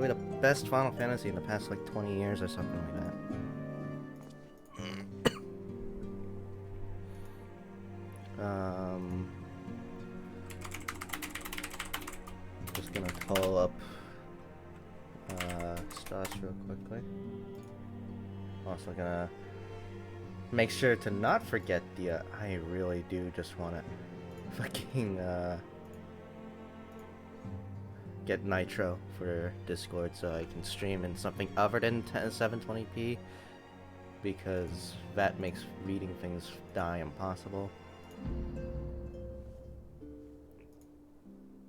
probably the best Final Fantasy in the past like 20 years or something like that. Just gonna pull up stats real quickly. Also gonna make sure to not forget the I really do just wanna fucking get Nitro for Discord so I can stream in something other than 720p, because that makes reading things die impossible.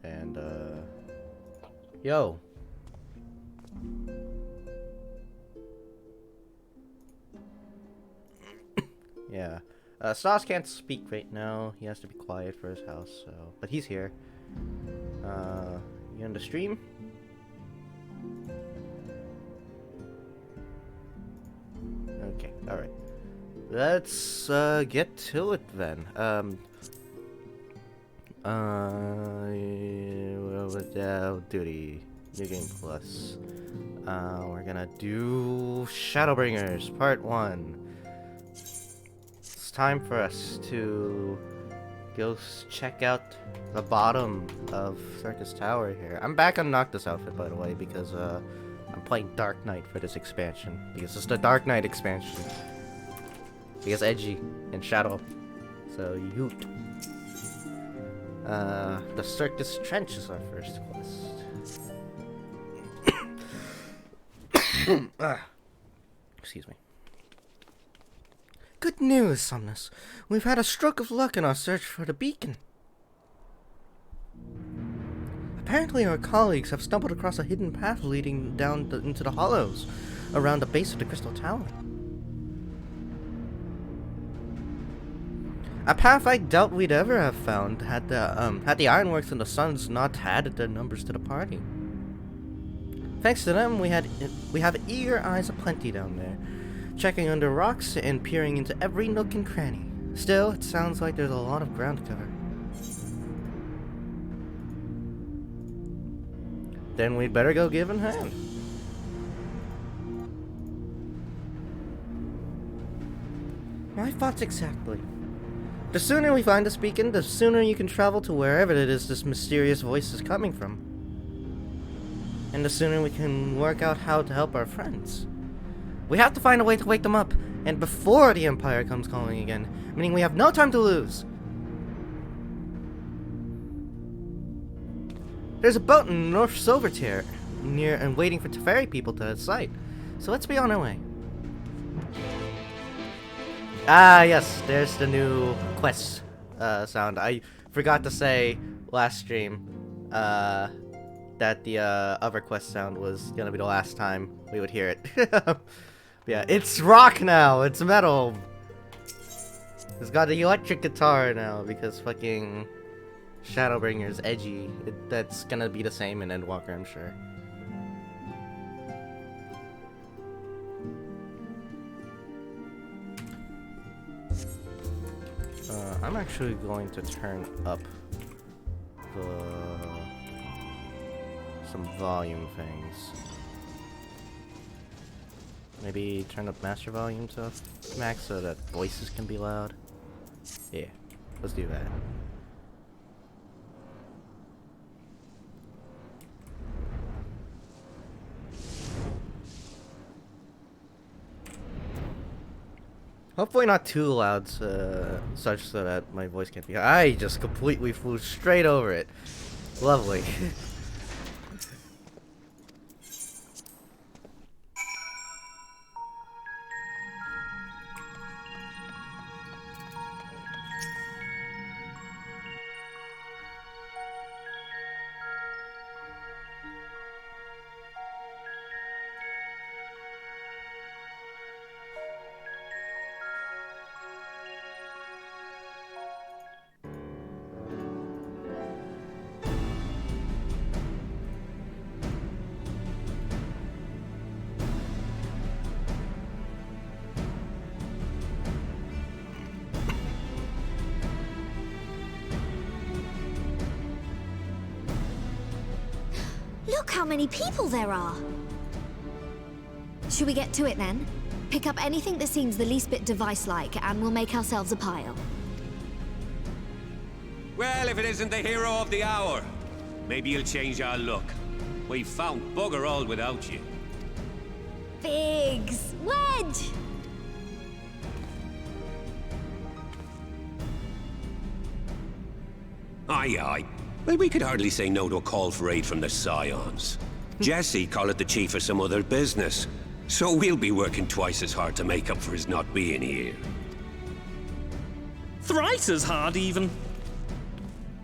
And yo. Yeah. Stas can't speak right now. He has to be quiet for his house, so but he's here. You in the stream? Okay, alright. Let's get to it then. Duty. New Game Plus. We're gonna do Shadowbringers Part 1. It's time for us to go check out the bottom of Circus Tower here. I'm back on Noctis outfit, by the way, because I'm playing Dark Knight for this expansion. Because it's the Dark Knight expansion. Because edgy and shadow. So yoot. The Circus Trench is our first quest. Excuse me. Good news, Somnus. We've had a stroke of luck in our search for the beacon. Apparently our colleagues have stumbled across a hidden path leading down into the hollows around the base of the Crystal Tower. A path I doubt we'd ever have found had the Ironworks and the Suns not added their numbers to the party. Thanks to them, we have eager eyes aplenty down there, checking under rocks and peering into every nook and cranny. Still, it sounds like there's a lot of ground to cover. Then we'd better go give a hand. My thoughts exactly. The sooner we find this beacon, the sooner you can travel to wherever it is this mysterious voice is coming from. And the sooner we can work out how to help our friends. We have to find a way to wake them up, and before the Empire comes calling again, meaning we have no time to lose. There's a boat in North Silvertier near and waiting for Teferi people to sight, so let's be on our way. Ah, yes, there's the new quest sound. I forgot to say last stream that the other quest sound was gonna be the last time we would hear it. Yeah, it's rock now, it's metal. It's got the electric guitar now because fucking Shadowbringers edgy. That's gonna be the same in Endwalker, I'm sure. I'm actually going to turn up some volume things. Maybe turn up master volume to max so that voices can be loud. Yeah, let's do that. Hopefully not too loud, such so that my voice can't be. I just completely flew straight over it. Lovely. Look how many people there are! Should we get to it then? Pick up anything that seems the least bit device-like, and we'll make ourselves a pile. Well, if it isn't the hero of the hour, maybe you'll change our look. We've found bugger all without you. Biggs! Wedge! Aye, aye. Well, we could hardly say no to a call for aid from the Scions. Jesse called it the chief of some other business. So we'll be working twice as hard to make up for his not being here. Thrice as hard, even.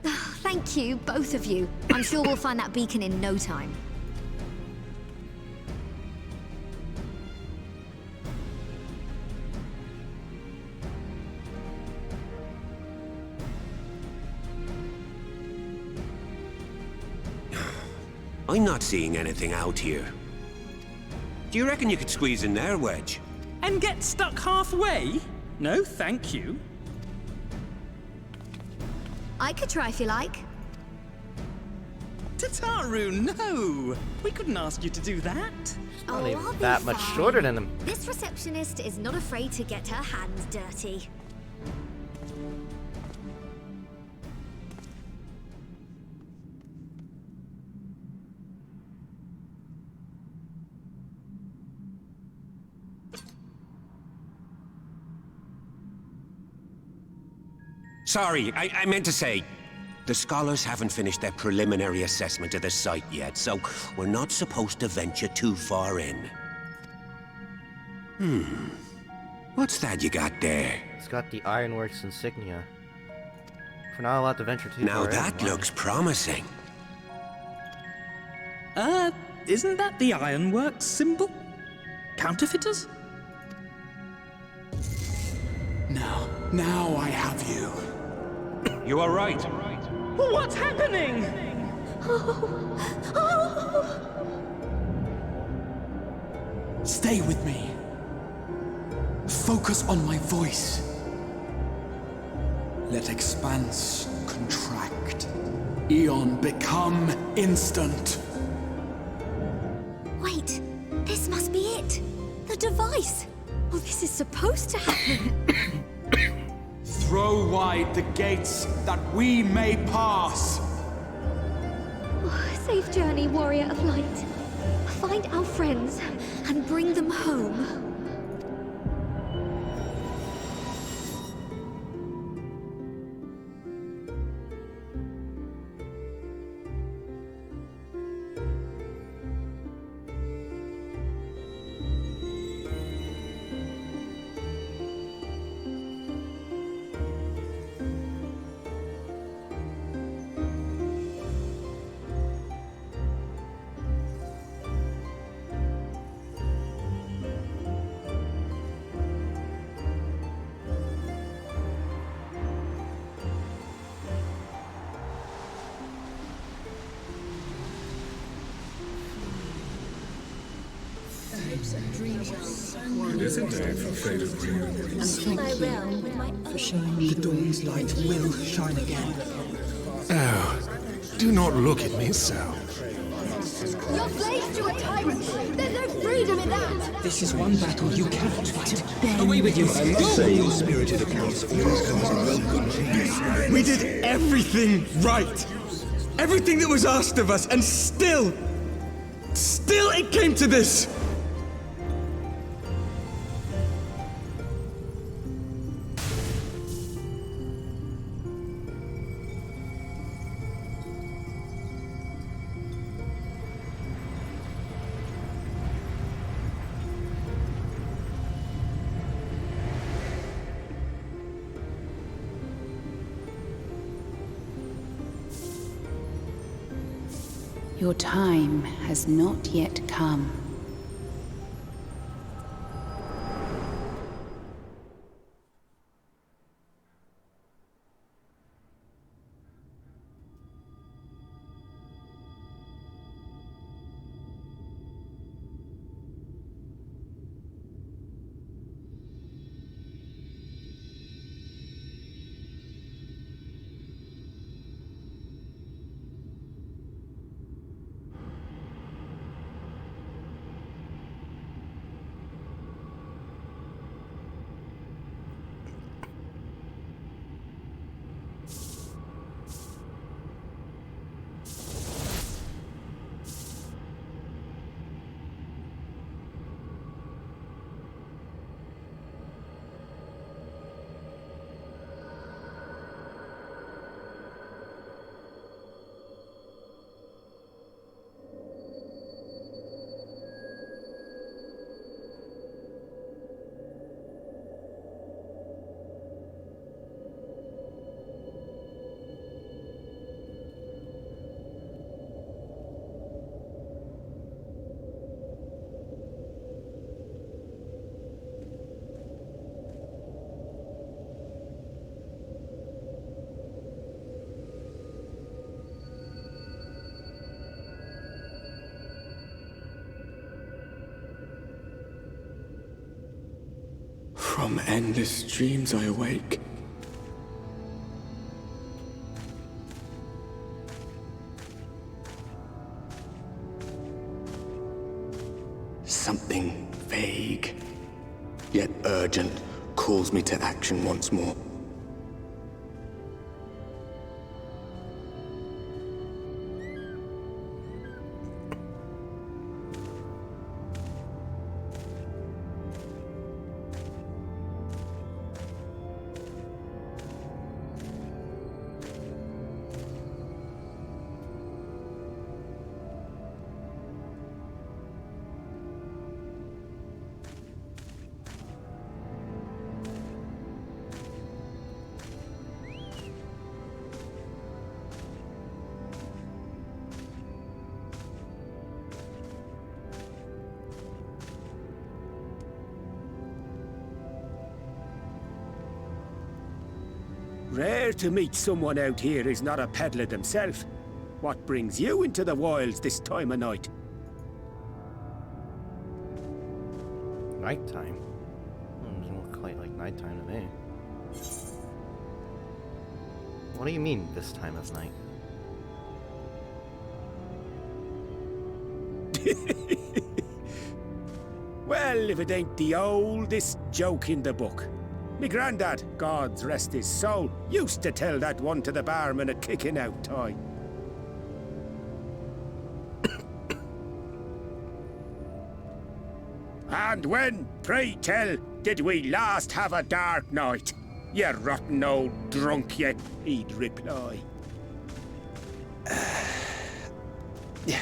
Thank you, both of you. I'm sure we'll find that beacon in no time. I'm not seeing anything out here. Do you reckon you could squeeze in there, Wedge? And get stuck halfway? No, thank you. I could try if you like. Tataru, no! We couldn't ask you to do that. Not I'll even be that much fine. shorter than him. This receptionist is not afraid to get her hands dirty. Sorry, I meant to say, the scholars haven't finished their preliminary assessment of the site yet, so we're not supposed to venture too far in. What's that you got there? It's got the Ironworks insignia. We're not allowed to venture too Now far in, that why? looks promising. Isn't that the Ironworks symbol? Counterfeiters? Now I have you. You are right. What's happening? Stay with me. Focus on my voice. Let expanse contract. Eon become instant. Wait, this must be it. The device. Well, this is supposed to happen. Throw wide the gates that we may pass. Safe journey, warrior of light. Find our friends and bring them home. Isn't it for fate of for showing me the dawn's light will shine again. Oh, do not look at me so. You're slaves to a tyrant! There's no freedom in that! This is one battle you cannot fight. Away with you! Same spirited accounts always comes a welcome. We did everything right! Everything that was asked of us, and still it came to this! Your time has not yet come. From endless dreams I awake. Something vague, yet urgent, calls me to action once more. Rare to meet someone out here who's not a peddler themselves. What brings you into the wilds this time of night? Nighttime? Doesn't look quite like nighttime to me. What do you mean, this time of night? Well, if it ain't the oldest joke in the book. Me granddad, God's rest his soul, used to tell that one to the barman at kicking out time. And when, pray tell, did we last have a dark night? You rotten old drunk, you, he'd reply. Yeah.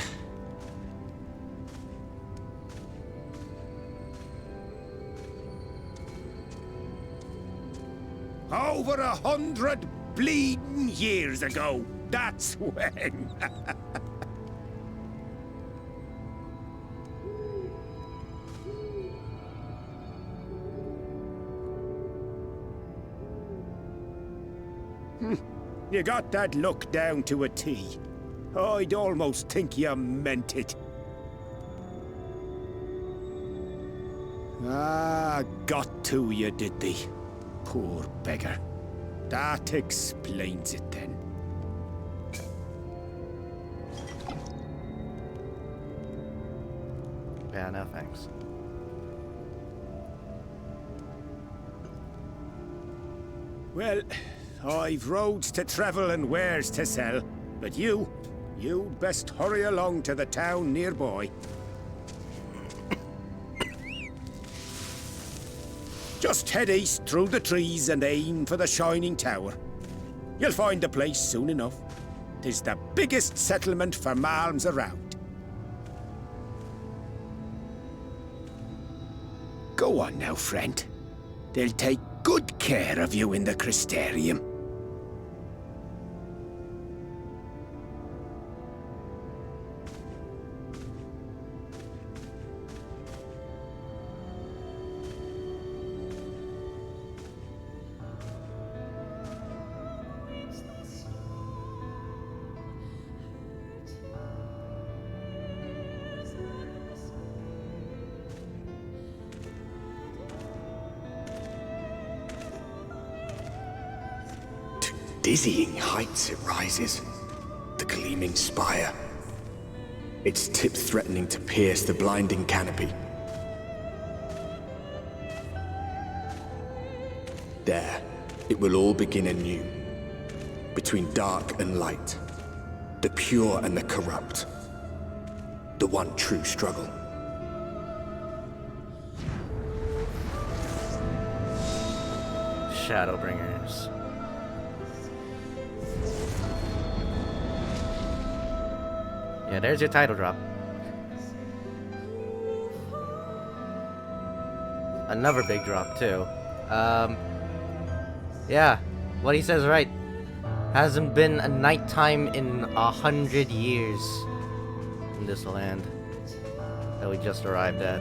Over 100 bleeding years ago, that's when. You got that look down to a T. I'd almost think you meant it. Ah, got to you, did they? Poor beggar. That explains it then. Yeah, no thanks. Well, I've roads to travel and wares to sell, but you'd best hurry along to the town nearby. Just head east through the trees and aim for the Shining Tower. You'll find the place soon enough. 'Tis the biggest settlement for malms around. Go on now, friend. They'll take good care of you in the Crystarium. Dizzying heights it rises, the gleaming spire. Its tip threatening to pierce the blinding canopy. There, it will all begin anew. Between dark and light, the pure and the corrupt. The one true struggle. Shadowbringers. Yeah, there's your title drop. Another big drop, too. Yeah, what he says right. Hasn't been a nighttime in 100 years in this land that we just arrived at.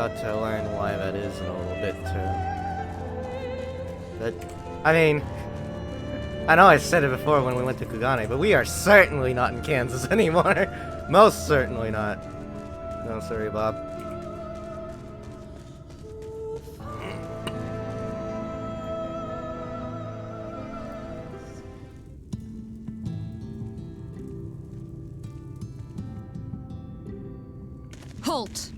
about to learn why that is in a little bit too. But, I mean, I know I said it before when we went to Kugane, but we are certainly not in Kansas anymore. Most certainly not. No, sorry, Bob. Halt!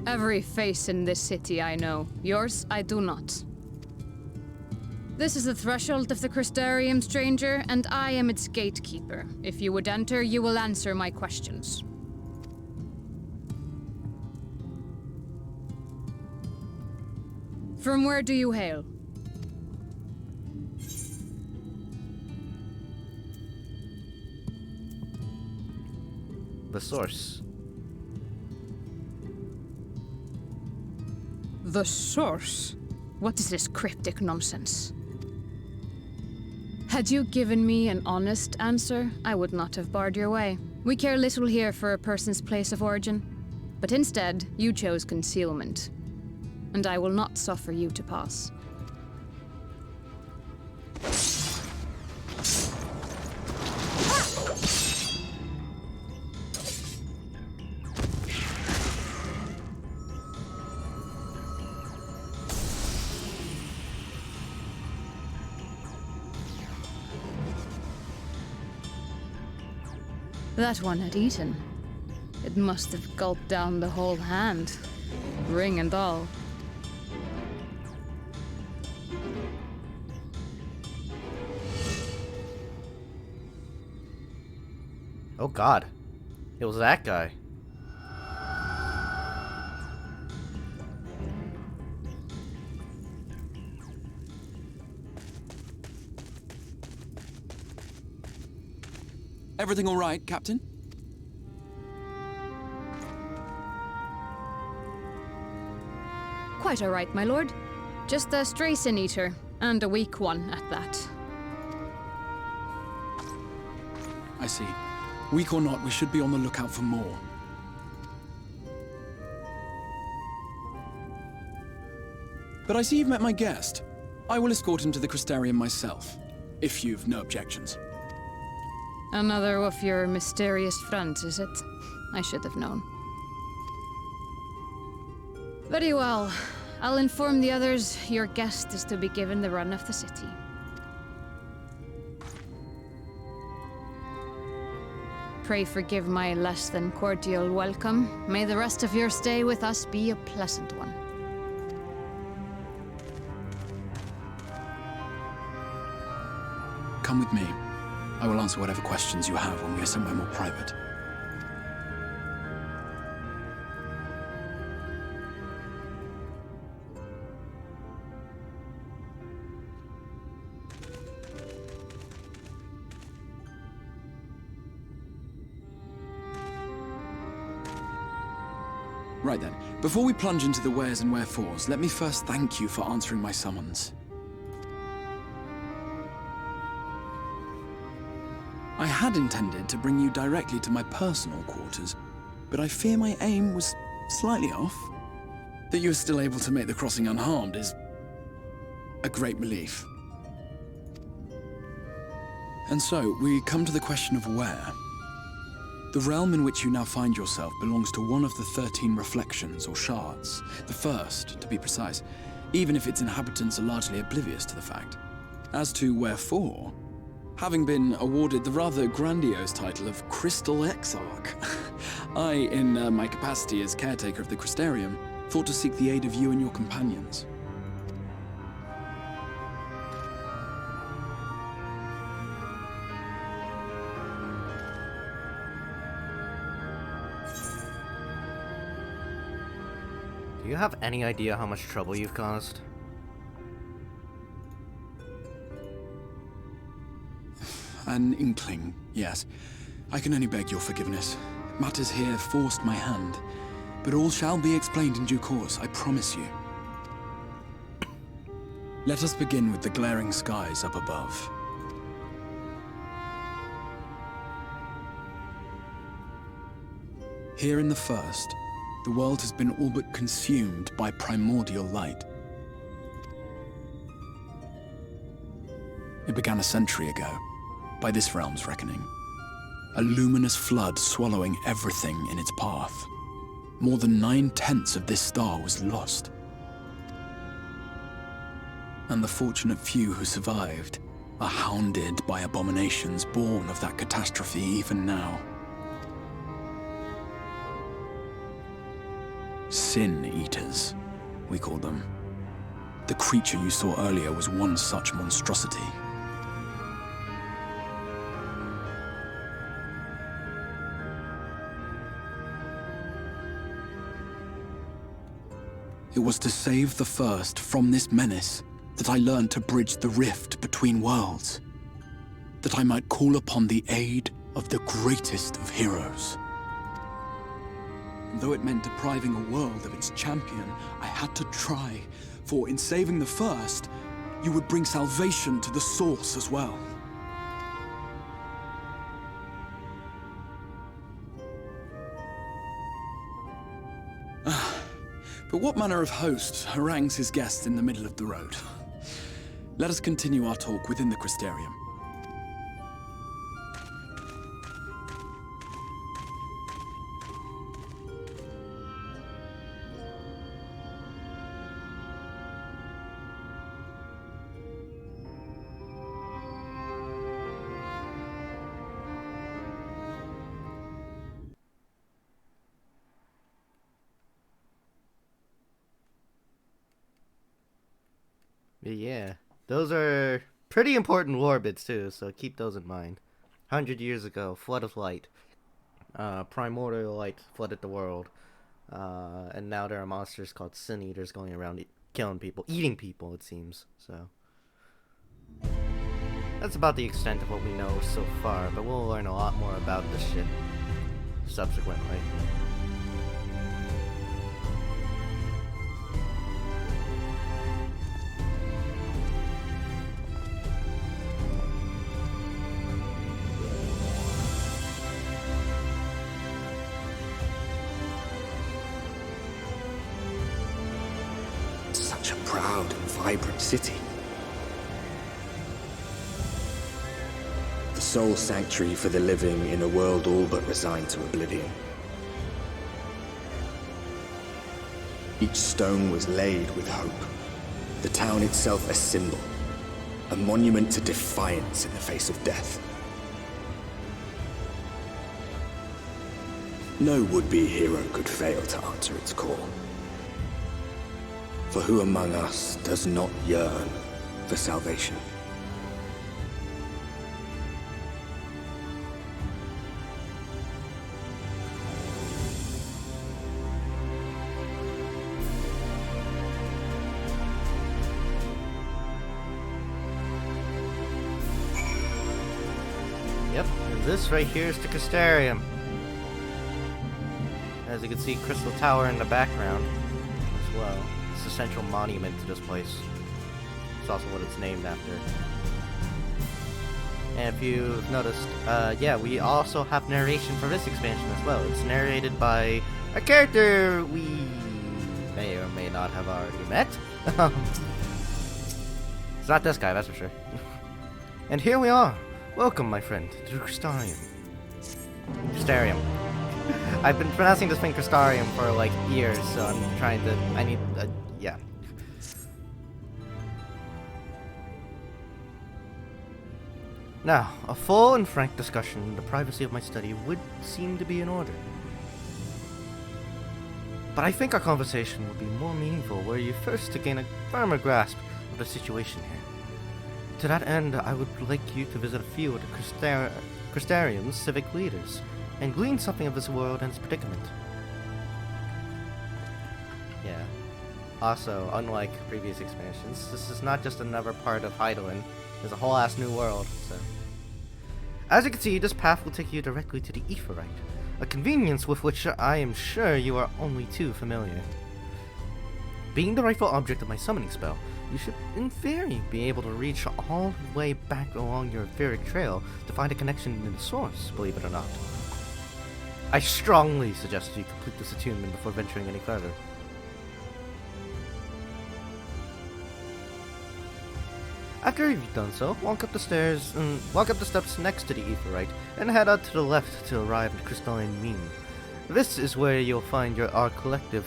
Every face in this city I know. Yours, I do not. This is the threshold of the Crystarium, stranger, and I am its gatekeeper. If you would enter, you will answer my questions. From where do you hail? The source. The source? What is this cryptic nonsense? Had you given me an honest answer, I would not have barred your way. We care little here for a person's place of origin. But instead, you chose concealment. And I will not suffer you to pass. That one had eaten. It must have gulped down the whole hand, ring and all. Oh god. It was that guy. Everything all right, Captain? Quite all right, my lord. Just a stray sin eater, and a weak one at that. I see. Weak or not, we should be on the lookout for more. But I see you've met my guest. I will escort him to the Crystarium myself, if you've no objections. Another of your mysterious friends, is it? I should have known. Very well. I'll inform the others your guest is to be given the run of the city. Pray forgive my less than cordial welcome. May the rest of your stay with us be a pleasant one. Come with me. I will answer whatever questions you have when we are somewhere more private. Right then, before we plunge into the wheres and wherefores, let me first thank you for answering my summons. I had intended to bring you directly to my personal quarters, but I fear my aim was slightly off. That you are still able to make the crossing unharmed is a great relief. And so, we come to the question of where. The realm in which you now find yourself belongs to one of the 13 reflections, or shards. The first, to be precise, even if its inhabitants are largely oblivious to the fact. As to wherefore, having been awarded the rather grandiose title of Crystal Exarch, I, in my capacity as caretaker of the Crystarium, thought to seek the aid of you and your companions. Do you have any idea how much trouble you've caused? An inkling, yes. I can only beg your forgiveness. Matters here forced my hand. But all shall be explained in due course, I promise you. Let us begin with the glaring skies up above. Here in the first, the world has been all but consumed by primordial light. It began a century ago, by this realm's reckoning. A luminous flood swallowing everything in its path. More than 9/10 of this star was lost. And the fortunate few who survived are hounded by abominations born of that catastrophe even now. Sin Eaters, we call them. The creature you saw earlier was one such monstrosity. It was to save the First from this menace that I learned to bridge the rift between worlds. That I might call upon the aid of the greatest of heroes. And though it meant depriving a world of its champion, I had to try, for in saving the First, you would bring salvation to the Source as well. But what manner of host harangues his guests in the middle of the road? Let us continue our talk within the Crystarium. Yeah, those are pretty important lore bits too, so keep those in mind. 100 years ago, flood of light. Primordial light flooded the world. And now there are monsters called Sin Eaters going around killing people, eating people, it seems. So that's about the extent of what we know so far, but we'll learn a lot more about this shit subsequently. Such a proud and vibrant city. The sole sanctuary for the living in a world all but resigned to oblivion. Each stone was laid with hope. The town itself a symbol, a monument to defiance in the face of death. No would-be hero could fail to answer its call. For who among us does not yearn for salvation? Yep, and this right here is the Crystarium. As you can see, Crystal Tower in the background as well. It's the central monument to this place. It's also what it's named after. And if you've noticed, yeah, we also have narration for this expansion as well. It's narrated by a character we may or may not have already met. It's not this guy, that's for sure. And here we are. Welcome, my friend, to Crystarium. Crystarium. I've been pronouncing this thing Crystarium for like years, so I'm trying to. I need. Yeah. Now, a full and frank discussion in the privacy of my study would seem to be in order. But I think our conversation would be more meaningful were you first to gain a firmer grasp of the situation here. To that end, I would like you to visit a few of the Crystarium's civic leaders and glean something of this world and its predicament. Yeah. Also, unlike previous expansions, this is not just another part of Hydaelyn. There's a whole ass new world, so. As you can see, this path will take you directly to the Aetheryte, a convenience with which I am sure you are only too familiar. Being the rightful object of my summoning spell, you should, in theory, be able to reach all the way back along your etheric trail to find a connection in the source, believe it or not. I strongly suggest you complete this attunement before venturing any further. After you've done so, walk up the steps next to the Aetheryte, and head out to the left to arrive at the Crystalline Mean. This is where you'll find our collective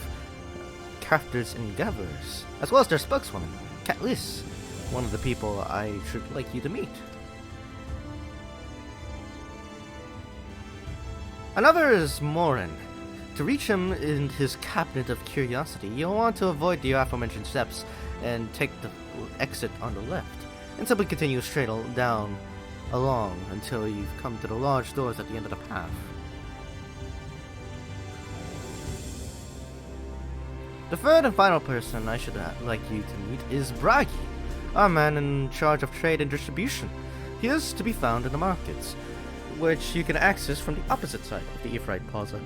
crafters and gatherers, as well as their spokeswoman, Catliss, one of the people I should like you to meet. Another is Morin. To reach him in his Cabinet of Curiosity, you'll want to avoid the aforementioned steps and take the exit on the left, and simply continue straight down along until you've come to the large doors at the end of the path. The third and final person I should like you to meet is Bragi, our man in charge of trade and distribution. He is to be found in the markets, which you can access from the opposite side of the Aetheryte Plaza.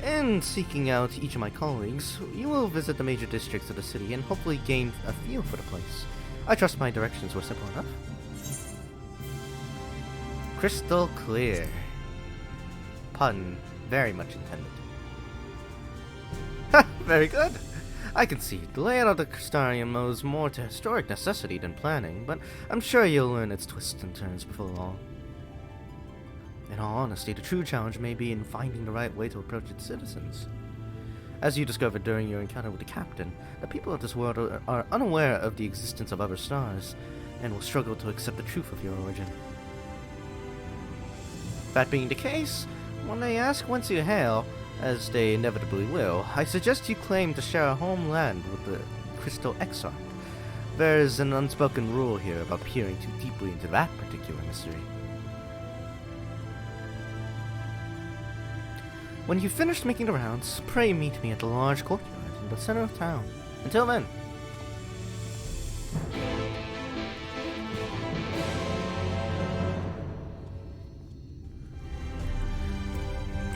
In seeking out each of my colleagues, you will visit the major districts of the city and hopefully gain a feel for the place. I trust my directions were simple enough. Crystal clear. Pun very much intended. Ha! Very good! I can see the layout of the Crystarium owes more to historic necessity than planning, but I'm sure you'll learn its twists and turns before long. In all honesty, the true challenge may be in finding the right way to approach its citizens. As you discovered during your encounter with the Captain, the people of this world are unaware of the existence of other stars, and will struggle to accept the truth of your origin. That being the case, when they ask whence you hail, as they inevitably will, I suggest you claim to share a homeland with the Crystal Exarch. There is an unspoken rule here about peering too deeply into that particular mystery. When you've finished making the rounds, pray meet me at the large courtyard in the center of town. Until then.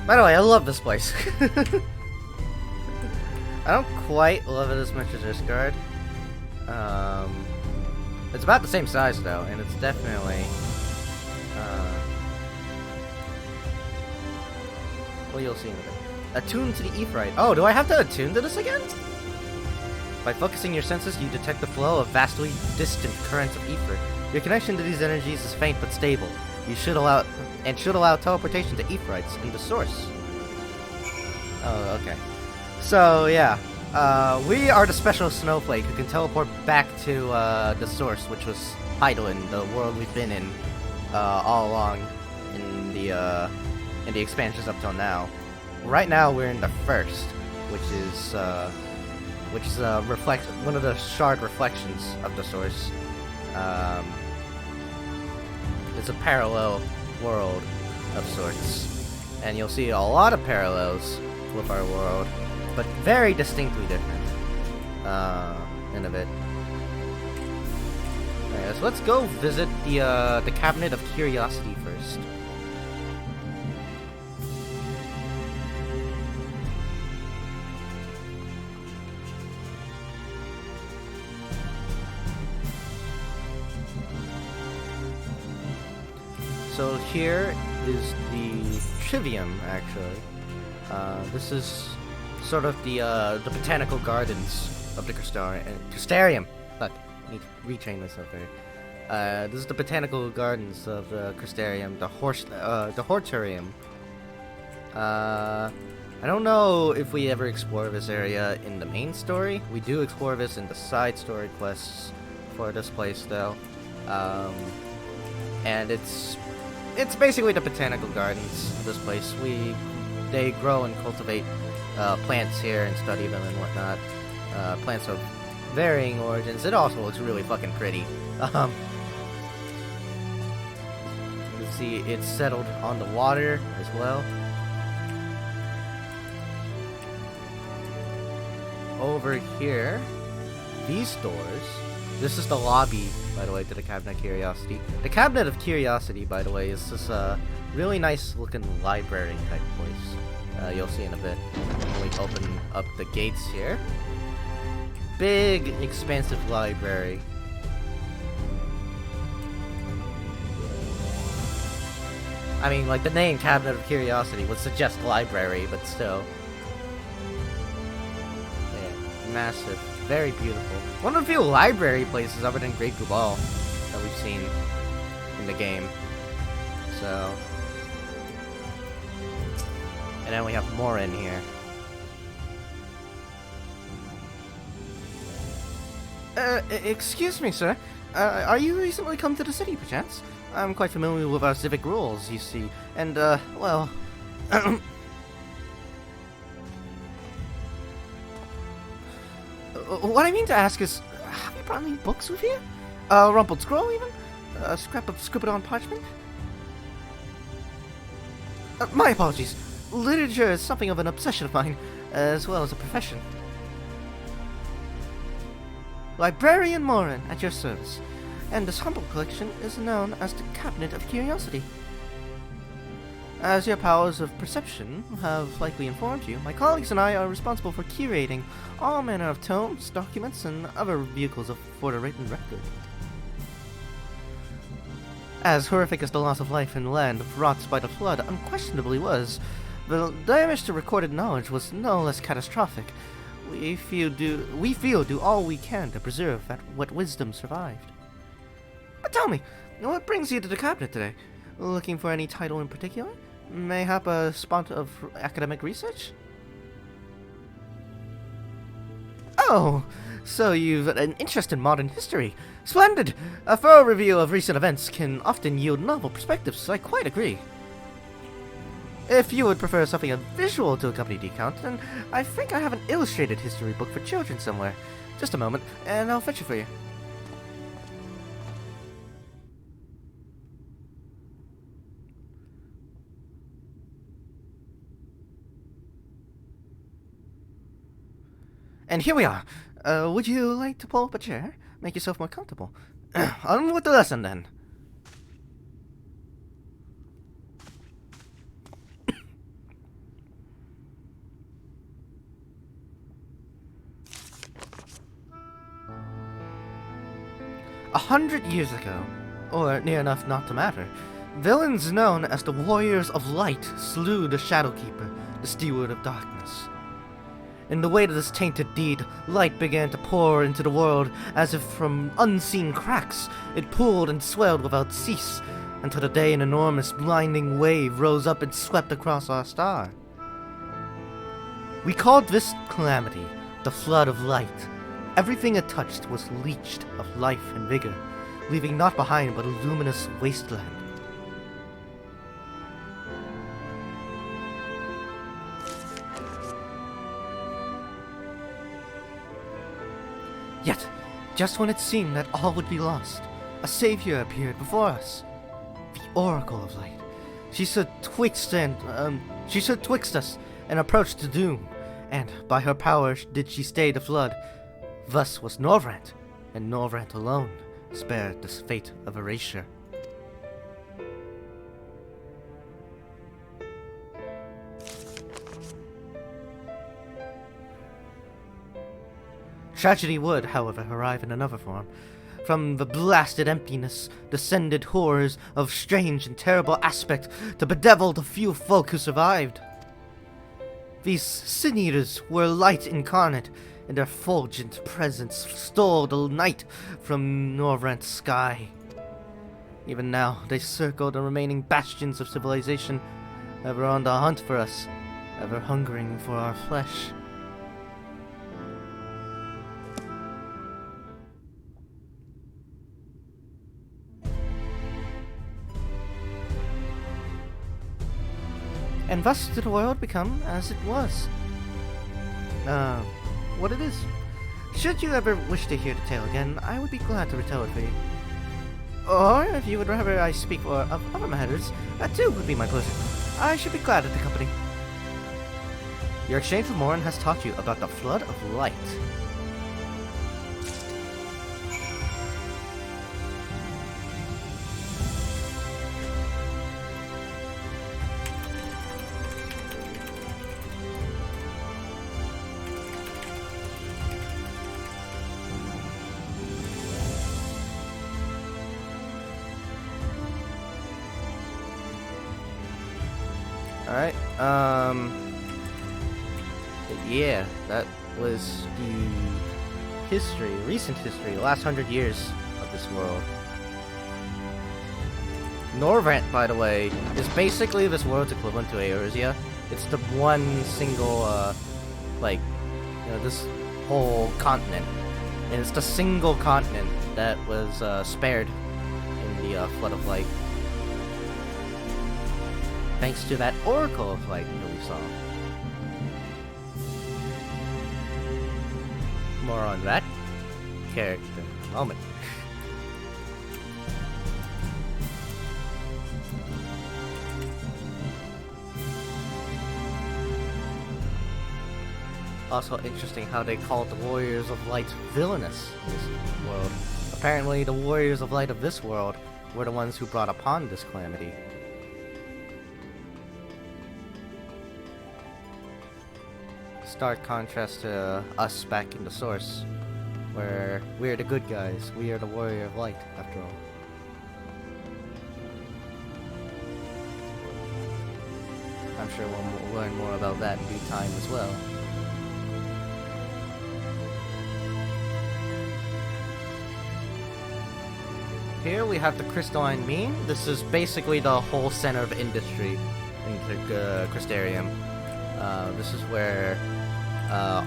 By the way, I love this place. I don't quite love it as much as this guard. It's about the same size though, and it's definitely well, you'll see in a bit. Attuned to the Aetheryte. Oh, do I have to attune to this again? By focusing your senses, you detect the flow of vastly distant currents of ether. Your connection to these energies is faint but stable. You should allow teleportation to Aetherites in the source. Oh, okay. So yeah, we are the special snowflake who can teleport back to the source, which was Heidelin, the world we've been in all along in the expansions up till now. Right now we're in the first, which is one of the shard reflections of the source. It's a parallel world of sorts, and you'll see a lot of parallels with our world, but very distinctly different in a bit. Alright, so let's go visit the Cabinet of Curiosity first. So here is the Trivium, actually. This is sort of the botanical gardens of the Crystarium. Fuck, I need to retrain myself here. This is the botanical gardens of the Crystarium, the Hortarium. I don't know if we ever explore this area in the main story. We do explore this in the side story quests for this place, though. And it's basically the botanical gardens of this place. They grow and cultivate plants here and study them and whatnot. Plants of varying origins. It also looks really fucking pretty. You can see it's settled on the water as well. Over here, these doors. This is the lobby, by the way, to the Cabinet of Curiosity. The Cabinet of Curiosity, by the way, is this really nice looking library type place. You'll see in a bit when we open up the gates here. Big, expansive library. I mean, like, the name Cabinet of Curiosity would suggest library, but still. Yeah, massive. Very beautiful. One of the few library places other than Great Gubal that we've seen in the game. So... And then we have more in here. Excuse me, sir. Are you recently come to the city, perchance? I'm quite familiar with our civic rules, you see. And, well... What I mean to ask is, have you brought any books with you? A rumpled scroll, even? A scrap of scribbled on parchment? My apologies. Literature is something of an obsession of mine, as well as a profession. Librarian Morin, at your service. And this humble collection is known as the Cabinet of Curiosity. As your powers of perception have likely informed you, my colleagues and I are responsible for curating all manner of tomes, documents, and other vehicles for the written record. As horrific as the loss of life in the land wrought by the flood unquestionably was, the damage to recorded knowledge was no less catastrophic. We feel do all we can to preserve what wisdom survived. But tell me, what brings you to the cabinet today? Looking for any title in particular? Mayhap a spot of academic research? Oh, so you've an interest in modern history. Splendid! A thorough review of recent events can often yield novel perspectives, I quite agree. If you would prefer something visual to accompany the account, then I think I have an illustrated history book for children somewhere. Just a moment, and I'll fetch it for you. And here we are. Would you like to pull up a chair? Make yourself more comfortable. On with the lesson, then. A 100 years ago, or near enough not to matter, villains known as the Warriors of Light slew the Shadowkeeper, the Steward of Darkness. In the weight of this tainted deed, light began to pour into the world as if from unseen cracks. It pooled and swelled without cease, until the day an enormous blinding wave rose up and swept across our star. We called this calamity the Flood of Light. Everything it touched was leached of life and vigor, leaving naught behind but a luminous wasteland. Yet, just when it seemed that all would be lost, a savior appeared before us. The Oracle of Light. She stood twixt us and approached the doom, and by her power did she stay the flood. Thus was Norvrant, and Norvrant alone spared this fate of erasure. Tragedy would, however, arrive in another form. From the blasted emptiness descended horrors of strange and terrible aspect to bedevil the few folk who survived. These sin-eaters were light incarnate, and their fulgent presence stole the night from Norvrant's sky. Even now, they circle the remaining bastions of civilization, ever on the hunt for us, ever hungering for our flesh. And thus did the world become as it was. What it is. Should you ever wish to hear the tale again, I would be glad to retell it for you. Or, if you would rather I speak of other matters, that too would be my pleasure. I should be glad at the company. Your exchange with Morin has taught you about the Flood of Light. Alright, yeah, that was the history, recent history, the last 100 years of this world. Norvrent, by the way, is basically this world's equivalent to Eorzea. It's the one single, like, you know, this whole continent. And it's the single continent that was, spared in the, Flood of Light. Thanks to that Oracle of Light that we saw. More on that character in a moment. Also interesting how they called the Warriors of Light villainous in this world. Apparently the Warriors of Light of this world were the ones who brought upon this calamity. Stark contrast to us back in the Source, where we're the good guys, we are the Warrior of Light, after all. I'm sure we'll learn more about that in due time as well. Here we have the Crystalline Mean. This is basically the whole center of industry in the Crystarium. This is where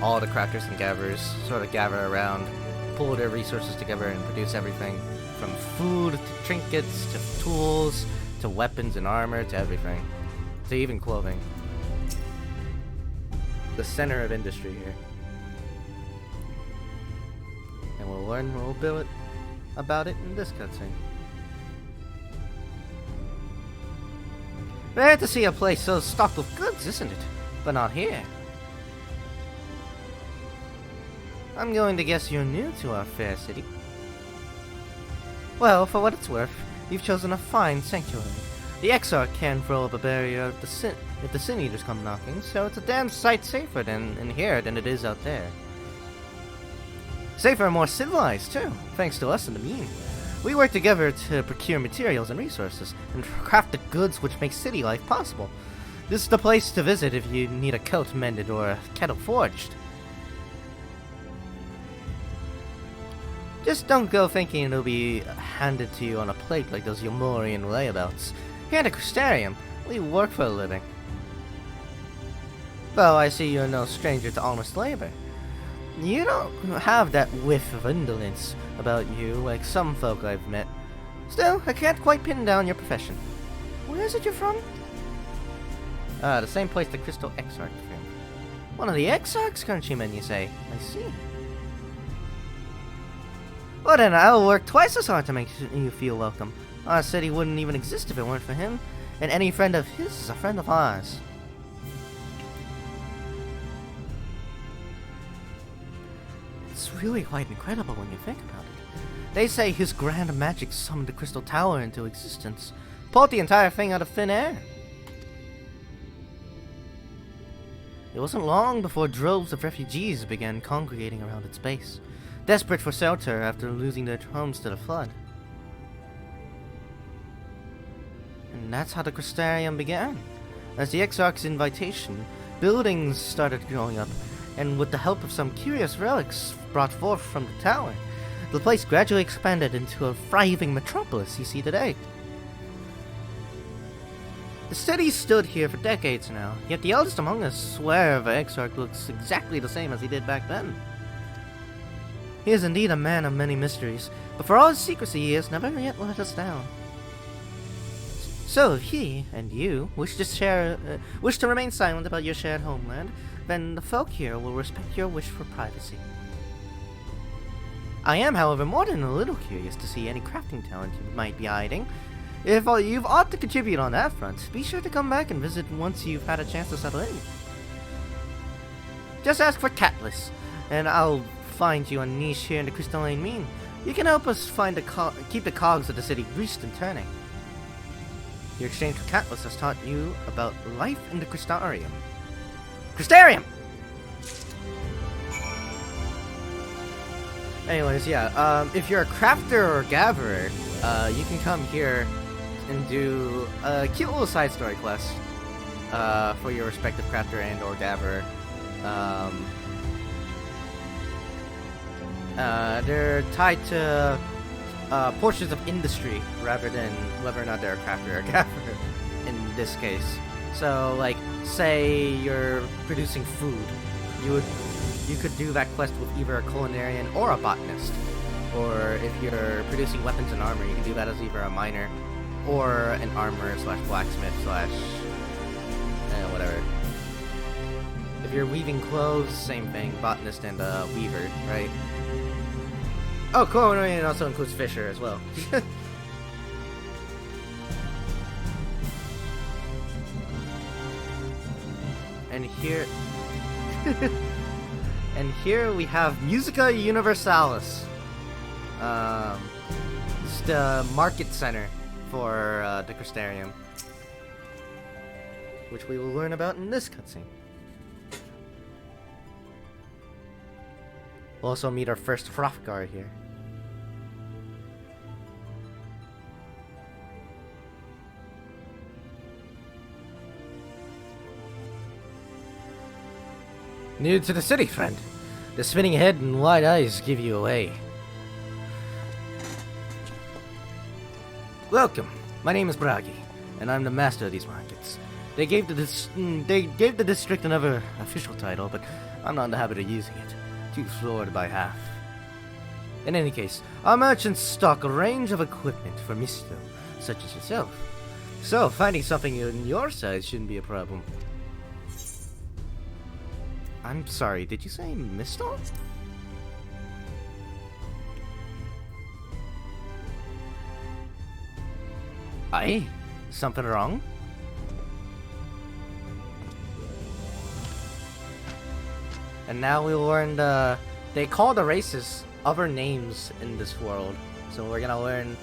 all the crafters and gatherers sort of gather around, pull their resources together and produce everything from food to trinkets to tools to weapons and armor to everything, to even clothing. The center of industry here. And we'll learn a little bit about it in this cutscene. Rare to see a place so stocked with goods, isn't it? But not here. I'm going to guess you're new to our fair city. Well, for what it's worth, you've chosen a fine sanctuary. The Exarch can't throw up a barrier if the Sin Eaters come knocking, so it's a damn sight safer in here than it is out there. Safer and more civilized, too, thanks to us and the Mean. We work together to procure materials and resources, and craft the goods which make city life possible. This is the place to visit if you need a coat mended or a kettle forged. Just don't go thinking it'll be handed to you on a plate like those Yomorian layabouts. Here at the Crystarium, we work for a living. Though I see you're no stranger to honest labor. You don't have that whiff of indolence about you like some folk I've met. Still, I can't quite pin down your profession. Where is it you're from? The same place the Crystal Exarch from. One of the Exarch's countrymen, you say? I see. Well then, I'll work twice as hard to make you feel welcome. Our city wouldn't even exist if it weren't for him. And any friend of his is a friend of ours. It's really quite incredible when you think about it. They say his grand magic summoned the Crystal Tower into existence. Pulled the entire thing out of thin air. It wasn't long before droves of refugees began congregating around its base, desperate for shelter after losing their homes to the flood. And that's how the Crystarium began. As the Exarch's invitation, buildings started growing up, and with the help of some curious relics brought forth from the tower, the place gradually expanded into a thriving metropolis you see today. The city stood here for decades now, yet the eldest among us swear the Exarch looks exactly the same as he did back then. He is indeed a man of many mysteries, but for all his secrecy he has never yet let us down. So if he, and you, wish to remain silent about your shared homeland, then the folk here will respect your wish for privacy. I am, however, more than a little curious to see any crafting talent you might be hiding. If you've ought to contribute on that front, be sure to come back and visit once you've had a chance to settle in. Just ask for Catless, and I'll find you a niche here in the Crystalline Mean. You can help us keep the cogs of the city greased and turning. Your exchange with Catless has taught you about life in the Crystarium. Crystarium! Anyways, yeah, if you're a crafter or gatherer, you can come here and do a cute little side story quest. for your respective crafter and or dabber. They're tied to portions of industry rather than whether or not they're a crafter or gaffer in this case. So, like, say you're producing food, you could do that quest with either a culinarian or a botanist. Or if you're producing weapons and armor, you can do that as either a miner or an armorer slash blacksmith slash whatever. If you're weaving clothes, same thing, botanist and weaver, right? Oh, culinarian also includes fisher as well. And here... and here we have Musica Universalis. It's the market center for the Crystarium, which we will learn about in this cutscene. We'll also meet our first Hrothgar here. New to the city, friend. The spinning head and wide eyes give you away. Welcome. My name is Bragi, and I'm the master of these markets. They gave the district another official title, but I'm not in the habit of using it. Too floored by half. In any case, our merchants stock a range of equipment for Misto, such as yourself. So, finding something in your size shouldn't be a problem. I'm sorry, did you say Misto? Aye? Something wrong? And now we learned, they call the races other names in this world. So we're gonna learn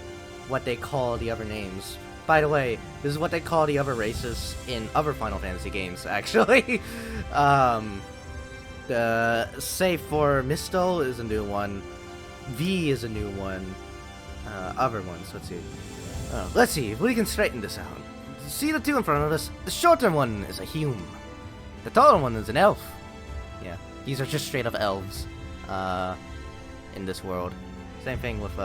what they call the other names. By the way, this is what they call the other races in other Final Fantasy games, actually. Say for Misto is a new one. V is a new one. Other ones, let's see if we can straighten this out. See the two in front of us? The shorter one is a hume. The taller one is an elf. Yeah, these are just straight up elves. In this world. Same thing with,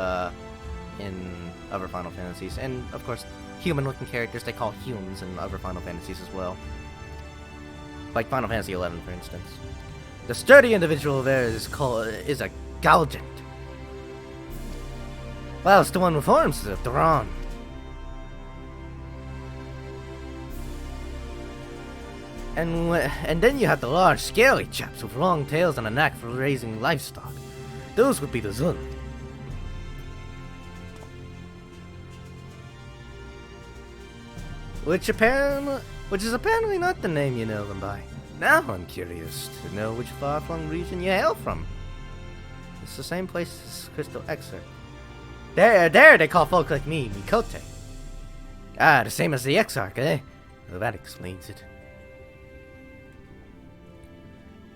in other Final Fantasies. And, of course, human-looking characters they call humes in other Final Fantasies as well. Like Final Fantasy XI, for instance. The sturdy individual there is a Galgant. Whilst the one with horns is a Duran. And then you have the large, scaly chaps with long tails and a knack for raising livestock. Those would be the Zun. Which is apparently not the name you know them by. Now I'm curious to know which far-flung region you hail from. It's the same place as Crystal Exarch. There they call folk like me Mikote. Ah, the same as the Exarch, eh? Well, that explains it.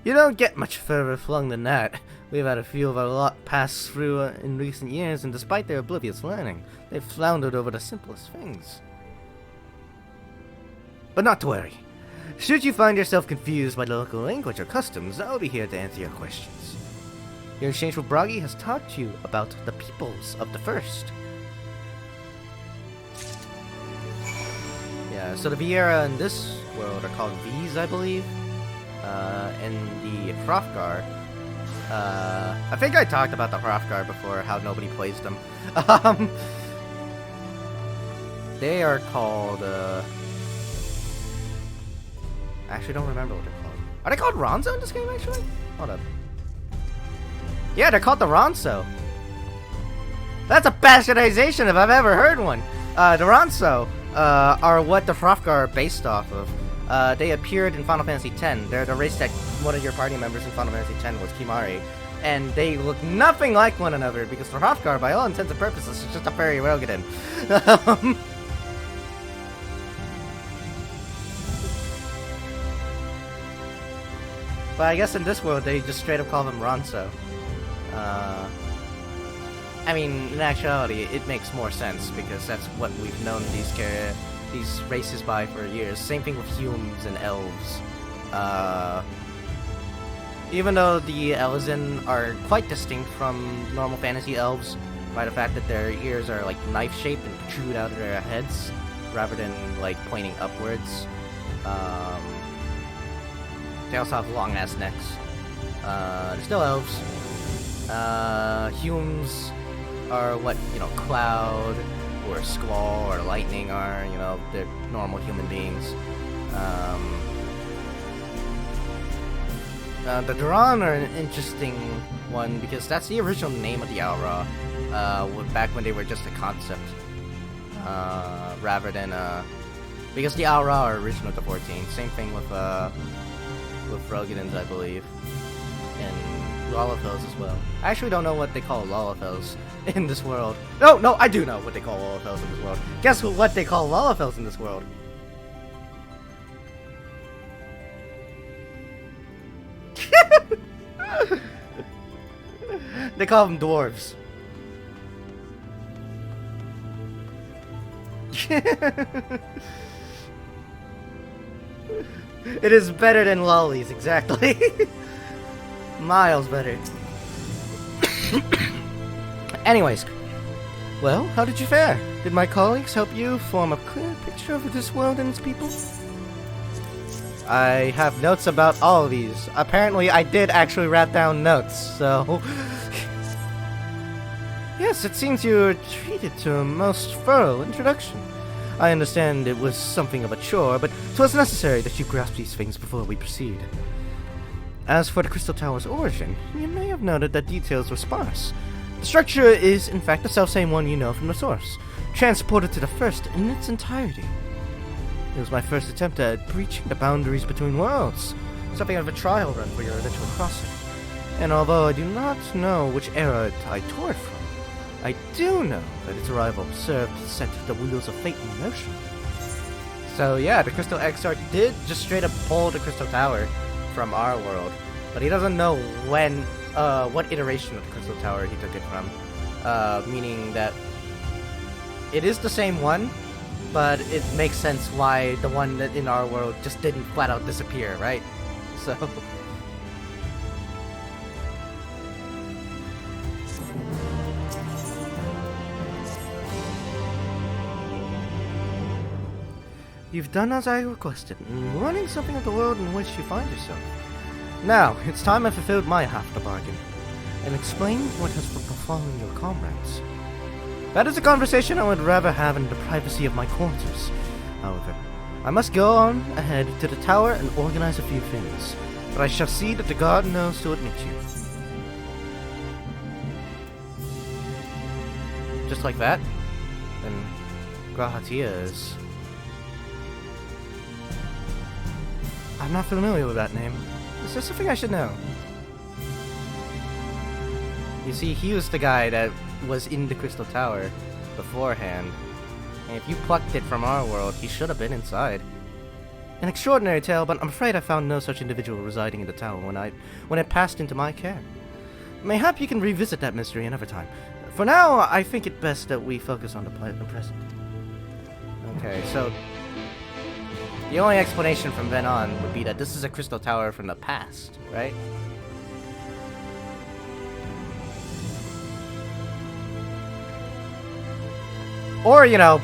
You don't get much further flung than that. We've had a few of our lot pass through in recent years, and despite their oblivious learning, they've floundered over the simplest things. But not to worry. Should you find yourself confused by the local language or customs, I'll be here to answer your questions. Your exchange with Bragi has taught you about the peoples of the First. Yeah, so the Viera in this world are called V's, I believe. And the Hrothgar, I think I talked about the Hrothgar before, how nobody plays them. They are called, I actually don't remember what they're called. Are they called Ronso in this game, actually? Hold up. Yeah, they're called the Ronso. That's a bastardization if I've ever heard one. The Ronso are what the Hrothgar are based off of. They appeared in Final Fantasy X. They're the race that one of your party members in Final Fantasy X was Kimahri. And they look nothing like one another because the Hrothgar, by all intents and purposes, is just a fairy Rogadin. But I guess in this world, they just straight up call them Ronso. I mean, in actuality, it makes more sense because that's what we've known these races by for years. Same thing with humans and elves. Even though the Elzen are quite distinct from normal fantasy elves by the fact that their ears are like knife-shaped and protrude out of their heads rather than like pointing upwards. They also have long-ass necks. They're still elves. Humans are what, you know, Cloud or Squall or Lightning are, you know, they're normal human beings. The Duran are an interesting one because that's the original name of the Aura, back when they were just a concept, rather than because the Aura are original to 14. Same thing with Rogadins, I believe, and Lalafels as well. I actually don't know what they call Lalafels in this world. No, I do know what they call Lalafels in this world. Guess what they call Lalafels in this world? They call them dwarves. It is better than lollies, exactly. Miles better. Anyways, well, how did you fare? Did my colleagues help you form a clear picture of this world and its people? I have notes about all of these. Apparently, I did actually write down notes, so... Yes, it seems you were treated to a most thorough introduction. I understand it was something of a chore, but 'twas necessary that you grasp these things before we proceed. As for the Crystal Tower's origin, you may have noted that details were sparse. The structure is, in fact, the selfsame one you know from the source, transported to the first in its entirety. It was my first attempt at breaching the boundaries between worlds, something of a trial run for your eventual crossing. And although I do not know which era I tore it from, I do know that its arrival served to set the wheels of fate in motion. So yeah, the Crystal Exarch did just straight up pull the Crystal Tower from our world, but he doesn't know when, what iteration of the Crystal Tower he took it from. Meaning that it is the same one, but it makes sense why the one that in our world just didn't flat out disappear, right? So... You've done as I requested, learning something of the world in which you find yourself. Now, it's time I fulfilled my half of the bargain, and explained what has befallen your comrades. That is a conversation I would rather have in the privacy of my quarters. However, I must go on ahead to the tower and organize a few things, but I shall see that the guard knows to admit you. Just like that, then Grahatia is... I'm not familiar with that name. Is there something I should know? You see, he was the guy that was in the Crystal Tower beforehand. And if you plucked it from our world, he should have been inside. An extraordinary tale, but I'm afraid I found no such individual residing in the tower when it passed into my care. Mayhap you can revisit that mystery another time. For now, I think it best that we focus on the present. Okay, so... the only explanation from then on would be that this is a Crystal Tower from the past, right? Or, you know,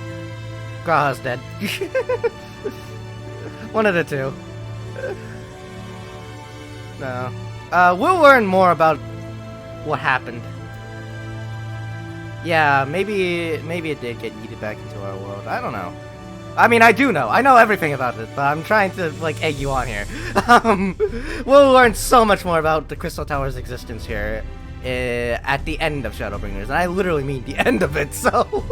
Graha's dead. One of the two. No. We'll learn more about what happened. Yeah, maybe it did get yeeted back into our world. I don't know. I mean, I do know. I know everything about it, but I'm trying to, like, egg you on here. We'll learn so much more about the Crystal Tower's existence here at the end of Shadowbringers. And I literally mean the end of it, so...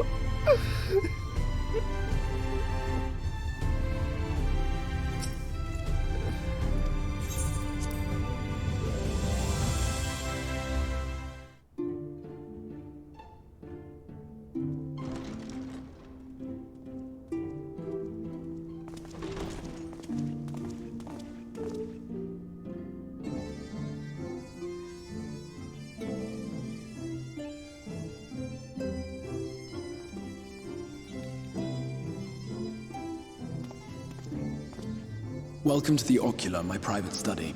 Welcome to the Ocular, my private study.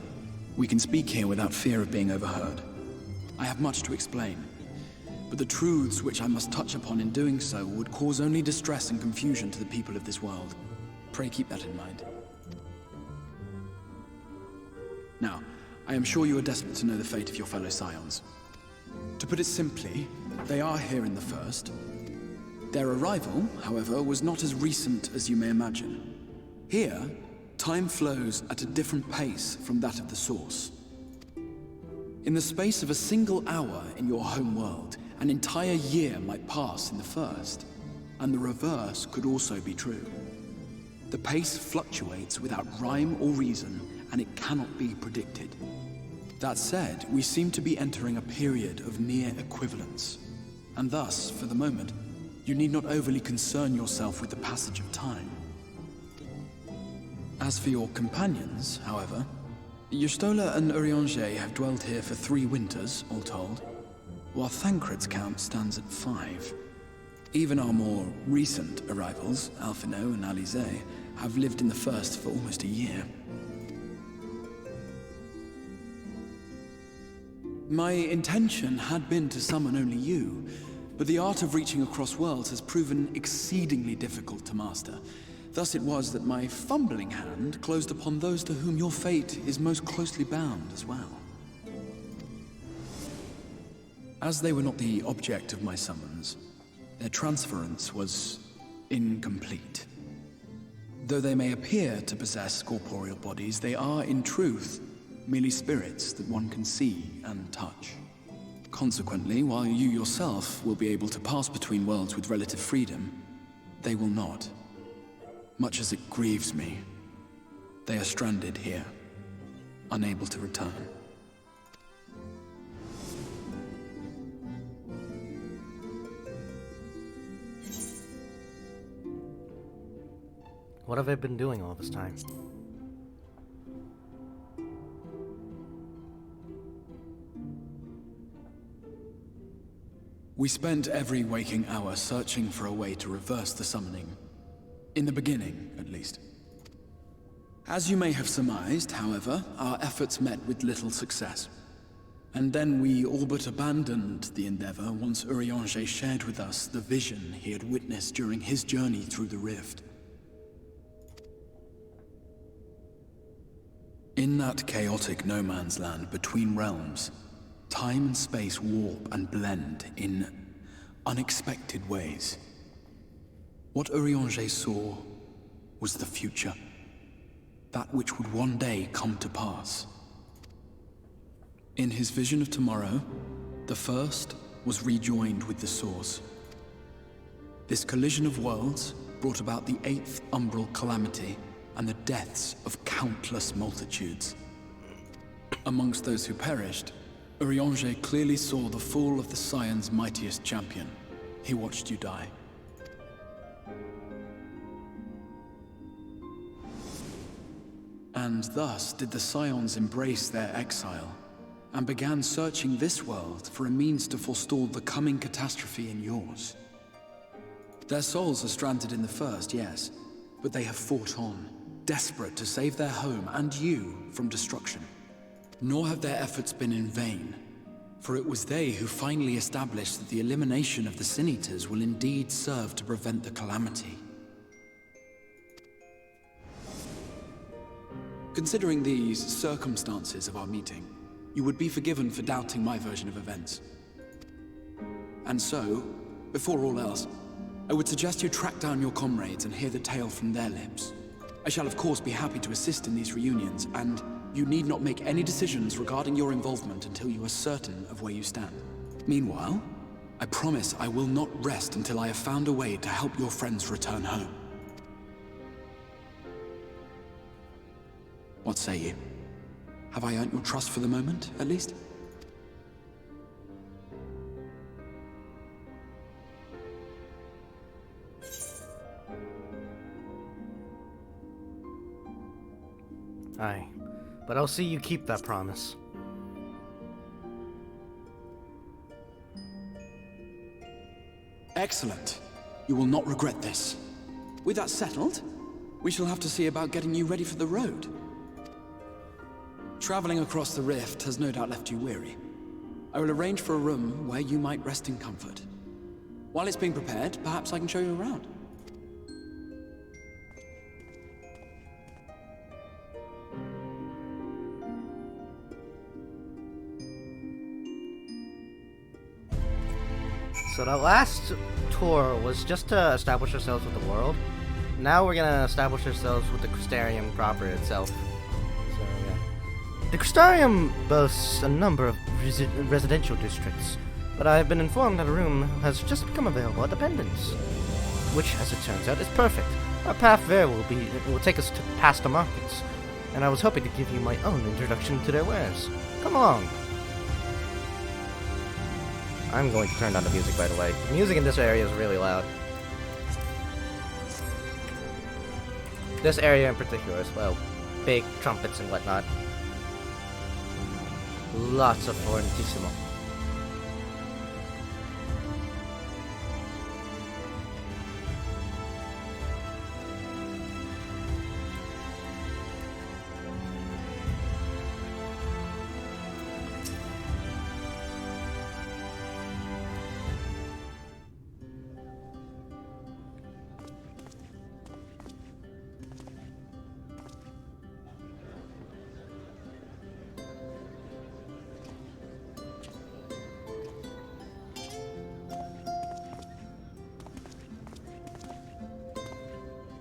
We can speak here without fear of being overheard. I have much to explain, but the truths which I must touch upon in doing so would cause only distress and confusion to the people of this world. Pray keep that in mind. Now, I am sure you are desperate to know the fate of your fellow Scions. To put it simply, they are here in the First. Their arrival, however, was not as recent as you may imagine. Here, time flows at a different pace from that of the Source. In the space of a single hour in your home world, an entire year might pass in the First, and the reverse could also be true. The pace fluctuates without rhyme or reason, and it cannot be predicted. That said, we seem to be entering a period of near equivalence, and thus, for the moment, you need not overly concern yourself with the passage of time. As for your companions, however, Y'shtola and Urianger have dwelled here for 3 winters, all told, while Thancred's count stands at 5. Even our more recent arrivals, Alphino and Alize, have lived in the First for almost a year. My intention had been to summon only you, but the art of reaching across worlds has proven exceedingly difficult to master. Thus it was that my fumbling hand closed upon those to whom your fate is most closely bound as well. As they were not the object of my summons, their transference was incomplete. Though they may appear to possess corporeal bodies, they are, in truth, merely spirits that one can see and touch. Consequently, while you yourself will be able to pass between worlds with relative freedom, they will not. Much as it grieves me, they are stranded here, unable to return. What have I been doing all this time? We spent every waking hour searching for a way to reverse the summoning. In the beginning, at least. As you may have surmised, however, our efforts met with little success. And then we all but abandoned the endeavor once Urianger shared with us the vision he had witnessed during his journey through the rift. In that chaotic no-man's land between realms, time and space warp and blend in unexpected ways. What Urianger saw was the future. That which would one day come to pass. In his vision of tomorrow, the First was rejoined with the Source. This collision of worlds brought about the 8th umbral calamity and the deaths of countless multitudes. Amongst those who perished, Urianger clearly saw the fall of the Scion's mightiest champion. He watched you die. And thus did the Scions embrace their exile, and began searching this world for a means to forestall the coming catastrophe in yours. Their souls are stranded in the First, yes, but they have fought on, desperate to save their home and you from destruction. Nor have their efforts been in vain, for it was they who finally established that the elimination of the Sin Eaters will indeed serve to prevent the calamity. Considering these circumstances of our meeting, you would be forgiven for doubting my version of events. And so, before all else, I would suggest you track down your comrades and hear the tale from their lips. I shall of course be happy to assist in these reunions, and you need not make any decisions regarding your involvement until you are certain of where you stand. Meanwhile, I promise I will not rest until I have found a way to help your friends return home. What say you? Have I earned your trust for the moment, at least? Aye, but I'll see you keep that promise. Excellent. You will not regret this. With that settled, we shall have to see about getting you ready for the road. Traveling across the rift has no doubt left you weary. I will arrange for a room where you might rest in comfort. While it's being prepared, perhaps I can show you around. So the last tour was just to establish ourselves with the world. Now we're gonna establish ourselves with the Crystarium proper itself. So yeah. The Crystarium boasts a number of residential districts, but I've been informed that a room has just become available at the Pendants, which, as it turns out, is perfect. Our path there will take us past the markets, and I was hoping to give you my own introduction to their wares. Come along. I'm going to turn down the music, by the way. The music in this area is really loud. This area in particular as well. Big trumpets and whatnot. Lots of fortissimo.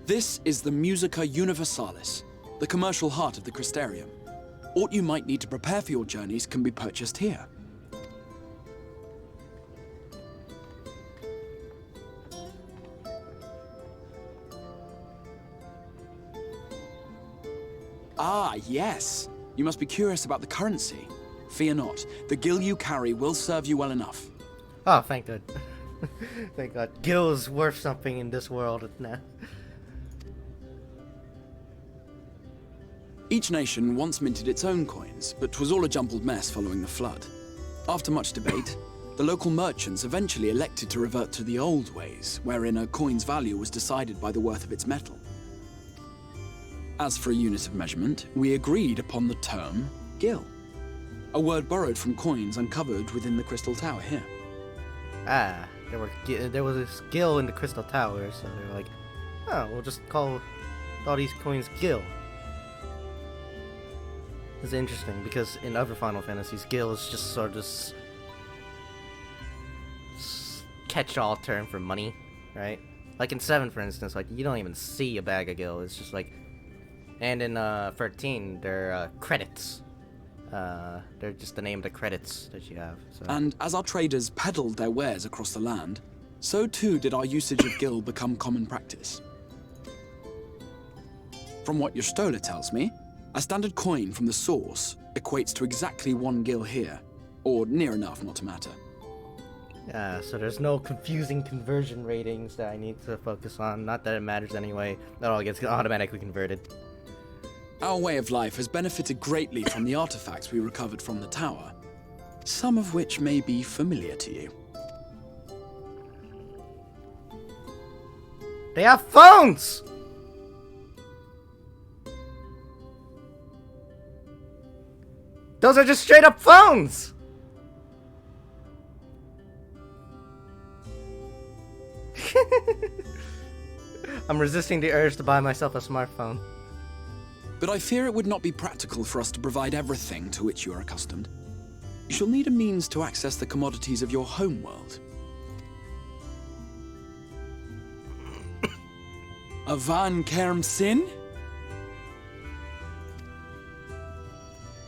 This is the Musica Universalis, the commercial heart of the Crystarium. Aught you might need to prepare for your journeys can be purchased here. Ah, yes. You must be curious about the currency. Fear not. The gil you carry will serve you well enough. Oh, thank God. Thank God. Gil is worth something in this world now. Each nation once minted its own coins, but 'twas all a jumbled mess following the flood. After much debate, the local merchants eventually elected to revert to the old ways, wherein a coin's value was decided by the worth of its metal. As for a unit of measurement, we agreed upon the term gil, a word borrowed from coins uncovered within the Crystal Tower here. Ah, there was this gil in the Crystal Tower, so they were like, oh, we'll just call all these coins gil. It's interesting because in other Final Fantasies, gil is just sort of this catch-all term for money, right? Like in 7, for instance, like you don't even see a bag of gil. It's just like, and in 13, they're credits. They're just the name of the credits that you have. So. And as our traders peddled their wares across the land, so too did our usage of gil become common practice. From what your stola tells me, a standard coin from the source equates to exactly 1 gil here, or near enough not to matter. Yeah, so there's no confusing conversion ratings that I need to focus on. Not that it matters anyway. That all gets automatically converted. Our way of life has benefited greatly from the artifacts we recovered from the tower, some of which may be familiar to you. They have phones! Those are just straight up phones! I'm resisting the urge to buy myself a smartphone. But I fear it would not be practical for us to provide everything to which you are accustomed. You shall need a means to access the commodities of your homeworld. Avan Kerm Sin?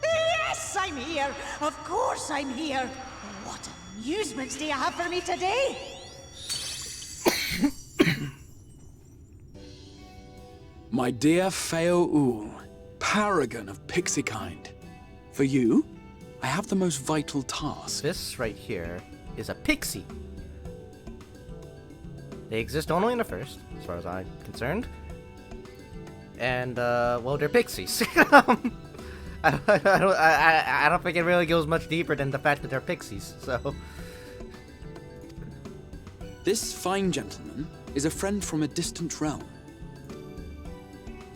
Yes, I'm here. Of course I'm here. What amusements do you have for me today? My dear Feo Ul, paragon of pixie kind. For you, I have the most vital task. This right here is a pixie. They exist only in the first, as far as I'm concerned. And, well, they're pixies. I don't think it really goes much deeper than the fact that they're pixies, so... This fine gentleman is a friend from a distant realm.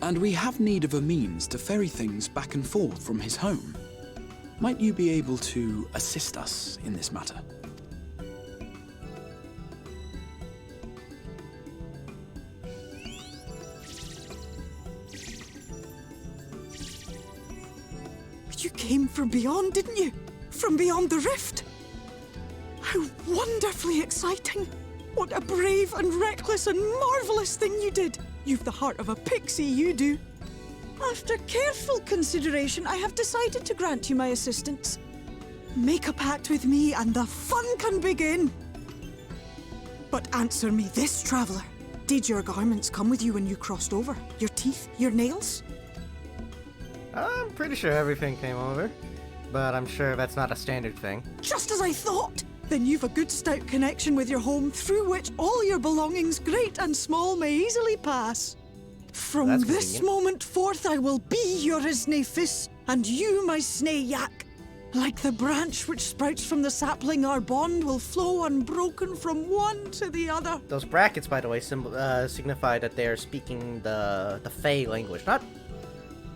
and we have need of a means to ferry things back and forth from his home. Might you be able to assist us in this matter? You came from beyond, didn't you? From beyond the rift? How wonderfully exciting! What a brave and reckless and marvellous thing you did! You've the heart of a pixie, you do. After careful consideration, I have decided to grant you my assistance. Make a pact with me and the fun can begin. But answer me this, traveller. Did your garments come with you when you crossed over? Your teeth? Your nails? I'm pretty sure everything came over, but I'm sure that's not a standard thing. Just as I thought! Then you've a good stout connection with your home through which all your belongings, great and small, may easily pass. From this convenient. moment forth I will be your Isne Fis, and you my Snay Yak. Like the branch which sprouts from the sapling, our bond will flow unbroken from one to the other. Those brackets, by the way, signify that they are speaking the Fey language.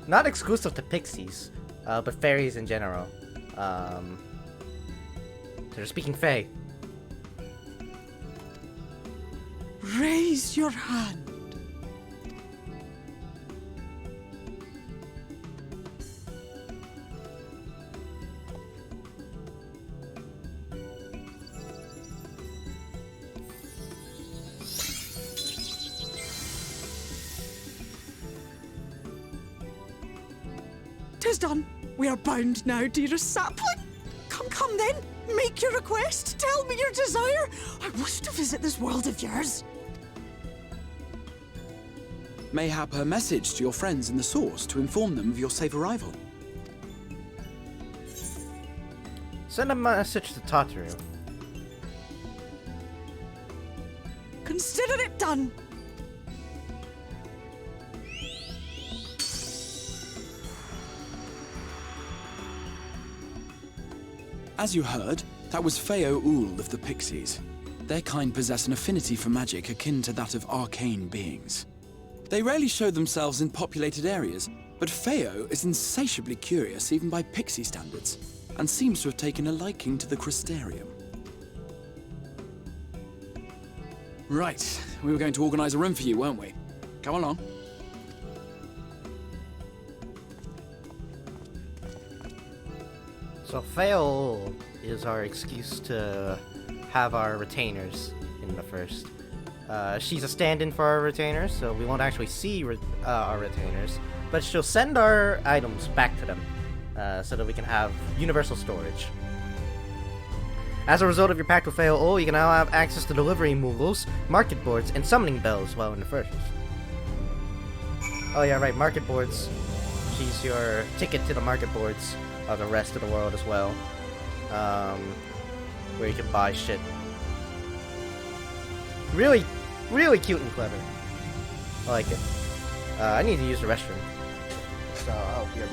Not exclusive to pixies, but fairies in general. They're speaking Fey. Raise your hand. Tis done. We are bound now, dearest sapling. Come then. Make your request. Tell me your desire. I wish to visit this world of yours. Mayhap a message to your friends in the Source to inform them of your safe arrival. Send a message to Tataru. Consider it done. As you heard, that was Feo Ool of the Pixies. Their kind possess an affinity for magic akin to that of arcane beings. They rarely show themselves in populated areas, but Feo is insatiably curious even by Pixie standards, and seems to have taken a liking to the Crystarium. Right, we were going to organize a room for you, weren't we? Come along. So Fail is our excuse to have our retainers in the first. She's a stand-in for our retainers, so we won't actually see our retainers, but she'll send our items back to them, so that we can have universal storage. As a result of your pact with Fail, you can now have access to delivery moogles, market boards, and summoning bells while in the first. Oh yeah, right, market boards. She's your ticket to the market boards of the rest of the world as well, where you can buy shit. Really, really cute and clever. I like it. I need to use the restroom, so I'll BRB.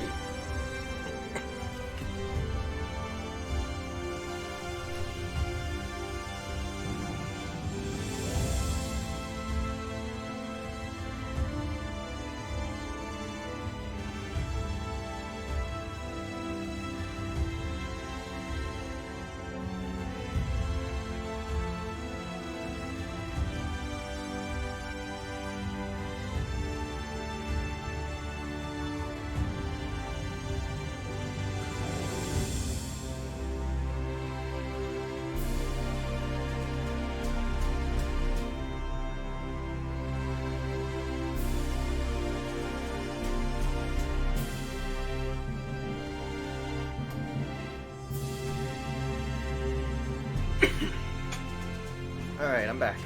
Alright, I'm back.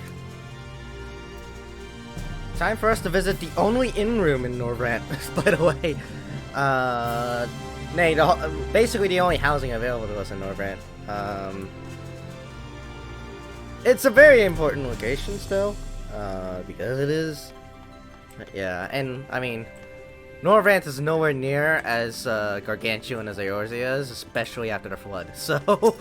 Time for us to visit the only inn room in Norvrant, by the way. Basically the only housing available to us in Norvrant. It's a very important location still, because it is. Yeah, and I mean, Norvrant is nowhere near as gargantuan as Eorzea is, especially after the flood. So,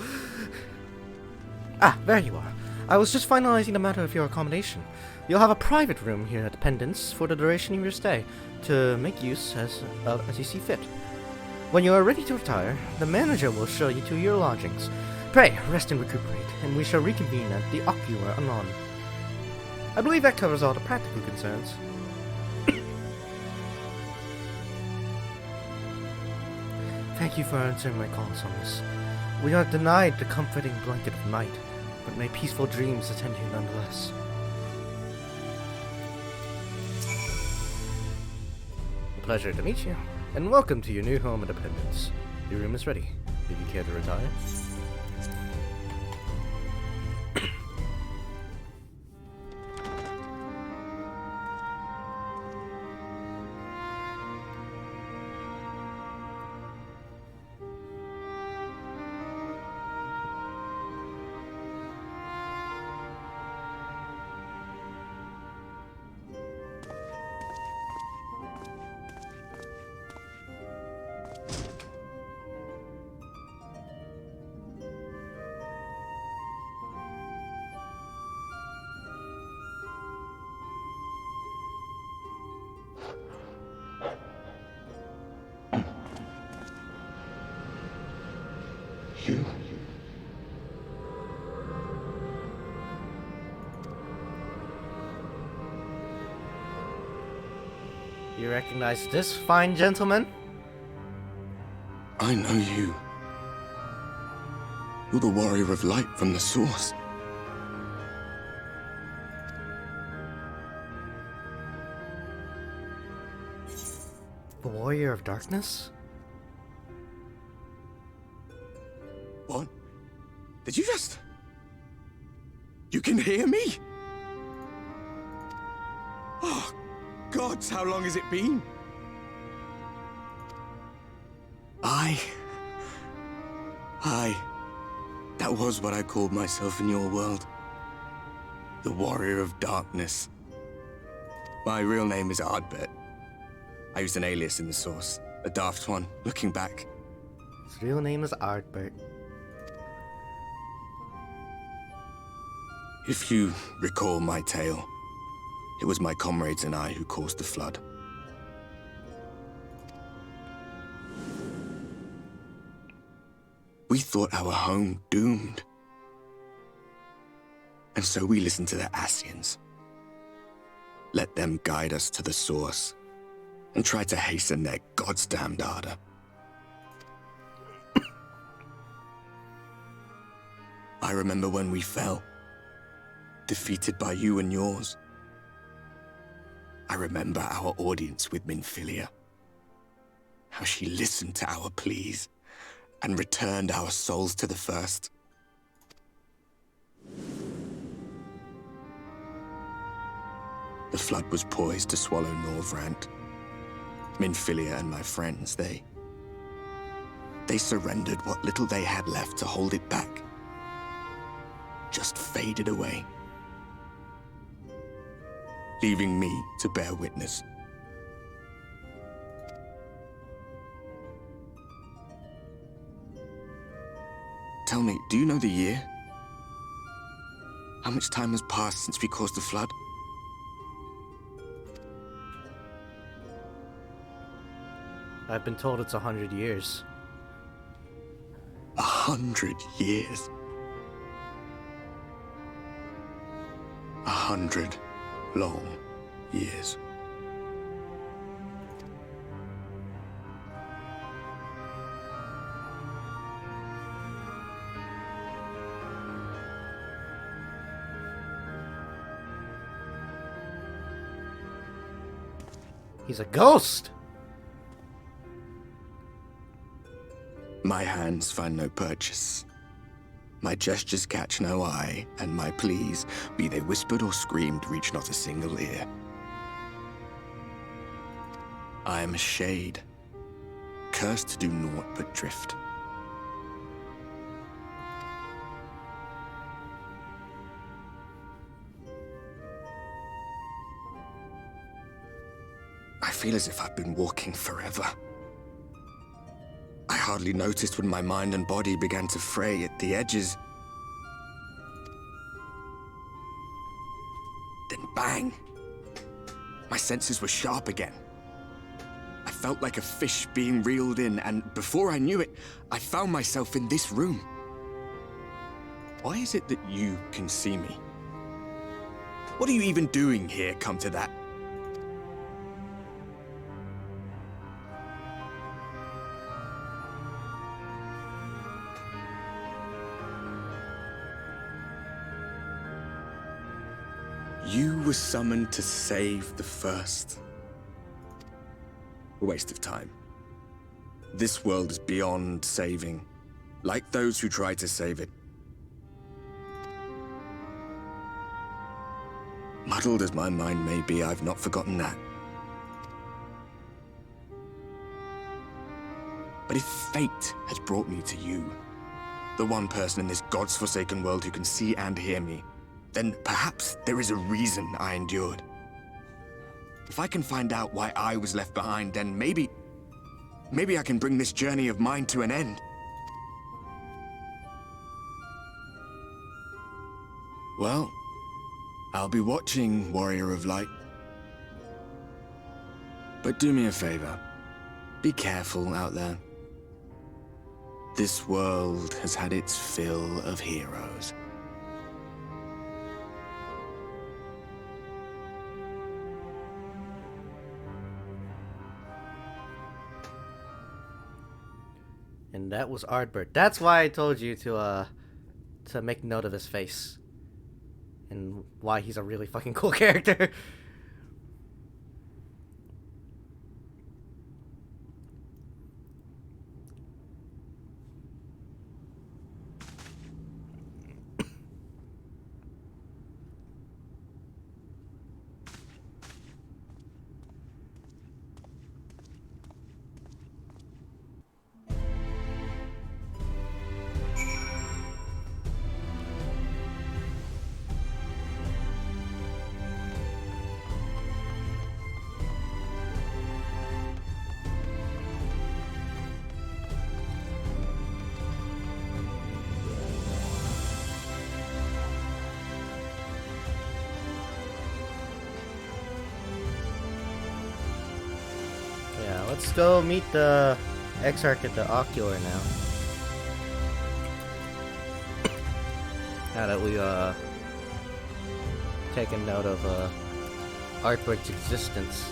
there you are. I was just finalizing the matter of your accommodation. You'll have a private room here at the Pendants for the duration of your stay, to make use as you see fit. When you are ready to retire, the manager will show you to your lodgings. Pray, rest and recuperate, and we shall reconvene at the Ocular anon. I believe that covers all the practical concerns. Thank you for answering my calls on this. We are denied the comforting blanket of night, but may peaceful dreams attend you nonetheless. A pleasure to meet you, and welcome to your new home at Independence. Your room is ready. Did you care to retire? You? You recognize this fine gentleman? I know you. You're the warrior of light from the source. The warrior of darkness? What? Did you just... You can hear me? Oh, gods, how long has it been? That was what I called myself in your world. The warrior of darkness. My real name is Ardbert. I used an alias in the source. A daft one, looking back. His real name is Ardbert. If you recall my tale, it was my comrades and I who caused the flood. We thought our home doomed. And so we listened to the Ascians. Let them guide us to the source and try to hasten their goddamned ardor. I remember when we fell, defeated by you and yours. I remember our audience with Minfilia. How she listened to our pleas and returned our souls to the First. The flood was poised to swallow Norvrant. Minfilia and my friends, they surrendered what little they had left to hold it back. Just faded away, leaving me to bear witness. Tell me, do you know the year? How much time has passed since we caused the flood? I've been told it's 100 years. 100 years? 100 long years. He's a ghost! My hands find no purchase. My gestures catch no eye, and my pleas, be they whispered or screamed, reach not a single ear. I am a shade, cursed to do naught but drift. I feel as if I've been walking forever. I hardly noticed when my mind and body began to fray at the edges. bang. My senses were sharp again. I felt like a fish being reeled in, and before I knew it, I found myself in this room. Why is it that you can see me? What are you even doing here, come to that? You were summoned to save the First. A waste of time. This world is beyond saving, like those who try to save it. Muddled as my mind may be, I've not forgotten that. But if fate has brought me to you, the one person in this God's forsaken world who can see and hear me, then perhaps there is a reason I endured. If I can find out why I was left behind, then maybe I can bring this journey of mine to an end. Well, I'll be watching, Warrior of Light. But do me a favor. Be careful out there. This world has had its fill of heroes. And that was Ardbert. That's why I told you to make note of his face. And why he's a really fucking cool character. Let's go meet the Exarch at the Ocular now. Now that we taken note of Artbert's existence.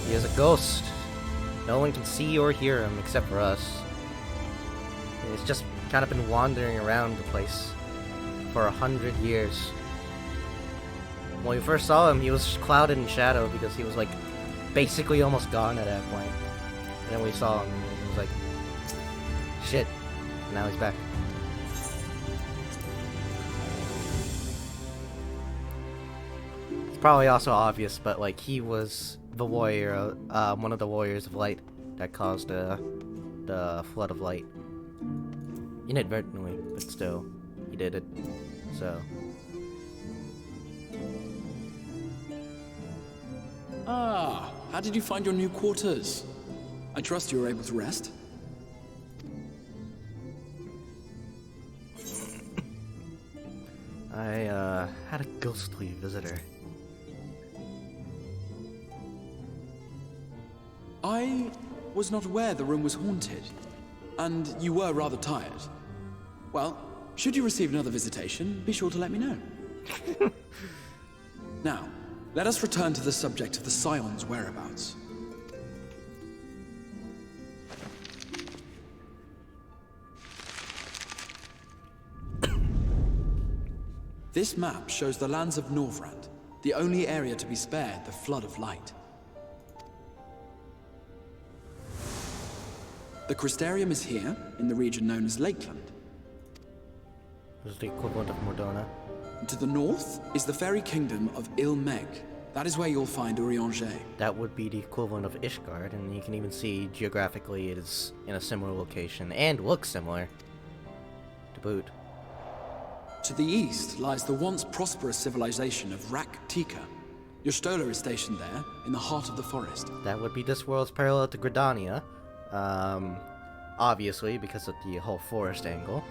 He is a ghost. No one can see or hear him except for us. He's just kind of been wandering around the place for 100 years. When we first saw him, he was clouded in shadow because he was like basically almost gone at that point. And then we saw him and it was like, shit, now he's back. It's probably also obvious, but like he was the warrior, one of the warriors of light that caused the flood of light. Inadvertently, but still, he did it, so. Ah, how did you find your new quarters? I trust you were able to rest? I, had a ghostly visitor. I was not aware the room was haunted, and you were rather tired. Well, should you receive another visitation, be sure to let me know. Now, let us return to the subject of the Scion's whereabouts. This map shows the lands of Norvrand, the only area to be spared the flood of light. The Crystarium is here, in the region known as Lakeland. This is the equivalent of Mordona. To the north is the fairy kingdom of Ilmeg. That is where you'll find Urianger. That would be the equivalent of Ishgard, and you can even see geographically it is in a similar location, and looks similar to boot. To the east lies the once prosperous civilization of Rak-Tika. Your Stola is stationed there, in the heart of the forest. That would be this world's parallel to Gridania. Obviously, because of the whole forest angle.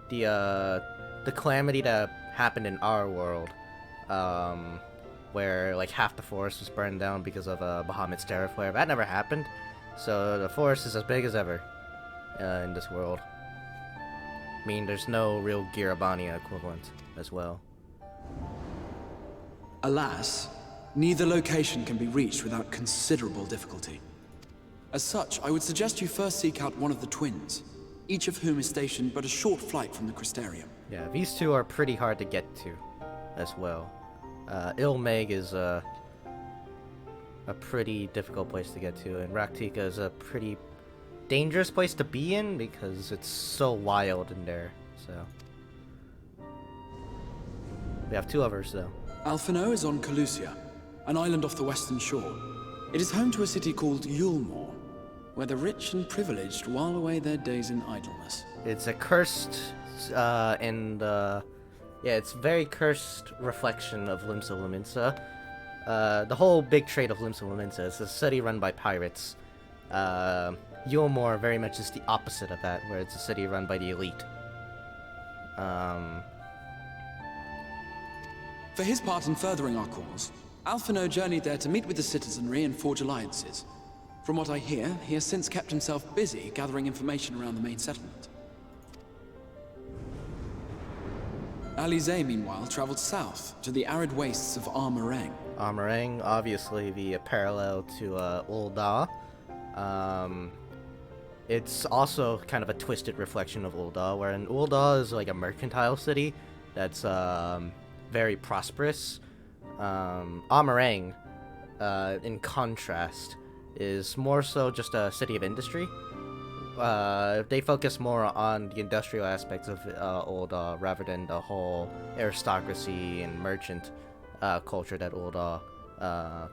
the calamity that happened in our world, where like half the forest was burned down because of Bahamut's terror flare. That never happened, so the forest is as big as ever in this world. I mean, there's no real Girabania equivalent as well. Alas, neither location can be reached without considerable difficulty. As such, I would suggest you first seek out one of the twins, each of whom is stationed but a short flight from the Crystarium. Yeah, these two are pretty hard to get to as well. Ilmeg is a pretty difficult place to get to, and Raktika is a pretty dangerous place to be in because it's so wild in there, so... We have two others, though. Alphino is on Calusia, an island off the western shore. It is home to a city called Yulmore, where the rich and privileged while away their days in idleness. It's a cursed, it's very cursed reflection of Limsa Lominsa. The whole big trait of Limsa Lominsa is a city run by pirates. Yulmore very much is the opposite of that, where it's a city run by the elite. For his part in furthering our cause, Alphino journeyed there to meet with the citizenry and forge alliances. From what I hear, he has since kept himself busy gathering information around the main settlement. Alize, meanwhile, traveled south to the arid wastes of Armorang. Armorang, obviously the parallel to Ul'dah. It's also kind of a twisted reflection of Ul'dah, where Ul'dah is like a mercantile city that's very prosperous. Armorang, in contrast, is more so just a city of industry. They focus more on the industrial aspects of Ul'dah rather than the whole aristocracy and merchant culture that Ul'dah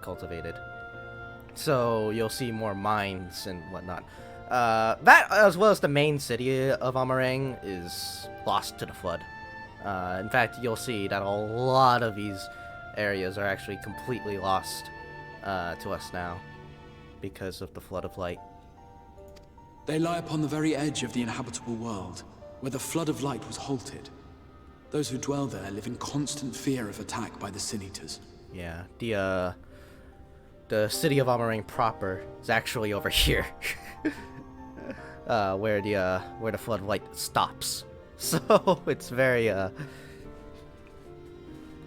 cultivated. So you'll see more mines and whatnot. That, as well as the main city of Armorang, is lost to the flood. In fact, you'll see that a lot of these areas are actually completely lost to us now because of the Flood of Light. They lie upon the very edge of the inhabitable world, where the Flood of Light was halted. Those who dwell there live in constant fear of attack by the Sin Eaters. Yeah, the city of Armorang proper is actually over here, where the Flood of Light stops. So it's very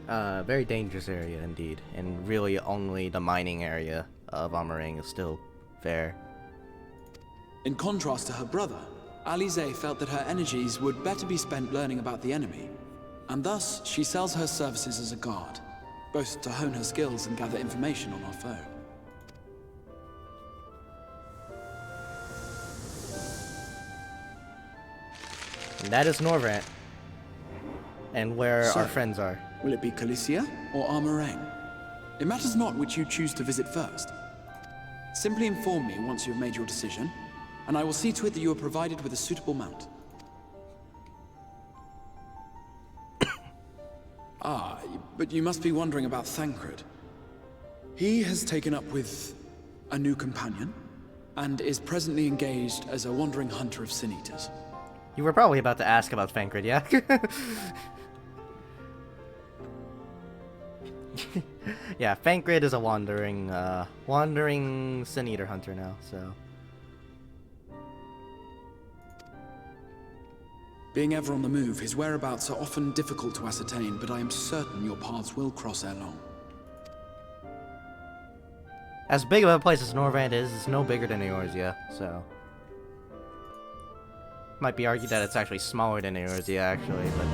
very dangerous area indeed, and really only the mining area of Armorang is still fair. In contrast to her brother, Alize felt that her energies would better be spent learning about the enemy, and thus she sells her services as a guard, both to hone her skills and gather information on our foe. And that is Norvrant, and where So, our friends are. Will it be Calicia or Armorang? It matters not which you choose to visit first. Simply inform me once you have made your decision, and I will see to it that you are provided with a suitable mount. But you must be wondering about Thancred. He has taken up with a new companion, and is presently engaged as a wandering hunter of Sin Eaters. You were probably about to ask about Thancred, yeah? Yeah, Thancred is a wandering Sin Eater hunter now, so... Being ever on the move, his whereabouts are often difficult to ascertain, but I am certain your paths will cross ere long. As big of a place as Norvrant is, it's no bigger than Eorzea, so... Might be argued that it's actually smaller than Eorzea, actually, but...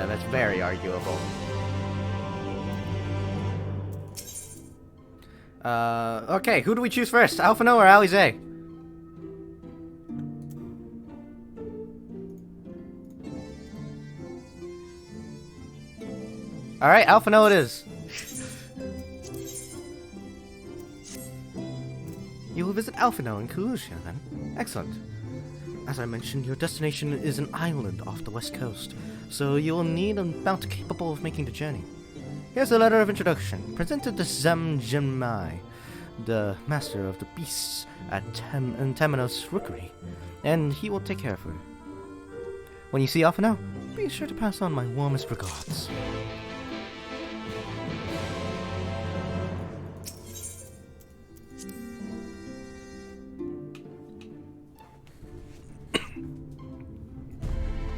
that's very arguable. Okay, who do we choose first? Alphino or Alize? Alright, Alphino it is. You will visit Alphino in Calusia, then? Excellent. As I mentioned, your destination is an island off the west coast, so you will need a mount capable of making the journey. Here's a letter of introduction, presented to Zem Jinmai, the master of the beasts at Temenos Rookery, and he will take care of her. When you see Alphino, be sure to pass on my warmest regards.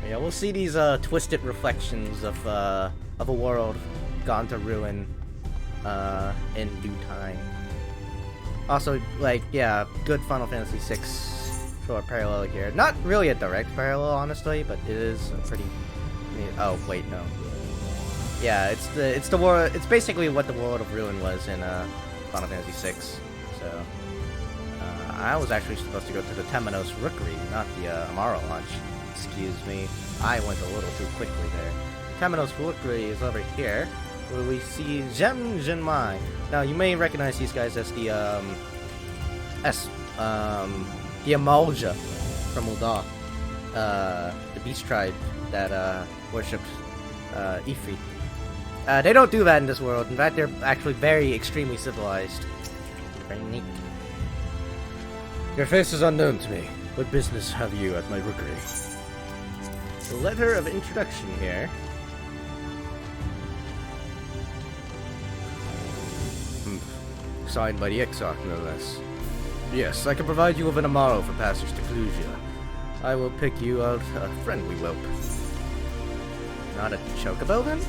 Yeah, we'll see these twisted reflections of a world gone to ruin in due time. Also, like, yeah, good Final Fantasy VI for a parallel here. Not really a direct parallel, honestly, but it is a pretty. Oh wait, no. Yeah, it's the world. It's basically what the World of Ruin was in Final Fantasy VI. So I was actually supposed to go to the Temenos Rookery, not the Amaro launch. Excuse me, I went a little too quickly there. Temenos Rookery is over here, where we see Zhen Jinmai. Now you may recognize these guys as the Amalja from Ul'dah, the beast tribe that worshipped Ifrit. They don't do that in this world. In fact, they're actually very extremely civilized. Very neat. Your face is unknown to me. What business have you at my rookery? The letter of introduction here. Signed by the Exarch, no less. Yes, I can provide you with an Amaro for passage to Clusia. I will pick you out a friendly whelp. Not a chocobo, then?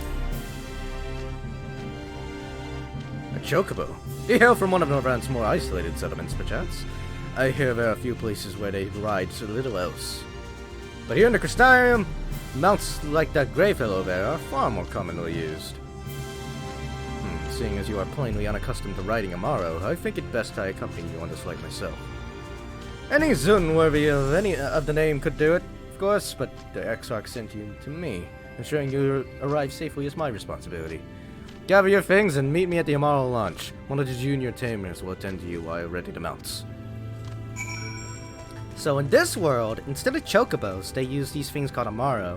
A chocobo? You hail from one of Norvrant's more isolated settlements, perchance? I hear there are a few places where they ride to little else. But here in the Crystarium, mounts like that grey fellow there are far more commonly used. Seeing as you are plainly unaccustomed to riding Amaro, I think it best I accompany you on this flight myself. Any Zun worthy of any of the name could do it, of course, but the Exarch sent you to me. Ensuring you arrive safely is my responsibility. Gather your things and meet me at the Amaro launch. One of the junior tamers will attend to you while you're ready to mount. So in this world, instead of chocobos, they use these things called Amaro.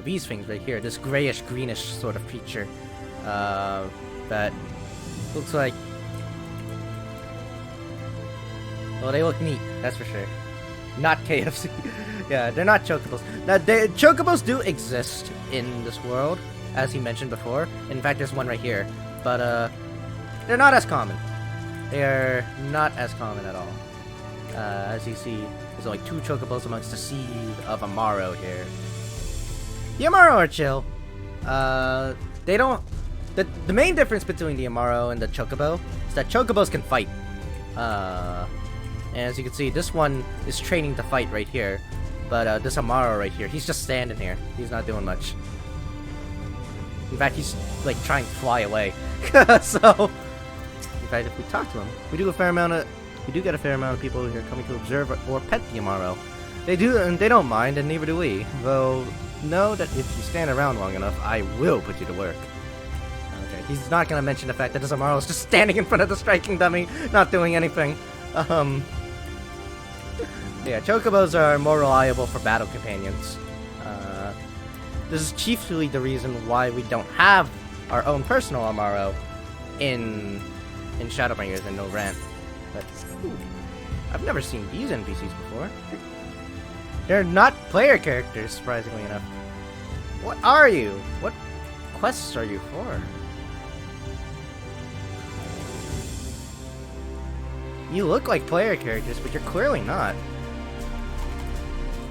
These things right here, this grayish-greenish sort of creature. That looks like... Well, they look neat, that's for sure. Not KFC. Yeah, they're not chocobos. Now, chocobos do exist in this world, as he mentioned before. In fact, there's one right here. But, they're not as common. They're not as common at all. As you see, there's only 2 chocobos amongst the sea of Amaro here. The Amaro are chill. They don't... The main difference between the Amaro and the chocobo is that chocobos can fight. And as you can see, this one is training to fight right here. But this Amaro right here, he's just standing here. He's not doing much. In fact, he's like trying to fly away. So, in fact, if we talk to him, we do get a fair amount of people here coming to observe or pet the Amaro. They do, and they don't mind, and neither do we. Though, know that if you stand around long enough, I will put you to work. Okay, he's not gonna mention the fact that this Amaro is just standing in front of the striking dummy, not doing anything. Yeah, chocobos are more reliable for battle companions. This is chiefly the reason why we don't have our own personal Amaro in Shadowbringers and Norvrant. But ooh, I've never seen these NPCs before. They're not player characters, surprisingly enough. What are you? What quests are you for? You look like player characters, but you're clearly not.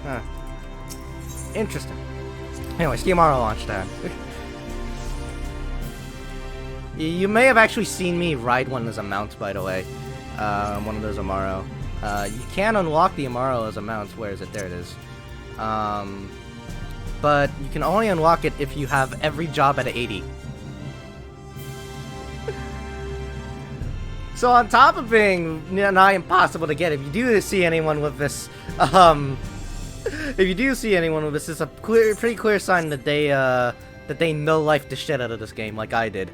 Huh. Interesting. Anyways, the Amaro launch time. You may have actually seen me ride one as a mount, by the way. One of those Amaro. You can unlock the Amaro as a mount. Where is it? There it is. But you can only unlock it if you have every job at 80. So on top of being nigh impossible to get, if you do see anyone with this, it's a pretty clear sign that they no life the shit out of this game, like I did.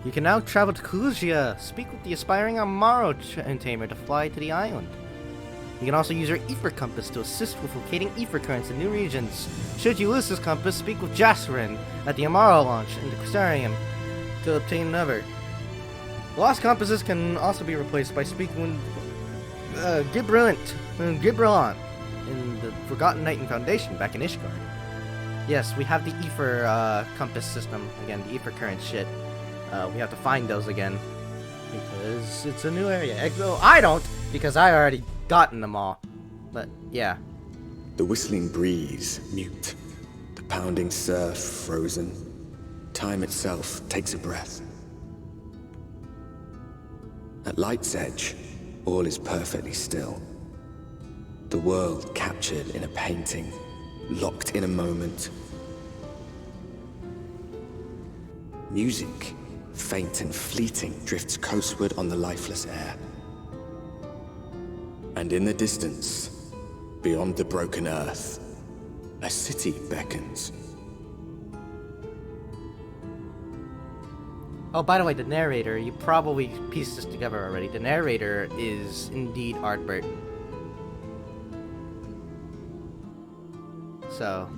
You can now travel to Clusia, speak with the aspiring Amaro tamer to fly to the island. You can also use your Ether Compass to assist with locating ether currents in new regions. Should you lose this compass, speak with Jasperin at the Amaro launch in the Crystarium to obtain another. Lost compasses can also be replaced by speaking with Gibrillant in the Forgotten Night and Foundation back in Ishgard. Yes, we have the Ether compass system again, the Ether current shit. We have to find those again because it's a new area. Though I don't, because I already gotten them all. But yeah. The whistling breeze, mute. The pounding surf, frozen. Time itself takes a breath. At Light's Edge, all is perfectly still. The world captured in a painting, locked in a moment. Music, faint and fleeting, drifts coastward on the lifeless air. And in the distance, beyond the broken earth, a city beckons. Oh, by the way, the narrator, you probably pieced this together already. The narrator is indeed Artbert. So,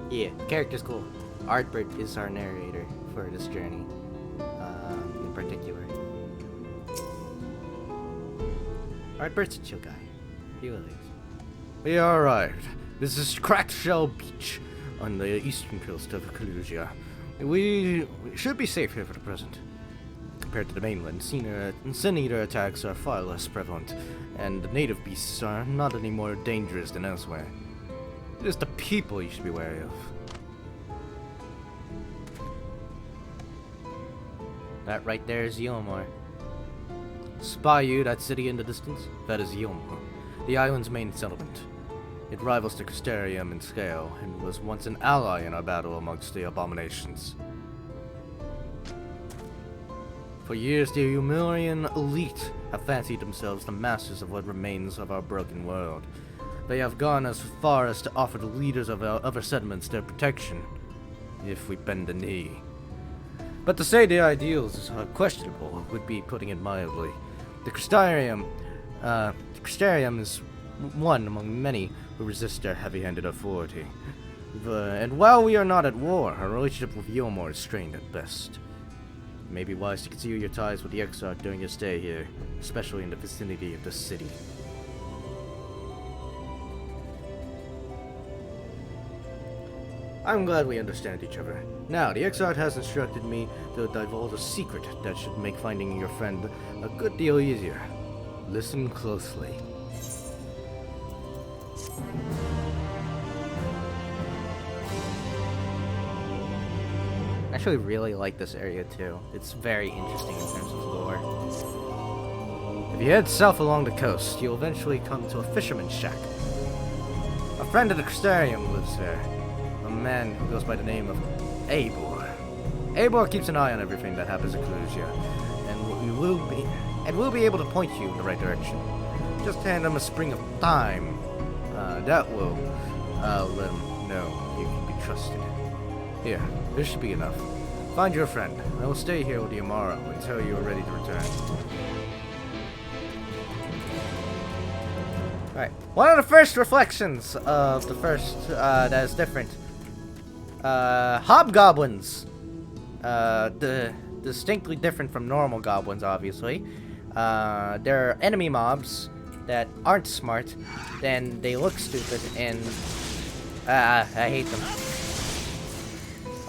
yeah, character's cool. Artbert is our narrator for this journey, in particular. Artbert's a chill guy. He really is. We arrived. This is Cracked Shell Beach on the eastern coast of Kalusia. We should be safe here for the present. Compared to the mainland, Sin Eater attacks are far less prevalent, and the native beasts are not any more dangerous than elsewhere. It is the people you should be wary of. That right there is Yilmor. Spy you that city in the distance? That is Yilmor, the island's main settlement. It rivals the Crystarium in scale, and was once an ally in our battle amongst the abominations. For years, the Umurian elite have fancied themselves the masters of what remains of our broken world. They have gone as far as to offer the leaders of our other settlements their protection, if we bend the knee. But to say the ideals are questionable would be putting it mildly. The Crystarium is one among many who resist their heavy-handed authority. And while we are not at war, our relationship with Yilmor is strained at best. It may be wise to conceal your ties with the Exarch during your stay here, especially in the vicinity of the city. I'm glad we understand each other. Now, the Exarch has instructed me to divulge a secret that should make finding your friend a good deal easier. Listen closely. I actually really like this area too. It's very interesting in terms of lore. If you head south along the coast, you'll eventually come to a fisherman's shack. A friend of the Crystarium lives there. A man who goes by the name of Eivor. Eivor keeps an eye on everything that happens in Kalusia, and we'll be able to point you in the right direction. Just hand him a spring of thyme. That will let him know you can be trusted. Here, this should be enough. Find your friend. I will stay here with you tomorrow until you are ready to return. Alright, one of the first reflections of the first that is different. Hobgoblins. Distinctly different from normal goblins, obviously. They're enemy mobs that aren't smart, then they look stupid, and I hate them.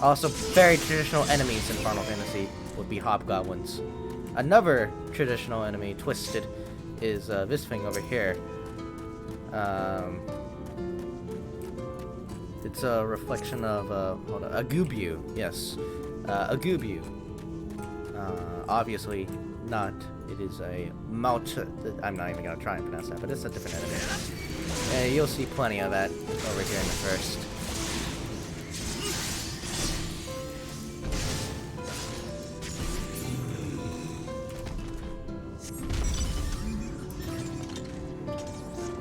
Also, very traditional enemies in Final Fantasy would be hobgoblins. Another traditional enemy, Twisted, is this thing over here. It's a reflection of a Gubu. Yes, a Gubu. Obviously not. It is a Mount. I'm not even gonna try and pronounce that, but it's a different enemy. You'll see plenty of that over here in the first.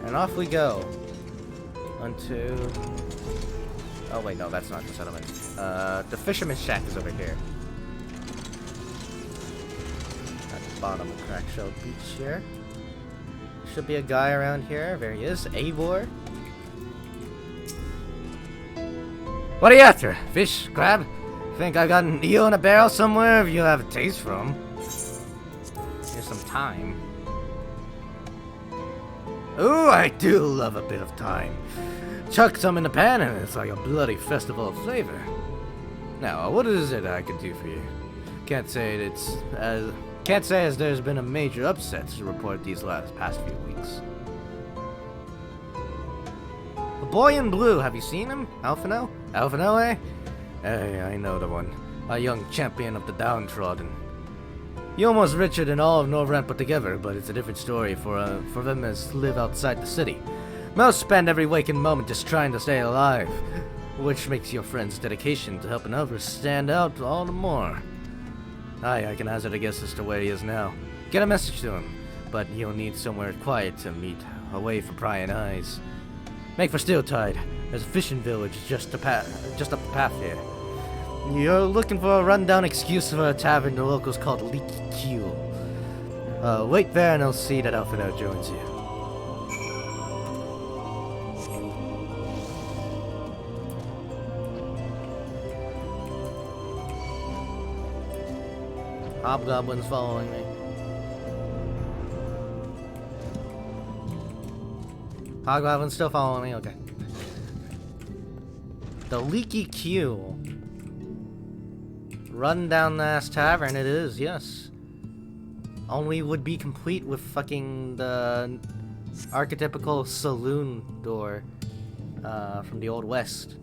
And off we go. Onto... Oh wait, no, that's not the settlement. The Fisherman's Shack is over here. At the bottom of Cracked Shell Beach here. Should be a guy around here. There he is, Eivor. What are you after? Fish? Crab? Think I got an eel in a barrel somewhere if you have a taste for 'em? Here's some thyme. Ooh, I do love a bit of thyme. Chuck some in the pan and it's like a bloody festival of flavor. Now, what is it I could do for you? Can't say as there's been a major upset to report these past few weeks. The boy in blue, have you seen him? Alphino? Alphino, eh? Hey, I know the one. A young champion of the downtrodden. He almost richer than all of Norvrant put together, but it's a different story for them as live outside the city. Most spend every waking moment just trying to stay alive, which makes your friend's dedication to helping others stand out all the more. Aye, I can hazard a guess as to where he is now. Get a message to him, but he'll need somewhere quiet to meet, away from prying eyes. Make for Steeltide. There's a fishing village just up the path here. You're looking for a rundown excuse for a tavern the locals called Leaky Keel. Wait there and I'll see that Alphino joins you. Hobgoblin's following me. Hobgoblin's still following me? Okay. The Leaky Keel. Run down the ass tavern it is, yes. Only would be complete with fucking the archetypical saloon door from the Old West.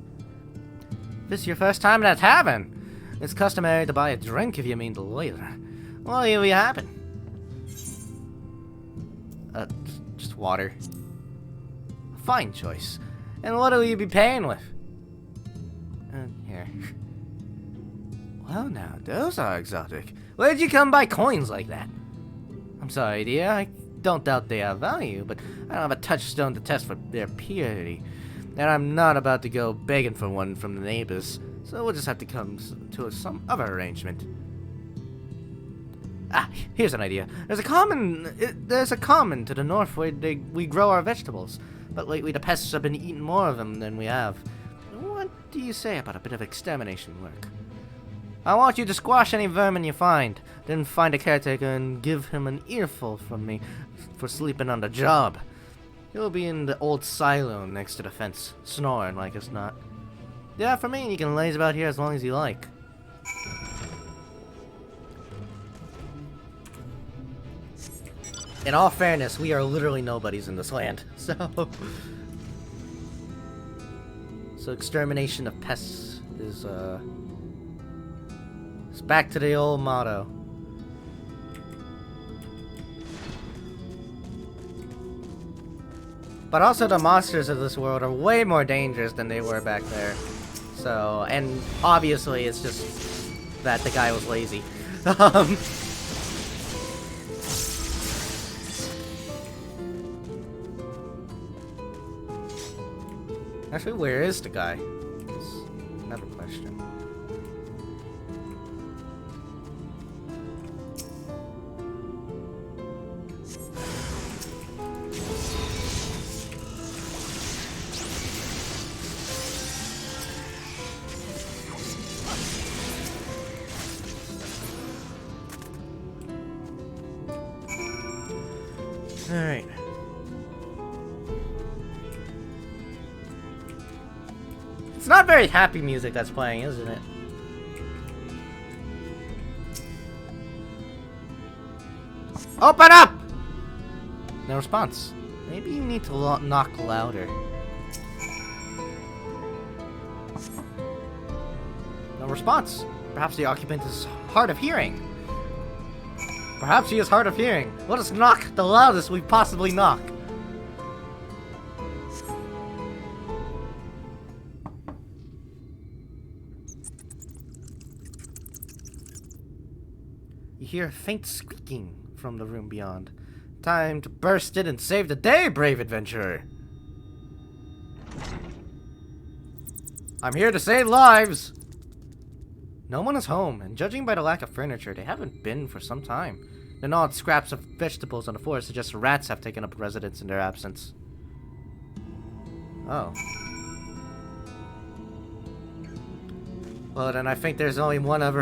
This is your first time at a tavern. It's customary to buy a drink if you mean to loiter. Well, here we happen. Just water. Fine choice. And what will you be paying with? Here. Well now, those are exotic. Where'd you come by coins like that? I'm sorry, dear. I don't doubt they have value, but I don't have a touchstone to test for their purity. And I'm not about to go begging for one from the neighbors, so we'll just have to come to some other arrangement. Ah, here's an idea. There's a common to the north where we grow our vegetables, but lately the pests have been eating more of them than we have. What do you say about a bit of extermination work? I want you to squash any vermin you find, then find a caretaker and give him an earful from me for sleeping on the job. He'll be in the old silo next to the fence, snoring like it's not. Yeah, for me, you can laze about here as long as you like. In all fairness, we are literally nobodies in this land, so... So extermination of pests is, it's back to the old motto. But also the monsters of this world are way more dangerous than they were back there. So, and obviously it's just that the guy was lazy. Actually, where is the guy? That's another question. Alright. It's not very happy music that's playing, isn't it? Open up! No response. Maybe you need to knock louder. No response. Perhaps the occupant is hard of hearing. Perhaps he is hard of hearing. Let us knock the loudest we possibly knock. You hear a faint squeaking from the room beyond. Time to burst in and save the day, brave adventurer. I'm here to save lives. No one is home, and judging by the lack of furniture, they haven't been for some time. The gnawed scraps of vegetables on the floor suggest rats have taken up residence in their absence. Oh. Well, then I think there's only one other...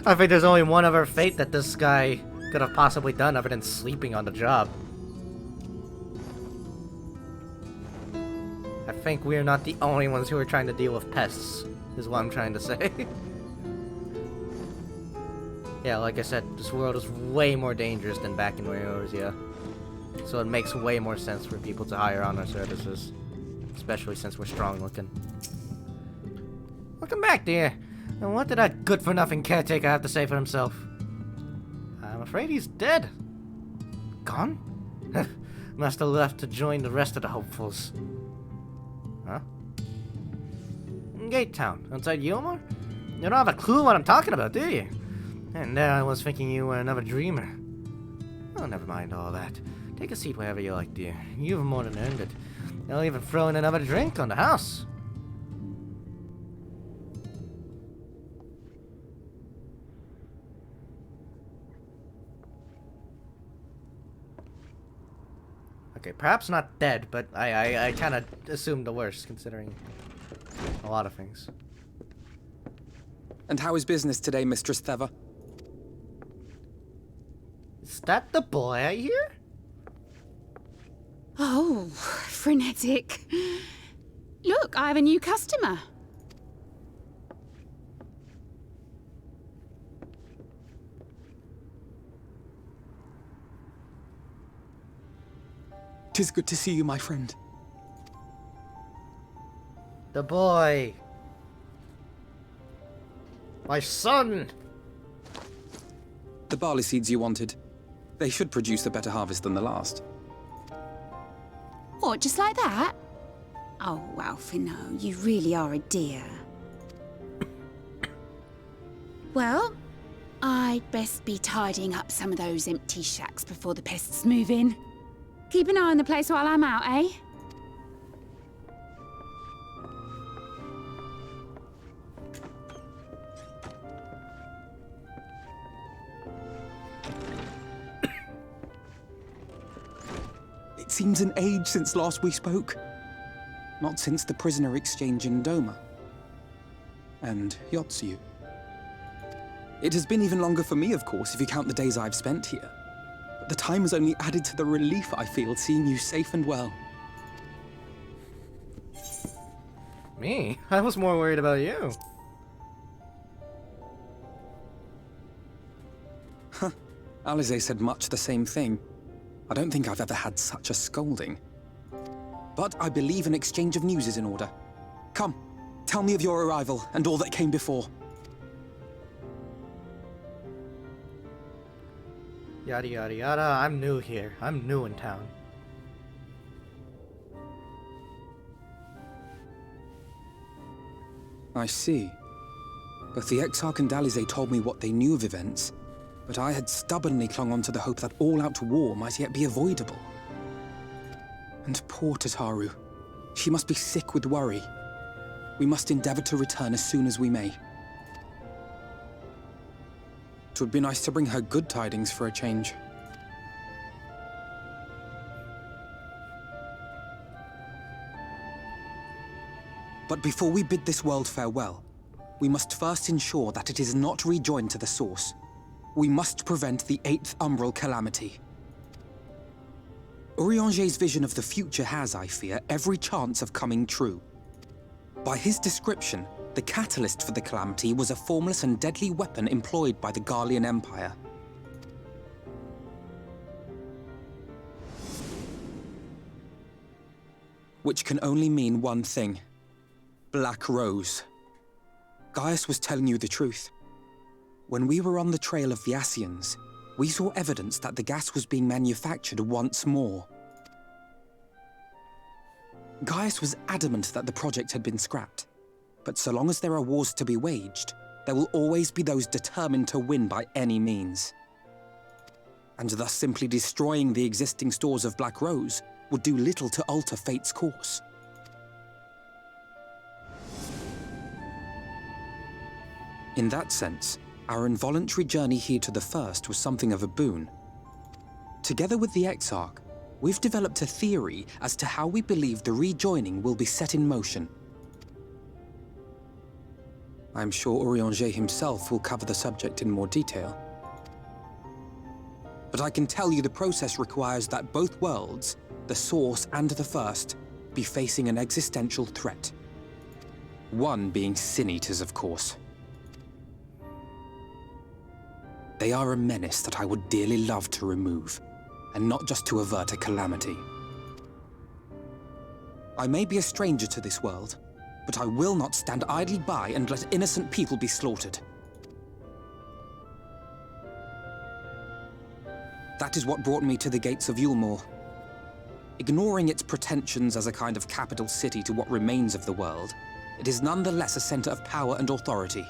I think there's only one other fate that this guy could have possibly done other than sleeping on the job. I think we're not the only ones who are trying to deal with pests, is what I'm trying to say. Yeah, like I said, this world is way more dangerous than back in Eorzea. So it makes way more sense for people to hire on our services. Especially since we're strong looking. Welcome back, dear. And what did that good-for-nothing caretaker have to say for himself? I'm afraid he's dead. Gone? Must have left to join the rest of the hopefuls. Huh? Gate Town, outside Yilmar? You don't have a clue what I'm talking about, do you? And there I was thinking you were another dreamer. Oh, never mind all that. Take a seat wherever you like, dear. You've more than earned it. I'll even throw in another drink on the house. Okay, perhaps not dead, but I kind of assumed the worst, considering a lot of things. And how is business today, Mistress Theva? Is that the boy I hear? Oh, frenetic. Look, I have a new customer. Tis good to see you, my friend. The boy. My son. The barley seeds you wanted. They should produce a better harvest than the last. What, just like that? Oh, Alfino, you really are a dear. Well, I'd best be tidying up some of those empty shacks before the pests move in. Keep an eye on the place while I'm out, eh? It seems an age since last we spoke. Not since the prisoner exchange in Doma. And Yotsu. It has been even longer for me, of course, if you count the days I've spent here. But the time has only added to the relief I feel seeing you safe and well. Me? I was more worried about you. Huh. Alize said much the same thing. I don't think I've ever had such a scolding. But I believe an exchange of news is in order. Come, tell me of your arrival and all that came before. Yada yada yada, I'm new here. I'm new in town. I see. Both the Exarch and Alize told me what they knew of events, but I had stubbornly clung on to the hope that all-out war might yet be avoidable. And poor Tataru. She must be sick with worry. We must endeavor to return as soon as we may. It would be nice to bring her good tidings for a change. But before we bid this world farewell, we must first ensure that it is not rejoined to the source. We must prevent the 8th Umbral calamity. Urianger's vision of the future has, I fear, every chance of coming true. By his description, the catalyst for the calamity was a formless and deadly weapon employed by the Garlean Empire. Which can only mean one thing. Black Rose. Gaius was telling you the truth. When we were on the trail of the Ascians, we saw evidence that the gas was being manufactured once more. Gaius was adamant that the project had been scrapped. But so long as there are wars to be waged, there will always be those determined to win by any means. And thus simply destroying the existing stores of Black Rose would do little to alter fate's course. In that sense, our involuntary journey here to the First was something of a boon. Together with the Exarch, we've developed a theory as to how we believe the rejoining will be set in motion. I'm sure Urianger himself will cover the subject in more detail. But I can tell you the process requires that both worlds, the Source and the First, be facing an existential threat. One being Sin Eaters, of course. They are a menace that I would dearly love to remove, and not just to avert a calamity. I may be a stranger to this world, but I will not stand idly by and let innocent people be slaughtered. That is what brought me to the gates of Yulmore. Ignoring its pretensions as a kind of capital city to what remains of the world, it is nonetheless a center of power and authority.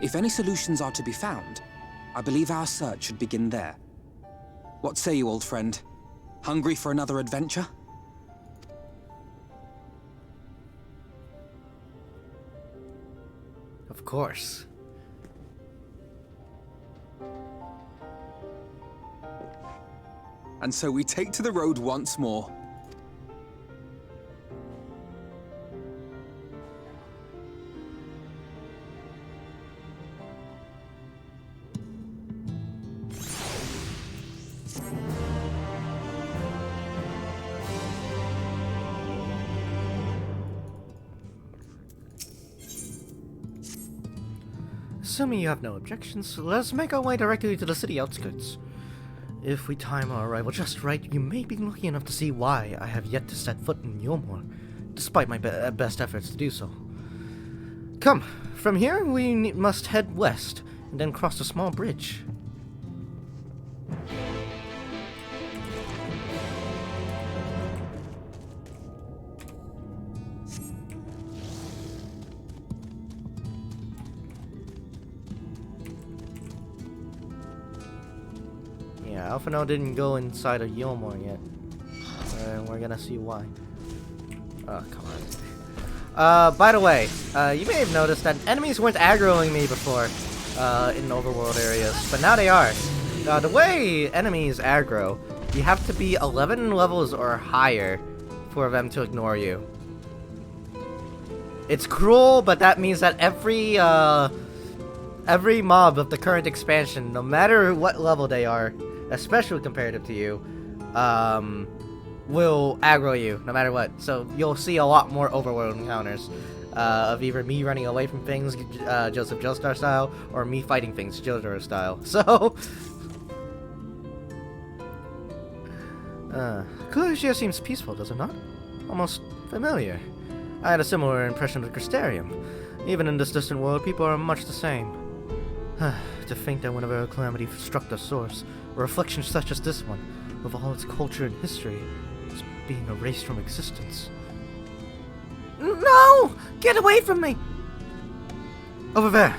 If any solutions are to be found, I believe our search should begin there. What say you, old friend? Hungry for another adventure? Of course. And so we take to the road once more. Assuming you have no objections, let's make our way directly to the city outskirts. If we time our arrival just right, you may be lucky enough to see why I have yet to set foot in Yulmore, despite my best efforts to do so. Come, from here we must head west, and then cross a small bridge. Alphino didn't go inside of Yulmore yet. And we're gonna see why. Oh, come on. By the way, you may have noticed that enemies weren't aggroing me before in overworld areas, but now they are. The way enemies aggro, you have to be 11 levels or higher for them to ignore you. It's cruel, but that means that every mob of the current expansion, no matter what level they are, especially comparative to you, will aggro you no matter what. So you'll see a lot more overworld encounters of either me running away from things, Joseph Joestar style, or me fighting things, Jotaro style. So, Clusia seems peaceful, does it not? Almost familiar. I had a similar impression of Crystarium. Even in this distant world, people are much the same. To think that whenever a calamity struck the source, a reflection such as this one, with all its culture and history, is being erased from existence. No! Get away from me! Over there!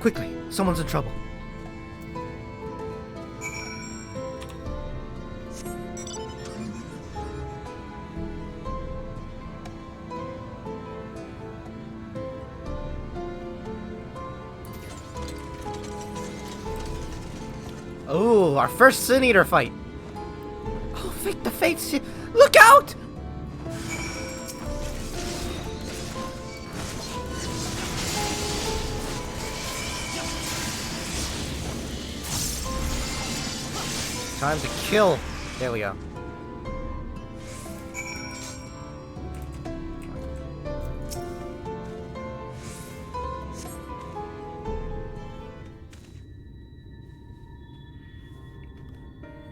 Quickly, someone's in trouble. Oh, our first Sin Eater fight. Oh, fake the fates. Look out! Time to kill. There we go.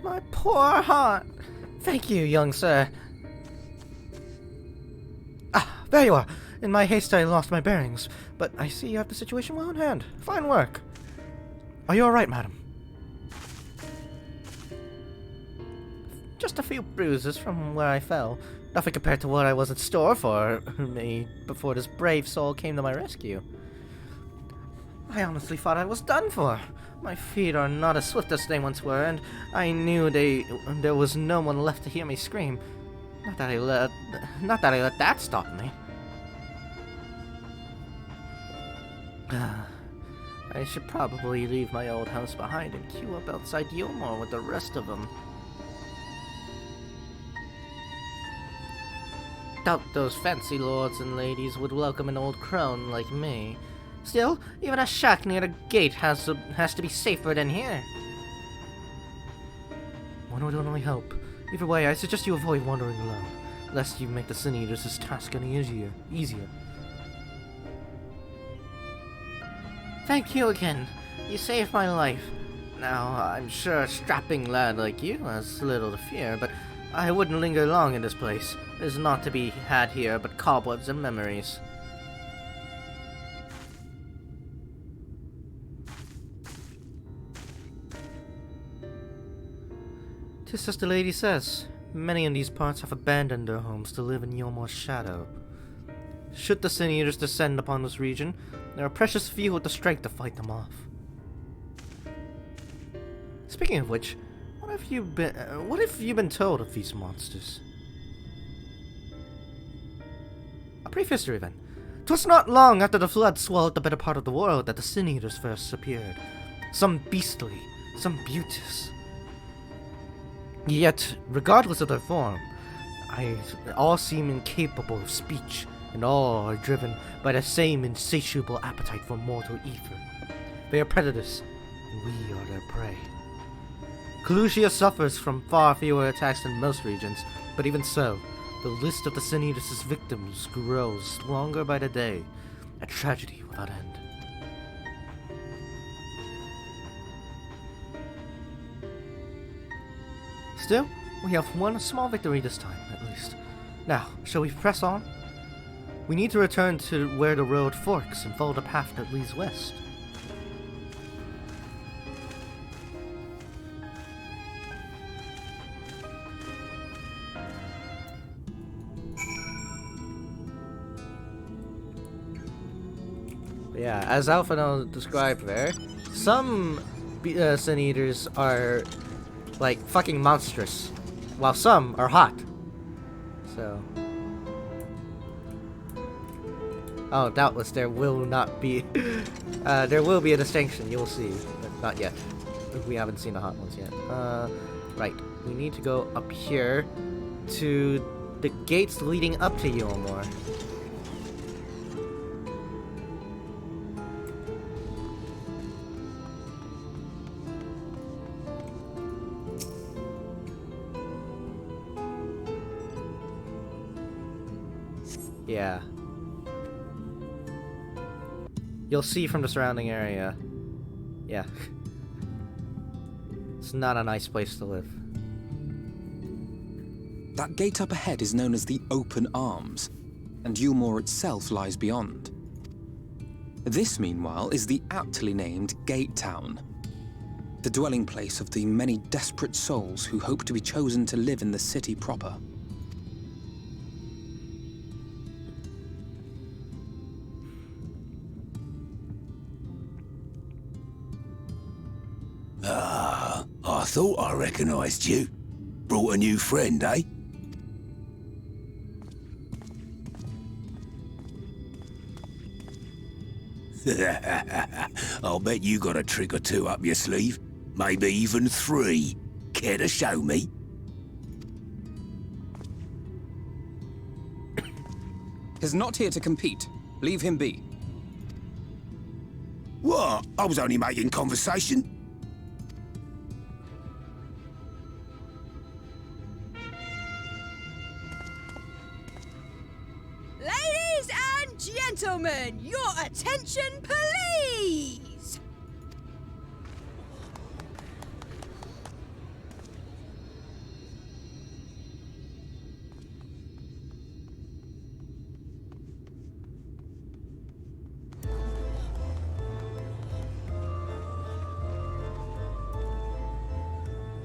My poor heart. Thank you, young sir. Ah, there you are. In my haste, I lost my bearings, but I see you have the situation well in hand. Fine work. Are you all right, madam? Just a few bruises from where I fell. Nothing compared to what I was in store for me before this brave soul came to my rescue. I honestly thought I was done for. My feet are not as swift as they once were, and I knew there was no one left to hear me scream. Not that I let that stop me. I should probably leave my old house behind and queue up outside Yulmore with the rest of them. doubt those fancy lords and ladies would welcome an old crone like me. Still, even a shack near the gate has to be safer than here. One would only hope. Either way, I suggest you avoid wandering alone, lest you make the Sin Eaters' task any easier. Thank you again. You saved my life. Now, I'm sure a strapping lad like you has little to fear, but I wouldn't linger long in this place. There's naught to be had here but cobwebs and memories. Tis as the lady says. Many in these parts have abandoned their homes to live in Yomo's shadow. Should the Sin Eaters descend upon this region, there are precious few with the strength to fight them off. Speaking of which, what have you been told of these monsters? A brief history then. 'Twas not long after the flood swallowed the better part of the world that the Sin Eaters first appeared. Some beastly, some beauteous. Yet, regardless of their form, all seem incapable of speech, and all are driven by the same insatiable appetite for mortal ether. They are predators, and we are their prey. Kalusia suffers from far fewer attacks than most regions, but even so, the list of the Sin Eaters' victims grows longer by the day, a tragedy without end. Still, we have won a small victory this time, at least. Now, shall we press on? We need to return to where the road forks and follow the path that leads west. Yeah, as Alphino described there, some Sin Eaters are like fucking monstrous, while some are hot. So, oh, doubtless there will not be. There will be a distinction. You'll see, but not yet. We haven't seen the hot ones yet. Right. We need to go up here to the gates leading up to Yomor. Yeah. You'll see from the surrounding area. Yeah. It's not a nice place to live. That gate up ahead is known as the Open Arms, and Yulmore itself lies beyond. This, meanwhile, is the aptly named Gate Town, the dwelling place of the many desperate souls who hope to be chosen to live in the city proper. Ah, I thought I recognized you. Brought a new friend, eh? I'll bet you got a trick or two up your sleeve. Maybe even 3. Care to show me? He's not here to compete. Leave him be. What? I was only making conversation. Ladies and gentlemen, your attention, please!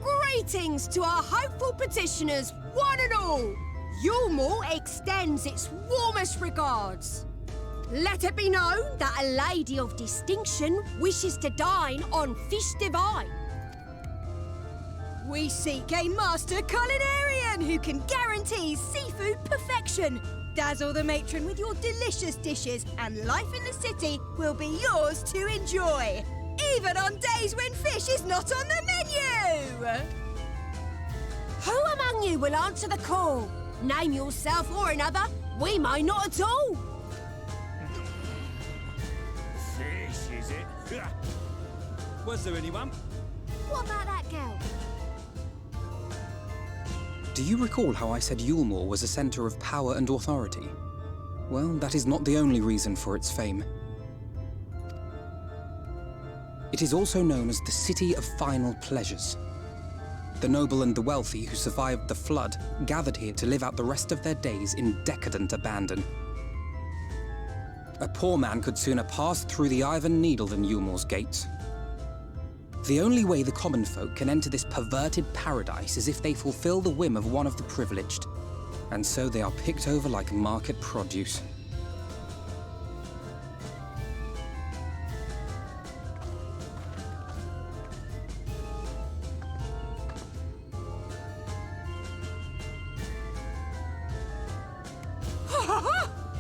Greetings to our hopeful petitioners, one and all! Yulmore extends its warmest regards. Let it be known that a lady of distinction wishes to dine on fish divine. We seek a master culinarian who can guarantee seafood perfection. Dazzle the matron with your delicious dishes, and life in the city will be yours to enjoy, even on days when fish is not on the menu. Who among you will answer the call? Name yourself or another, we may not at all. Fish, is it? Was there anyone? What about that girl? Do you recall how I said Yulmore was a center of power and authority? Well, that is not the only reason for its fame. It is also known as the City of Final Pleasures. The noble and the wealthy who survived the flood gathered here to live out the rest of their days in decadent abandon. A poor man could sooner pass through the Iron Needle than Yulmore's gates. The only way the common folk can enter this perverted paradise is if they fulfill the whim of one of the privileged, and so they are picked over like market produce.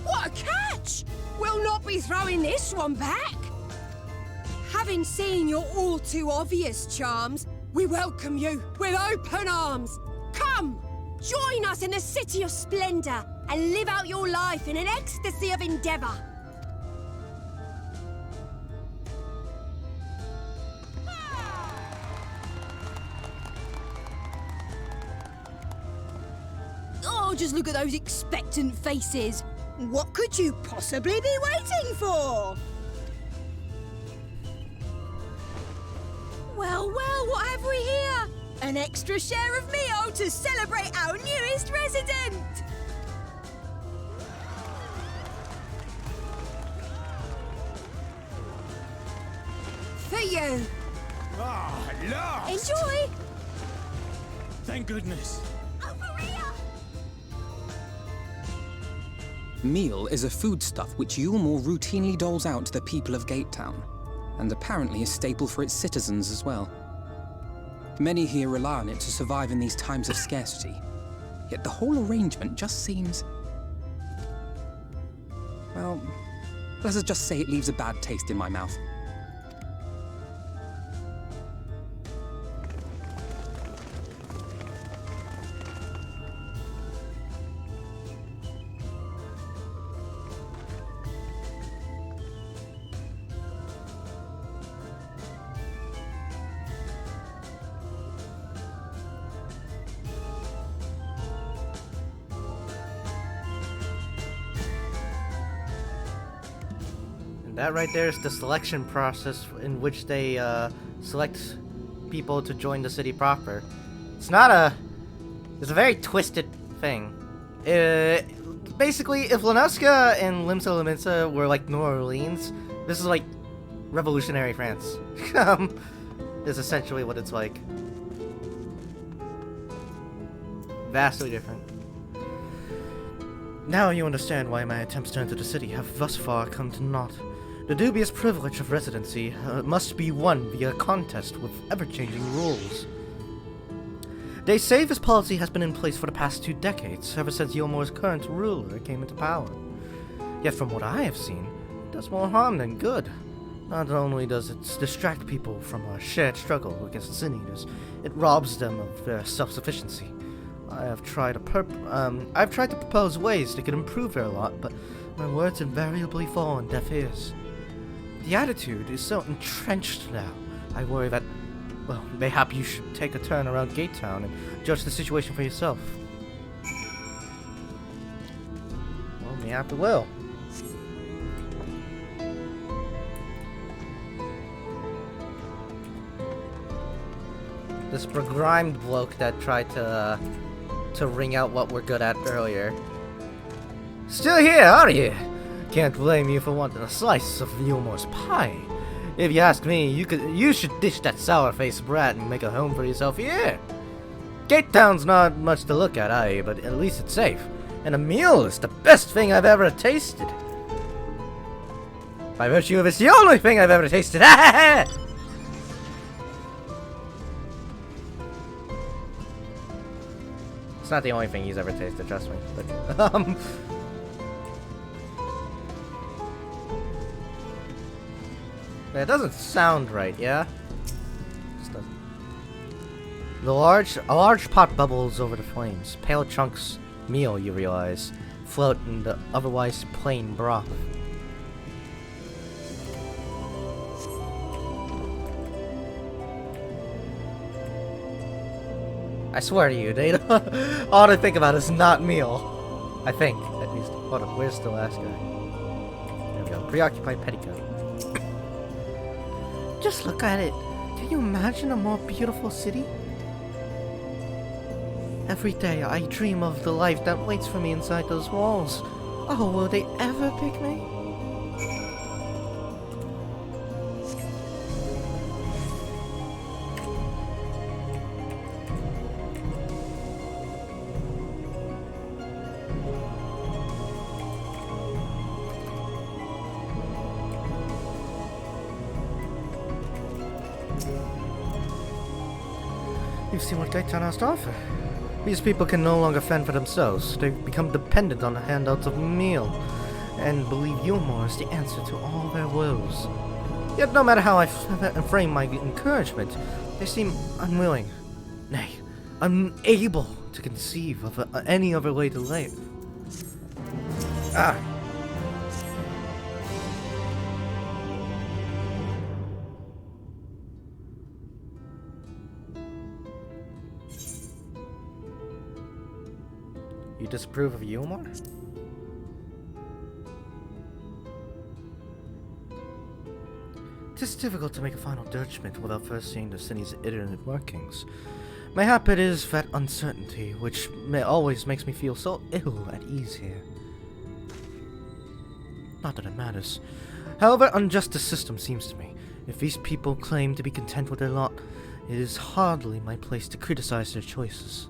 What a catch! We'll not be throwing this one back. Having seen your all too obvious charms, we welcome you with open arms. Come, join us in the City of Splendor and live out your life in an ecstasy of endeavor. Oh, just look at those expectant faces. What could you possibly be waiting for? Well, what have we here? An extra share of meal to celebrate our newest resident! For you! Ah, look! Enjoy! Thank goodness. Over here! Meal is a foodstuff which Yulmore routinely doles out to the people of Gatetown, and apparently a staple for its citizens as well. Many here rely on it to survive in these times of scarcity, yet the whole arrangement just seems... well, let's just say it leaves a bad taste in my mouth. That right there is the selection process in which they select people to join the city proper. It's a very twisted thing. Basically, if Lanowska and Limsa Lominsa were like New Orleans, this is like revolutionary France. Is essentially what it's like. Vastly different. Now you understand why my attempts to enter the city have thus far come to naught. The dubious privilege of residency must be won via a contest with ever-changing rules. They say this policy has been in place for the past 2 decades, ever since Yulmore's current ruler came into power. Yet from what I have seen, it does more harm than good. Not only does it distract people from a shared struggle against the Sin Eaters, it robs them of their self-sufficiency. I've tried to propose ways they could improve their lot, but my words invariably fall on deaf ears. The attitude is so entrenched now, I worry that, well, mayhap you should take a turn around Gatetown and judge the situation for yourself. Well, mayhap it will. This begrimed bloke that tried to ring out what we're good at earlier. Still here, are you? Can't blame you for wanting a slice of Yulmore's pie. If you ask me, you should dish that sour-faced brat and make a home for yourself here. Gatetown's not much to look at, aye, but at least it's safe. And a meal is the best thing I've ever tasted. By virtue of it's the only thing I've ever tasted. It's not the only thing he's ever tasted, trust me. But, it doesn't sound right, yeah? Just doesn't. A large pot bubbles over the flames. Pale chunks meal, you realize, float in the otherwise plain broth. I swear to you, all I think about is not meal. I think, at least. Hold on, where's the last guy? There we go. Preoccupied petticoat. Just look at it. Can you imagine a more beautiful city? Every day I dream of the life that waits for me inside those walls. Oh, will they ever pick me? You've seen what Gate Town has to offer. These people can no longer fend for themselves. They've become dependent on the handouts of meal, and believe Yulmore is the answer to all their woes. Yet no matter how I frame my encouragement, they seem unwilling, nay, unable to conceive of any other way to live. Ah! You disapprove of Yulmore? It is difficult to make a final judgment without first seeing the city's inner workings. Mayhap it is that uncertainty which always makes me feel so ill at ease here. Not that it matters. However unjust the system seems to me, if these people claim to be content with their lot, it is hardly my place to criticize their choices.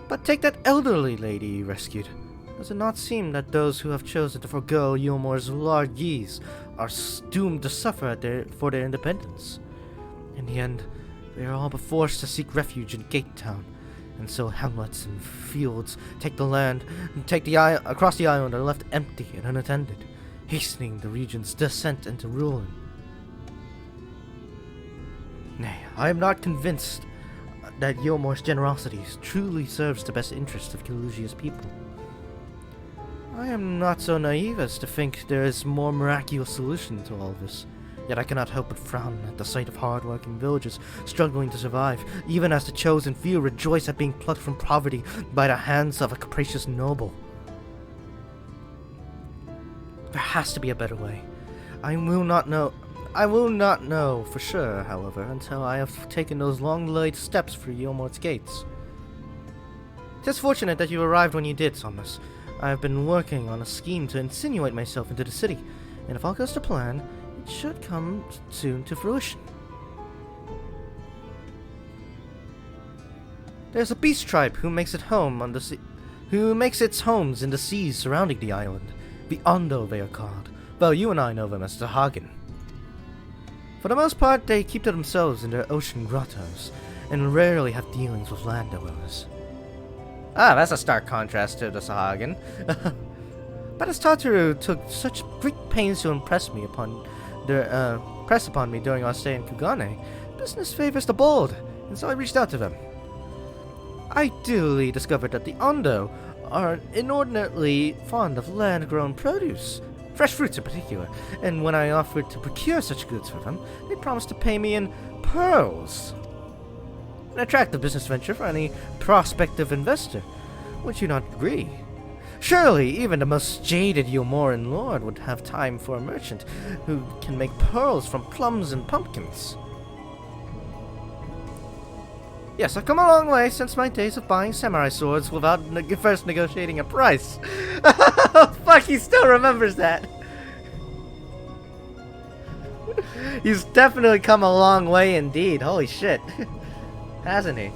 But take that elderly lady you rescued. Does it not seem that those who have chosen to forego Yulmore's largesse are doomed to suffer for their independence? In the end, they are all but forced to seek refuge in Gate Town, and so hamlets and fields take the land and across the island are left empty and unattended, hastening the region's descent into ruin. Nay, I am not convinced that Yulmore's generosity truly serves the best interests of Kalusia's people. I am not so naive as to think there is a more miraculous solution to all this, yet I cannot help but frown at the sight of hard-working villagers struggling to survive, even as the chosen few rejoice at being plucked from poverty by the hands of a capricious noble. There has to be a better way. I will not know for sure, however, until I have taken those long-delayed steps through Yulmore's gates. 'Tis fortunate that you arrived when you did, Somnus. I have been working on a scheme to insinuate myself into the city, and if all goes to plan, it should come soon to fruition. There's a beast tribe who makes its homes in the seas surrounding the island. The Ondo they are called, though you and I know them as the Hagen. For the most part, they keep to themselves in their ocean grottos, and rarely have dealings with landowners. Ah, that's a stark contrast to the Sahagin. But as Tataru took such great pains to impress upon me during our stay in Kugane, business favors the bold, and so I reached out to them. I duly discovered that the Ondo are inordinately fond of land-grown produce, fresh fruits in particular, and when I offered to procure such goods for them, they promised to pay me in pearls. An attractive business venture for any prospective investor. Would you not agree? Surely, even the most jaded Yulmoran lord would have time for a merchant who can make pearls from plums and pumpkins. Yes, I've come a long way since my days of buying samurai swords without first negotiating a price. Fuck, he still remembers that. He's definitely come a long way indeed. Holy shit. Hasn't he?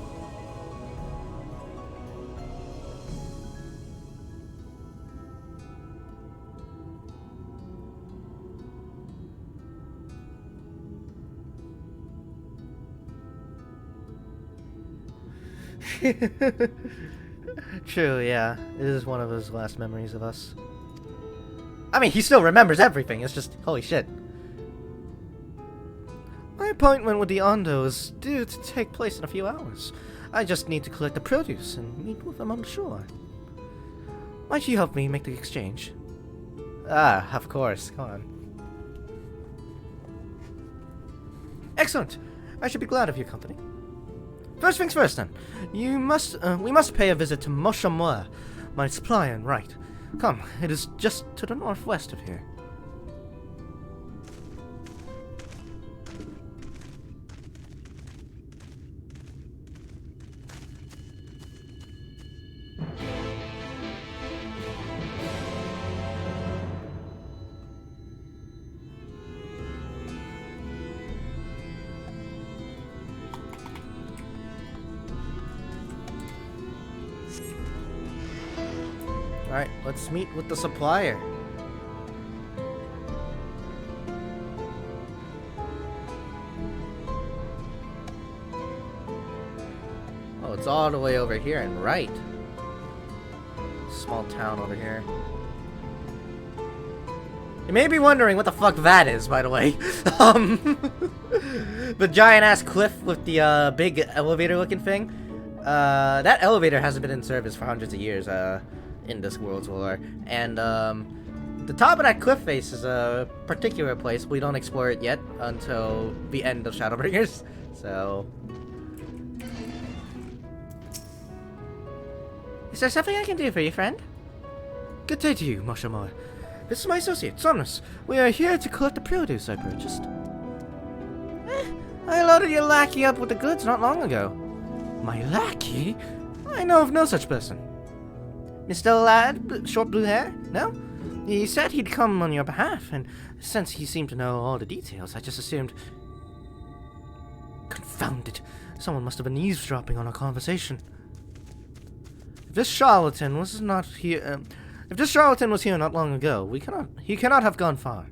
True, yeah. It is one of his last memories of us. I mean, he still remembers everything. It's just, holy shit. My appointment with the Ondo is due to take place in a few hours. I just need to collect the produce and meet with them on the shore. Might you help me make the exchange? Ah, of course. Come on. Excellent. I should be glad of your company. First things first, then. We must pay a visit to Moshamua, my supplier and right. Come, it is just to the northwest of here. Alright, let's meet with the supplier. Oh, it's all the way over here and right. Small town over here. You may be wondering what the fuck that is, by the way. The giant-ass cliff with the big elevator-looking thing. That elevator hasn't been in service for hundreds of years, in this world's lore. And, the top of that cliff face is a particular place. We don't explore it yet until the end of Shadowbringers. So... Is there something I can do for you, friend? Good day to you, Moshamua. This is my associate, Somnus. We are here to collect the produce I purchased. I loaded your lackey up with the goods not long ago. My lackey? I know of no such person. Mr. Lad, short blue hair? No? He said he'd come on your behalf, and since he seemed to know all the details, I just assumed... Confounded. Someone must have been eavesdropping on our conversation. If this charlatan was here not long ago, he cannot have gone far.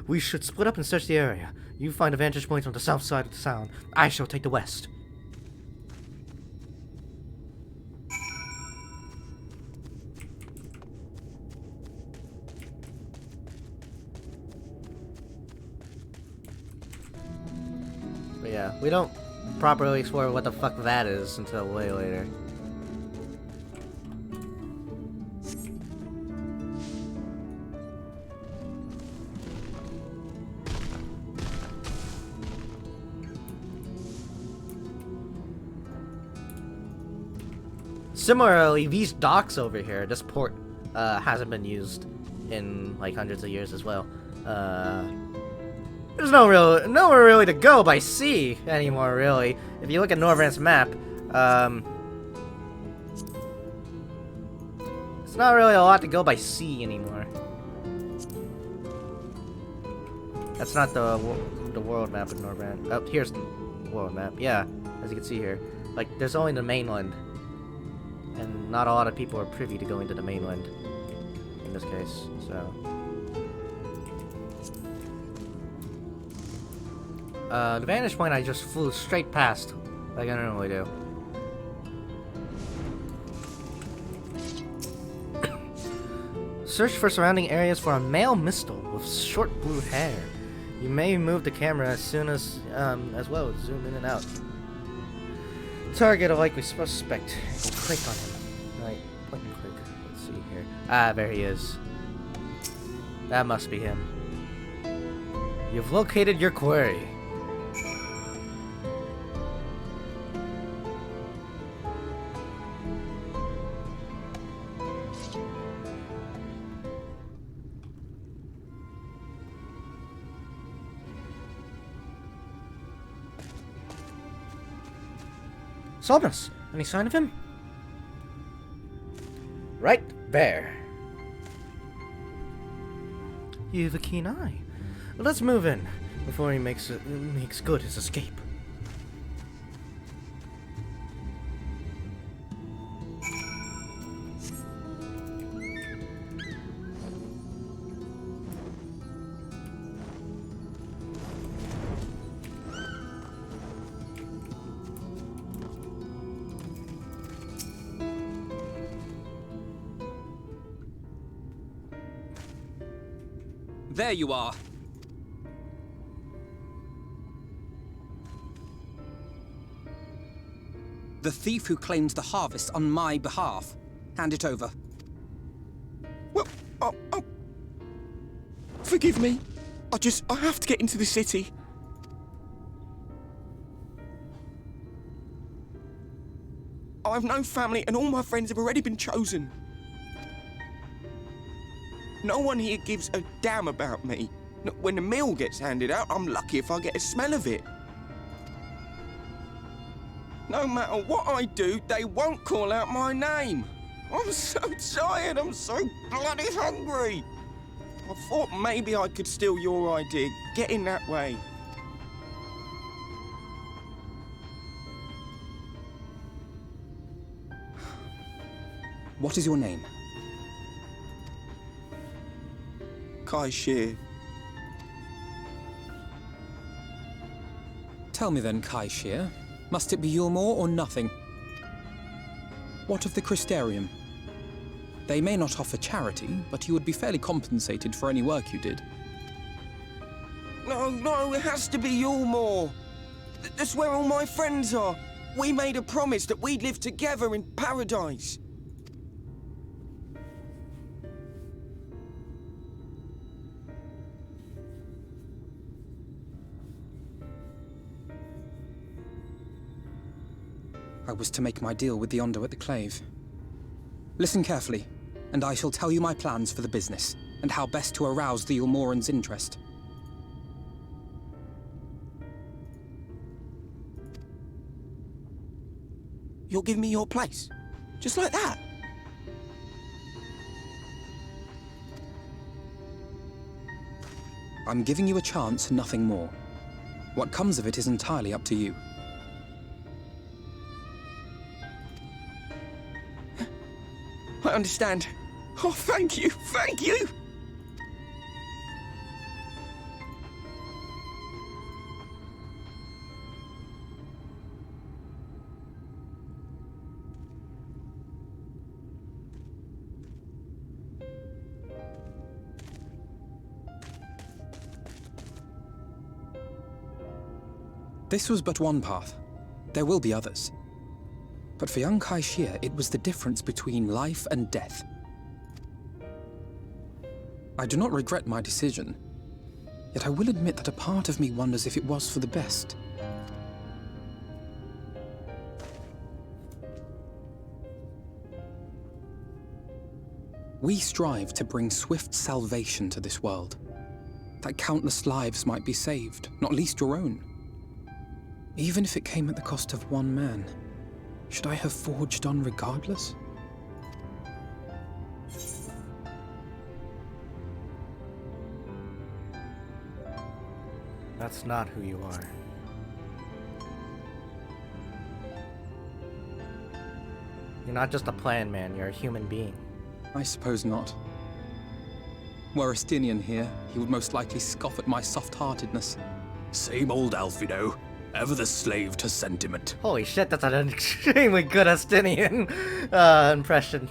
We should split up and search the area. You find a vantage point on the south side of the town. I shall take the west. But yeah, we don't properly explore what the fuck that is until way later. Similarly, these docks over here, this port, hasn't been used in like hundreds of years as well. There's nowhere really to go by sea anymore, really. If you look at Norvrant's map, it's not really a lot to go by sea anymore. That's not the world map of Norvrant. Oh, here's the world map. Yeah, as you can see here, like there's only the mainland. And not a lot of people are privy to going to the mainland, in this case, so... the vantage point I just flew straight past, like I normally do. Search for surrounding areas for a male mistle with short blue hair. You may move the camera as soon as well as zoom in and out. Target a likely suspect. And click on him. Right, point and click. Let's see here. Ah, there he is. That must be him. You've located your quarry. Somnus, any sign of him? Right there. You have a keen eye. Let's move in before he makes good his escape. There you are. The thief who claims the harvest on my behalf. Hand it over. Well, forgive me. I have to get into the city. I have no family and all my friends have already been chosen. No one here gives a damn about me. When the meal gets handed out, I'm lucky if I get a smell of it. No matter what I do, they won't call out my name. I'm so tired, I'm so bloody hungry. I thought maybe I could steal your idea, get in that way. What is your name? Kai Shear. Tell me then, Kai Shear. Must it be Yulmore or nothing? What of the Crystarium? They may not offer charity, but you would be fairly compensated for any work you did. No, it has to be Yulmore. That's where all my friends are. We made a promise that we'd live together in paradise. I was to make my deal with the Ondo at the Clave. Listen carefully, and I shall tell you my plans for the business, and how best to arouse the Yulmoran's interest. You'll give me your place? Just like that? I'm giving you a chance, nothing more. What comes of it is entirely up to you. I understand. Oh, thank you, thank you! This was but one path. There will be others. But for young Kai Shear, it was the difference between life and death. I do not regret my decision, yet I will admit that a part of me wonders if it was for the best. We strive to bring swift salvation to this world, that countless lives might be saved, not least your own. Even if it came at the cost of one man. Should I have forged on regardless? That's not who you are. You're not just a plan man, you're a human being. I suppose not. Were Estinian here, he would most likely scoff at my soft-heartedness. Same old Alfino. Ever the slave to sentiment. Holy shit, that's an extremely good Estinian impression.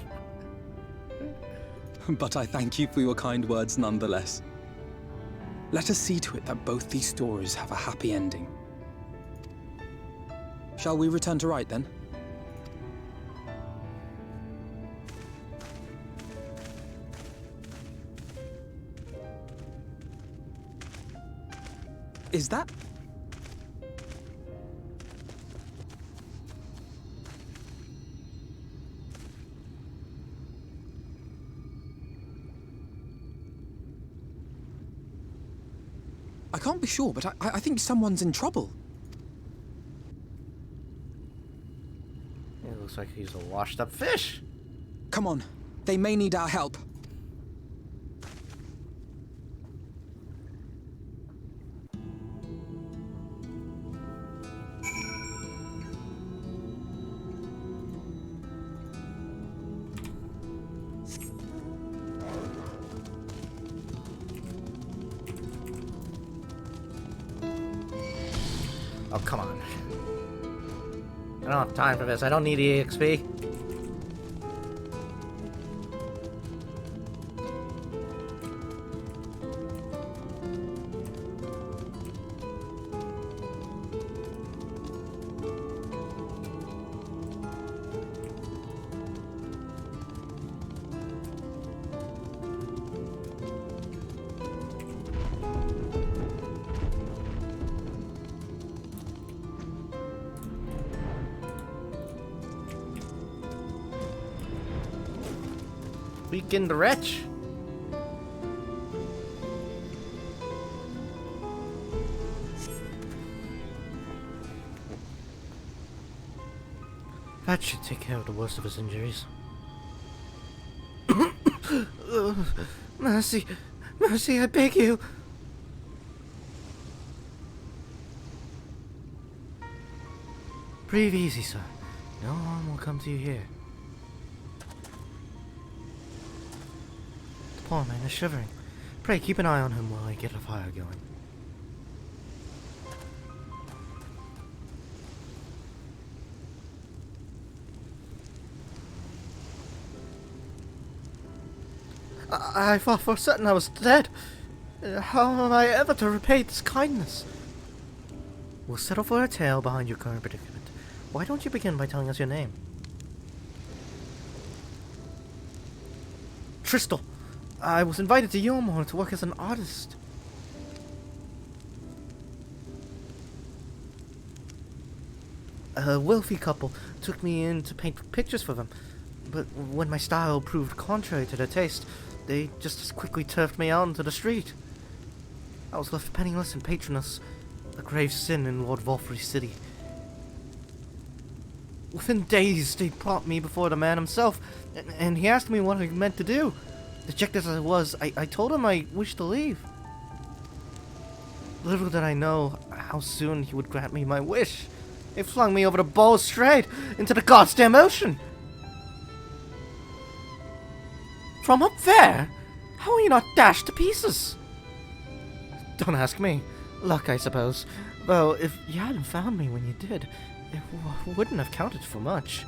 But I thank you for your kind words nonetheless. Let us see to it that both these stories have a happy ending. Shall we return to Wright then? Is that... I can't be sure, but I think someone's in trouble. It looks like he's a washed-up fish. Come on, they may need our help. Oh, come on. I don't have time for this. I don't need EXP. weakened wretch. That should take care of the worst of his injuries. Mercy, mercy, I beg you. Breathe easy, sir. No harm will come to you here. The poor man is shivering. Pray keep an eye on him while I get a fire going. I thought for certain I was dead. How am I ever to repay this kindness? We'll settle for a tale behind your current predicament. Why don't you begin by telling us your name? Tristel. I was invited to Yomor to work as an artist. A wealthy couple took me in to paint pictures for them, but when my style proved contrary to their taste, they just as quickly turfed me out into the street. I was left penniless and patronless, a grave sin in Lord Volfrey's city. Within days, they brought me before the man himself, and he asked me what I meant to do. Dejected as I was, I told him I wished to leave. Little did I know how soon he would grant me my wish. They flung me over the bowl straight into the goddamn ocean. From up there? How are you not dashed to pieces? Don't ask me. Luck, I suppose. Though, if you hadn't found me when you did, it wouldn't have counted for much.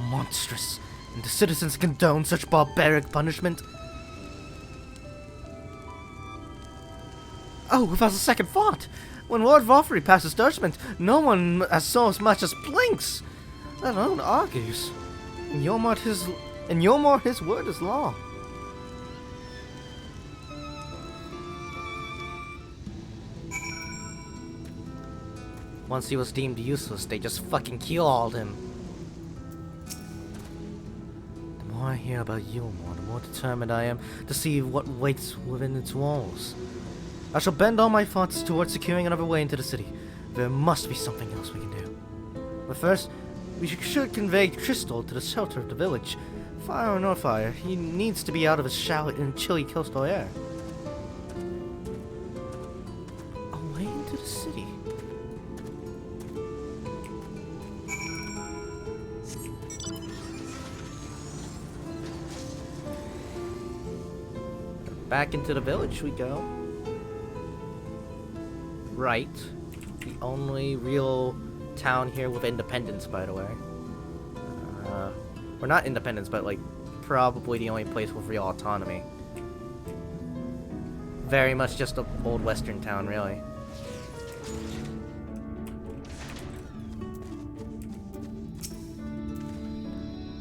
Monstrous. And the citizens condone such barbaric punishment? Oh, without a second thought! When Lord Volfrey passes judgment, no one as so as much as blinks, let alone argues. In Yomor, his word is law. Once he was deemed useless, they just fucking killed him. The more I hear about Yomor, the more determined I am to see what waits within its walls. I shall bend all my thoughts towards securing another way into the city. There must be something else we can do. But first, we should convey Tristel to the shelter of the village. Fire or no fire, he needs to be out of his shower in chilly coastal air. Away into the city. Back into the village we go. Right. The only real town here with independence, by the way. Or not independence, but like probably the only place with real autonomy. Very much just an old western town, really.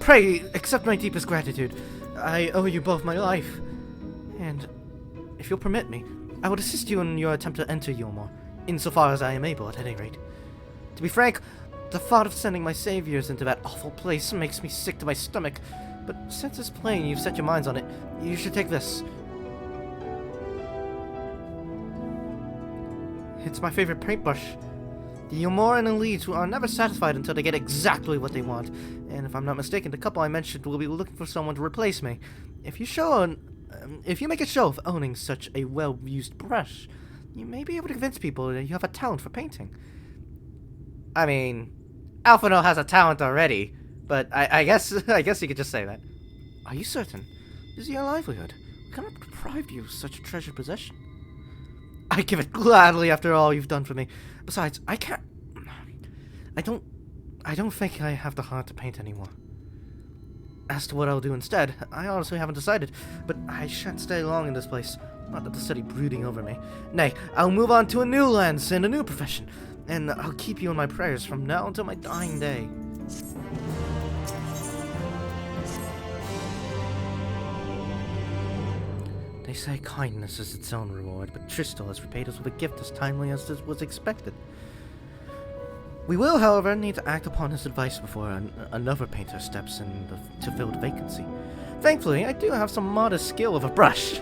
Pray, accept my deepest gratitude. I owe you both my life. And, if you'll permit me, I would assist you in your attempt to enter Yomor, insofar as I am able, at any rate. To be frank, the thought of sending my saviors into that awful place makes me sick to my stomach, but since it's plain you've set your minds on it, you should take this. It's my favorite paintbrush. The Yomoran elites are never satisfied until they get exactly what they want, and if I'm not mistaken, the couple I mentioned will be looking for someone to replace me. If you make a show of owning such a well-used brush, you may be able to convince people that you have a talent for painting. I mean, Alphino has a talent already, but I guess you could just say that. Are you certain? This is your livelihood. We cannot deprive you of such a treasured possession. I give it gladly after all you've done for me. Besides, I don't think I have the heart to paint anymore. As to what I'll do instead, I honestly haven't decided, but I shan't stay long in this place. Not that the city brooding over me. Nay, I'll move on to a new lands and a new profession, and I'll keep you in my prayers from now until my dying day. They say kindness is its own reward, but Tristel has repaid us with a gift as timely as this was expected. We will, however, need to act upon his advice before another painter steps in to fill the vacancy. Thankfully, I do have some modest skill with a brush.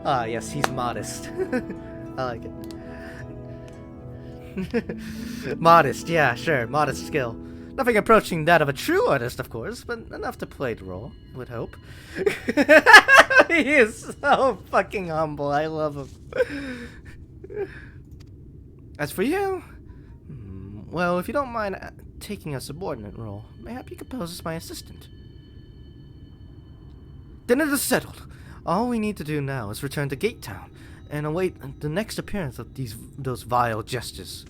Ah, yes, he's modest. I like it. Modest, yeah, sure, modest skill. Nothing approaching that of a true artist, of course, but enough to play the role, would hope. He is so fucking humble, I love him. As for you, well, if you don't mind taking a subordinate role, mayhap you could pose as my assistant. Then it is settled. All we need to do now is return to Gate Town and await the next appearance of those vile jesters.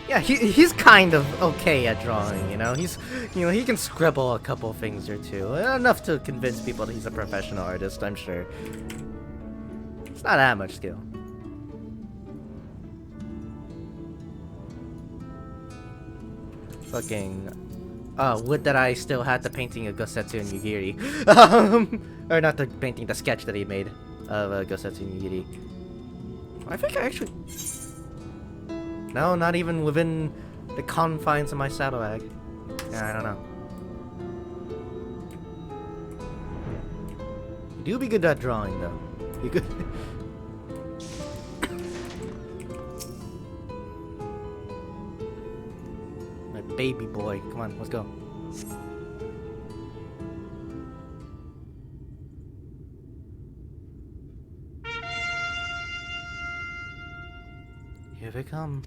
Yeah, he's kind of okay at drawing, you know. He can scribble a couple things or two, enough to convince people that he's a professional artist. I'm sure. It's not that much skill. Fucking. Would that I still had the painting of Gosetsu and Yugiri. Or not the painting, the sketch that he made of Gosetsu and Yugiri. I think I actually... No, not even within the confines of my saddlebag. Yeah, I don't know. You do be good at drawing, though. You good. My baby boy. Come on, let's go. Here they come.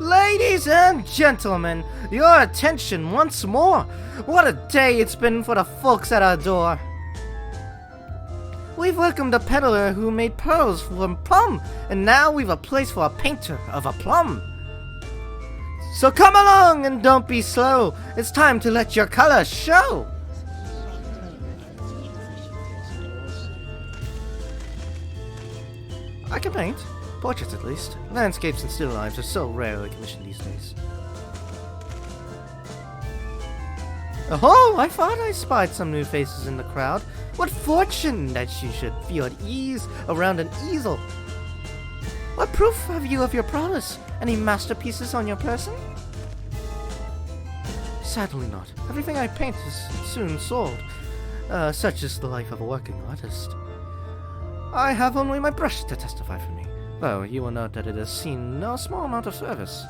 Ladies and gentlemen, your attention once more. What a day it's been for the folks at our door. We've welcomed a peddler who made pearls from plum, and now we've a place for a painter of a plum. So come along and don't be slow. It's time to let your colors show. I can paint. Portraits, at least. Landscapes and still lifes are so rarely commissioned these days. Oh, I thought I spied some new faces in the crowd. What fortune that you should feel at ease around an easel. What proof have you of your prowess? Any masterpieces on your person? Sadly not. Everything I paint is soon sold. Such is the life of a working artist. I have only my brush to testify for me, though you will note that it has seen no small amount of service.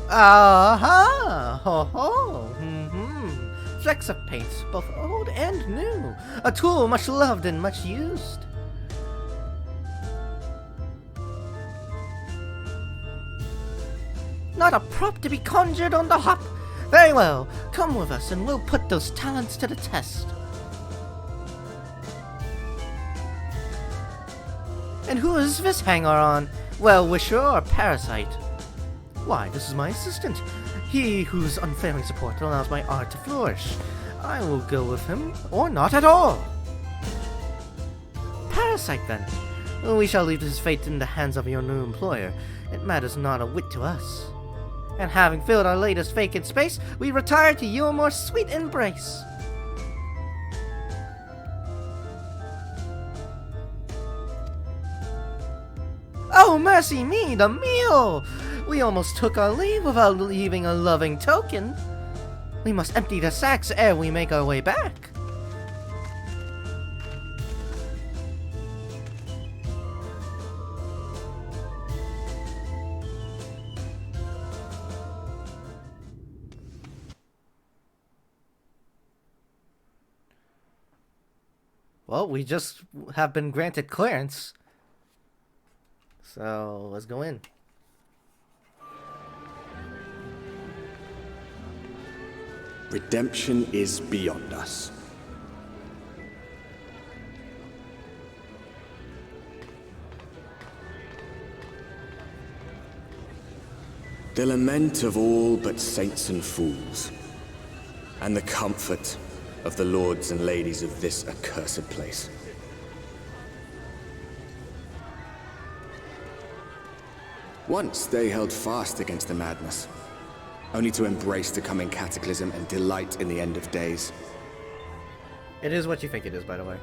Aha! Ho ho! Flecks of paint, both old and new. A tool much loved and much used. Not a prop to be conjured on the hop. Very well, come with us and we'll put those talents to the test. And who is this hanger-on? Well-wisher or parasite? Why, this is my assistant. He whose unfailing support allows my art to flourish. I will go with him, or not at all. Parasite, then. We shall leave his fate in the hands of your new employer. It matters not a whit to us. And having filled our latest vacant space, we retire to your more sweet embrace. Oh, mercy me, the meal! We almost took our leave without leaving a loving token. We must empty the sacks ere we make our way back. Well, we just have been granted clearance. So, let's go in. Redemption is beyond us. The lament of all but saints and fools, and the comfort of the lords and ladies of this accursed place. Once they held fast against the madness, only to embrace the coming cataclysm and delight in the end of days. It is what you think it is, by the way.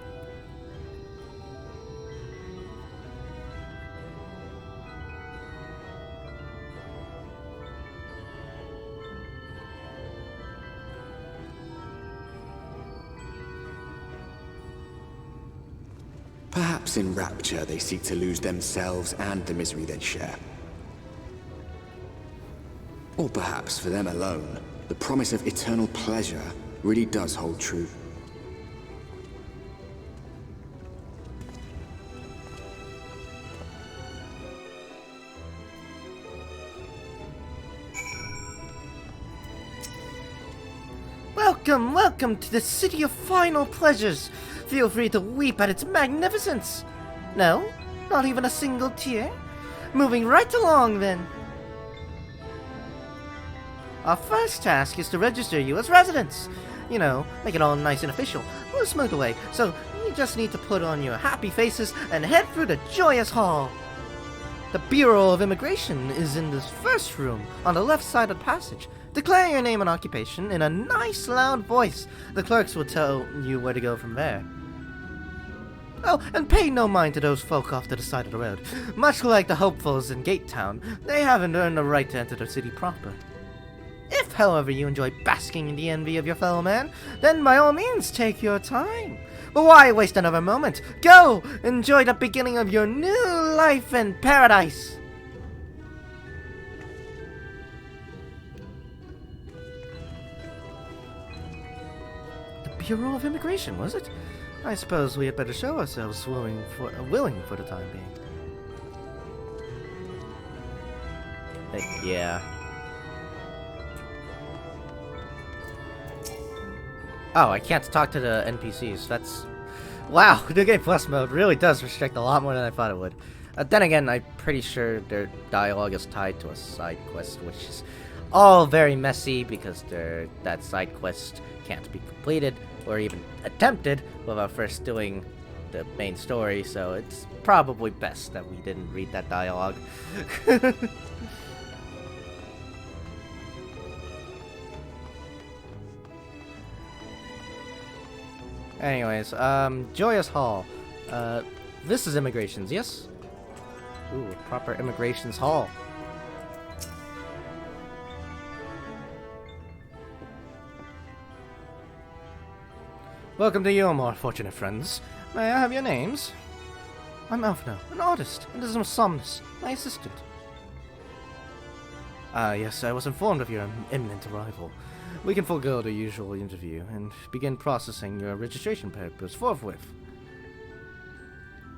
Perhaps in rapture they seek to lose themselves and the misery they share. Or perhaps for them alone, the promise of eternal pleasure really does hold true. Welcome, welcome to the city of final pleasures. Feel free to weep at its magnificence. No, not even a single tear. Moving right along, then. Our first task is to register you as residents. You know, make it all nice and official. We'll smooth the way, so you just need to put on your happy faces and head through the joyous hall. The Bureau of Immigration is in this first room, on the left side of the passage. Declare your name and occupation in a nice loud voice. The clerks will tell you where to go from there. Oh, and pay no mind to those folk off to the side of the road. Much like the hopefuls in Gate Town, they haven't earned the right to enter the city proper. If, however, you enjoy basking in the envy of your fellow man, then by all means take your time. But why waste another moment? Go! Enjoy the beginning of your new life in paradise! The Bureau of Immigration, was it? I suppose we had better show ourselves willing for the time being. Yeah. Oh, I can't talk to the NPCs. That's... Wow, New Game Plus mode really does restrict a lot more than I thought it would. Then again, I'm pretty sure their dialogue is tied to a side quest, which is all very messy because that side quest can't be completed or even attempted without first doing the main story, so it's probably best that we didn't read that dialogue. Anyways, Joyous Hall. This is Immigrations, yes? Ooh, proper Immigrations Hall. Welcome to you, more fortunate friends. May I have your names? I'm Elfno, an artist, and this is Somnus, my assistant. Yes, I was informed of your imminent arrival. We can forego the usual interview and begin processing your registration papers forthwith.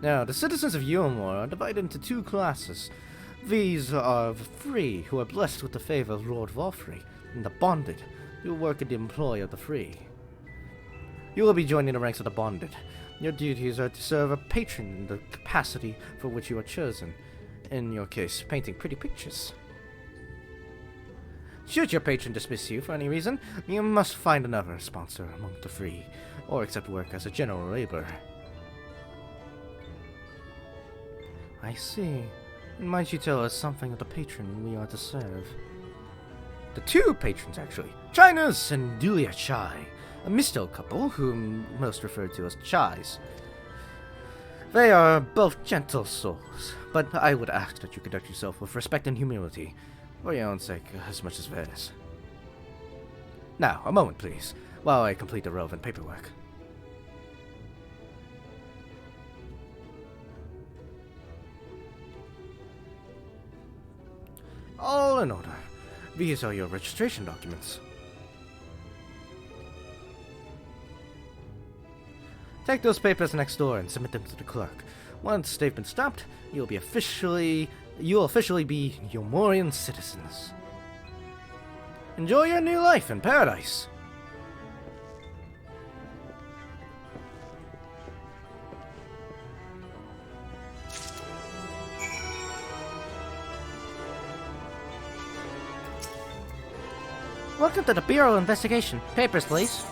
Now, the citizens of Yulmore are divided into two classes. These are the free, who are blessed with the favor of Lord Volfrey, and the bonded, who work in the employ of the free. You will be joining the ranks of the bonded. Your duties are to serve a patron in the capacity for which you are chosen. In your case, painting pretty pictures. Should your patron dismiss you for any reason, you must find another sponsor among the free, or accept work as a general laborer. I see. Might you tell us something of the patron we are to serve? The two patrons, actually. Chinus and Dulia Chai, a Misto couple whom most refer to as Chais. They are both gentle souls, but I would ask that you conduct yourself with respect and humility, for your own sake as much as theirs. Now, a moment please, while I complete the relevant paperwork. All in order. These are your registration documents. Take those papers next door and submit them to the clerk. Once they've been stamped, you'll officially be Yulmorian citizens. Enjoy your new life in paradise. Welcome to the Bureau of Investigation. Papers, please.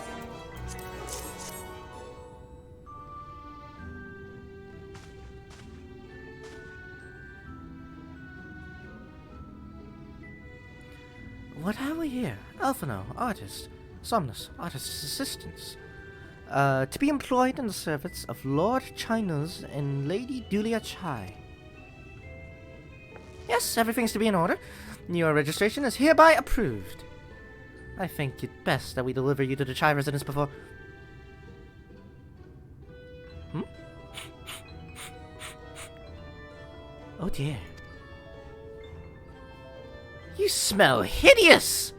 What have we here? Elfino, artist. Somnus, artist's assistants. To be employed in the service of Lord Chynuz and Lady Dulia Chai. Yes, everything's to be in order. Your registration is hereby approved. I think it best that we deliver you to the Chai residence before... Oh dear. You smell hideous!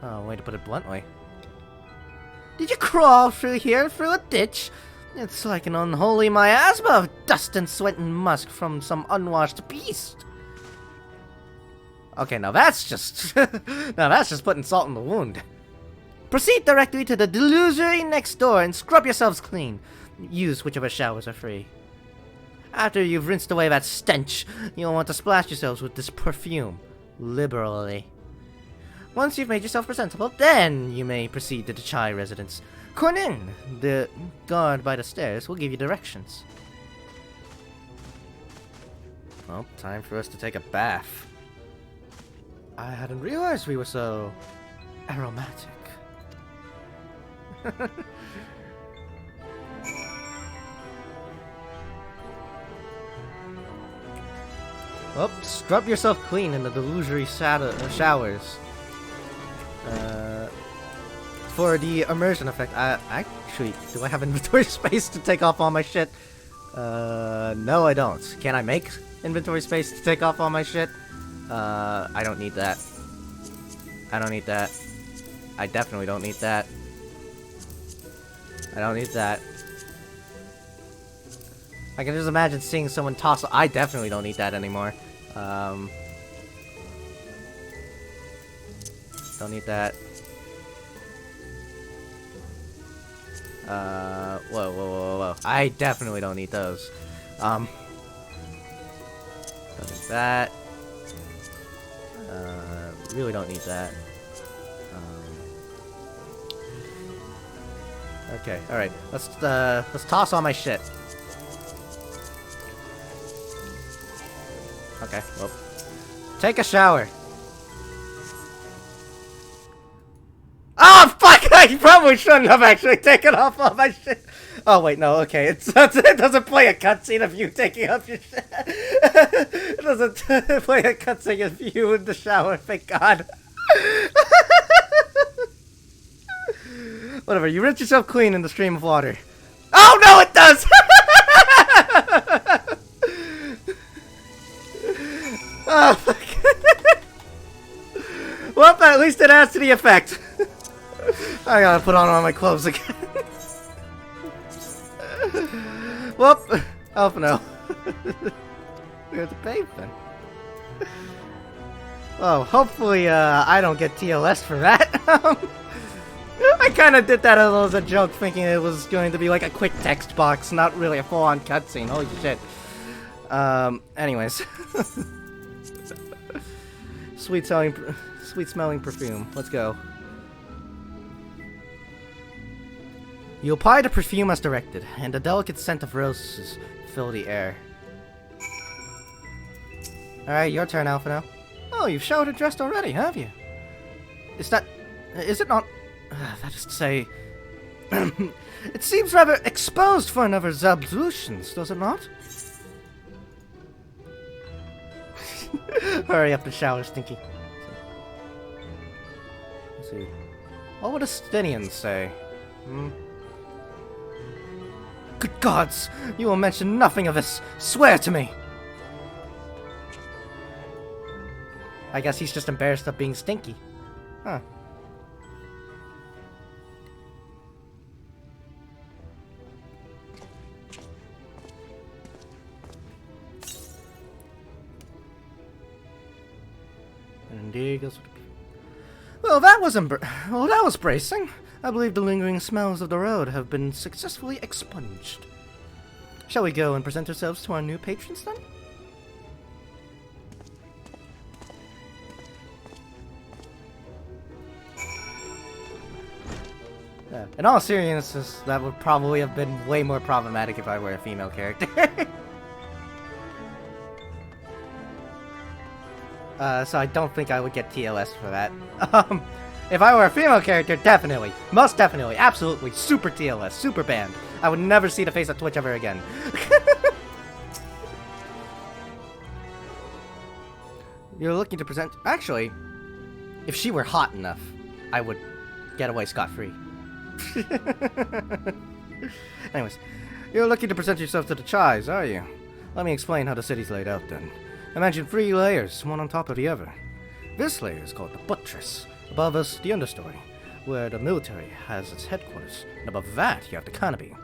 Oh, way to put it bluntly. Did you crawl through here through a ditch? It's like an unholy miasma of dust and sweat and musk from some unwashed beast. Okay, now that's just... now that's just putting salt in the wound. Proceed directly to the delusory next door and scrub yourselves clean. Use whichever showers are free. After you've rinsed away that stench, you'll want to splash yourselves with this perfume. Liberally. Once you've made yourself presentable, then you may proceed to the Chai residence. Cornin, the guard by the stairs, will give you directions. Well, time for us to take a bath. I hadn't realized we were so... aromatic. Well, scrub yourself clean in the delusory showers. For the immersion effect, actually, do I have inventory space to take off all my shit? No I don't. Can I make inventory space to take off all my shit? I don't need that. I don't need that. I definitely don't need that. I don't need that. I can just imagine seeing someone toss... I definitely don't need that anymore. Don't need that. Whoa. I definitely don't need those. Don't need that. Really don't need that. Okay, alright. Let's toss all my shit. Okay, well. Take a shower. Oh, fuck! I probably shouldn't have actually taken off all my shit. Oh, wait, no, okay. It doesn't play a cutscene of you taking off your shit. It doesn't play a cutscene of you in the shower, thank God. Whatever, you rinse yourself clean in the stream of water. Oh, no, it does! Oh, fuck. Well, at least it adds to the effect. I gotta put on all my clothes again. Whoop! Oh no. We have to pay then. Oh, hopefully I don't get TLS for that. I kind of did that as a joke, thinking it was going to be like a quick text box, not really a full-on cutscene. Holy shit. Anyways. Sweet-smelling perfume. Let's go. You apply the perfume as directed, and the delicate scent of roses fill the air. Alright, your turn, Alpha now. Oh, you've showered and dressed already, have you? Is it not... that is to say... it seems rather exposed for another ablutions, does it not? Hurry up and shower, Stinky. Let's see. What would a Stinian say? Good gods! You will mention nothing of this! Swear to me! I guess he's just embarrassed of being stinky. Huh. And there goes... Well, that was bracing. I believe the lingering smells of the road have been successfully expunged. Shall we go and present ourselves to our new patrons, then? Yeah. In all seriousness, that would probably have been way more problematic if I were a female character. So I don't think I would get TLS for that. If I were a female character, definitely. Most definitely. Absolutely. Super TLS. Super banned. I would never see the face of Twitch ever again. You're looking to present... Actually, if she were hot enough, I would get away scot-free. Anyways, you're looking to present yourself to the Chais, are you? Let me explain how the city's laid out then. Imagine 3 layers, one on top of the other. This layer is called the buttress. Above us, the understory, where the military has its headquarters. And above that, you have the canopy,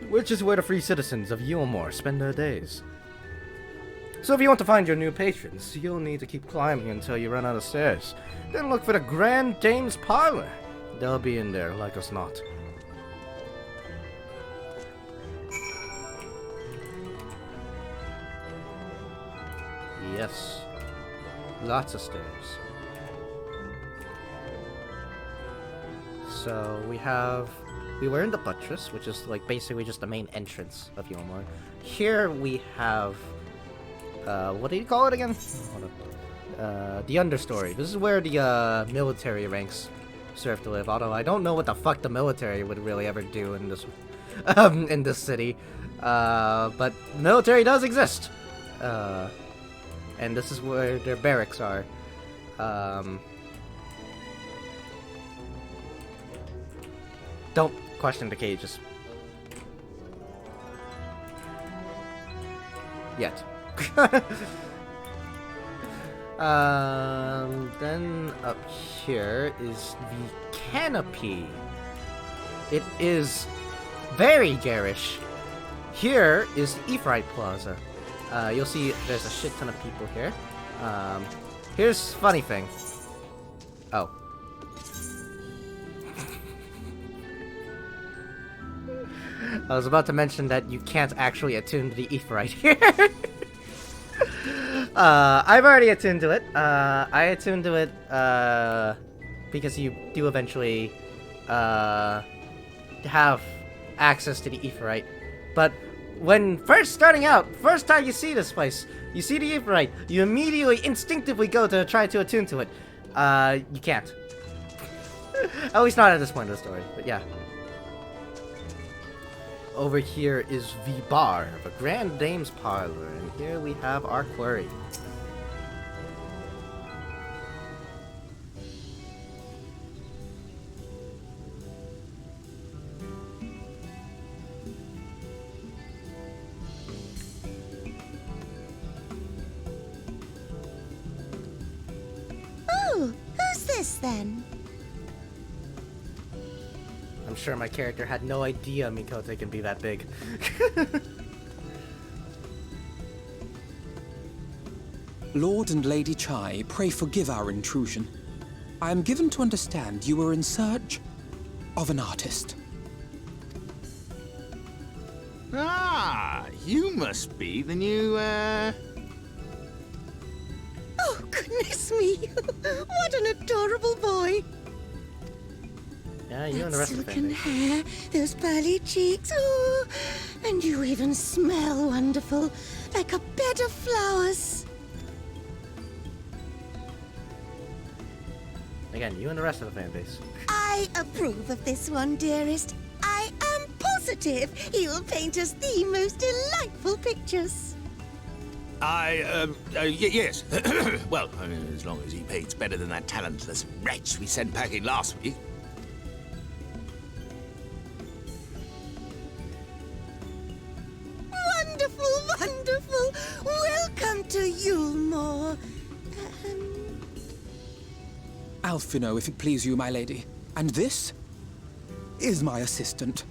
which is where the free citizens of Yulmore spend their days. So if you want to find your new patrons, you'll need to keep climbing until you run out of stairs. Then look for the Grand Dame's Parlor. They'll be in there, like us not. Yes. Lots of stairs. So we were in the buttress, which is like basically just the main entrance of Yulmore. Here we have, what do you call it again? The understory. This is where the military ranks serve to live. Although I don't know what the fuck the military would really ever do in this, in this city. But military does exist. And this is where their barracks are. Don't question the cages. Yet. Then up here is the canopy. It is very garish. Here is the Ephraim Plaza. You'll see there's a shit ton of people here. Here's funny thing. Oh. I was about to mention that you can't actually attune to the Ephraim here. I've already attuned to it. I attuned to it because you do eventually have access to the Ephraim. But when first starting out, first time you see this place, you see the Ephraim, you immediately instinctively go to try to attune to it. You can't. At least not at this point of the story, but yeah. Over here is the bar, the Grand Dame's Parlor, and here we have our quarry. Oh, who's this then? I'm sure my character had no idea Mikote can be that big. Lord and Lady Chai, pray forgive our intrusion. I am given to understand you were in search of an artist. Ah, you must be the new, Oh, goodness me! What an adorable boy! Yeah, you and the rest of the silken family. hair, those pearly cheeks, oh, and you even smell wonderful, like a bed of flowers. Again, you and the rest of the fan base. I approve of this one, dearest. I am positive he will paint us the most delightful pictures. Yes. Well, as long as he paints better than that talentless wretch we sent packing last week. Wonderful, wonderful! Welcome to Yulmore. Alphino, if it please you, my lady. And this is my assistant.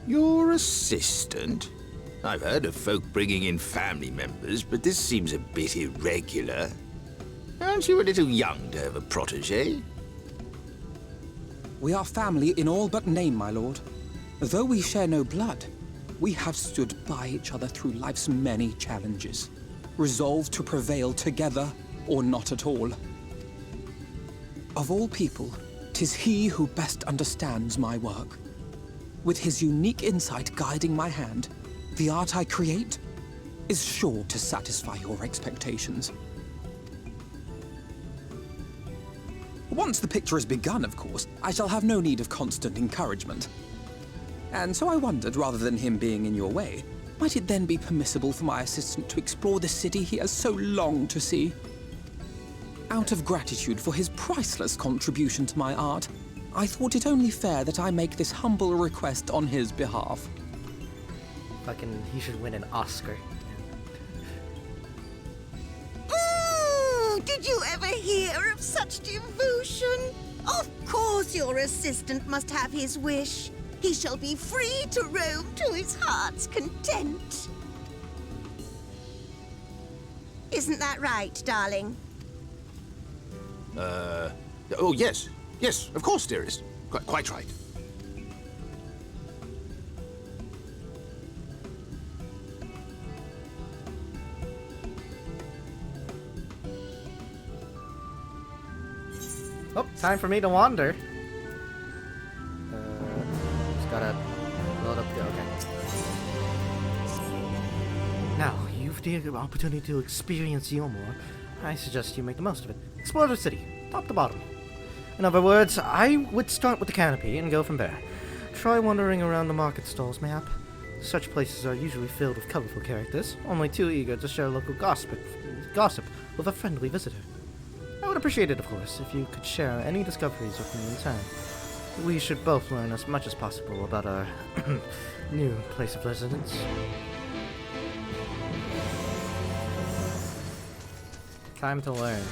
Your assistant? I've heard of folk bringing in family members, but this seems a bit irregular. Aren't you a little young to have a protege? We are family in all but name, my lord. Though we share no blood, we have stood by each other through life's many challenges, resolved to prevail together or not at all. Of all people, 'tis he who best understands my work. With his unique insight guiding my hand, the art I create is sure to satisfy your expectations. Once the picture has begun, of course, I shall have no need of constant encouragement. And so I wondered, rather than him being in your way, might it then be permissible for my assistant to explore the city he has so longed to see? Out of gratitude for his priceless contribution to my art, I thought it only fair that I make this humble request on his behalf. Fucking, he should win an Oscar. Ooh, did you ever hear of such devotion? Of course your assistant must have his wish. He shall be free to roam to his heart's content. Isn't that right, darling? Oh, yes. Yes, of course, dearest. Quite right. Oh, time for me to wander. Just gotta load up the... Okay. Now, you've the opportunity to experience Yomor. I suggest you make the most of it. Explore the city, top to bottom. In other words, I would start with the canopy and go from there. Try wandering around the market stalls, mayhap. Such places are usually filled with colorful characters, only too eager to share local gossip with a friendly visitor. I would appreciate it, of course, if you could share any discoveries with me in turn. We should both learn as much as possible about our new place of residence. Time to learn.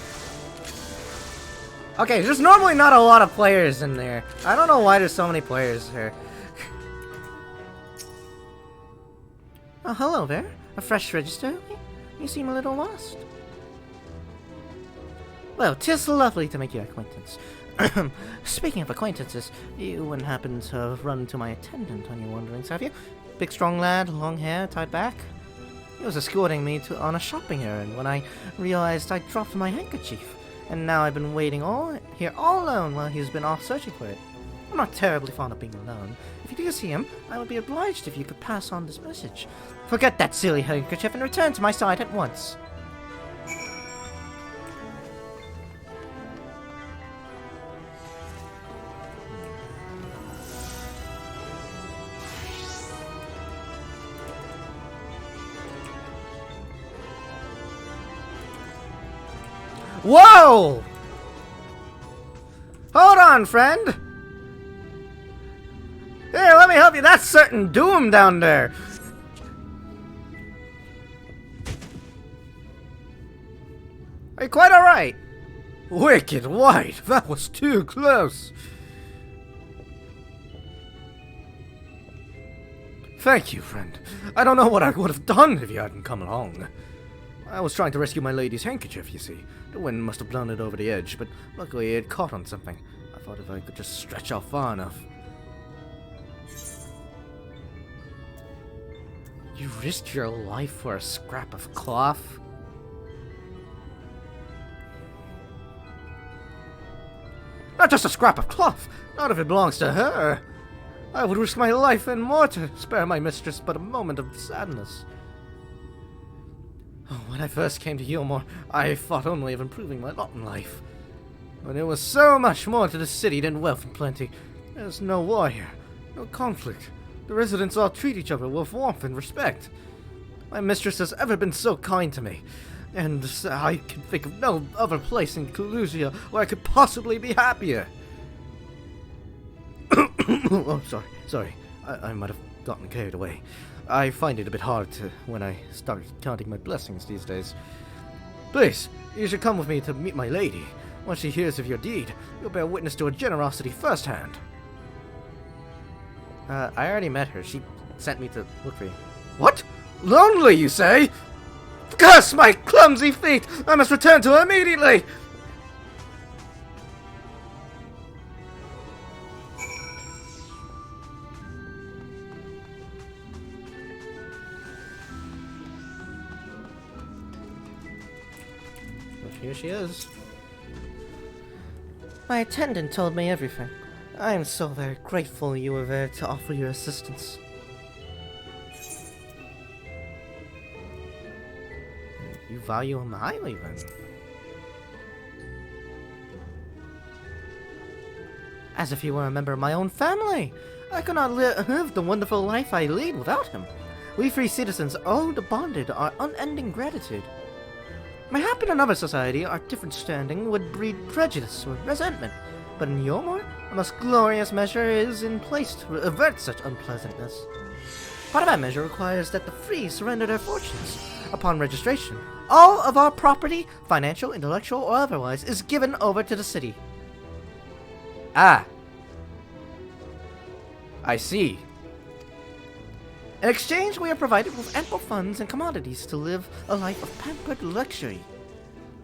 Okay, there's normally not a lot of players in there. I don't know why there's so many players here. Oh, hello there. A fresh register? You seem a little lost. Well, 'tis lovely to make your acquaintance. Speaking of acquaintances, you wouldn't happen to run into my attendant on your wanderings, have you? Big strong lad, long hair, tied back. He was escorting me on a shopping errand when I realized I'd dropped my handkerchief, and now I've been waiting here all alone while he's been off searching for it. I'm not terribly fond of being alone. If you do see him, I would be obliged if you could pass on this message. Forget that silly handkerchief and return to my side at once. Whoa! Hold on, friend! Here, let me help you. That's certain doom down there. Are you quite alright? Wicked white. That was too close. Thank you, friend. I don't know what I would have done if you hadn't come along. I was trying to rescue my lady's handkerchief, you see. The wind must have blown it over the edge, but luckily it caught on something. I thought if I could just stretch out far enough. You risked your life for a scrap of cloth? Not just a scrap of cloth! Not if it belongs to her! I would risk my life and more to spare my mistress but a moment of sadness. Oh, when I first came to Yomor, I thought only of improving my lot in life. But there was so much more to the city than wealth and plenty. There's no war here, no conflict. The residents all treat each other with warmth and respect. My mistress has ever been so kind to me, and I can think of no other place in Calusia where I could possibly be happier. Oh, sorry. I might have gotten carried away. I find it a bit hard when I start counting my blessings these days. Please, you should come with me to meet my lady. Once she hears of your deed, you'll bear witness to her generosity firsthand. I already met her. She sent me to look for you. What? Lonely, you say? Curse my clumsy feet! I must return to her immediately! Here she is. My attendant told me everything. I am so very grateful you were there to offer your assistance. You value him highly, then. as if he were a member of my own family. I could not live the wonderful life I lead without him. We free citizens owe the bonded our unending gratitude. Mayhap in another society, our different standing would breed prejudice or resentment, but in Yomor, a most glorious measure is in place to avert such unpleasantness. Part of that measure requires that the free surrender their fortunes. Upon registration, all of our property, financial, intellectual, or otherwise, is given over to the city. Ah. I see. In exchange, we are provided with ample funds and commodities to live a life of pampered luxury.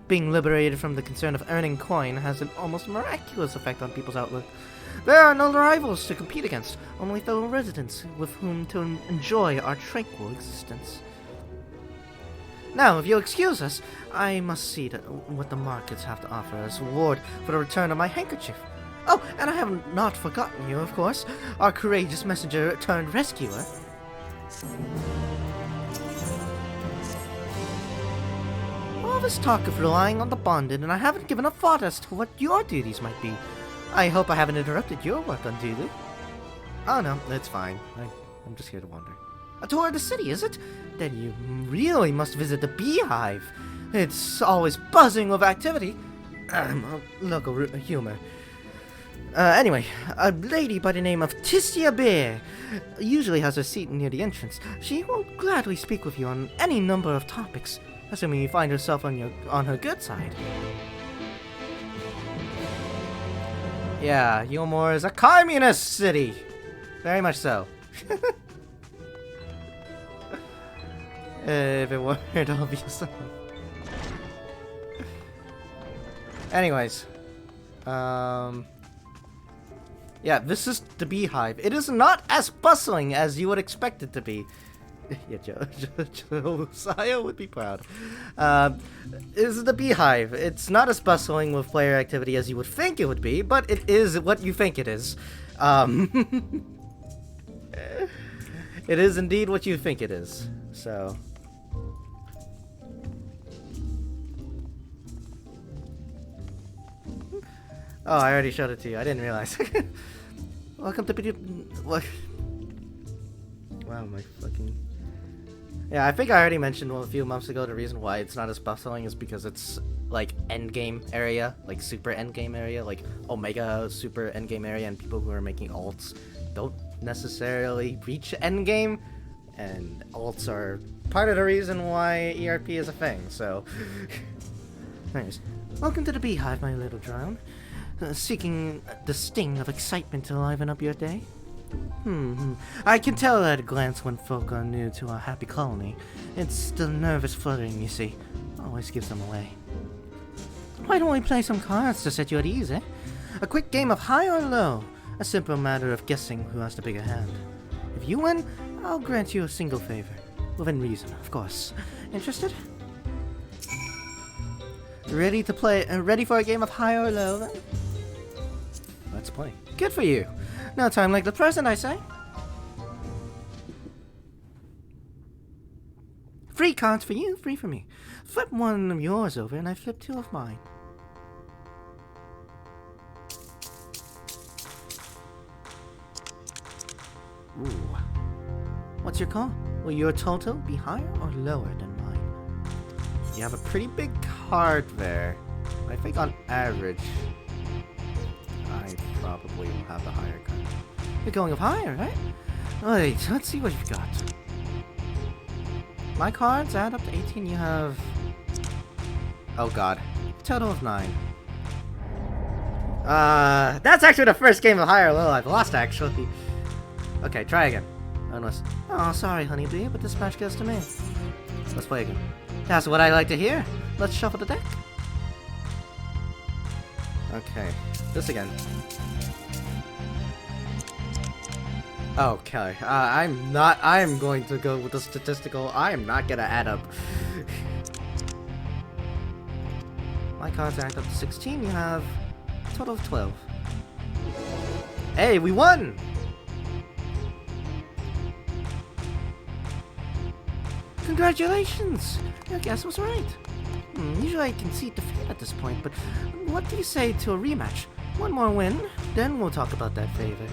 Being liberated from the concern of earning coin has an almost miraculous effect on people's outlook. There are no rivals to compete against, only fellow residents with whom to enjoy our tranquil existence. Now, if you'll excuse us, I must see what the markets have to offer as reward for the return of my handkerchief. Oh, and I have not forgotten you, of course, our courageous messenger turned rescuer. All this talk of relying on the bonded, and I haven't given a thought as to what your duties might be. I hope I haven't interrupted your work unduly. Oh no, it's fine. I'm just here to wander. A tour of the city, is it? Then you really must visit the beehive. It's always buzzing with activity. Local humor. Anyway, a lady by the name of Tissia Bear usually has her seat near the entrance. She will gladly speak with you on any number of topics, assuming you find yourself on her good side. Yeah, Yomor is a communist city! Very much so. If it weren't obvious. Anyways. Yeah, this is the beehive. It is not as bustling as you would expect it to be. Yeah, Josiah would be proud. This is the beehive. It's not as bustling with player activity as you would think it would be, but it is what you think it is. It is indeed what you think it is. So. Oh, I already showed it to you. I didn't realize. Welcome to what? Wow, my fucking. Yeah, I think I already mentioned a few months ago the reason why it's not as bustling is because it's like endgame area, like super endgame area, like Omega super endgame area, and people who are making alts don't necessarily reach endgame, and alts are part of the reason why ERP is a thing. So, anyways, welcome to the beehive, my little drone. Seeking the sting of excitement to liven up your day? I can tell at a glance when folk are new to our happy colony. It's the nervous fluttering, you see. Always gives them away. Why don't we play some cards to set you at ease, eh? A quick game of high or low. A simple matter of guessing who has the bigger hand. If you win, I'll grant you a single favor. Within reason, of course. Interested? Ready to play? Ready for a game of high or low, then? Let's play. Good for you. No time like the present, I say. Free cards for you, free for me. Flip one of yours over, and I flip two of mine. Ooh. What's your call? Will your total be higher or lower than mine? You have a pretty big card there. I think on average, I probably will have the higher card. You're going up higher, right? Wait, let's see what you've got. My cards add up to 18. You have... Oh god. Total of 9. That's actually the first game of higher or low I've lost, actually. Okay, try again. Unless... Oh, sorry, honeybee, but this match goes to me. Let's play again. That's what I like to hear. Let's shuffle the deck. Okay. This again. Okay. I'm going to go with the statistical. I am not gonna add up. My cards add up to 16. You have a total of 12. Hey, we won! Congratulations! Your guess was right. Usually I concede defeat at this point, but what do you say to a rematch? One more win, then we'll talk about that favor.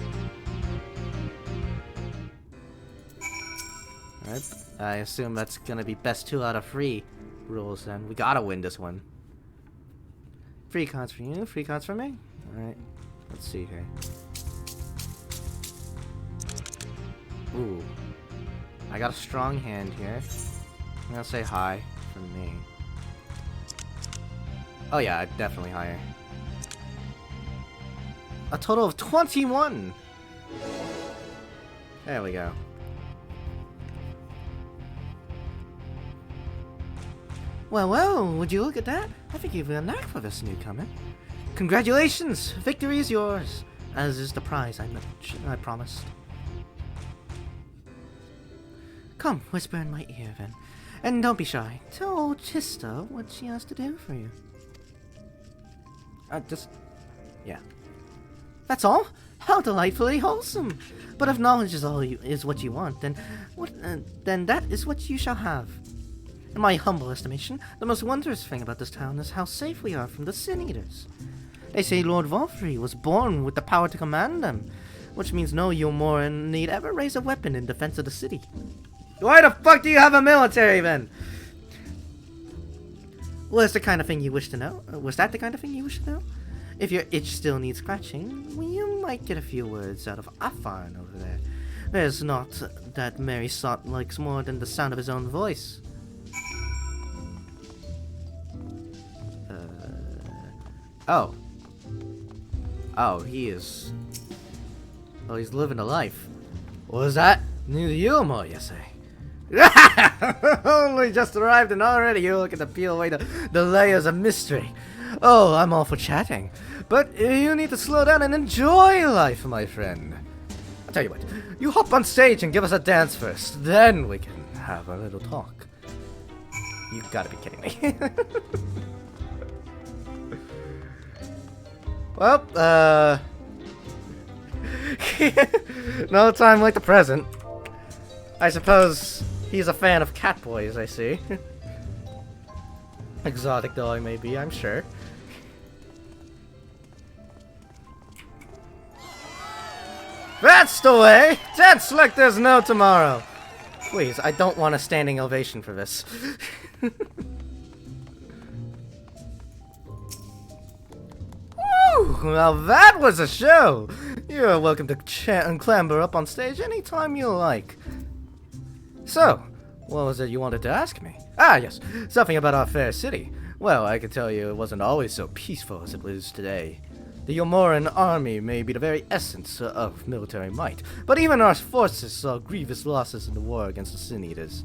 Alright, I assume that's gonna be best 2 out of 3 rules then. We gotta win this one. Free cards for you, free cards for me. Alright, let's see here. Ooh. I got a strong hand here. I'm gonna say high for me. Oh yeah, definitely higher. A total of 21! There we go. Well, well, would you look at that? I think you've got a knack for this, newcomer. Congratulations! Victory is yours, as is the prize I promised. Come, whisper in my ear, then. And don't be shy. Tell old Chista what she has to do for you. Yeah. That's all? How delightfully wholesome! But if knowledge is what you want, then that is what you shall have. In my humble estimation, the most wondrous thing about this town is how safe we are from the Sin Eaters. They say Lord Volfrey was born with the power to command them, which means no Yomoran need ever raise a weapon in defense of the city. Why the fuck do you have a military then? Was the kind of thing you wish to know? Was that the kind of thing you wish to know? If your itch still needs scratching, well, you might get a few words out of Afan over there. There's not that Mary Sot likes more than the sound of his own voice. Oh. Oh, he is... Oh, he's living a life. What was that? New to you more, you say? Only just arrived and already you're looking to peel away the layers of mystery. Oh, I'm all for chatting. But you need to slow down and enjoy life, my friend. I'll tell you what. You hop on stage and give us a dance first. Then we can have a little talk. You gotta be kidding me. Well, no time like the present. I suppose he's a fan of Catboys, I see. Exotic though I may be, I'm sure. That's the way! Dance like there's no tomorrow! Please, I don't want a standing ovation for this. Well, that was a show! You're welcome to chant and clamber up on stage anytime you like. So, what was it you wanted to ask me? Ah, yes, something about our fair city. Well, I can tell you it wasn't always so peaceful as it is today. The Yomoran army may be the very essence of military might, but even our forces saw grievous losses in the war against the Sin Eaters.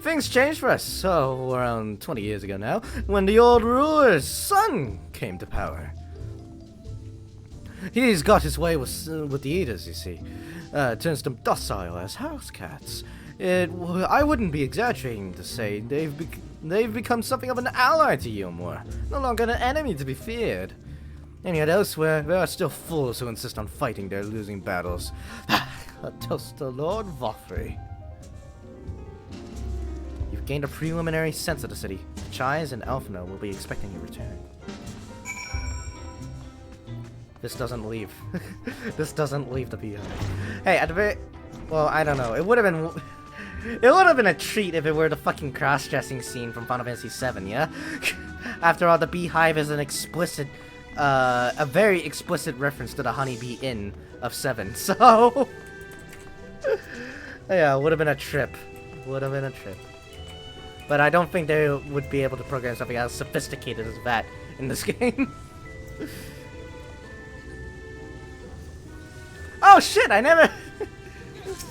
Things changed for us, so around 20 years ago now, when the old ruler's son came to power. He's got his way with the Eaters, you see. Turns them docile as house cats. I wouldn't be exaggerating to say they've become something of an ally to Yomor, no longer an enemy to be feared. And yet elsewhere, there are still fools who insist on fighting their losing battles. A toast to Lord Volfrey. You've gained a preliminary sense of the city. Chais and Alphino will be expecting your return. This doesn't leave. This doesn't leave the beehive. Hey, at the very... Well, I don't know. It would have been... It would have been a treat if it were the fucking cross-dressing scene from Final Fantasy VII, yeah? After all, the beehive is an explicit... a very explicit reference to the Honeybee Inn of 7, so... yeah, it would have been a trip. Would have been a trip. But I don't think they would be able to program something as sophisticated as that in this game. Oh shit, I never... Let's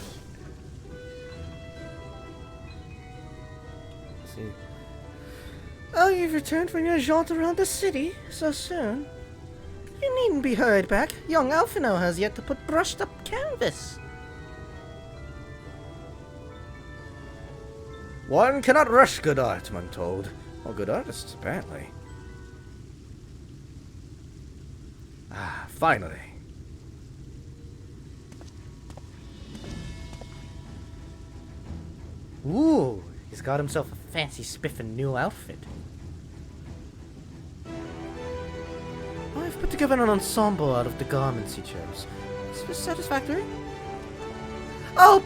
see. Oh, you've returned from your jaunt around the city so soon? You needn't be hurried back. Young Alphino has yet to put brushed up canvas. One cannot rush good art, I'm told. Or good artists, apparently. Ah, finally. Ooh, he's got himself a fancy spiffin' new outfit. I've put together an ensemble out of the garments he chose. Is this satisfactory? Oh,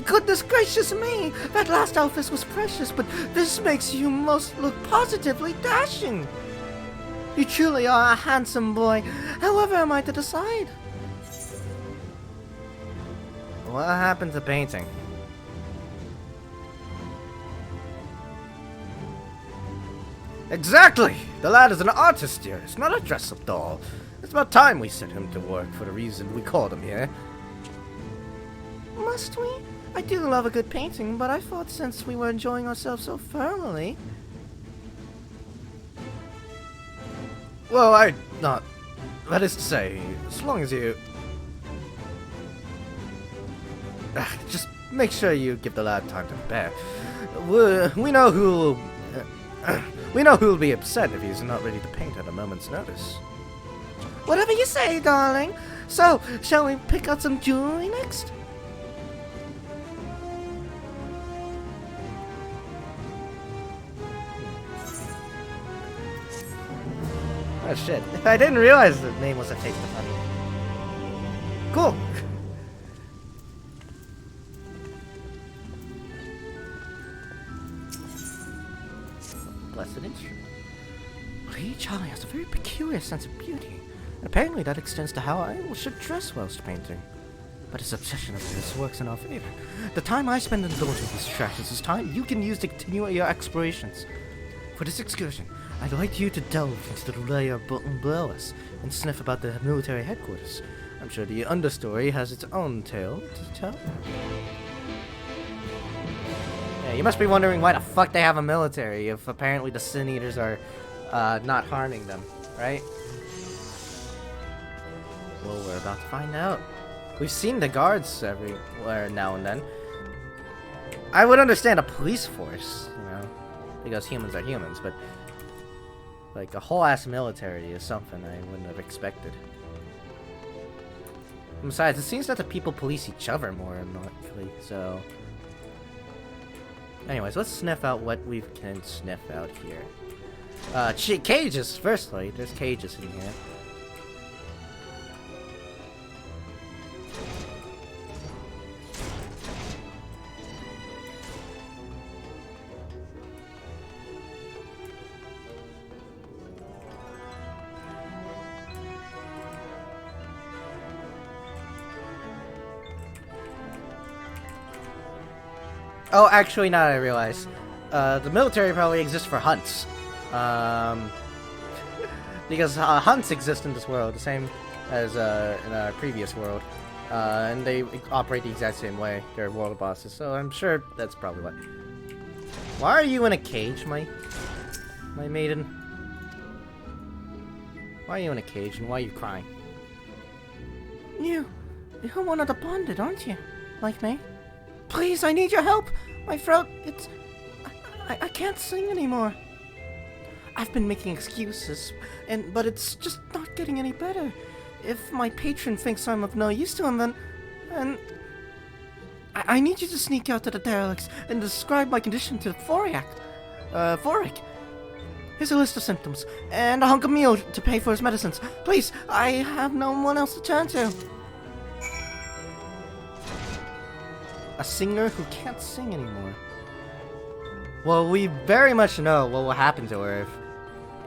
goodness gracious me! That last outfit was precious, but this makes you most look positively dashing. You truly are a handsome boy. However am I to decide? What happened to painting? Exactly! The lad is an artist here. It's not a dress-up doll. It's about time we set him to work for the reason we called him here. Must we? I do love a good painting, but I thought since we were enjoying ourselves so thoroughly... Well, not... That is to say, as long as you... Just make sure you give the lad time to prepare. We know who'll... we know who'll be upset if he's not ready to paint at a moment's notice. Whatever you say, darling. So, shall we pick out some jewelry next? Oh shit, I didn't realize the name was a taste of honey. Cool! Blessed instrument. Lady Charlie has a very peculiar sense of beauty, and apparently that extends to how I should dress whilst painting. But his obsession of this works in our favor. The time I spend indulging these distractions is time you can use to continue your explorations. For this excursion, I'd like you to delve into the layer below us and sniff about the military headquarters. I'm sure the understory has its own tale to tell. Yeah, you must be wondering why the fuck they have a military if apparently the Sin Eaters are not harming them, right? Well, we're about to find out. We've seen the guards everywhere now and then. I would understand a police force, you know, because humans are humans, but like a whole ass military is something I wouldn't have expected. And besides, it seems that the people police each other more and more, so... Anyways, let's sniff out what we can sniff out here. Cages, firstly. There's cages in here. Oh, actually, now I realize. The military probably exists for hunts. Because hunts exist in this world, the same as in a previous world. And they operate the exact same way. They're world bosses, so I'm sure that's probably why. Why are you in a cage, my maiden? Why are you in a cage, and why are you crying? You're one of the bonded, aren't you? Like me? Please, I need your help! My throat, I can't sing anymore. I've been making excuses, but it's just not getting any better. If my patron thinks I'm of no use to him, then I need you to sneak out to the derelicts and describe my condition to Vorik. Here's a list of symptoms, and a hunk of meal to pay for his medicines. Please, I have no one else to turn to. A singer who can't sing anymore. Well, we very much know what will happen to her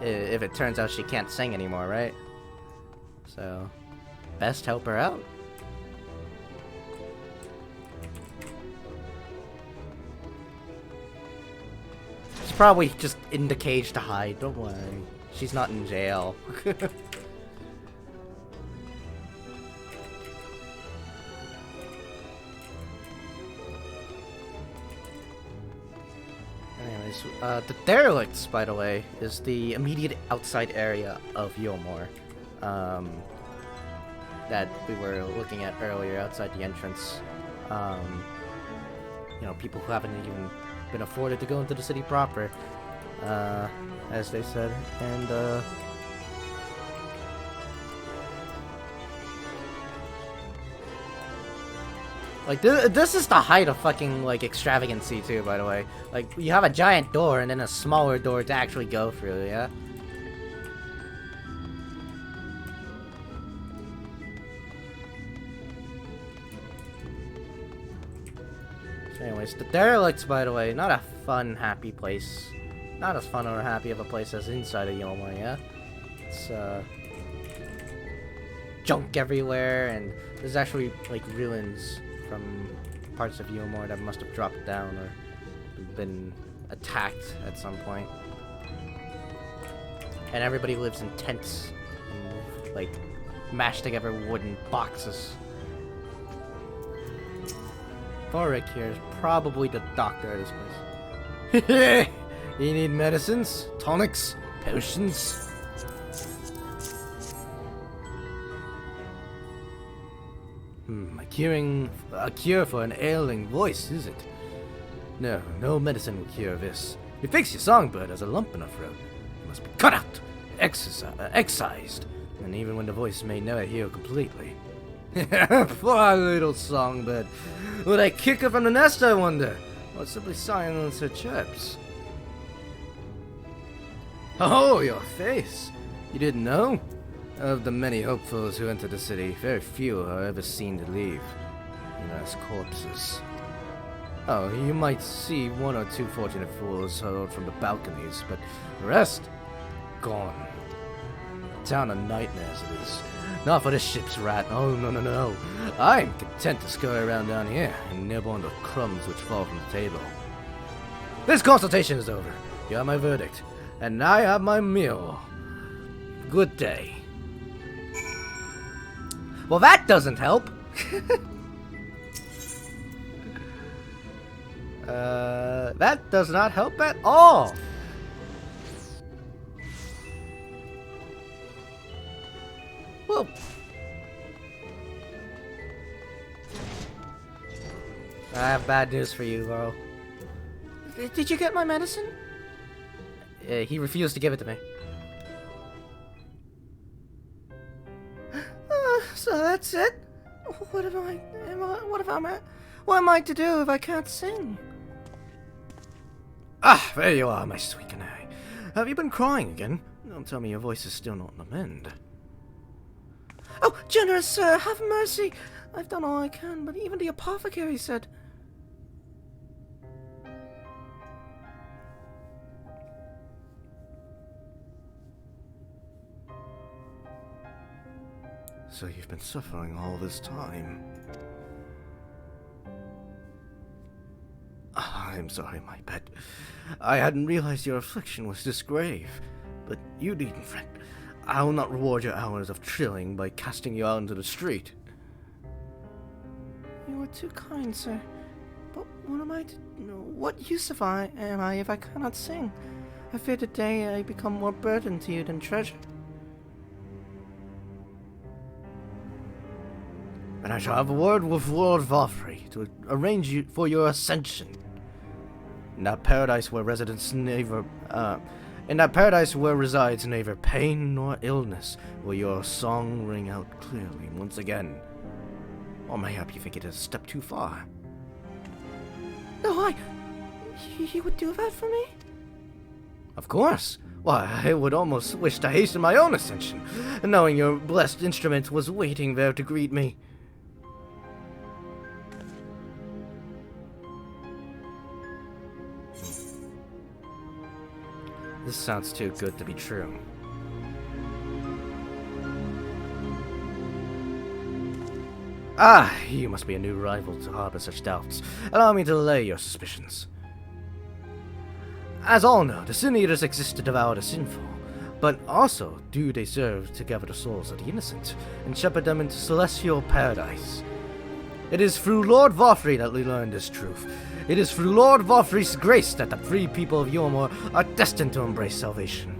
if it turns out she can't sing anymore, right? So, best help her out. She's probably just in the cage to hide, don't worry. She's not in jail. Anyways, the derelicts, by the way, is the immediate outside area of Yomor. That we were looking at earlier outside the entrance. You know, people who haven't even been afforded to go into the city proper, as they said, and like, this is the height of fucking, like, extravagancy, too, by the way. Like, you have a giant door and then a smaller door to actually go through, yeah? It's the Derelicts, by the way. Not a fun, happy place. Not as fun or happy of a place as inside of Yoma, yeah? It's, junk everywhere, and there's actually, like, ruins from parts of Yoma that must have dropped down or been attacked at some point. And everybody lives in tents and, like, mashed together wooden boxes. Thorik here is probably the doctor of this place. You need medicines, tonics, potions. A cure for an ailing voice, is it? No, no medicine will cure this. It thinks your songbird has a lump in her throat. It must be cut out, excised, and even when the voice may never heal completely. Poor little songbird. Would I kick her from the nest, I wonder? Or simply silence her chirps? Oh, your face! You didn't know? Of the many hopefuls who enter the city, very few are ever seen to leave. As corpses. Oh, you might see one or two fortunate fools hurled from the balconies, but the rest, gone. A town of nightmares it is. Not for the ship's rat. Oh, no. I'm content to scurry around down here and nibble on the crumbs which fall from the table. This consultation is over. You have my verdict, and I have my meal. Good day. Well, that doesn't help. That does not help at all. Well, I have bad news for you, Laurel. Did you get my medicine? He refused to give it to me. So that's it? What am I to do if I can't sing? Ah, there you are, my sweet canary. Have you been crying again? Don't tell me your voice is still not on the mend. Oh, generous sir, have mercy! I've done all I can, but even the apothecary said... So you've been suffering all this time. I'm sorry, my pet. I hadn't realized your affliction was this grave. But you needn't fret. I will not reward your hours of chilling by casting you out into the street. You are too kind, sir. But what am I to... What use am I if I cannot sing? I fear today I become more burden to you than treasure. And I shall have a word with Lord Valfrey to arrange you for your ascension. In that paradise where resides neither pain nor illness, will your song ring out clearly once again. Or mayhap you think it is a step too far. No, you would do that for me? Of course. Why, I would almost wish to hasten my own ascension, knowing your blessed instrument was waiting there to greet me. This sounds too good to be true. Ah, you must be a new rival to harbor such doubts. Allow me to allay your suspicions. As all know, the Sin Eaters exist to devour the sinful, but also do they serve to gather the souls of the innocent and shepherd them into celestial paradise. It is through Lord Valfrey that we learn this truth. It is through Lord Valfrey's grace that the free people of Yomor are destined to embrace salvation.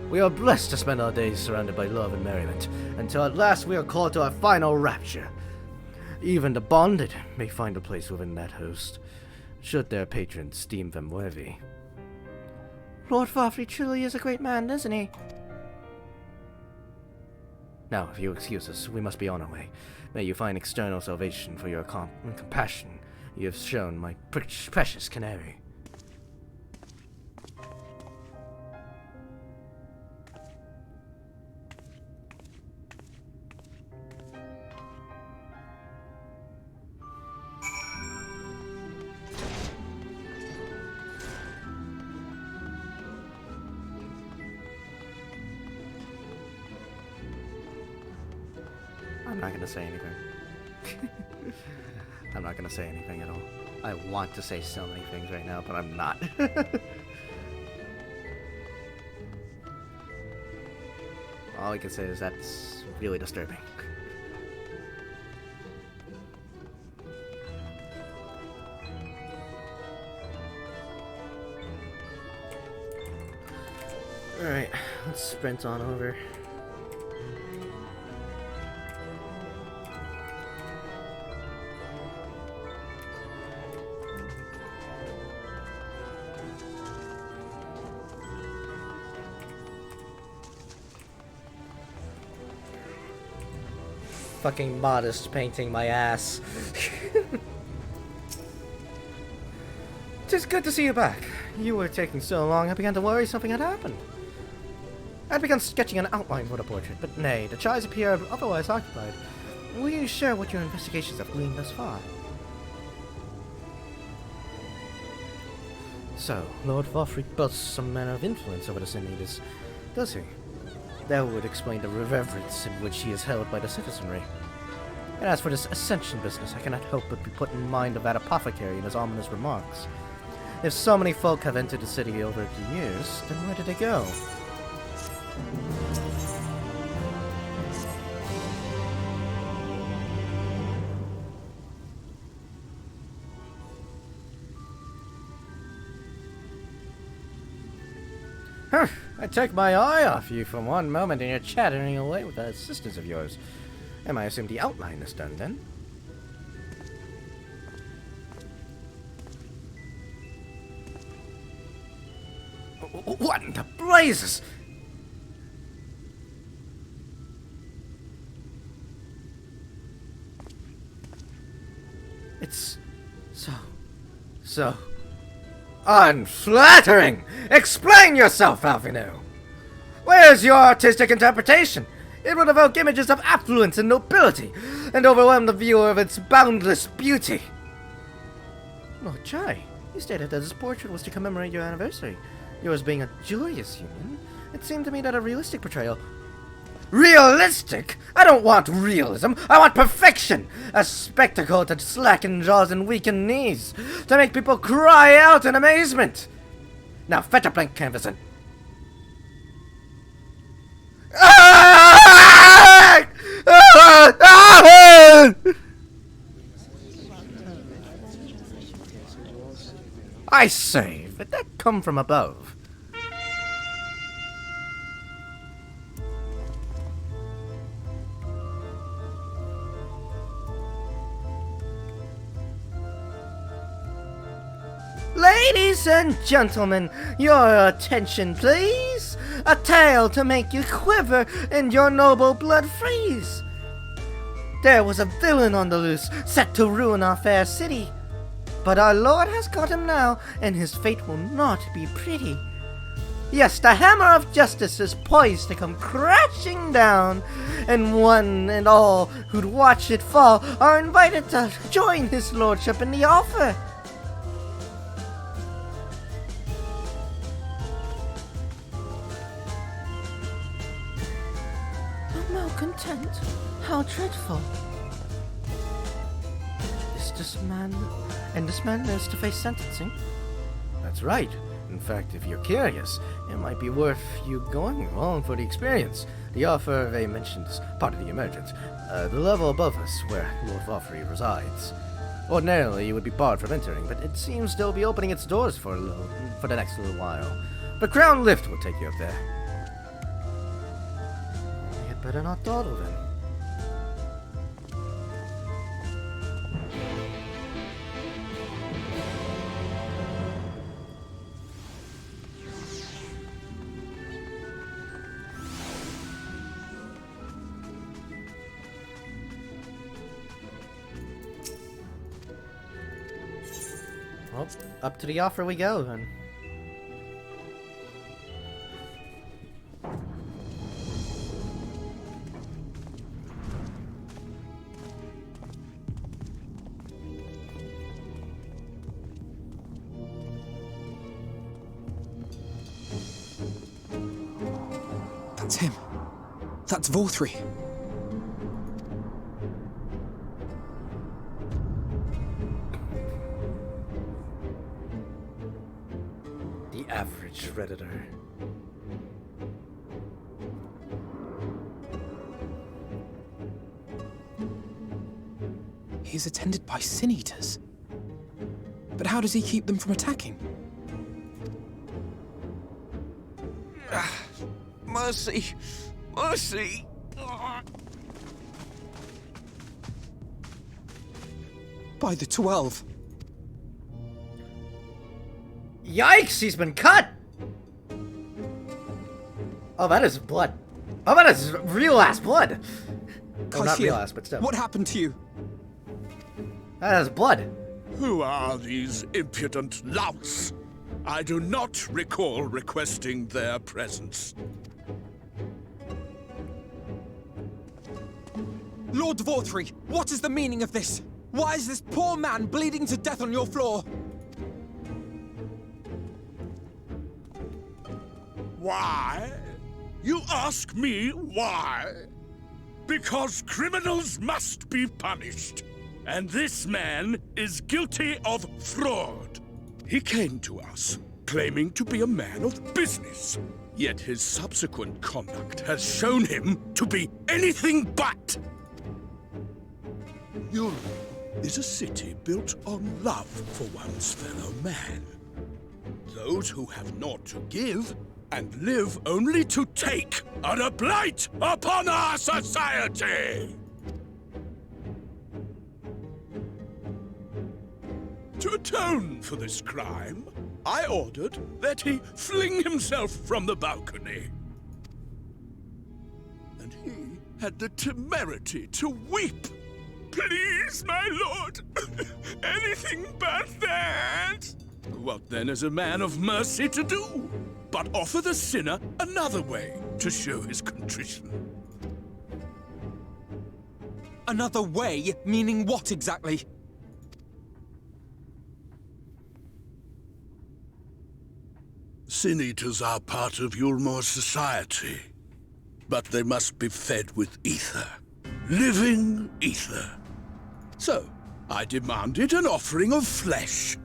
We are blessed to spend our days surrounded by love and merriment, until at last we are called to our final rapture. Even the bonded may find a place within that host, should their patrons deem them worthy. Lord Valfrey truly is a great man, isn't he? Now, if you'll excuse us, we must be on our way. May you find external salvation for your compassion you have shown my precious canary. I'm not gonna say anything. I'm not gonna say anything at all. I want to say so many things right now, but I'm not. All I can say is that's really disturbing. Alright, let's sprint on over. Fucking modest painting my ass. It's good to see you back. You were taking so long, I began to worry something had happened. I'd begun sketching an outline for the portrait, but nay, the chies appear otherwise occupied. Will you share what your investigations have gleaned thus far? So, Lord Valfric boasts some manner of influence over the Sin-Eaters, does he? That would explain the reverence in which he is held by the citizenry. And as for this ascension business, I cannot help but be put in mind of that apothecary in his ominous remarks. If so many folk have entered the city over the years, then where did they go? Huh, I take my eye off you for one moment and you're chattering away with that assistance of yours. I assume the outline is done then? What in the blazes? It's so unflattering! Explain yourself, Alvino! Where's your artistic interpretation? It would evoke images of affluence and nobility, and overwhelm the viewer of its boundless beauty. Lord Chai, you stated that this portrait was to commemorate your anniversary. Yours being a joyous union, it seemed to me that a realistic portrayal... Realistic? I don't want realism, I want perfection! A spectacle to slacken jaws and weaken knees, to make people cry out in amazement! Now fetch a blank canvas and... I say, did that come from above? Ladies and gentlemen, your attention please! A tale to make you quiver and your noble blood freeze! There was a villain on the loose, set to ruin our fair city. But our Lord has caught him now, and his fate will not be pretty. Yes, the hammer of justice is poised to come crashing down, and one and all who'd watch it fall are invited to join his lordship in the offer. A malcontent? How dreadful. Is this man... And this man is to face sentencing? That's right. In fact, if you're curious, it might be worth you going along for the experience. The offer they mentioned is part of the emergence. The level above us, where Lord Valfrey resides. Ordinarily, you would be barred from entering, but it seems they'll be opening its doors for the next little while. The Crown Lift will take you up there. You'd better not dawdle then. Well, up to the offer we go, then. That's him. That's Vorthri. Shredder. He is attended by sin eaters. But how does he keep them from attacking? Mercy! Mercy! By the 12. Yikes, he's been cut! Oh, that is blood. Oh, that is real ass blood. Oh, not real ass, but still. What happened to you? That is blood. Who are these impudent louts? I do not recall requesting their presence. Lord Vorthree, what is the meaning of this? Why is this poor man bleeding to death on your floor? Why? You ask me why? Because criminals must be punished. And this man is guilty of fraud. He came to us, claiming to be a man of business. Yet his subsequent conduct has shown him to be anything but. Yulm is a city built on love for one's fellow man. Those who have naught to give and live only to take are a blight upon our society! To atone for this crime, I ordered that he fling himself from the balcony. And he had the temerity to weep. Please, my lord, anything but that. What then is a man of mercy to do? But offer the sinner another way to show his contrition. Another way? Meaning what exactly? Sin-eaters are part of Yulmor's society, but they must be fed with ether. Living ether. So, I demanded an offering of flesh,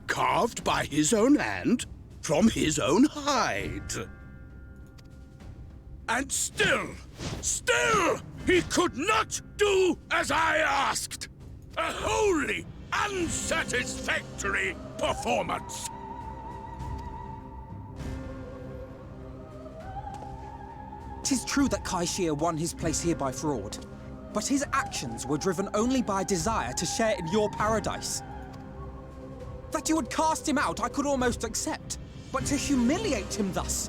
carved by his own hand, from his own hide. And still, he could not do as I asked. A wholly unsatisfactory performance. Tis true that Kaishir won his place here by fraud, but his actions were driven only by a desire to share in your paradise. That you would cast him out I could almost accept, but to humiliate him thus?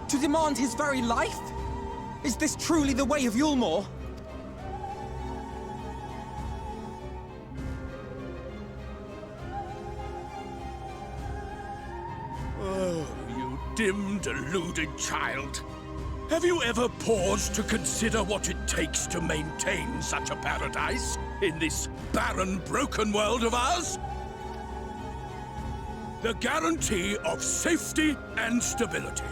To demand his very life? Is this truly the way of Yulmor? Oh, you dim, deluded child. Have you ever paused to consider what it takes to maintain such a paradise in this barren, broken world of ours? The guarantee of safety and stability.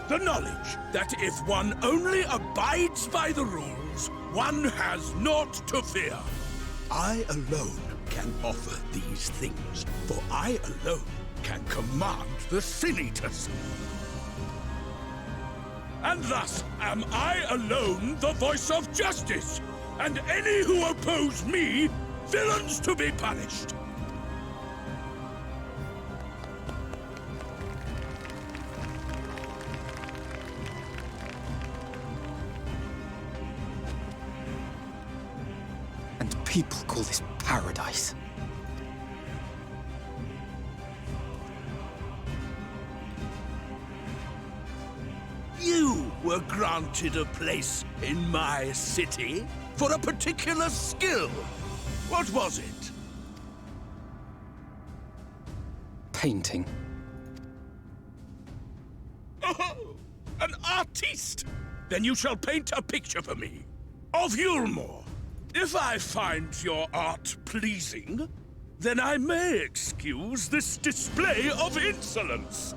The knowledge that if one only abides by the rules, one has naught to fear. I alone can offer these things, for I alone can command the Sin-Eaters. And thus am I alone the voice of justice, and any who oppose me, villains to be punished. And people call this paradise. You were granted a place in my city for a particular skill. What was it? Painting. Oh, an artiste! Then you shall paint a picture for me of Yulmor. If I find your art pleasing, then I may excuse this display of insolence.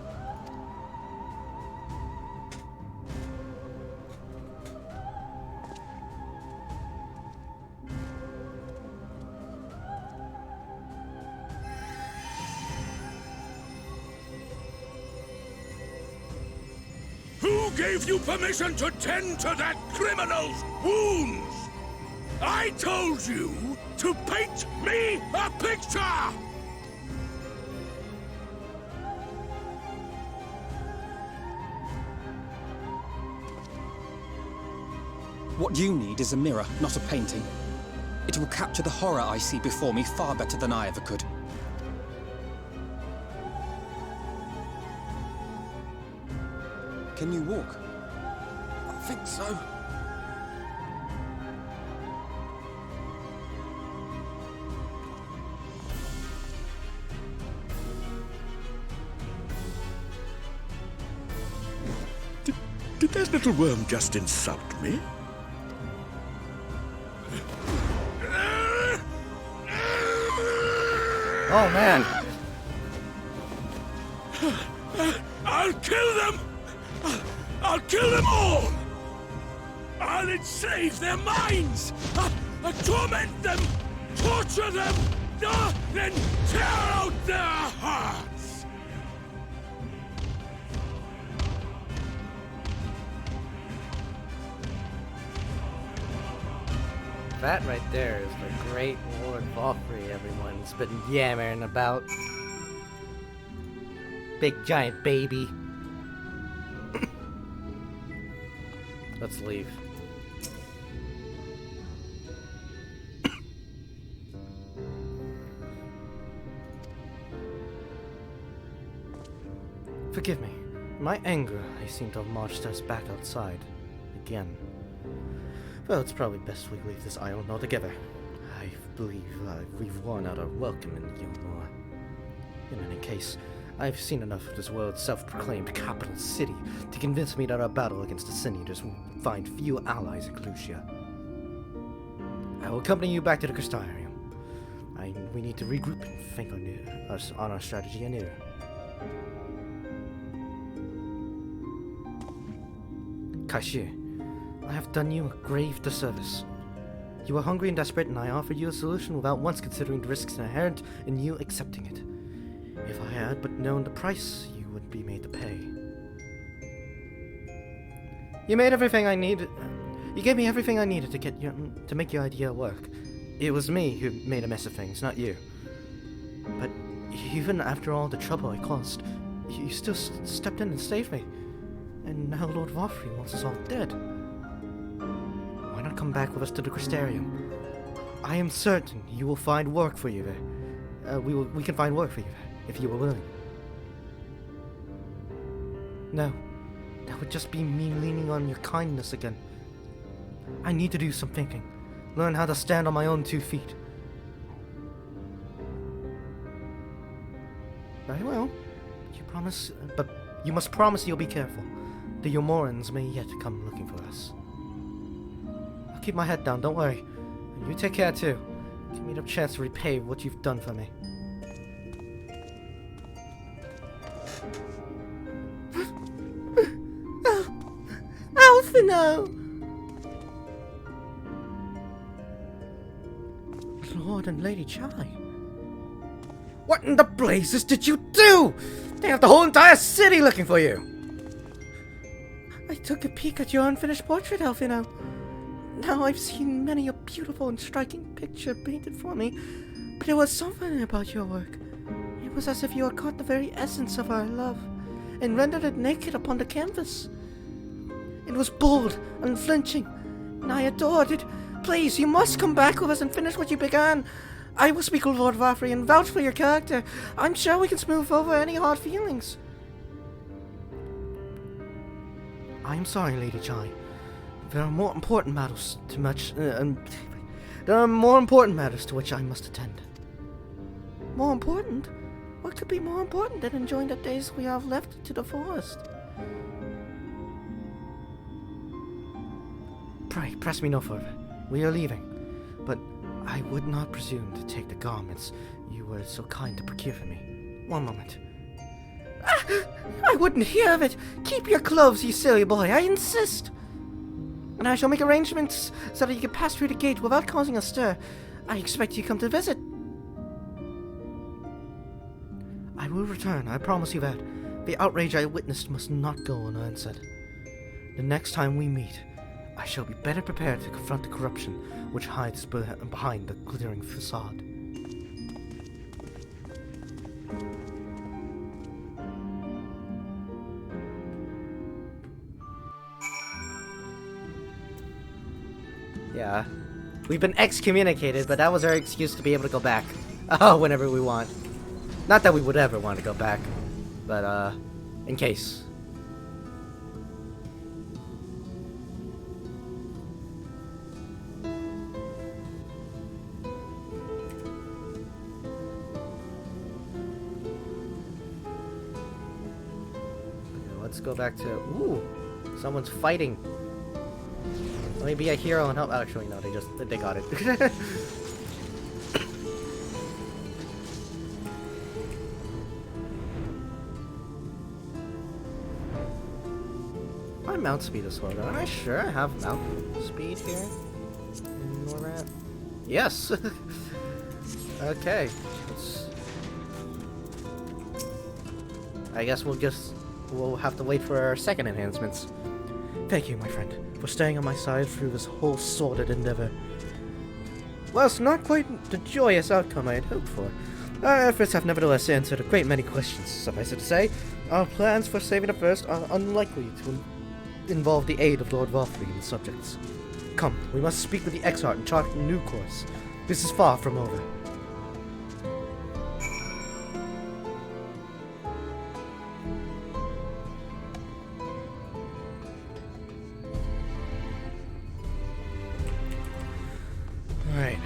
gave you permission to tend to that criminal's wounds? I told you to paint me a picture! What you need is a mirror, not a painting. It will capture the horror I see before me far better than I ever could. Can you walk? I think so. Did that little worm just insult me? Oh man! I'll kill them! I'll kill them all! I'll enslave their minds! I'll torment them! Torture them! Then tear out their hearts! That right there is the great Lord Valkyrie everyone's been yammering about. Big giant baby. Let's leave. Forgive me. In my anger, I seem to have marched us back outside. Again. Well, it's probably best we leave this island altogether. I believe we've worn out our welcome in Yulmore. In any case, I've seen enough of this world's self-proclaimed capital city to convince me that our battle against the Sin Eaters will find few allies in Clusia. I will accompany you back to the Crystarium. We need to regroup and think on our strategy anew. Kashi, I have done you a grave disservice. You were hungry and desperate, and I offered you a solution without once considering the risks inherent in you accepting it. If I had but known the price you would be made to pay. You made everything I needed. You gave me everything I needed to make your idea work. It was me who made a mess of things, not you. But even after all the trouble I caused, you still stepped in and saved me. And now Lord Valkyrie wants us all dead. Why not come back with us to the Crystarium? I am certain you will find work for you there. We can find work for you there, if you are willing. No, that would just be me leaning on your kindness again. I need to do some thinking. Learn how to stand on my own 2 feet. Very well. But you must promise you'll be careful. The Yomorans may yet come looking for us. I'll keep my head down, don't worry. And you take care too. Give me the chance to repay what you've done for me. Alphino! Lord and Lady Chai. What in the blazes did you do? They have the whole entire city looking for you! I took a peek at your unfinished portrait, Alphino. Now I've seen many a beautiful and striking picture painted for me, but there was something about your work. It was as if you had caught the very essence of our love, and rendered it naked upon the canvas. It was bold, unflinching, and I adored it. Please, you must come back with us and finish what you began. I will speak with Lord Valkyrie and vouch for your character. I'm sure we can smooth over any hard feelings. I am sorry, Lady Chai. There are more important matters to which I must attend. More important? What could be more important than enjoying the days we have left to the forest? Pray, press me no further. We are leaving, but I would not presume to take the garments you were so kind to procure for me. One moment. I wouldn't hear of it! Keep your clothes, you silly boy, I insist! And I shall make arrangements so that you can pass through the gate without causing a stir. I expect you come to visit. I will return, I promise you that. The outrage I witnessed must not go unanswered. The next time we meet, I shall be better prepared to confront the corruption which hides behind the glittering facade. Yeah. We've been excommunicated, but that was our excuse to be able to go back. Oh, whenever we want. Not that we would ever want to go back, but, in case. Let's go back to... Ooh! Someone's fighting! Let me be a hero and help... Actually, no, they got it. My mount speed is slow though. Am I sure I have mount speed here? In Norrat? Yes! Okay. I guess we'll have to wait for our second enhancements. Thank you, my friend, for staying on my side through this whole sordid endeavor. Whilst not quite the joyous outcome I had hoped for, our efforts have nevertheless answered a great many questions. Suffice it to say, our plans for saving the first are unlikely to involve the aid of Lord Valkyrie and his subjects. Come, we must speak with the Exarch and chart a new course. This is far from over. Alright.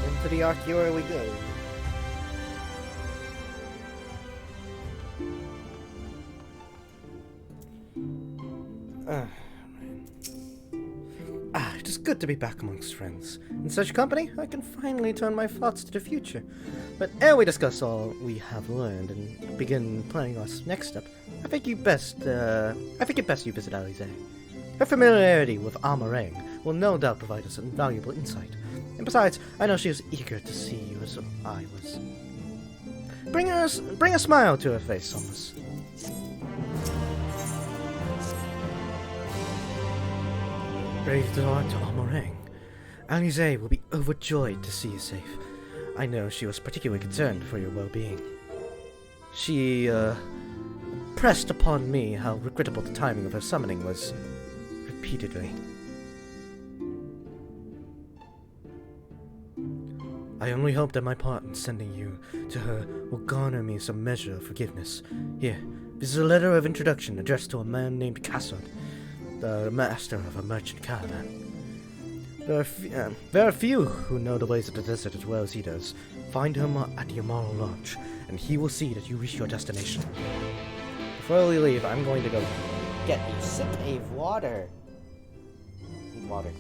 Into the Arcura we go. It is good to be back amongst friends. In such company, I can finally turn my thoughts to the future. But ere we discuss all we have learned and begin planning our next step, I think it best you visit Alize. Her familiarity with Amarang will no doubt provide us invaluable insight. And besides, I know she is eager to see you as I was. Bring a smile to her face, Somnus. Brave daughter to Amarang, Alize will be overjoyed to see you safe. I know she was particularly concerned for your well-being. She, pressed upon me how regrettable the timing of her summoning was, repeatedly. I only hope that my part in sending you to her will garner me some measure of forgiveness. Here, this is a letter of introduction addressed to a man named Cassard, the master of a merchant caravan. There are few who know the ways of the desert as well as he does. Find him at the Yamaro Lodge, and he will see that you reach your destination. Before we leave, I'm going to go get a sip of water. Need water.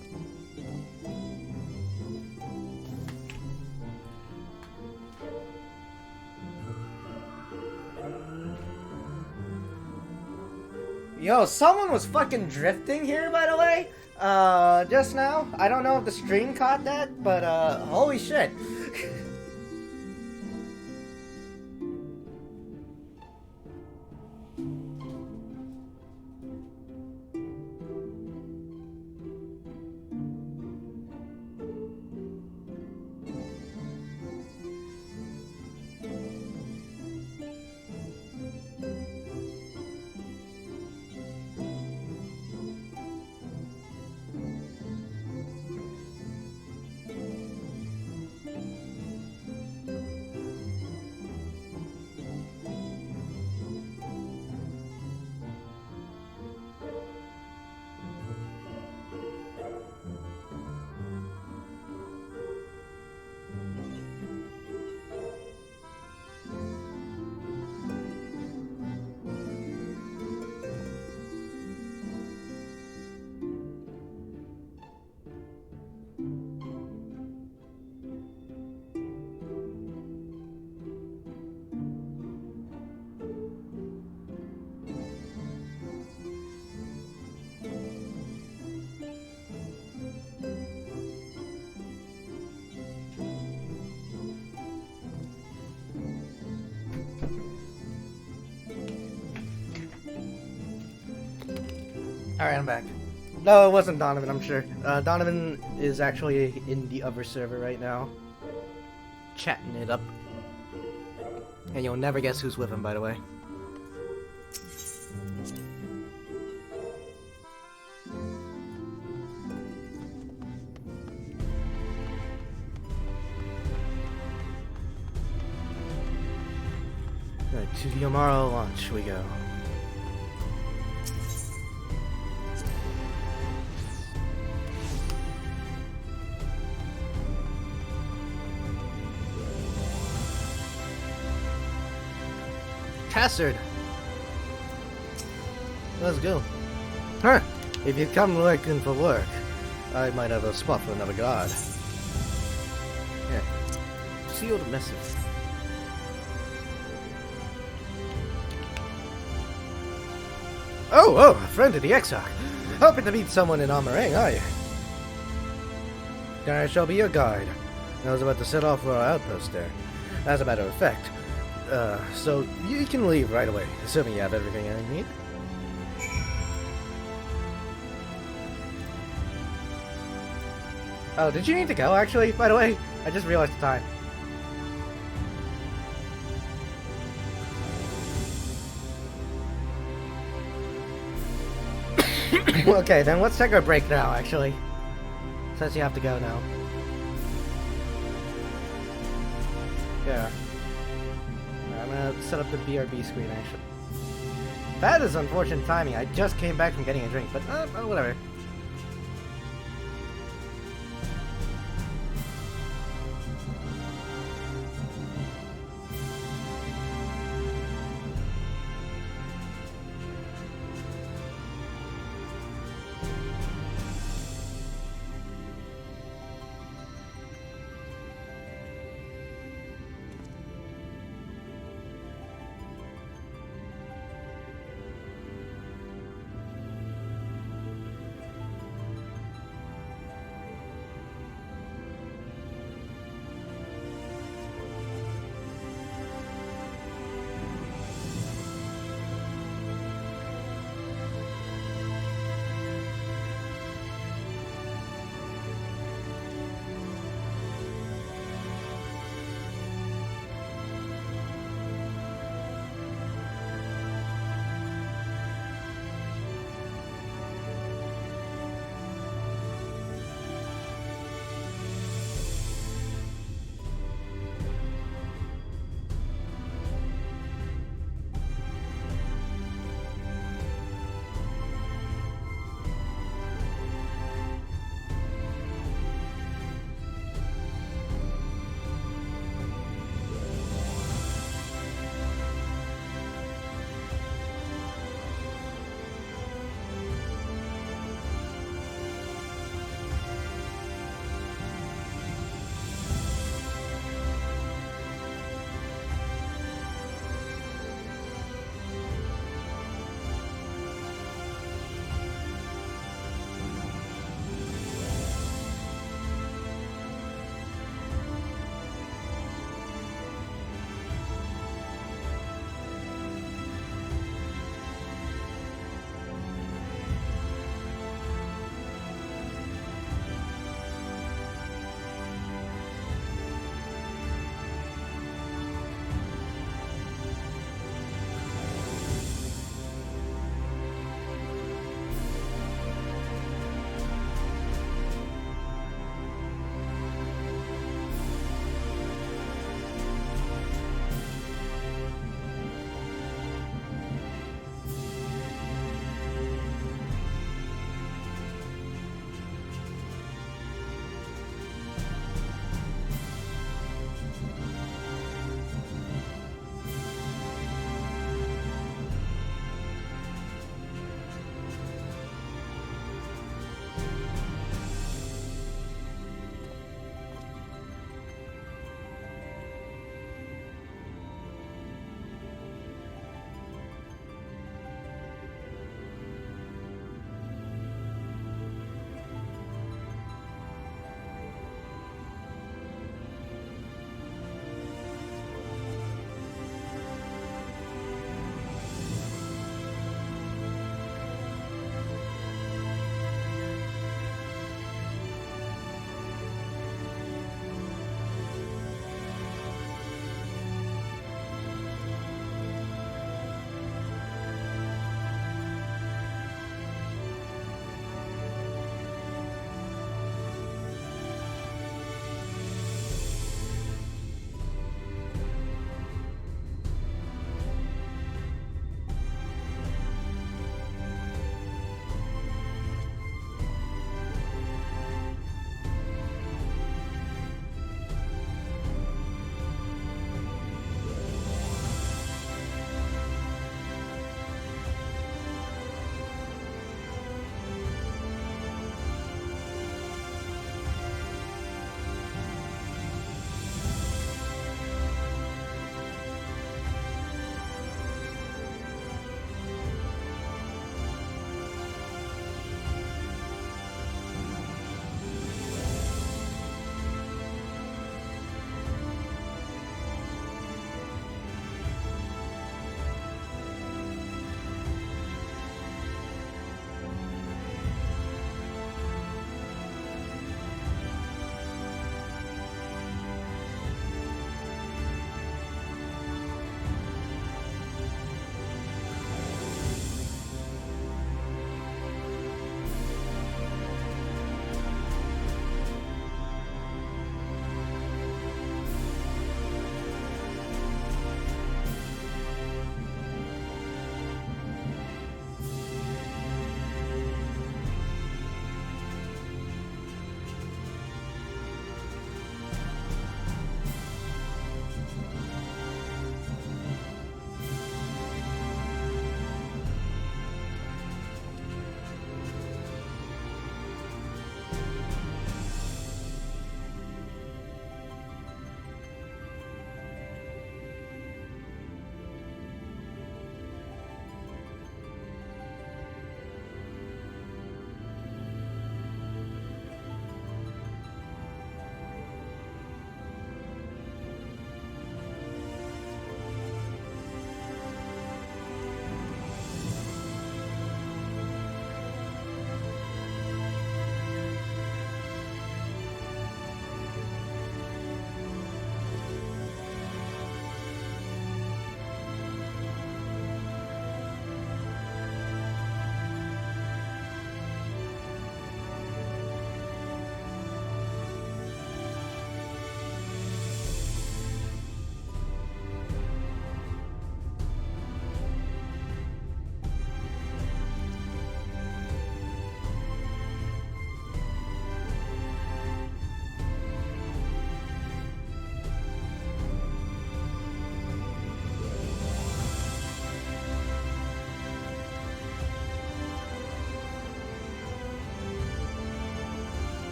Yo, someone was fucking drifting here, by the way. Just now. I don't know if the stream caught that, but, holy shit. Alright, I'm back. No, it wasn't Donovan, I'm sure. Donovan is actually in the other server right now. Chatting it up. And you'll never guess who's with him, by the way. Alright, to the Amaro launch we go. Cassard! Let's go. Huh! If you come looking for work, I might have a spot for another guard. Here. Sealed message. Oh, a friend of the Exarch. Hoping to meet someone in Amarang, are you? Then I shall be your guide. I was about to set off for our outpost there. As a matter of fact. So you can leave right away, assuming you have everything I need. Oh, did you need to go, actually, by the way? I just realized the time. Okay, then let's take our break now, actually. Since you have to go now. Yeah. I'm gonna set up the BRB screen, actually. That is unfortunate timing. I just came back from getting a drink, but whatever.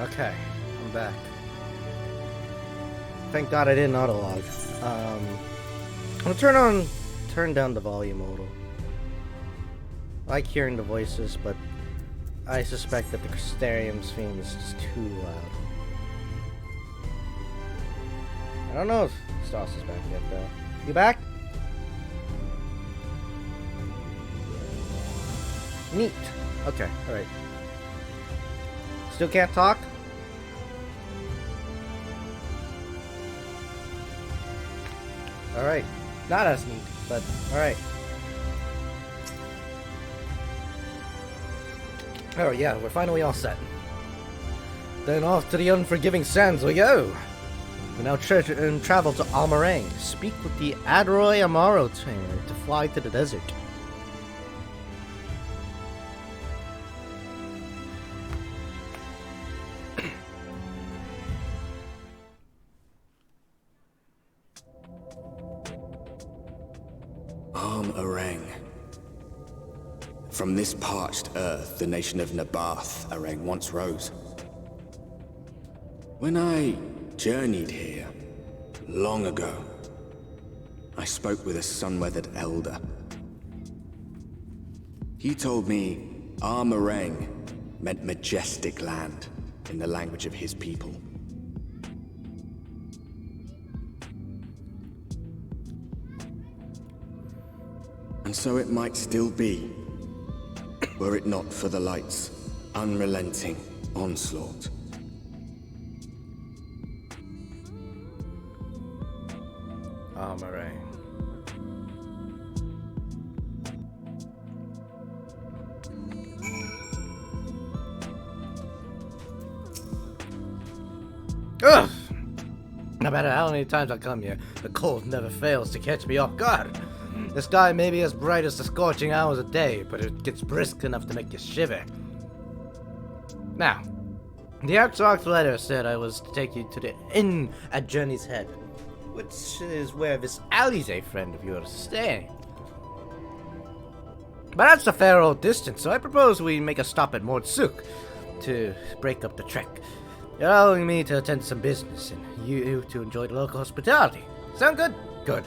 Okay, I'm back. Thank God I didn't autolog. I'm gonna turn down the volume a little. I like hearing the voices, but I suspect that the Crystarium's theme is just too loud. I don't know if Stas is back yet, though. You back? Neat. Okay, alright. Still can't talk? Alright. Not as neat, but alright. Oh yeah, we're finally all set. Then off to the unforgiving sands we go. We now travel to Almarang, speak with the Adroy Amaro trainer to fly to the desert. Arang. From this parched earth, the nation of Nabath, Arang once rose. When I journeyed here, long ago, I spoke with a sun-weathered elder. He told me Armarang meant majestic land in the language of his people. And so it might still be, were it not for the light's unrelenting onslaught. Almarang. Ugh! No matter how many times I come here, the cold never fails to catch me off guard. The sky may be as bright as the scorching hours a day, but it gets brisk enough to make you shiver. Now, the Archrock's letter said I was to take you to the inn at Journey's Head, which is where this Alize friend of yours is staying. But that's a fair old distance, so I propose we make a stop at Mordsuk to break up the trek, allowing me to attend some business and you to enjoy the local hospitality. Sound good? Good.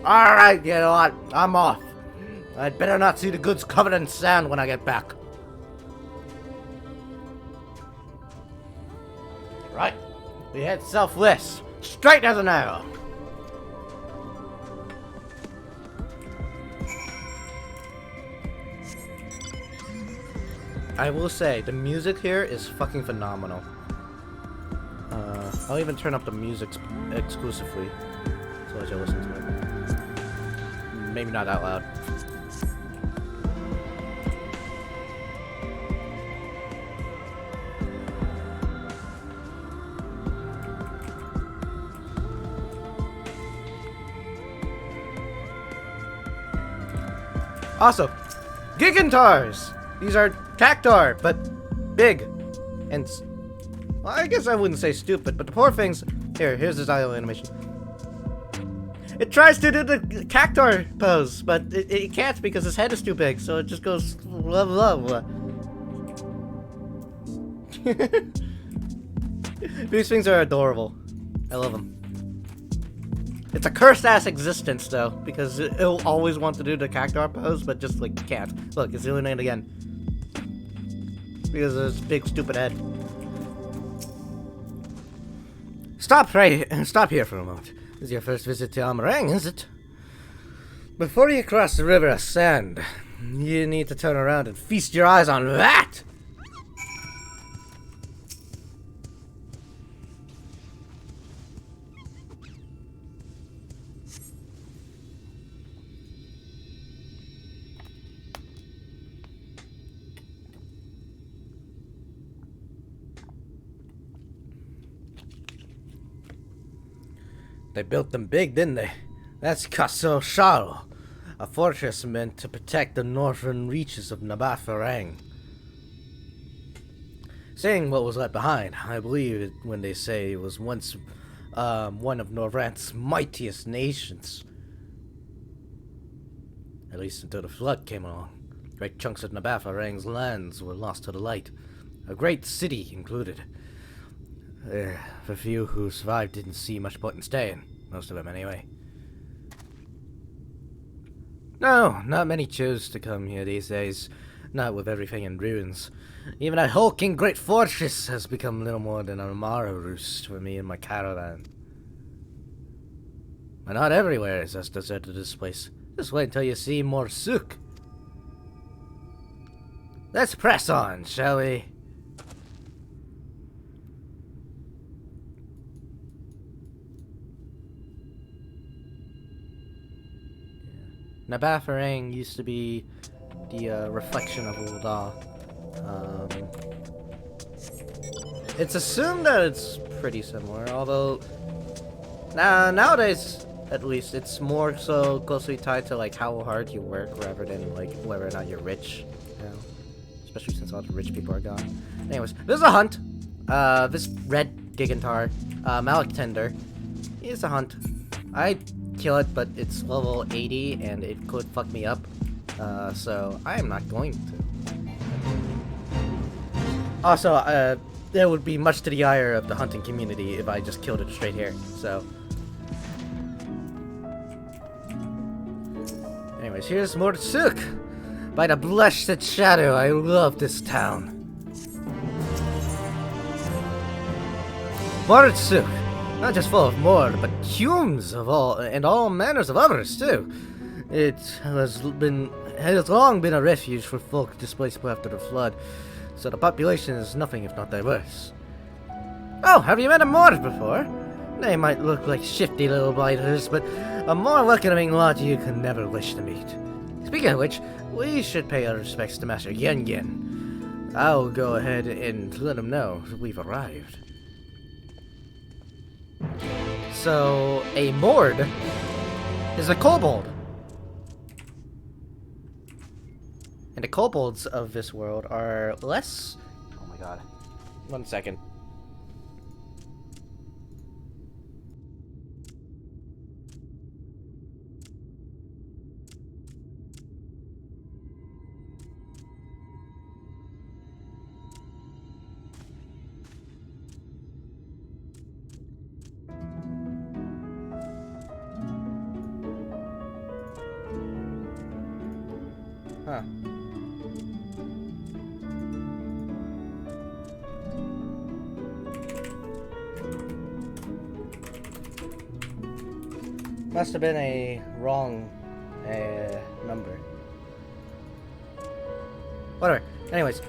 Alright, you know what? I'm off. I'd better not see the goods covered in sand when I get back. Right. We head southwest, straight as an arrow. I will say, the music here is fucking phenomenal. I'll even turn up the music exclusively, so I can listen to it. Maybe not that loud. Also, Gigantars! These are Cactar, but big. And, well, I guess I wouldn't say stupid, but the poor things... Here's his idle animation. It tries to do the Cactar pose, but it can't because his head is too big, so it just goes blah blah blah. These things are adorable. I love them. It's a cursed-ass existence, though, because it'll always want to do the Cactar pose, but just, like, can't. Look, it's doing it again. Because of his big, stupid head. Stop here for a moment. This is your first visit to Almarang, is it? Before you cross the river of sand, you need to turn around and feast your eyes on that! They built them big, didn't they? That's Castle Sharo, a fortress meant to protect the northern reaches of Nabath-Farang. Saying what was left behind, I believe it when they say it was once one of Norvrant's mightiest nations. At least until the flood came along. Great chunks of Nabath-Farang's lands were lost to the light. a great city included. The few who survived didn't see much point in staying. Most of them, anyway. No, not many chose to come here these days. Not with everything in ruins. Even a hulking great fortress has become little more than a Amara roost for me and my caravan. But not everywhere is as deserted as this place. Just wait until you see more souk. Let's press on, shall we? Nabatharang used to be the reflection of Ul'dah. It's assumed that it's pretty similar, although nowadays, at least, it's more so closely tied to like how hard you work rather than like whether or not you're rich. You know? Especially since all the rich people are gone. Anyways, there's a hunt. This red Gigantar, Malik Tender, is a hunt. I kill it, but it's level 80 and it could fuck me up. So I am not going to. Also, there would be much to the ire of the hunting community if I just killed it straight here. So, anyways, here's more souk. By the blessed shadow, I love this town. More souk. Not just full of more, but fumes of all manners of others too. It has long been a refuge for folk displaced after the flood, so the population is nothing if not diverse. Oh, have you met a Mord before? They might look like shifty little biters, but a more welcoming lot you could never wish to meet. Speaking of which, we should pay our respects to Master Yen. I'll go ahead and let him know we've arrived. So, a Mord is a kobold. And the kobolds of this world are less... Oh my god. 1 second. Huh. Must have been a wrong number. Whatever. Anyways,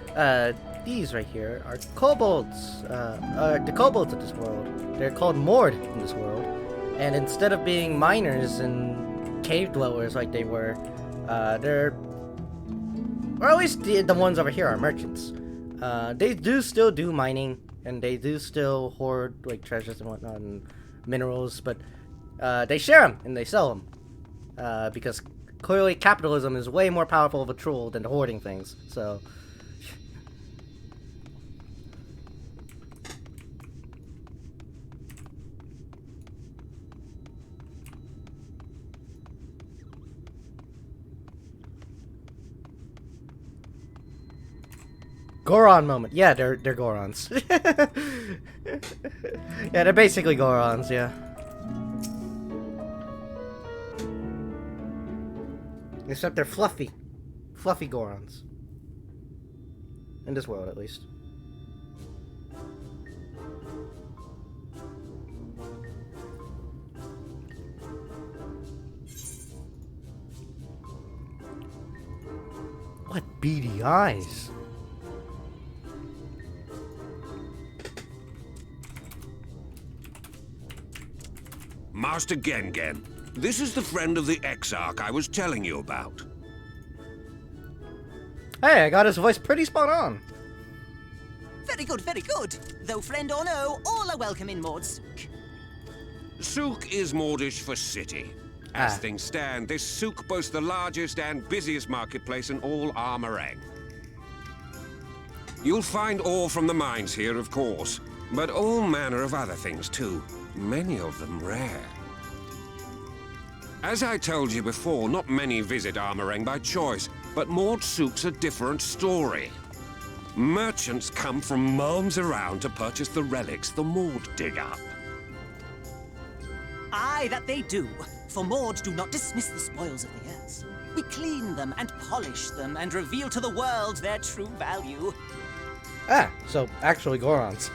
these right here are kobolds. The kobolds of this world. They're called Mord in this world. And instead of being miners and cave dwellers like they were, they're... Or at least the ones over here are merchants. They do still do mining, and they do still hoard like treasures and whatnot and minerals, but they share them and they sell them because clearly capitalism is way more powerful of a tool than hoarding things. So. Goron moment. Yeah, they're Gorons. Yeah, they're basically Gorons, yeah. Except they're fluffy. Fluffy Gorons. In this world, at least. What beady eyes. Master Gengen, this is the friend of the Exarch I was telling you about. Hey, I got his voice pretty spot on. Very good, very good. Though friend or no, all are welcome in Mord Souk. Souk is Mordish for city. As things stand, this souk boasts the largest and busiest marketplace in all Armorang. You'll find ore from the mines here, of course, but all manner of other things too. Many of them rare. As I told you before, not many visit Armorang by choice, but Mord Souk's a different story. Merchants come from miles around to purchase the relics the Maud dig up. Aye, that they do. For Maud do not dismiss the spoils of the earth. We clean them and polish them and reveal to the world their true value. Ah, so actually Gorons.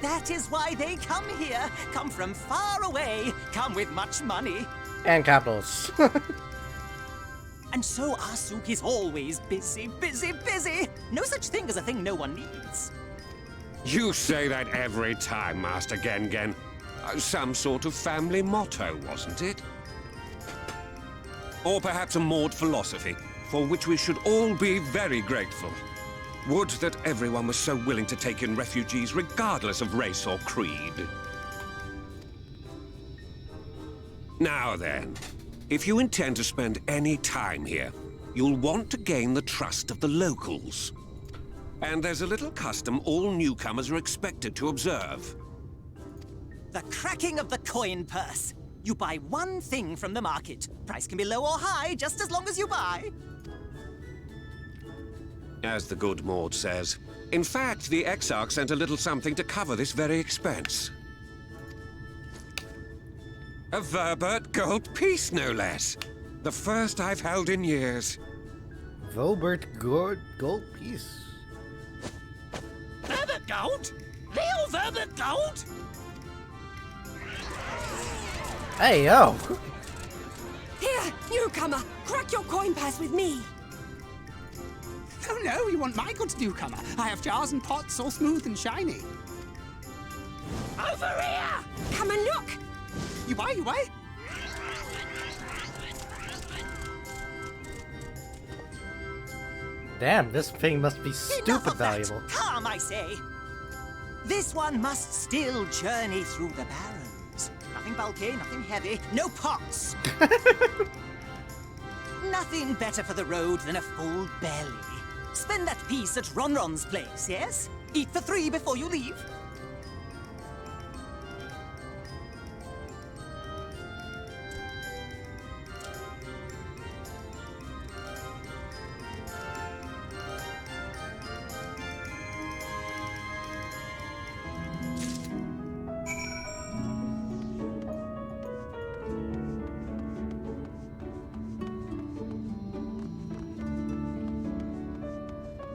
That is why they come here. Come from far away. Come with much money. And capitals. And so our souk is always busy, busy, busy. No such thing as a thing no one needs. You say that every time, Master Gengen. Some sort of family motto, wasn't it? Or perhaps a Maud philosophy, for which we should all be very grateful. Would that everyone was so willing to take in refugees regardless of race or creed. Now then, if you intend to spend any time here, you'll want to gain the trust of the locals. And there's a little custom all newcomers are expected to observe. The cracking of the coin purse. You buy one thing from the market. Price can be low or high, just as long as you buy. As the good Maud says. In fact, the Exarch sent a little something to cover this very expense. A Verbert gold piece, no less. The first I've held in years. Verbert gold piece. Verbert gold? Real Verbert gold? Hey, yo! Here, newcomer, crack your coin purse with me. Oh no, you want my goods, newcomer. I have jars and pots all smooth and shiny. Over here! Come and look! You buy, you buy? Damn, this thing must be Enough stupid of that. valuable. Come, I say. This one must still journey through the barrens. Nothing bulky, nothing heavy, no pots. Nothing better for the road than a full belly. Spend that piece at Ronron's place, yes? Eat for 3 before you leave.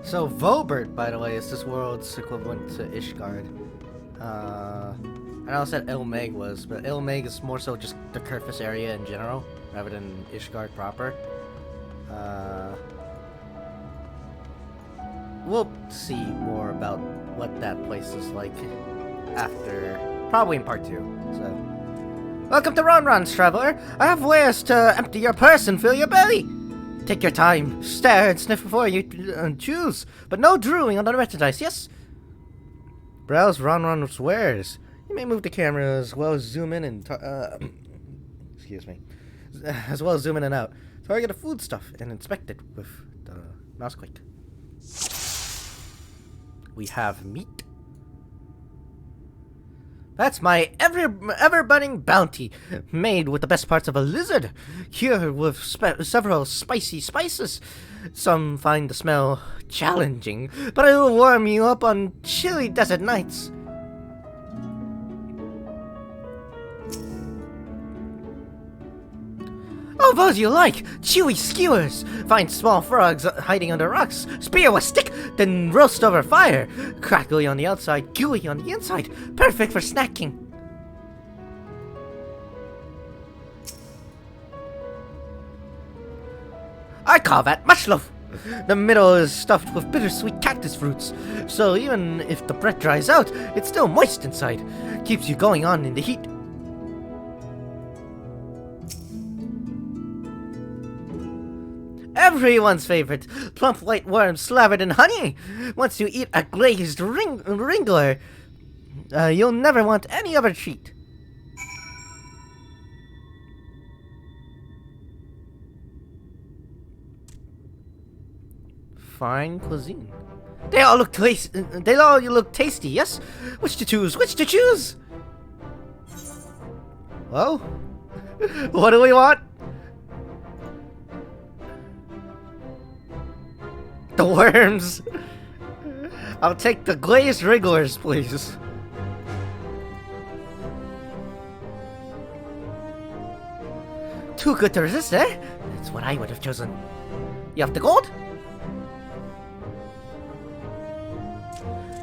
So Vobert, by the way, is this world's equivalent to Ishgard. I know I said Ilmeg was, but Ilmeg is more so just the Kerfus area in general, rather than Ishgard proper. We'll see more about what that place is like after, probably in part 2. So, welcome to Ronron's, traveler. I have wares to empty your purse and fill your belly. Take your time, stare and sniff before you choose, but no drooling on the merchandise, yes? Browse Ronron's wares. You may move the camera as well as zoom in and excuse me, as well as zoom in and out. Target the food stuff and inspect it with the mouse click. We have meat. That's my ever-budding bounty, made with the best parts of a lizard, cured with several spicy spices. Some find the smell challenging, but it will warm you up on chilly desert nights. Oh, those you like! Chewy skewers! Find small frogs hiding under rocks, spear with stick, then roast over fire. Crackly on the outside, gooey on the inside. Perfect for snacking. I call that mushloaf. The middle is stuffed with bittersweet cactus fruits, so even if the bread dries out, it's still moist inside. Keeps you going on in the heat. Everyone's favorite, plump white worms slathered in honey. Once you eat a glazed ringler, you'll never want any other treat. Fine cuisine. They all look tasty, yes? Which to choose? Which to choose? Well, what do we want? The worms. I'll take the glazed wrigglers, please. Too good to resist, eh? That's what I would have chosen. You have the gold?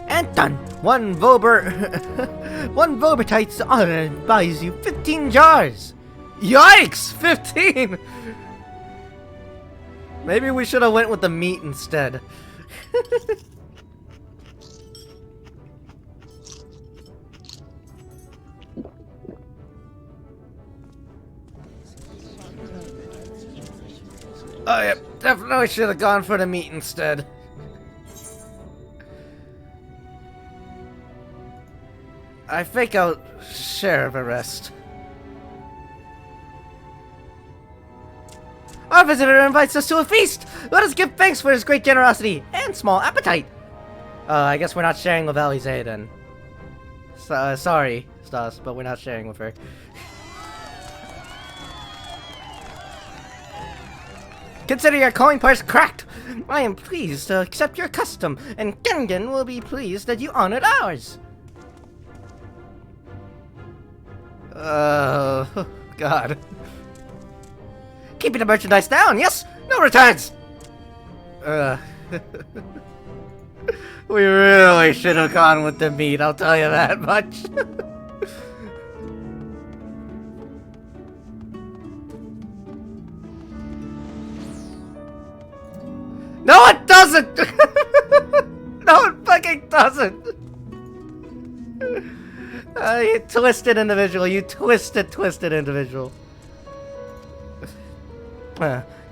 And done! One Vobertite's honor buys you 15 jars! Yikes! 15! Maybe we should have went with the meat instead. Oh yeah, definitely should have gone for the meat instead. I think I'll share the rest. Our visitor invites us to a feast! Let us give thanks for his great generosity and small appetite! I guess we're not sharing with Alize then. Sorry, Stas, but we're not sharing with her. Consider your coin purse cracked! I am pleased to accept your custom, and Gengen will be pleased that you honored ours! God. Keeping the merchandise down, yes? No returns! We really should have gone with the meat, I'll tell you that much. No, it doesn't! No, it fucking doesn't! You twisted individual, you twisted individual.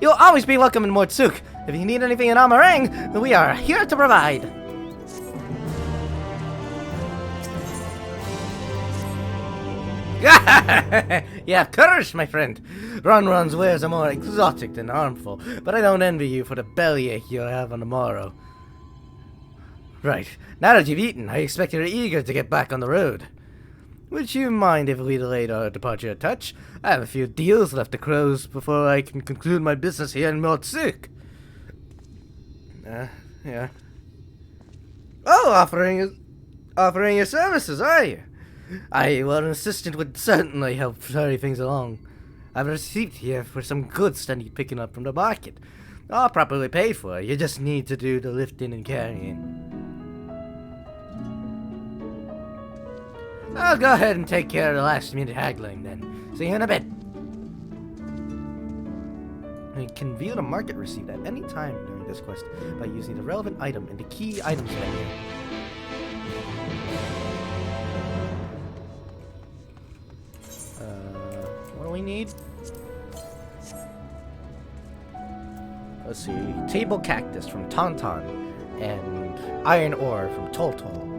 You'll always be welcome in Mortsuk. If you need anything in Amarang, we are here to provide. Yeah, courage, my friend. Ronron's wares are more exotic than harmful, but I don't envy you for the bellyache you'll have on the morrow. Right, now that you've eaten, I expect you're eager to get back on the road. Would you mind if we delayed our departure a touch? I have a few deals left to close before I can conclude my business here in Mortsuk. Yeah. Oh, offering your services, are you? Well, an assistant would certainly help hurry things along. I've a receipt here for some goods that need picking up from the market. All properly paid for. You just need to do the lifting and carrying. I'll go ahead and take care of the last minute haggling then. See you in a bit. You can view the market receipt at any time during this quest by using the relevant item in the key items menu. What do we need? Let's see. Table cactus from Tauntaun and iron ore from Toltol.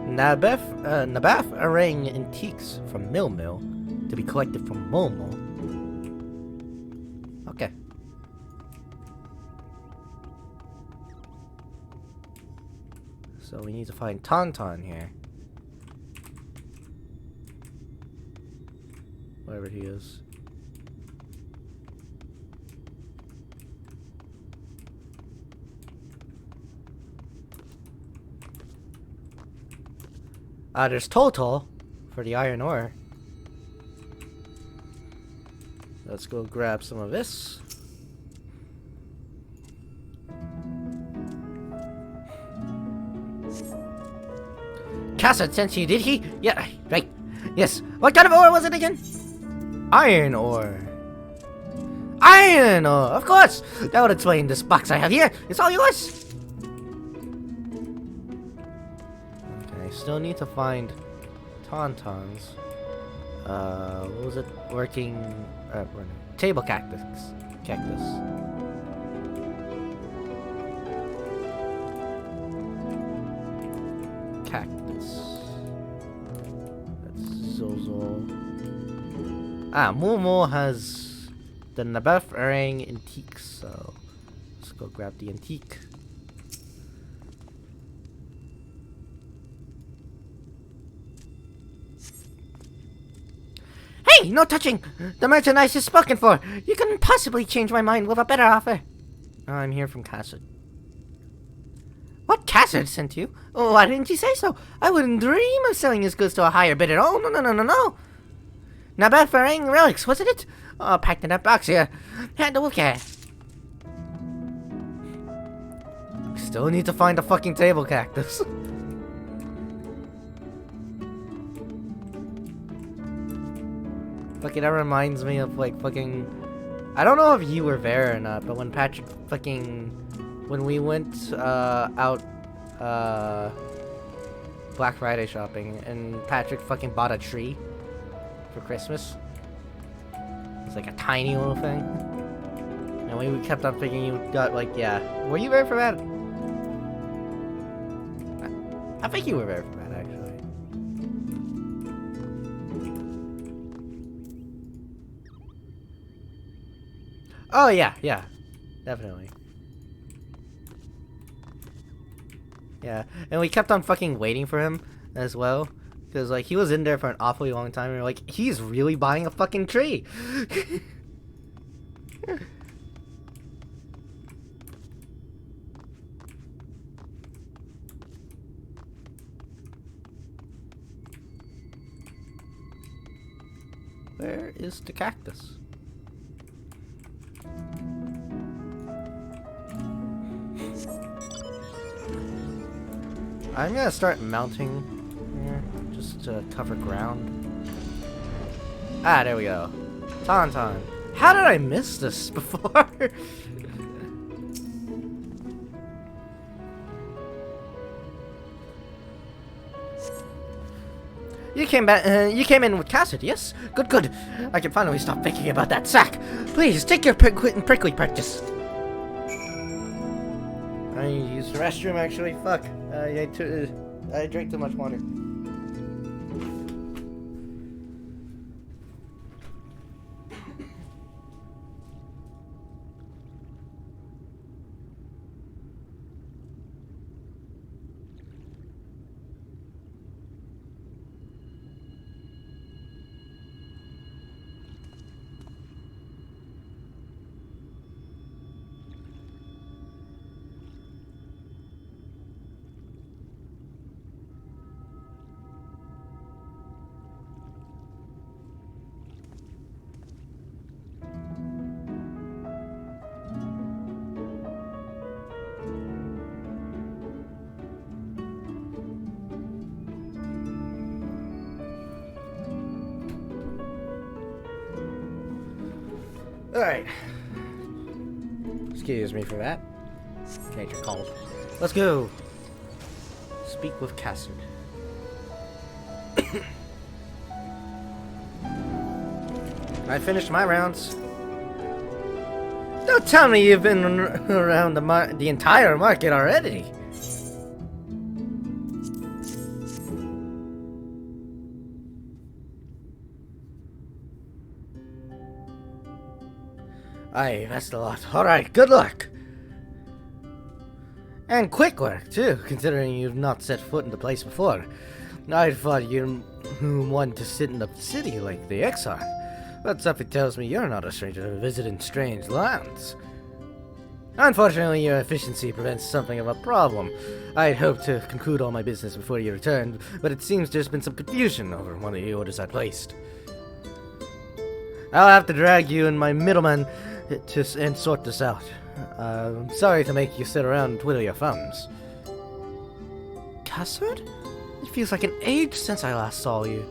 Nabath Arang antiques from Mill to be collected from Momo. Okay. So we need to find Tauntaun here. Wherever he is. There's Toltol for the iron ore. Let's go grab some of this. Cassett sent you, did he? Yeah, right. Yes. What kind of ore was it again? Iron ore. Iron ore, of course! That would explain this box I have here. It's all yours! Okay, still need to find Tauntauns. What was it? Working... table cactus. Cactus. That's Zozo. Momo has the Nabath Arang antiques, so let's go grab the antique. Hey, no touching! The merchandise is spoken for! You couldn't possibly change my mind with a better offer. I'm here from Casa. What, Cassard sent you? Oh, why didn't you say so? I wouldn't dream of selling his goods to a higher bidder. Oh, no. Not bad for hanging relics, wasn't it? Oh, packed in that box here. Handle with care. Still need to find a fucking table cactus. Fucking, that reminds me of, like, fucking... I don't know if you were there or not, but when Patrick fucking... When we went, out, Black Friday shopping, and Patrick fucking bought a tree for Christmas. It's like a tiny little thing. And we kept on thinking you got, like, yeah. Were you there for that? I think you were there for that, actually. Oh, yeah. Definitely. Yeah, and we kept on fucking waiting for him as well. Because, like, he was in there for an awfully long time, and we were like, he's really buying a fucking tree! Where is the cactus? I'm gonna start mounting here, just to cover ground. Ah, there we go. Tauntaun. How did I miss this before? You came back. You came in with Cassidy, yes? Good. I can finally stop thinking about that sack. Please take your prickly practice. I used the restroom actually. Fuck. I drank too much water. Alright. Excuse me for that. Nature calls. Let's go. Speak with Cassard. I finished my rounds. Don't tell me you've been around the entire market already. Aye, that's a lot. Alright, good luck! And quick work, too, considering you've not set foot in the place before. I thought you wanted to sit in the city like the Exarch, but something tells me you're not a stranger to visiting strange lands. Unfortunately, your efficiency prevents something of a problem. I'd hoped to conclude all my business before you returned, but it seems there's been some confusion over one of the orders I placed. I'll have to drag you and my middleman and sort this out. I'm sorry to make you sit around and twiddle your thumbs. Cassard? It feels like an age since I last saw you.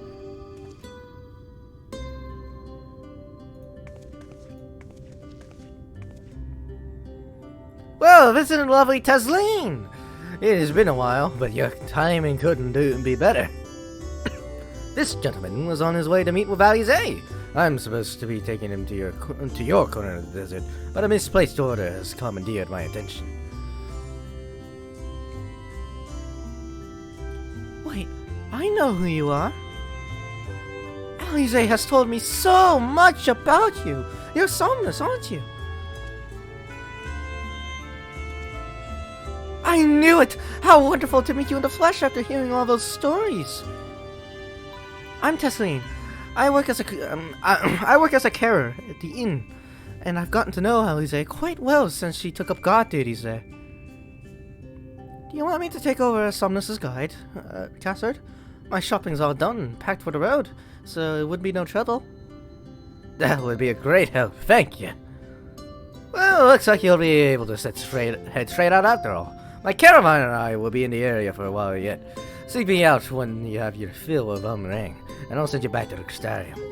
Well, visiting lovely Tasleen! It has been a while, but your timing couldn't be better. This gentleman was on his way to meet with Alize. I'm supposed to be taking him to your corner of the desert, but a misplaced order has commandeered my attention. Wait, I know who you are. Alize has told me so much about you. You're Somnus, aren't you? I knew it! How wonderful to meet you in the flesh after hearing all those stories. I'm Tasleen. I work as a carer at the inn, and I've gotten to know Alize quite well since she took up guard duties there. Do you want me to take over Somnus's guide, Cassard? My shopping's all done, packed for the road, so it would be no trouble. That would be a great help, thank you. Well, looks like you'll be able to head straight out after all. My caravan and I will be in the area for a while yet. Seek me out when you have your fill of ring, and I'll send you back to the Crystarium.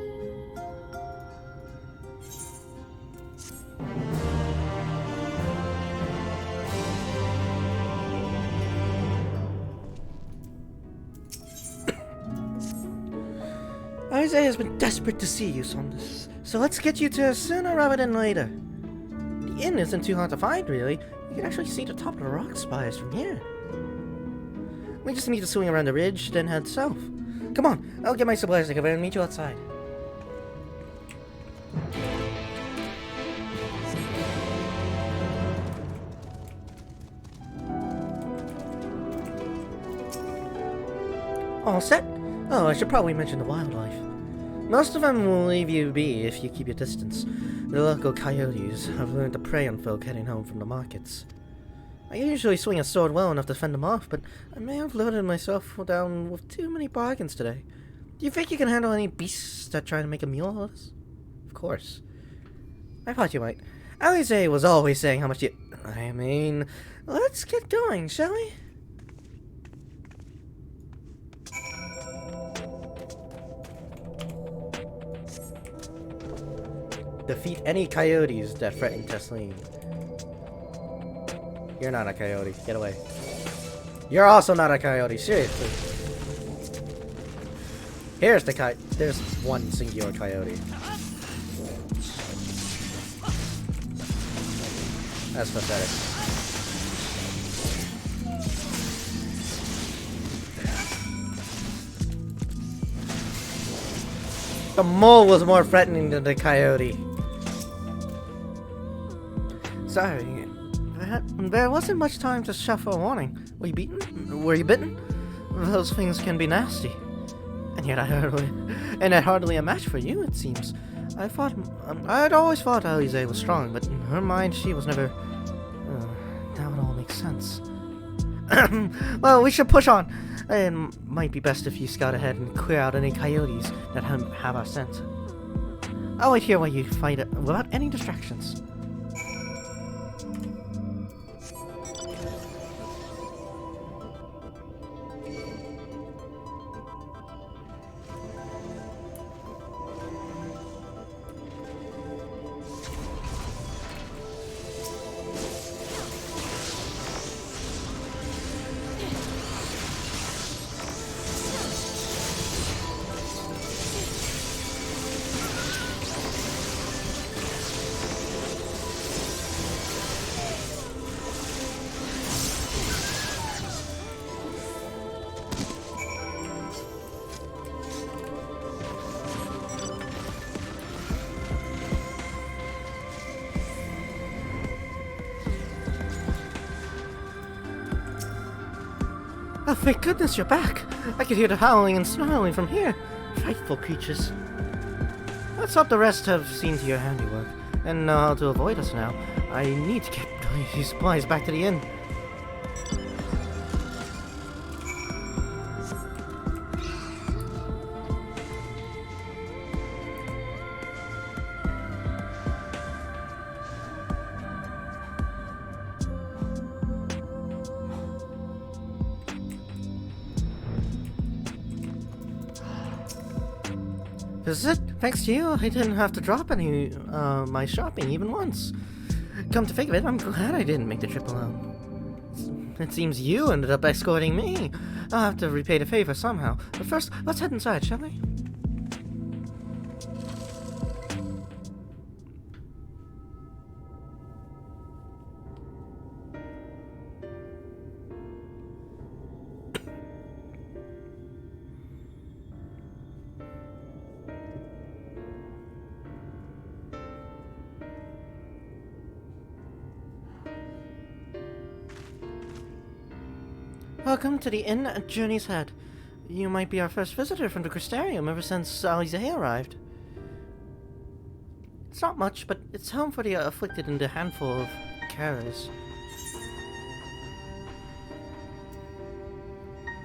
Isaiah has been desperate to see you, Somnus, so let's get you to sooner rather than later. The inn isn't too hard to find, really. You can actually see the top of the rock spires from here. We just need to swing around the ridge, then head south. Come on, I'll get my supplies together and meet you outside. All set? Oh, I should probably mention the wildlife. Most of them will leave you be if you keep your distance. The local coyotes have learned to prey on folk heading home from the markets. I usually swing a sword well enough to fend them off, but I may have loaded myself down with too many bargains today. Do you think you can handle any beasts that try to make a meal of us? Of course. I thought you might. Alize was always saying how much you... I mean, let's get going, shall we? Defeat any coyotes that threaten Tesleen. You're not a coyote. Get away. You're also not a coyote. Seriously. Here's the coyote. There's one singular coyote. That's pathetic. The mole was more threatening than the coyote. Sorry. There wasn't much time to shout for a warning. Were you beaten? Were you bitten? Those things can be nasty. And yet hardly a match for you, it seems. I'd always thought Alize was strong, but in her mind she was never... now it all makes sense. Well, we should push on. It might be best if you scout ahead and clear out any coyotes that have our scent. I'll wait here while you fight it without any distractions. Oh, thank goodness you're back! I could hear the howling and snarling from here. Frightful creatures. Let's hope the rest have seen to your handiwork, and know how to avoid us now. I need to get these supplies back to the inn. This is it. Thanks to you, I didn't have to drop any my shopping even once. Come to think of it, I'm glad I didn't make the trip alone. It seems you ended up escorting me. I'll have to repay the favor somehow. But first, let's head inside, shall we? Welcome to the inn at Journey's Head. You might be our first visitor from the Crystarium ever since Alize arrived. It's not much, but it's home for the afflicted and a handful of carers.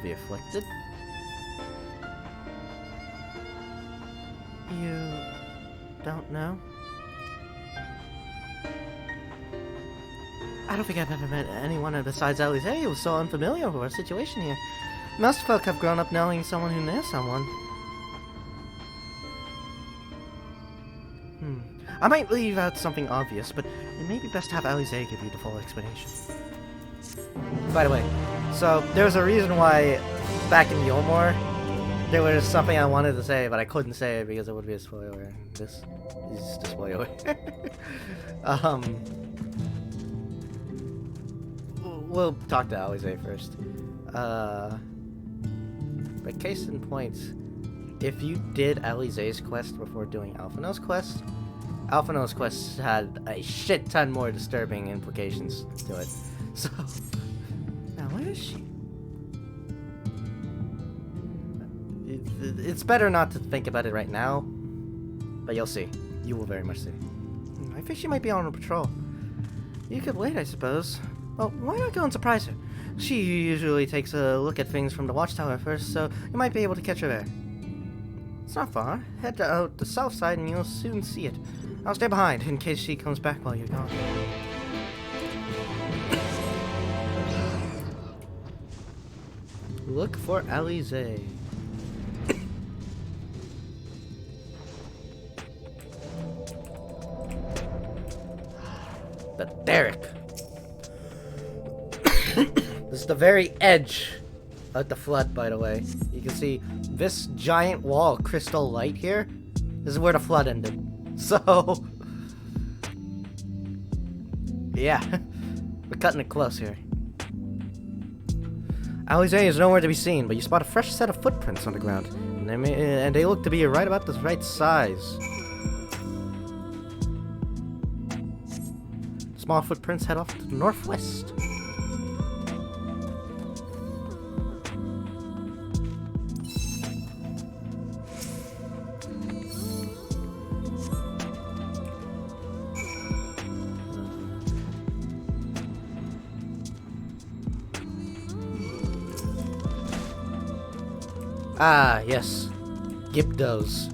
The afflicted? You don't know? I don't think I've ever met anyone besides Alize who was so unfamiliar with our situation here. Most folk have grown up knowing someone who knows someone. I might leave out something obvious, but it may be best to have Alize give you the full explanation. By the way, so there's a reason why back in Yomor there was something I wanted to say, but I couldn't say it because it would be a spoiler. This is the spoiler. We'll talk to Alize first. But case in point, if you did Alize's quest before doing Alphinaud's quest, Alphinaud's quest had a shit ton more disturbing implications to it. So, now where is she? It's better not to think about it right now, but you'll see. You will very much see. I think she might be on a patrol. You could wait, I suppose. Well, why not go and surprise her? She usually takes a look at things from the watchtower first, so you might be able to catch her there. It's not far. Head out the south side and you'll soon see it. I'll stay behind in case she comes back while you're gone. Look for Alize. But Derek. This is the very edge of the flood, by the way. You can see this giant wall of crystal light here. This is where the flood ended. So, yeah, we're cutting it close here. Alize is nowhere to be seen, but you spot a fresh set of footprints on the ground, and they look to be right about the right size. Small footprints head off to the northwest. Ah, yes. Gibdos.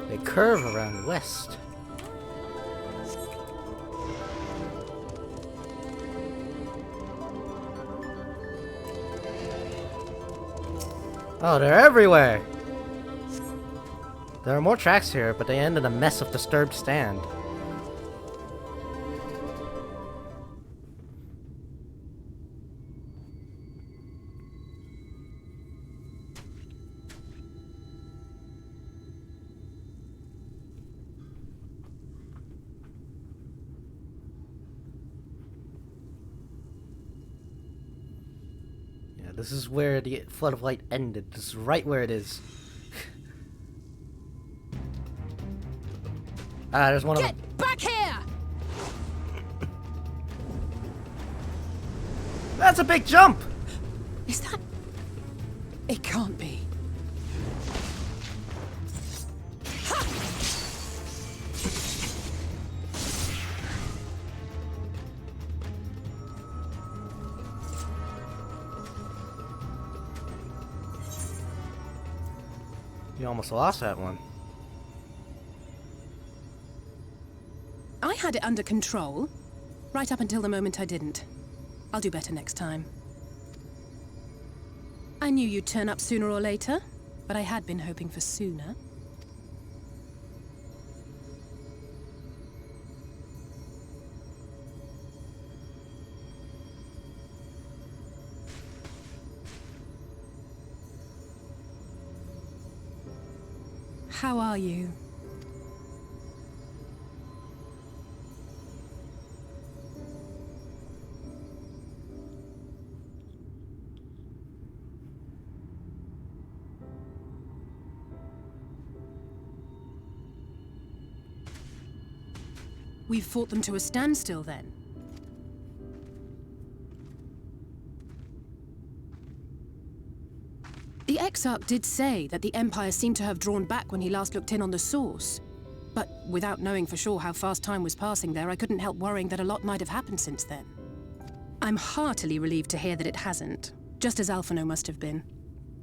They curve around west. Oh, they're everywhere! There are more tracks here, but they end in a mess of disturbed sand. This is where the flood of light ended. This is right where it is. Ah, there's one of them. Get back here! That's a big jump! Is that... It can't be. You almost lost that one. I had it under control, right up until the moment I didn't. I'll do better next time. I knew you'd turn up sooner or later, but I had been hoping for sooner. How are you? we've fought them to a standstill, then? The Exarch did say that the Empire seemed to have drawn back when he last looked in on the source. But without knowing for sure how fast time was passing there, I couldn't help worrying that a lot might have happened since then. I'm heartily relieved to hear that it hasn't, just as Alphino must have been.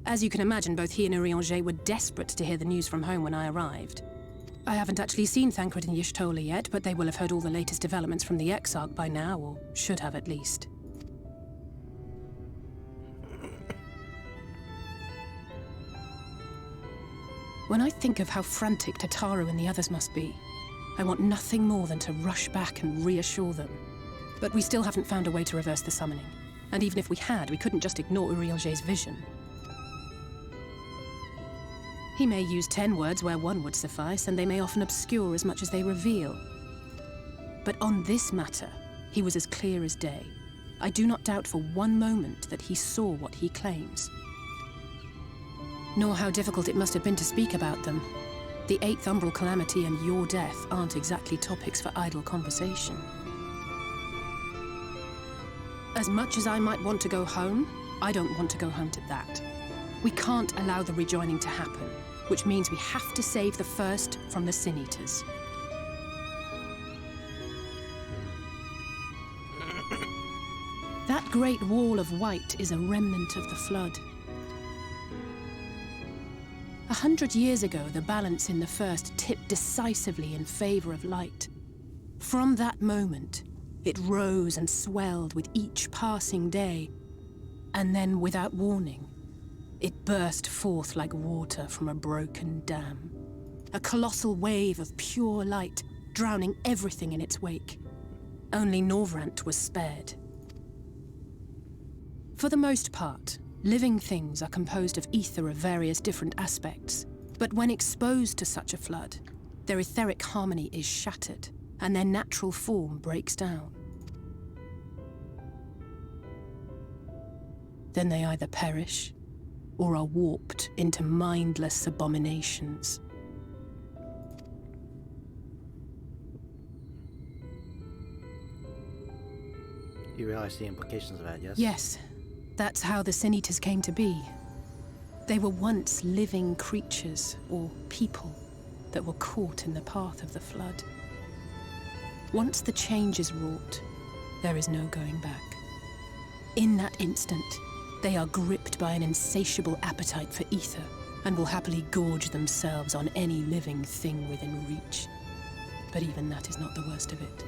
As you can imagine, both he and Urianger were desperate to hear the news from home when I arrived. I haven't actually seen Thancred and Y'shtola yet, but they will have heard all the latest developments from the Exarch by now, or should have at least. When I think of how frantic Tataru and the others must be, I want nothing more than to rush back and reassure them. But we still haven't found a way to reverse the summoning. And even if we had, we couldn't just ignore Urianger's vision. He may use 10 words where 1 would suffice, and they may often obscure as much as they reveal. But on this matter, he was as clear as day. I do not doubt for one moment that he saw what he claims. Nor how difficult it must have been to speak about them. The 8th Umbral Calamity and your death aren't exactly topics for idle conversation. As much as I might want to go home, I don't want to go home to that. We can't allow the rejoining to happen, which means we have to save the first from the Sin Eaters. That great wall of white is a remnant of the flood. 100 years ago, the balance in the first tipped decisively in favor of light. From that moment, it rose and swelled with each passing day, and then, without warning, it burst forth like water from a broken dam. A colossal wave of pure light, drowning everything in its wake. Only Norvrant was spared. For the most part, living things are composed of ether of various different aspects, but when exposed to such a flood, their etheric harmony is shattered, and their natural form breaks down. Then they either perish, or are warped into mindless abominations. You realize the implications of that, yes? Yes. That's how the Sin Eaters came to be. They were once living creatures, or people, that were caught in the path of the flood. Once the change is wrought, there is no going back. In that instant, they are gripped by an insatiable appetite for ether, and will happily gorge themselves on any living thing within reach. But even that is not the worst of it.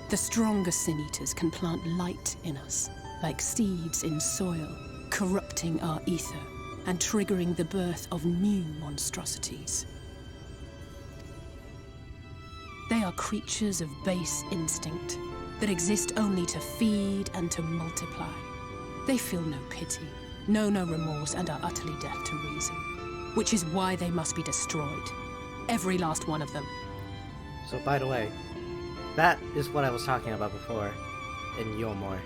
The stronger Sin Eaters can plant light in us, like seeds in soil, corrupting our ether and triggering the birth of new monstrosities. They are creatures of base instinct that exist only to feed and to multiply. They feel no pity, know no remorse, and are utterly deaf to reason, which is why they must be destroyed. Every last one of them. So, by the way, that is what I was talking about before in Yomor.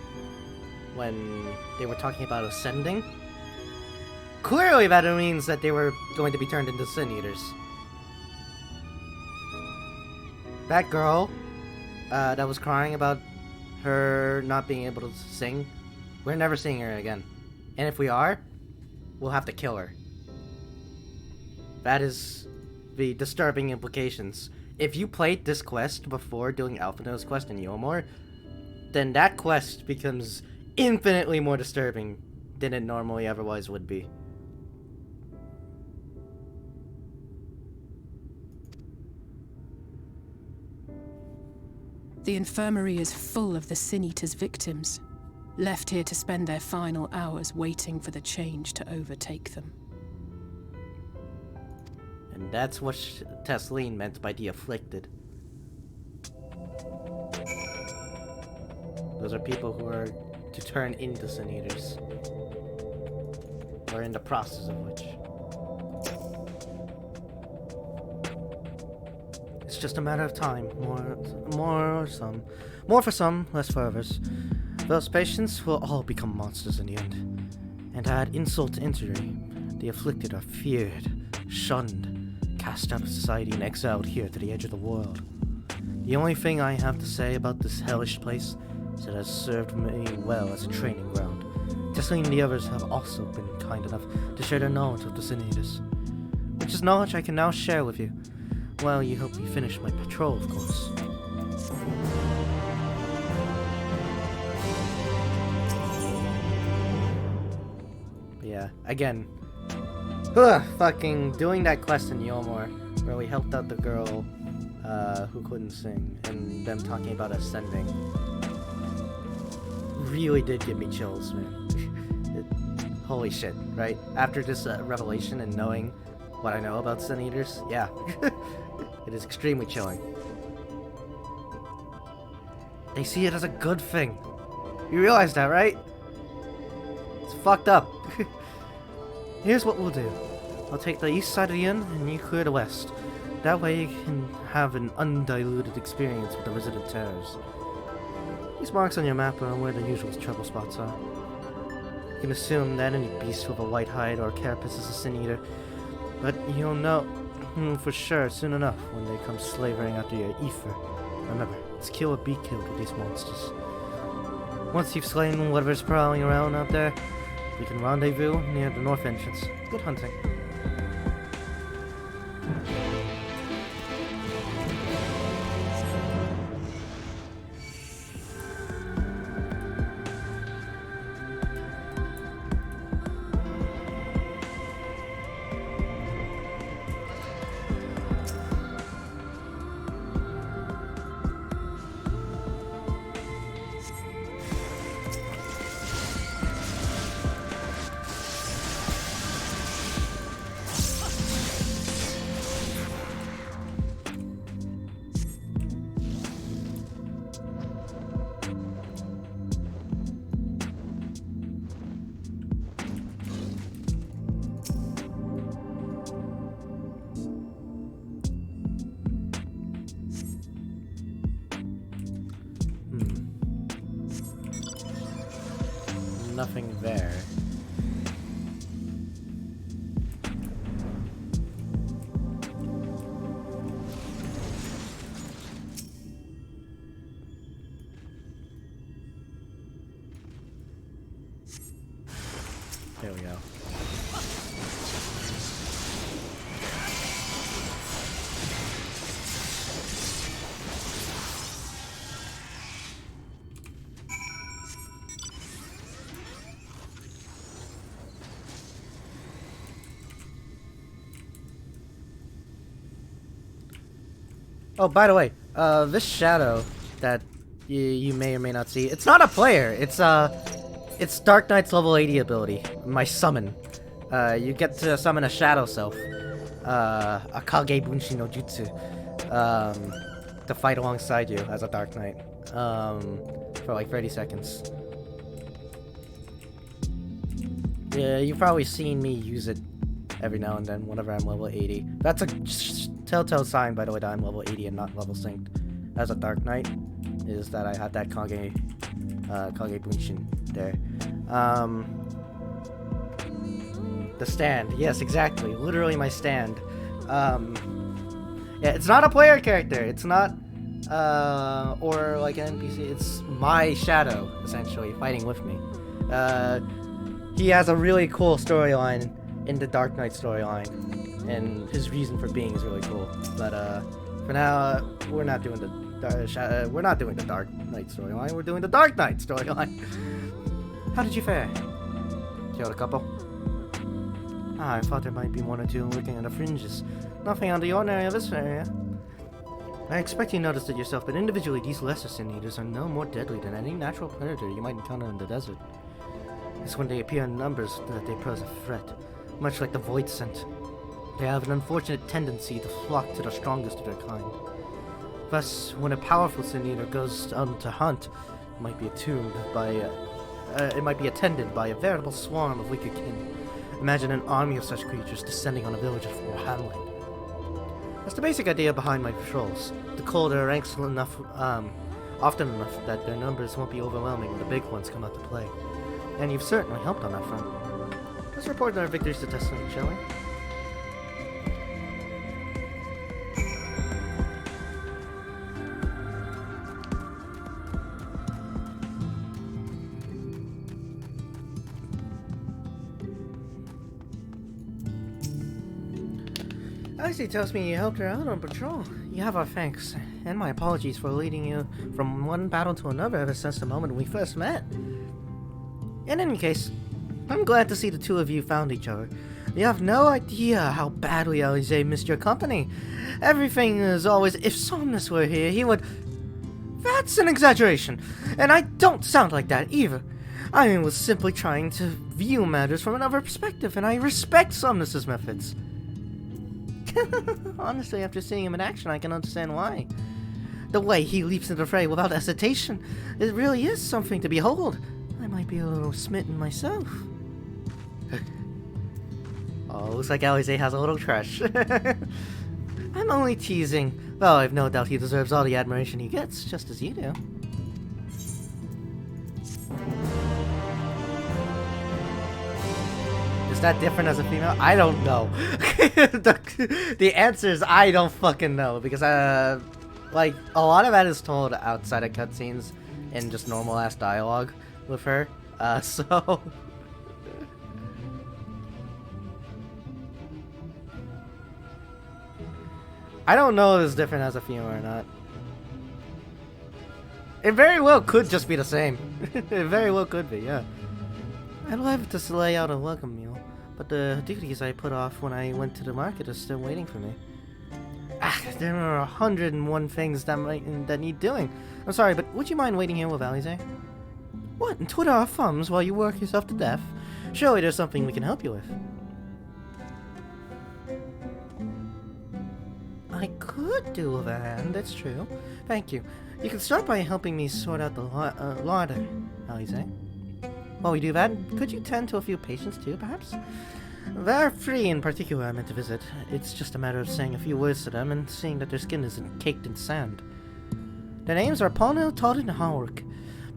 When they were talking about ascending, clearly that means that they were going to be turned into Sin Eaters. That girl that was crying about her not being able to sing, we're never seeing her again. And if we are, we'll have to kill her. That is the disturbing implications. If you played this quest before doing Alphino's quest in Yomor, then that quest becomes infinitely more disturbing than it normally otherwise would be. The infirmary is full of the Sin Eaters' victims, left here to spend their final hours waiting for the change to overtake them. And that's what Tesleen meant by the afflicted. Those are people who are to turn into Sin Eaters. Or in the process of which. It's just a matter of time. More for some, less for others. Those patients will all become monsters in the end. And to add insult to injury, the afflicted are feared, shunned, cast out of society and exiled here to the edge of the world. The only thing I have to say about this hellish place is it has served me well as a training ground. Tessie and the others have also been kind enough to share their knowledge of the Sin Eaters, which is knowledge I can now share with you. Well, you help me finish my patrol, of course. But yeah, again, fucking doing that quest in Yomor, where we helped out the girl who couldn't sing, and them talking about ascending, really did give me chills, man. Holy shit, right? After this revelation and knowing what I know about Sin Eaters, yeah. It is extremely chilling. They see it as a good thing. You realize that, right? It's fucked up. Here's what we'll do. I'll take the east side of the inn, and you clear the west. That way you can have an undiluted experience with the resident terrors. These marks on your map are where the usual trouble spots are. You can assume that any beast with a white hide or carapace is a Sin Eater, but you'll know for sure soon enough when they come slavering after your ether. Remember, it's kill or be killed with these monsters. Once you've slain whatever's prowling around out there, we can rendezvous near the north entrance. Good hunting. Nothing there. There we go. Oh, by the way, this shadow that you may or may not see, it's not a player. It's Dark Knight's level 80 ability, my summon. You get to summon a shadow self, a Kage Bunshi no Jutsu, to fight alongside you as a Dark Knight, for like 30 seconds. Yeah, you've probably seen me use it every now and then whenever I'm level 80. That's a telltale sign, by the way, that I'm level 80 and not level synced as a Dark Knight, is that I had that Kage Bunshin there. The stand. Yes, exactly. Literally my stand. Yeah, it's not a player character. It's not, or like an NPC. It's my shadow, essentially, fighting with me. He has a really cool storyline in the Dark Knight storyline, and his reason for being is really cool. But for now, we're not doing the Dark Knight storyline. We're doing the Dark Knight storyline. How did you fare? Killed a couple? I thought there might be one or two lurking on the fringes. Nothing out of the ordinary of this area. I expect you noticed it yourself, but individually these lesser Sin Eaters are no more deadly than any natural predator you might encounter in the desert. It's when they appear in numbers that they pose a threat, much like the Void Scent. They have an unfortunate tendency to flock to the strongest of their kind. Thus, when a powerful Sin Eater goes out to hunt, it might be attended by a veritable swarm of wicked kin. Imagine an army of such creatures descending on a village or hamlet. That's the basic idea behind my patrols. The cold are ranks enough, often enough that their numbers won't be overwhelming when the big ones come out to play. And you've certainly helped on that front. Let's report our victories to Destiny, shall we? Icy tells me you helped her out on patrol. You have our thanks, and my apologies for leading you from one battle to another ever since the moment we first met. In any case, I'm glad to see the two of you found each other. You have no idea how badly Alize missed your company. Everything is always, if Somnus were here, he would... That's an exaggeration, and I don't sound like that either. I was simply trying to view matters from another perspective, and I respect Somnus's methods. Honestly, after seeing him in action, I can understand why. The way he leaps into the fray without hesitation, it really is something to behold. I might be a little smitten myself. Oh, looks like Alize has a little crush. I'm only teasing, though I've no doubt he deserves all the admiration he gets, just as you do. Is that different as a female? I don't know. the answer is I don't fucking know, because like, a lot of that is told outside of cutscenes in just normal-ass dialogue with her, so... I don't know if it's different as a female or not. It very well could just be the same. It very well could be, yeah. I'd love to lay out a welcome meal, but the duties I put off when I went to the market are still waiting for me. There are 101 things that need doing. I'm sorry, but would you mind waiting here with Alize? What, and twiddle our thumbs while you work yourself to death? Surely there's something we can help you with. I could do with a hand, that's true. Thank you. You can start by helping me sort out the larder, Alize. While we do that, could you tend to a few patients too, perhaps? There are 3 in particular I meant to visit. It's just a matter of saying a few words to them and seeing that their skin isn't caked in sand. Their names are Pawnhill, Todd, and Howard.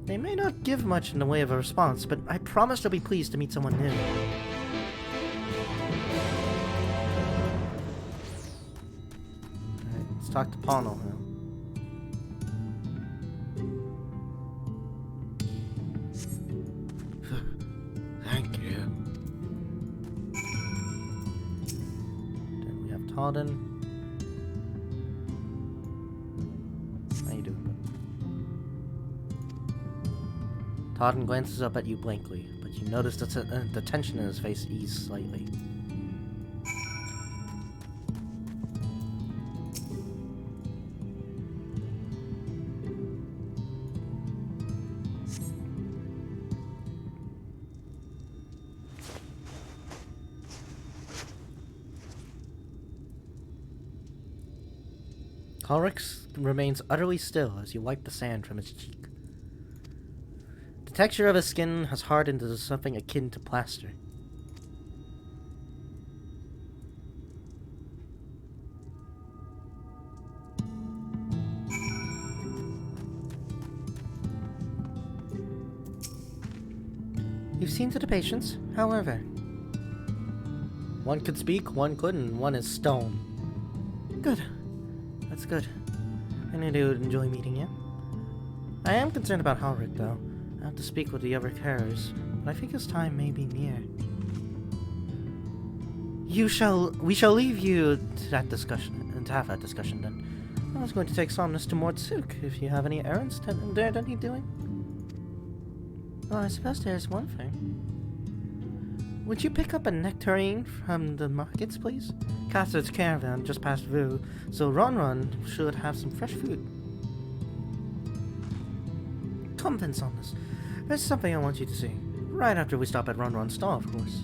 They may not give much in the way of a response, but I promise they'll be pleased to meet someone new. Alright, let's talk to Pawnhill now. Thank you. Then we have Talden. How you doing, bud? Talden glances up at you blankly, but you notice that the tension in his face ease slightly. Ulrich remains utterly still as you wipe the sand from his cheek. The texture of his skin has hardened into something akin to plaster. You've seen to the patients, however. One could speak, one couldn't, one is stone. Good. That's good. I knew they would enjoy meeting you. I am concerned about Halric, though. I have to speak with the other carers, but I think his time may be near. We shall leave you to that discussion, and to have that discussion then. I was going to take Somnus to Mordsuk, if you have any errands that need doing. Well, I suppose there's one thing. Would you pick up a nectarine from the markets, please? Caster's caravan just passed through, so Ron should have some fresh food. Come then, Somnus. There's something I want you to see. Right after we stop at Ron's stall, of course.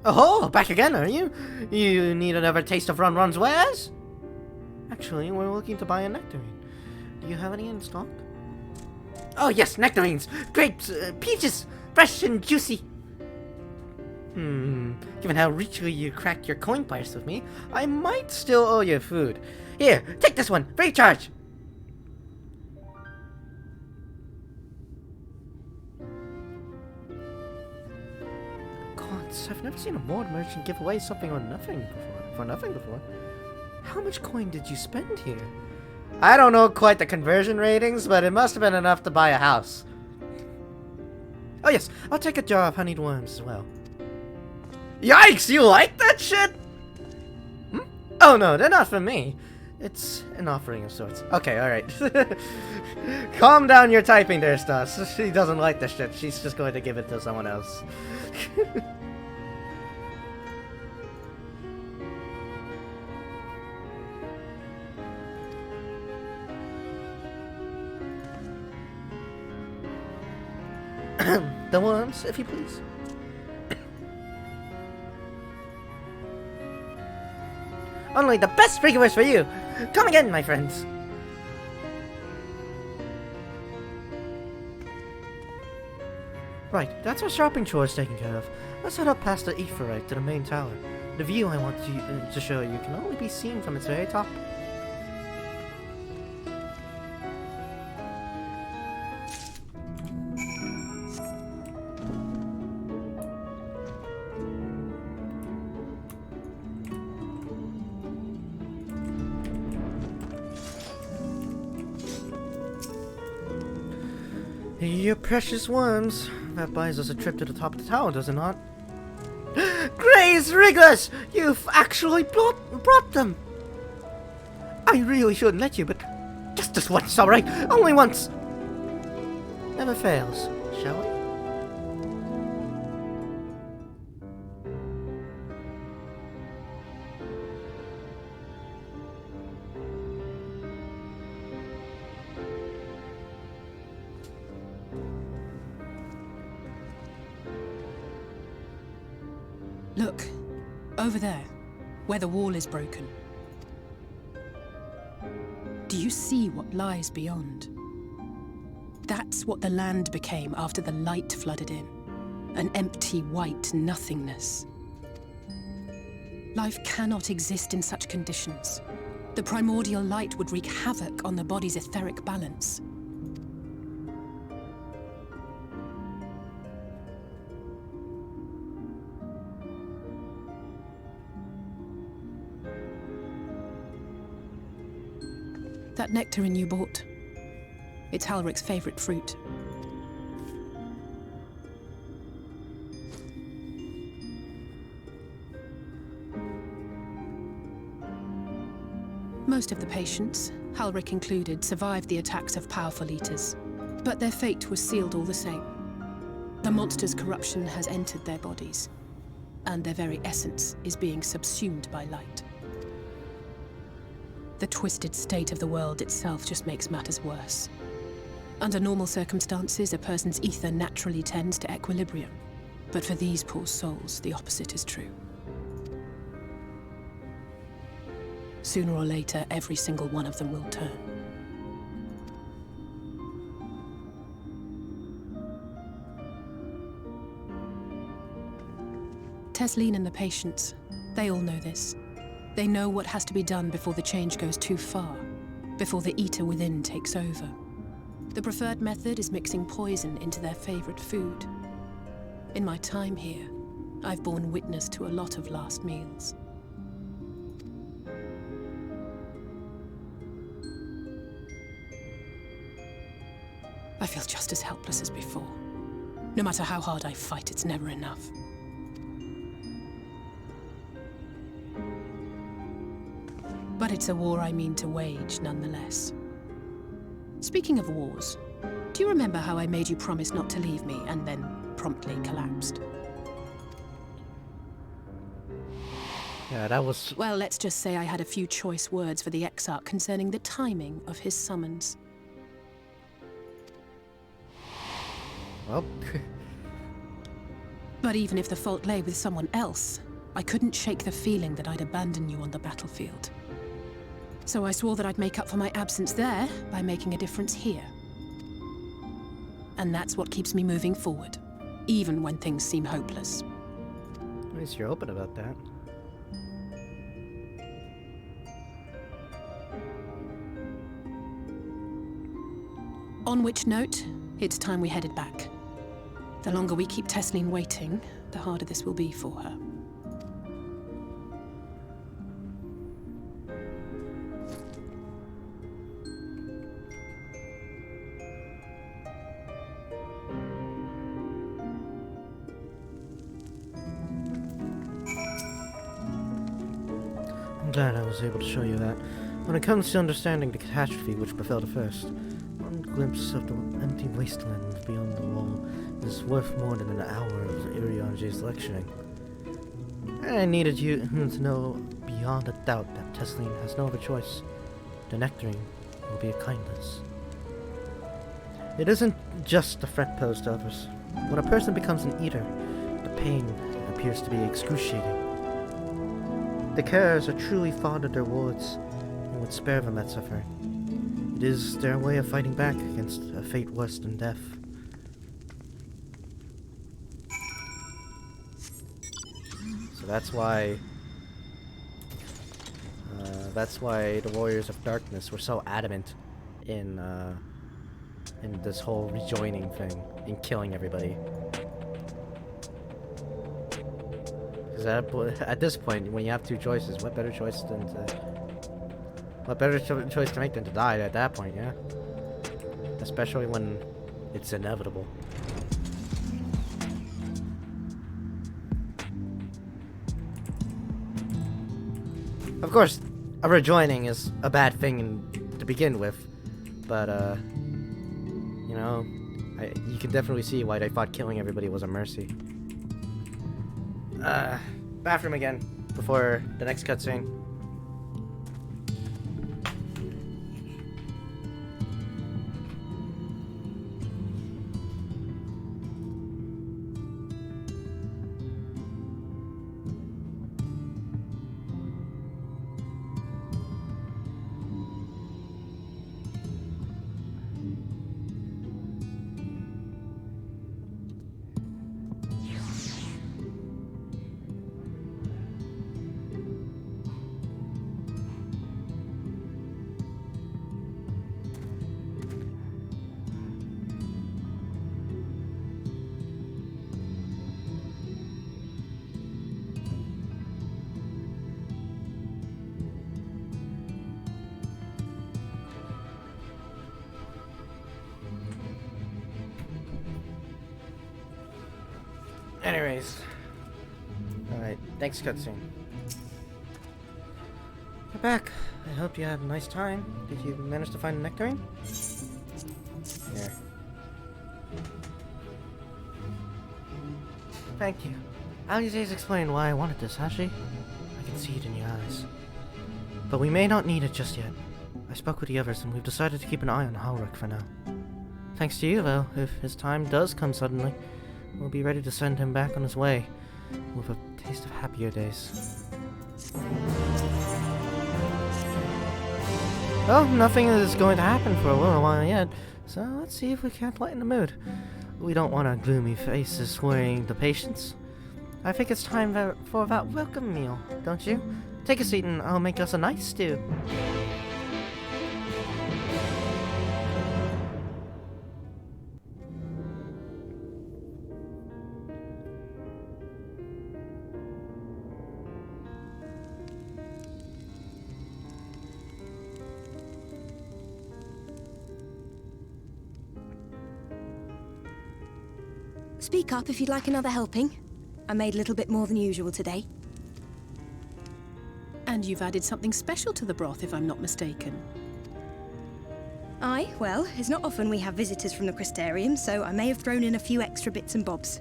Oh, back again, are you? You need another taste of Ron's wares? Actually, we're looking to buy a nectarine. Do you have any in stock? Oh yes, nectarines, grapes, peaches, fresh and juicy. Given how richly you cracked your coin purse with me, I might still owe you food. Here, take this one, free charge! Gods, I've never seen a mod merchant give away something for nothing before. How much coin did you spend here? I don't know quite the conversion ratings, but it must have been enough to buy a house. Oh yes, I'll take a jar of honeyed worms as well. Yikes, you like that shit? Oh no, they're not for me. It's an offering of sorts. Okay, alright. Calm down your typing there, Stas. She doesn't like this shit. She's just going to give it to someone else. The worms, if you please. Only the best figures for you! Come again, my friends! Right, that's our shopping chores taken care of. Let's head up past the FFXIV to the main tower. The view I want to show you can only be seen from its very top. Your precious worms. That buys us a trip to the top of the tower, does it not? Grace Wrigglers! You've actually brought them! I really shouldn't let you, but just this once, alright? Only once! Never fails, shall we? Look, over there, where the wall is broken. Do you see what lies beyond? That's what the land became after the light flooded in. An empty white nothingness. Life cannot exist in such conditions. The primordial light would wreak havoc on the body's etheric balance. That nectarine you bought, it's Halric's favorite fruit. Most of the patients, Halric included, survived the attacks of powerful eaters, but their fate was sealed all the same. The monster's corruption has entered their bodies, and their very essence is being subsumed by light. The twisted state of the world itself just makes matters worse. Under normal circumstances, a person's ether naturally tends to equilibrium. But for these poor souls, the opposite is true. Sooner or later, every single one of them will turn. Tesleen and the patients, they all know this. They know what has to be done before the change goes too far, before the eater within takes over. The preferred method is mixing poison into their favorite food. In my time here, I've borne witness to a lot of last meals. I feel just as helpless as before. No matter how hard I fight, it's never enough. But it's a war I mean to wage, nonetheless. Speaking of wars, do you remember how I made you promise not to leave me and then promptly collapsed? Yeah, that was... Well, let's just say I had a few choice words for the Exarch concerning the timing of his summons. Well... But even if the fault lay with someone else, I couldn't shake the feeling that I'd abandon you on the battlefield. So I swore that I'd make up for my absence there by making a difference here. And that's what keeps me moving forward, even when things seem hopeless. At least you're open about that. On which note, it's time we headed back. The longer we keep Tesleen waiting, the harder this will be for her. I'm glad I was able to show you that. When it comes to understanding the catastrophe which befell the first, one glimpse of the empty wasteland beyond the wall is worth more than an hour of Irianji's lecturing. I needed you to know beyond a doubt that Tesleen has no other choice. The nectaring will be a kindness. It isn't just the threat posed to others. When a person becomes an eater, the pain appears to be excruciating. The carers are truly fond of their wards and would spare them that suffering. It is their way of fighting back against a fate worse than death. So that's why the Warriors of Darkness were so adamant in this whole rejoining thing, in killing everybody. Because at this point, when you have two choices, what better choice to make than to die at that point, yeah? Especially when it's inevitable. Of course, a rejoining is a bad thing to begin with, but you know, you can definitely see why they thought killing everybody was a mercy. Bathroom again, before the next cutscene. Anyways. Alright, next cutscene. You're back. I hope you had a nice time. Did you manage to find a nectarine? Here. Thank you. Alize's explained why I wanted this, has she? I can see it in your eyes. But we may not need it just yet. I spoke with the others and we've decided to keep an eye on Halruk for now. Thanks to you, though, if his time does come suddenly, we'll be ready to send him back on his way, with a taste of happier days. Well, nothing is going to happen for a little while yet, so let's see if we can't lighten the mood. We don't want our gloomy faces worrying the patients. I think it's time for that welcome meal, don't you? Take a seat and I'll make us a nice stew. Speak up if you'd like another helping. I made a little bit more than usual today. And you've added something special to the broth, if I'm not mistaken. Aye, well, it's not often we have visitors from the Crystarium, so I may have thrown in a few extra bits and bobs.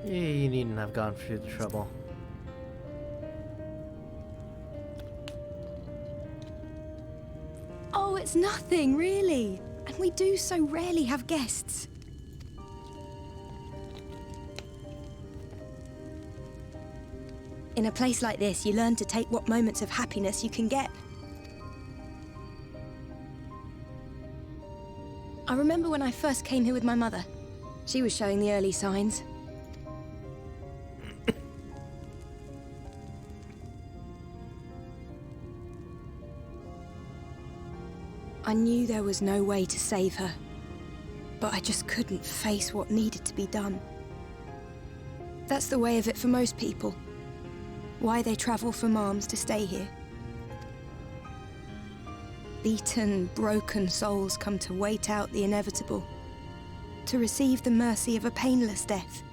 You needn't have gone through the trouble. Oh, it's nothing, really. And we do so rarely have guests. In a place like this, you learn to take what moments of happiness you can get. I remember when I first came here with my mother. She was showing the early signs. I knew there was no way to save her, but I just couldn't face what needed to be done. That's the way of it for most people. Why they travel from arms to stay here. Beaten, broken souls come to wait out the inevitable, to receive the mercy of a painless death.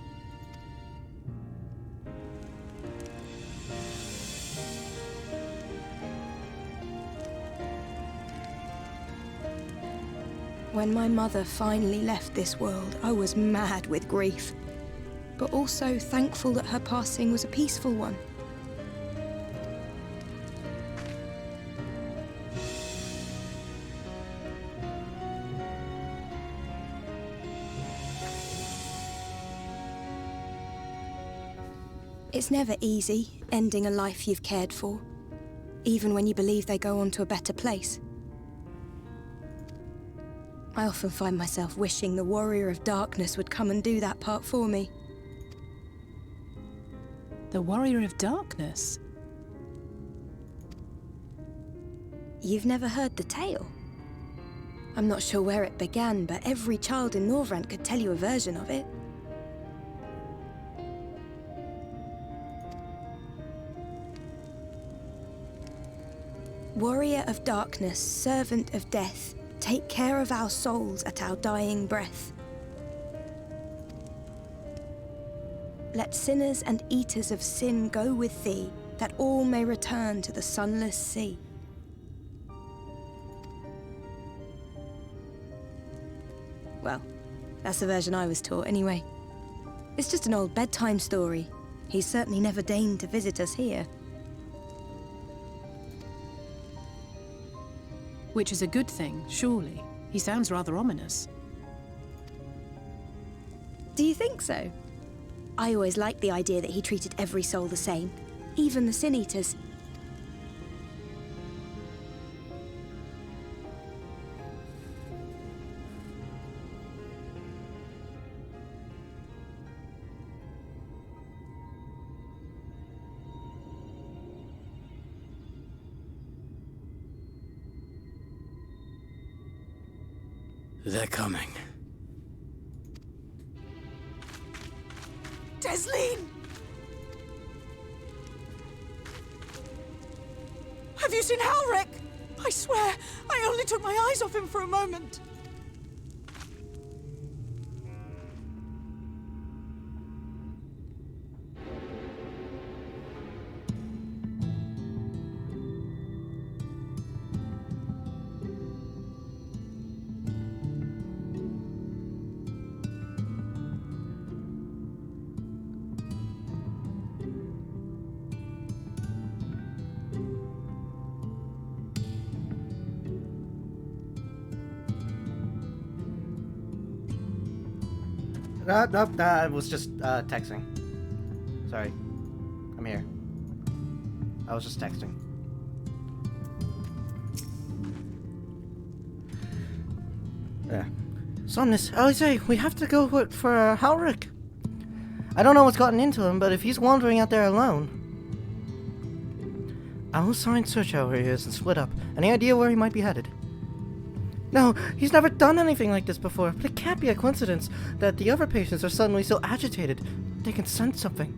When my mother finally left this world, I was mad with grief, but also thankful that her passing was a peaceful one. It's never easy, ending a life you've cared for, even when you believe they go on to a better place. I often find myself wishing the Warrior of Darkness would come and do that part for me. The Warrior of Darkness? You've never heard the tale? I'm not sure where it began, but every child in Norvrant could tell you a version of it. Warrior of Darkness, servant of death, take care of our souls at our dying breath. Let sinners and eaters of sin go with thee, that all may return to the sunless sea. Well, that's the version I was taught anyway. It's just an old bedtime story. He's certainly never deigned to visit us here. Which is a good thing, surely. He sounds rather ominous. Do you think so? I always liked the idea that he treated every soul the same, even the Sin Eaters. They're coming. Desleen! Have you seen Halric? I swear, I only took my eyes off him for a moment. Nope, I was just texting. Sorry. I'm here. I was just texting. Yeah. Somnus, I say, we have to go for Halric. I don't know what's gotten into him, but if he's wandering out there alone... I'll assign search out where he is and split up. Any idea where he might be headed? No, he's never done anything like this before, but it can't be a coincidence that the other patients are suddenly so agitated. They can sense something.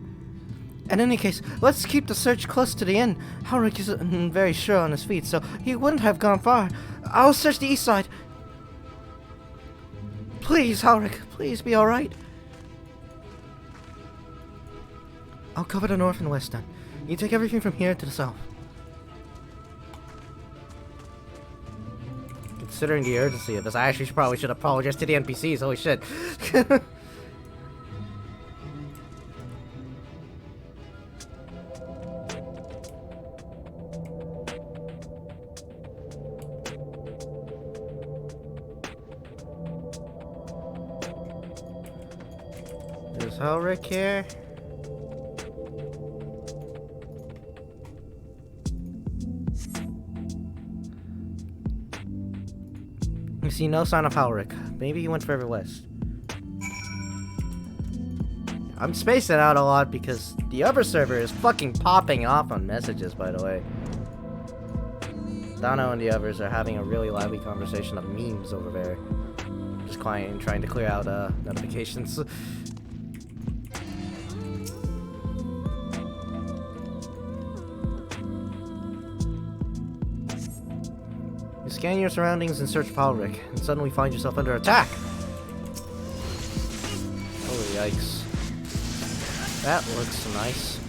In any case, let's keep the search close to the inn. Halric isn't very sure on his feet, so he wouldn't have gone far. I'll search the east side. Please, Halric, please be alright. I'll cover the north and west then. You take everything from here to the south. Considering the urgency of this, I actually probably should apologize to the NPCs. Holy shit. Is Halric here? see no sign of Halric. Maybe he went further west. I'm spacing out a lot because the other server is fucking popping off on messages, by the way. Dano and the others are having a really lively conversation of memes over there. Just trying to clear out notifications. You scan your surroundings and search for Halric, and suddenly find yourself under attack! Holy yikes. That looks nice.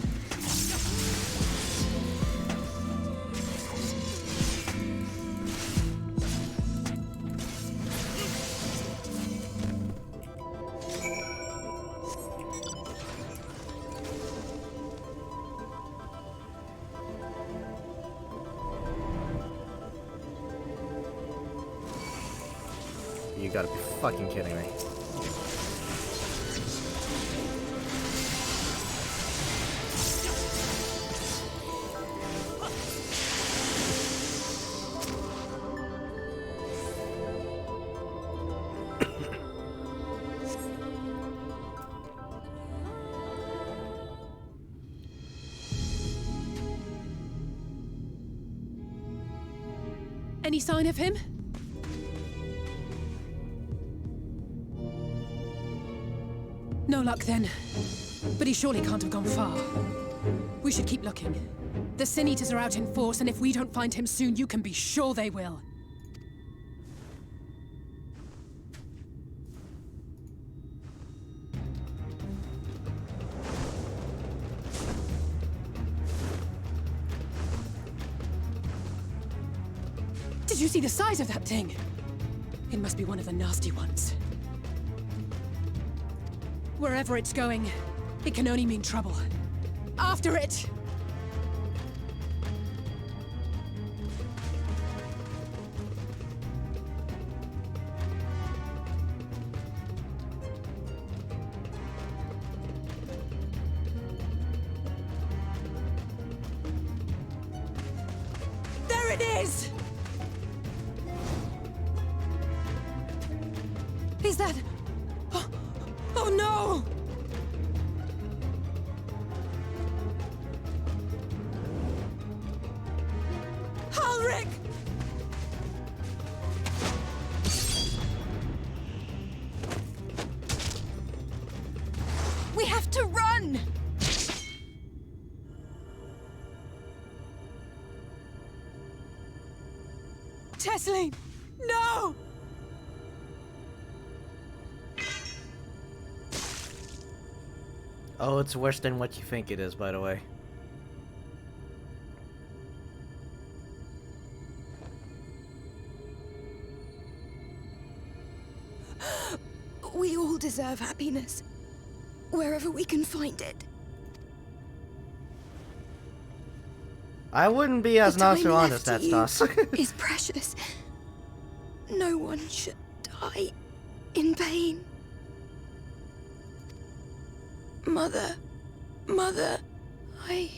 You gotta be fucking kidding me. Any sign of him? No luck then. But he surely can't have gone far. We should keep looking. The Sin Eaters are out in force, and if we don't find him soon, you can be sure they will. Did you see the size of that thing? It must be one of the nasty ones. Wherever it's going, it can only mean trouble. After it! There it is! Is that... Oh no! Halric! We have to run! Tesseline! No! Oh, it's worse than what you think it is, by the way. We all deserve happiness, wherever we can find it. I wouldn't be as nonchalant as that, Stas. Is precious. No one should die in pain. Mother, I...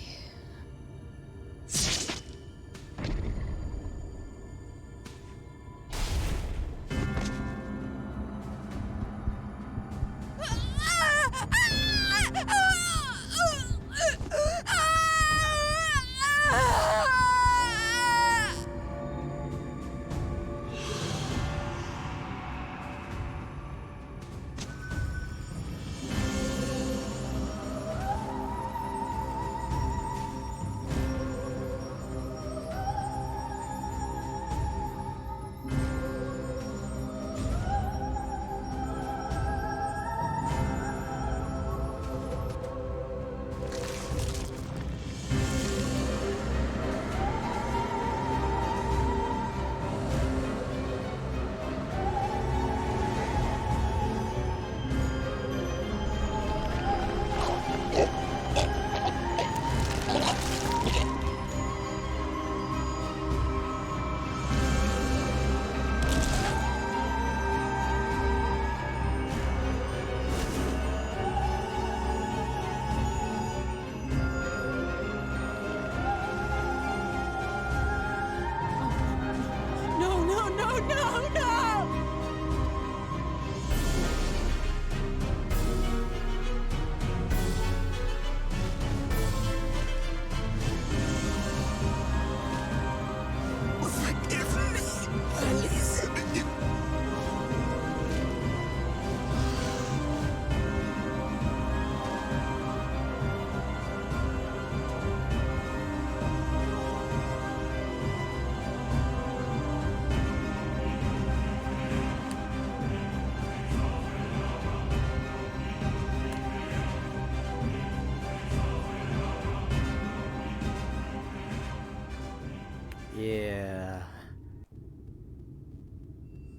Yeah.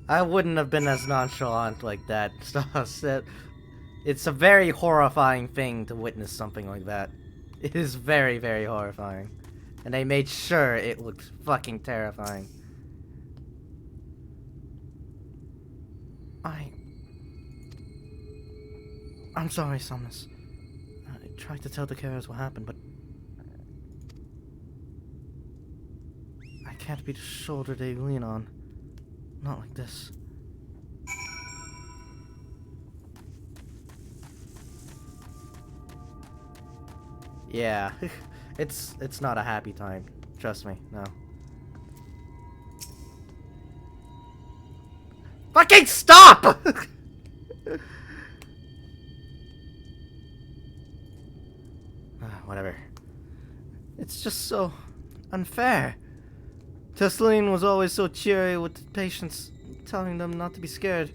I wouldn't have been as nonchalant like that. It's a very horrifying thing to witness something like that. It is very, very horrifying. And they made sure it looked fucking terrifying. I'm sorry, Sumnus. I tried to tell the carers what happened, but I can't be the shoulder they lean on. Not like this. Yeah, it's not a happy time. Trust me, no. Fucking stop! Whatever. It's just so unfair. Tesseline was always so cheery with the patients, telling them not to be scared,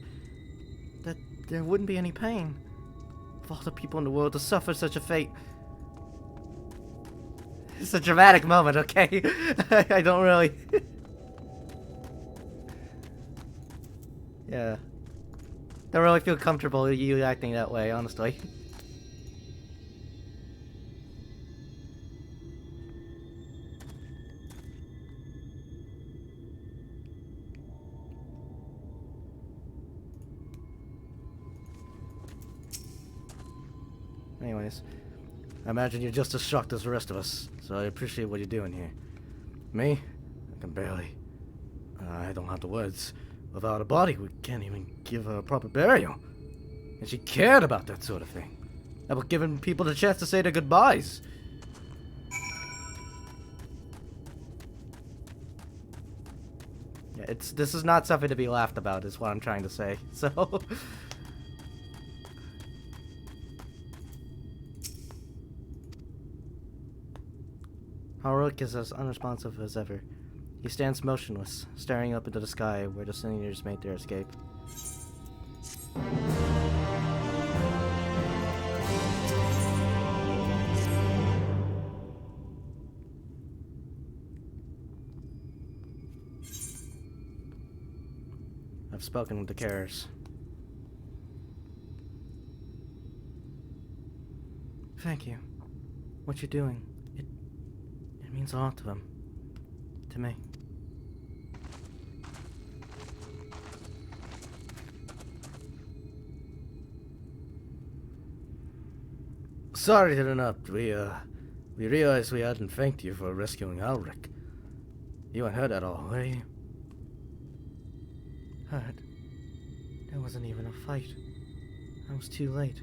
that there wouldn't be any pain. For all the people in the world to suffer such a fate. It's a dramatic moment, okay? I don't really... Yeah. Don't really feel comfortable you acting that way, honestly. Anyways, I imagine you're just as shocked as the rest of us, so I appreciate what you're doing here. Me? I can barely. I don't have the words. Without a body, we can't even give her a proper burial. And she cared about that sort of thing. About giving people the chance to say their goodbyes. Yeah, this is not something to be laughed about, is what I'm trying to say. So... Haruk is as unresponsive as ever. He stands motionless, staring up into the sky where the Senators made their escape. I've spoken with the carers. Thank you. What you're doing, it means a lot to them. To me. Sorry to interrupt. We realized we hadn't thanked you for rescuing Alric. You weren't hurt at all, were you? Hurt? There wasn't even a fight. I was too late.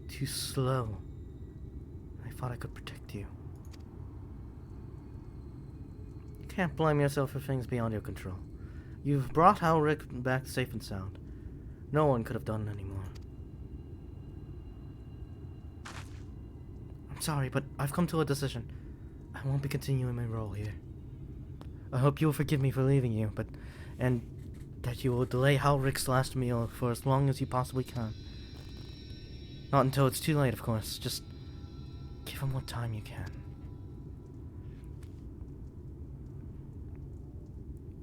Too slow. I thought I could protect you. You can't blame yourself for things beyond your control. You've brought Alric back safe and sound. No one could have done any more. I'm sorry, but I've come to a decision. I won't be continuing my role here. I hope you'll forgive me for leaving you, and that you will delay Halric's last meal for as long as you possibly can. Not until it's too late, of course. Just give him what time you can.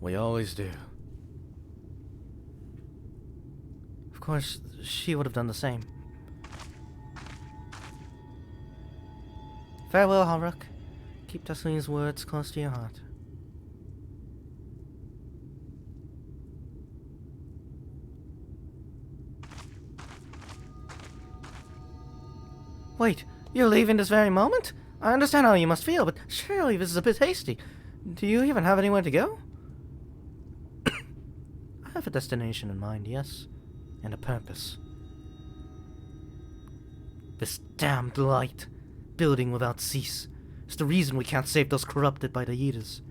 We always do. Of course, she would have done the same. Farewell, Halruck. Keep Tesseline's words close to your heart. Wait, you're leaving this very moment? I understand how you must feel, but surely this is a bit hasty. Do you even have anywhere to go? I have a destination in mind, yes. And a purpose. This damned light, building without cease, is the reason we can't save those corrupted by the Eaters.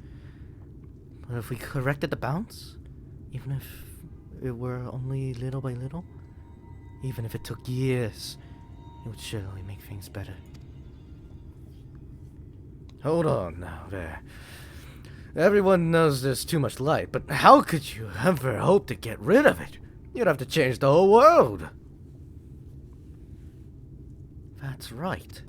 But if we corrected the bounce, even if it were only little by little, even if it took years, it would surely make things better. Hold on now, there. Everyone knows there's too much light, but how could you ever hope to get rid of it? You'd have to change the whole world. That's right.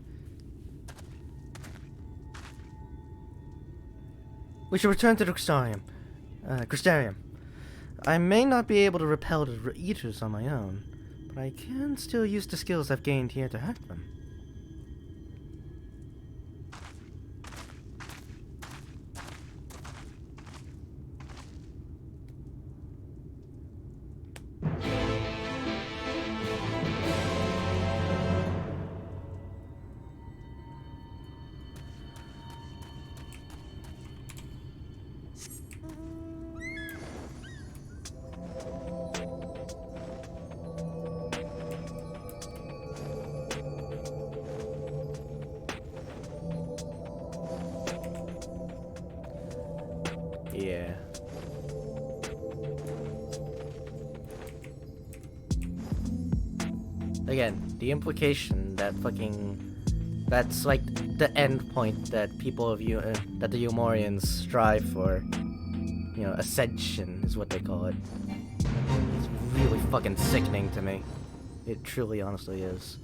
We should return to the Crystarium. I may not be able to repel the eaters on my own, but I can still use the skills I've gained here to hack them. Yeah. Again, the implication that that's like the end point that people of that the Umorians strive for. You know, ascension is what they call it. It's really fucking sickening to me. It truly, honestly is.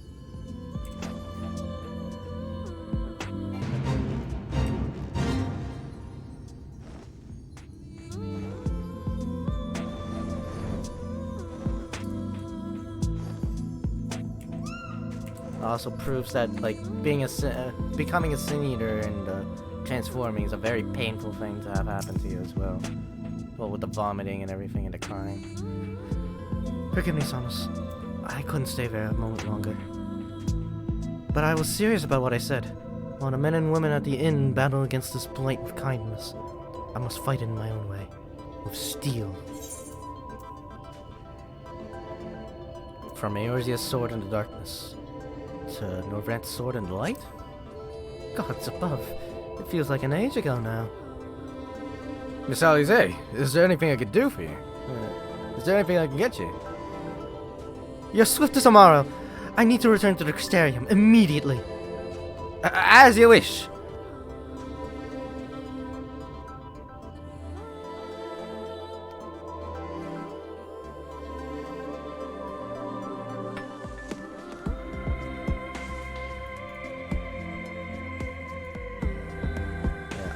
Also proves that like becoming a sin eater and transforming is a very painful thing to have happen to you as well. Well, with the vomiting and everything and the crying. Forgive me, Samus. I couldn't stay there a moment longer. But I was serious about what I said. While the men and women at the inn battle against this blight with kindness, I must fight in my own way, with steel. From Eorzea's sword in the darkness to Norvrant's sword in the light? Gods above, it feels like an age ago now. Miss Alize, is there anything I could do for you? Is there anything I can get you? You're swift as tomorrow. I need to return to the Crystarium immediately. As you wish.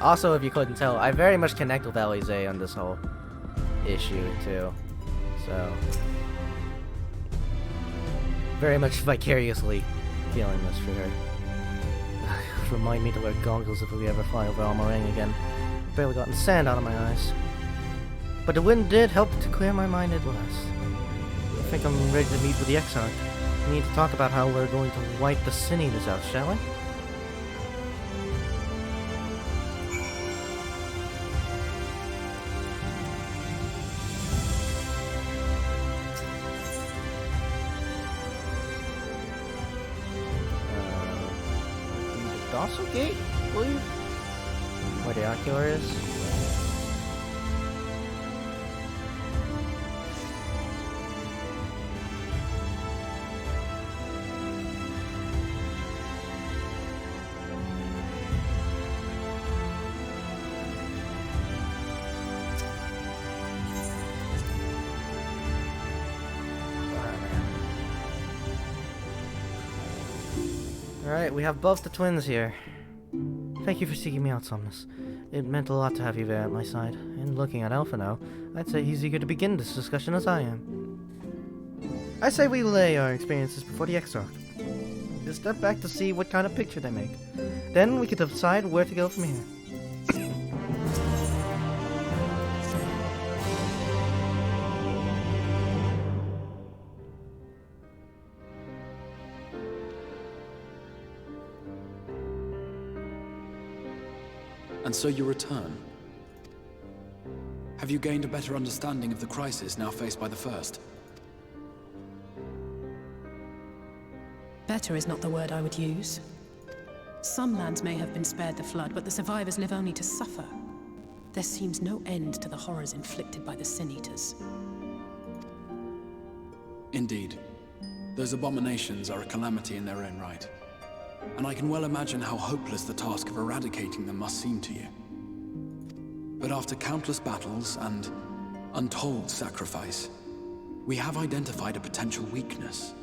Also, if you couldn't tell, I very much connect with Alize on this whole issue, too. So, very much vicariously feeling this for her. Remind me to wear goggles if we ever fly over Almarang again. Barely gotten sand out of my eyes. But the wind did help to clear my mind at last. I think I'm ready to meet with the Exarch. We need to talk about how we're going to wipe the Sin Eaters out, shall we? Docile Gate, I believe? Where the Ocular is? Alright, we have both the twins here. Thank you for seeking me out, Somnus. It meant a lot to have you there at my side, and looking at Alphino, I'd say he's eager to begin this discussion as I am. I say we lay our experiences before the Exarch. Just step back to see what kind of picture they make. Then we can decide where to go from here. And so you return. Have you gained a better understanding of the crisis now faced by the First? Better is not the word I would use. Some lands may have been spared the flood, but the survivors live only to suffer. There seems no end to the horrors inflicted by the Sin Eaters. Indeed. Those abominations are a calamity in their own right. And I can well imagine how hopeless the task of eradicating them must seem to you. But after countless battles and untold sacrifice, we have identified a potential weakness.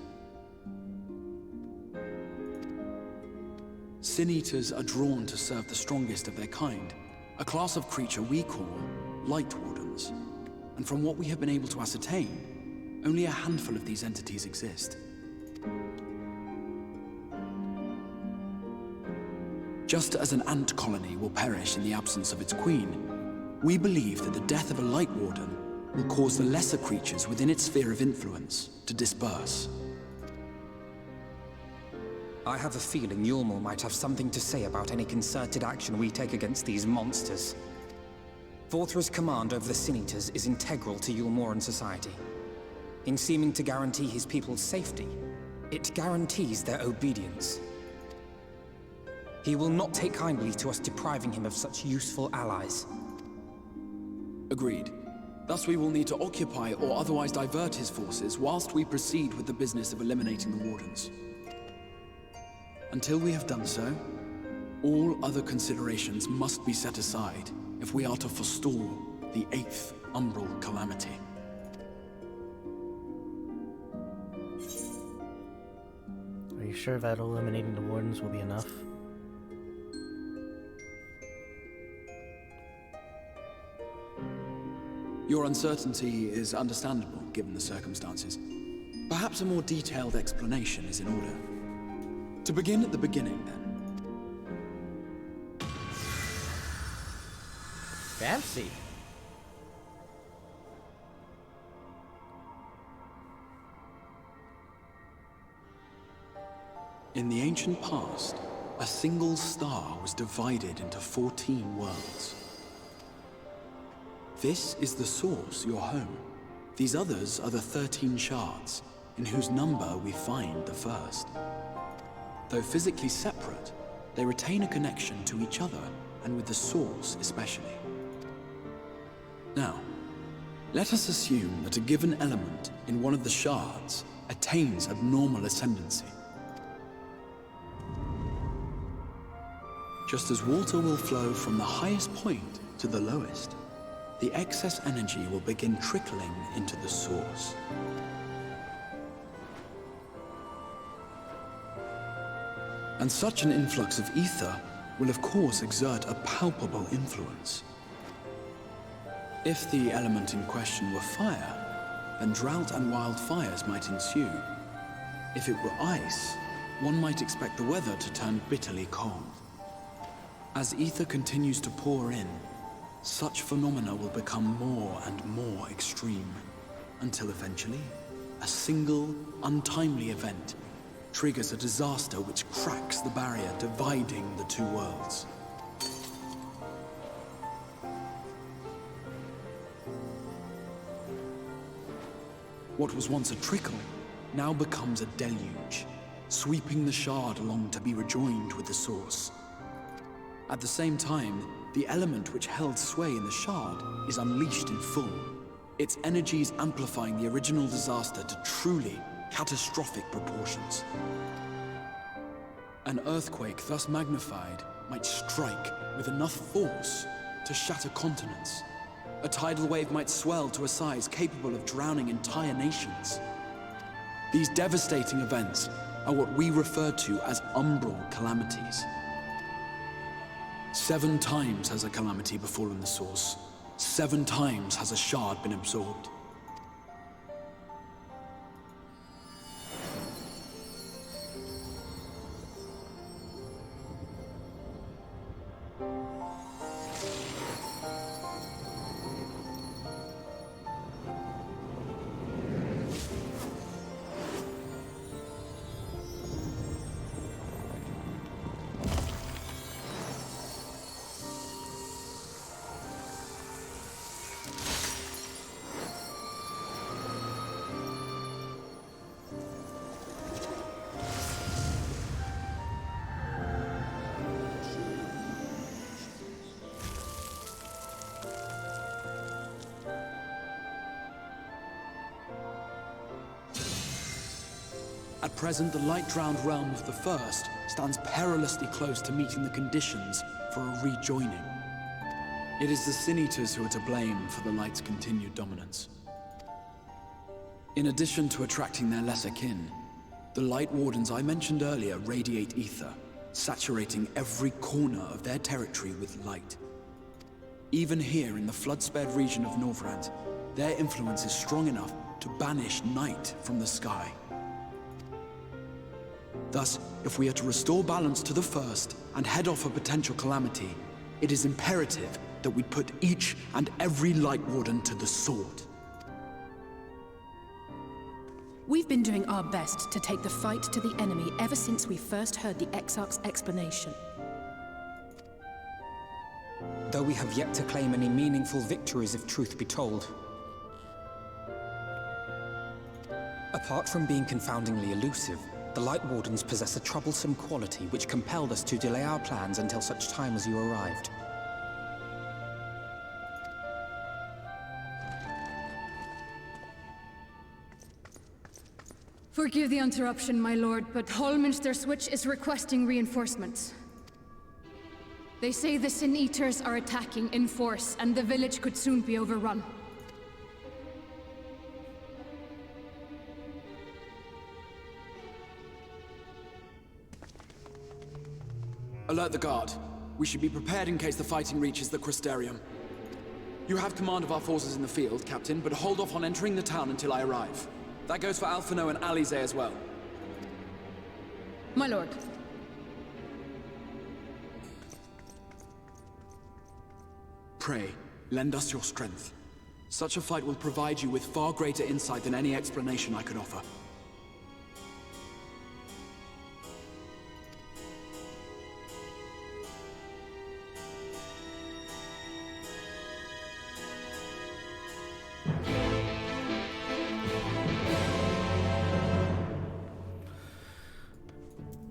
Sin Eaters are drawn to serve the strongest of their kind, a class of creature we call Light Wardens. And from what we have been able to ascertain, only a handful of these entities exist. Just as an ant colony will perish in the absence of its queen, we believe that the death of a Light Warden will cause the lesser creatures within its sphere of influence to disperse. I have a feeling Yulmul might have something to say about any concerted action we take against these monsters. Vorthra's command over the Sin-Eaters is integral to Yulmoran society. In seeming to guarantee his people's safety, it guarantees their obedience. He will not take kindly to us depriving him of such useful allies. Agreed. Thus we will need to occupy or otherwise divert his forces whilst we proceed with the business of eliminating the Wardens. Until we have done so, all other considerations must be set aside if we are to forestall the 8th Umbral Calamity. Are you sure that eliminating the Wardens will be enough? Your uncertainty is understandable, given the circumstances. Perhaps a more detailed explanation is in order. To begin at the beginning, then. Fancy. In the ancient past, a single star was divided into 14 worlds. This is the source, your home. These others are the 13 shards, in whose number we find the first. Though physically separate, they retain a connection to each other, and with the source especially. Now, let us assume that a given element in one of the shards attains abnormal ascendancy. Just as water will flow from the highest point to the lowest, the excess energy will begin trickling into the source. And such an influx of ether will of course exert a palpable influence. If the element in question were fire, then drought and wildfires might ensue. If it were ice, one might expect the weather to turn bitterly cold. As ether continues to pour in, such phenomena will become more and more extreme, until eventually, a single, untimely event triggers a disaster which cracks the barrier dividing the two worlds. What was once a trickle now becomes a deluge, sweeping the shard along to be rejoined with the source. At the same time, the element which held sway in the shard is unleashed in full, its energies amplifying the original disaster to truly catastrophic proportions. An earthquake thus magnified might strike with enough force to shatter continents. A tidal wave might swell to a size capable of drowning entire nations. These devastating events are what we refer to as umbral calamities. 7 times has a calamity befallen the source. 7 times has a shard been absorbed. At present, the light-drowned realm of the First stands perilously close to meeting the conditions for a rejoining. It is the Sin-Eaters who are to blame for the Light's continued dominance. In addition to attracting their lesser kin, the Light Wardens I mentioned earlier radiate ether, saturating every corner of their territory with light. even here in the flood-spared region of Norvrand, their influence is strong enough to banish night from the sky. Thus, if we are to restore balance to the First and head off a potential calamity, it is imperative that we put each and every Light Warden to the sword. We've been doing our best to take the fight to the enemy ever since we first heard the Exarch's explanation. Though we have yet to claim any meaningful victories if truth be told. Apart from being confoundingly elusive, the Light Wardens possess a troublesome quality which compelled us to delay our plans until such time as you arrived. Forgive the interruption, my lord, but Hallminster Switch is requesting reinforcements. They say the Sin Eaters are attacking in force, and the village could soon be overrun. Alert the guard. We should be prepared in case the fighting reaches the Crystarium. You have command of our forces in the field, Captain, but hold off on entering the town until I arrive. That goes for Alphino and Alize as well. My lord. Pray, lend us your strength. Such a fight will provide you with far greater insight than any explanation I could offer.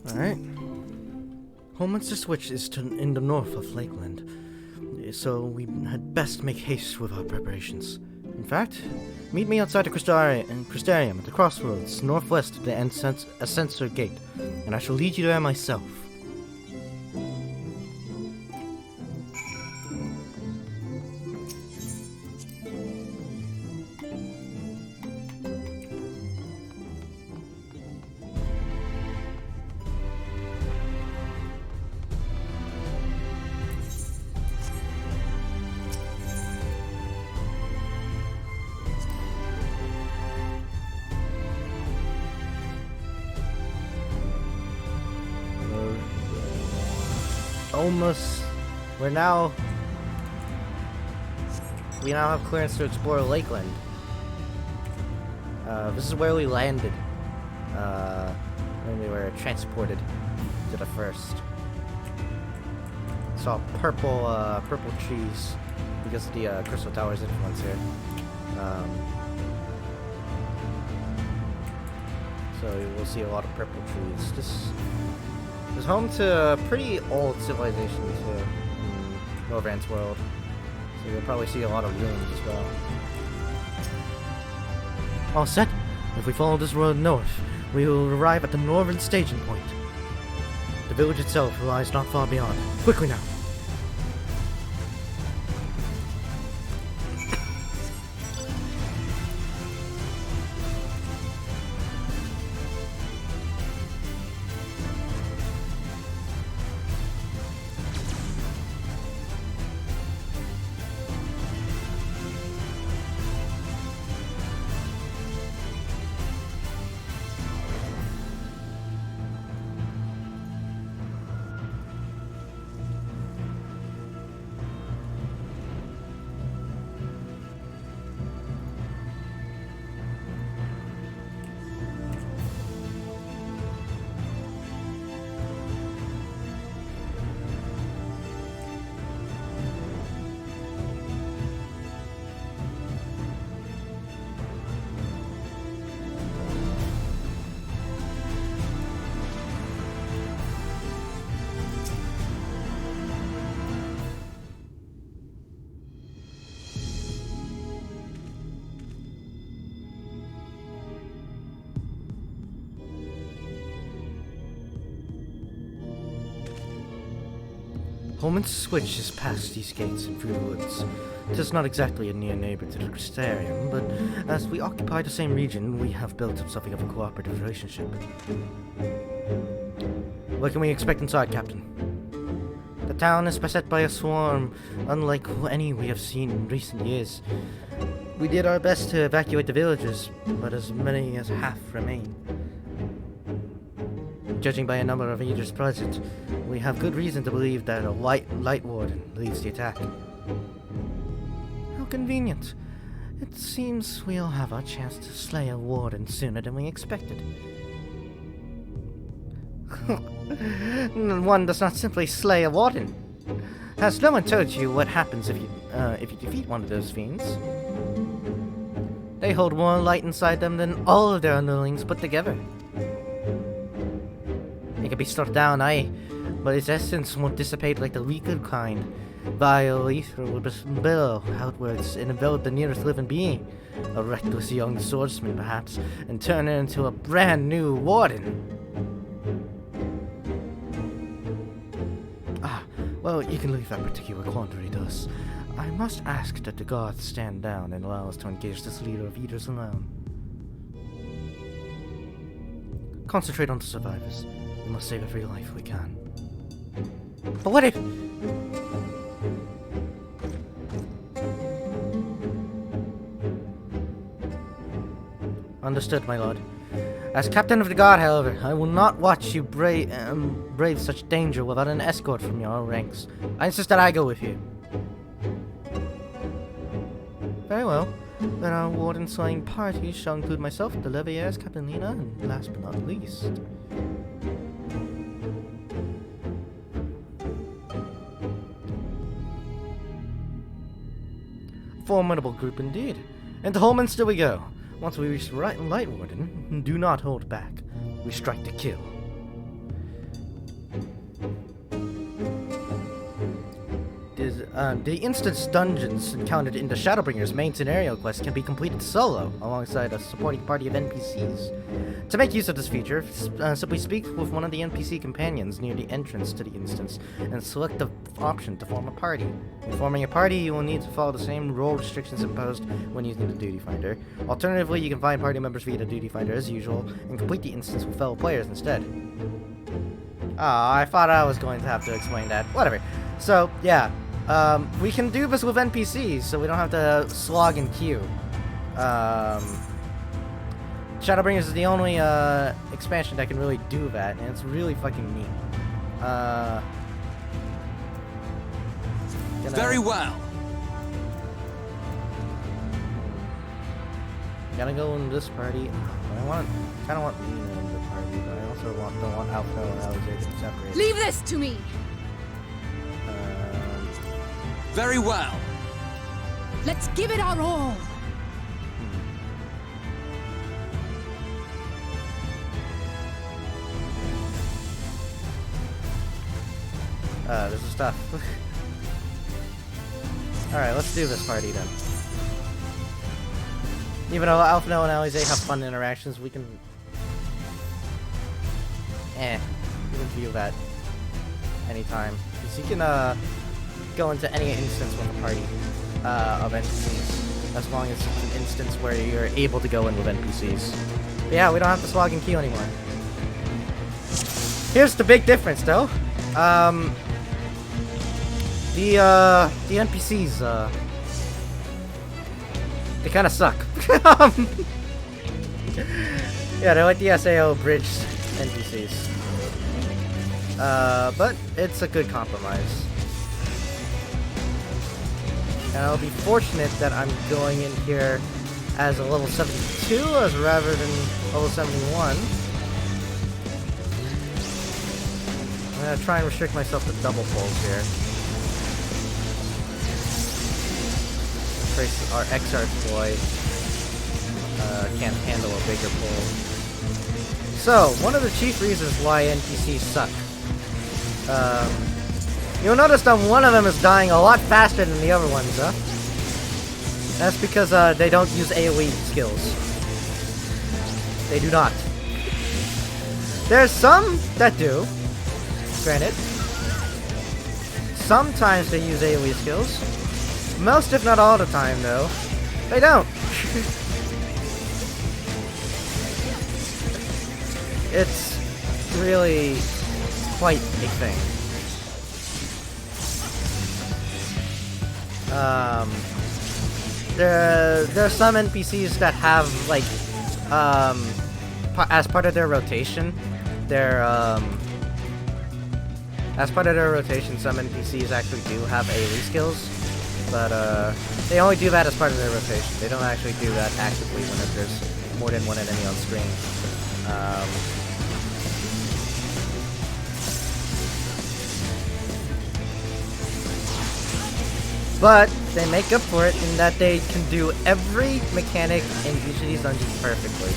Alright. Hallminster Switch is in the north of Lakeland, so we had best make haste with our preparations. In fact, meet me outside the Crystarium at the crossroads, northwest of the Ascensor Gate, and I shall lead you there myself. We now have clearance to explore Lakeland. This is where we landed when we were transported to the First. Saw purple trees because of the Crystal Tower's influence here. So we'll see a lot of purple trees. This is home to a pretty old civilization too, in Norvrand's world. So you'll probably see a lot of ruins as well. All set? If we follow this road north, we will arrive at the northern staging point. The village itself lies not far beyond. Quickly now! Hallminster Switch is past these gates and through the woods. It is not exactly a near neighbor to the Crystarium, but as we occupy the same region, we have built up something of a cooperative relationship. What can we expect inside, Captain? The town is beset by a swarm, unlike any we have seen in recent years. We did our best to evacuate the villagers, but as many as half remain. Judging by a number of eaters present, we have good reason to believe that a light warden leads the attack. How convenient. It seems we'll have our chance to slay a warden sooner than we expected. One does not simply slay a warden. Has no one told you what happens if you defeat one of those fiends? They hold more light inside them than all of their underlings put together. It can be struck down, aye, but its essence won't dissipate like the liquid kind. Vile ether will billow outwards and envelop the nearest living being, a reckless young swordsman perhaps, and turn it into a brand new warden. Well, you can leave that particular quandary to us. I must ask that the gods stand down and allow us to engage this leader of eaters alone. Concentrate on the survivors. We must save every life we can. But what if... Understood, my lord. As captain of the guard, however, I will not watch you brave such danger without an escort from your ranks. I insist that I go with you. Very well. Then our warden slaying party shall include myself, the Leviers, Captain Lena, and last but not least... Formidable group indeed. Into Holminster we go. Once we reach the Light Warden, do not hold back. We strike to kill. The instance dungeons encountered in the Shadowbringers main scenario quest can be completed solo, alongside a supporting party of NPCs. To make use of this feature, simply speak with one of the NPC companions near the entrance to the instance, and select the option to form a party. In forming a party, you will need to follow the same role restrictions imposed when using the Duty Finder. Alternatively, you can find party members via the Duty Finder as usual, and complete the instance with fellow players instead. Ah, I thought I was going to have to explain that. Whatever. So, yeah. We can do this with NPCs, so we don't have to slog and queue. Shadowbringers is the only expansion that can really do that, and it's really fucking neat. Very well. Gonna go in this party. I kind of want Lena in the party, but I also don't want Alpha and Alexander to separate. Leave this to me. Very well. Let's give it our all. This is tough. Alright, let's do this party then. Even though Alphino and Alize have fun interactions, we can... we can view that anytime. Because you can, go into any instance with a party of NPCs, as long as it's an instance where you're able to go in with NPCs. But yeah, we don't have to slog and queue anymore. Here's the big difference, though. The NPCs, they kind of suck. Yeah, they're like the SAO bridge NPCs. But it's a good compromise. And I'll be fortunate that I'm going in here as a level 72 rather than level 71. I'm gonna try and restrict myself to double pulls here. Our Exarch boy can't handle a bigger pull. So, one of the chief reasons why NPCs suck. You'll notice that one of them is dying a lot faster than the other ones, huh? That's because they don't use AoE skills. They do not. There's some that do, granted. Sometimes they use AoE skills. Most, if not all the time, though, they don't. It's really quite a thing. there are some NPCs that have like as part of their rotation, some NPCs actually do have AoE skills, but they only do that as part of their rotation. They don't actually do that actively whenever there's more than one enemy on screen. But they make up for it in that they can do every mechanic in each of these dungeons perfectly.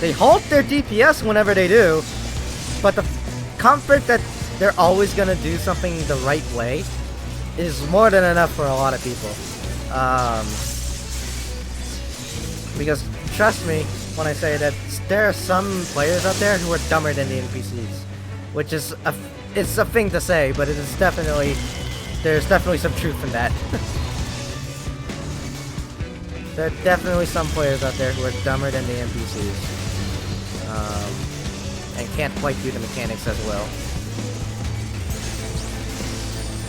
They halt their DPS whenever they do, but the comfort that they're always gonna do something the right way is more than enough for a lot of people. Because trust me when I say that there are some players out there who are dumber than the NPCs, which is it's a thing to say, but it is definitely. There's definitely some truth in that. There are definitely some players out there who are dumber than the NPCs. And can't quite do the mechanics as well.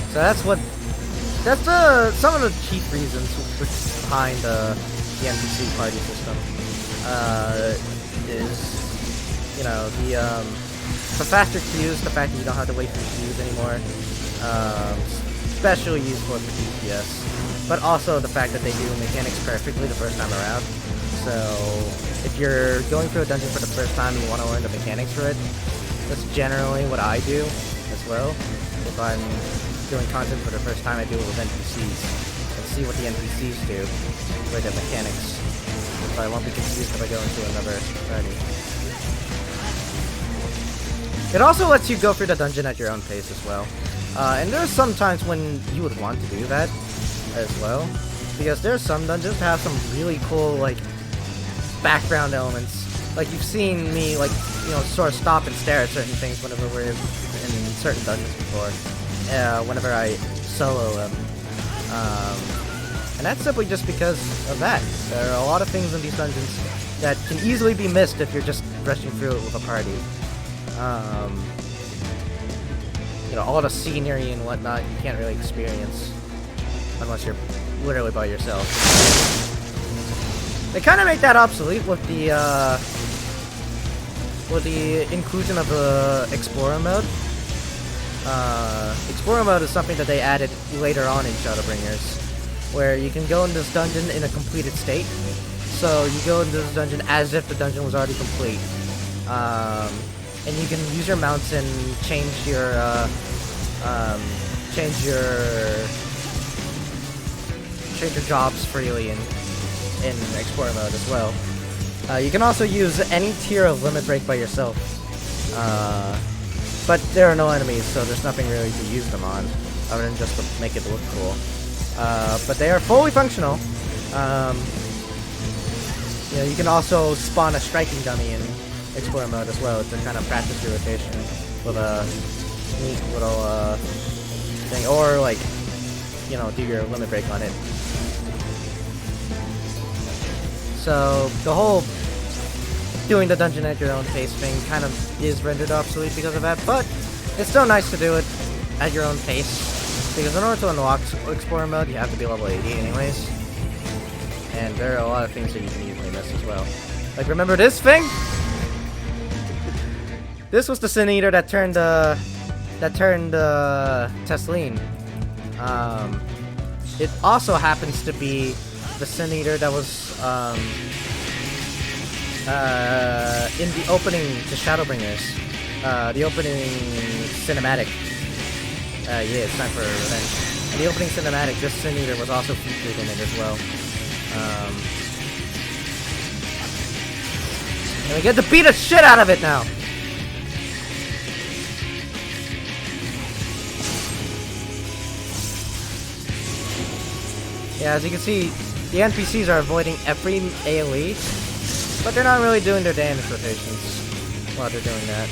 So that's some of the chief reasons behind the NPC party system. Is, you know, the faster queues, the fact that you don't have to wait for queues anymore. Especially useful for DPS, but also the fact that they do mechanics perfectly the first time around. So if you're going through a dungeon for the first time and you want to learn the mechanics for it, that's generally what I do as well. If I'm doing content for the first time, I do it with NPCs and see what the NPCs do for the mechanics, so I won't be confused if I go into another party. It also lets you go through the dungeon at your own pace as well. And there's some times when you would want to do that as well, because there's some dungeons that have some really cool like background elements. Like you've seen me like, you know, sort of stop and stare at certain things whenever we're in certain dungeons before, whenever I solo them. And that's simply just because of that. There are a lot of things in these dungeons that can easily be missed if you're just rushing through it with a party. You know, all the scenery and whatnot you can't really experience unless you're literally by yourself. They kind of make that obsolete with the inclusion of the Explorer mode. Explorer mode is something that they added later on in Shadowbringers, where you can go in this dungeon in a completed state. So you go into this dungeon as if the dungeon was already complete. And you can use your mounts and change your jobs freely in Explorer mode as well. You can also use any tier of Limit Break by yourself, but there are no enemies, so there's nothing really to use them on, other than just to make it look cool. But they are fully functional. You know, you can also spawn a striking dummy in Explorer mode as well to kind of practice your rotation with a neat little thing, or like, you know, do your limit break on it. So the whole doing the dungeon at your own pace thing kind of is rendered obsolete because of that, but it's still nice to do it at your own pace, because in order to unlock Explorer mode you have to be level 80 anyways, and there are a lot of things that you can easily miss as well. Like, remember this thing? This was the Sin Eater that turned Tesleen. It also happens to be the Sin Eater that was in the opening to Shadowbringers, the opening cinematic. Yeah, it's time for revenge. In the opening cinematic, this Sin Eater was also featured in it as well. And we get to beat the shit out of it now. Yeah, as you can see, the NPCs are avoiding every AoE, but they're not really doing their damage rotations while they're doing that.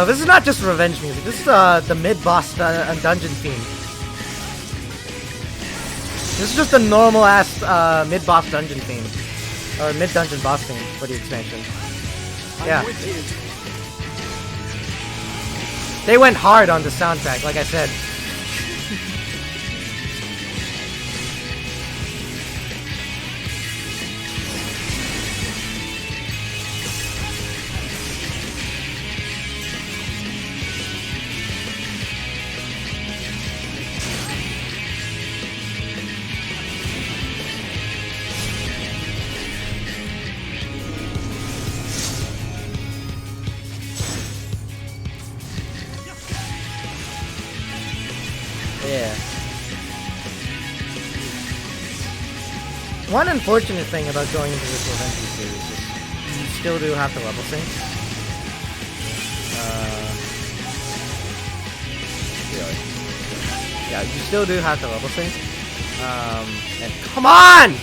This is not just revenge music, this is the mid-boss dungeon theme. This is just a normal-ass mid-boss dungeon theme. Or mid-dungeon boss theme for the expansion. Yeah. They went hard on the soundtrack, like I said. Yeah. One unfortunate thing about going into this event series is you still do have to level sync. Really. Yeah, you still do have to level sync. And come on!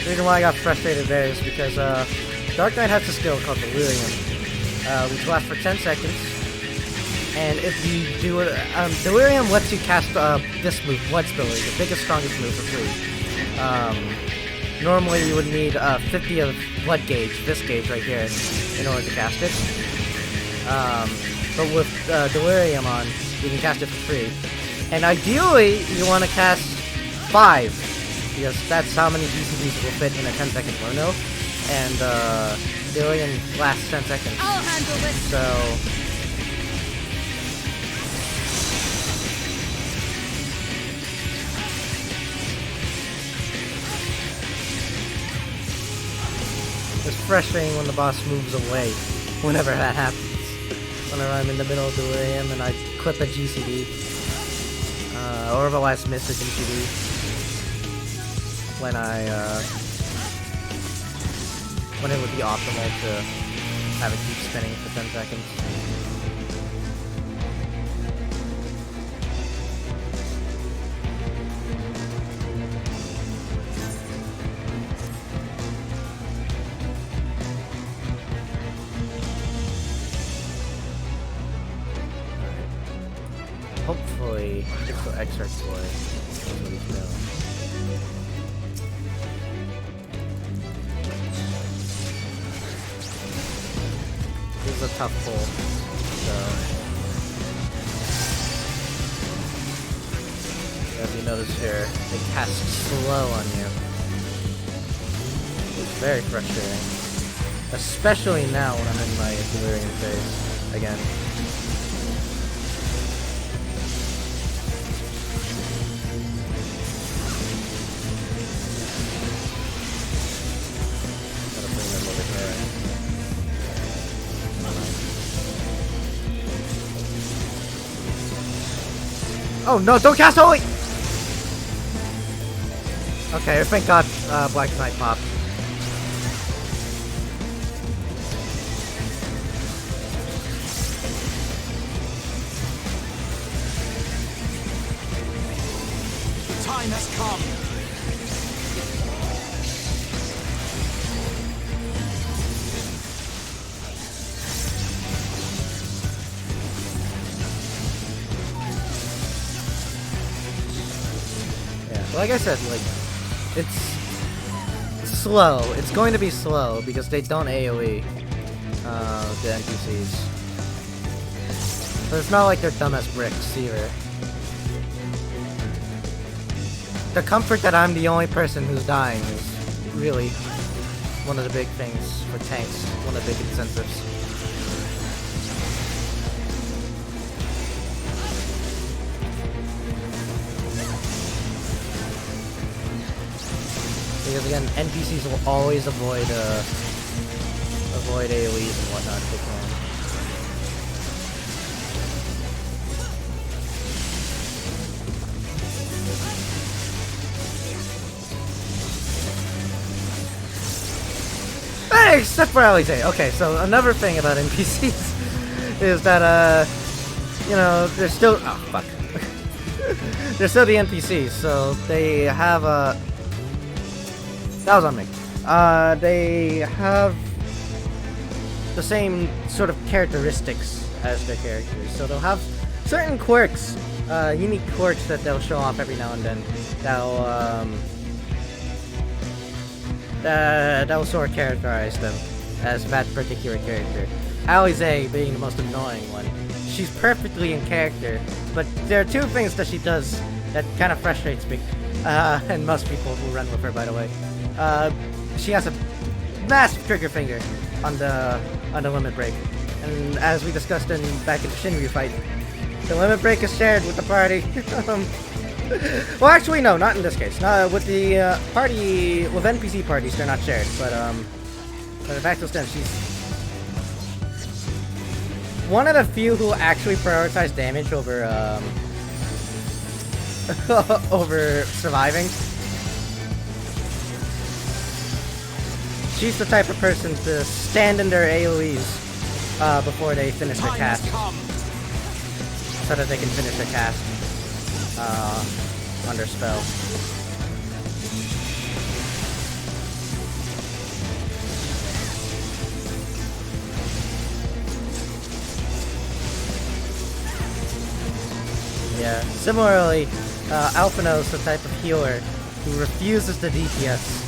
The reason why I got frustrated there is because Dark Knight has a skill called Delirium, which lasts for 10 seconds. And if you do it, Delirium lets you cast this move, Blood Spiller, the biggest, strongest move for free. Normally you would need 50 of Blood Gauge, this gauge right here, in order to cast it. But with Delirium on, you can cast it for free. And ideally, you want to cast 5, because that's how many DCBs will fit in a 10-second window. And Delirium lasts 10 seconds. I'll handle this. So it's frustrating when the boss moves away. Whenever that happens. Whenever I'm in the middle of Delirium and I clip a GCD. Or if I last miss a GCD. When it would be optimal to have it keep spinning for 10 seconds. Hopefully, it's the extra toy. That's what he's doing. This is a tough pull, so as you notice here, they cast slow on you. It's very frustrating, especially now when I'm in my Delirium phase again. Gotta bring them over here. Oh no, don't cast Holy! Okay, thank God Black Knight popped. The time has come. Like I said, like, it's slow. It's going to be slow because they don't AoE the NPCs. But it's not like they're dumb as bricks either. The comfort that I'm the only person who's dying is really one of the big things for tanks, one of the big incentives. Because again, NPCs will always avoid AoEs and whatnot if they can. Hey, except for Alice. Okay, so another thing about NPCs is that you know, they're still they're still the NPCs, so they have a. That was on me. They have the same sort of characteristics as their characters. So they'll have certain quirks unique quirks that they'll show off every now and then. That'll sort of characterize them as that particular character. Alize being the most annoying one. She's perfectly in character, but there are two things that she does that kind of frustrates me, and most people who run with her, by the way. She has a massive trigger finger on the limit break, and as we discussed back in the Shinryu fight, the limit break is shared with the party. Well, actually, no, not in this case. With the party, with NPC parties, they're not shared. But the fact of stand, she's one of the few who actually prioritize damage over over surviving. She's the type of person to stand in their AoEs before they finish their cast, so that they can finish their cast under spell. Yeah. Similarly, Alphino's the type of healer who refuses to DPS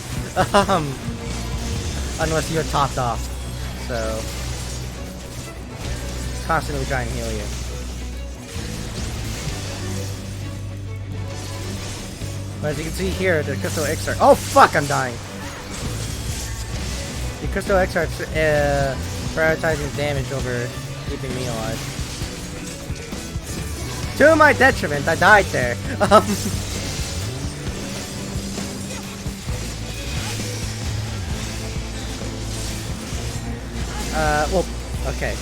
unless you're topped off. So constantly try and heal you. But as you can see here, the Crystal X are— oh fuck, I'm dying! The Crystal X are prioritizing damage over keeping me alive. To my detriment, I died there. Well, okay.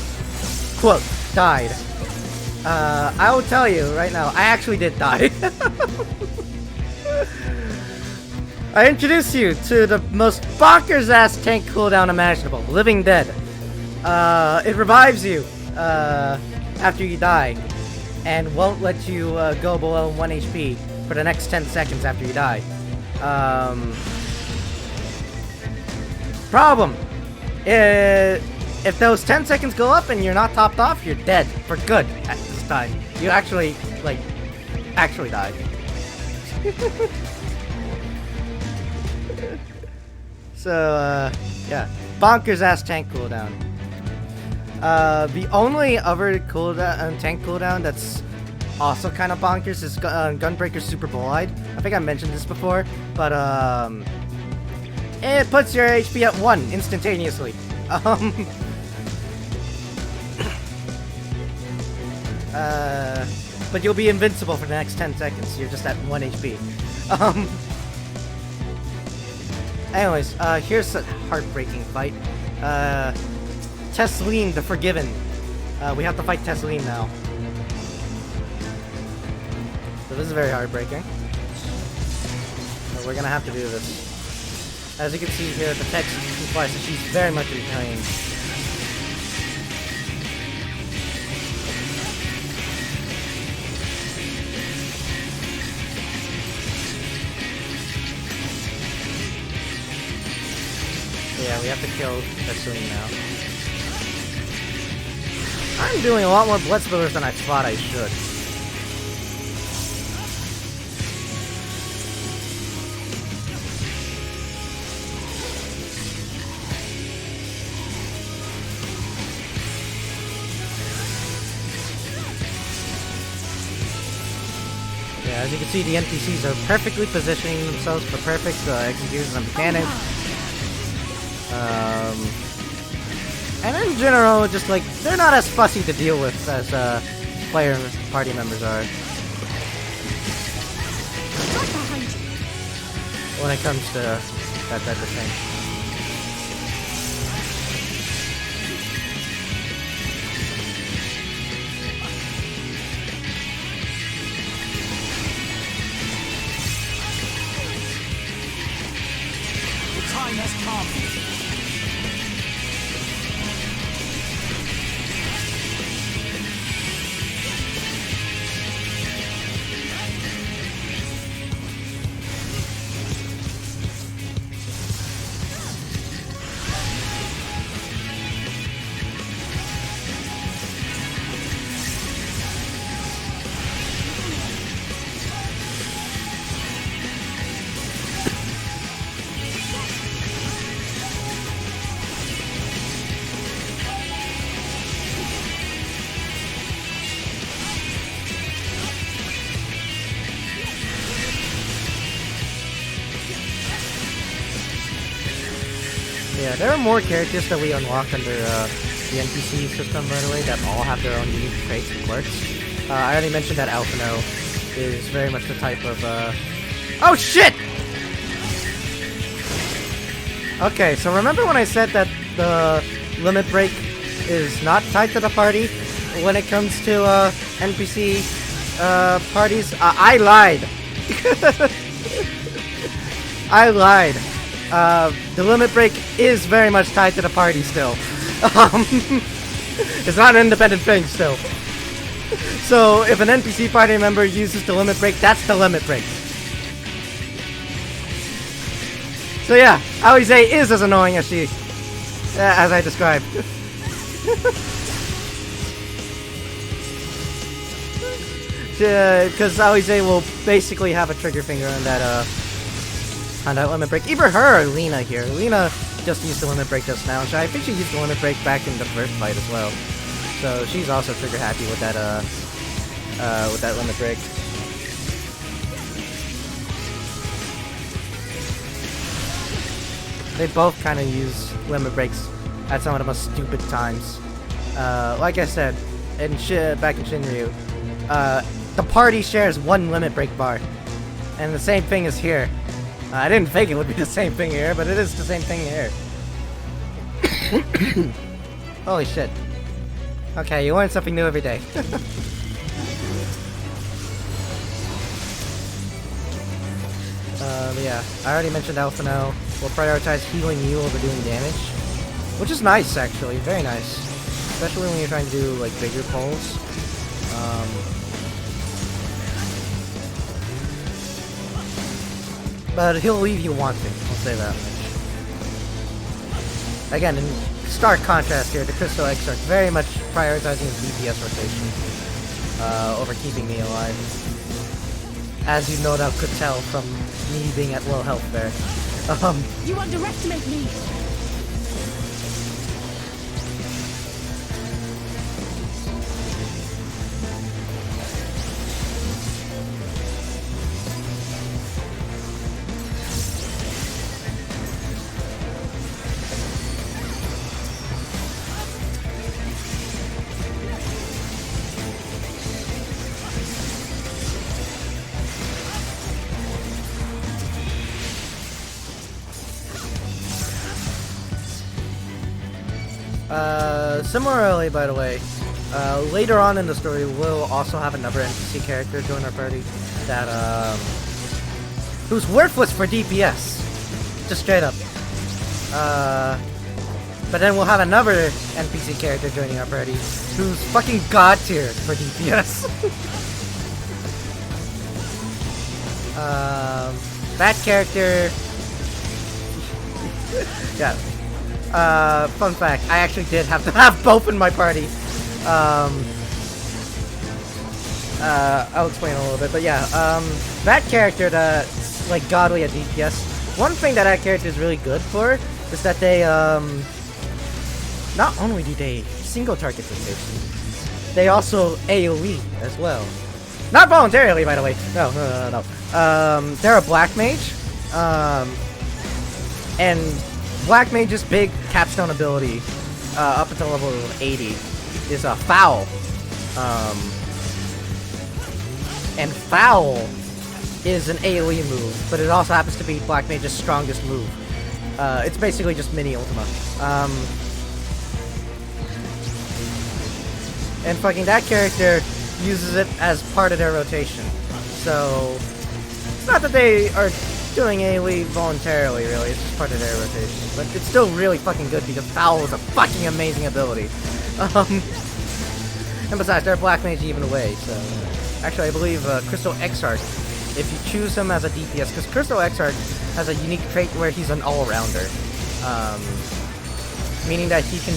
Quote, died. I will tell you right now, I actually did die. I introduce you to the most bonkers-ass tank cooldown imaginable, Living Dead. It revives you after you die, and won't let you go below 1 HP for the next 10 seconds after you die. Problem. If those 10 seconds go up and you're not topped off, you're dead for good at this time. You actually, like, actually died. So, yeah. Bonkers ass tank cooldown. The only other cooldown, tank cooldown that's also kind of bonkers is Gunbreaker Super Bolide. I think I mentioned this before, but it puts your HP at 1 instantaneously. But you'll be invincible for the next 10 seconds. You're just at 1 HP. Anyways, here's a heartbreaking fight. Tesleen the Forgiven. We have to fight Tesleen now. So this is very heartbreaking. But we're gonna have to do this. As you can see here, the text implies that she's very much in pain. Yeah, we have to kill Tesleen now. I'm doing a lot more blood spillers than I thought I should. Yeah, as you can see, the NPCs are perfectly positioning themselves for perfect executions and mechanics. And in general, just like, they're not as fussy to deal with as player party members are. When it comes to that type of thing. The time has come. Yeah, there are more characters that we unlock under the NPC system, by the way, that all have their own unique traits and quirks. I already mentioned that Alphino is very much the type of, Oh shit! Okay, so remember when I said that the limit break is not tied to the party when it comes to NPC parties? I lied! I lied. The limit break is very much tied to the party still. It's not an independent thing still. So if an NPC party member uses the limit break, that's the limit break. So yeah, Alize is as annoying as as I described. Because Alize will basically have a trigger finger on that limit break. Either her or Lena here. Lena just used the limit break just now. I think she used the limit break back in the first fight as well. So she's also trigger happy with that limit break. They both kind of use limit breaks at some of the most stupid times. Like I said, back in Shinryu, the party shares one limit break bar. And the same thing is here. I didn't think it would be the same thing here, but it is the same thing here. Holy shit. Okay, you learn something new every day. Yeah, I already mentioned Alphino. We'll prioritize healing you over doing damage. Which is nice, actually. Very nice. Especially when you're trying to do, like, bigger pulls. But he'll leave you wanting, I'll say that much. Again, in stark contrast here, the Crystal Exarch very much prioritizing his DPS rotation over keeping me alive. As you no doubt could tell from me being at low health there. You underestimate me! Similarly, by the way, later on in the story, we'll also have another NPC character join our party that, who's worthless for DPS. Just straight up. But then we'll have another NPC character joining our party who's fucking god tier for DPS. That character... yeah. Fun fact, I actually did have to have both in my party. I'll explain a little bit, but yeah, that character that's, like, godly at DPS, one thing that character is really good for is that they, not only do they single target rotation, they also AoE as well. Not voluntarily, by the way. No. They're a black mage, and Black Mage's big capstone ability, up until level 80, is a Foul. And Foul is an AoE move, but it also happens to be Black Mage's strongest move. It's basically just mini Ultima. And fucking that character uses it as part of their rotation. So, it's not that they are doing AoE voluntarily, really. It's just part of their rotation. But it's still really fucking good because Foul is a fucking amazing ability. And besides, they're Black Mage even away, so... Actually, I believe Crystal Exarch, if you choose him as a DPS, because Crystal Exarch has a unique trait where he's an all-rounder. Meaning that he can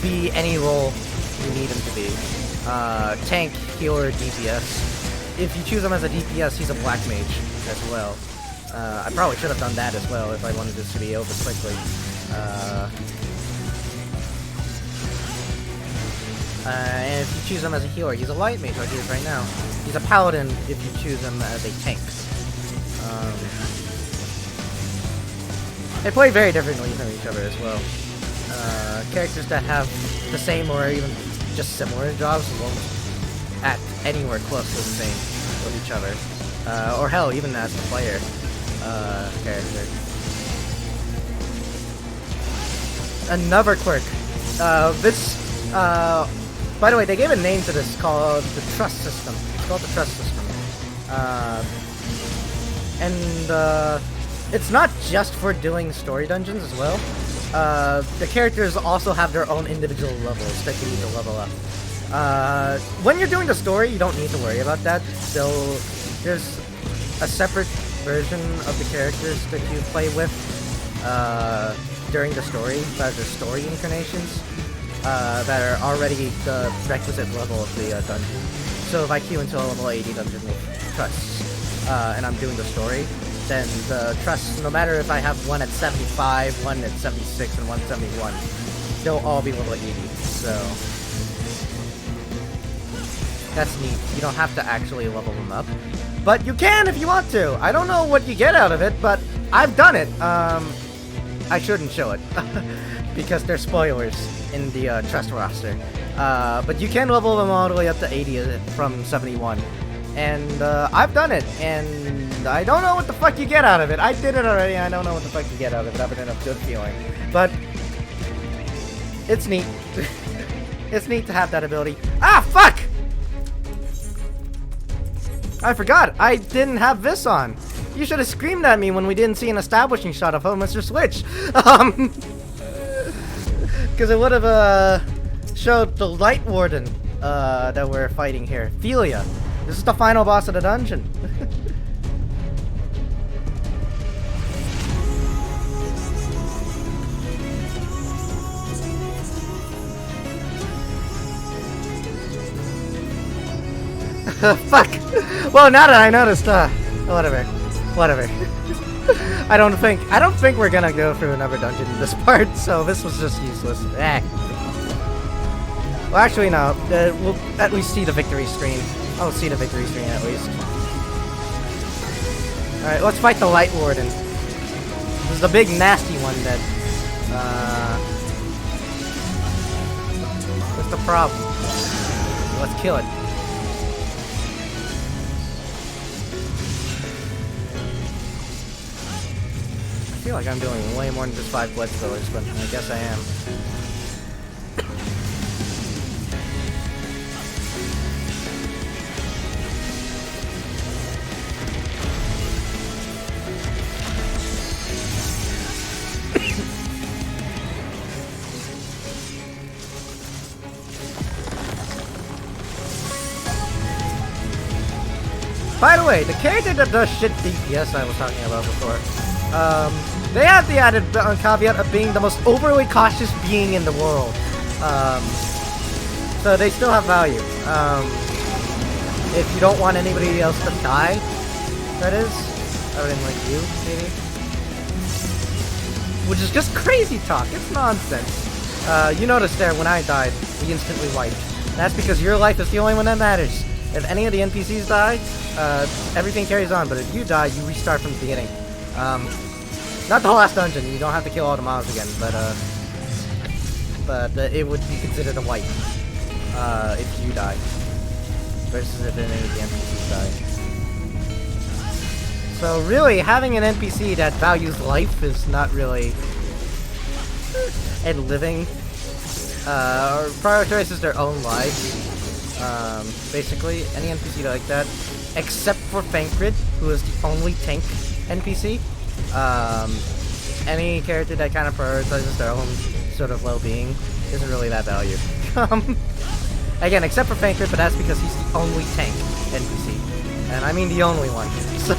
be any role you need him to be. Tank, healer, DPS. If you choose him as a DPS, he's a Black Mage as well. I probably should have done that as well if I wanted this to be over quickly. And if you choose him as a healer, he's a light mage like he is right now. He's a paladin if you choose him as a tank. They play very differently from each other as well. Characters that have the same or even just similar jobs won't act anywhere close to the same with each other. Or hell, even as the player character. Another quirk. By the way, they gave a name to this called the Trust System. It's called the Trust System. It's not just for doing story dungeons as well. The characters also have their own individual levels that you need to level up. When you're doing the story, you don't need to worry about that. There's a separate version of the characters that you play with during the story, that are story incarnations, that are already the requisite level of the dungeon. So if I queue into a level 80 dungeon with Trust, and I'm doing the story, then the Trust, no matter if I have one at 75, one at 76, and one 71, they'll all be level 80, so that's neat. You don't have to actually level them up, but you can if you want to. I don't know what you get out of it, but I've done it. I shouldn't show it, because there's spoilers in the Trust roster, but you can level them all the way up to 80 from 71. And I've done it, and I don't know what the fuck you get out of it. I did it already, I don't know what the fuck you get out of it other than a good feeling. But it's neat. It's neat to have that ability. Ah, fuck! I forgot, I didn't have this on. You should have screamed at me when we didn't see an establishing shot of Mr. Switch. Because it would have showed the Light Warden that we're fighting here. Philia. This is the final boss of the dungeon. Fuck! Well, now that I noticed, whatever. I don't think we're gonna go through another dungeon in this part, so this was just useless. Well, actually, no. We'll at least see the victory screen. I'll see the victory screen at least. Alright, let's fight the Light Warden. This is the big nasty one that, what's the problem? Let's kill it. I feel like I'm doing way more than just 5 blood spillers, but I guess I am. By the way, the character that does shit DPS I was talking about before, they have the added caveat of being the most overly cautious being in the world. So they still have value. If you don't want anybody else to die, that is, other than like you, maybe. Which is just crazy talk, it's nonsense. You noticed there, when I died, we instantly wiped. That's because your life is the only one that matters. If any of the NPCs die, everything carries on, but if you die, you restart from the beginning. Not the whole last dungeon, you don't have to kill all the mobs again, but it would be considered a wipe, if you die, versus if any of the NPCs die. So really, having an NPC that values life is not really, and living, or prioritizes their own lives. Basically, any NPC like that, except for Thancred, who is the only tank NPC. Any character that kind of prioritizes their own sort of well-being isn't really that valued. Again, except for Thancred, but that's because he's the only tank NPC. And I mean the only one, so...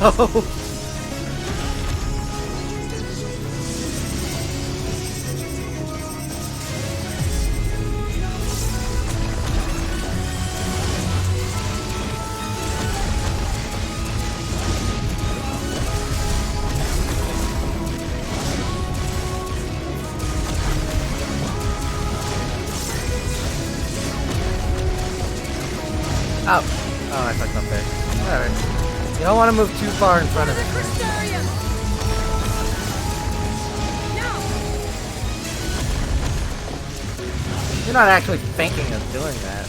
Oh, I fucked up there. Alright. You don't want to move too far in front of it. You're not actually thinking of doing that.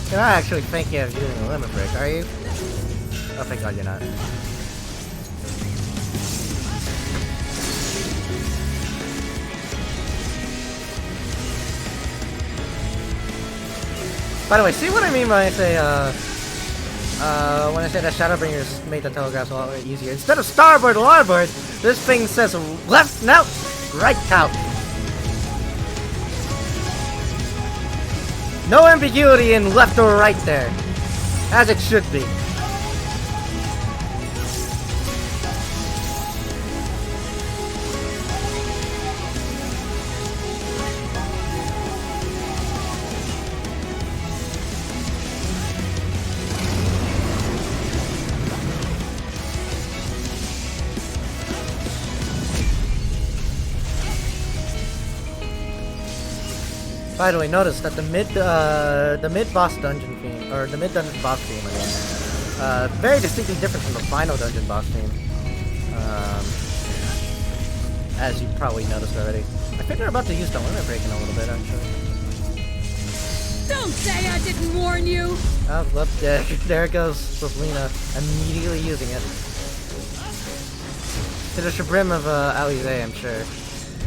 You're not actually thinking of doing a limit break, are you? Oh, thank God you're not. By the way, see what I mean when I say that Shadowbringers made the telegraphs a lot easier. Instead of starboard, larboard, this thing says left out, right out. No ambiguity in left or right there, as it should be. By the way, notice that the mid boss dungeon theme, or the mid dungeon boss theme, very distinctly different from the final dungeon boss theme. As you probably noticed already. I think they're about to use the limit break in a little bit, actually. Don't say I didn't warn you! Oh, look, there it goes with Lena immediately using it. To the chagrin of Alize, I'm sure.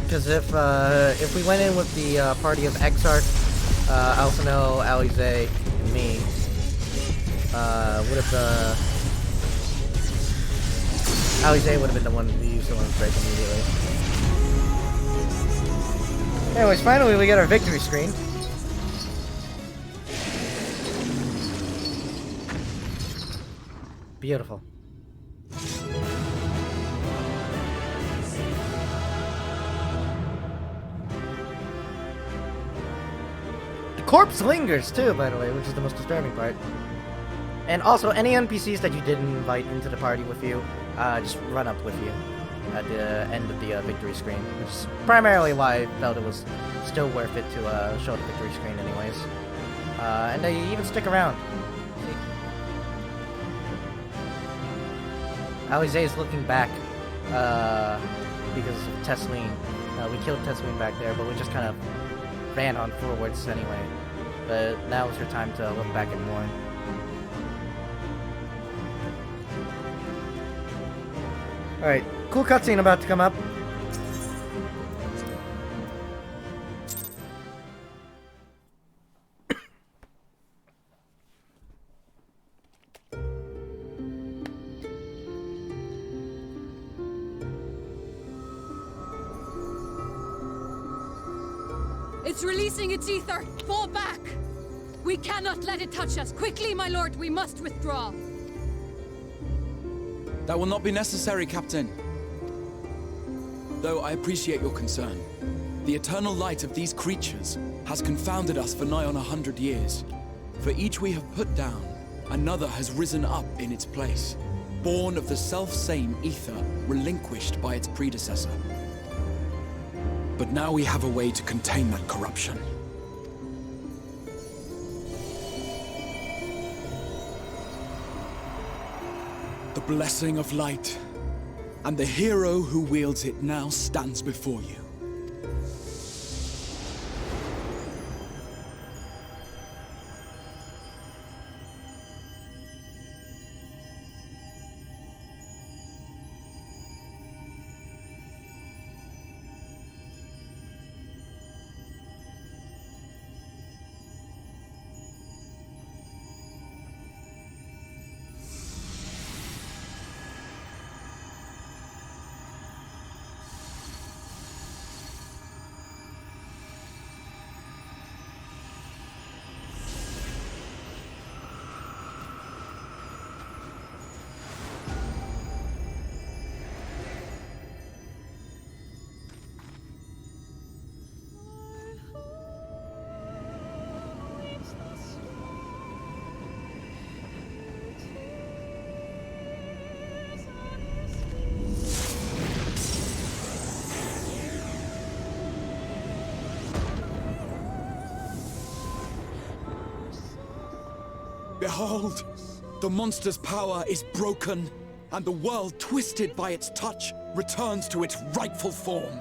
Because if we went in with the party of Exarch, Alphino, Alize, and me, would have Alize would have been the one who used the limit break immediately. Anyways, finally we get our victory screen. Beautiful. Corpse lingers too, by the way, which is the most disturbing part. And also, any NPCs that you didn't invite into the party with you, just run up with you at the end of the victory screen, which is primarily why I felt it was still worth it to show the victory screen anyways. And they even stick around. Alize is looking back because of Tesleen. We killed Tesleen back there, but we just kind of ran on forwards anyway. But now is her time to look back and mourn. Alright, cool cutscene about to come up. It's releasing its ether! Fall back! We cannot let it touch us! Quickly, my lord, we must withdraw! That will not be necessary, Captain. Though I appreciate your concern. The eternal light of these creatures has confounded us for nigh on 100 years. For each we have put down, another has risen up in its place, born of the self-same ether relinquished by its predecessor. But now we have a way to contain that corruption. The blessing of light, and the hero who wields it now stands before you. Behold, the monster's power is broken, and the world, twisted by its touch, returns to its rightful form.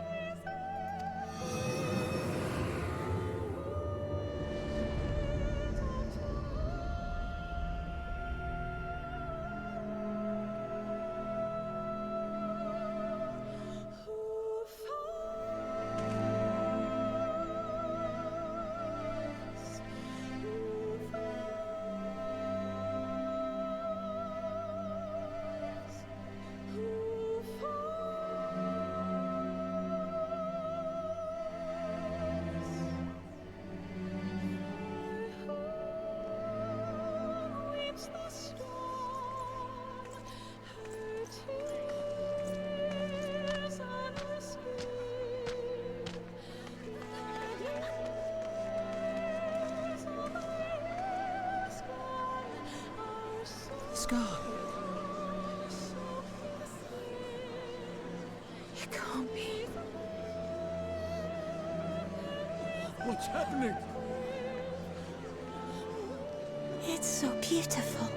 Scar. It can't be. What's happening? It's so beautiful.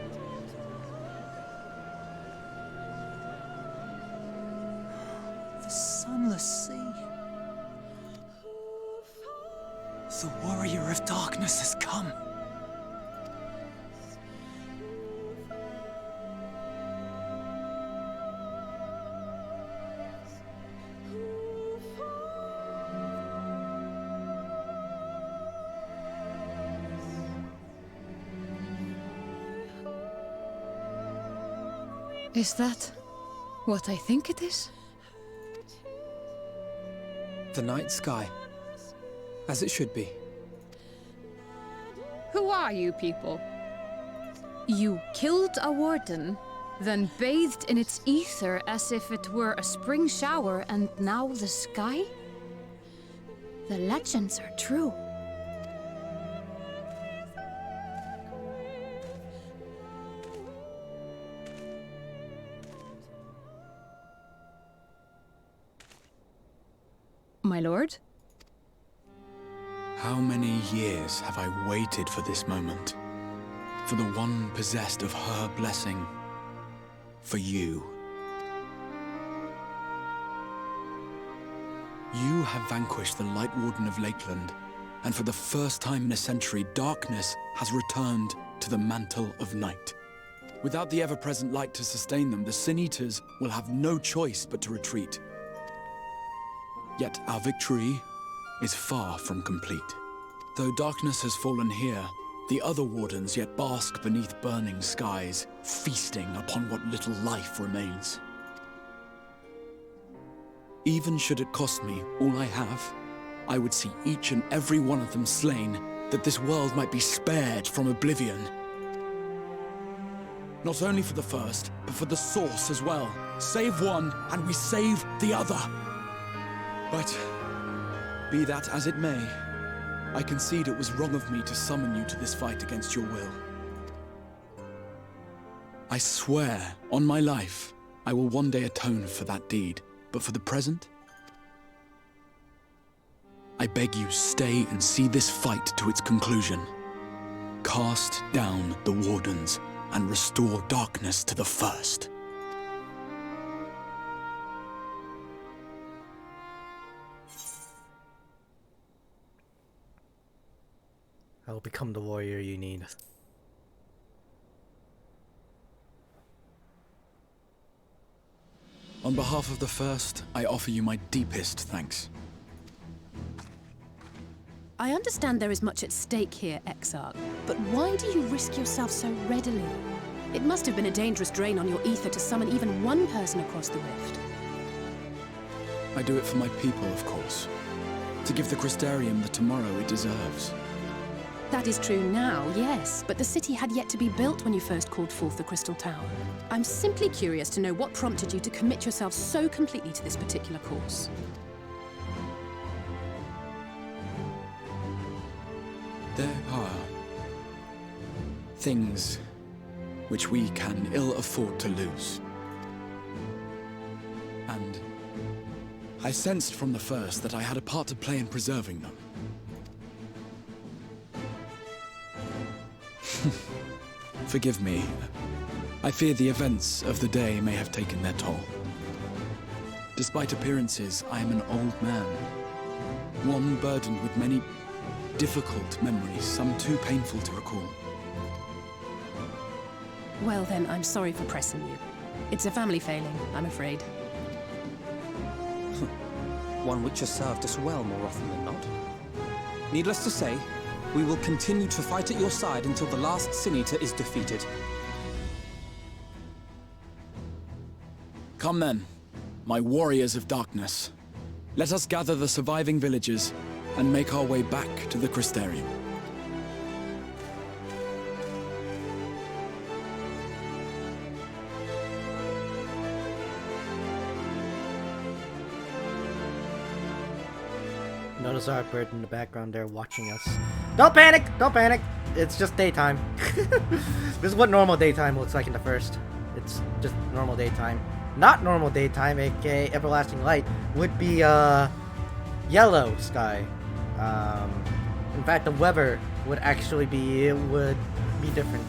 The sunless sea. The warrior of darkness has come. Is that what I think it is? The night sky. As it should be. Who are you people? You killed a warden, then bathed in its ether as if it were a spring shower, and now the sky? The legends are true. My lord? How many years have I waited for this moment? For the one possessed of her blessing. For you. You have vanquished the Light Warden of Lakeland, and for the first time in a century, darkness has returned to the mantle of night. Without the ever-present light to sustain them, the Sin Eaters will have no choice but to retreat. Yet our victory is far from complete. Though darkness has fallen here, the other wardens yet bask beneath burning skies, feasting upon what little life remains. Even should it cost me all I have, I would see each and every one of them slain, that this world might be spared from oblivion. Not only for the first, but for the source as well. Save one, and we save the other. But, be that as it may, I concede it was wrong of me to summon you to this fight against your will. I swear, on my life, I will one day atone for that deed, but for the present, I beg you stay and see this fight to its conclusion. Cast down the wardens and restore darkness to the first. I will become the warrior you need. On behalf of the First, I offer you my deepest thanks. I understand there is much at stake here, Exarch, but why do you risk yourself so readily? It must have been a dangerous drain on your ether to summon even one person across the rift. I do it for my people, of course. To give the Crystarium the tomorrow it deserves. That is true now, yes, but the city had yet to be built when you first called forth the Crystal Tower. I'm simply curious to know what prompted you to commit yourself so completely to this particular course. There are things which we can ill afford to lose. And I sensed from the first that I had a part to play in preserving them. Forgive me. I fear the events of the day may have taken their toll. Despite appearances, I am an old man. One burdened with many difficult memories, some too painful to recall. Well then, I'm sorry for pressing you. It's a family failing, I'm afraid. One which has served us well more often than not. Needless to say, we will continue to fight at your side until the last Sin Eater is defeated. Come then, my warriors of darkness. Let us gather the surviving villagers and make our way back to the Crystarium. Notice our bird in the background there watching us. Don't panic! Don't panic! It's just daytime. This is what normal daytime looks like in the first. It's just normal daytime. Not normal daytime, aka everlasting light, would be yellow sky. In fact, the weather would actually be different.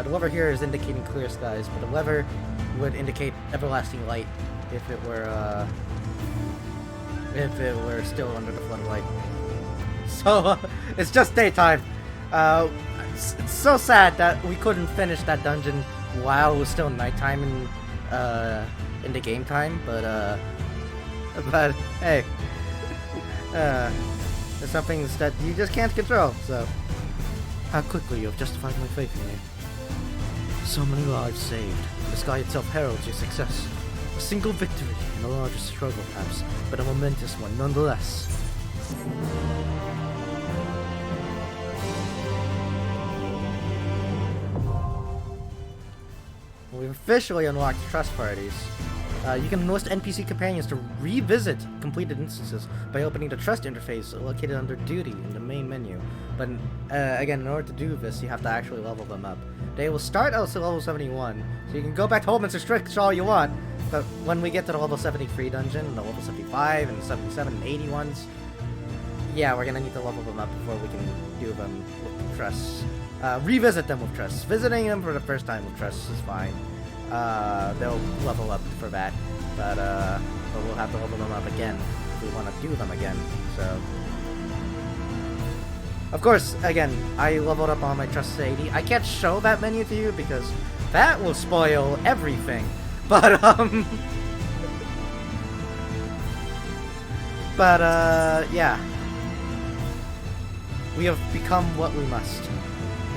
The weather here is indicating clear skies, but the weather would indicate everlasting light if it were still under the floodlight. So it's just daytime. It's so sad that we couldn't finish that dungeon while it was still nighttime in the game time, but hey, there's some things that you just can't control. So how quickly you have justified my faith in you. So many lives saved. The sky itself heralds your success. A single victory in a larger struggle, perhaps, but a momentous one nonetheless. We've officially unlocked trust parties. You can enlist NPC companions to revisit completed instances by opening the trust interface located under duty in the main menu. But again, in order to do this, you have to actually level them up. They will start out to level 71, so you can go back to Holman's Strict all you want, but when we get to the level 73 dungeon, and the level 75, and the 77 and 80 ones, yeah, we're gonna need to level them up before we can do them with trusts. Revisit them with trusts. Visiting them for the first time with trusts is fine. They'll level up for that, but we'll have to level them up again if we want to do them again, so... Of course, again, I leveled up all my trusts to 80. I can't show that menu to you because that will spoil everything, but, yeah. We have become what we must.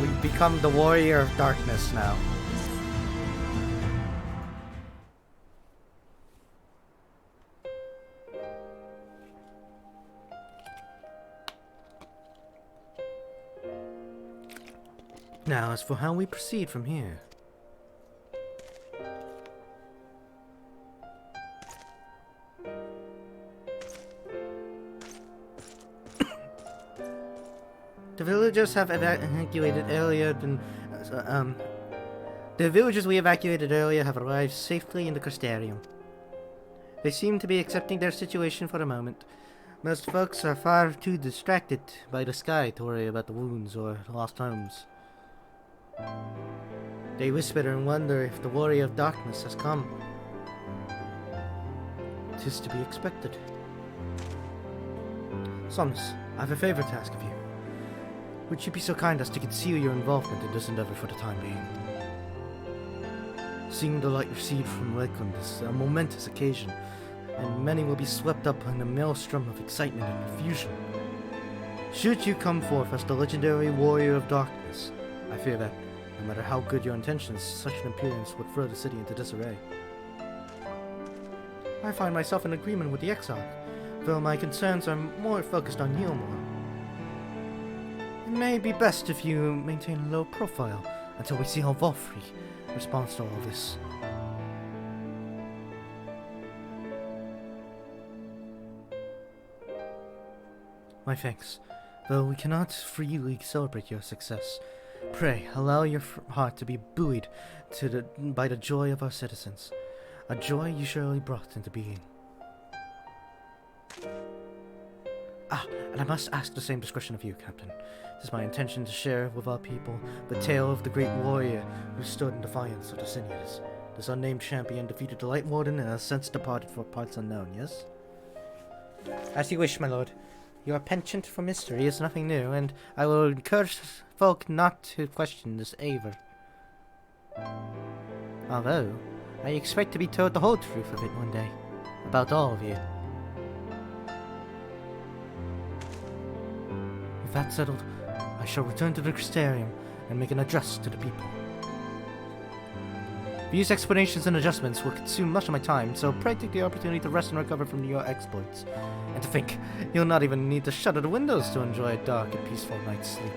We've become the warrior of darkness now. Now, as for how we proceed from here. The villagers have evacuated earlier than... the villagers we evacuated earlier have arrived safely in the Crystarium. They seem to be accepting their situation for the moment. Most folks are far too distracted by the sky to worry about the wounds or lost homes. They whisper and wonder if the warrior of darkness has come. 'Tis to be expected. Somnus, I have a favor to ask of you. Would you be so kind as to conceal your involvement in this endeavor for the time being? Seeing the light recede from Lakeland is a momentous occasion, and many will be swept up in a maelstrom of excitement and confusion. Should you come forth as the legendary warrior of darkness, I fear that, no matter how good your intentions, such an appearance would throw the city into disarray. I find myself in agreement with the Exarch, though my concerns are more focused on Yilmore. It may be best if you maintain a low profile until we see how Volfrey responds to all this. My thanks. Though we cannot freely celebrate your success, pray allow your heart to be buoyed by the joy of our citizens, a joy you surely brought into being. And I must ask the same discretion of you, Captain. It is my intention to share with our people the tale of the great warrior who stood in defiance of the Sinians. This unnamed champion defeated the Light Warden and has since departed for parts unknown, yes? As you wish, my lord. Your penchant for mystery is nothing new, and I will encourage folk not to question this either. Although, I expect to be told the whole truth of it one day. About all of you. With that settled, I shall return to the Crystarium and make an address to the people. These explanations and adjustments will consume much of my time, so pray take the opportunity to rest and recover from your exploits. And to think, you'll not even need to shutter the windows to enjoy a dark and peaceful night's sleep.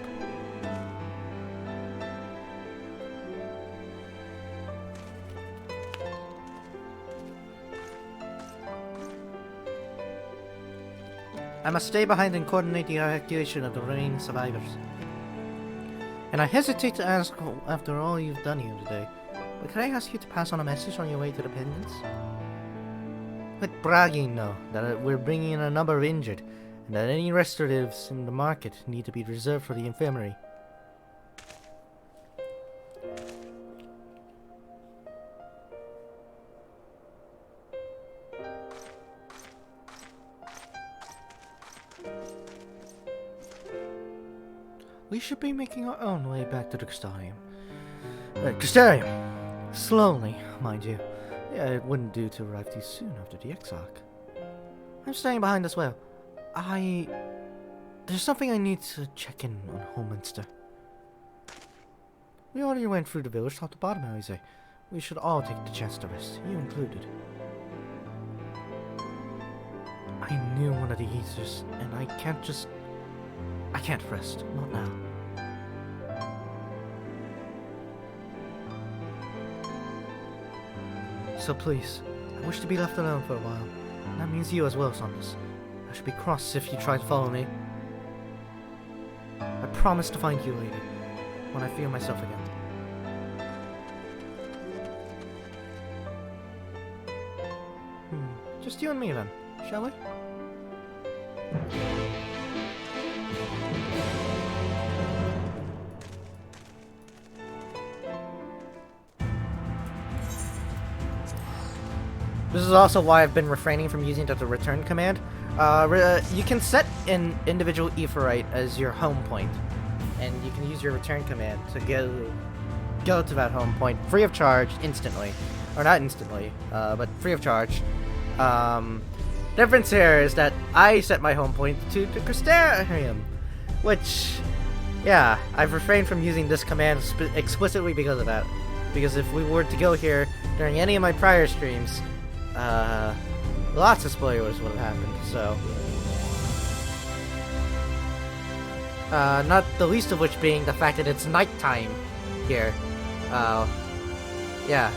I must stay behind and coordinate the evacuation of the remaining survivors. And I hesitate to ask after all you've done here today, but can I ask you to pass on a message on your way to the pendants? Let Bragi know that we're bringing in a number of injured, and that any restoratives in the market need to be reserved for the infirmary. We should be making our own way back to the Crystarium. Crystarium! Slowly, mind you. Yeah, it wouldn't do to arrive too soon after the Exarch. I'm staying behind as well. There's something I need to check in on Holminster. We already went through the village top to bottom, how you say. We should all take the chance to rest, you included. I knew one of the Eaters, and I can't rest, not now. So please, I wish to be left alone for a while. And that means you as well, Saunders. I should be cross if you try to follow me. I promise to find you later, when I feel myself again. Just you and me then, shall we? This is also why I've been refraining from using the return command. You can set an individual Aephorite as your home point, and you can use your return command to go to that home point free of charge instantly. Or not instantly, but free of charge. Difference here is that I set my home point to the Crystarium, which, yeah, I've refrained from using this command explicitly because of that. Because if we were to go here during any of my prior streams, lots of spoilers would have happened, so. Not the least of which being the fact that it's nighttime here. Yeah.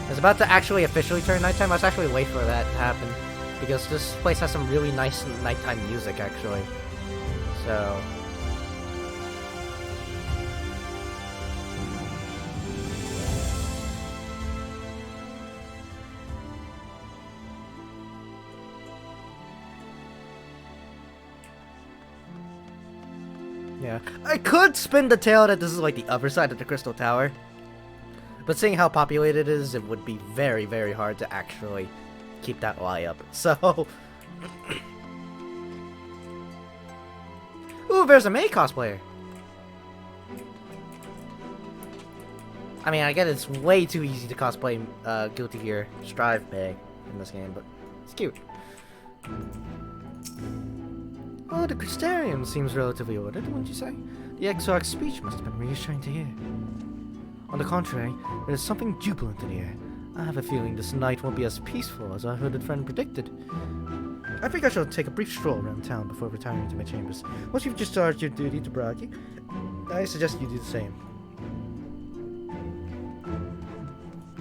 I was about to actually officially turn nighttime. I was actually wait for that to happen, because this place has some really nice nighttime music, actually. So. Yeah, I could spin the tale that this is like the other side of the Crystal Tower. But seeing how populated it is, it would be very, very hard to actually keep that lie up. So... Ooh, there's a May cosplayer! I mean, I get it's way too easy to cosplay Guilty Gear Strive May in this game, but it's cute. Oh, the Crystarium seems relatively ordered, wouldn't you say? The Exarch's speech must have been reassuring to hear. On the contrary, there is something jubilant in the air. I have a feeling this night won't be as peaceful as our hooded friend predicted. I think I shall take a brief stroll around town before retiring to my chambers. Once you've discharged your duty to Bragi, I suggest you do the same.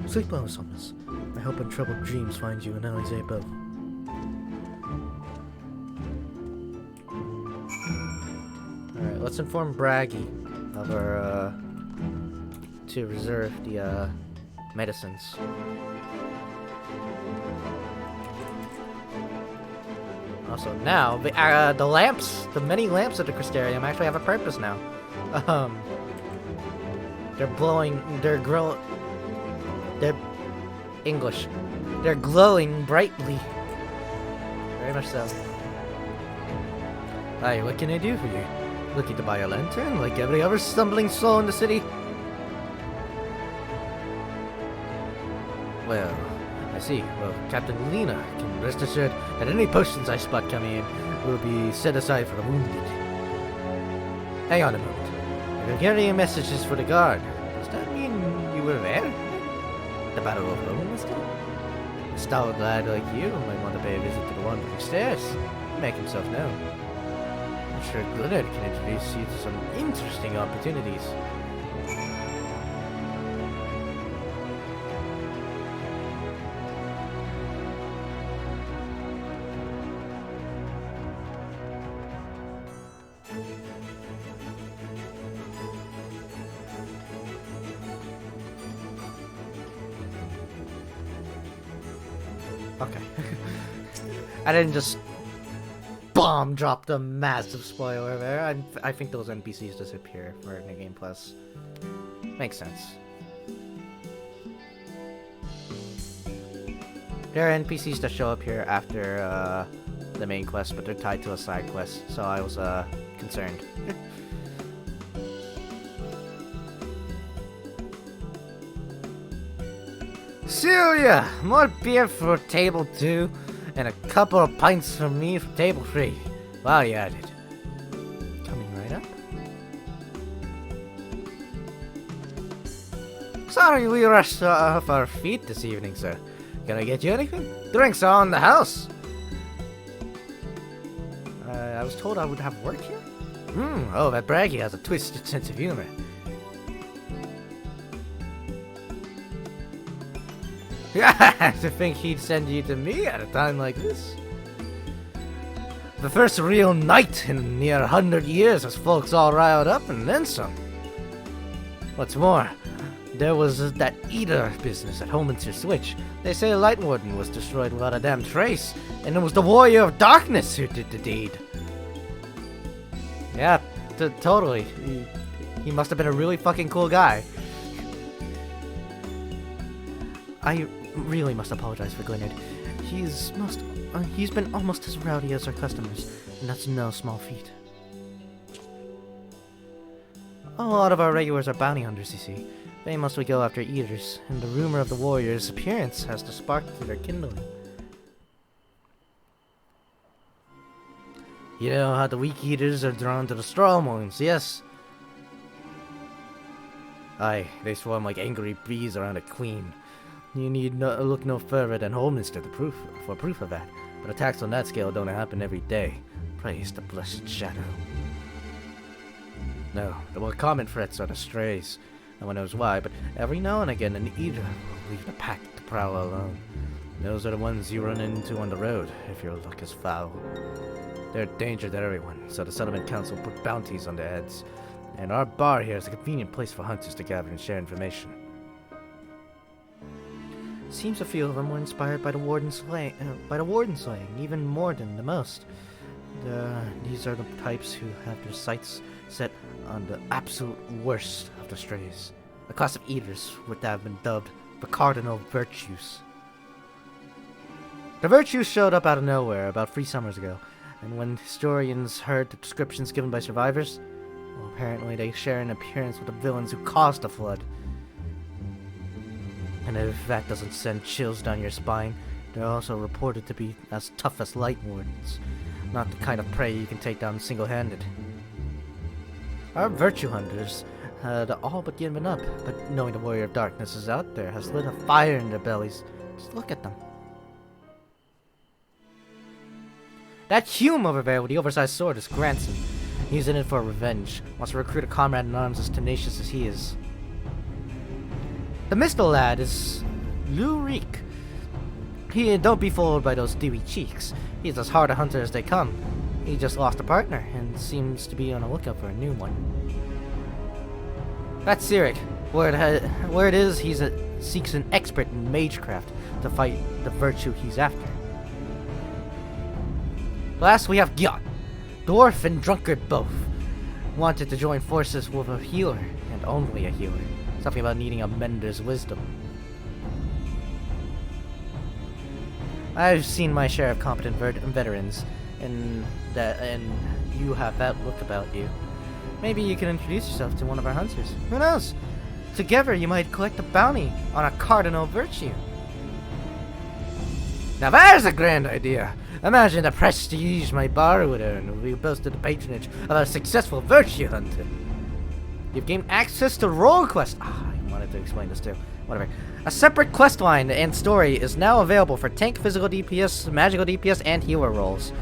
Sleep well, Saunders. I hope untroubled dreams find you in Alizé above. Alright, let's inform Bragi of our, to reserve the, medicines. Also, now, the lamps, the many lamps at the Crystarium actually have a purpose now. They're English. They're glowing brightly. Very much so. Hi, what can I do for you? Looking to buy a lantern like every other stumbling soul in the city? Well, I see. Well, Captain Lena can rest assured that any potions I spot coming in will be set aside for the wounded. Hang on a moment. You're carrying messages for the guard. Does that mean you were there? The Battle of Holminster? A stout lad like you might want to pay a visit to the one upstairs. Make himself known. I'm sure Glennard can introduce you to some interesting opportunities. Okay. I didn't just bomb dropped a massive spoiler there. I think those NPCs disappear for New Game Plus. Makes sense. There are NPCs that show up here after the main quest, but they're tied to a side quest, so I was concerned. Celia! More beer for table 2, and a couple of pints for me for table 3. While you're at it. Coming right up. Sorry we rushed off our feet this evening, sir. Can I get you anything? Drinks are on the house! I was told I would have work here? Oh, that Braggy has a twisted sense of humor. To think he'd send you to me at a time like this? The first real night in near 100 years as folks all riled up and then some. What's more, there was that Eater business at Hominster Switch. They say Light Warden was destroyed without a damn trace, and it was the Warrior of Darkness who did the deed. Yeah, totally. He must have been a really fucking cool guy. I really must apologize for Glenard. He's been almost as rowdy as our customers, and that's no small feat. A lot of our regulars are bounty hunters, you see. They mostly go after eaters, and the rumor of the warrior's appearance has the spark to their kindling. You know how the weak eaters are drawn to the strong ones, yes? Aye, they swarm like angry bees around a queen. You need look no further than Holminster for proof of that. But attacks on that scale don't happen every day. Praise the blessed shadow. No, the more common threats are the strays. No one knows why, but every now and again an eater will leave the pack to prowl alone. Those are the ones you run into on the road, if your luck is foul. They're a danger to everyone, so the Settlement Council put bounties on their heads. And our bar here is a convenient place for hunters to gather and share information. Seems a few of them were inspired by the Warden slaying, even more than the most. These are the types who have their sights set on the absolute worst of the strays. A class of eaters would have been dubbed the Cardinal Virtues. The Virtues showed up out of nowhere about 3 summers ago, and when historians heard the descriptions given by survivors, well, apparently they share an appearance with the villains who caused the flood. And if that doesn't send chills down your spine, they're also reported to be as tough as Light Wardens. Not the kind of prey you can take down single-handed. Our Virtue Hunters had all but given up, but knowing the Warrior of Darkness is out there has lit a fire in their bellies. Just look at them. That Hume over there with the oversized sword is Granson. He's in it for revenge. Wants to recruit a comrade in arms as tenacious as he is. The Mistle lad is Lou Reek. Don't be fooled by those dewy cheeks. He's as hard a hunter as they come. He just lost a partner and seems to be on the lookout for a new one. That's Cyric. Word is he seeks an expert in magecraft to fight the virtue he's after. Last we have Gyat, dwarf and drunkard both. Wanted to join forces with a healer, and only a healer. Something about needing a mender's wisdom. I've seen my share of competent veterans, and you have that look about you. Maybe you can introduce yourself to one of our hunters. Who knows? Together you might collect a bounty on a Cardinal Virtue. Now there's a grand idea! Imagine the prestige my bar would earn if we boasted the patronage of a successful Virtue Hunter. You've gained access to Roll Quest. I wanted to explain this too. Whatever. A separate quest line and story is now available for tank, physical DPS, magical DPS, and healer roles.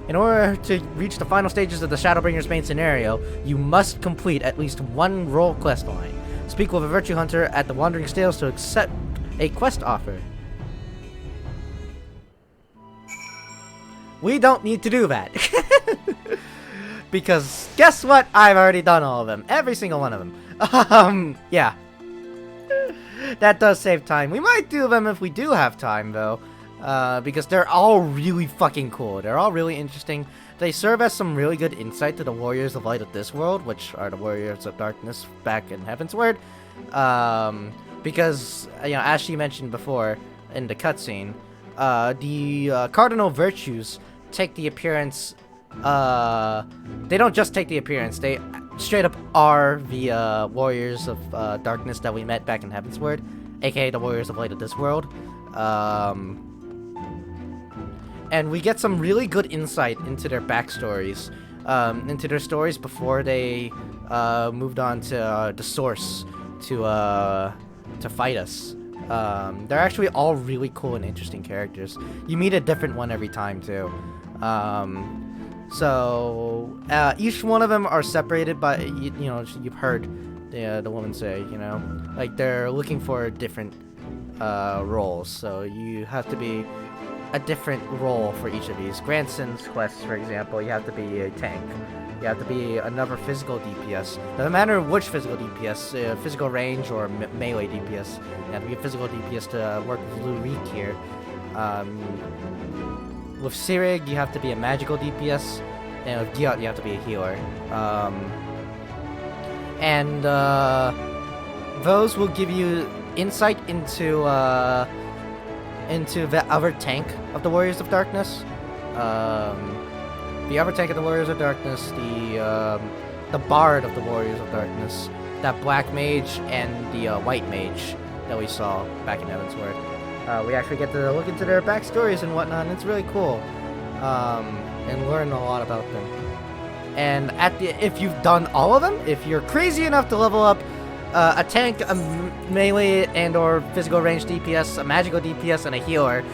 In order to reach the final stages of the Shadowbringers main scenario, you must complete at least one role quest line. Speak with a Virtue Hunter at the Wandering Stales to accept a quest offer. We don't need to do that. Because, guess what? I've already done all of them. Every single one of them. Yeah. That does save time. We might do them if we do have time, though. because they're all really fucking cool. They're all really interesting. They serve as some really good insight to the Warriors of Light of this world, which are the Warriors of Darkness back in Heavensward. Because, you know, as she mentioned before in the cutscene, the cardinal virtues take the appearance. They don't just take the appearance; they straight up are the Warriors of Darkness that we met back in Heavensward, aka the Warriors of Light of this world. And we get some really good insight into their backstories, into their stories before they moved on to the Source to fight us. They're actually all really cool and interesting characters. You meet a different one every time too. So each one of them are separated by, you know, you've heard the woman say, you know, like they're looking for different roles. So you have to be a different role for each of these. Granson's quests, for example, you have to be a tank. You have to be another physical DPS. No matter which physical DPS, physical range or melee DPS, you have to be a physical DPS to work with Lurik here. With Sirig, you have to be a magical DPS, and with Giot, you have to be a healer. Those will give you insight into the other tank of the Warriors of Darkness. The other tank of the Warriors of Darkness, the Bard of the Warriors of Darkness, that Black Mage, and the White Mage that we saw back in Heavensward. We actually get to look into their backstories and whatnot, and it's really cool. And learn a lot about them. And if you've done all of them, if you're crazy enough to level up a tank, a melee and or physical range DPS, a magical DPS, and a healer,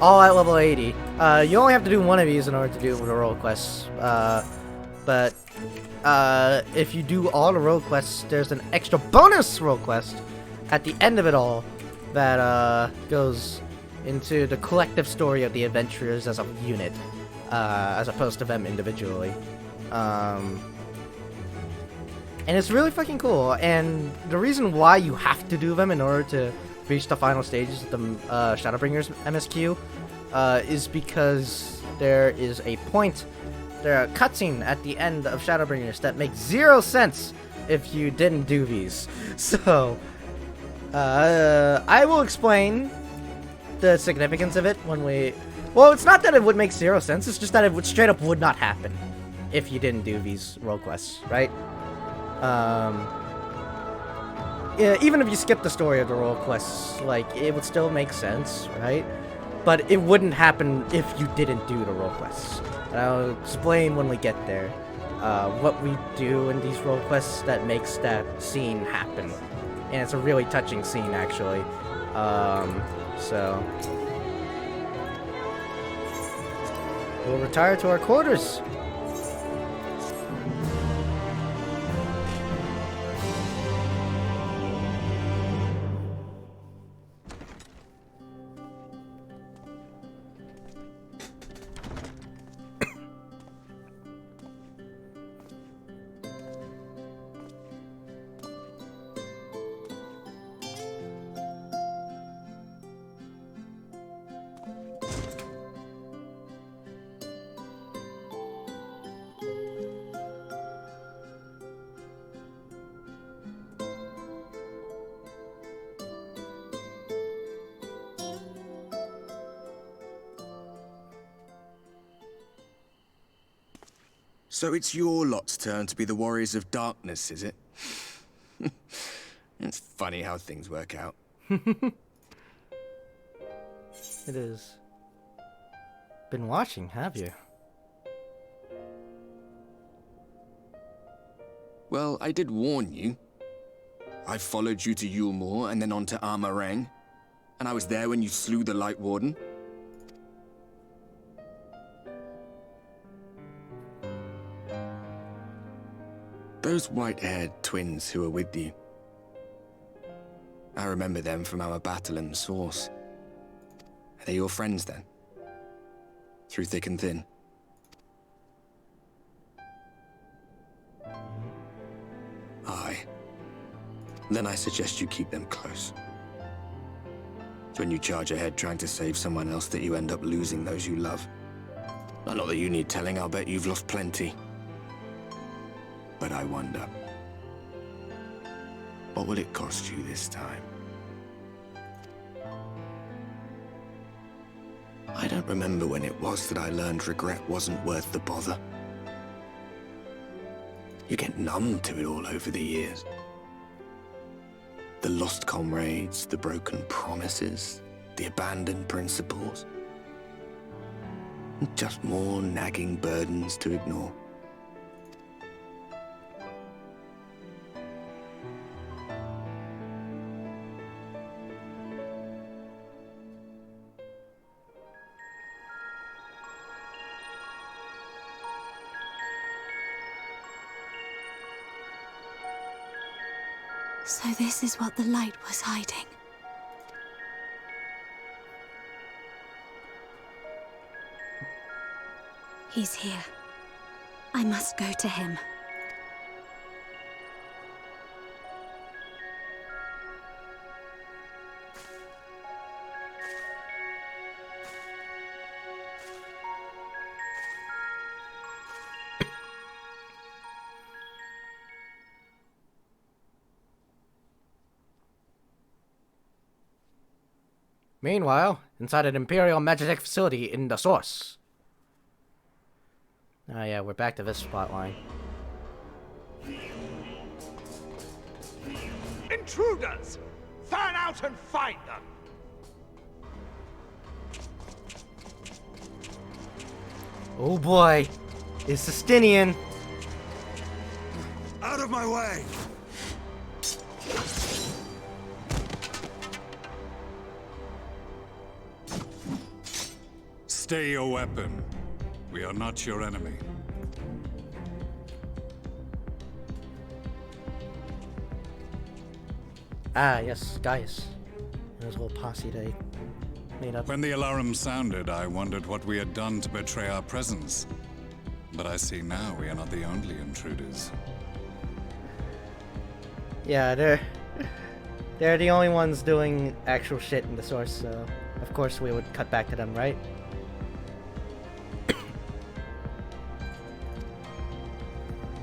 all at level 80. You only have to do one of these in order to do the role quests. But if you do all the role quests, there's an extra bonus role quest at the end of it all that goes into the collective story of the adventurers as a unit, as opposed to them individually. And it's really fucking cool, and the reason why you have to do them in order to reach the final stages of the Shadowbringers MSQ is because there is a point, a cutscene at the end of Shadowbringers that makes 0 sense if you didn't do these. So, I will explain the significance of it when we... Well, it's not that it would make 0 sense, it's just that it would straight up would not happen if you didn't do these role quests, right? Yeah, even if you skip the story of the role quests, like, it would still make sense, right? But it wouldn't happen if you didn't do the role quests. And I'll explain when we get there what we do in these role quests that makes that scene happen. And it's a really touching scene, actually. So we'll retire to our quarters. So it's your lot's turn to be the Warriors of Darkness, is it? It's funny how things work out. It is. Been watching, have you? Well, I did warn you. I followed you to Yulmore and then on to Armarang. And I was there when you slew the Light Warden. Those white-haired twins who were with you. I remember them from our battle in the Source. Are they your friends then? Through thick and thin? Aye. Then I suggest you keep them close. It's when you charge ahead trying to save someone else that you end up losing those you love. Not that you need telling, I'll bet you've lost plenty. But I wonder, what will it cost you this time? I don't remember when it was that I learned regret wasn't worth the bother. You get numb to it all over the years. The lost comrades, the broken promises, the abandoned principles. Just more nagging burdens to ignore. So this is what the light was hiding. He's here. I must go to him. Meanwhile, inside an Imperial Magitek facility in the Source. Oh yeah, we're back to this plotline. Intruders! Fan out and find them! Oh boy, it's Justinian. Out of my way! Stay your weapon. We are not your enemy. Ah, yes, Gaius. And his whole posse they made up. When the alarm sounded, I wondered what we had done to betray our presence. But I see now we are not the only intruders. Yeah, they're the only ones doing actual shit in the Source, so of course we would cut back to them, right?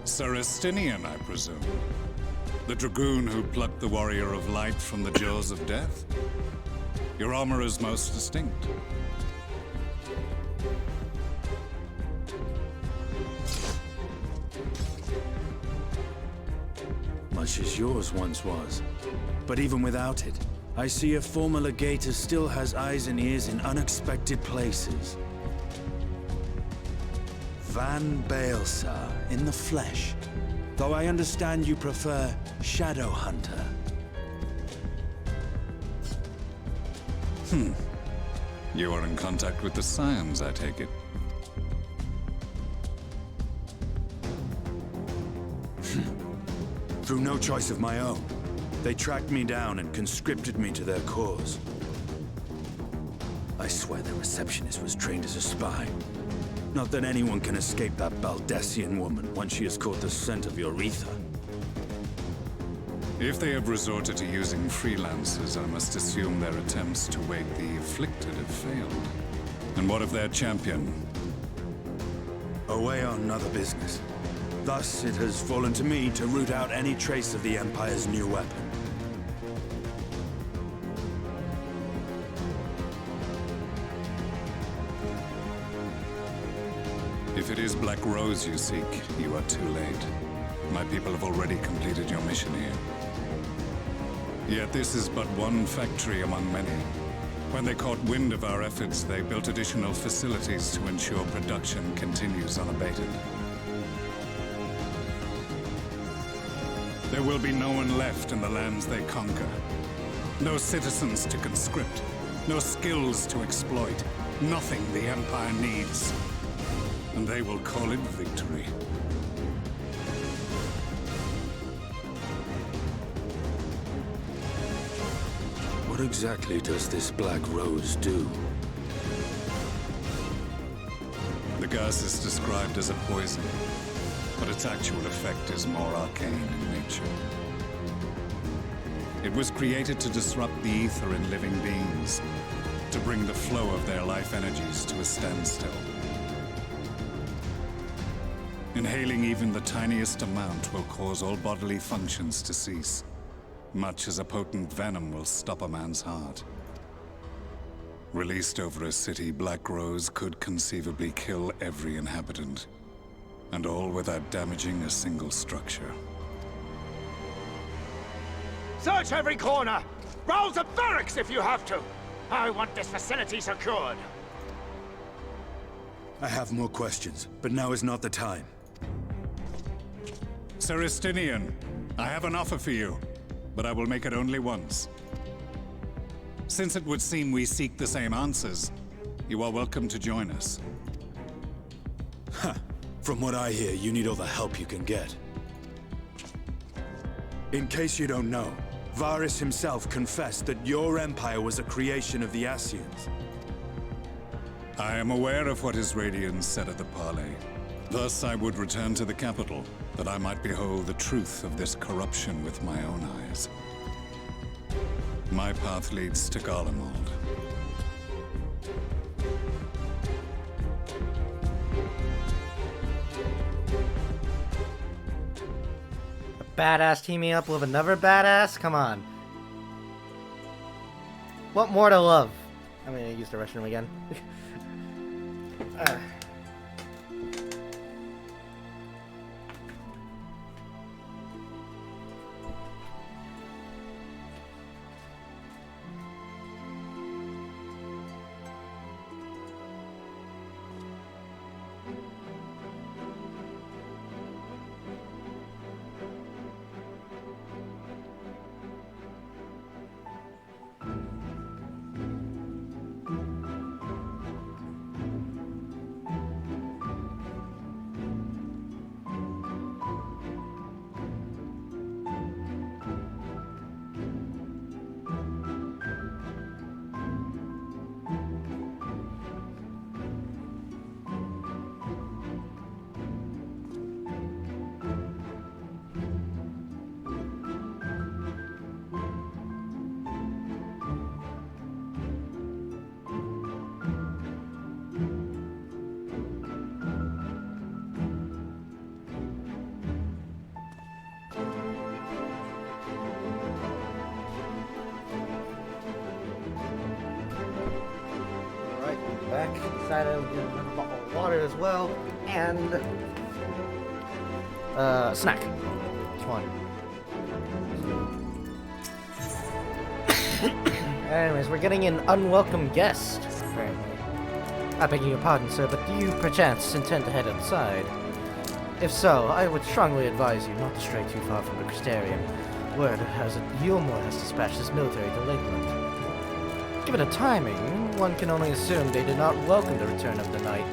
Sir Estinian, I presume. The dragoon who plucked the warrior of light from the jaws of death? Your armor is most distinct. Much as yours once was. But even without it, I see a former legator still has eyes and ears in unexpected places. Van Baelsar, in the flesh. Though I understand you prefer Shadow Hunter. You are in contact with the Scions, I take it. Through no choice of my own. They tracked me down and conscripted me to their cause. I swear the receptionist was trained as a spy. Not that anyone can escape that Baldessian woman once she has caught the scent of your ether. If they have resorted to using freelancers, I must assume their attempts to wake the afflicted have failed. And what of their champion? Away on other business. Thus, it has fallen to me to root out any trace of the Empire's new weapon. If it is Black Rose you seek, you are too late. My people have already completed your mission here. Yet this is but one factory among many. When they caught wind of our efforts, they built additional facilities to ensure production continues unabated. There will be no one left in the lands they conquer. No citizens to conscript. No skills to exploit. Nothing the Empire needs. And they will call it victory. What exactly does this Black Rose do? The gas is described as a poison, but its actual effect is more arcane in nature. It was created to disrupt the ether in living beings, to bring the flow of their life energies to a standstill. Inhaling even the tiniest amount will cause all bodily functions to cease, much as a potent venom will stop a man's heart. Released over a city, Black Rose could conceivably kill every inhabitant, and all without damaging a single structure. Search every corner! Rouse the barracks if you have to! I want this facility secured! I have more questions, but now is not the time. Sir Estinian, I have an offer for you, but I will make it only once. Since it would seem we seek the same answers, you are welcome to join us. Ha! From what I hear, you need all the help you can get. In case you don't know, Varys himself confessed that your empire was a creation of the Ascians. I am aware of what his Radiance said at the parley. Thus I would return to the capital, that I might behold the truth of this corruption with my own eyes. My path leads to Garlemald. Badass teaming up with another badass? Come on. What more to love? I'm gonna use the restroom again. Back inside, I'll get another bottle of water as well, and snack. Which one? Anyways, we're getting an unwelcome guest, apparently. I beg your pardon, sir, but do you perchance intend to head outside? If so, I would strongly advise you not to stray too far from the Crystarium. Word has it Yulmore has dispatched his military to Lakeland. Given the timing, one can only assume they did not welcome the return of the knight.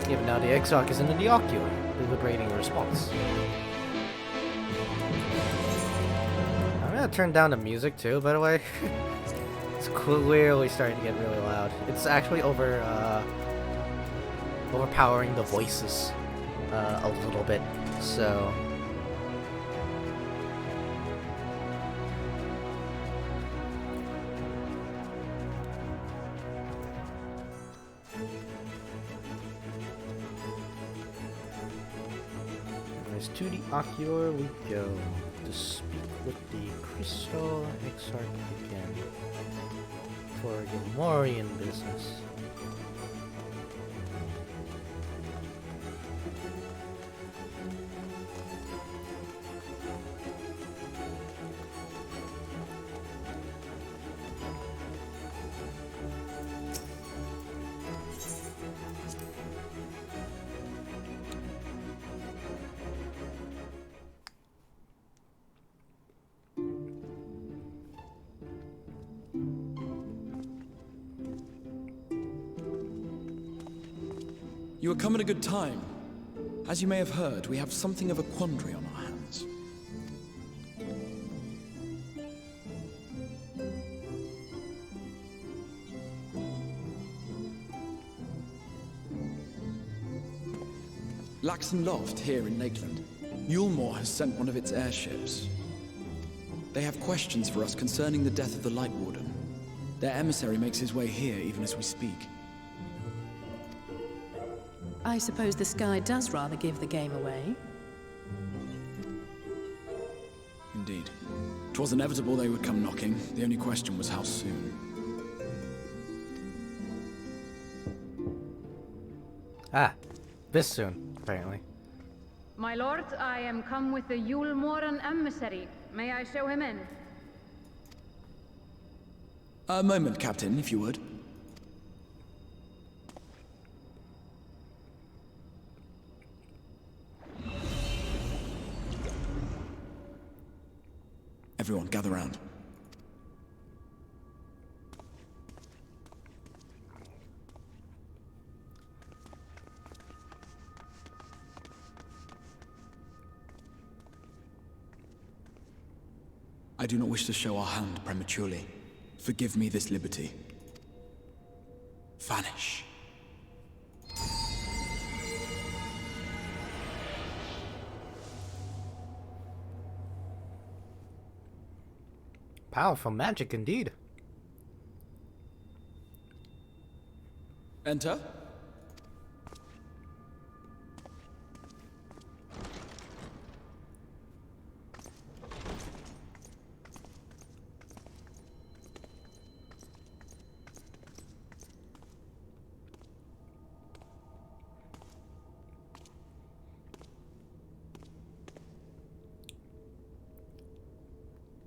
Even now the Exarch is in the Ocular, deliberating a response. I'm gonna turn down the music too, by the way. It's clearly starting to get really loud. It's actually overpowering the voices a little bit, so... To the Ocular we go to speak with the Crystal Exarch again for Yulmorian business. You are come at a good time. As you may have heard, we have something of a quandary on our hands. Laxon Loft here in Lakeland. Yulmore has sent one of its airships. They have questions for us concerning the death of the Light Warden. Their emissary makes his way here even as we speak. I suppose the sky does rather give the game away. Indeed. 'Twas inevitable they would come knocking. The only question was how soon. Ah, this soon, apparently. My lord, I am come with the Yulmoran emissary. May I show him in? A moment, Captain, if you would. Everyone, gather round. I do not wish to show our hand prematurely. Forgive me this liberty. Vanish. Powerful magic indeed. Enter.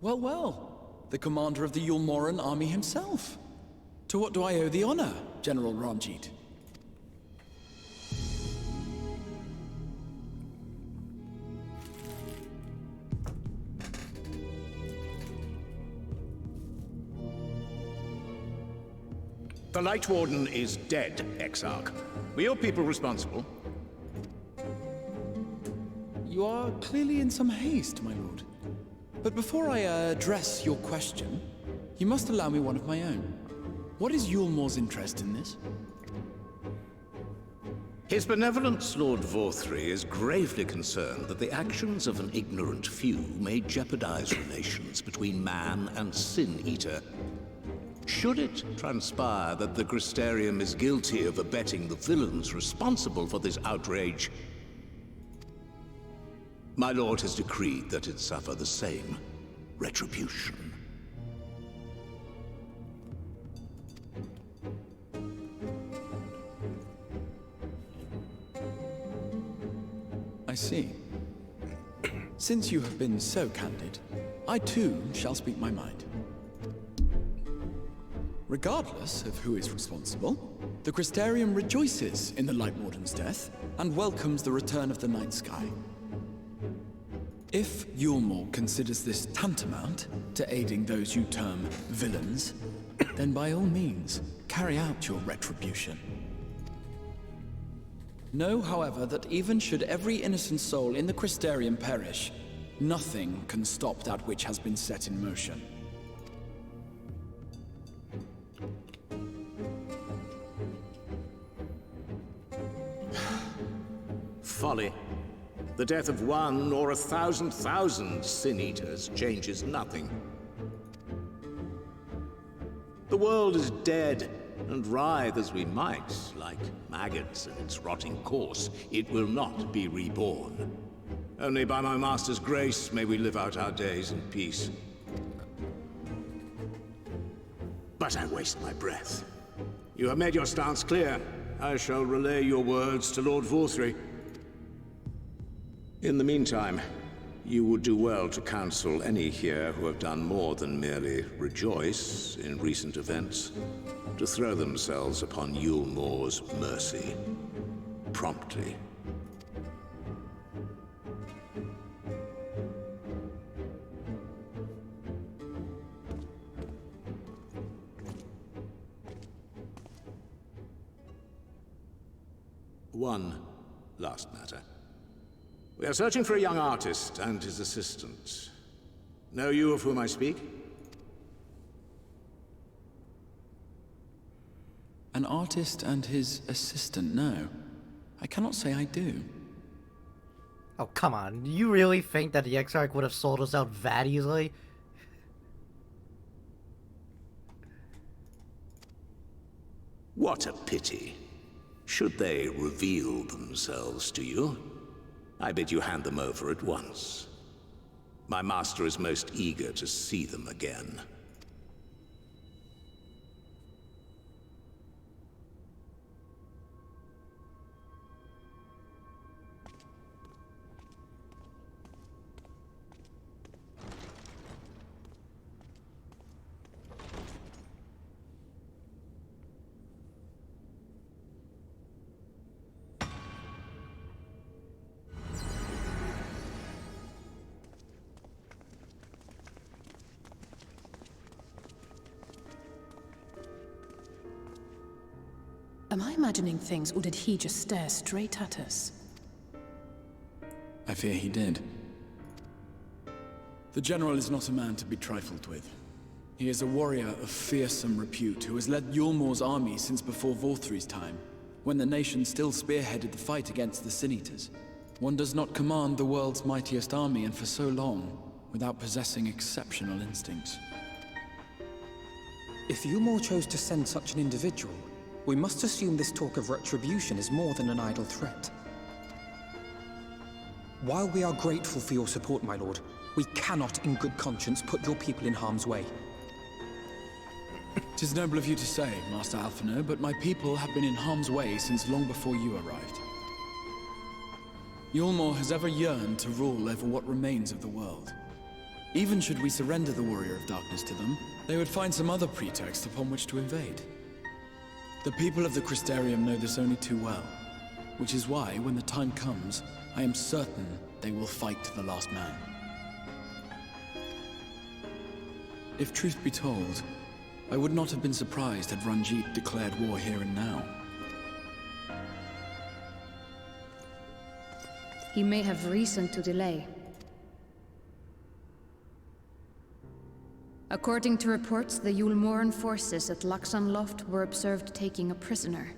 Well, well. The commander of the Yulmoran army himself. To what do I owe the honor, General Ranjit? The Light Warden is dead, Exarch. Were your people responsible? You are clearly in some haste, my lord. But before I address your question, you must allow me one of my own. What is Yulmor's interest in this? His Benevolence, Lord Vorthry, is gravely concerned that the actions of an ignorant few may jeopardize relations between man and Sin Eater. Should it transpire that the Crystarium is guilty of abetting the villains responsible for this outrage, my lord has decreed that it suffer the same retribution. I see. Since you have been so candid, I too shall speak my mind. Regardless of who is responsible, the Crystarium rejoices in the Light Warden's death and welcomes the return of the night sky. If Yulmor considers this tantamount to aiding those you term villains, then by all means, carry out your retribution. Know, however, that even should every innocent soul in the Crystarium perish, nothing can stop that which has been set in motion. Folly. The death of one or 1,000,000 Sin Eaters changes nothing. The world is dead, and writhe as we might, like maggots in its rotting course, it will not be reborn. Only by my master's grace may we live out our days in peace. But I waste my breath. You have made your stance clear. I shall relay your words to Lord Vorthry. In the meantime, you would do well to counsel any here who have done more than merely rejoice in recent events, to throw themselves upon Yulmor's mercy, promptly. One last matter. We are searching for a young artist and his assistant. Know you of whom I speak? An artist and his assistant, no. I cannot say I do. Oh, come on. You really think that the Exarch would have sold us out that easily? What a pity. Should they reveal themselves to you, I bid you hand them over at once. My master is most eager to see them again. Am I imagining things, or did he just stare straight at us? I fear he did. The General is not a man to be trifled with. He is a warrior of fearsome repute who has led Yulmor's army since before Vorthri's time, when the nation still spearheaded the fight against the Sin-Eaters. One does not command the world's mightiest army, and for so long, without possessing exceptional instincts. If Yulmor chose to send such an individual, we must assume this talk of retribution is more than an idle threat. While we are grateful for your support, my lord, we cannot in good conscience put your people in harm's way. 'Tis noble of you to say, Master Alphinaud, but my people have been in harm's way since long before you arrived. Yulmor has ever yearned to rule over what remains of the world. Even should we surrender the Warrior of Darkness to them, they would find some other pretext upon which to invade. The people of the Crystarium know this only too well, which is why, when the time comes, I am certain they will fight to the last man. If truth be told, I would not have been surprised had Ranjit declared war here and now. He may have reason to delay. According to reports, the Yulmoran forces at Laxan Loft were observed taking a prisoner.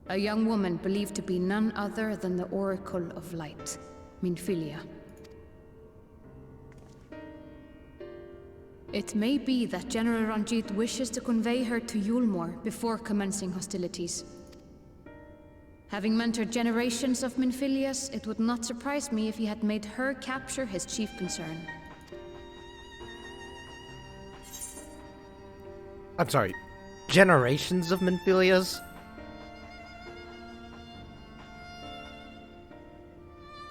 A young woman believed to be none other than the Oracle of Light, Minfilia. It may be that General Ranjit wishes to convey her to Yulmor before commencing hostilities. Having mentored generations of Minfilias, it would not surprise me if he had made her capture his chief concern. I'm sorry, generations of Minfilias?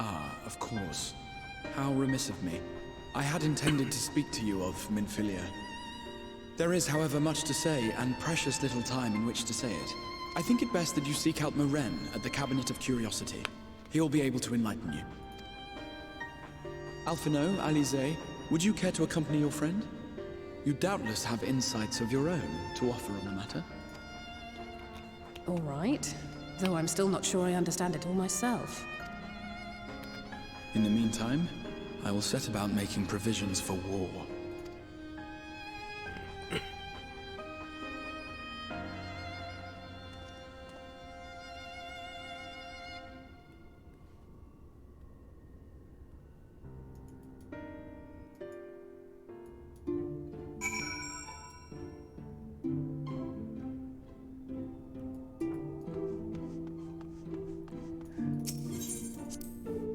Ah, of course. How remiss of me. I had intended to speak to you of Minfilia. There is, however, much to say, and precious little time in which to say it. I think it best that you seek out Maren at the Cabinet of Curiosity. He'll be able to enlighten you. Alphinaud, Alize, would you care to accompany your friend? You doubtless have insights of your own to offer on the matter. All right, though I'm still not sure I understand it all myself. In the meantime, I will set about making provisions for war.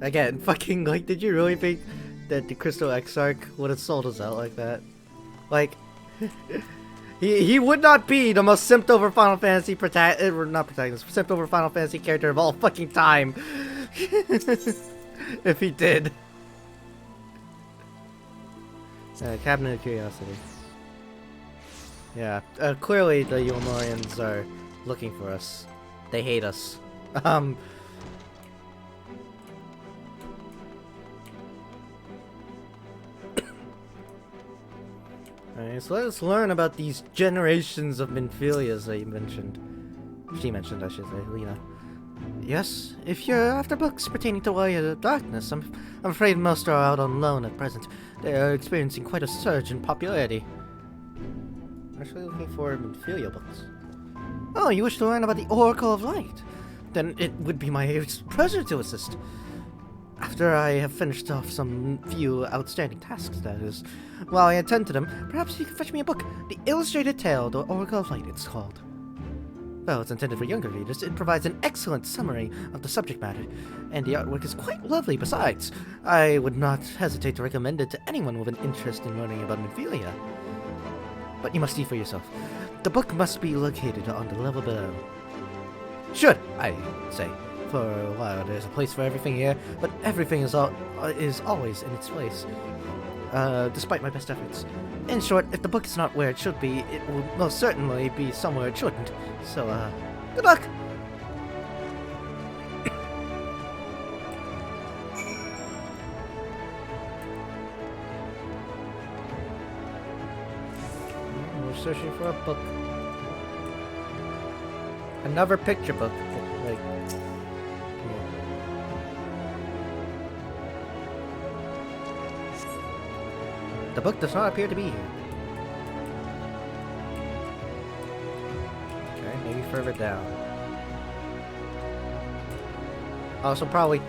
Again, fucking, like, did you really think that the Crystal Exarch would have sold us out like that? Like, he would not be the most simped over Final Fantasy simped over Final Fantasy character of all fucking time. If he did. Cabinet of Curiosity. Yeah, clearly the Yulmorians are looking for us. They hate us. Alright, so let's learn about these generations of Minfilias that you mentioned. She mentioned, I should say, Lena. Yes, if you're after books pertaining to Warrior of Darkness, I'm afraid most are out on loan at present. They are experiencing quite a surge in popularity. I'm actually looking for Minfilia books. Oh, you wish to learn about the Oracle of Light? Then it would be my pleasure to assist. After I have finished off some few outstanding tasks, that is. While I attend to them, perhaps you can fetch me a book. The Illustrated Tale, the Oracle of Light, it's called. Though it's intended for younger readers, it provides an excellent summary of the subject matter, and the artwork is quite lovely besides. I would not hesitate to recommend it to anyone with an interest in learning about Minfilia. But you must see for yourself. The book must be located on the level below. Should, I say. For a while, there's a place for everything here, but everything is always in its place, despite my best efforts. In short, if the book is not where it should be, it will most certainly be somewhere it shouldn't. So, good luck! We're searching for a book. Another picture book. Like, the book does not appear to be here. Okay, maybe further down. Also, probably,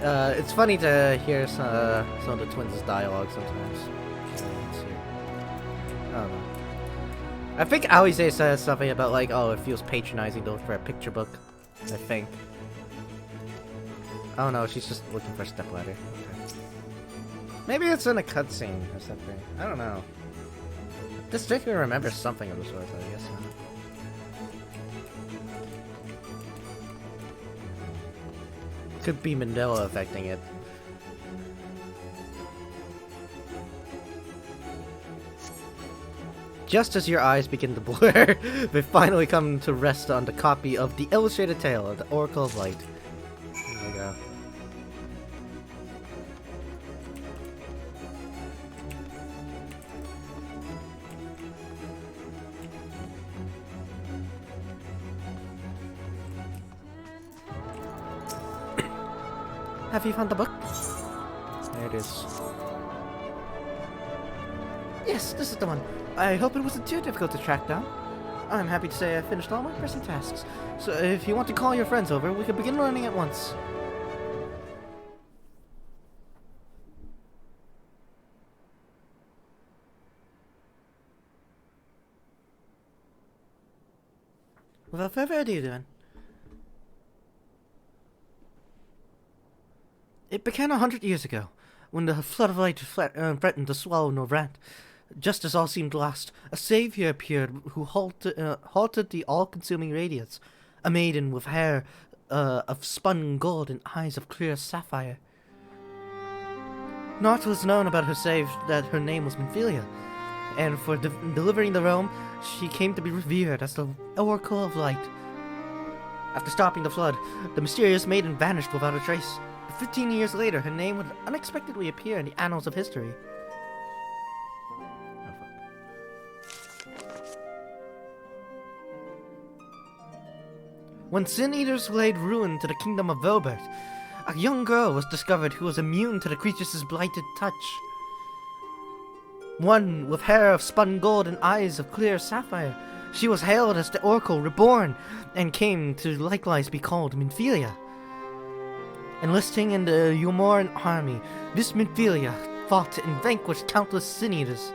it's funny to hear some of the twins' dialogue sometimes. I don't know. I think Alize says something about like, oh, it feels patronizing to look for a picture book. I think. Oh no, she's just looking for a stepladder. Okay. Maybe it's in a cutscene or something. I don't know. Distinctly remember something of the sort, but I guess not. Could be Mandela affecting it. Just as your eyes begin to blur, they finally come to rest on the copy of the illustrated tale of the Oracle of Light. There we go. Have you found the book? There it is. Yes, this is the one. I hope it wasn't too difficult to track down. I'm happy to say I finished all my pressing tasks. So if you want to call your friends over, we can begin learning at once. Without further ado then. It began 100 years ago, when the flood of light threatened to swallow Norvrant. Just as all seemed lost, a savior appeared who halted the all-consuming radiance, a maiden with hair of spun gold and eyes of clear sapphire. Naught was known about her save that her name was Minfilia, and for delivering the realm, she came to be revered as the Oracle of Light. After stopping the flood, the mysterious maiden vanished without a trace. 15 years later, her name would unexpectedly appear in the annals of history. When Sin Eaters laid ruin to the kingdom of Velbert, a young girl was discovered who was immune to the creature's blighted touch. One with hair of spun gold and eyes of clear sapphire, she was hailed as the Oracle Reborn, and came to likewise be called Minfilia. Enlisting in the Umoran army, this Minfilia fought and vanquished countless Sin Eaters.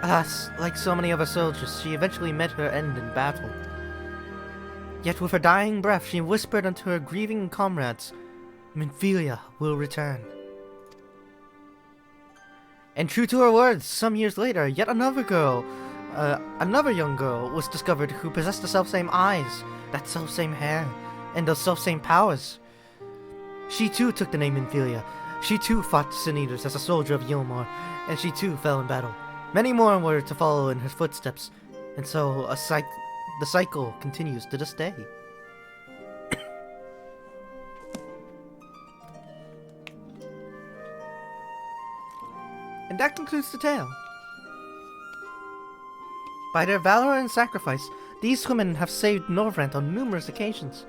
Alas, like so many other soldiers, she eventually met her end in battle. Yet with her dying breath, she whispered unto her grieving comrades, Minfilia will return. And true to her words, some years later, yet another young girl was discovered who possessed the selfsame eyes, that selfsame hair, and those selfsame powers. She too took the name Minfilia. She too fought Sin Eaters as a soldier of Yilmar, and she too fell in battle. Many more were to follow in her footsteps, and so the cycle continues to this day. And that concludes the tale. By their valor and sacrifice, these women have saved Norvrant on numerous occasions.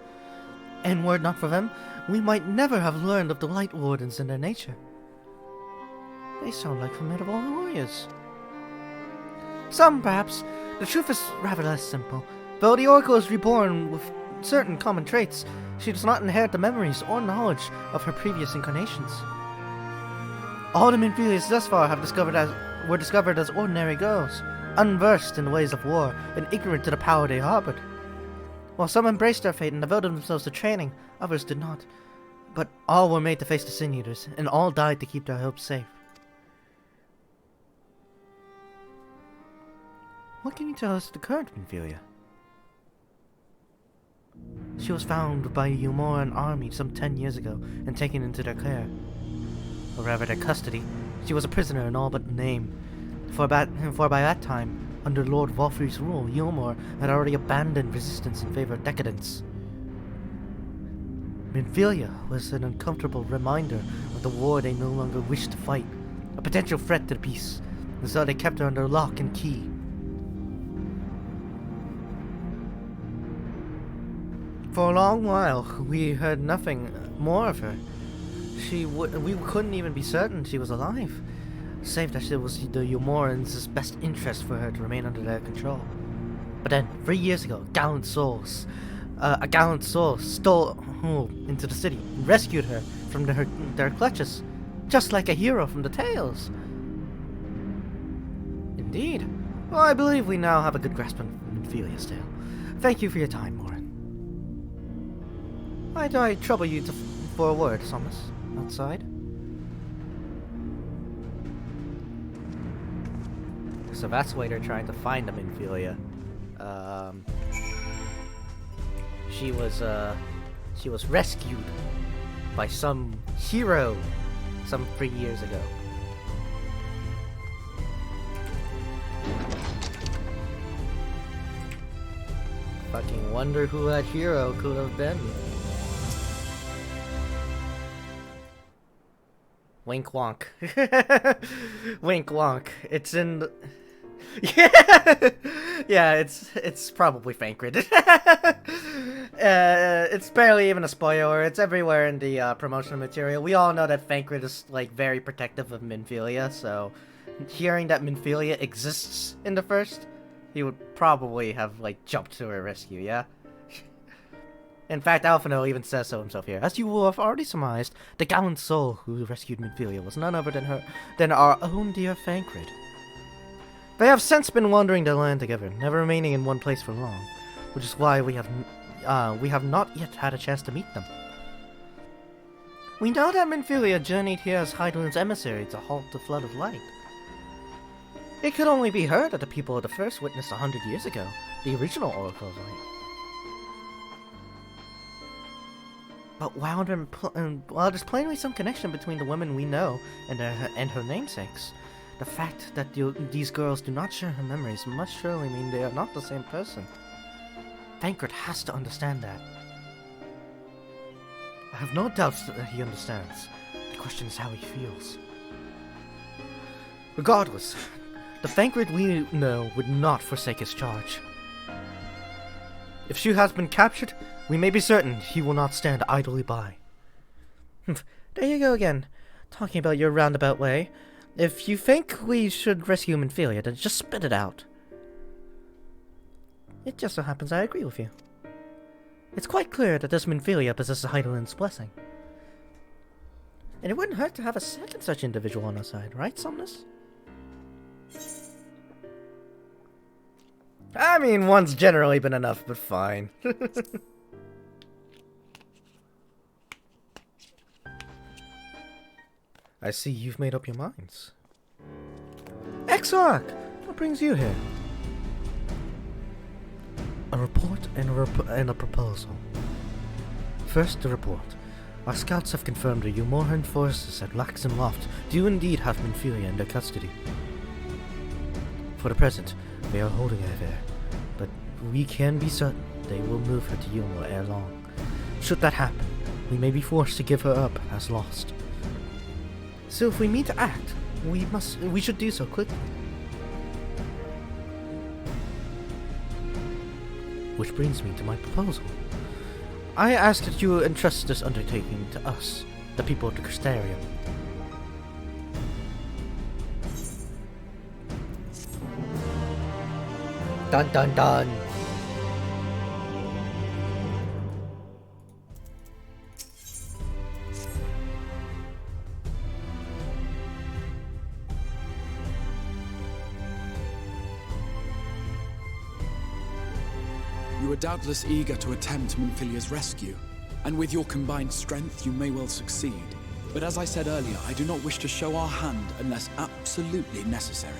And were it not for them, we might never have learned of the Light Wardens and their nature. They sound like formidable warriors. Some, perhaps. The truth is rather less simple. Though the Oracle is reborn with certain common traits, she does not inherit the memories or knowledge of her previous incarnations. All the Minfilias thus far were discovered as ordinary girls, unversed in the ways of war and ignorant to the power they harbored. While some embraced their fate and devoted themselves to training, others did not. But all were made to face the Sin Eaters, and all died to keep their hopes safe. What can you tell us of the current Minfilia? She was found by the Umoran army some 10 years ago and taken into their care. Or rather their custody. She was a prisoner in all but name. For by that time, under Lord Walfrey's rule, Yulmor had already abandoned resistance in favor of decadence. Minfilia was an uncomfortable reminder of the war they no longer wished to fight, a potential threat to the peace, and so they kept her under lock and key. For a long while, we heard nothing more of her. We couldn't even be certain she was alive, save that it was the Umorans' best interest for her to remain under their control. But then, 3 years ago, a gallant soul stole into the city and rescued her from their clutches, just like a hero from the tales. Indeed. Well, I believe we now have a good grasp on Minfilia's tale. Thank you for your time, Morin. Might I trouble you for a word, Somnus? Outside? So that's why they're trying to find a Minfilia. She was rescued by some hero some 3 years ago. Fucking wonder who that hero could have been. Wink wonk. Wink wonk. It's in the... Yeah, it's probably Thancred. It's barely even a spoiler. It's everywhere in the promotional material. We all know that Thancred is like very protective of Minfilia, so hearing that Minfilia exists in the first, he would probably have like jumped to her rescue. Yeah. In fact, Alphino even says so himself here. As you will have already surmised, the gallant soul who rescued Minfilia was none other than our own dear Thancred. They have since been wandering the land together, never remaining in one place for long, which is why we have not yet had a chance to meet them. We know that Minfilia journeyed here as Hydaelyn's emissary to halt the flood of light. It could only be her that the people of the First witnessed 100 years ago, the original Oracle of Light. But while there's plainly some connection between the women we know and her namesakes, the fact that these girls do not share her memories must surely mean they are not the same person. Thancred has to understand that. I have no doubts that he understands. The question is how he feels. Regardless, the Thancred we know would not forsake his charge. If she has been captured, we may be certain he will not stand idly by. There you go again, talking about your roundabout way. If you think we should rescue Minfilia, then just spit it out. It just so happens I agree with you. It's quite clear that this Minfilia possesses Hydaelyn's blessing. And it wouldn't hurt to have a second such individual on our side, right, Somnus? I mean, one's generally been enough, but fine. I see you've made up your minds. Exarch! What brings you here? A report and a proposal. First, the report. Our scouts have confirmed the Umoran forces at Laxon Loft do indeed have Minfilia in their custody. For the present, they are holding her there, but we can be certain they will move her to Yulmor ere long. Should that happen, we may be forced to give her up as lost. So if we mean to act, we should do so quickly. Which brings me to my proposal. I ask that you entrust this undertaking to us, the people of the Crystarium. Dun dun dun! You are doubtless eager to attempt Minfilia's rescue, and with your combined strength, you may well succeed. But as I said earlier, I do not wish to show our hand unless absolutely necessary.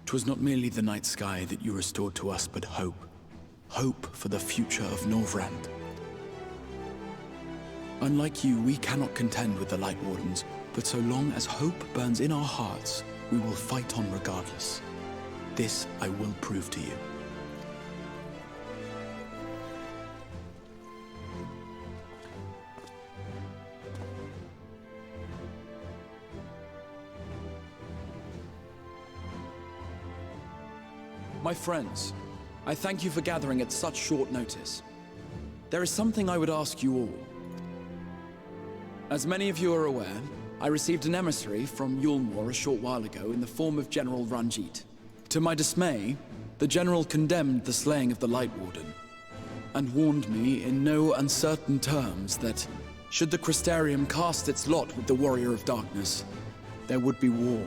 Twas not merely the night sky that you restored to us, but hope. Hope for the future of Norvrand. Unlike you, we cannot contend with the Light Wardens, but so long as hope burns in our hearts, we will fight on regardless. This I will prove to you. My friends, I thank you for gathering at such short notice. There is something I would ask you all. As many of you are aware, I received an emissary from Yulmore a short while ago in the form of General Ranjit. To my dismay, the General condemned the slaying of the Light Warden, and warned me in no uncertain terms that, should the Crystarium cast its lot with the Warrior of Darkness, there would be war.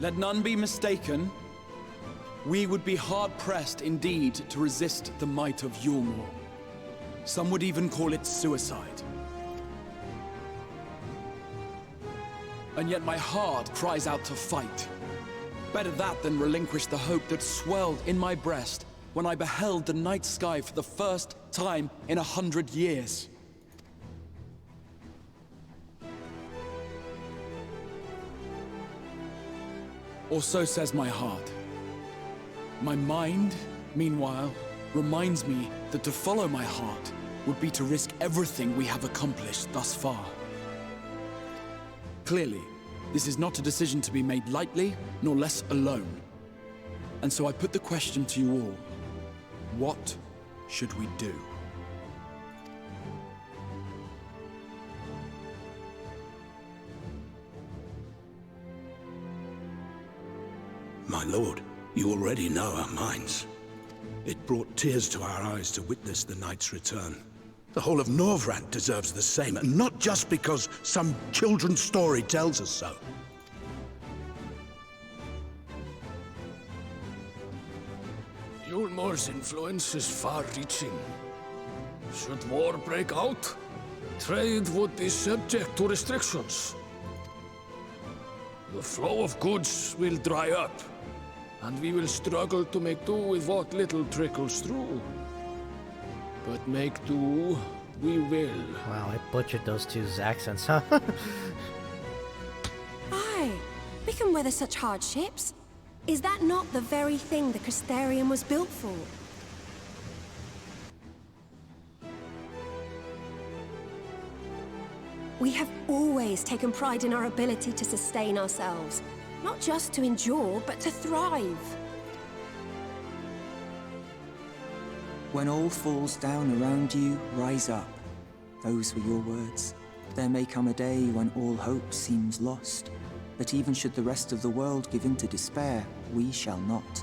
Let none be mistaken. We would be hard-pressed indeed to resist the might of Yulmore. Some would even call it suicide. And yet my heart cries out to fight. Better that than relinquish the hope that swelled in my breast when I beheld the night sky for the first time in 100 years. Or so says my heart. My mind, meanwhile, reminds me that to follow my heart would be to risk everything we have accomplished thus far. Clearly, this is not a decision to be made lightly, nor less alone. And so I put the question to you all. What should we do? My lord, you already know our minds. It brought tears to our eyes to witness the knight's return. The whole of Norvrand deserves the same, and not just because some children's story tells us so. Yulmore's influence is far-reaching. Should war break out, trade would be subject to restrictions. The flow of goods will dry up, and we will struggle to make do with what little trickles through. But make do, we will. Wow, I butchered those two accents, huh? Aye, we can weather such hardships. Is that not the very thing the Crystarium was built for? We have always taken pride in our ability to sustain ourselves. Not just to endure, but to thrive. When all falls down around you, rise up. Those were your words. There may come a day when all hope seems lost. But even should the rest of the world give in to despair, we shall not.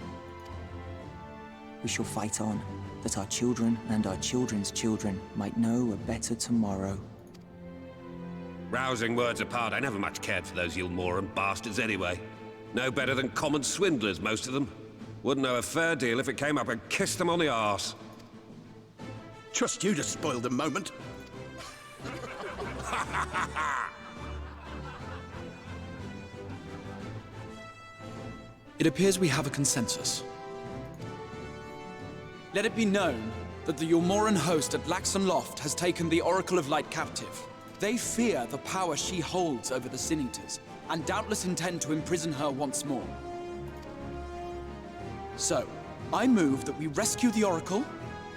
We shall fight on, that our children and our children's children might know a better tomorrow. Rousing words apart, I never much cared for those Yulmoran bastards anyway. No better than common swindlers, most of them. Wouldn't know a fair deal if it came up and kissed them on the arse. Trust you to spoil the moment. It appears we have a consensus. Let it be known that the Yulmoran host at Laxon Loft has taken the Oracle of Light captive. They fear the power she holds over the Sin Eaters, and doubtless intend to imprison her once more. So, I move that we rescue the Oracle,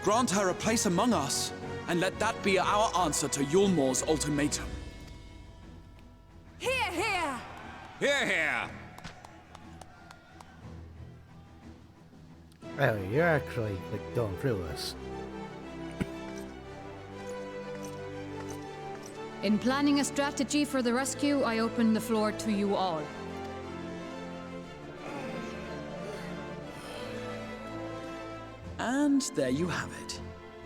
grant her a place among us, and let that be our answer to Yulmore's ultimatum. Hear, hear! Hear, hear! Oh, you're actually, like, going through this. In planning a strategy for the rescue, I open the floor to you all. And there you have it.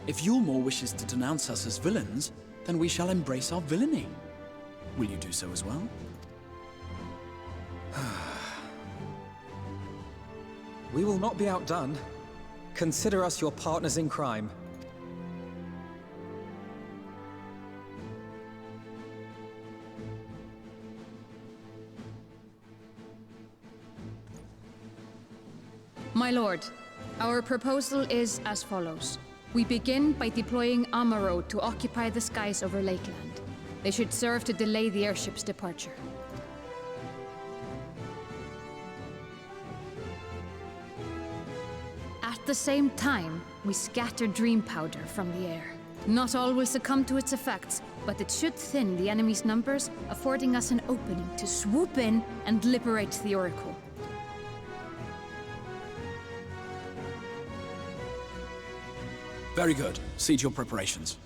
If Yulmore wishes to denounce us as villains, then we shall embrace our villainy. Will you do so as well? We will not be outdone. Consider us your partners in crime. My lord, our proposal is as follows. We begin by deploying Amaro to occupy the skies over Lakeland. They should serve to delay the airship's departure. At the same time, we scatter dream powder from the air. Not all will succumb to its effects, but it should thin the enemy's numbers, affording us an opening to swoop in and liberate the Oracle. Very good. See to your preparations.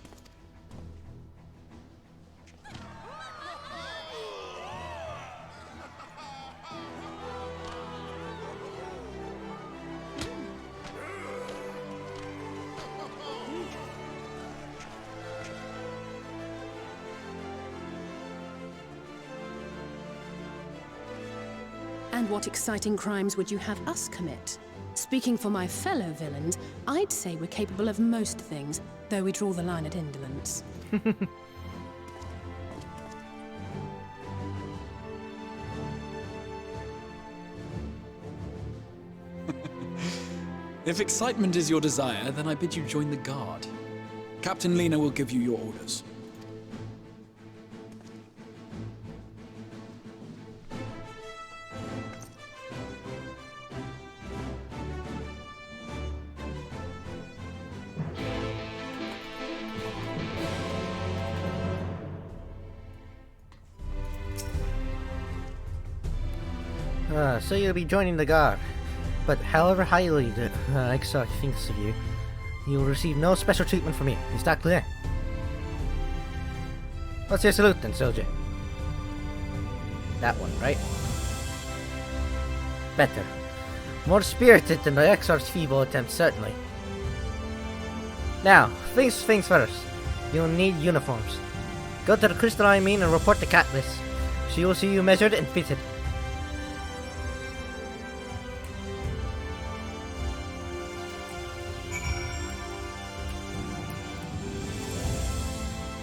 And what exciting crimes would you have us commit? Speaking for my fellow villains, I'd say we're capable of most things, though we draw the line at indolence. If excitement is your desire, then I bid you join the guard. Captain Lena will give you your orders. So you'll be joining the guard. But however highly the Exarch thinks of you, you will receive no special treatment from me. Is that clear? What's your salute then, soldier? That one, right? Better. More spirited than the Exarch's feeble attempt, certainly. Now, things first. You'll need uniforms. Go to the crystalline mine and report to Catliss. She will see you measured and fitted.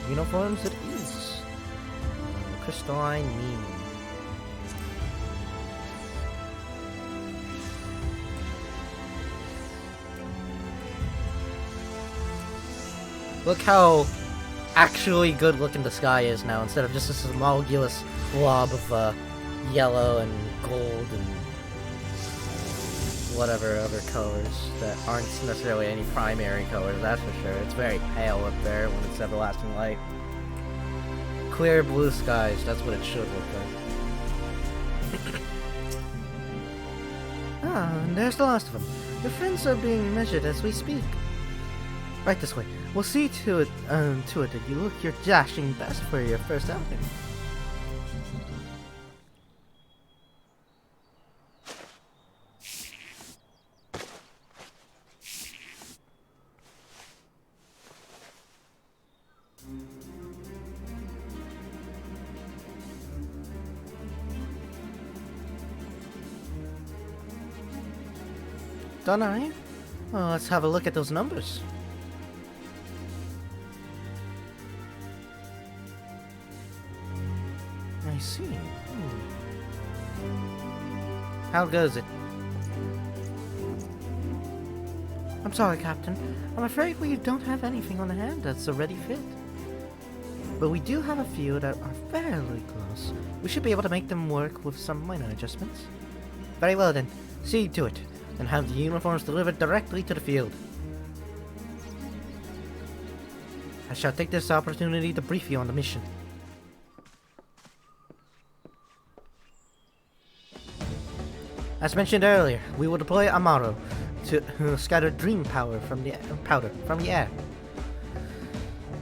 Uniforms it is. Crystalline mine. Look how actually good looking the sky is now, instead of just this homogeneous blob of yellow and gold and whatever other colors that aren't necessarily any primary colors, that's for sure. It's very pale up there when it's everlasting light. Clear blue skies, that's what it should look like. And there's the last of them. Your friends are being measured as we speak. Right this way. We'll see to it that you look your dashing best for your first outing. Done, are you? Well, let's have a look at those numbers. I see. How goes it? I'm sorry, Captain. I'm afraid we don't have anything on hand that's already fit. But we do have a few that are fairly close. We should be able to make them work with some minor adjustments. Very well then. See to it, and have the uniforms delivered directly to the field. I shall take this opportunity to brief you on the mission. As mentioned earlier, we will deploy Amaro to scatter dream powder from the air.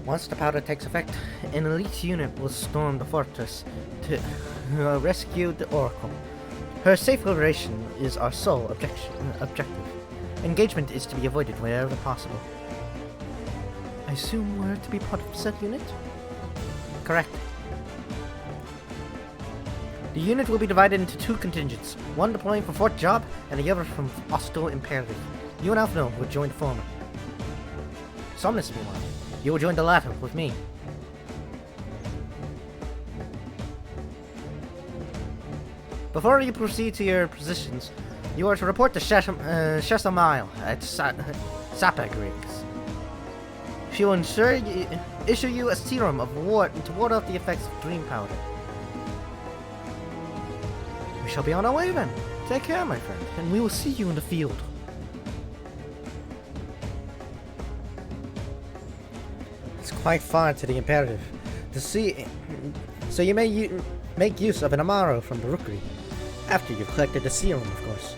Once the powder takes effect, an elite unit will storm the fortress to rescue the Oracle. Her safe liberation is our sole objective. Engagement is to be avoided wherever possible. I assume we're to be part of said unit? Correct. The unit will be divided into 2 contingents, one deploying for Fort Job and the other from Hostile Imperative. You and Alphino will join the former. Somnus, meanwhile, you will join the latter with me. Before you proceed to your positions, you are to report to Sheshamile at Shadowbringers. She will issue you a serum of ward to ward off the effects of dream powder. We shall be on our way then. Take care, my friend, and we will see you in the field. It's quite far to the Imperative. So you may make use of an Amaro from the Rookery. After you've collected the serum, of course.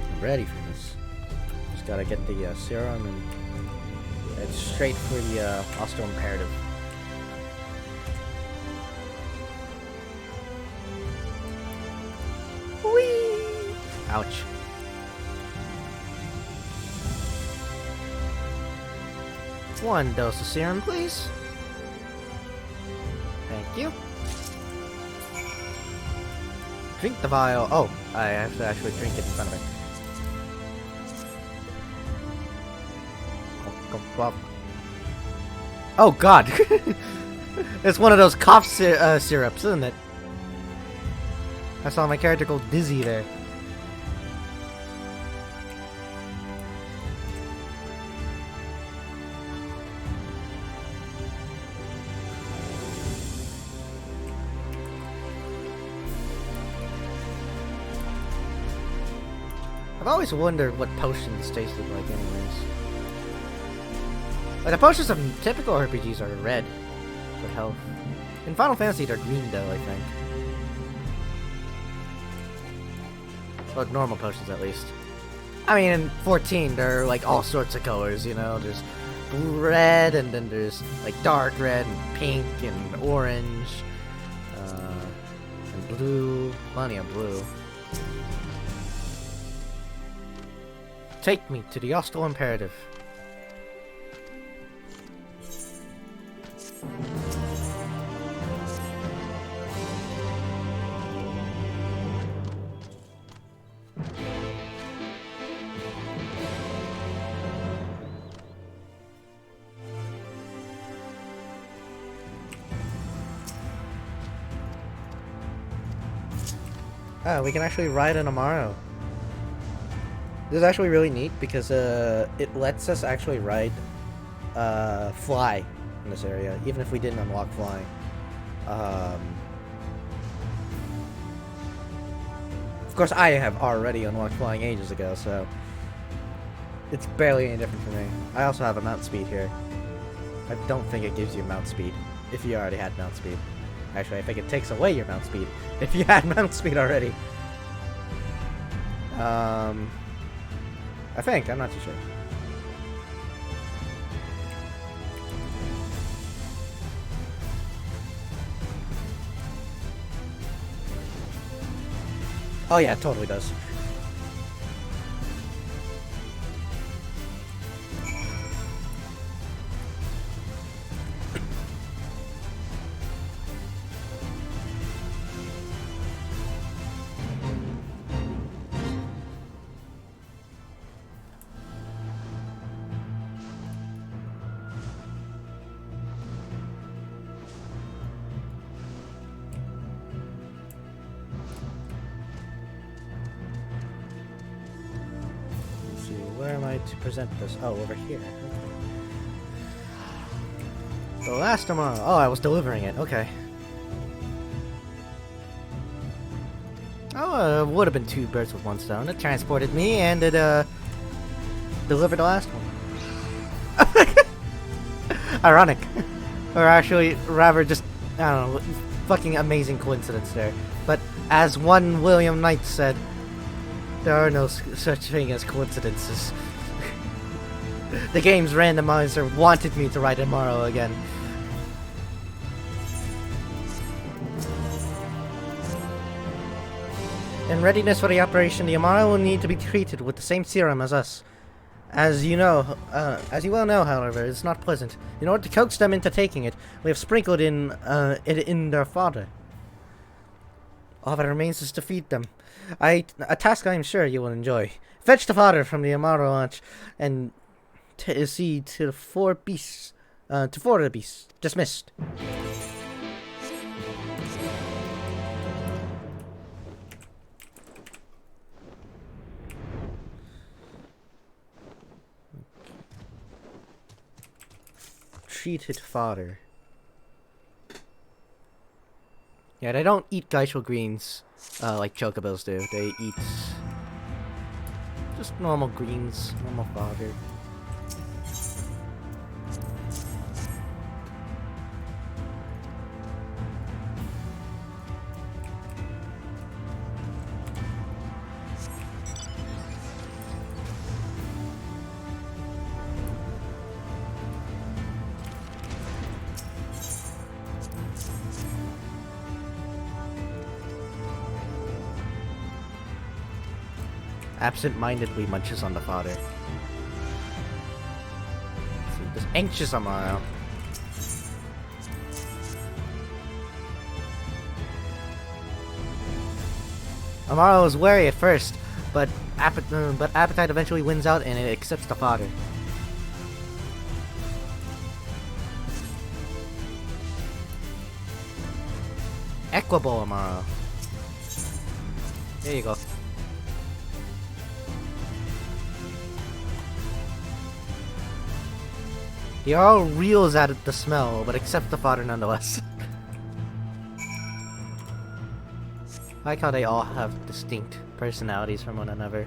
I'm ready for this. Just gotta get the serum and it's straight for the Hostile Imperative. Whee! Ouch. One dose of serum, please. Thank you. Drink the vial. Oh, I have to actually drink it in front of me. Oh god! It's one of those cough syrups, isn't it? I saw my character go dizzy there. I've always wondered what potions tasted like anyways. Like, the potions of typical RPGs are red for health. In Final Fantasy, they're green though, I think. Well, normal potions at least. I mean, in 14, there are like all sorts of colors, you know? There's red, and then there's like dark red, and pink, and orange, and blue. Plenty of blue. Take me to the Hostile Imperative. Oh, we can actually ride an Amaro. This is actually really neat because it lets us actually ride fly in this area, even if we didn't unlock flying. Of course, I have already unlocked flying ages ago, so it's barely any different for me. I also have a mount speed here. I don't think it gives you mount speed if you already had mount speed. Actually, I think it takes away your mount speed if you had mount speed already. I think, I'm not too sure. Oh yeah, it totally does. Where am I to present this? Oh, over here. The last tomorrow. Oh, I was delivering it. Okay. Oh, it would have been 2 birds with 1 stone. It transported me and it delivered the last one. Ironic. Or actually, rather just, I don't know, fucking amazing coincidence there. But as one William Knight said, there are no such thing as coincidences. The game's randomizer wanted me to write Amaro again. In readiness for the operation, the Amaro will need to be treated with the same serum as us. As you well know, however, it's not pleasant. In order to coax them into taking it, we have sprinkled it in their fodder. All that remains is to feed them. A task I am sure you will enjoy. Fetch the fodder from the Amaro launch and see to the four of the beasts. Dismissed. Treated fodder. Yeah, they don't eat Geishel greens like chocobos do. They eat just normal greens, normal fodder. Absent-mindedly munches on the fodder. Just anxious Amaro. Amaro is wary at first, but appetite eventually wins out and it accepts the fodder. Equable Amaro. There you go. He all reels at the smell, but accepts the fodder nonetheless. I like how they all have distinct personalities from one another.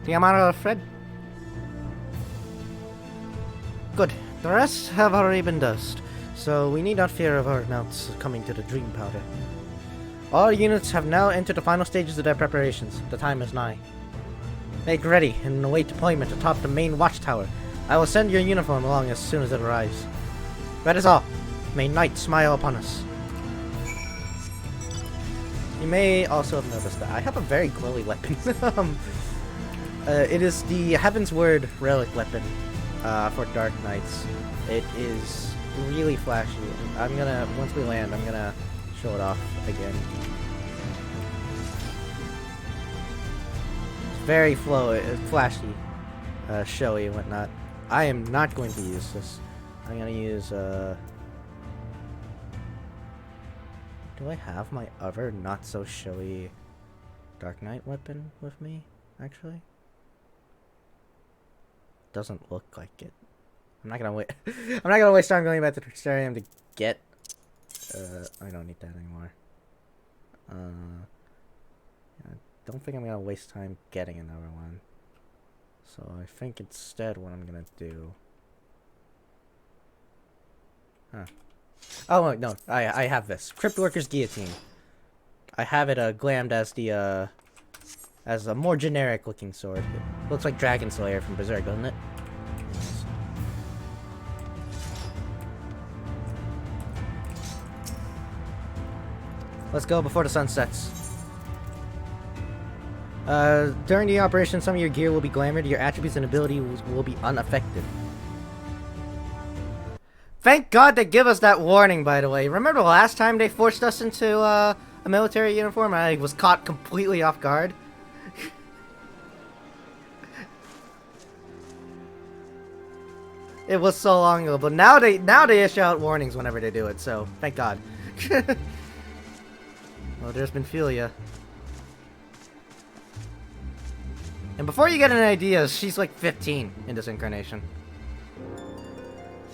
The Amaro Fred? Good. The rest have already been dosed, so we need not fear of our mounts coming to the dream powder. All units have now entered the final stages of their preparations. The time is nigh. Make ready and await deployment atop the main watchtower. I will send your uniform along as soon as it arrives. That is all. May night smile upon us. You may also have noticed that I have a very glowy weapon. It is the Heaven's Word relic weapon for Dark Knights. It is really flashy. Once we land, I'm gonna show it off again. Very flashy, showy and whatnot. I am not going to use this. I'm gonna use, do I have my other not so showy Dark Knight weapon with me, actually? Doesn't look like it. I'm not gonna waste time going back to the Crystarium to get, I don't need that anymore. Don't think I'm gonna waste time getting another one. So I think instead what I'm gonna do... Huh. Oh, no, I have this. Cryptworker's Guillotine. I have it glammed as the, as a more generic looking sword. It looks like Dragon Slayer from Berserk, doesn't it? Let's go before the sun sets. During the operation, some of your gear will be glamored, your attributes and abilities will be unaffected. Thank God they give us that warning, by the way. Remember last time they forced us into, a military uniform? I was caught completely off guard. It was so long ago, but now they issue out warnings whenever they do it, so thank God. Well, there's been Philia. And before you get an idea, she's like 15 in this incarnation.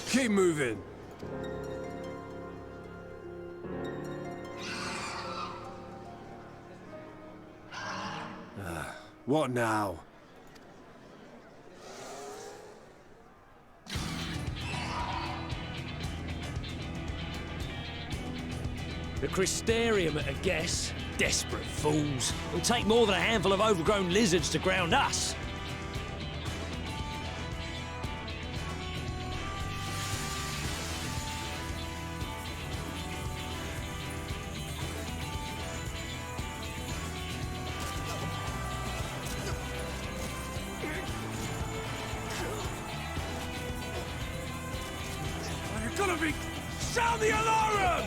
Keep moving. What now? The Crystarium at a guess. Desperate fools. It'll take more than a handful of overgrown lizards to ground us. You're gonna be... Sound the alarm!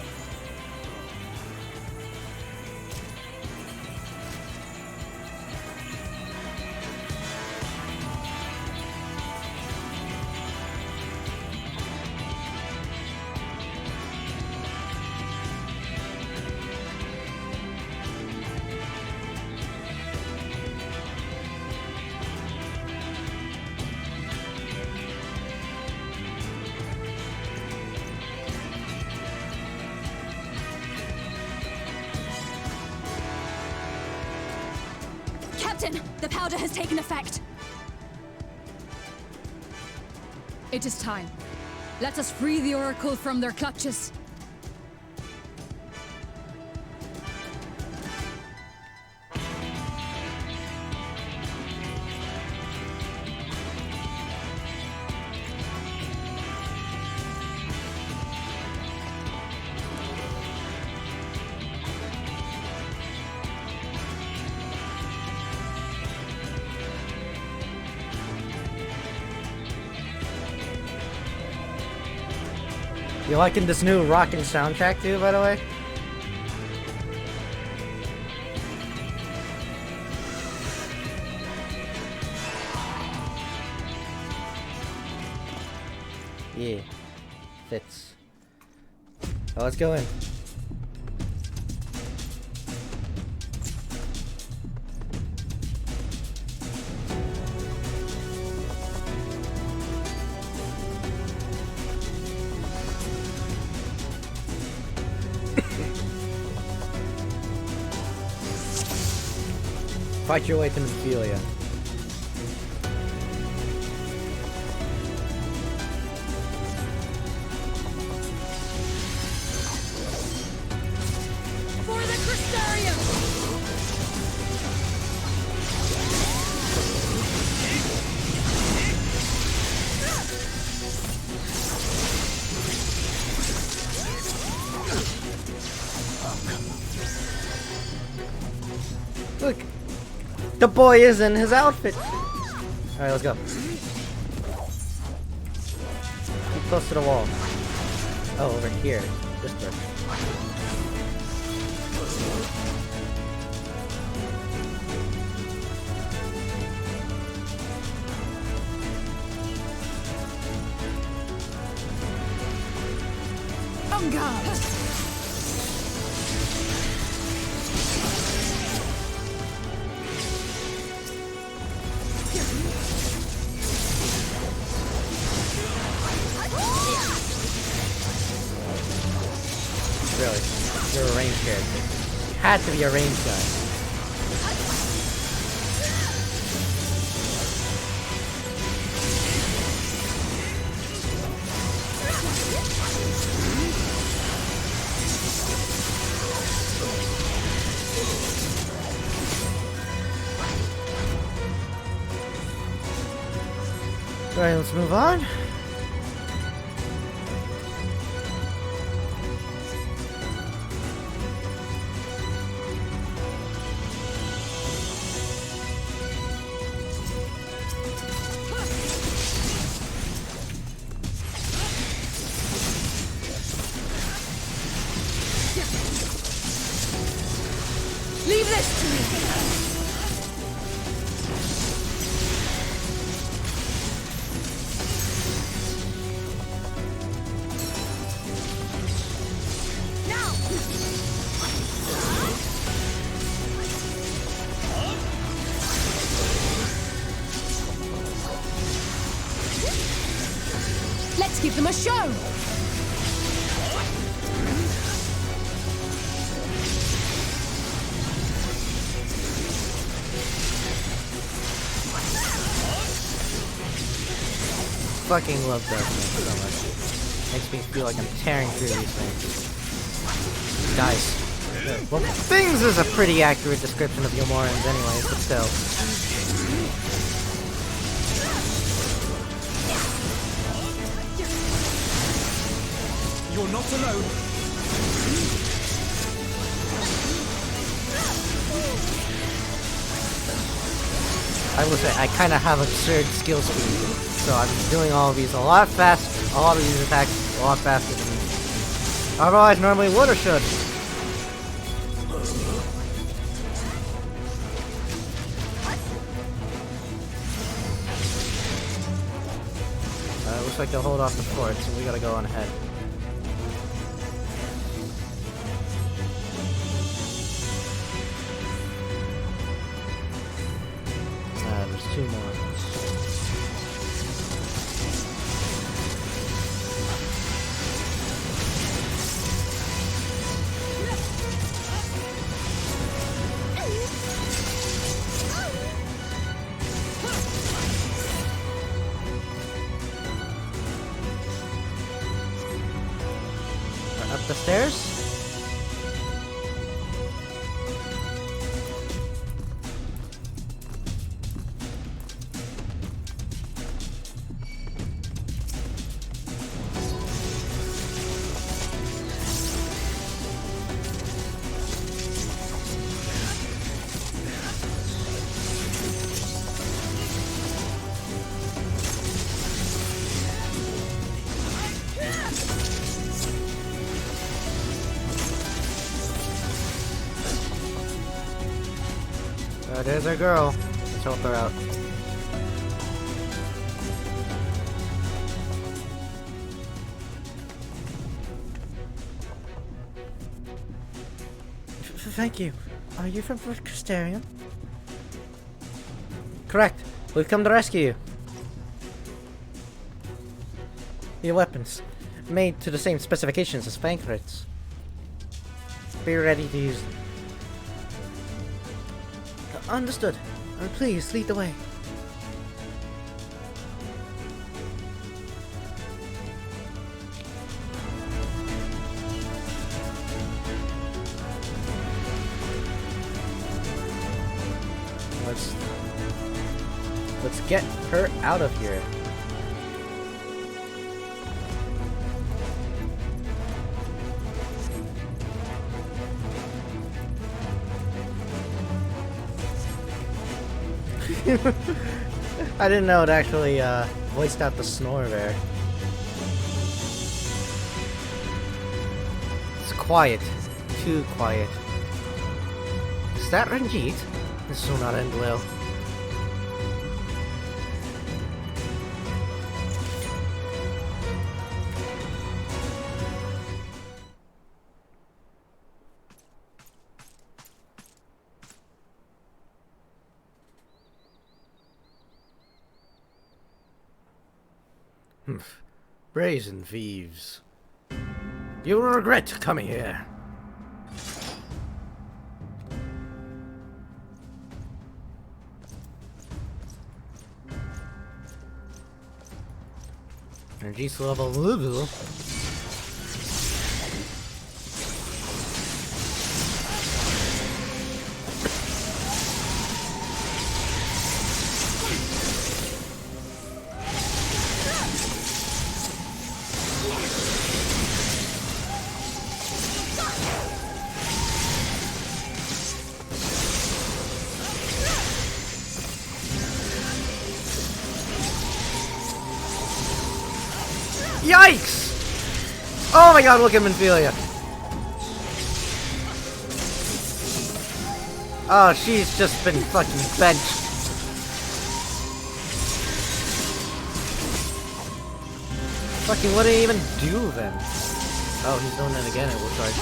Captain, the powder has taken effect. It is time. Let us free the Oracle from their clutches. You liking this new rockin' soundtrack too, by the way? Yeah. Fits. Oh, let's go in. Fight your way to Nephilia. For the Crystarium! Look! The boy is in his outfit! Alright, let's go. Keep close to the wall. Oh, over here. This direction. On guard! Really? You're a ranged character. You had to be a ranged guy. Alright, let's move on. Leave this to me! Let's give them a show! Fucking love that thing so much. Makes me feel like I'm tearing through these things. Guys. Well, things is a pretty accurate description of Yomorans anyways, but still. You're not alone. I will say, I kind of have absurd skill speed, so I'm doing all of these a lot faster, all of these attacks a lot faster than otherwise normally would or should. Looks like they'll hold off the fort, so we gotta go on ahead. There's 2 more. Up the stairs? There's our girl. Let's help her out. Thank you. Are you from Fort Crystarium? Correct. We've come to rescue you. Your weapons, made to the same specifications as Fankrit's. Be ready to use them. Understood. Please, lead the way. Let's get her out of here. I didn't know it actually voiced out the snore there. It's quiet. Too quiet. Is that Ranjit? This will not end well. Brazen thieves. You will regret coming here. Energy's level. Yikes! Oh my god, look at Minfilia. Oh, she's just been fucking benched. Fucking, what did he even do then? Oh, he's doing it again, it looks like.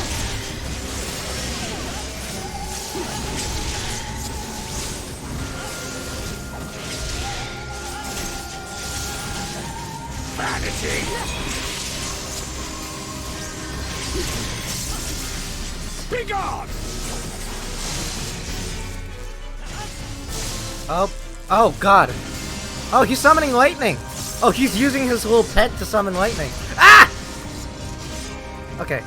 Vanity! Be gone! Oh god. Oh, he's summoning lightning. Oh, he's using his little pet to summon lightning. Ah! Okay.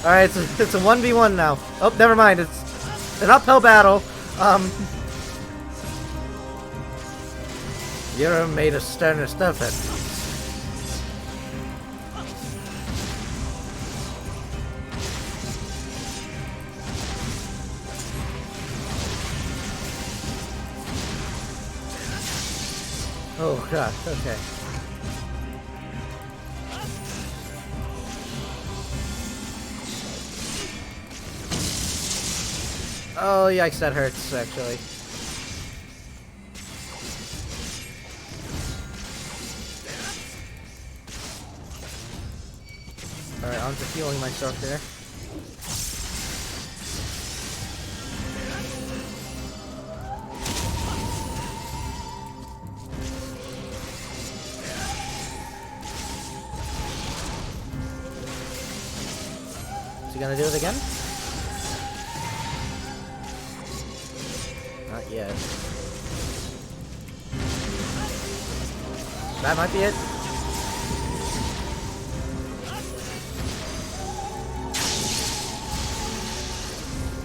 Alright, it's a 1v1 now. Oh, never mind. It's an uphill battle. You're made of sterner stuff. Oh god, okay. Oh yikes, that hurts actually. Alright, on to healing myself there. Is he gonna do it again? Not yet. That might be it.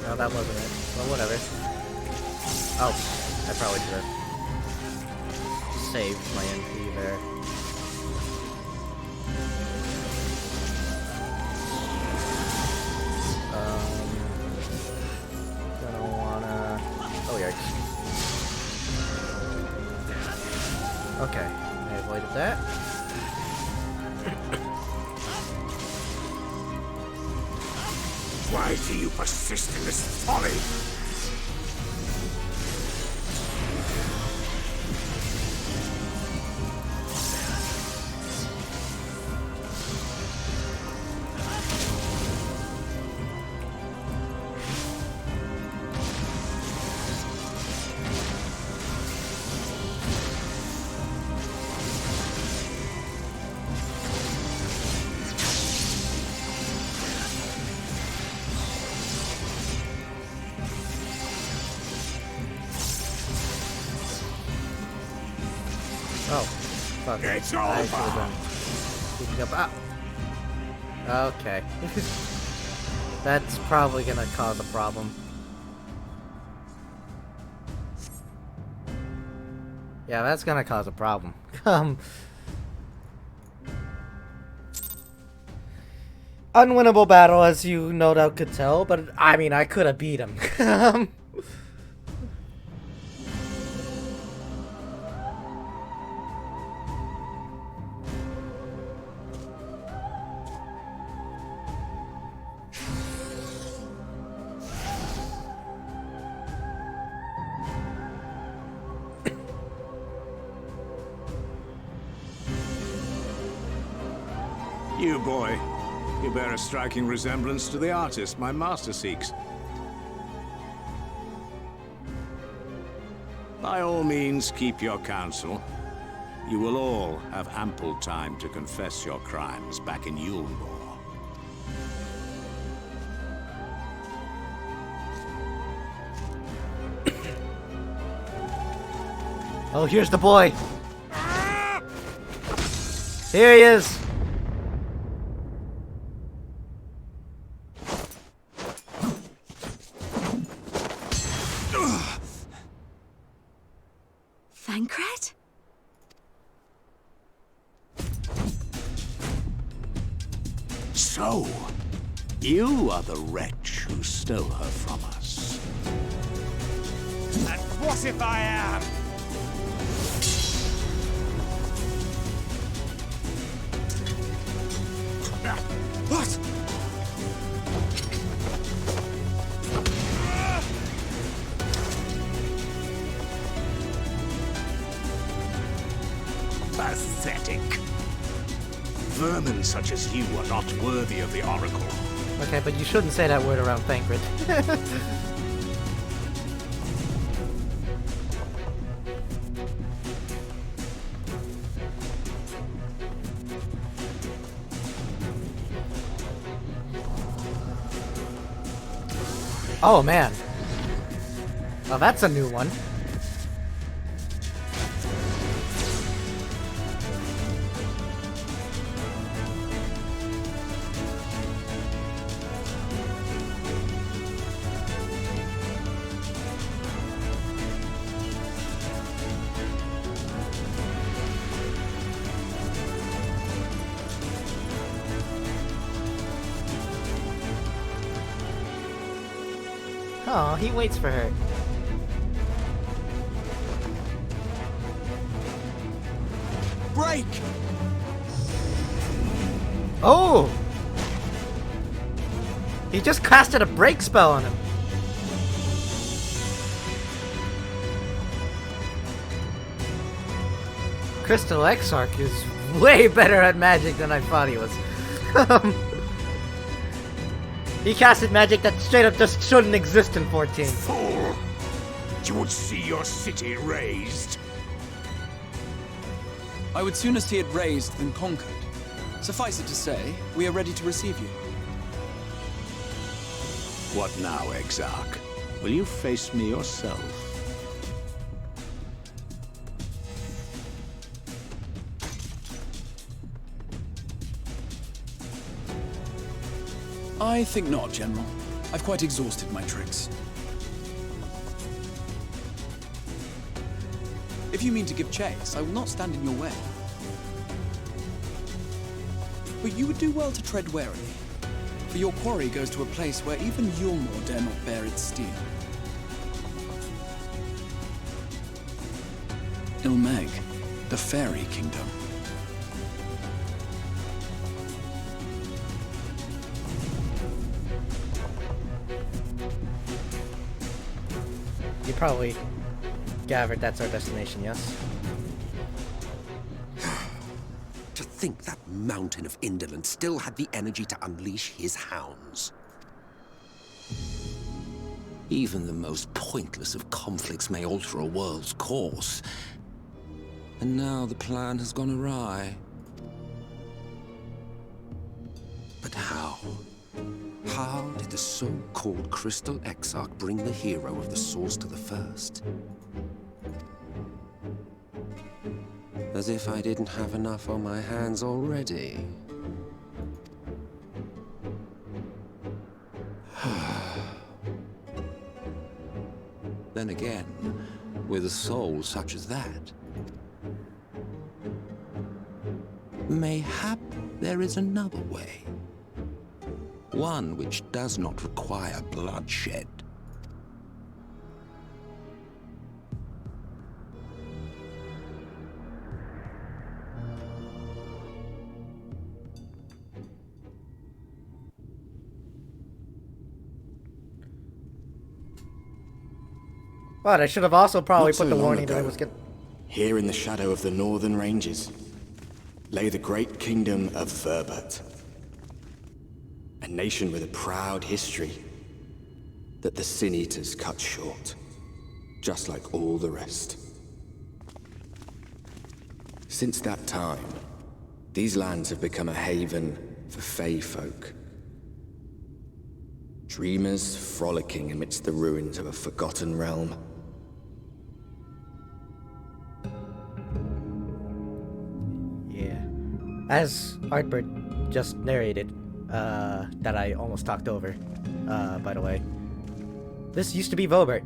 No, that wasn't it. Well, whatever. Oh, I probably should have saved my MP there. Gonna wanna... Oh, yikes. Okay, I avoided that. Why do you persist in this folly? Oh, fuck. It's I should have over. been keeping up. Ah. Okay. That's probably gonna cause a problem. Yeah, that's gonna cause a problem. Unwinnable battle, as you no doubt could tell, but I mean, I could have beat him. You, boy. You bear a striking resemblance to the artist my master seeks. By all means, keep your counsel. You will all have ample time to confess your crimes back in Yulmore. Oh, here's the boy. Here he is. Thancred? So, you are the wretch who stole her from us. And what if I am? What? Pathetic. Vermin such as you are not worthy of the Oracle. Okay, but you shouldn't say that word around Thancred. Oh man. Oh, that's a new one. Oh, he waits for her. Break! Oh! He just casted a break spell on him. Crystal Exarch is way better at magic than I thought he was. He casted magic that straight up just shouldn't exist in 14. Fool! You would see your city razed. I would sooner see it razed than conquered. Suffice it to say, we are ready to receive you. What now, Exarch? Will you face me yourself? I think not, General. I've quite exhausted my tricks. If you mean to give chase, I will not stand in your way. But you would do well to tread warily, for your quarry goes to a place where even Yulmore dare not bear its steel. Ilmeg, the Fairy Kingdom. You probably gathered that's our destination, yes? To think that mountain of indolence still had the energy to unleash his hounds. Even the most pointless of conflicts may alter a world's course. And now the plan has gone awry. But how? How did the so-called Crystal Exarch bring the hero of the source to the first? As if I didn't have enough on my hands already. Then again, with a soul such as that, mayhap there is another way. One which does not require bloodshed. But I should have also probably Not so put the long warning that I ago, was getting. Here in the shadow of the northern ranges lay the great kingdom of Verbert. A nation with a proud history that the Sin Eaters cut short, just like all the rest. Since that time, these lands have become a haven for Fey folk. Dreamers frolicking amidst the ruins of a forgotten realm. Yeah. As Artbird just narrated, that I almost talked over, by the way. This used to be Vobert,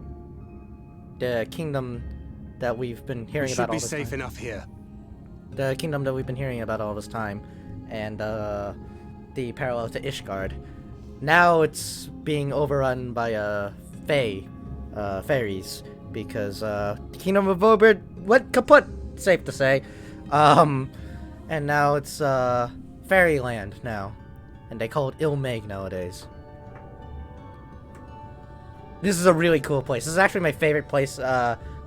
the kingdom that we've been hearing about all this time. We should be safe enough here. The kingdom that we've been hearing about all this time, and the parallel to Ishgard. Now it's being overrun by fairies, because the kingdom of Vobert went kaput, safe to say. And now it's fairyland now. And they call it Ilmeg nowadays. This is a really cool place. This is actually my favorite place,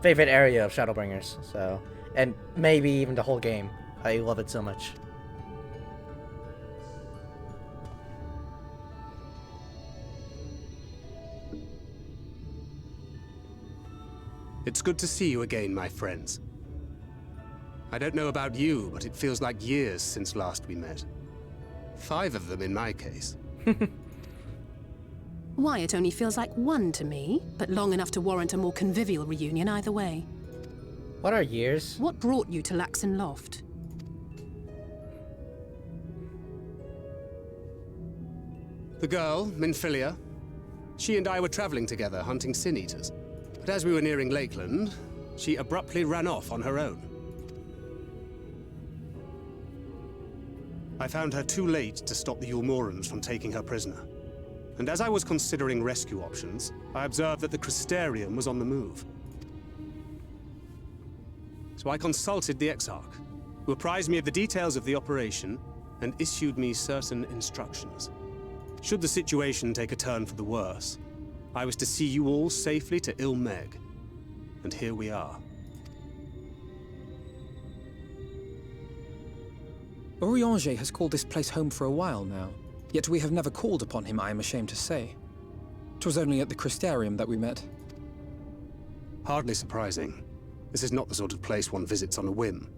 favorite area of Shadowbringers. So, and maybe even the whole game. I love it so much. It's good to see you again, my friends. I don't know about you, but it feels like years since last we met. 5 of them in my case. Why, it only feels like 1 to me, but long enough to warrant a more convivial reunion either way. What are years? What brought you to Laxon Loft? The girl, Minfilia, she and I were traveling together hunting Sin Eaters. But as we were nearing Lakeland, she abruptly ran off on her own. I found her too late to stop the Yulmorans from taking her prisoner. And as I was considering rescue options, I observed that the Crystarium was on the move. So I consulted the Exarch, who apprised me of the details of the operation and issued me certain instructions. Should the situation take a turn for the worse, I was to see you all safely to Ilmeg. And here we are. Orianger has called this place home for a while now, yet we have never called upon him, I am ashamed to say. 'Twas only at the Crystarium that we met. Hardly surprising. This is not the sort of place one visits on a whim.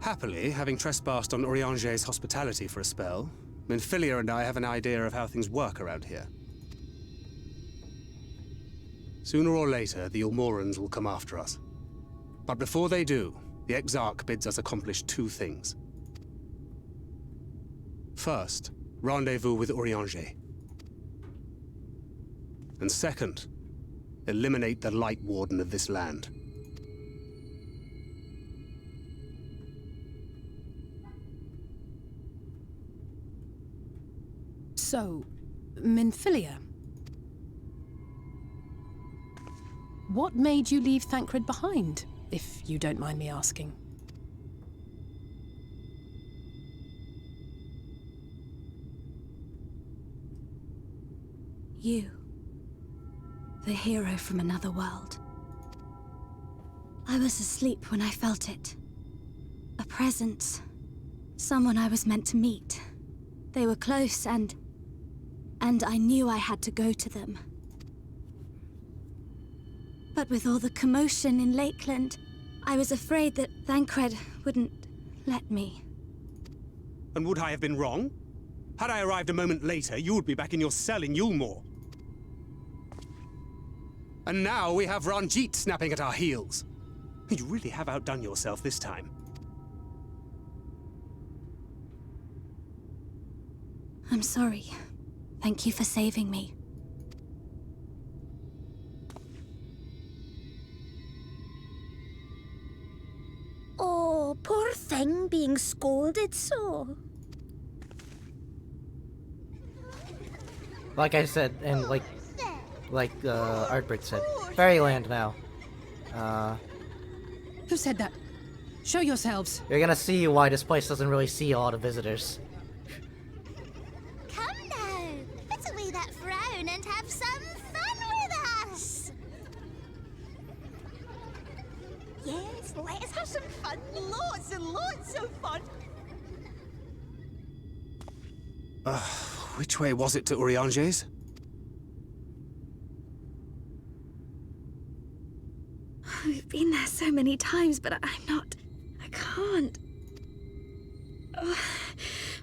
Happily, having trespassed on Orianger's hospitality for a spell, Minfilia and I have an idea of how things work around here. Sooner or later, the Ilmorans will come after us. But before they do, the Exarch bids us accomplish two things. First, rendezvous with Orianger. And second, eliminate the Light Warden of this land. So, Minfilia. What made you leave Thancred behind, if you don't mind me asking? You. The hero from another world. I was asleep when I felt it. A presence. Someone I was meant to meet. They were close and I knew I had to go to them. But with all the commotion in Lakeland, I was afraid that Thancred wouldn't let me. And would I have been wrong? Had I arrived a moment later, you would be back in your cell in Yulmore. And now we have Ranjit snapping at our heels. You really have outdone yourself this time. I'm sorry. Thank you for saving me. Oh, poor thing being scolded so. Like I said, and like Artbrit said, Fairyland now. Who said that? Show yourselves. You're gonna see why this place doesn't really see a lot of visitors. Come now, put away that frown and have some fun with us. Yes, let us have some fun. Lots and lots of fun. Which way was it to Orianger's? We've been there so many times, but I can't. Oh,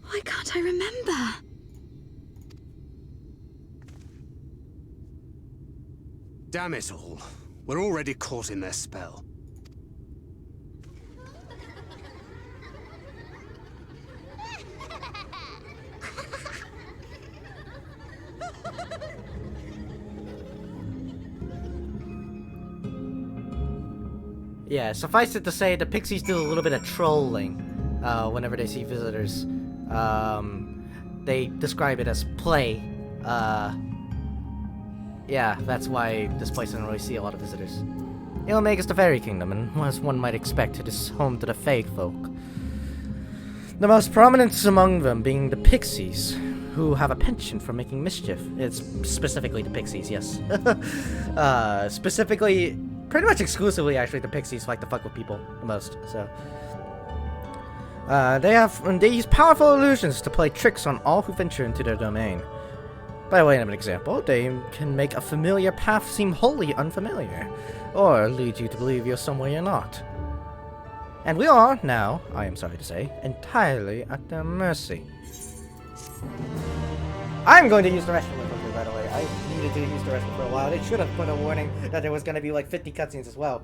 why can't I remember? Damn it all. We're already caught in their spell. Yeah, suffice it to say, the pixies do a little bit of trolling whenever they see visitors. They describe it as play. Yeah, that's why this place doesn't really see a lot of visitors. Ilmeg is the fairy kingdom, and as one might expect, it is home to the fey folk. The most prominent among them being the pixies, who have a penchant for making mischief. It's specifically the pixies, yes. Specifically, pretty much exclusively, actually, the pixies like to fuck with people the most, so. They use powerful illusions to play tricks on all who venture into their domain. By way of an example, they can make a familiar path seem wholly unfamiliar, or lead you to believe you're somewhere you're not. And we are, now, I am sorry to say, entirely at their mercy. I'm going to use the restroom real quickly, by the way. I needed to use the restroom for a while. They should have put a warning that there was going to be like 50 cutscenes as well.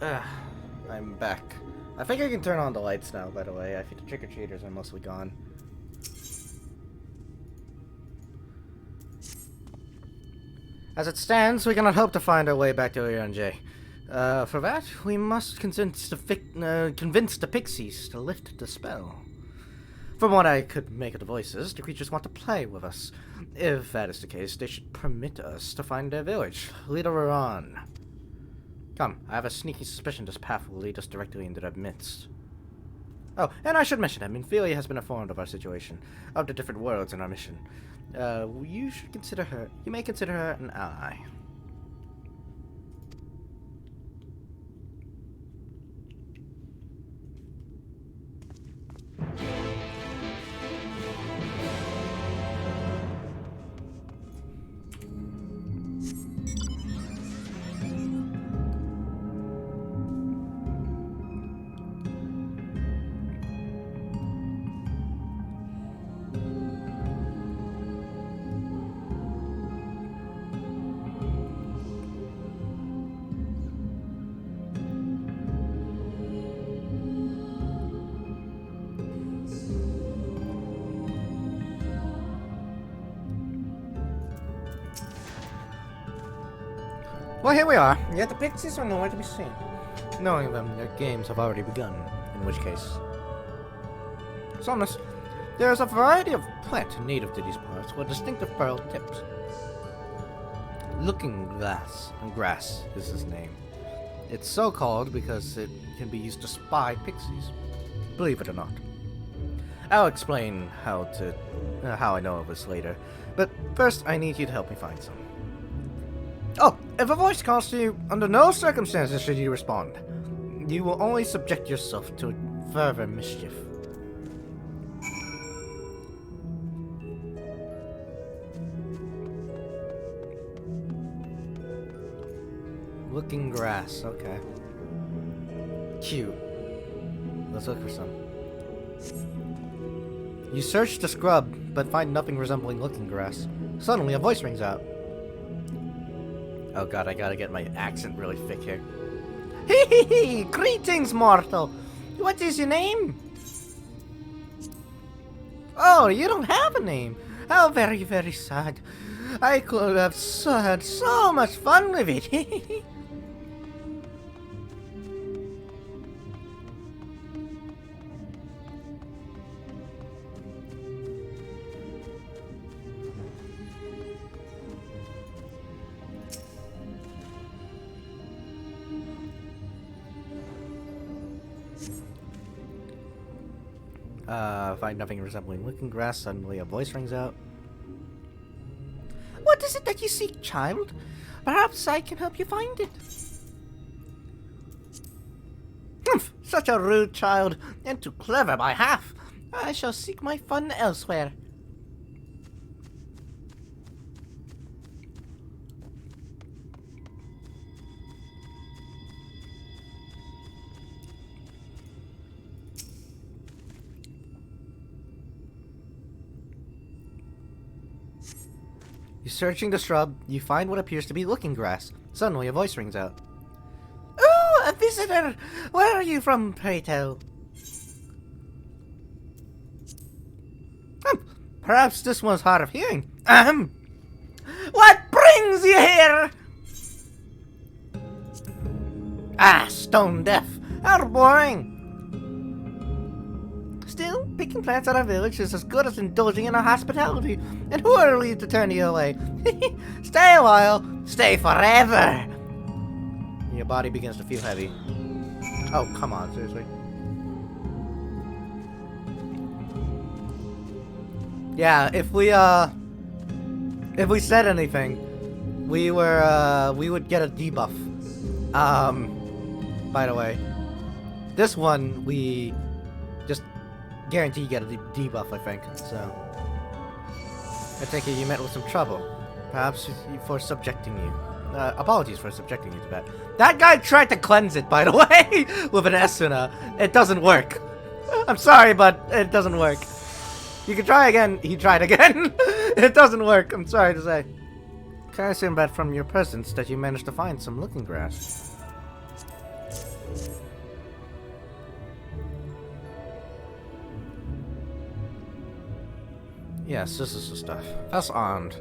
I'm back. I think I can turn on the lights now, by the way. I think the trick-or-treaters are mostly gone. As it stands, we cannot hope to find our way back to FFXIV NG. For that, we must convince the pixies to lift the spell. From what I could make of the voices, the creatures want to play with us. If that is the case, they should permit us to find their village. Lead her on. Come, I have a sneaky suspicion this path will lead us directly into their midst. Oh, and I should mention that Minfilia has been informed of our situation, of the different worlds in our mission. You may consider her an ally. Well, here we are. Yet the pixies are nowhere to be seen. Knowing them, their games have already begun, in which case... Somnus, there is a variety of plant native to these parts with distinctive pearl tips. Looking grass is his name. It's so called because it can be used to spy pixies. Believe it or not. I'll explain how I know of this later, but first I need you to help me find some. Oh, if a voice calls to you, under no circumstances should you respond. You will only subject yourself to further mischief. Looking grass, okay. Cute. Let's look for some. You search the scrub, but find nothing resembling looking grass. Suddenly, a voice rings out. Oh god, I gotta get my accent really thick here. Hee! Greetings, mortal! What is your name? Oh, you don't have a name. How very, very sad. I could have had so much fun with it. Find nothing resembling looking grass. Suddenly a voice rings out. What is it that you seek, child? Perhaps I can help you find it. Humph! Such a rude child, and too clever by half. I shall seek my fun elsewhere. You're searching the shrub, you find what appears to be looking grass. Suddenly a voice rings out. Oh, a visitor! Where are you from, pray tell? Perhaps this one's hard of hearing. What brings you here? Ah, stone deaf. How boring. Still, picking plants at our village is as good as indulging in our hospitality. And who are we to turn you away? Stay a while, stay forever. Your body begins to feel heavy. Oh, come on, seriously. Yeah, if we said anything, we would get a debuff. By the way, this one we just guarantee you get a debuff, I think. So I take it you met with some trouble, perhaps for subjecting you. Apologies for subjecting you to that. That guy tried to cleanse it, by the way, with an S and a. It doesn't work. I'm sorry, but it doesn't work. You can try again. He tried again. It doesn't work. I'm sorry to say. Can I assume that from your presence that you managed to find some looking grass? Yes, this is the stuff. Us armed.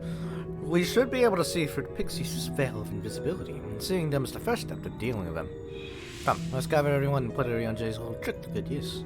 We should be able to see through the Pixies' veil of invisibility, and seeing them is the first step to dealing with them. Come, let's gather everyone and put Jay's little trick to good use.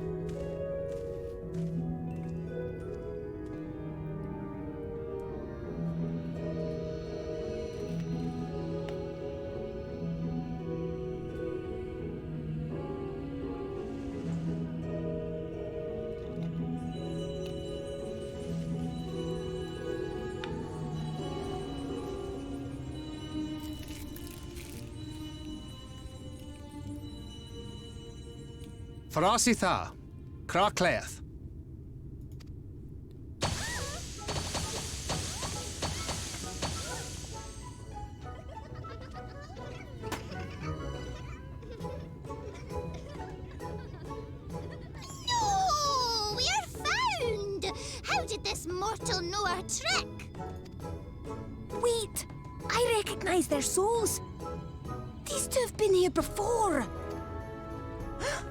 Farasitha, Krakleath. No! We are found! How did this mortal know our trick? Wait! I recognize their souls. These two have been here before.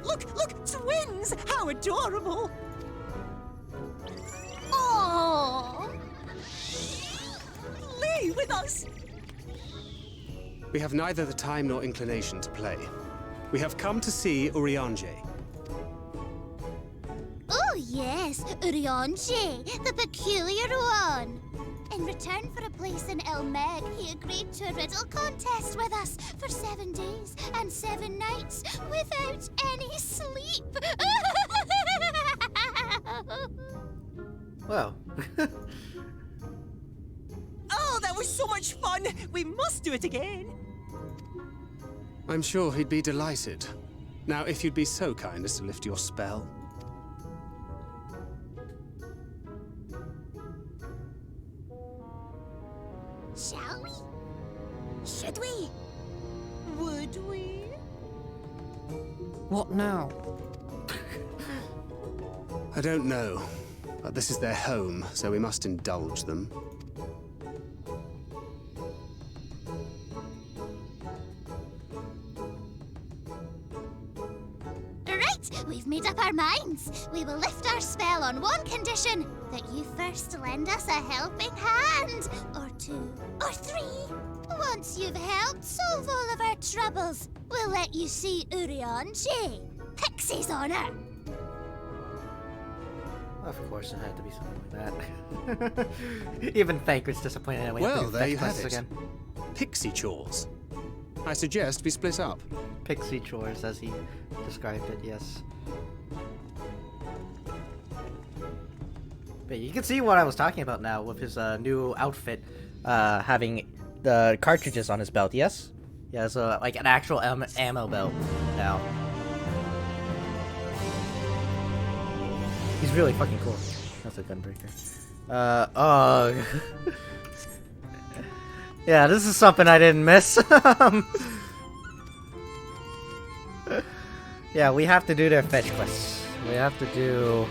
Look! Twins! How adorable! Oh! Lay with us! We have neither the time nor inclination to play. We have come to see Urianger. Oh yes, Urianger, the peculiar one. In return for a place in El Meg, he agreed to a riddle contest with us for 7 days and 7 nights without any sleep. Well. Oh, that was so much fun! We must do it again! I'm sure he'd be delighted. Now, if you'd be so kind as to lift your spell. Shall we? Should we? Would we? What now? I don't know, but this is their home, so we must indulge them. Right, we've made up our minds. We will lift our spell on one condition, that you first lend us a helping hand, or 2, or 3. Once you've helped solve all of our troubles, we'll let you see Urianger, Pixie's honor. Of course, it had to be something like that. Even Thancred's disappointed that we have to Well, do there you fetch have quests it. again. Pixie chores. I suggest we split up. Pixie chores, as he described it, yes. But you can see what I was talking about now with his new outfit, having the cartridges on his belt, yes? He has like an actual ammo belt now. He's really fucking cool. That's a gunbreaker. Oh. Yeah, this is something I didn't miss. Yeah, we have to do their fetch quests. We have to do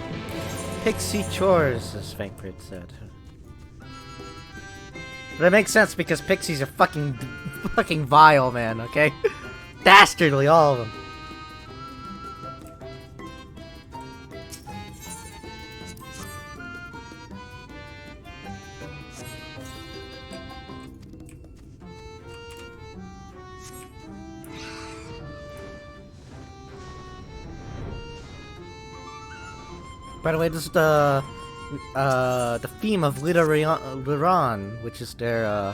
Pixie chores, as Thancred said. But it makes sense because pixies are fucking vile, man, okay? Dastardly, all of them. By the way, this is the theme of Liran, which is their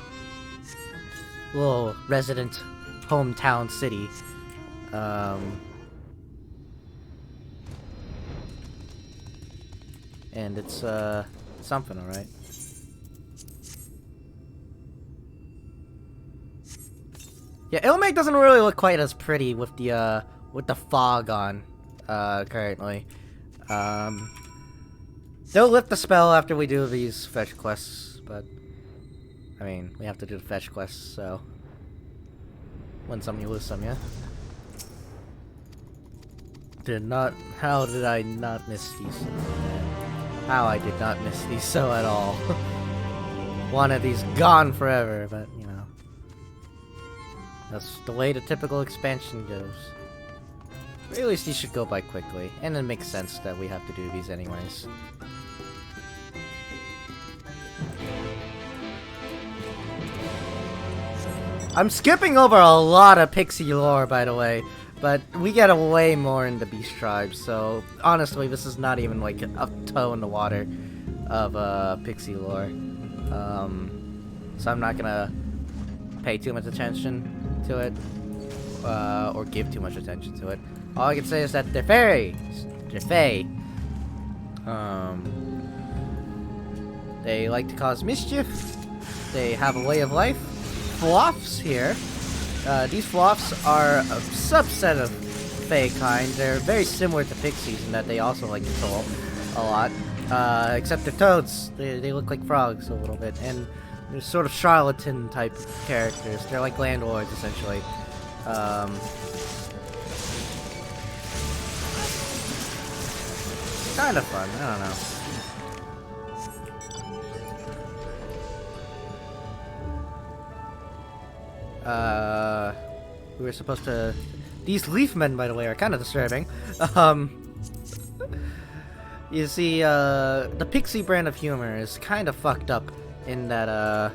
little resident hometown city. And it's something, all right. Yeah, Ilmeg doesn't really look quite as pretty with the fog on currently. They'll lift the spell after we do these fetch quests, but I mean, we have to do the fetch quests, so win some, you lose some, yeah? How did I not miss these so, man? How I did not miss these so at all. One of these gone forever, but you know. That's the way the typical expansion goes. At least these should go by quickly, and it makes sense that we have to do these anyways. I'm skipping over a lot of pixie lore, by the way, but we get way more in the Beast Tribes, so honestly, this is not even like a toe in the water of pixie lore. So I'm not gonna pay too much attention to it, or give too much attention to it. All I can say is that they're fairies. They're fae. They like to cause mischief. They have a way of life. Floffs here. These floffs are a subset of fae kind. They're very similar to pixies in that they also like to troll a lot. Except they're toads. They look like frogs a little bit, and they're sort of charlatan type characters. They're like landlords essentially. Kind of fun. I don't know. We were supposed to... These leaf men, by the way, are kind of disturbing. You see, the pixie brand of humor is kind of fucked up in that,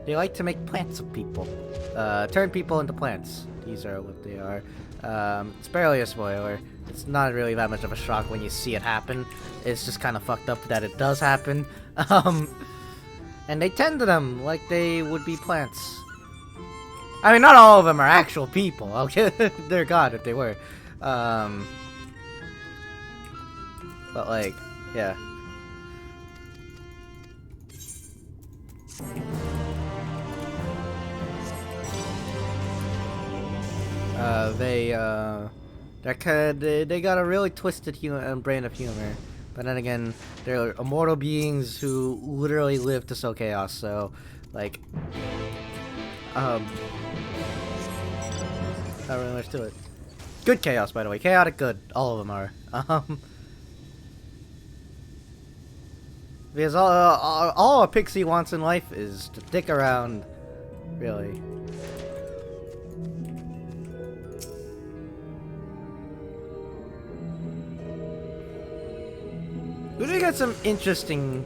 they like to make plants of people. Turn people into plants. These are what they are. It's barely a spoiler. It's not really that much of a shock when you see it happen. It's just kind of fucked up that it does happen. And they tend to them like they would be plants. I mean, not all of them are actual people, okay? They're God if they were. But like, yeah. They got a really twisted brain of humor, but then again, they're immortal beings who literally live to sow chaos. So, like, not really much to it. Good chaos, by the way, chaotic good. All of them are. Because all a pixie wants in life is to dick around, really. We do get some interesting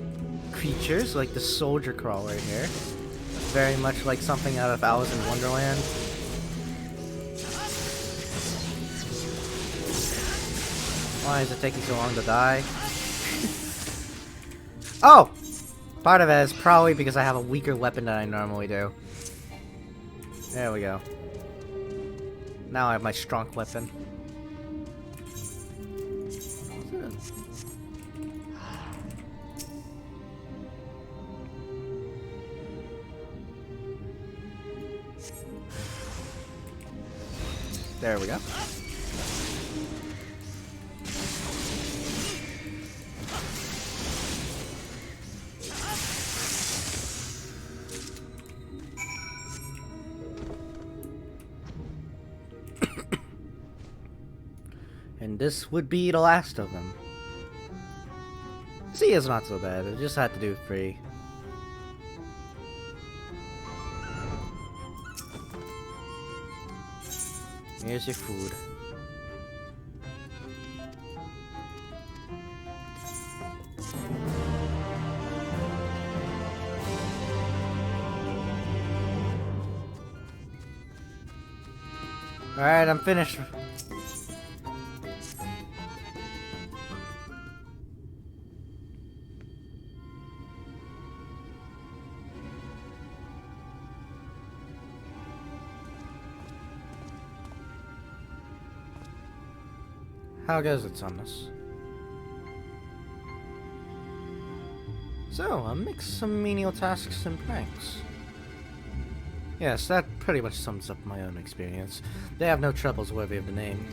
creatures, like the soldier crawler here. Very much like something out of Alice in Wonderland. Why is it taking so long to die? Oh! Part of it is probably because I have a weaker weapon than I normally do. There we go. Now I have my strong weapon. There we go. And this would be the last of them. See, it's not so bad. I just had to do 3. Here's your food. Alright, I'm finished. How goes it, Somnus? So, a mix of menial tasks and pranks. Yes, that pretty much sums up my own experience. They have no troubles worthy of the name.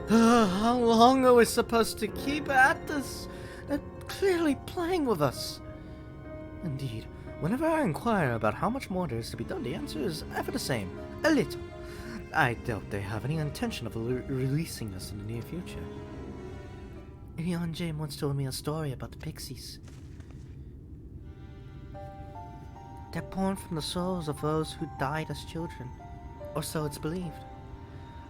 How long are we supposed to keep at this? They're clearly playing with us. Indeed. Whenever I inquire about how much more there is to be done, the answer is ever the same. A little. I doubt they have any intention of releasing us in the near future. Leon James once told me a story about the pixies. They're born from the souls of those who died as children, or so it's believed.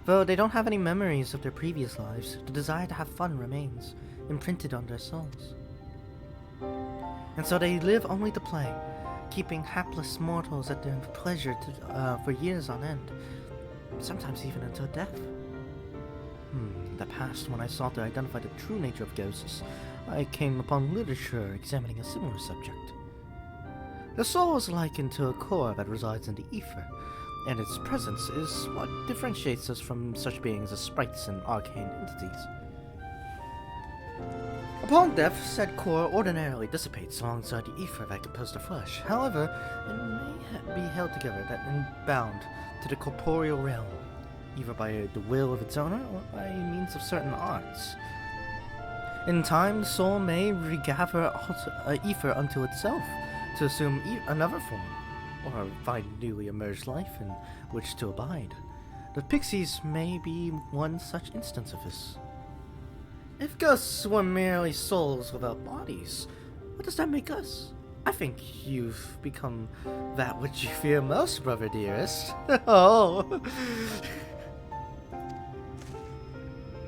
Though they don't have any memories of their previous lives, the desire to have fun remains, imprinted on their souls. And so they live only to play, keeping hapless mortals at their pleasure for years on end, sometimes even until death. In the past, when I sought to identify the true nature of ghosts, I came upon literature examining a similar subject. The soul is likened to a core that resides in the ether, and its presence is what differentiates us from such beings as sprites and arcane entities. Upon death, said core ordinarily dissipates alongside the ether that composed the flesh. However, it may be held together and bound to the corporeal realm, either by the will of its owner or by means of certain arts. In time, the soul may regather ether unto itself to assume another form, or find newly emerged life in which to abide. The pixies may be one such instance of this. If ghosts were merely souls without bodies, what does that make us? I think you've become that which you fear most, brother dearest. Oh!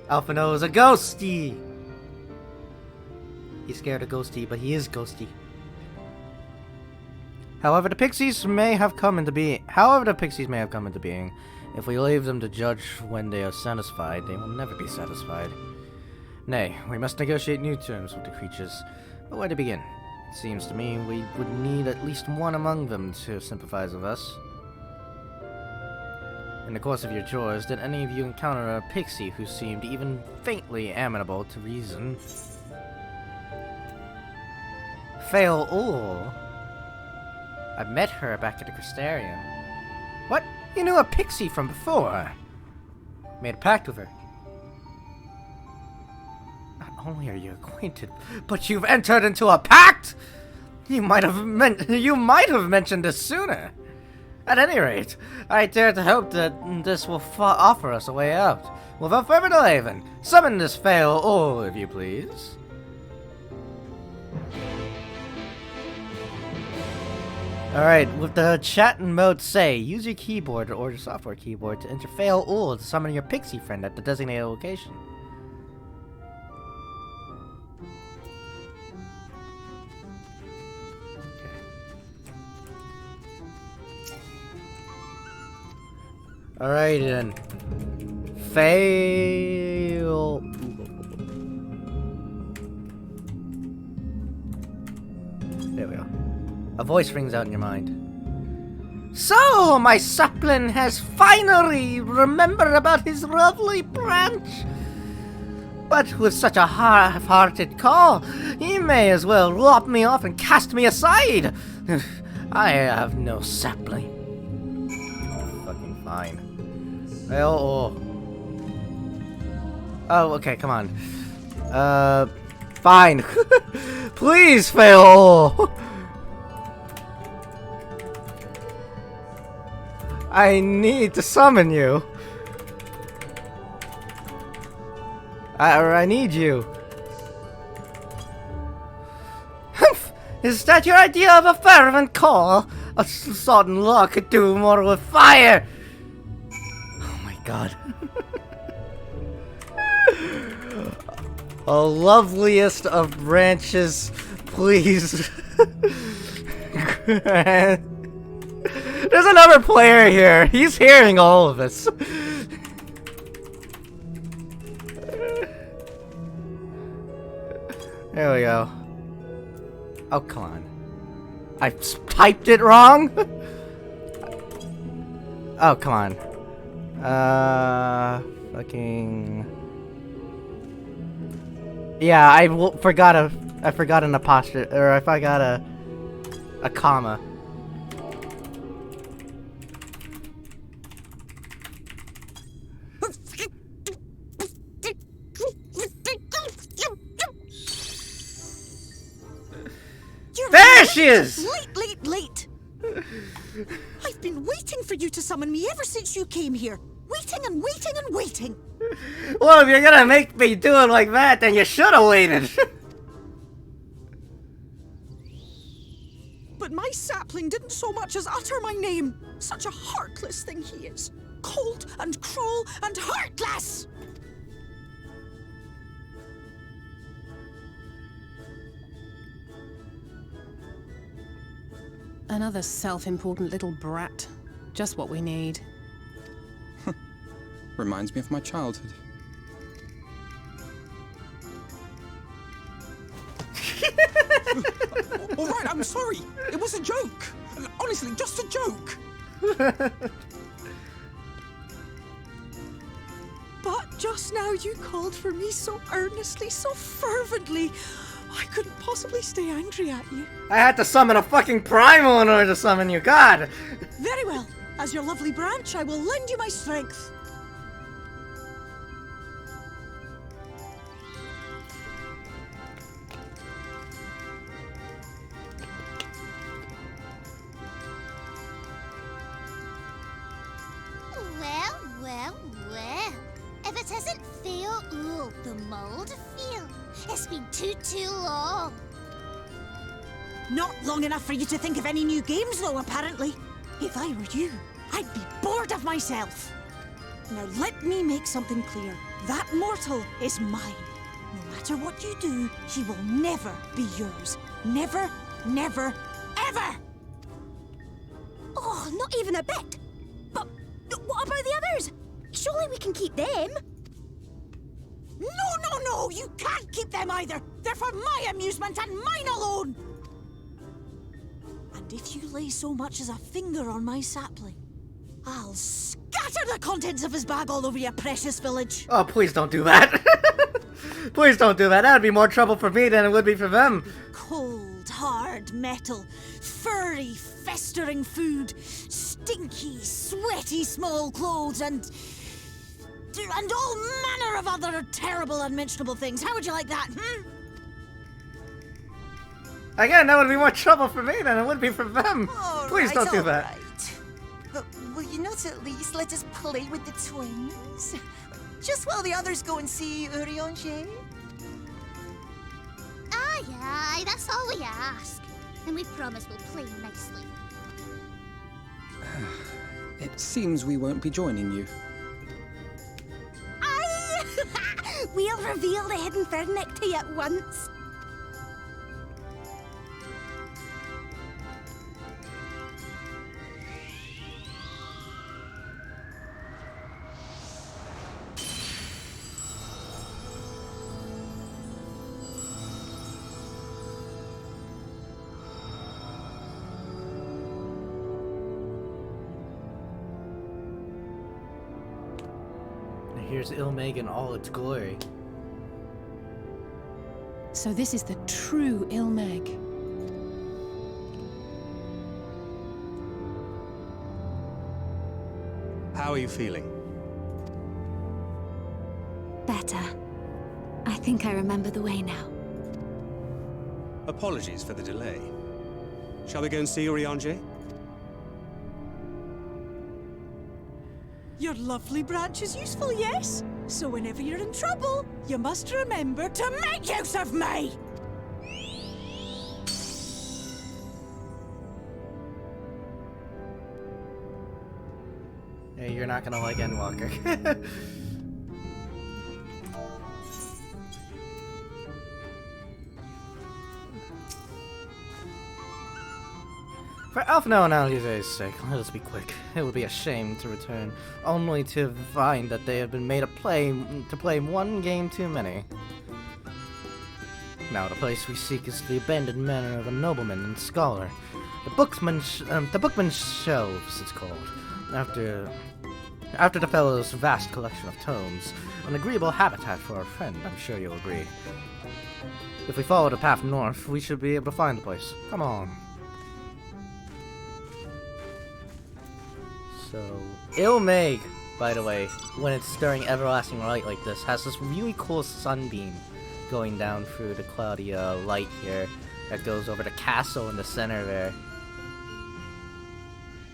Alphino is a ghosty! He's scared of ghosty, but he is ghosty. However, the pixies may have come into being. If we leave them to judge when they are satisfied, they will never be satisfied. Nay, we must negotiate new terms with the creatures. But where to begin? It seems to me we would need at least one among them to sympathize with us. In the course of your chores, did any of you encounter a pixie who seemed even faintly amenable to reason? Fail all. I met her back at the Crystarium. What? You knew a pixie from before? Made a pact with her. Not only are you acquainted, but you've entered into a pact! You might have mentioned this sooner. At any rate, I dare to hope that this will offer us a way out. Without further delay, then, summon this fail all, if you please. Alright, with the chat and mode say, use your keyboard or your software keyboard to enter fail all to summon your pixie friend at the designated location. Alright then. Fail. There we go. A voice rings out in your mind. So, my sapling has finally remembered about his lovely branch. But with such a half-hearted call, he may as well lop me off and cast me aside. I have no sapling. Fucking fine. Well, oh, okay, come on. Fine. Please fail. I need to summon you. I need you. Humph! Is that your idea of a fervent call? A sodden law could do more with fire. Oh my god. Oh, loveliest of branches, please. There's another player here. He's hearing all of this. There we go. Oh, come on. I typed it wrong? Oh, come on. Fucking... Yeah, I forgot an apostrophe, or I forgot a comma. There she is! Late! I've been waiting for you to summon me ever since you came here. Waiting and waiting and waiting. Well, if you're gonna make me do it like that, then you should have waited. but my sapling didn't so much as utter my name. Such a heartless thing he is. Cold and cruel and heartless! Another self-important little brat. Just what we need. Reminds me of my childhood. All right, I'm sorry. It was a joke. Honestly, just a joke. But just now you called for me so earnestly, so fervently. I couldn't possibly stay angry at you. I had to summon a fucking primal in order to summon you, God! Very well. As your lovely branch, I will lend you my strength. Well, well, well. If it isn't Theo Ool, the mould feel. It's been too long. Not long enough for you to think of any new games, though, apparently. If I were you, I'd be bored of myself. Now let me make something clear. That mortal is mine. No matter what you do, he will never be yours. Never, never, ever! Oh, not even a bit. But what about the others? Surely we can keep them. No, you can't keep them either. They're for my amusement and mine alone. And if you lay so much as a finger on my sapling, I'll scatter the contents of his bag all over your precious village. Oh, please don't do that. Please don't do that. That would be more trouble for me than it would be for them. Cold, hard metal, furry, festering food, stinky, sweaty small clothes, and all manner of other terrible, unmentionable things. How would you like that, Again, that would be more trouble for me than it would be for them. Please don't do that. But will you not at least let us play with the twins? Just while the others go and see Urianger? Aye, that's all we ask. And we promise we'll play nicely. It seems we won't be joining you. Aye! We'll reveal the hidden Fernic to you at once. Here's Ilmeg in all its glory. So this is the true Ilmeg. How are you feeling? Better. I think I remember the way now. Apologies for the delay. Shall we go and see Urianger? Your lovely branch is useful, yes? So whenever you're in trouble, you must remember to make use of me! Hey, you're not gonna like Endwalker. For Alphinaud and Alize's sake, let us be quick. It would be a shame to return, only to find that they have been made to play one game too many. Now the place we seek is the abandoned manor of a nobleman and scholar. The Bookman's Shelves, it's called. After the fellow's vast collection of tomes, an agreeable habitat for our friend, I'm sure you'll agree. If we follow the path north, we should be able to find the place. Come on. So, Ilmeg, by the way, when it's stirring everlasting light like this, has this really cool sunbeam going down through the cloudy light here that goes over the castle in the center there.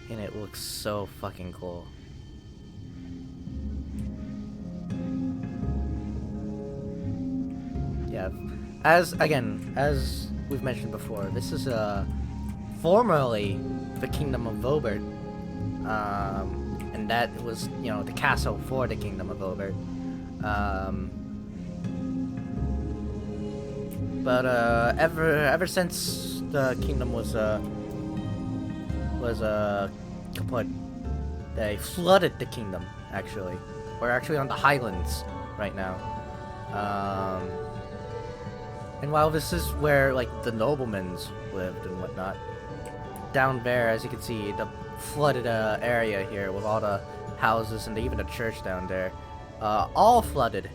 And it looks so fucking cool. Yeah, as we've mentioned before, this is a formerly the Kingdom of Vobert. And that was, you know, the castle for the Kingdom of Vobert. But ever since the kingdom was kaput, they flooded the kingdom. Actually, we're actually on the highlands right now. And while this is where like the noblemen's lived and whatnot, down there, as you can see, the flooded area here with all the houses and even the church down there, all flooded.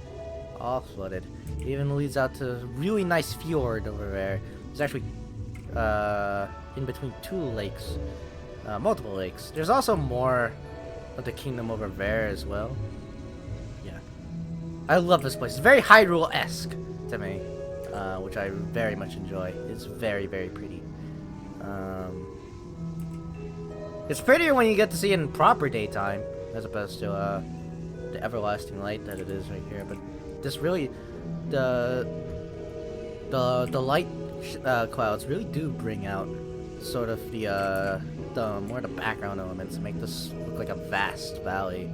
It even leads out to a really nice fjord over there. It's actually in between two lakes, multiple lakes. There's also more of the kingdom over there as well. Yeah, I love this place. It's very Hyrule-esque to me, which I very much enjoy. It's very, very pretty. It's prettier when you get to see it in proper daytime, as opposed to the everlasting light that it is right here. But this really, the light clouds really do bring out sort of the more the background elements, make this look like a vast valley.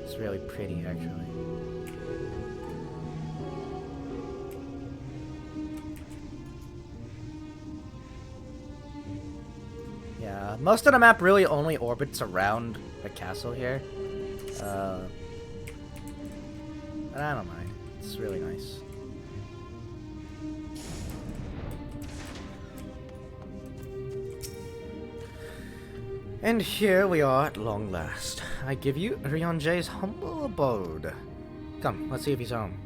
It's really pretty, actually. Yeah, most of the map really only orbits around the castle here. But I don't mind. It's really nice. And here we are at long last. I give you Ryonjae's humble abode. Come, let's see if he's home.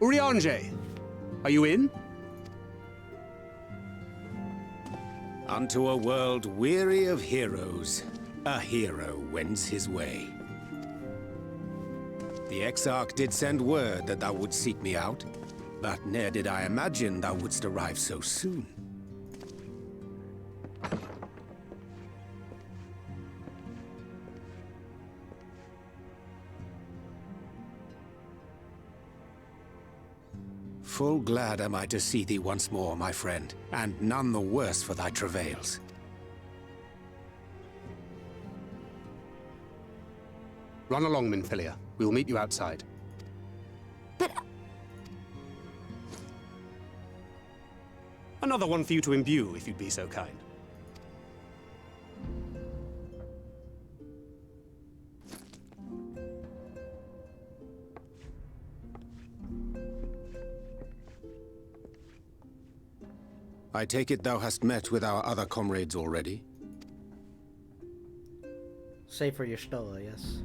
Ryonjae, are you in? Unto a world weary of heroes, a hero wends his way. The Exarch did send word that thou wouldst seek me out, but ne'er did I imagine thou wouldst arrive so soon. Full glad am I to see thee once more, my friend, and none the worse for thy travails. Run along, Minfilia. We will meet you outside. But... Another one for you to imbue, if you'd be so kind. I take it thou hast met with our other comrades already? Save for your Stola, yes.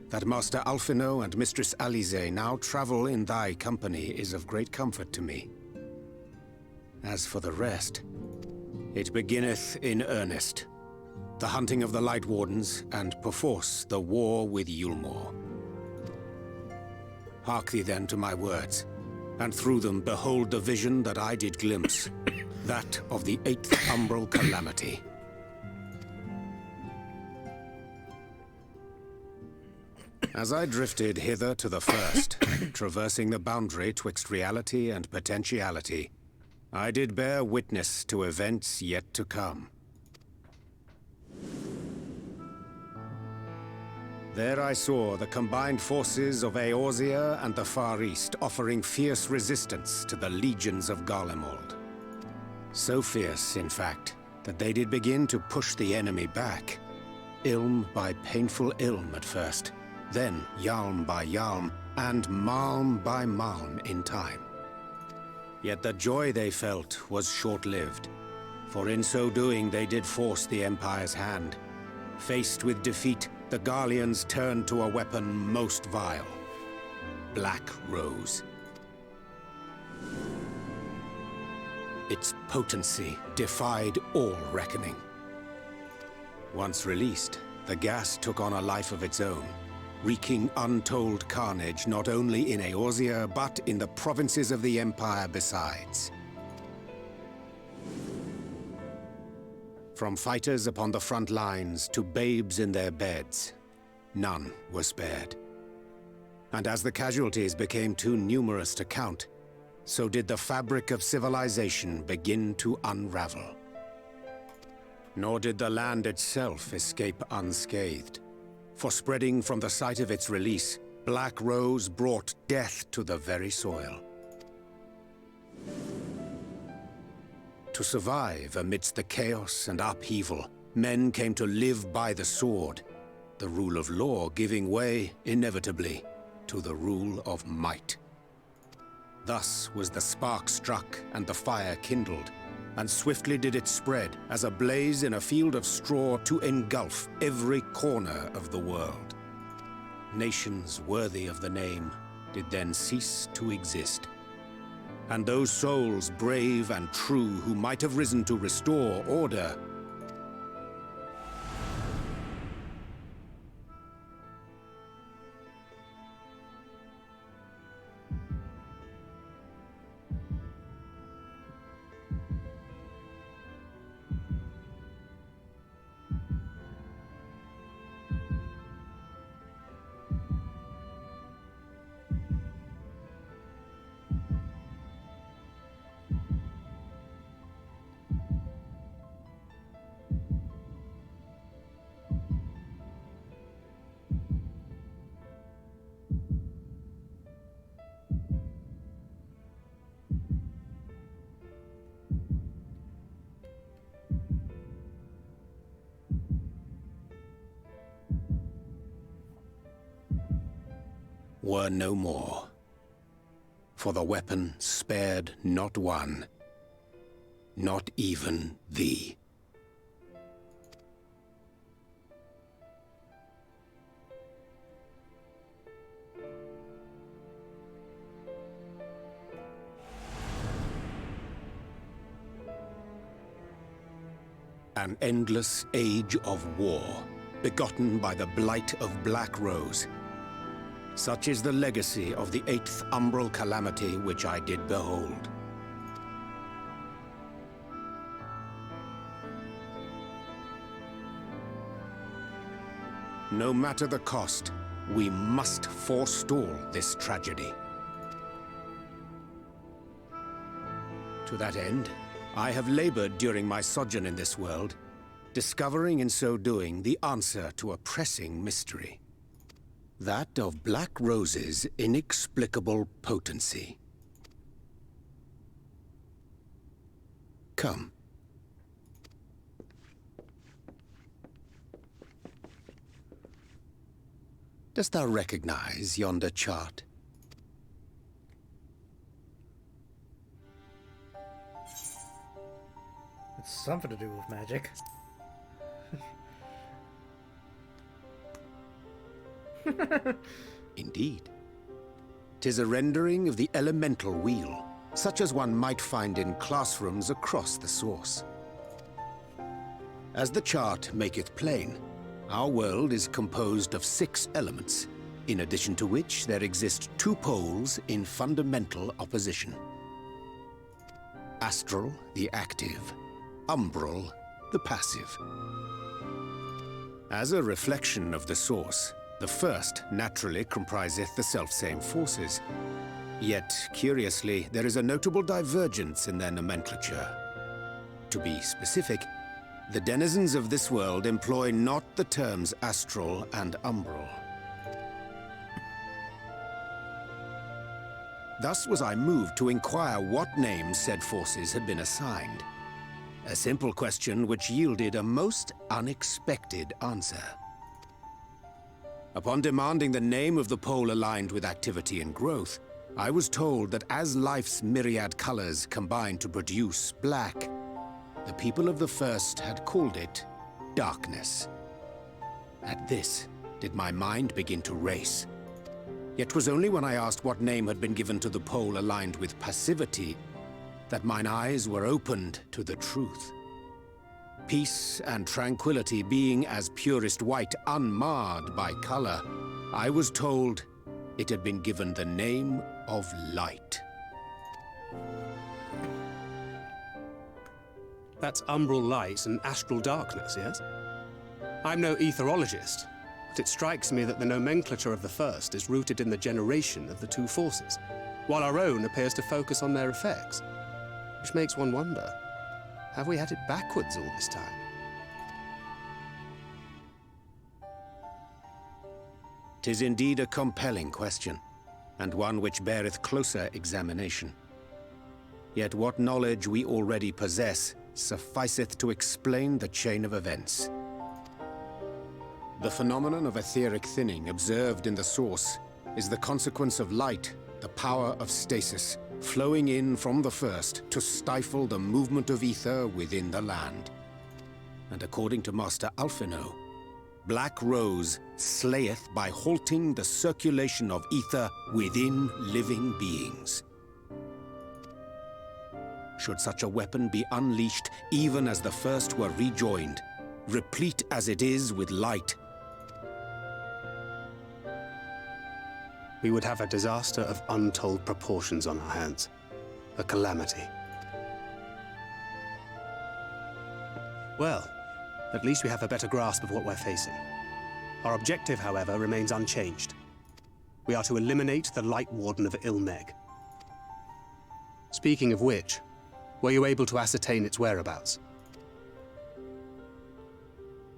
That Master Alphino and Mistress Alize now travel in thy company is of great comfort to me. As for the rest, it beginneth in earnest. The hunting of the Light Wardens, and perforce the war with Yulmore. Hark thee then to my words, and through them behold the vision that I did glimpse, that of the 8th Umbral Calamity. As I drifted hither to the first, traversing the boundary twixt reality and potentiality, I did bear witness to events yet to come. There I saw the combined forces of Eorzea and the Far East offering fierce resistance to the legions of Garlemald. So fierce, in fact, that they did begin to push the enemy back. Ilm by painful ilm at first, then Yalm by Yalm, and Malm by Malm in time. Yet the joy they felt was short-lived, for in so doing they did force the Empire's hand. Faced with defeat, the Garleans turned to a weapon most vile. Black Rose. Its potency defied all reckoning. Once released, the gas took on a life of its own, wreaking untold carnage not only in Eorzea, but in the provinces of the Empire besides. From fighters upon the front lines to babes in their beds, none were spared. And as the casualties became too numerous to count, so did the fabric of civilization begin to unravel. Nor did the land itself escape unscathed, for spreading from the site of its release, Black Rose brought death to the very soil. To survive amidst the chaos and upheaval, men came to live by the sword, the rule of law giving way, inevitably, to the rule of might. Thus was the spark struck and the fire kindled, and swiftly did it spread as a blaze in a field of straw to engulf every corner of the world. Nations worthy of the name did then cease to exist. And those souls brave and true who might have risen to restore order were no more. For the weapon spared not one, not even thee. An endless age of war, begotten by the blight of Black Rose. Such is the legacy of the 8th umbral calamity which I did behold. No matter the cost, we must forestall this tragedy. To that end, I have labored during my sojourn in this world, discovering in so doing the answer to a pressing mystery. That of Black Rose's inexplicable potency. Come. Dost thou recognize yonder chart? It's something to do with magic. Indeed. 'Tis a rendering of the elemental wheel, such as one might find in classrooms across the source. As the chart maketh plain, our world is composed of 6 elements, in addition to which there exist 2 poles in fundamental opposition. Astral, the active; umbral, the passive. As a reflection of the source, the first naturally compriseth the selfsame forces. Yet, curiously, there is a notable divergence in their nomenclature. To be specific, the denizens of this world employ not the terms astral and umbral. Thus was I moved to inquire what names said forces had been assigned. A simple question which yielded a most unexpected answer. Upon demanding the name of the pole aligned with activity and growth, I was told that as life's myriad colors combine to produce black, the people of the first had called it darkness. At this, did my mind begin to race. Yet 'twas only when I asked what name had been given to the pole aligned with passivity that mine eyes were opened to the truth. Peace and tranquility being as purest white, unmarred by color, I was told it had been given the name of light. That's umbral light and astral darkness, yes? I'm no etherologist, but it strikes me that the nomenclature of the first is rooted in the generation of the two forces, while our own appears to focus on their effects. Which makes one wonder, have we had it backwards all this time? "'Tis indeed a compelling question, and one which beareth closer examination. Yet what knowledge we already possess sufficeth to explain the chain of events. The phenomenon of etheric thinning observed in the source is the consequence of light, the power of stasis, flowing in from the first to stifle the movement of ether within the land. And according to Master Alphino, Black Rose slayeth by halting the circulation of ether within living beings. Should such a weapon be unleashed even as the first were rejoined, replete as it is with light, we would have a disaster of untold proportions on our hands. A calamity. Well, at least we have a better grasp of what we're facing. Our objective, however, remains unchanged. We are to eliminate the Light Warden of Ilmeg. Speaking of which, were you able to ascertain its whereabouts?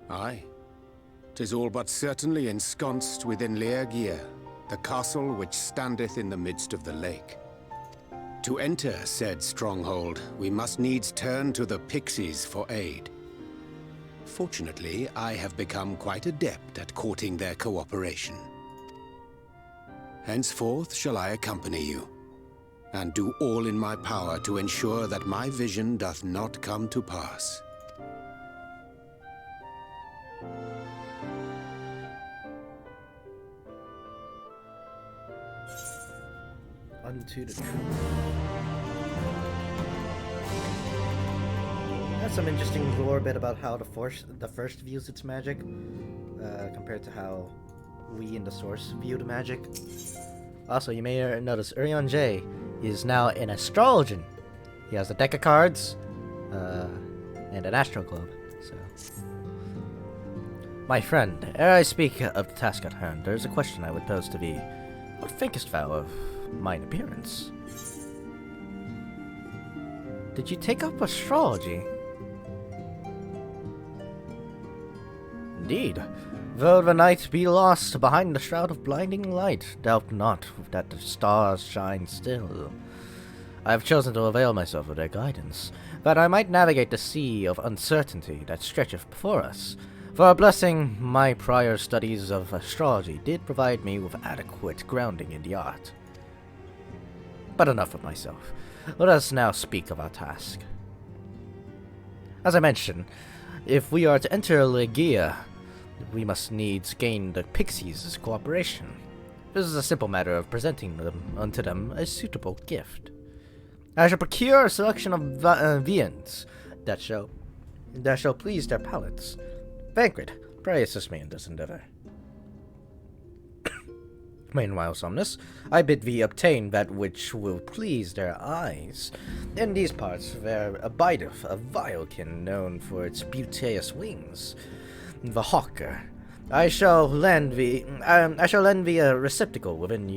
Aye. 'Tis all but certainly ensconced within Leargear, the castle which standeth in the midst of the lake. To enter said stronghold, we must needs turn to the pixies for aid. Fortunately, I have become quite adept at courting their cooperation. Henceforth shall I accompany you, and do all in my power to ensure that my vision doth not come to pass. Unto the truth. That's some interesting lore bit about how the first views its magic, compared to how we in the source view the magic. Also, you may notice Urion J is now an astrologian. He has a deck of cards, and an astro globe. So, my friend, ere I speak of the task at hand, there is a question I would pose to thee. What thinkest thou of mine appearance? Did you take up astrology? Indeed. Though the night be lost behind the shroud of blinding light, doubt not that the stars shine still. I have chosen to avail myself of their guidance, that I might navigate the sea of uncertainty that stretcheth before us. For a blessing, my prior studies of astrology did provide me with adequate grounding in the art. But enough of myself. Let us now speak of our task. As I mentioned, if we are to enter Legia, we must needs gain the Pixies' cooperation. This is a simple matter of presenting unto them a suitable gift. I shall procure a selection of viands that shall please their palates. Banquet, pray assist me in this endeavor. Meanwhile, Somnus, I bid thee obtain that which will please their eyes. In these parts there abideth a vilekin known for its beauteous wings, the hawker. I shall lend thee a receptacle within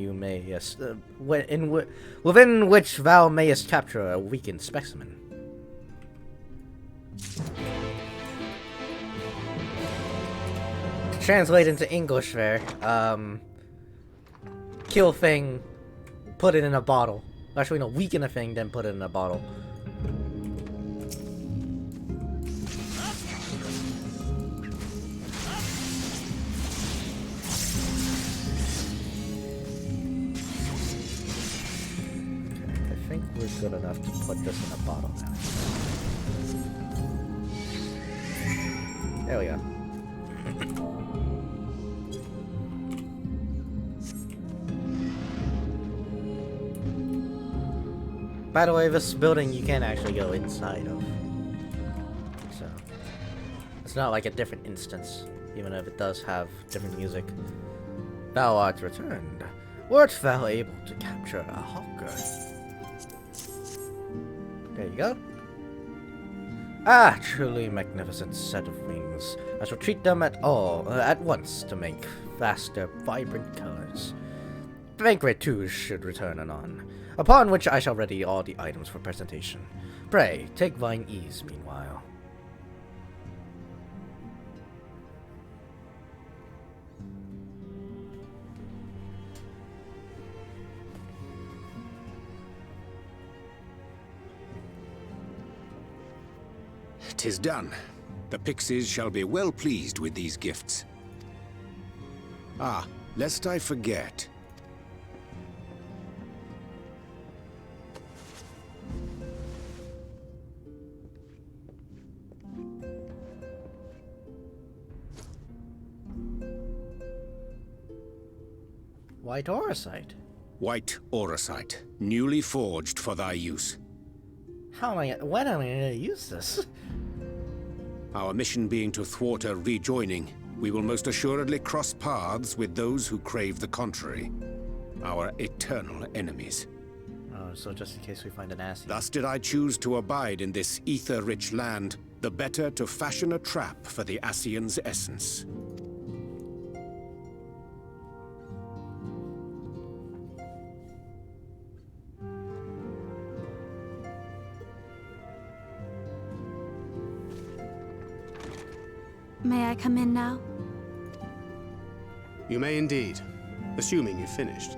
within which thou mayest capture a weakened specimen. To translate into English there, kill thing, put it in a bottle. Actually, no, weaken a thing, then put it in a bottle. I think we're good enough to put this in a bottle now. There we go. By the way, this building you can't actually go inside of. So, it's not like a different instance, even if it does have different music. Thou art returned. Wert thou able to capture a hawker? There you go. Ah, truly magnificent set of wings. I shall treat them at once to make faster, vibrant colors. Banquet too should return anon, upon which I shall ready all the items for presentation. Pray, take thine ease meanwhile. "'Tis done. The pixies shall be well pleased with these gifts. Ah, lest I forget. White Auracite. White Auracite, newly forged for thy use. When am I gonna use this? Our mission being to thwart a rejoining, we will most assuredly cross paths with those who crave the contrary. Our eternal enemies. Oh, so just in case we find an ass. Thus did I choose to abide in this ether-rich land, the better to fashion a trap for the Ascian's essence. May I come in now? You may indeed, assuming you've finished.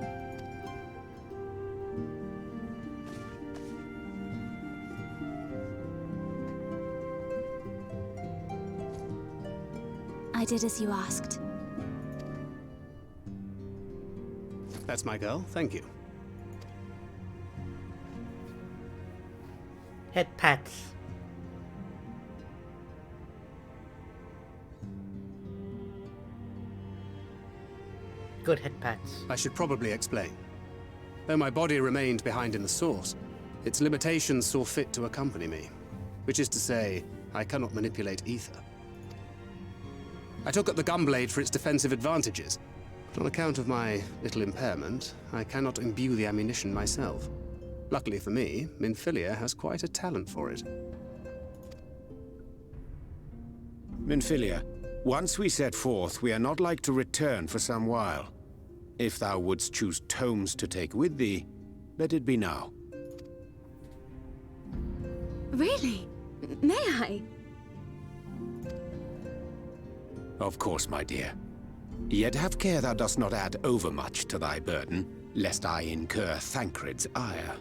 I did as you asked. That's my girl, thank you. Head pats. Good head pats. I should probably explain. Though my body remained behind in the source, its limitations saw fit to accompany me. Which is to say, I cannot manipulate ether. I took up the gunblade for its defensive advantages, but on account of my little impairment, I cannot imbue the ammunition myself. Luckily for me, Minfilia has quite a talent for it. Minfilia, once we set forth, we are not like to return for some while. If thou wouldst choose tomes to take with thee, let it be now. Really? May I? Of course, my dear. Yet have care thou dost not add overmuch to thy burden, lest I incur Thancred's ire.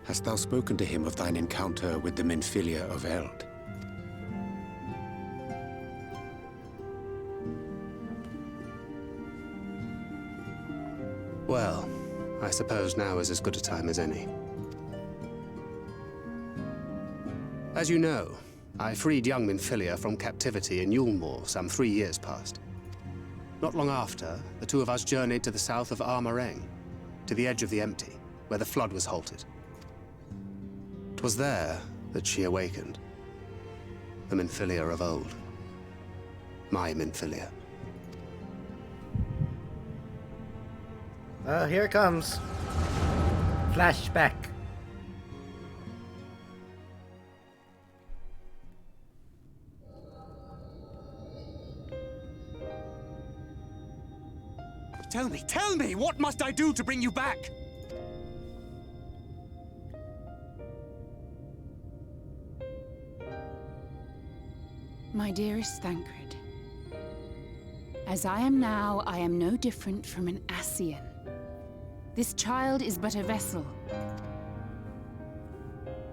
Hast thou spoken to him of thine encounter with the Minfilia of Eld? Well, I suppose now is as good a time as any. As you know, I freed young Minfilia from captivity in Yulmore some 3 years past. Not long after, the two of us journeyed to the south of Armareng, to the edge of the Empty, where the flood was halted. 'Twas there that she awakened. The Minfilia of old. My Minfilia. Here it comes. Flashback. Tell me, what must I do to bring you back? My dearest Thancred, as I am now, I am no different from an Ascian. This child is but a vessel.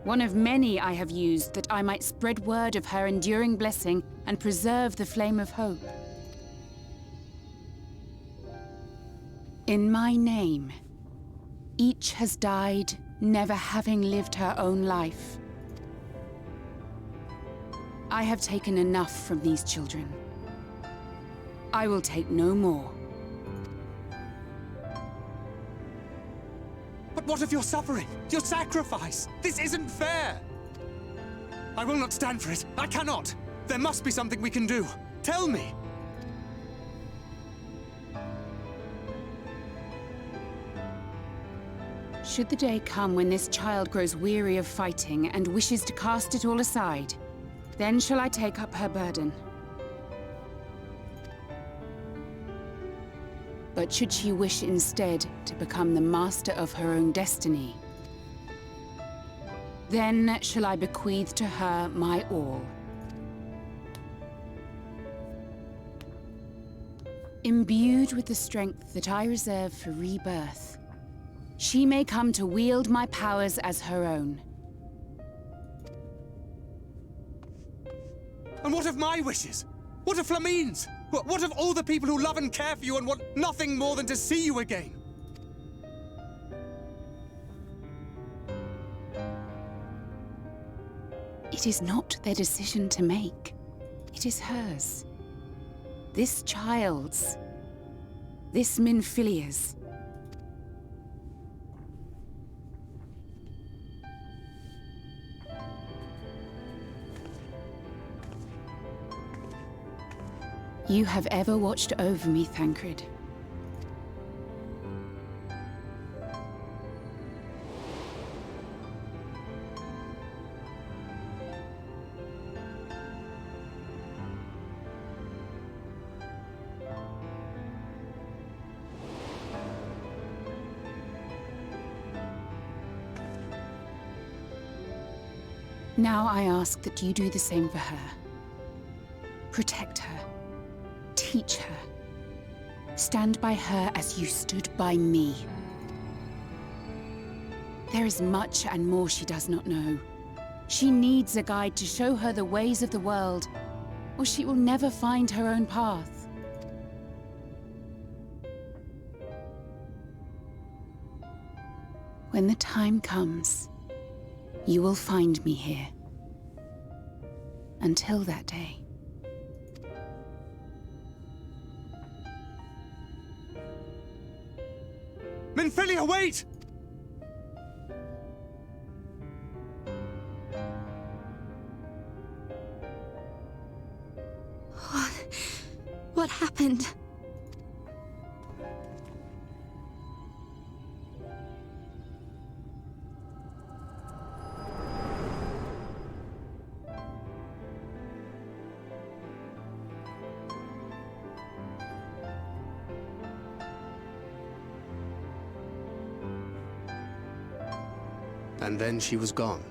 One of many I have used that I might spread word of her enduring blessing and preserve the flame of hope. In my name, each has died, never having lived her own life. I have taken enough from these children. I will take no more. But what of your suffering? Your sacrifice? This isn't fair! I will not stand for it. I cannot! There must be something we can do. Tell me! Should the day come when this child grows weary of fighting and wishes to cast it all aside, then shall I take up her burden. But should she wish instead to become the master of her own destiny, then shall I bequeath to her my all. Imbued with the strength that I reserve for rebirth, she may come to wield my powers as her own. And what of my wishes? What of Flamine's? What of all the people who love and care for you and want nothing more than to see you again? It is not their decision to make. It is hers. This child's. This Minfilia's. You have ever watched over me, Thancred. Now I ask that you do the same for her. Protect her. Teach her. Stand by her as you stood by me. There is much and more she does not know. She needs a guide to show her the ways of the world, or she will never find her own path. When the time comes, you will find me here. Until that day. Minfilia, wait! What happened? And then she was gone.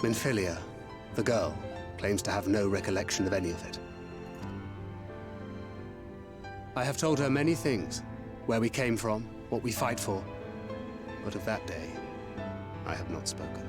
Minfilia, the girl, claims to have no recollection of any of it. I have told her many things. Where we came from, what we fight for. But of that day, I have not spoken.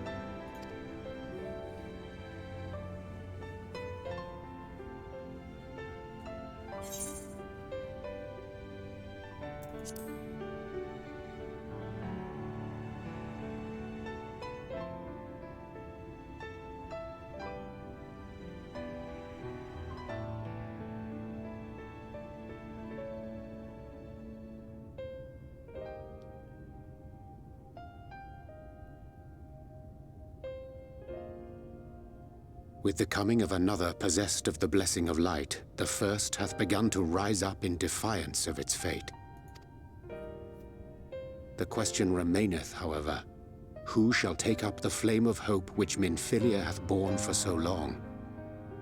With the coming of another possessed of the blessing of light, the first hath begun to rise up in defiance of its fate. The question remaineth, however, who shall take up the flame of hope which Minfilia hath borne for so long?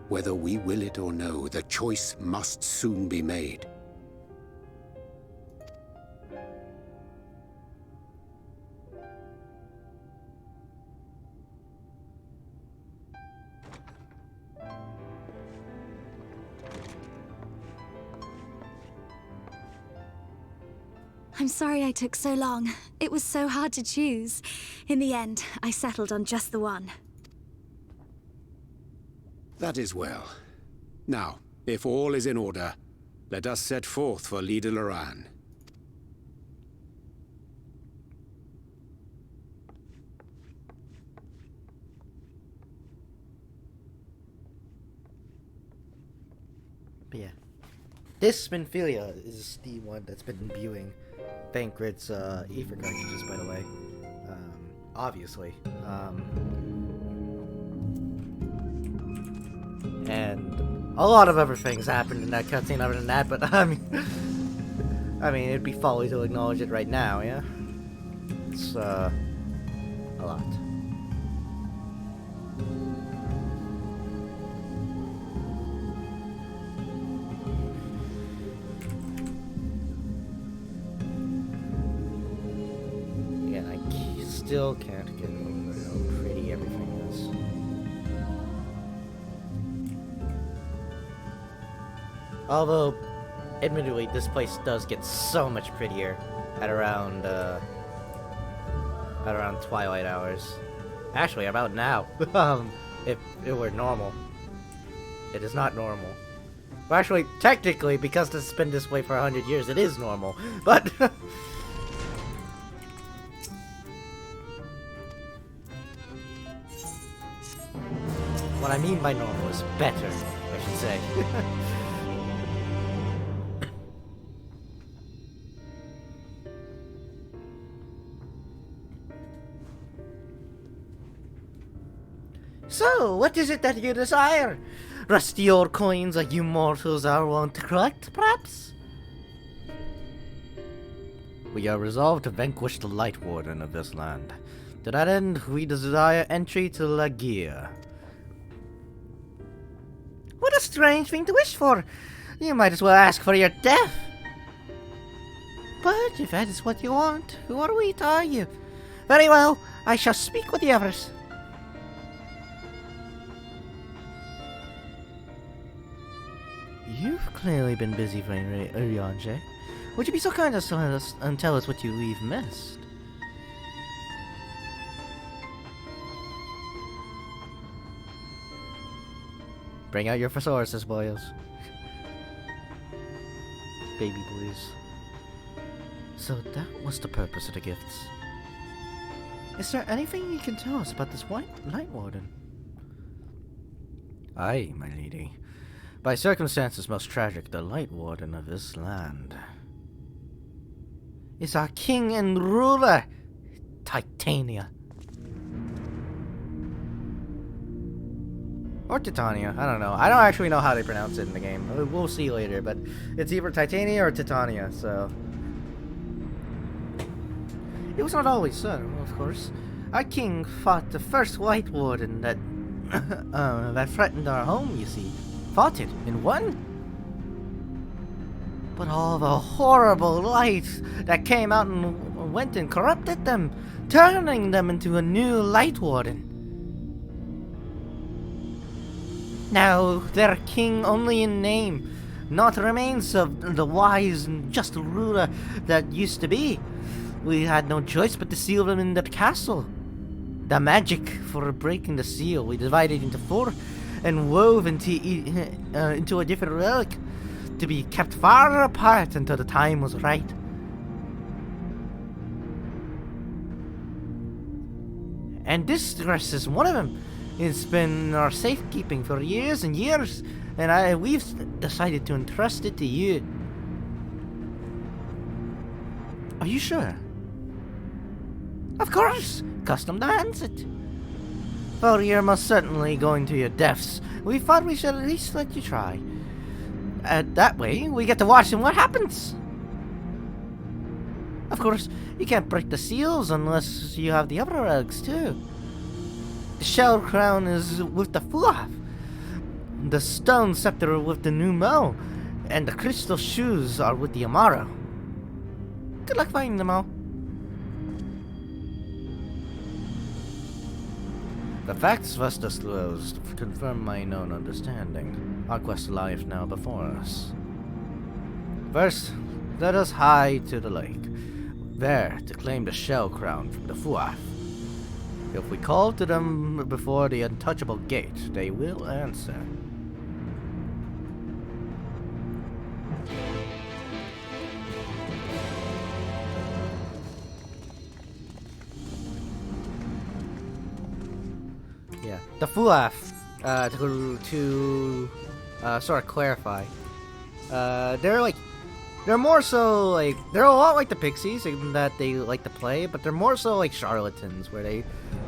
Whether we will it or no, the choice must soon be made. I'm sorry I took so long. It was so hard to choose. In the end, I settled on just the one. That is well. Now, if all is in order, let us set forth for Lida Loran. But yeah. This Minfilia is the one that's been imbuing Thancred's ether cartridges, by the way. Obviously. And a lot of other things happened in that cutscene other than that, but I mean, it'd be folly to acknowledge it right now, yeah? It's, a lot. Yeah, I still can't get over how pretty everything is. Although, admittedly, this place does get so much prettier at around twilight hours. Actually, about now. If it were normal. It is not normal. Well, actually, technically, because this has been this way for 100 years, it is normal. But what I mean by normal is better, I should say. So, what is it that you desire? Rusty old coins like you mortals are wont to collect, perhaps? We are resolved to vanquish the Light Warden of this land. To that end, we desire entry to Lagia. What a strange thing to wish for! You might as well ask for your death! But if that is what you want, who are we to argue? Very well, I shall speak with the others. You've clearly been busy, Uriange. Would you be so kind as to let us and tell us what we've missed? Bring out your thesauruses, boyos. Baby boys. So that was the purpose of the gifts. Is there anything you can tell us about this Light Warden? Aye, my lady. By circumstances most tragic, the Light Warden of this land is our king and ruler, Titania. Or Titania, I don't know. I don't actually know how they pronounce it in the game. We'll see later, but it's either Titania or Titania, so... It was not always so, of course. Our king fought the first White Warden that that threatened our home, you see. Fought it and won. But all the horrible light that came out and went and corrupted them, turning them into a new Light Warden. Now they're king only in name, not remains of the wise and just ruler that used to be. We had no choice but to seal them in the castle. The magic for breaking the seal we divided into 4 and wove into a different relic to be kept far apart until the time was right. And this dress is one of them. It's been in our safekeeping for years and years, and we've decided to entrust it to you. Are you sure? Of course! Custom demands it. For you're most certainly going to your deaths, we thought we should at least let you try. That way, we get to watch what happens. Of course, you can't break the seals unless you have the other relics too. The shell crown is with the Fuaf, the stone scepter with the Numo, and the crystal shoes are with the Amaro. Good luck finding them all. The facts thus disclosed confirm my known understanding. Our quest lieth now before us. First, let us hie to the lake, there to claim the shell crown from the Fuaf. If we call to them before the untouchable gate, they will answer. Yeah, the Fuaf, to sort of clarify, They're more so like, they're a lot like the Pixies in that they like to play, but they're more so like charlatans where they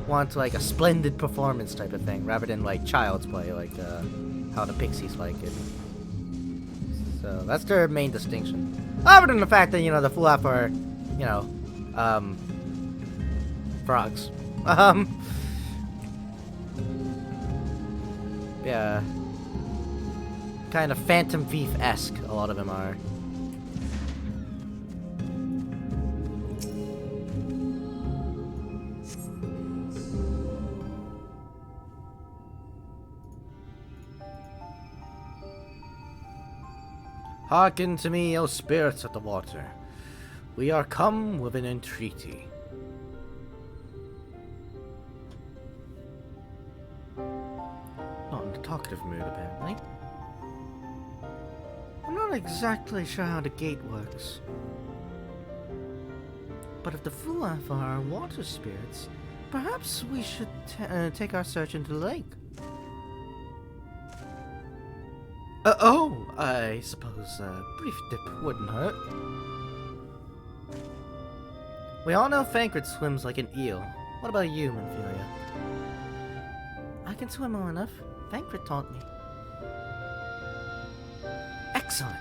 want like a splendid performance type of thing rather than like child's play, like how the Pixies like it. So that's their main distinction. Other than the fact that, you know, the Fulaf are, you know, frogs. Yeah. Kind of Phantom Thief-esque, a lot of them are. Hearken to me, O spirits of the water. We are come with an entreaty. Not in the talkative mood, apparently. I'm not exactly sure how the gate works. But if the Fulaf are our water spirits, perhaps we should take our search into the lake. I suppose a brief dip wouldn't hurt. We all know Thancred swims like an eel. What about you, Minfilia? I can swim well enough. Thancred taught me. Excellent!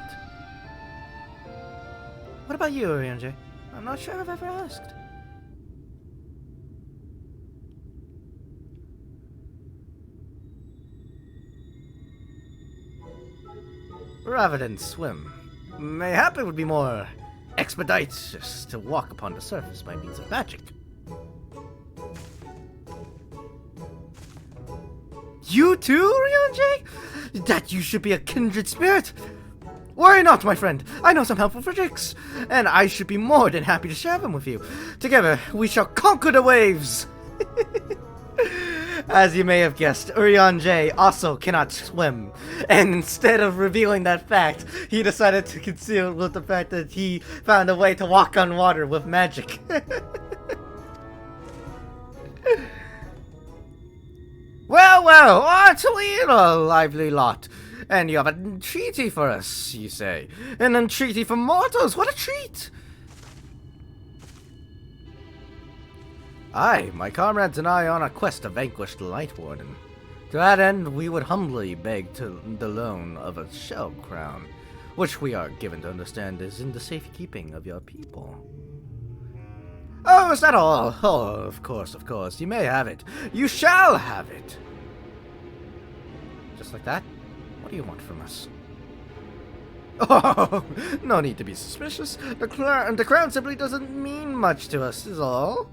What about you, Oriange? I'm not sure I've ever asked. Rather than swim, mayhap it would be more expeditious to walk upon the surface by means of magic. You too, Oriange? That you should be a kindred spirit! Worry not, my friend. I know some helpful tricks, and I should be more than happy to share them with you. Together, we shall conquer the waves! As you may have guessed, Oriange also cannot swim, and instead of revealing that fact, he decided to conceal with the fact that he found a way to walk on water with magic. Well, aren't we a lively lot? And you have an entreaty for us, you say? An entreaty for mortals, what a treat! Aye, my comrades and I are on a quest to vanquish the Light Warden. To that end, we would humbly beg the loan of a shell crown, which we are given to understand is in the safekeeping of your people. Oh, is that all? Oh, of course, you may have it. You shall have it! Just like that? What do you want from us? Oh, no need to be suspicious. The crown simply doesn't mean much to us, is All.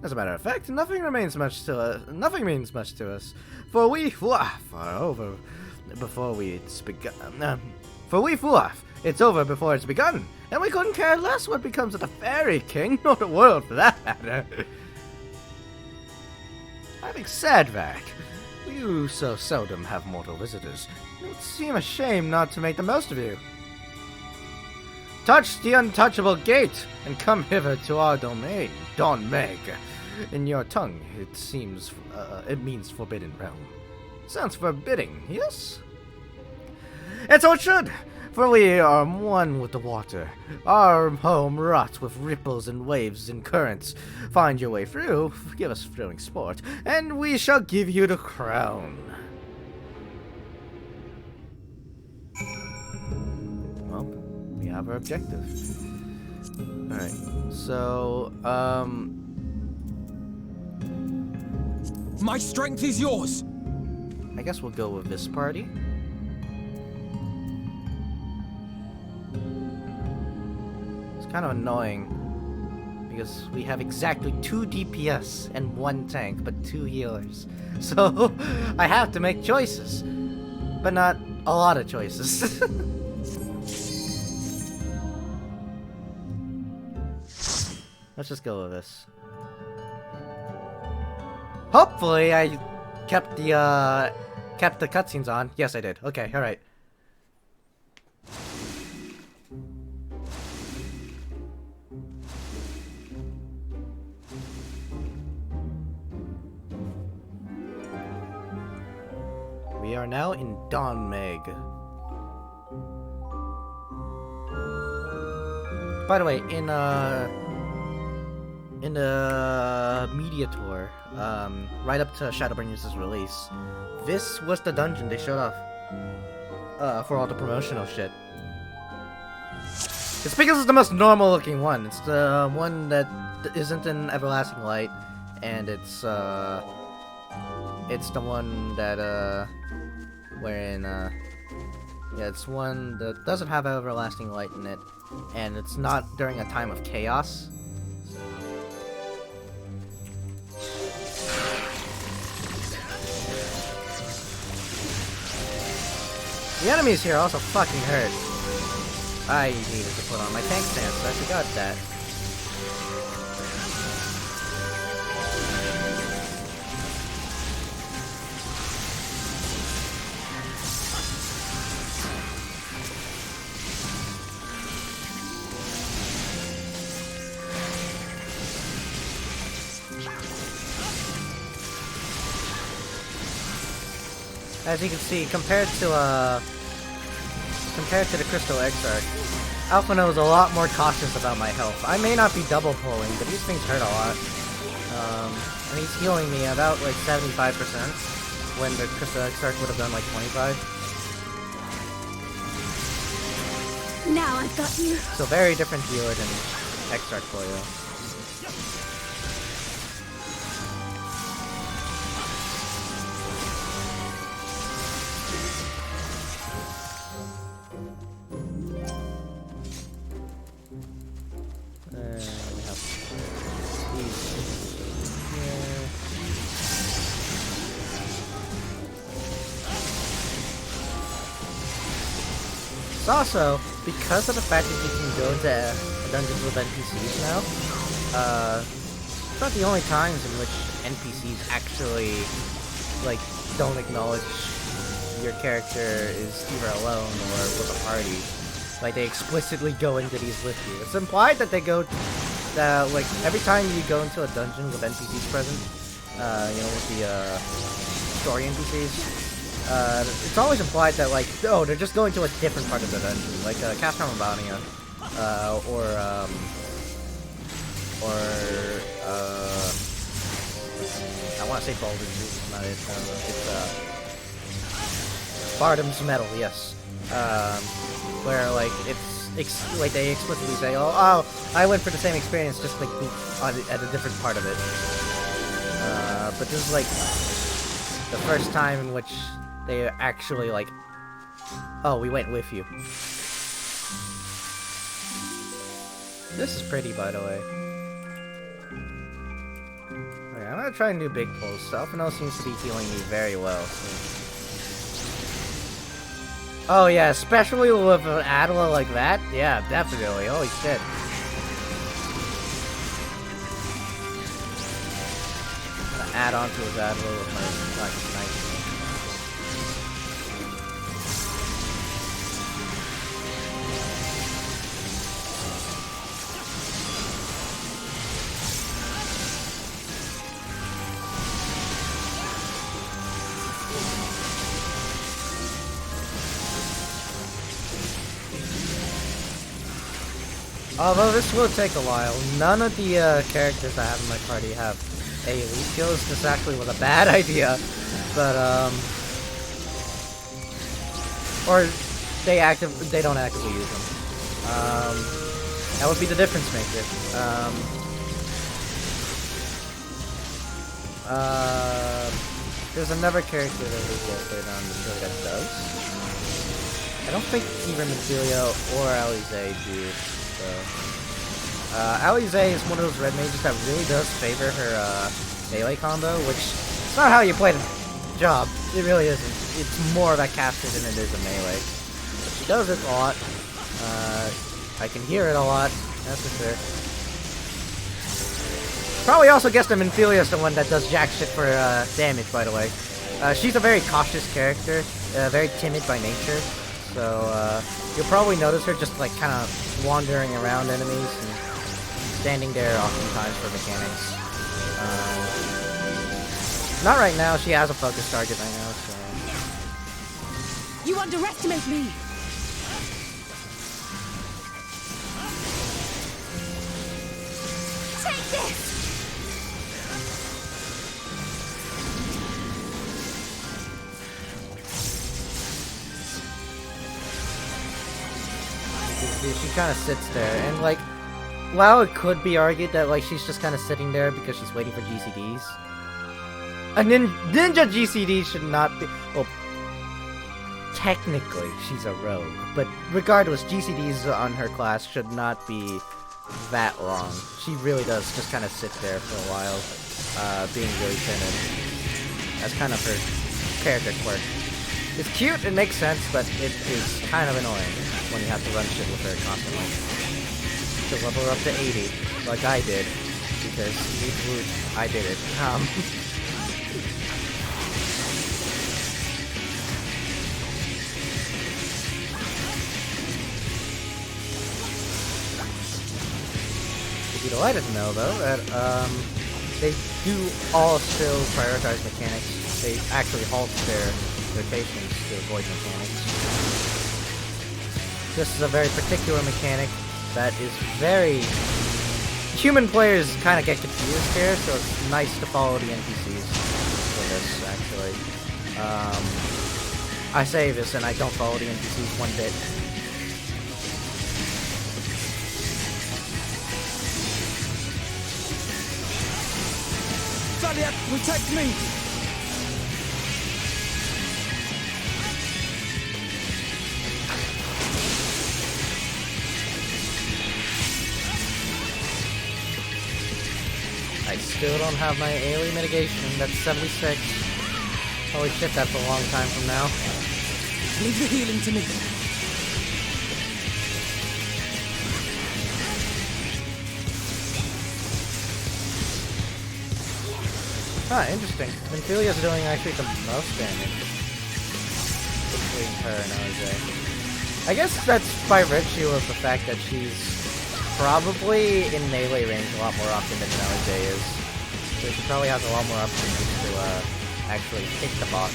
As a matter of fact, nothing means much to us, for we Fulaf are over before it's begun. For we Fulaf, it's over before it's begun, and we couldn't care less what becomes of the Fairy King, nor the world for that matter. Having said that, you so seldom have mortal visitors, it would seem a shame not to make the most of you. Touch the untouchable gate, and come hither to our domain, Don Meg. In your tongue, it means forbidden realm. Sounds forbidding, yes? And so it should, for we are one with the water. Our home wrought with ripples and waves and currents. Find your way through, give us thrilling sport, and we shall give you the crown. Well, we have our objective. Alright, so, my strength is yours! I guess we'll go with this party. It's kind of annoying, because we have exactly 2 DPS and 1 tank, but 2 healers. So, I have to make choices. But not a lot of choices. Let's just go with this. Hopefully I kept the cutscenes on. Yes, I did. Okay, alright. We are now in Don Meg. By the way, in the media tour, right up to Shadowbringers' release, this was the dungeon they showed off for all the promotional shit. It's because it's the most normal looking one. It's the one that isn't in Everlasting Light, and it's the one that yeah, it's one that doesn't have Everlasting Light in it, and it's not during a time of chaos. The enemies here also fucking hurt. I needed to put on my tank stance, I forgot that. As you can see, compared to the Crystal Exarch, Alphino is a lot more cautious about my health. I may not be double pulling, but these things hurt a lot. And he's healing me about like 75%, when the Crystal Exarch would have done like 25. Now I've got you. So very different healer than Exarch Polio. It's also, because of the fact that you can go into dungeons with NPCs now, it's not the only times in which NPCs actually, like, don't acknowledge your character is either alone or with a party. Like, they explicitly go into these with you. It's implied that they go, like, every time you go into a dungeon with NPCs present, you know, with the, story NPCs, it's always implied that, like, oh, they're just going to a different part of the dungeon, like, Castro Mabania, I want to say Baldur's Gate, it's not it, it's, Bardam's Metal, yes, where, like, it's, like, they explicitly say, oh, I went for the same experience, just, like, at a different part of it, but this is, like, the first time in which they actually, like, oh, we went with you. This is pretty, by the way. Okay, I'm gonna try and do big pulls. Alphino seems to be healing me very well. So. Oh yeah, especially with an Adela like that? Yeah, definitely. Holy shit. I'm gonna add on to his Adela with my knife. Although this will take a while, none of the characters I have in my party have AoE skills. This actually was a bad idea, but or they don't actively use them. That would be the difference maker. There's another character that we get later on the story that does. I don't think either Medelia or Alize do. So, Alize is one of those red mages that really does favor her melee combo, which is not how you play the job. It really isn't. It's more of a caster than it is a melee. But she does it a lot. I can hear it a lot, that's for sure. Probably also guessed that Minfilia is the one that does jack shit for damage, by the way. She's a very cautious character, very timid by nature. So, you'll probably notice her just, like, kind of wandering around enemies and standing there oftentimes for mechanics. Not right now, she has a focus target right now, so... You underestimate me! Take this! She kind of sits there, and like, while it could be argued that like she's just kind of sitting there because she's waiting for GCDs, a ninja GCD should not be. Well, technically she's a rogue, but regardless, GCDs on her class should not be that long. She really does just kind of sit there for a while, being really timid. That's kind of her character quirk. It's cute, it makes sense, but it is kind of annoying when you have to run shit with her constantly. To level her up to 80, like I did, because I did it. You'd be delighted to know, though, that they do all still prioritize mechanics. They actually halt their rotations to avoid mechanics. This is a very particular mechanic that is very... Human players kind of get confused here, so it's nice to follow the NPCs for this, actually. I say this and I don't follow the NPCs one bit. Valiant, protect me! I still don't have my AoE mitigation. That's 76. Holy shit, that's a long time from now. Leave the healing to me. Interesting. Minfilia's doing actually the most damage between her and OJ. I guess that's by virtue of the fact that she's probably in melee range a lot more often than OJ is. So she probably has a lot more opportunities to actually hit the boss.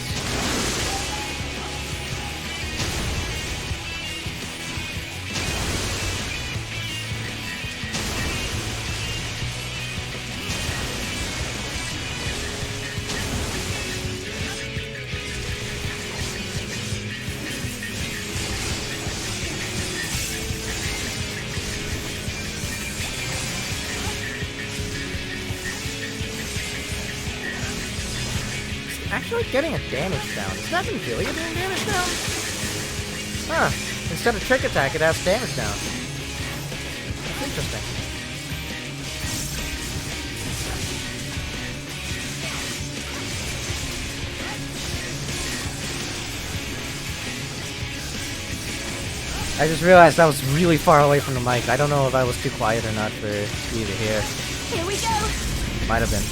Actually getting a damage down. Is that Minfilia doing damage down? Huh. Instead of trick attack, it has damage down. That's interesting. I just realized I was really far away from the mic. I don't know if I was too quiet or not for you to hear. Here we go! Might have been.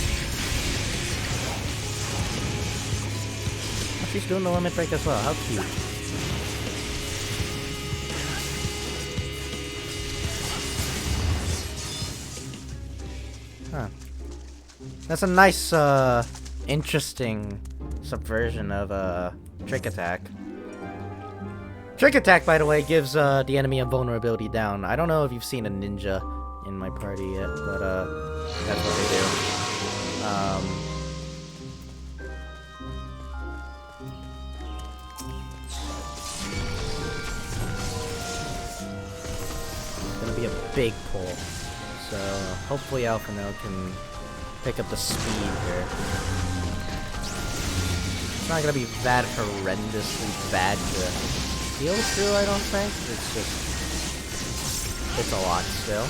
She's doing the limit break as well. How cute. Huh. That's a nice, interesting subversion of, Trick Attack. Trick Attack, by the way, gives, the enemy a vulnerability down. I don't know if you've seen a ninja in my party yet, but, that's what they do. Be a big pull, so hopefully Alphino can pick up the speed here. It's not gonna be that horrendously bad to heal through, I don't think. It's a lot still.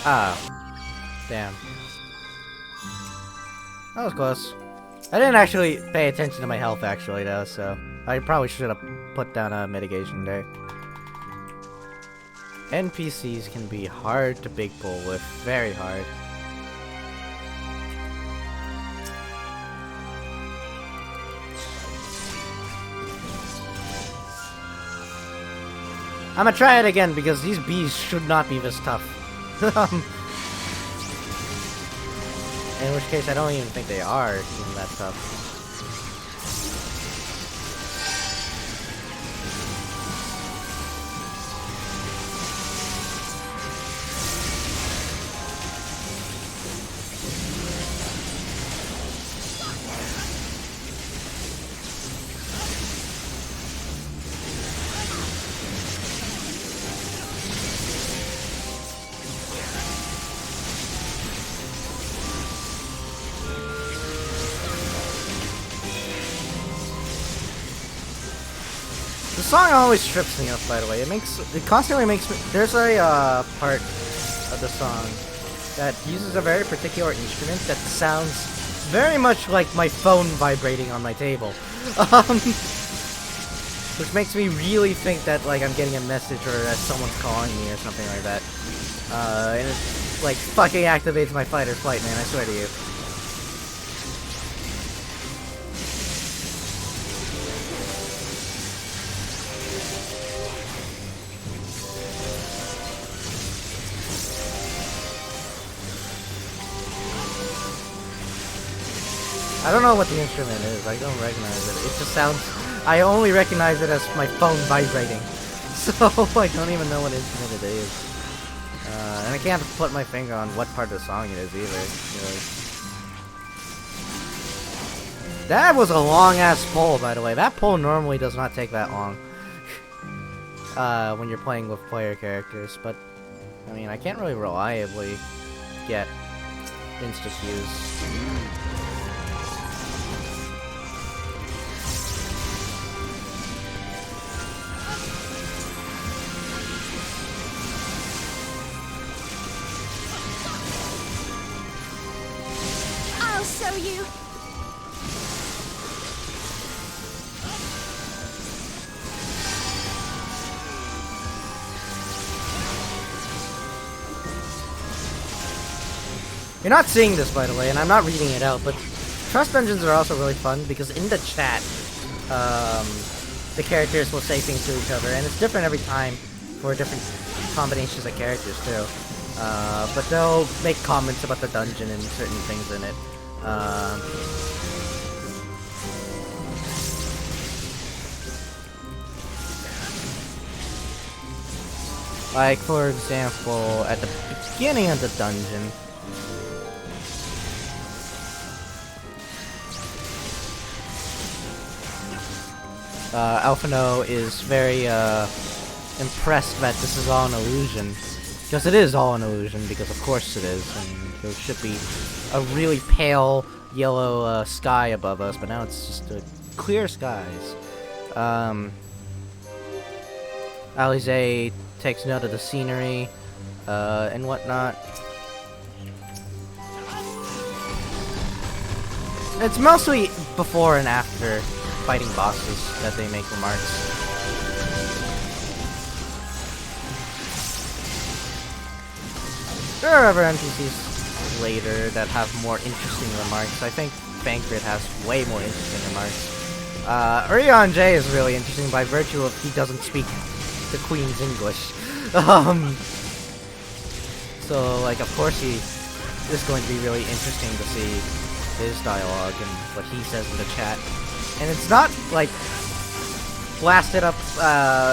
Ah. Damn. That was close. I didn't actually pay attention to my health, actually, though, so I probably should have put down a mitigation there. NPCs can be hard to big pull with. Very hard. I'm gonna try it again because these bees should not be this tough. In which case, I don't even think they are even that tough. The song always trips me up, by the way. It constantly makes me... There's a part of the song that uses a very particular instrument that sounds very much like my phone vibrating on my table. Which makes me really think that, like, I'm getting a message or that someone's calling me or something like that. And it, like, fucking activates my fight or flight, man, I swear to you. I don't know what the instrument is. I don't recognize it. It just sounds... I only recognize it as my phone vibrating. So, I don't even know what instrument it is. And I can't put my finger on what part of the song it is either, really. That was a long-ass pull, by the way. That pull normally does not take that long. When you're playing with player characters, but... I mean, I can't really reliably get insta-cues. Show you. You're not seeing this, by the way, and I'm not reading it out, but trust dungeons are also really fun because in the chat, the characters will say things to each other, and it's different every time for different combinations of characters too. But they'll make comments about the dungeon and certain things in it. Like, for example, at the beginning of the dungeon, Alphino is very impressed that this is all an illusion. Because it is all an illusion, because of course it is, and there should be a really pale yellow sky above us, but now it's just clear skies. Alize takes note of the scenery and whatnot. It's mostly before and after fighting bosses that they make remarks. There are other NPCs later that have more interesting remarks. I think Bankrit has way more interesting remarks. Urion J is really interesting by virtue of he doesn't speak the Queen's English. So, like, of course he is going to be really interesting to see his dialogue and what he says in the chat. And it's not, like, blasted up,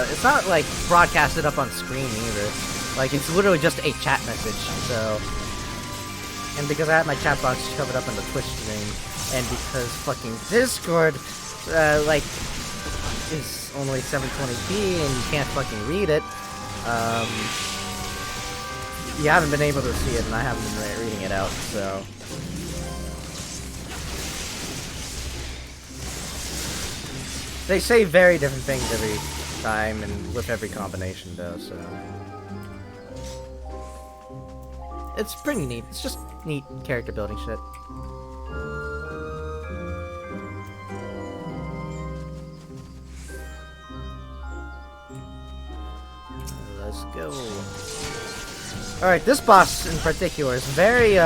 it's not, like, broadcasted up on screen either. Like, it's literally just a chat message, so... And because I have my chat box covered up on the Twitch stream, and because fucking Discord, like, is only 720p and you can't fucking read it, you haven't been able to see it, and I haven't been reading it out, so... They say very different things every time, and with every combination, though, so... It's pretty neat. It's just neat character building shit. Let's go. Alright, this boss in particular is very,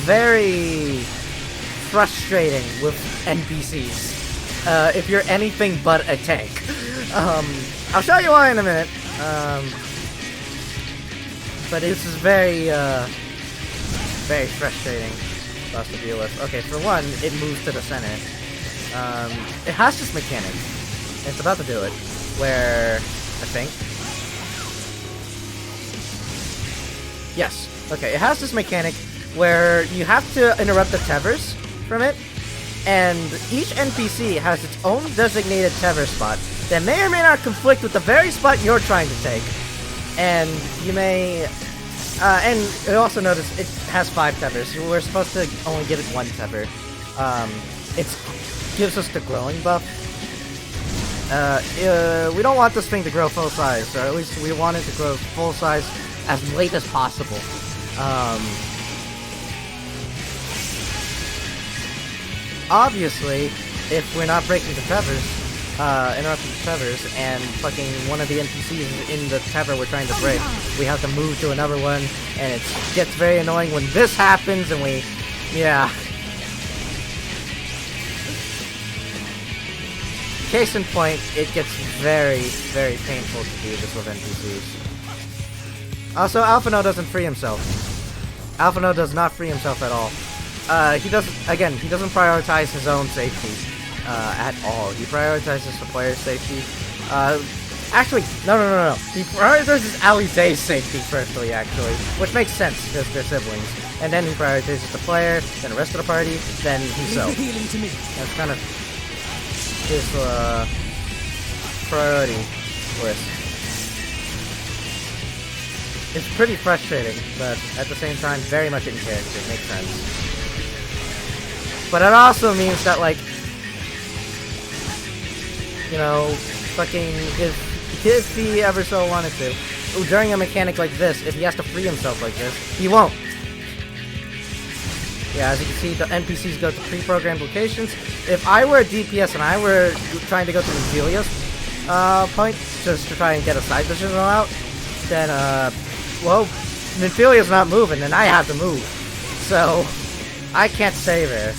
very frustrating with NPCs. If you're anything but a tank. I'll show you why in a minute. But this is very, very frustrating for us to deal with. Okay, for one, it moves to the center. It has this mechanic. It's about to do it, where I think. Yes. Okay, it has this mechanic where you have to interrupt the tethers from it, and each NPC has its own designated tether spot that may or may not conflict with the very spot you're trying to take. And you may... and you also notice it has 5 tethers. We're supposed to only give it 1 tether. It gives us the growing buff. We don't want this thing to grow full size, or at least we want it to grow full size as late as possible. Obviously, if we're not breaking the tethers, interrupting the tethers, and fucking one of the NPCs is in the tether we're trying to break, we have to move to another one, and it gets very annoying when this happens, and we... yeah. Case in point, it gets very, very painful to do this with NPCs. Also, Alphino doesn't free himself. Alphino does not free himself at all. He doesn't prioritize his own safety, at all. He prioritizes the player's safety. Actually, no. He prioritizes Alize's safety firstly, actually. Which makes sense, because they're siblings. And then he prioritizes the player, then the rest of the party, then himself. Healing to me. That's kind of his, priority list. It's pretty frustrating, but at the same time, very much in character. It makes sense. But it also means that, like, you know, fucking, if he ever so wanted to, during a mechanic like this, if he has to free himself like this, he won't. Yeah, as you can see, the NPCs go to pre-programmed locations. If I were a DPS and I were trying to go to Nymphilia's point, just to try and get a side mission out, then, well, Nymphilia's not moving, and I have to move. So, I can't save her.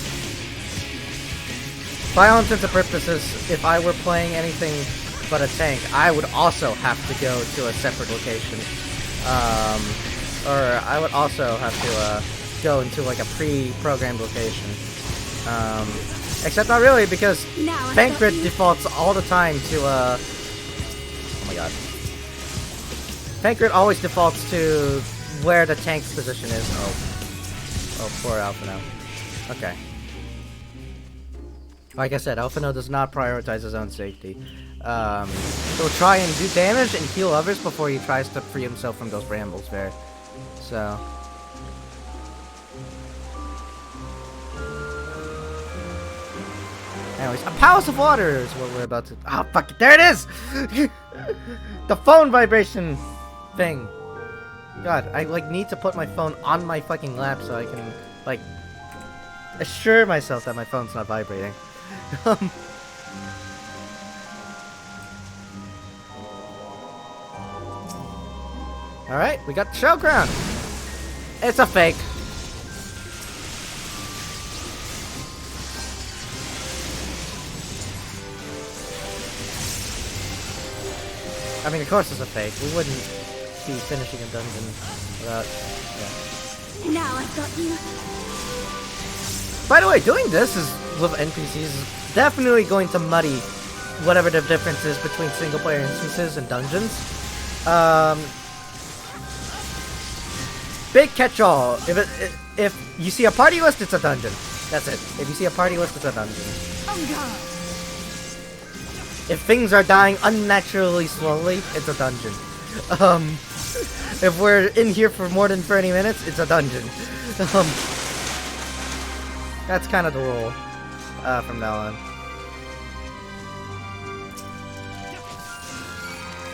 By all intents and purposes, if I were playing anything but a tank, I would also have to go to a separate location. Or I would also have to go into like a pre-programmed location. Except not really, because Tancred defaults all the time to oh my god. Tancred always defaults to where the tank's position is. Oh, poor Alphino. Okay. Like I said, Alphino does not prioritize his own safety. He'll try and do damage and heal others before he tries to free himself from those brambles there. So... anyways, a palace of water is what we're about to... oh, fuck it, there it is! The phone vibration thing. God, I, like, need to put my phone on my fucking lap so I can, like, assure myself that my phone's not vibrating. Alright, we got the showground. It's a fake. I mean, of course it's a fake. We wouldn't be finishing a dungeon without... yeah. Now I've got you. By the way, doing this is with NPCs is definitely going to muddy whatever the difference is between single-player instances and dungeons. Big catch-all. If you see a party list, it's a dungeon. That's it. If you see a party list, it's a dungeon. Oh god. If things are dying unnaturally slowly, it's a dungeon. If we're in here for more than 30 minutes, it's a dungeon. That's kind of the rule from now on.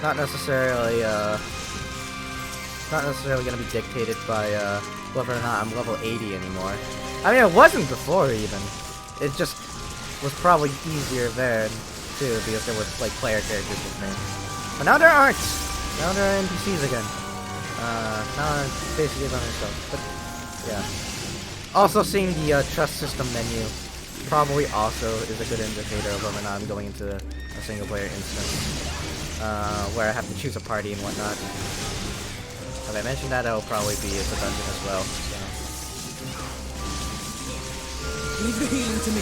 Not necessarily going to be dictated by whether or not I'm level 80 anymore. I mean, it wasn't before even. It just was probably easier then too, because there were like player characters with me. But now there aren't. Now there are NPCs again. Now I'm basically by myself. But yeah. Also seeing the trust system menu probably also is a good indicator of whether or not I'm going into a single-player instance, where I have to choose a party and whatnot. If I mention that, it'll probably be the dungeon as well. So. Leave the healing to me.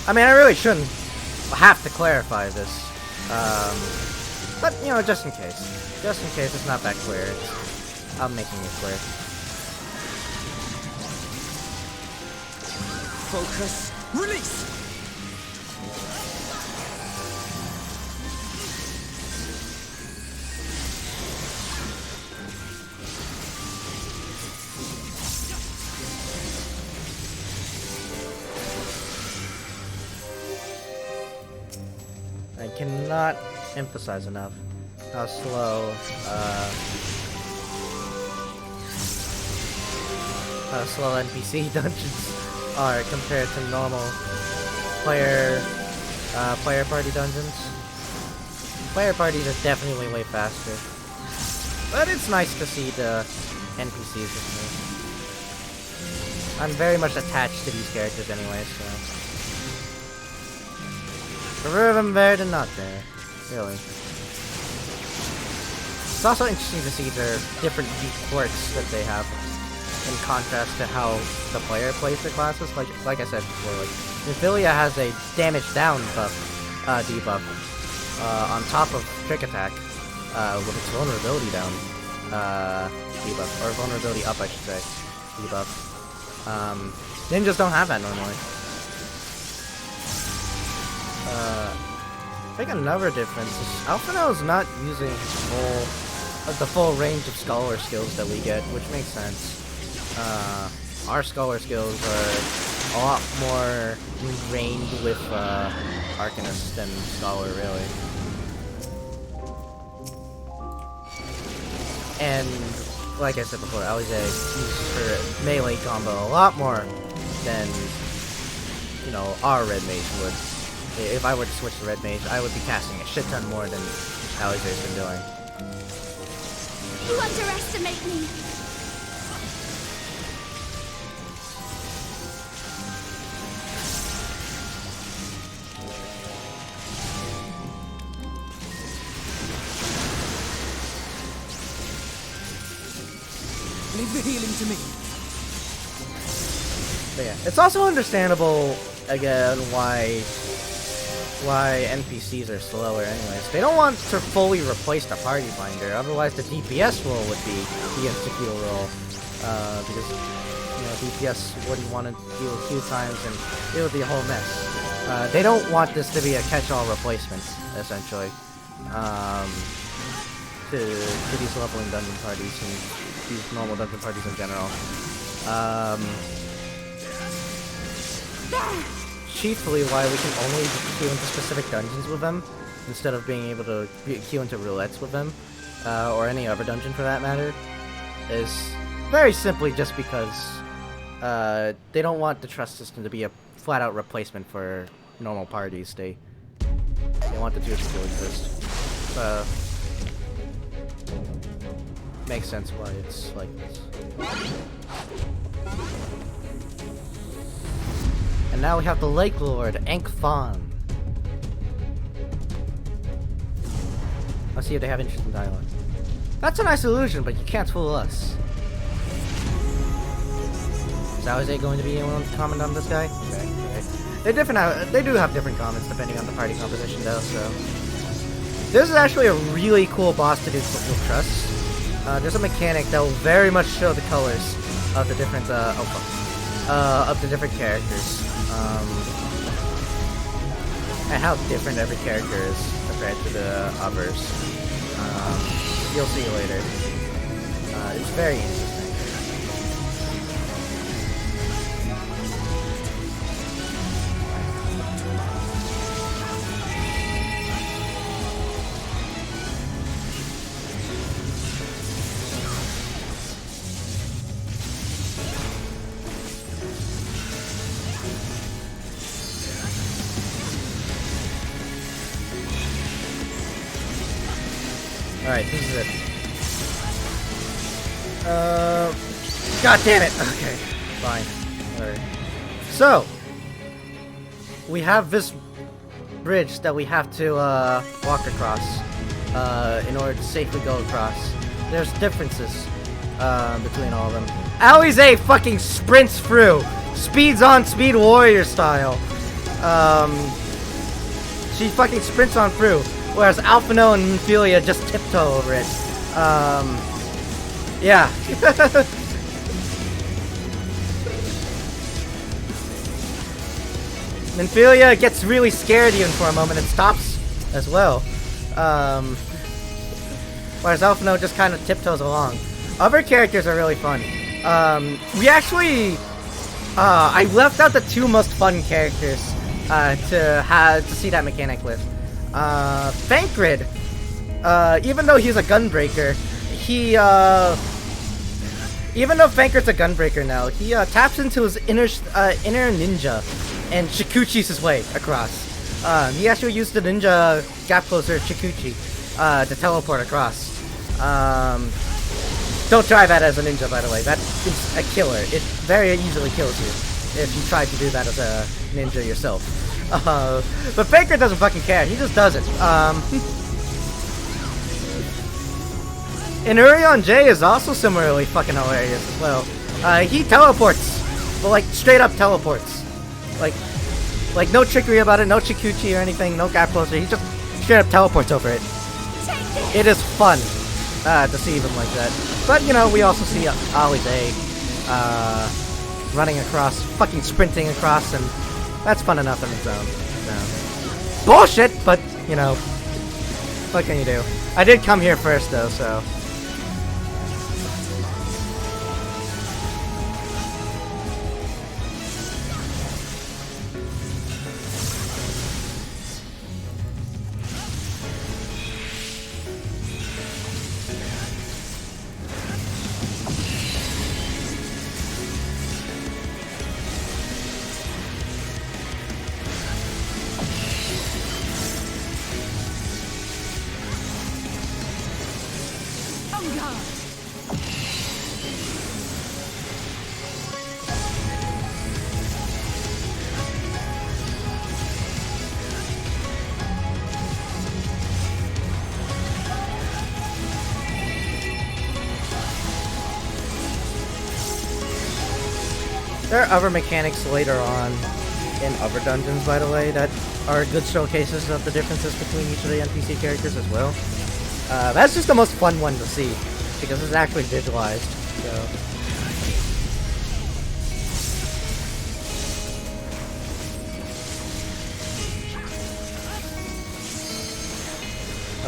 I mean, I really shouldn't have to clarify this, but you know, just in case it's not that clear, I'm making it clear. Focus. Release. I cannot emphasize enough how slow NPC dungeons are compared to normal player party dungeons. Player parties are definitely way faster, but it's nice to see the NPCs with me. I'm very much attached to these characters anyway, so. Prefer them there than not there, really. It's also interesting to see their different quirks that they have in contrast to how the player plays their classes. Like I said before, like Nymphilia has a damage down buff, debuff, on top of trick attack, with its vulnerability down, debuff, or vulnerability up, I should say, debuff. Ninjas don't have that normally. I think another difference is Alphinaud is not using the full range of scholar skills that we get, which makes sense. Our scholar skills are a lot more ingrained with Arcanist than Scholar, really. And like I said before, Alize uses her melee combo a lot more than, you know, our Red Mage would. If I were to switch to Red Mage, I would be casting a shit ton more than Alize's been doing. You underestimate me. Leave the healing to me. But yeah, it's also understandable, again, why NPCs are slower anyways. They don't want to fully replace the party finder, otherwise the DPS role would be the insta-kill role. Because, you know, DPS wouldn't want to deal with queue times and it would be a whole mess. They don't want this to be a catch-all replacement, essentially, to these leveling dungeon parties and these normal dungeon parties in general. Chiefly why we can only queue into specific dungeons with them, instead of being able to queue into roulettes with them, or any other dungeon for that matter, is very simply just because they don't want the trust system to be a flat-out replacement for normal parties. They want the two to still exist. Makes sense why it's like this. And now we have the Lake Lord, Ankfon. Let's see if they have interesting dialogue. That's a nice illusion, but you can't fool us. Is Alize going to be anyone to comment on this guy? Okay. They're different. They do have different comments depending on the party composition, though. So this is actually a really cool boss to do with trust. There's a mechanic that will very much show the colors of the different characters. And how different every character is compared to the others. You'll see later. It's very interesting. Alright, this is it. God damn it! Okay, fine. Alright. So, we have this bridge that we have to walk across in order to safely go across. There's differences between all of them. Alize fucking sprints through! Speeds on speed warrior style. She fucking sprints on through, whereas Alphino and Minfilia just tiptoe over it. Yeah. Minfilia gets really scared even for a moment and stops as well. Whereas Alphino just kind of tiptoes along. Other characters are really fun. We actually... I left out the two most fun characters to see that mechanic with. Thancred, even though he's a gunbreaker, even though Thancred's a gunbreaker now, he taps into his inner ninja and Shikuchi's his way across. He actually used the ninja gap closer Shikuchi to teleport across. Don't try that as a ninja, by the way. That is a killer. It very easily kills you if you try to do that as a ninja yourself. But Faker doesn't fucking care. He just does it. And Urion J is also similarly fucking hilarious as well. He teleports. Well, like, straight up teleports. Like no trickery about it, no Chikuchi or anything, no gap closer. He just straight up teleports over it. It is fun to see them like that. But, you know, we also see Alize running across, fucking sprinting across, and that's fun enough in its own. So. Bullshit, but, you know, what can you do? I did come here first, though, so... There are other mechanics later on in other dungeons, by the way, that are good showcases of the differences between each of the NPC characters as well. That's just the most fun one to see, because it's actually visualized, so...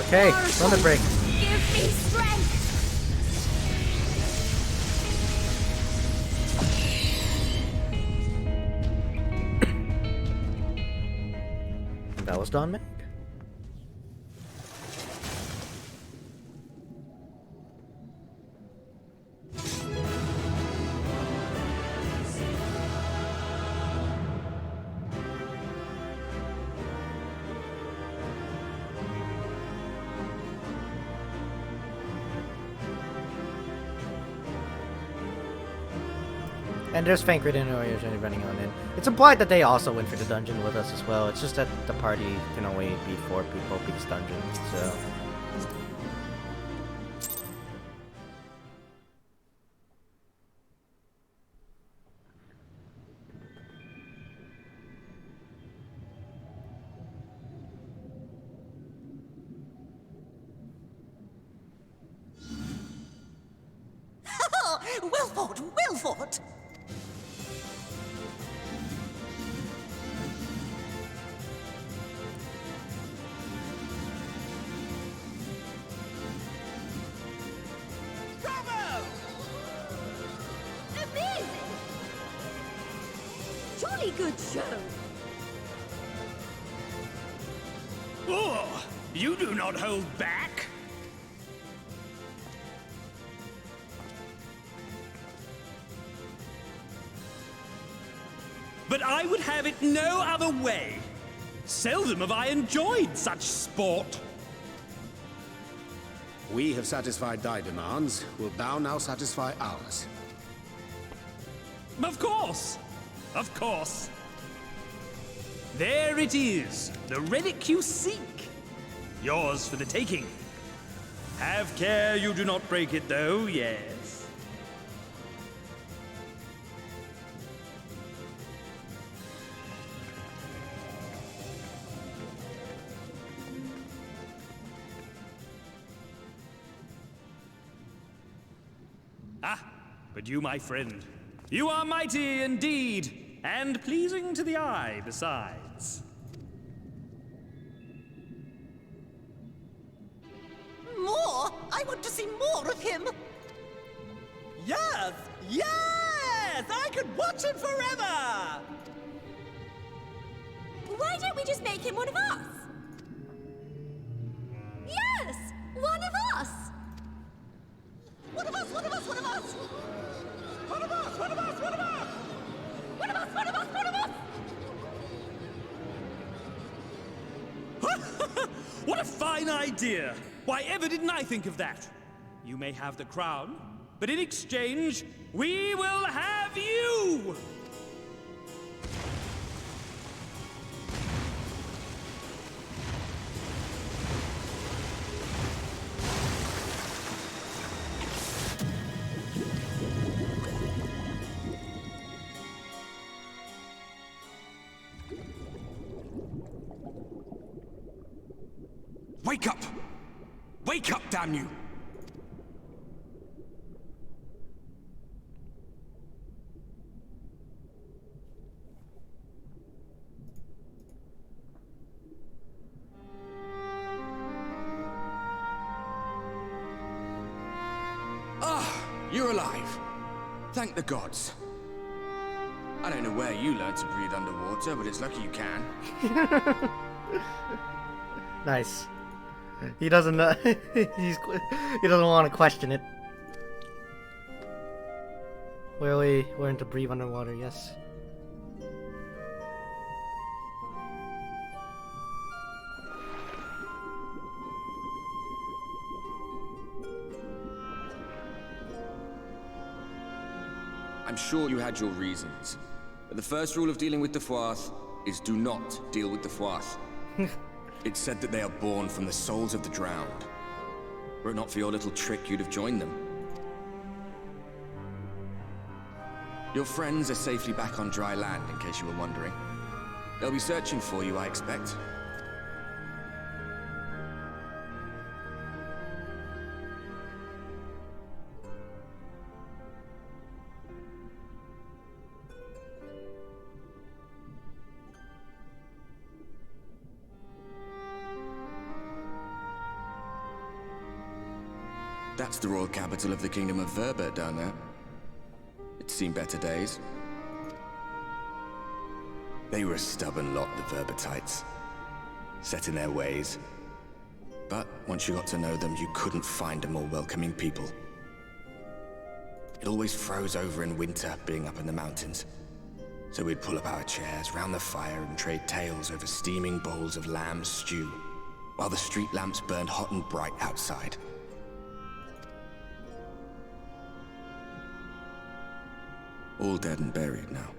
Okay, limit break. Give me strength! That was Don Mac. And there's Fancred and Warriors running on in. It's implied that they also went for the dungeon with us as well. It's just that the party can only be 4 people because dungeon, so... Wilford! Wilford! Jolly good show. Oh, you do not hold back. But I would have it no other way. Seldom have I enjoyed such sport. We have satisfied thy demands. Wilt thou now satisfy ours? Of course! Of course! There it is, the relic you seek. Yours for the taking. Have care you do not break it, though, yes? Ah, but you, my friend, you are mighty indeed, and pleasing to the eye besides. More? I want to see more of him! Yes! Yes! I could watch him forever! Why don't we just make him one of us? Yes! One of us! One of us! One of us! One of us! One of us! One of us! One of us! One of us! One of us! One of us! What a fine idea! Why ever didn't I think of that? You may have the crown, but in exchange, we will have you! Wake up! Wake up, damn you! Ah, you're alive. Thank the gods. I don't know where you learned to breathe underwater, but it's lucky you can. Nice. He doesn't know. He doesn't want to question it. Will we learn to breathe underwater? Yes. I'm sure you had your reasons, but the first rule of dealing with the Froth is do not deal with the Froth. It's said that they are born from the souls of the drowned. Were it not for your little trick, you'd have joined them. Your friends are safely back on dry land, in case you were wondering. They'll be searching for you, I expect. That's the royal capital of the Kingdom of Verbert down there. It's seen better days. They were a stubborn lot, the Verbertites. Set in their ways. But once you got to know them, you couldn't find a more welcoming people. It always froze over in winter, being up in the mountains. So we'd pull up our chairs round the fire and trade tales over steaming bowls of lamb stew, while the street lamps burned hot and bright outside. All dead and buried now.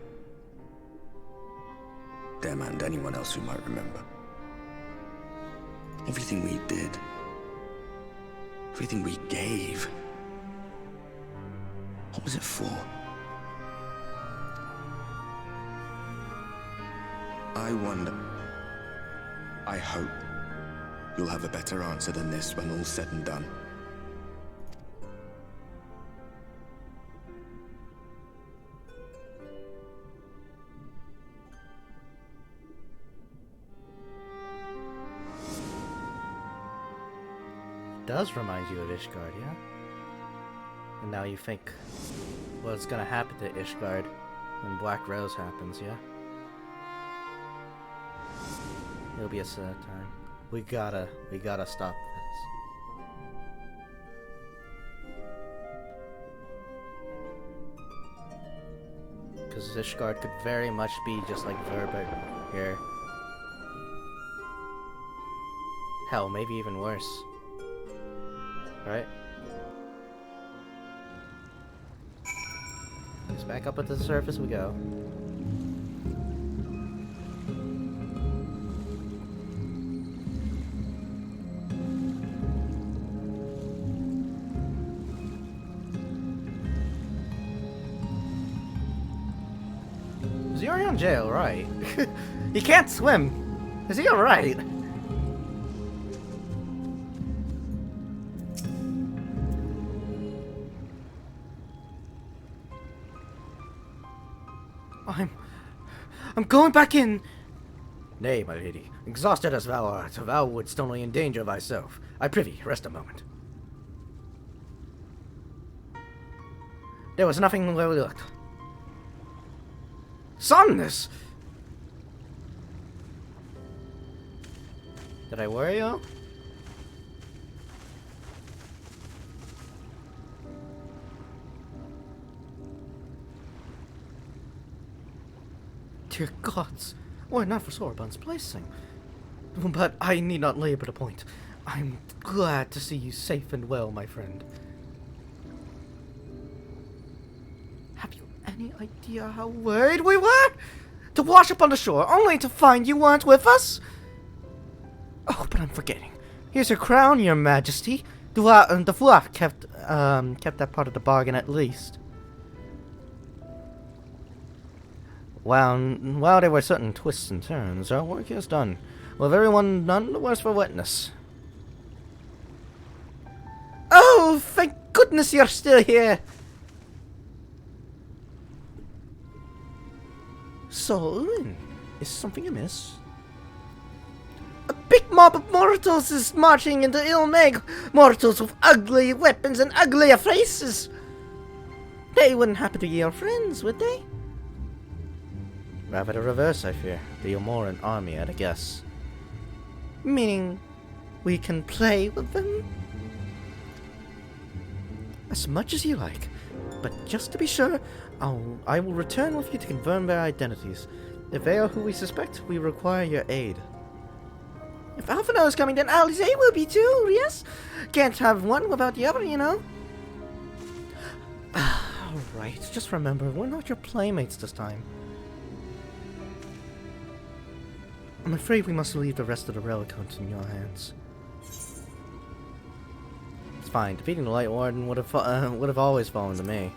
Them and anyone else who might remember. Everything we did. Everything we gave. What was it for? I wonder. I hope you'll have a better answer than this when all's said and done. Does remind you of Ishgard, yeah? And now you think what's gonna happen to Ishgard when Black Rose happens, yeah? It'll be a sad time. We gotta stop this. Because Ishgard could very much be just like Verbert here. Hell, maybe even worse. Right? Just back up to the surface we go. Is he already in jail, right? He can't swim. Is he alright? I'm going back in. Nay, my lady, exhausted as thou art, thou wouldst only endanger thyself. I prithee, rest a moment. There was nothing where we looked. Somnus! Did I worry you? Dear gods, why not for Sorbonne's placing? But I need not labor the point. I'm glad to see you safe and well, my friend. Have you any idea how worried we were? To wash up on the shore, only to find you weren't with us? Oh, but I'm forgetting. Here's your crown, your majesty. The Fluff kept that part of the bargain at least. While there were certain twists and turns, our work is done. With everyone none the worse for witness. Oh, thank goodness you're still here! So, is something amiss? A big mob of mortals is marching into Ilmeg. Mortals with ugly weapons and uglier faces. They wouldn't happen to be your friends, would they? Rather the reverse, I fear. The Yomoran army at a guess. Meaning, we can play with them? As much as you like. But just to be sure, I will return with you to confirm their identities. If they are who we suspect, we require your aid. If Alphino is coming, then Alize will be too, yes? Can't have one without the other, you know? Alright, just remember, we're not your playmates this time. I'm afraid we must leave the rest of the relic hunt in your hands. It's fine. Defeating the Light Warden would have always fallen to me.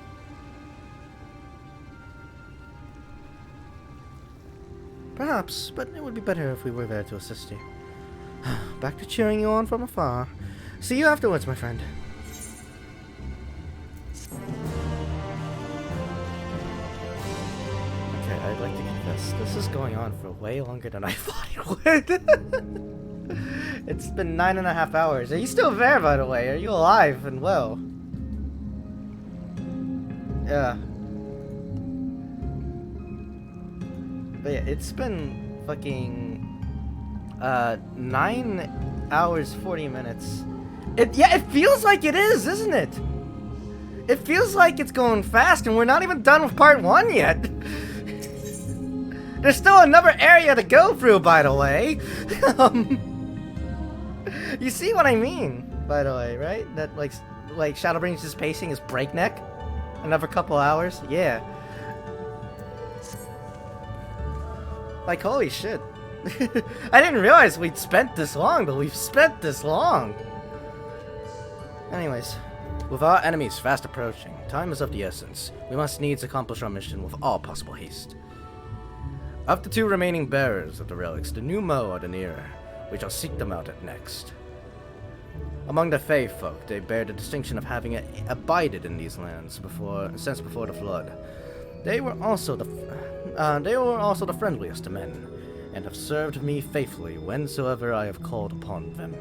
Perhaps, but it would be better if we were there to assist you. Back to cheering you on from afar. See you afterwards, my friend. Okay, I'd like to confess, this is going on for way longer than I thought it would. It's been 9.5 hours. Are you still there, by the way? Are you alive and well? Yeah. But yeah, it's been fucking 9 hours 40 minutes. Yeah, it feels like it is, isn't it? It feels like it's going fast, and we're not even done with part 1 yet. There's still another area to go through, by the way. You see what I mean, by the way, right? That like Shadowbringers' pacing is breakneck. Another couple hours, yeah. Like, holy shit. I didn't realize we'd spent this long, but we've spent this long. Anyways, with our enemies fast approaching, time is of the essence. We must needs accomplish our mission with all possible haste. Of the 2 remaining bearers of the relics, the new Mo are the nearer. We shall seek them out at next. Among the Fae folk, they bear the distinction of having abided in these lands since before the flood. They were also the friendliest of men, and have served me faithfully whensoever I have called upon them.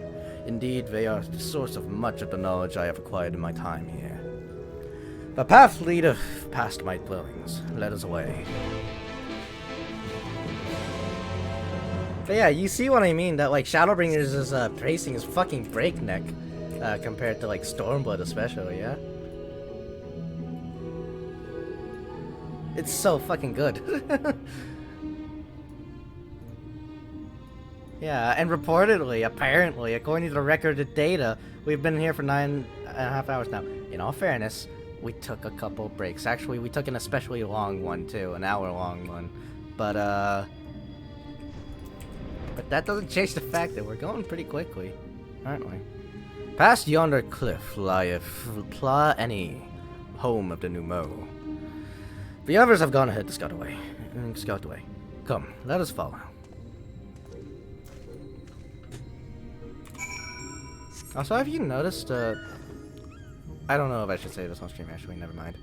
Indeed, they are the source of much of the knowledge I have acquired in my time here. The path leadeth past my dwellings. Let us away. But yeah, you see what I mean, that like Shadowbringers' pacing is fucking breakneck compared to like Stormblood especially, yeah? It's so fucking good. Yeah, and reportedly, apparently, according to the recorded data, we've been here for 9.5 hours now. In all fairness, we took a couple breaks. Actually, we took an especially long one too, an hour-long one. But that doesn't change the fact that we're going pretty quickly, aren't we? Past yonder cliff lieth Pla Any, home of the Numo. The others have gone ahead to scout away. Come, let us follow. Also, have you noticed, I don't know if I should say this on stream, actually, never mind.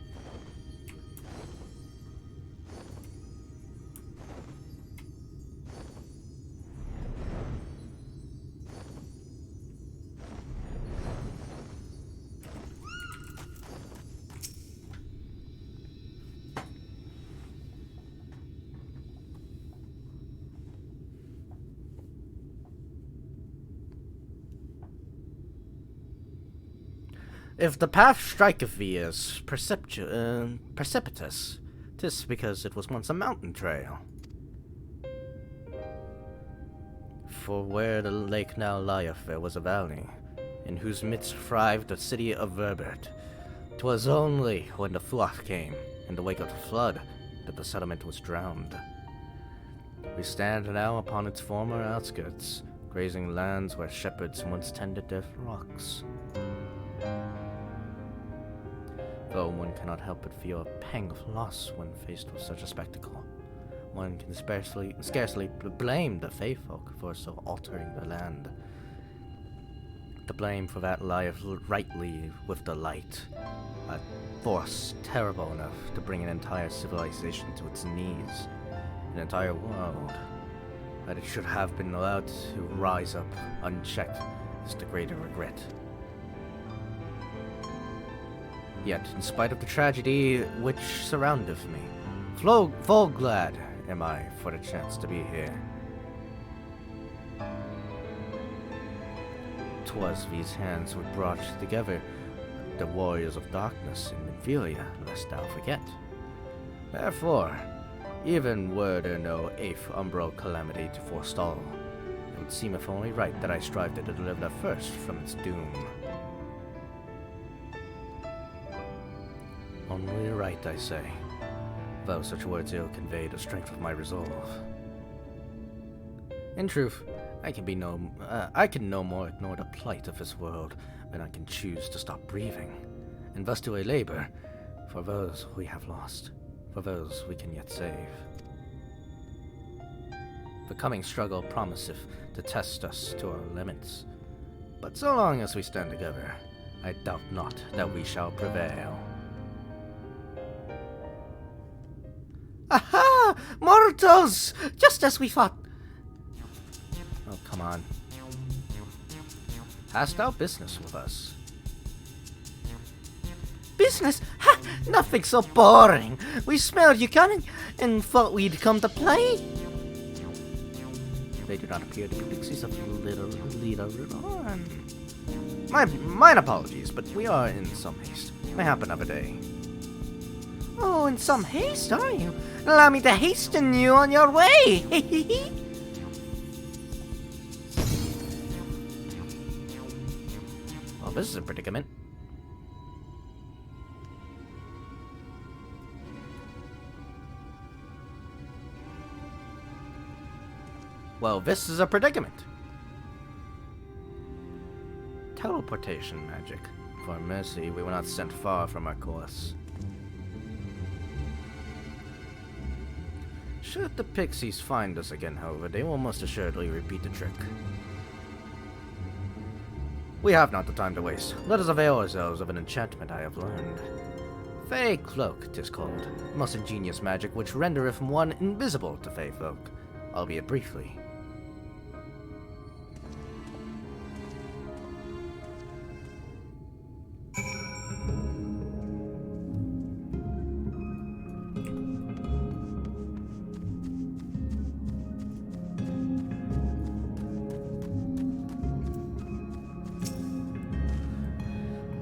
If the path striketh thee as precipitous, 'tis because it was once a mountain trail. For where the lake now lieth there was a valley, in whose midst thrived the city of Verbert. 'Twas only when the flood came, in the wake of the flood, that the settlement was drowned. We stand now upon its former outskirts, grazing lands where shepherds once tended their flocks. Though one cannot help but feel a pang of loss when faced with such a spectacle, one can scarcely blame the Fae folk for so altering the land. The blame for that lieth rightly with the light, a force terrible enough to bring an entire civilization to its knees, an entire world. That it should have been allowed to rise up unchecked is the greater regret. Yet, in spite of the tragedy which surroundeth me, full glad am I for the chance to be here. 'Twas these hands which brought together the warriors of darkness in Minfilia, lest thou forget. Therefore, even were there no 8th umbral calamity to forestall, it would seemeth only right that I strive to deliver the first from its doom. Only right, I say, though such words ill convey the strength of my resolve. In truth, I can no more ignore the plight of this world than I can choose to stop breathing, and thus do I labor for those we have lost, for those we can yet save. The coming struggle promiseth to test us to our limits, but so long as we stand together, I doubt not that we shall prevail. Aha! Mortals! Just as we thought! Oh, come on. Hast thou business with us? Business? Ha! Nothing so boring! We smelled you coming and thought we'd come to play. They do not appear to be pixies of Little on. Mine apologies, but we are in some haste. May happen another day. Oh, in some haste, are you? Allow me to hasten you on your way! Well, this is a predicament. Well, this is a predicament. Teleportation magic. For mercy, we were not sent far from our course. Should the pixies find us again, however, they will most assuredly repeat the trick. We have not the time to waste. Let us avail ourselves of an enchantment I have learned. Fey Cloak, 'tis called. Most ingenious magic which rendereth one invisible to Fey folk, albeit briefly.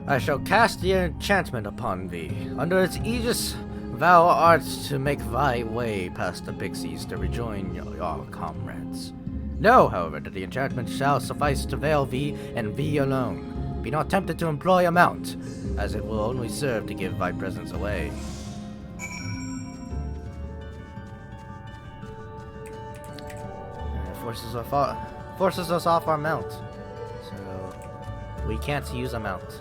I shall cast the enchantment upon thee. Under its aegis, thou art to make thy way past the pixies to rejoin your comrades. Know, however, that the enchantment shall suffice to veil thee and thee alone. Be not tempted to employ a mount, as it will only serve to give thy presence away. Forces us off our mount, so we can't use a mount.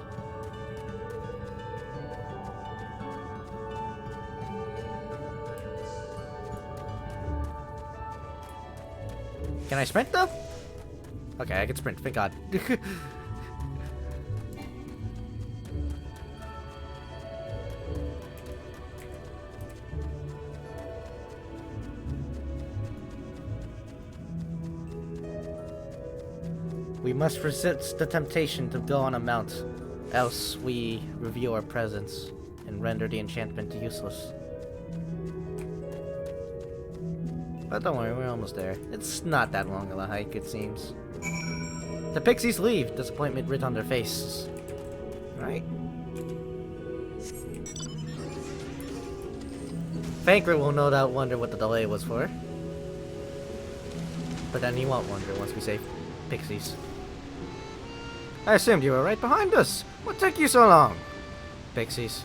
Can I sprint though? Okay, I can sprint, thank God. We must resist the temptation to go on a mount, else we reveal our presence and render the enchantment useless. But don't worry, we're almost there. It's not that long of a hike, it seems. The pixies leave, disappointment written on their faces. Right? Thancred will no doubt wonder what the delay was for. But then he won't wonder once we say pixies. I assumed you were right behind us. What took you so long? Pixies.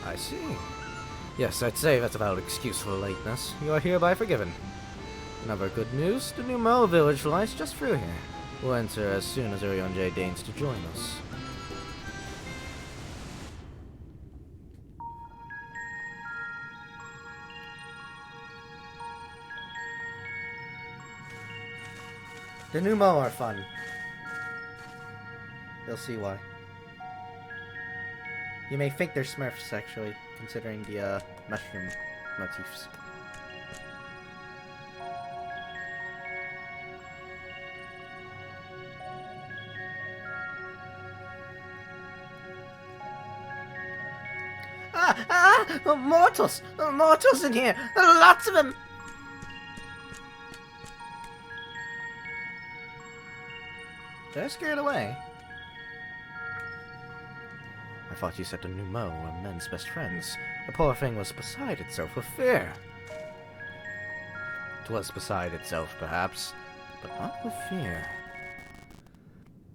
I see. Yes, I'd say that's about excuse for lateness. You are hereby forgiven. Another good news, the new Mo village lies just through here. We'll enter as soon as Urianger deigns to join us. The new Mo are fun. You'll see why. You may think they're Smurfs, actually, considering the mushroom motifs. Mortals! Mortals in here! Lots of them! They're scared away. I thought you said the new Mo were men's best friends. The poor thing was beside itself with fear. It was beside itself, perhaps, but not with fear.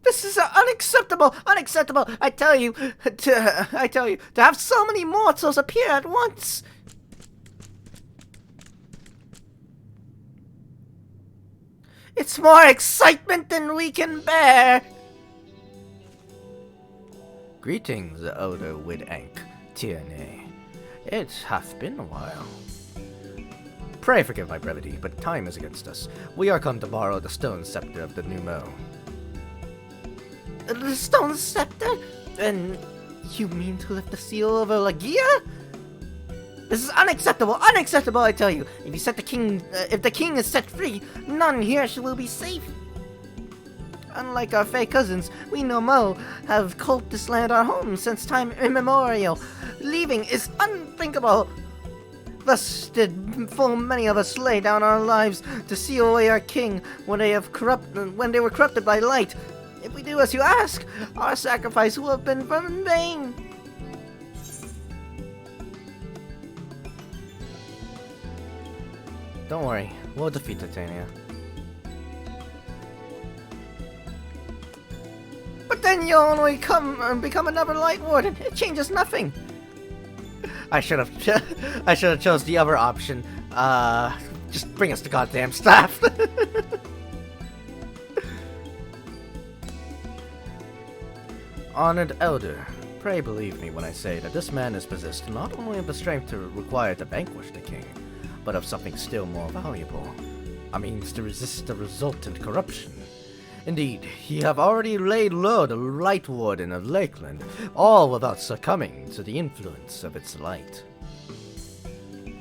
This is unacceptable! Unacceptable! I tell you, to have so many mortals appear at once! It's more excitement than we can bear! Greetings, elder Widank, Tierney. It hath been a while. Pray forgive my brevity, but time is against us. We are come to borrow the stone scepter of the new Mo. The stone scepter? And you mean to lift the seal of Olagia? This is unacceptable! Unacceptable, I tell you! If you set the king, if the king is set free, none here will be safe. Unlike our Fey cousins, we no Mo have called this land our home since time immemorial. Leaving is unthinkable. Thus did full many of us lay down our lives to seal away our king when they were corrupted by light. If we do as you ask, our sacrifice will have been in vain. Don't worry, we'll defeat Titania. But then you'll only become another Light Warden. It changes nothing. I should have chose the other option. Just bring us the goddamn staff. Honored Elder, pray believe me when I say that this man is possessed not only of the strength required to vanquish the king, but of something still more valuable, a means to resist the resultant corruption. Indeed, he have already laid low the Light Warden of Lakeland, all without succumbing to the influence of its light.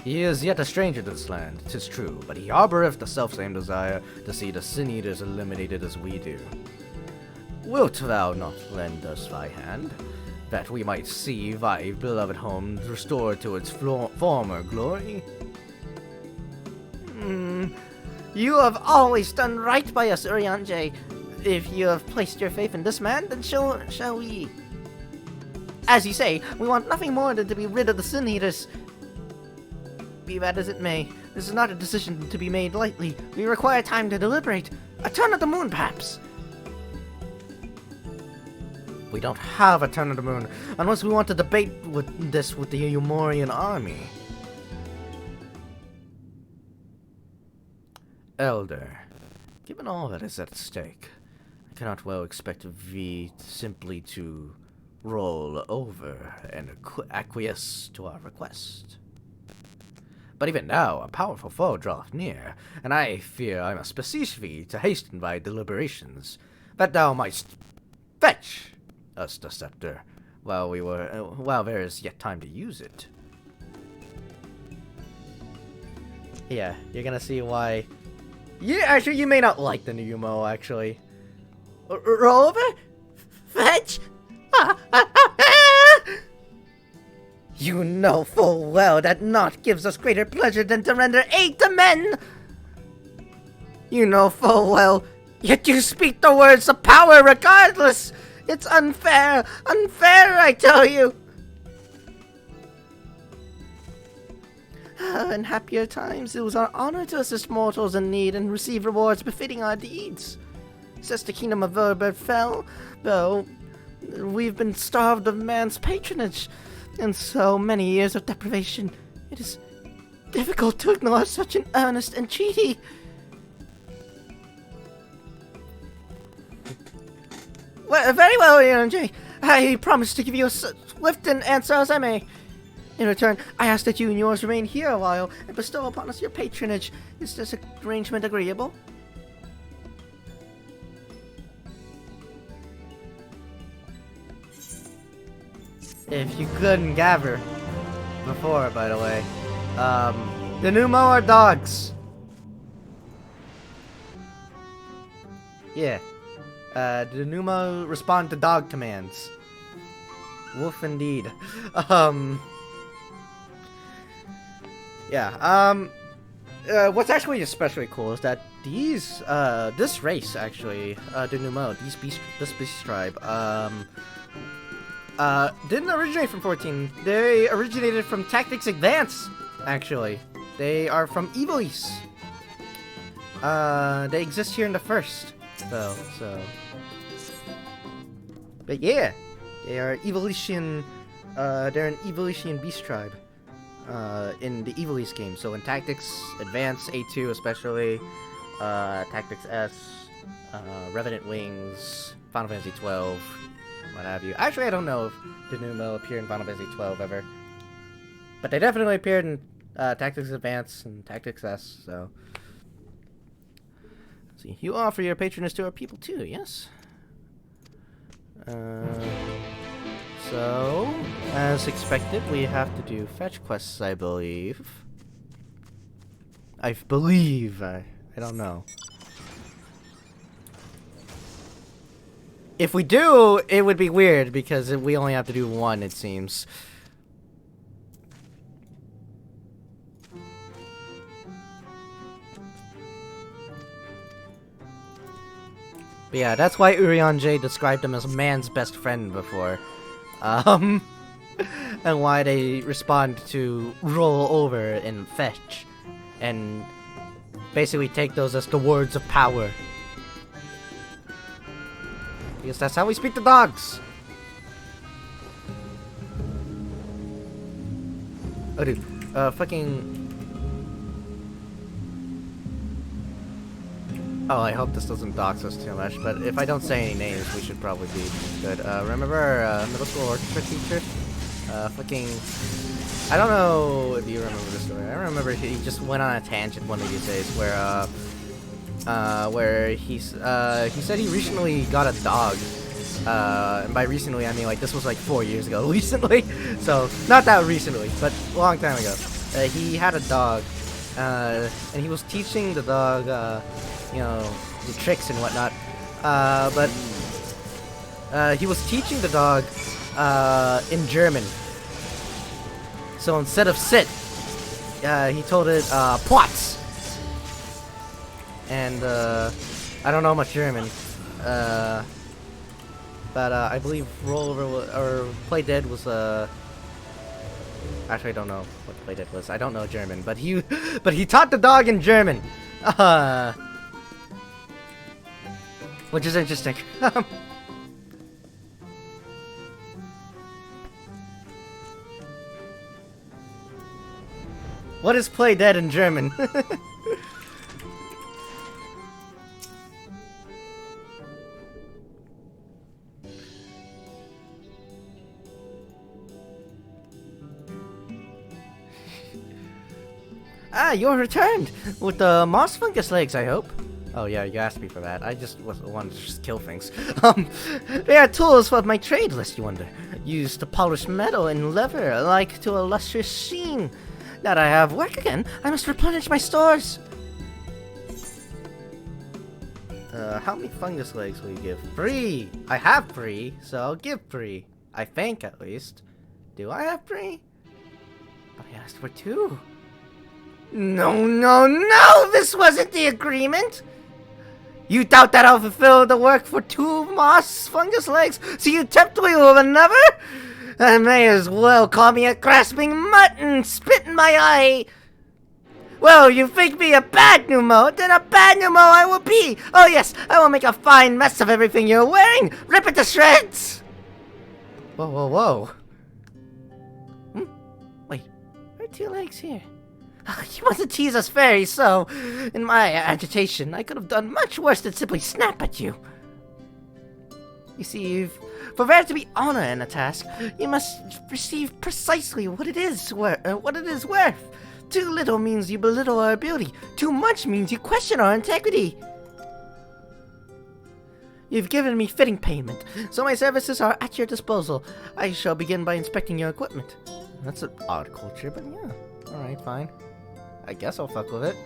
He is yet a stranger to this land, 'tis true, but he harboureth the selfsame desire to see the Sin Eaters eliminated as we do. Wilt thou not lend us thy hand, that we might see thy beloved home restored to its former glory? You have always done right by us, Urianger. If you have placed your faith in this man, then shall we. As you say, we want nothing more than to be rid of the Sin Eaters. Be that as it may, this is not a decision to be made lightly. We require time to deliberate. A turn of the moon, perhaps. We don't have a turn of the moon unless we want to debate with the Umorian army. Elder, given all that is at stake, I cannot well expect V simply to roll over and acquiesce to our request. But even now, a powerful foe draweth near, and I fear I must beseech thee to hasten thy deliberations, that thou mightst fetch us the scepter, while there is yet time to use it. Yeah, you're gonna see why. Yeah, actually, you may not like the new Umo, actually. Roll over? Fetch? You know full well that naught gives us greater pleasure than to render aid to men! You know full well, yet you speak the words of power regardless! It's unfair! Unfair, I tell you! In happier times, it was our honor to assist mortals in need and receive rewards befitting our deeds. Since the kingdom of Verberg fell, though, we've been starved of man's patronage. In so many years of deprivation, it is difficult to ignore such an earnest entreaty. Well, very well, ENJ. I promise to give you a swift answer as I may. In return, I ask that you and yours remain here a while and bestow upon us your patronage. Is this arrangement agreeable? If you couldn't gather before, by the way, the Numo are dogs. Yeah, the Numo respond to dog commands. Wolf indeed. Yeah, what's actually especially cool is that these, this race, actually, the Numo, this beast tribe, didn't originate from 14. They originated from Tactics Advance, actually. They are from Evilise. They exist here in the first, though, so. But yeah, they are Evilisian, they're an Evilisian beast tribe, in the Evilise game. So in Tactics Advance, A2 especially, Tactics S, Revenant Wings, Final Fantasy 12, what have you. Actually, I don't know if the Numo appeared in Final Fantasy 12 ever. But they definitely appeared in Tactics Advance and Tactics S, so. Let's see. You offer your patronage to our people too, yes? So, as expected, we have to do fetch quests, I believe. I don't know. If we do, it would be weird because we only have to do one, it seems. But yeah, that's why Urion J described him as man's best friend before. And why they respond to roll over and fetch. And basically take those as the words of power. Because that's how we speak to dogs. Oh, dude. Fucking... Oh, I hope this doesn't dox us too much, but if I don't say any names, we should probably be good. Remember our middle school orchestra teacher? Fucking... I don't know if you remember this story. I remember he just went on a tangent one of these days where he said he recently got a dog. And by recently, I mean like this was like 4 years ago recently. So, not that recently, but a long time ago. He had a dog, and he was teaching the dog, you know, the tricks and whatnot. But he was teaching the dog in German. So instead of sit, he told it Platz. And I don't know much German, but I believe rollover or play dead was actually I don't know what play dead was. I don't know German, but he taught the dog in German, which is interesting. What is play dead in German? Ah, you're returned! With the moss fungus legs, I hope. Oh yeah, you asked me for that. I just wanted to just kill things. They are tools for my trade, lest you wonder. Used to polish metal and leather, like to a lustrous sheen. Now that I have work again, I must replenish my stores. How many fungus legs will you give? 3! I have 3, so I'll give 3. I think, at least. Do I have 3? But I asked for 2. No, no, no! This wasn't the agreement! You doubt that I'll fulfill the work for 2 moss fungus legs, so you tempt me with another? I may as well call me a grasping mutt and spit in my eye! Well, you think me a bad pneumo, then a bad pneumo I will be! Oh yes, I will make a fine mess of everything you're wearing! Rip it to shreds! Whoa, whoa, whoa. Wait, there are 2 legs here. You mustn't tease us fairies, so in my agitation, I could have done much worse than simply snap at you. You see, for there to be honor in a task, you must receive precisely what it is worth. Too little means you belittle our ability. Too much means you question our integrity. You've given me fitting payment, so my services are at your disposal. I shall begin by inspecting your equipment. That's an odd culture, but yeah. Alright, fine. I guess I'll fuck with it.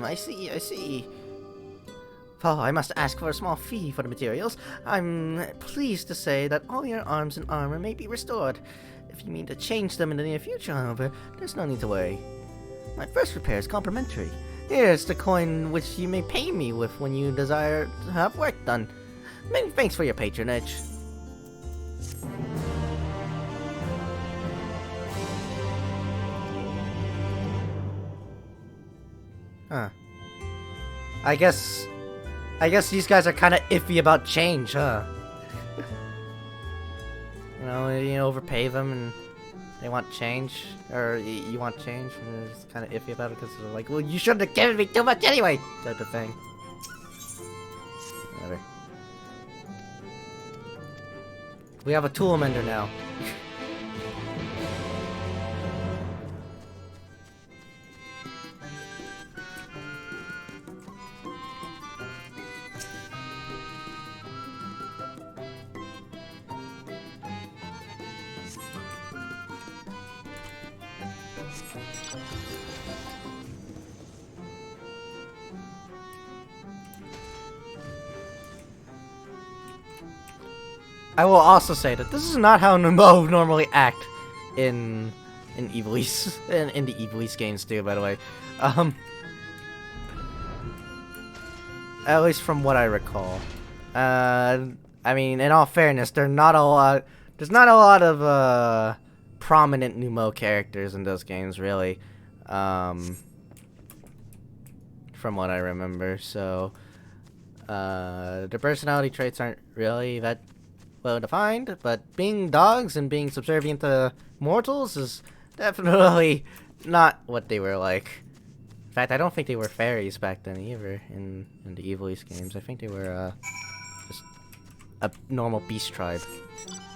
I see. Oh, I must ask for a small fee for the materials. I'm pleased to say that all your arms and armor may be restored. If you mean to change them in the near future, however, there's no need to worry. My first repair is complimentary. Here's the coin which you may pay me with when you desire to have work done. Many thanks for your patronage. Huh. I guess these guys are kind of iffy about change, huh? you overpay them and they want change, or you want change, and they're just kind of iffy about it because they're like, well, you shouldn't have given me too much anyway, type of thing. Whatever. We have a tool mender now. I will also say that this is not how Nemo normally act in Evilise, in the Evilise games too, by the way. At least from what I recall. I mean, in all fairness, there's not a lot of prominent Nemo characters in those games, really. From what I remember, so their personality traits aren't really that well defined, but being dogs and being subservient to mortals is definitely not what they were like. In fact, I don't think they were fairies back then either in the Evilise games. I think they were just a normal beast tribe,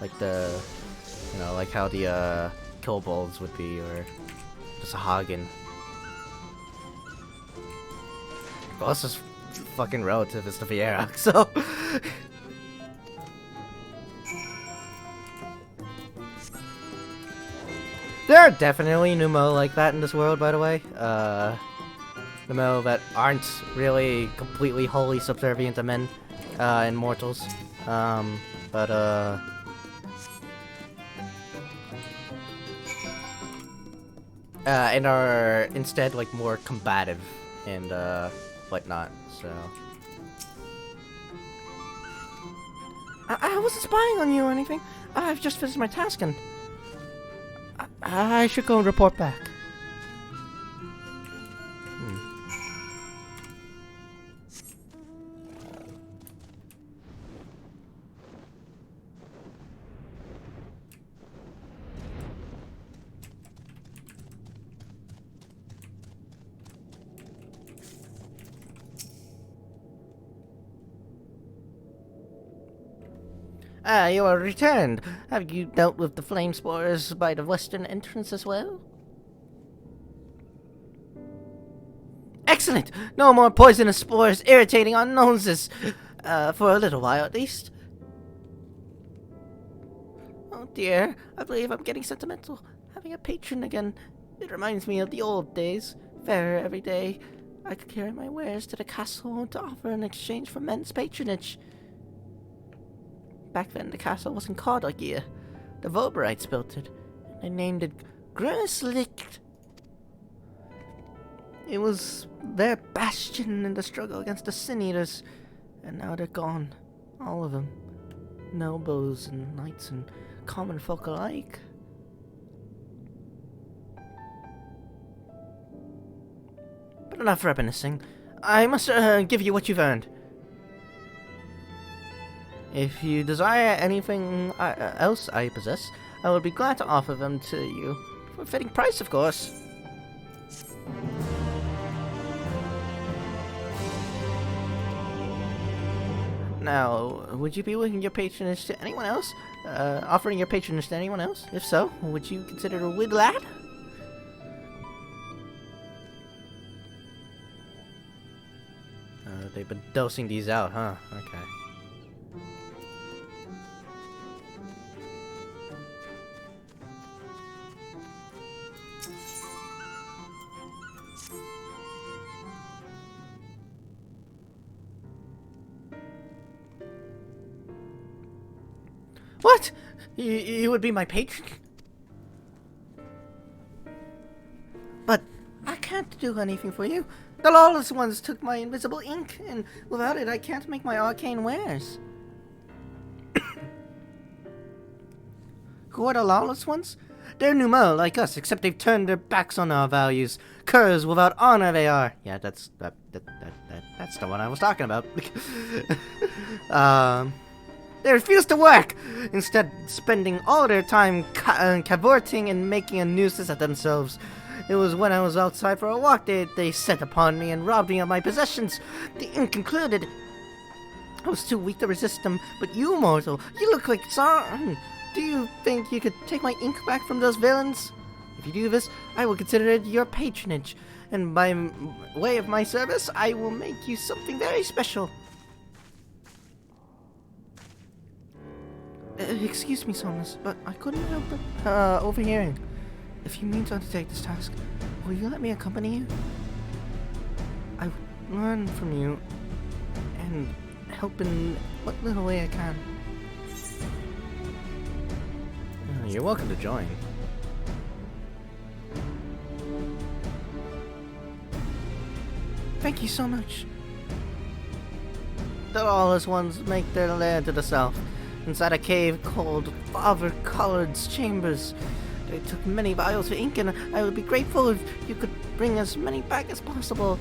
like like how the kobolds would be, or just a Hagen. Closest fucking relative is the Vieira, so. There are definitely Numo like that in this world, by the way. Numo that aren't really completely wholly subservient to men and mortals. And are instead like more combative and whatnot. So I wasn't spying on you or anything. I've just finished my task and I should go and report back. Ah, you are returned. Have you dealt with the flame spores by the western entrance as well? Excellent! No more poisonous spores irritating our noses. For a little while at least. Oh dear, I believe I'm getting sentimental. Having a patron again. It reminds me of the old days. Fairer every day. I could carry my wares to the castle to offer in exchange for men's patronage. Back then, the castle wasn't called Ogia. The Voberites built it, and they named it Gröslicht. It was their bastion in the struggle against the Sin Eaters, and now they're gone. All of them. Nobles and knights and common folk alike. But enough reminiscing. I must give you what you've earned. If you desire anything else I possess, I would be glad to offer them to you. For a fitting price, of course. Now, would you be willing your patronage to anyone else? Offering your patronage to anyone else? If so, would you consider it a wig lad? They've been dosing these out, huh? Okay. What? You would be my patron? But I can't do anything for you. The lawless ones took my invisible ink, and without it I can't make my arcane wares. Who are the lawless ones? They're Numel, like us, except they've turned their backs on our values. Curs without honor they are. Yeah, that's the one I was talking about. They refuse to work, instead spending all their time cavorting and making a nuisance of themselves. It was when I was outside for a walk they set upon me and robbed me of my possessions, the ink included. I was too weak to resist them, but you, mortal, you look like Sauron. Do you think you could take my ink back from those villains? If you do this, I will consider it your patronage, and by way of my service, I will make you something very special. Excuse me, Somnus, but I couldn't help but overhearing. If you mean to undertake this task, will you let me accompany you? I will learn from you and help in what little way I can. You're welcome to join. Thank you so much. The lawless ones make their lair to the south, inside a cave called Father-Colored Chambers. They took many vials of ink, and I would be grateful if you could bring as many back as possible.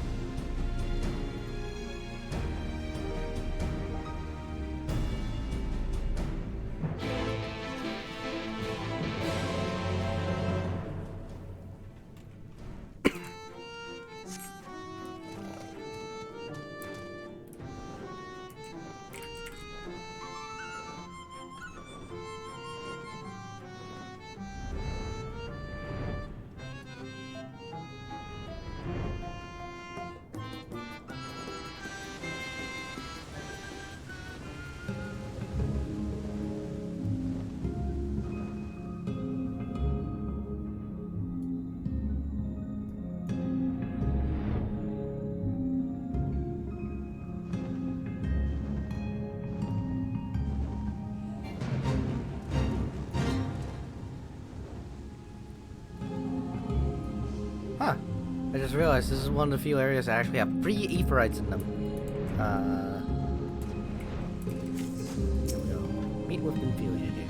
Huh. I just realized this is one of the few areas that actually have free Aetherites in them. Here we go. Meet with Ophelia here.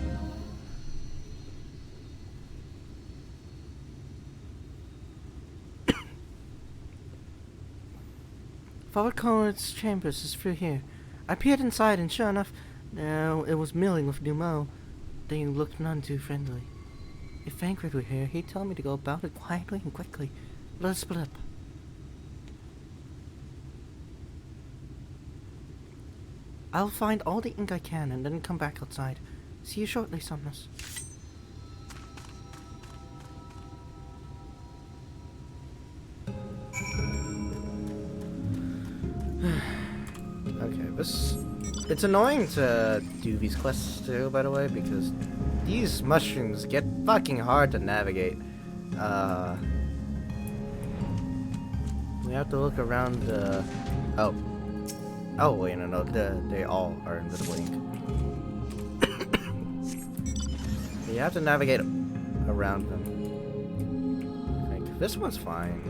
Father Conrad's chambers is through here. I peered inside, and sure enough, it was milling with Numel. They looked none too friendly. If Thancred were here, he'd tell me to go about it quietly and quickly. Let us split up. I'll find all the ink I can and then come back outside. See you shortly, Somnus. Okay, it's annoying to do these quests too, by the way, because these mushrooms get fucking hard to navigate. We have to look around the... Oh wait, no, they all are invisible ink. You have to navigate around them. I think this one's fine.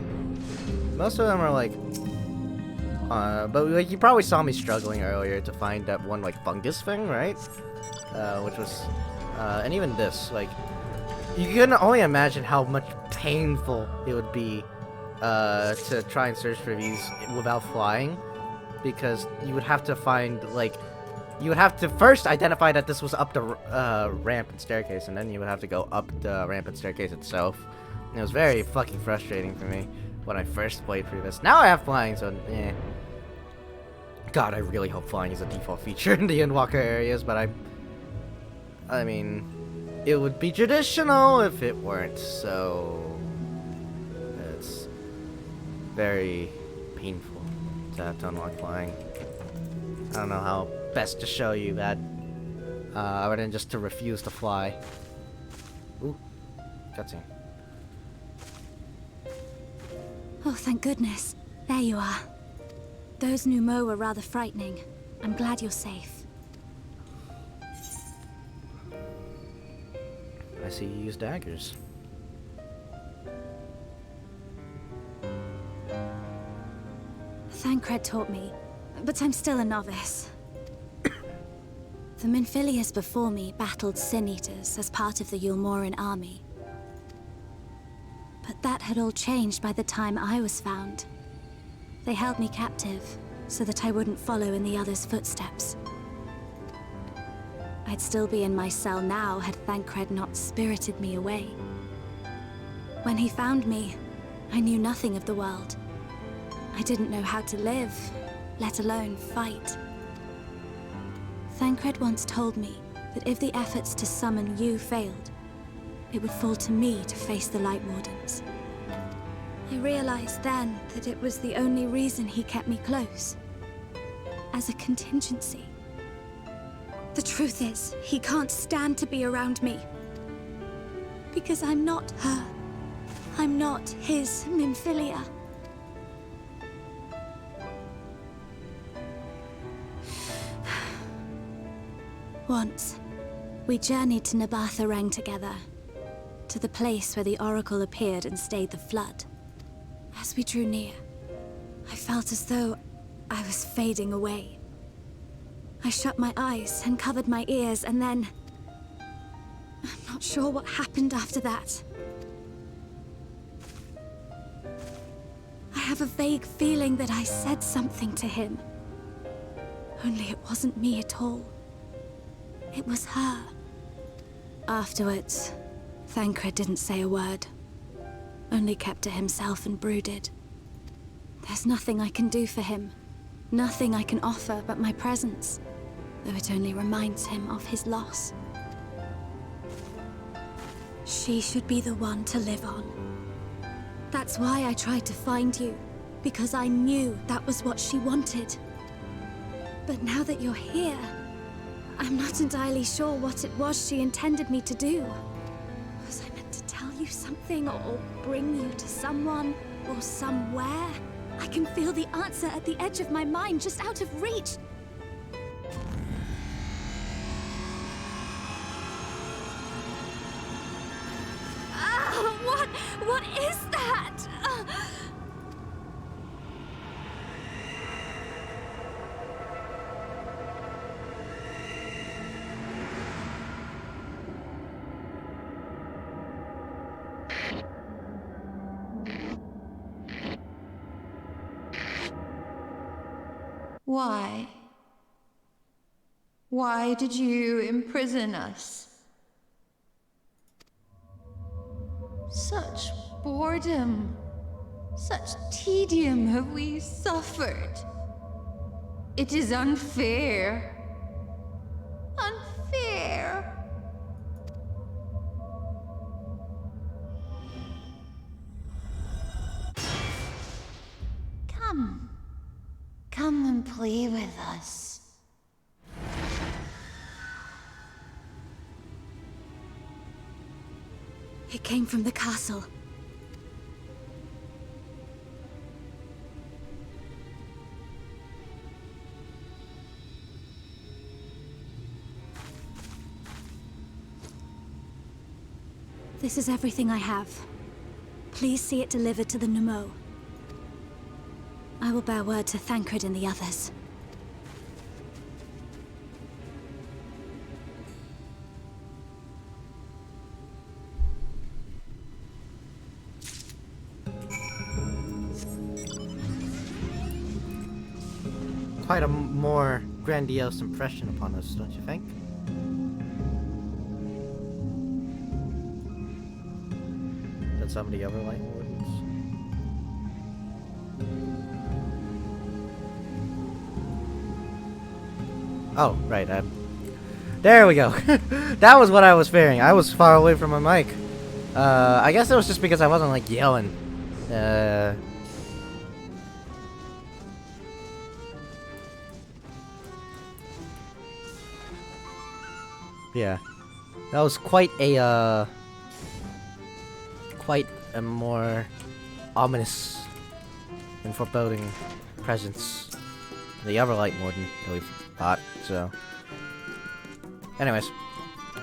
Most of them are like... but like, you probably saw me struggling earlier to find that one like fungus thing, right? Which was... and even this, like... You can only imagine how much painful it would be to try and search for these without flying. Because you would have to find, like... You would have to first identify that this was up the ramp and staircase, and then you would have to go up the ramp and staircase itself. And it was very fucking frustrating for me when I first played through this. Now I have flying, so eh. God, I really hope flying is a default feature in the Endwalker areas, but I mean, it would be traditional if it weren't, so... It's very painful to have to unlock flying. I don't know how best to show you that, other than just to refuse to fly. Ooh, cutscene. Oh, thank goodness. There you are. Those Numo were rather frightening. I'm glad you're safe. I see you use daggers. Thancred taught me, but I'm still a novice. The Minfilius before me battled Sin-Eaters as part of the Yulmoran army. But that had all changed by the time I was found. They held me captive, so that I wouldn't follow in the others' footsteps. I'd still be in my cell now had Thancred not spirited me away. When he found me, I knew nothing of the world. I didn't know how to live, let alone fight. Thancred once told me that if the efforts to summon you failed, it would fall to me to face the Light Wardens. I realized then that it was the only reason he kept me close. As a contingency. The truth is, he can't stand to be around me. Because I'm not her. I'm not his Minfilia. Once, we journeyed to Nabatha together, to the place where the Oracle appeared and stayed the flood. As we drew near, I felt as though I was fading away. I shut my eyes and covered my ears, and then... I'm not sure what happened after that. I have a vague feeling that I said something to him. Only it wasn't me at all. It was her. Afterwards, Thancred didn't say a word. Only kept to himself and brooded. There's nothing I can do for him. Nothing I can offer but my presence. Though it only reminds him of his loss. She should be the one to live on. That's why I tried to find you. Because I knew that was what she wanted. But now that you're here... I'm not entirely sure what it was she intended me to do. Was I meant to tell you something, or bring you to someone, or somewhere? I can feel the answer at the edge of my mind, just out of reach. What is that? Why? Why did you imprison us? Such boredom, such tedium have we suffered. It is unfair. Unfair. Come. Come and play with us. It came from the castle. This is everything I have. Please see it delivered to the Numo. I will bear word to Thancred and the others. Quite a more grandiose impression upon us, don't you think? Than some of the other Light Wardens. Oh, right. There we go. That was what I was fearing. I was far away from my mic. I guess it was just because I wasn't like yelling. Yeah, that was quite a more ominous and foreboding presence than the other Light Warden that we've fought. So, anyways,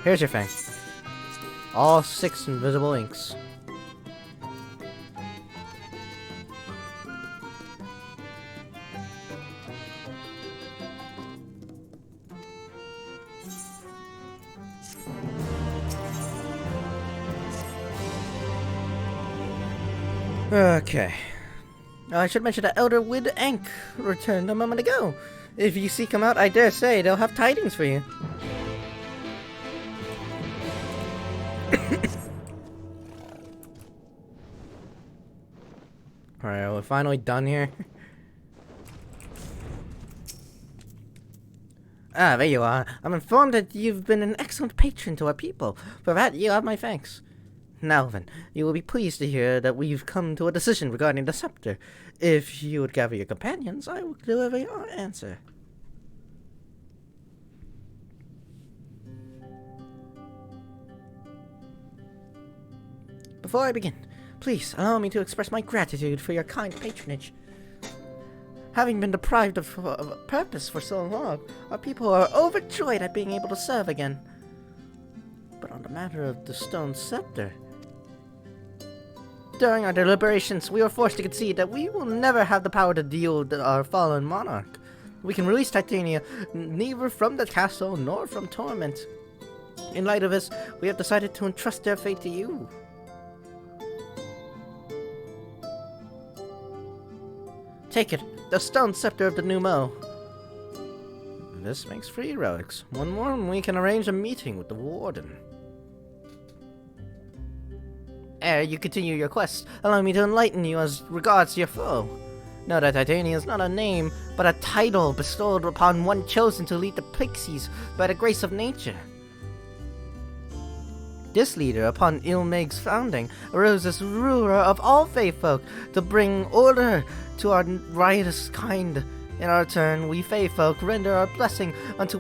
here's your fang. All 6 invisible inks. Okay. I should mention that Elder Wid Ank returned a moment ago. If you seek him out, I dare say they'll have tidings for you. Alright, we're finally done here. Ah, there you are. I'm informed that you've been an excellent patron to our people. For that, you have my thanks. Now then, you will be pleased to hear that we've come to a decision regarding the scepter. If you would gather your companions, I will deliver your answer. Before I begin, please allow me to express my gratitude for your kind patronage. Having been deprived of purpose for so long, our people are overjoyed at being able to serve again. But on the matter of the stone scepter, during our deliberations, we were forced to concede that we will never have the power to deal with our fallen monarch. We can release Titania neither from the castle nor from torment. In light of this, we have decided to entrust their fate to you. Take it, the stone scepter of the Numo. This makes 3 relics. One more and we can arrange a meeting with the warden. Ere you continue your quest, allow me to enlighten you as regards your foe. Know that Titania is not a name, but a title bestowed upon one chosen to lead the pixies by the grace of nature. This leader, upon Ilmeg's founding, arose as ruler of all Fae folk to bring order to our riotous kind. In our turn, we Fae folk render our blessing unto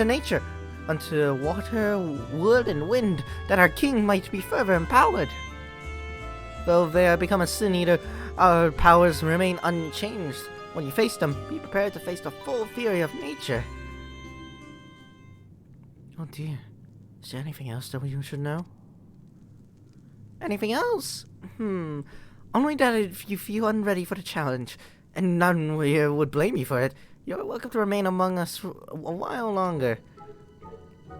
nature, unto water, wood, and wind, that our king might be further empowered. Though they have become a sin eater, our powers remain unchanged. When you face them, be prepared to face the full fury of nature. Oh dear. Is there anything else that we should know? Anything else? Only that if you feel unready for the challenge, and none here would blame you for it, you're welcome to remain among us for a while longer.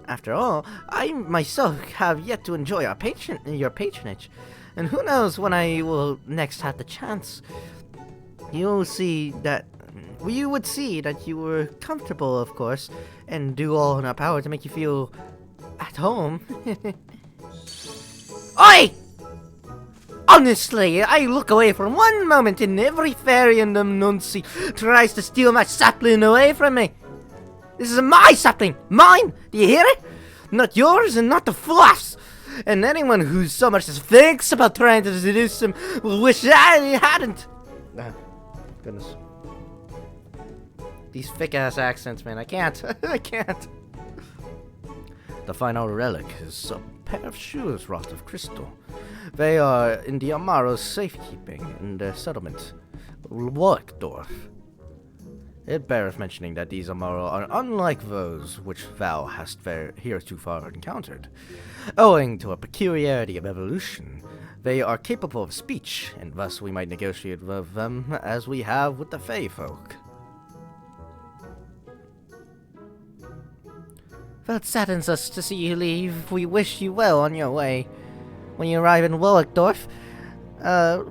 After all, I myself have yet to enjoy your patronage, and who knows when I will next have the chance. You would see that you were comfortable, of course, and do all in our power to make you feel at home. Oi! Honestly, I look away from one moment and every fairy in the Nunci tries to steal my sapling away from me. This is my sapling! Mine! Do you hear it? Not yours and not the fluff's! And anyone who so much as thinks about trying to seduce him will wish I hadn't! Goodness. These thick-ass accents, man. I can't. I can't. The final relic is a pair of shoes wrought of crystal. They are in the Amaro's safekeeping in their settlement, Warkdorf. It beareth mentioning that these Amaro are unlike those which thou hast heretofore encountered. Owing to a peculiarity of evolution, they are capable of speech, and thus we might negotiate with them as we have with the Fey folk. Though it saddens us to see you leave, we wish you well on your way. When you arrive in Willickdorf,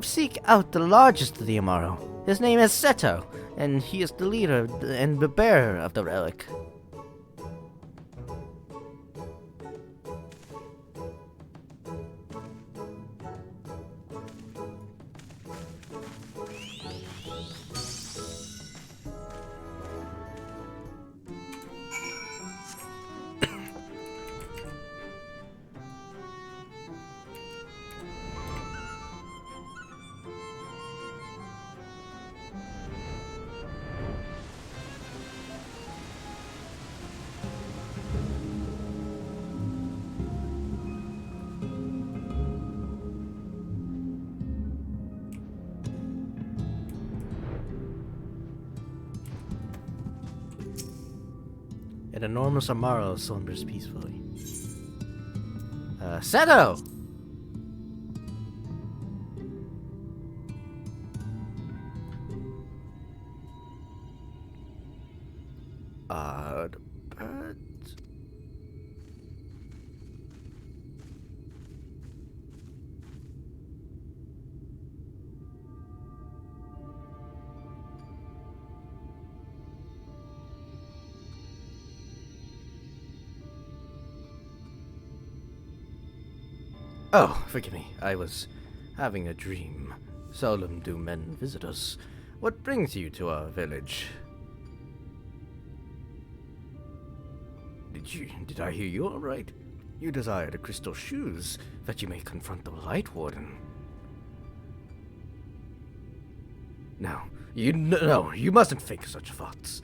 seek out the largest of the Amaro. His name is Seto, and he is the leader and the bearer of the relic. An enormous Amaro slumbers peacefully. Seto! The bird... Oh, forgive me. I was having a dream. Seldom do men visit us. What brings you to our village? Did I hear you all right? You desire the crystal shoes that you may confront the Light Warden. No, you mustn't think such thoughts.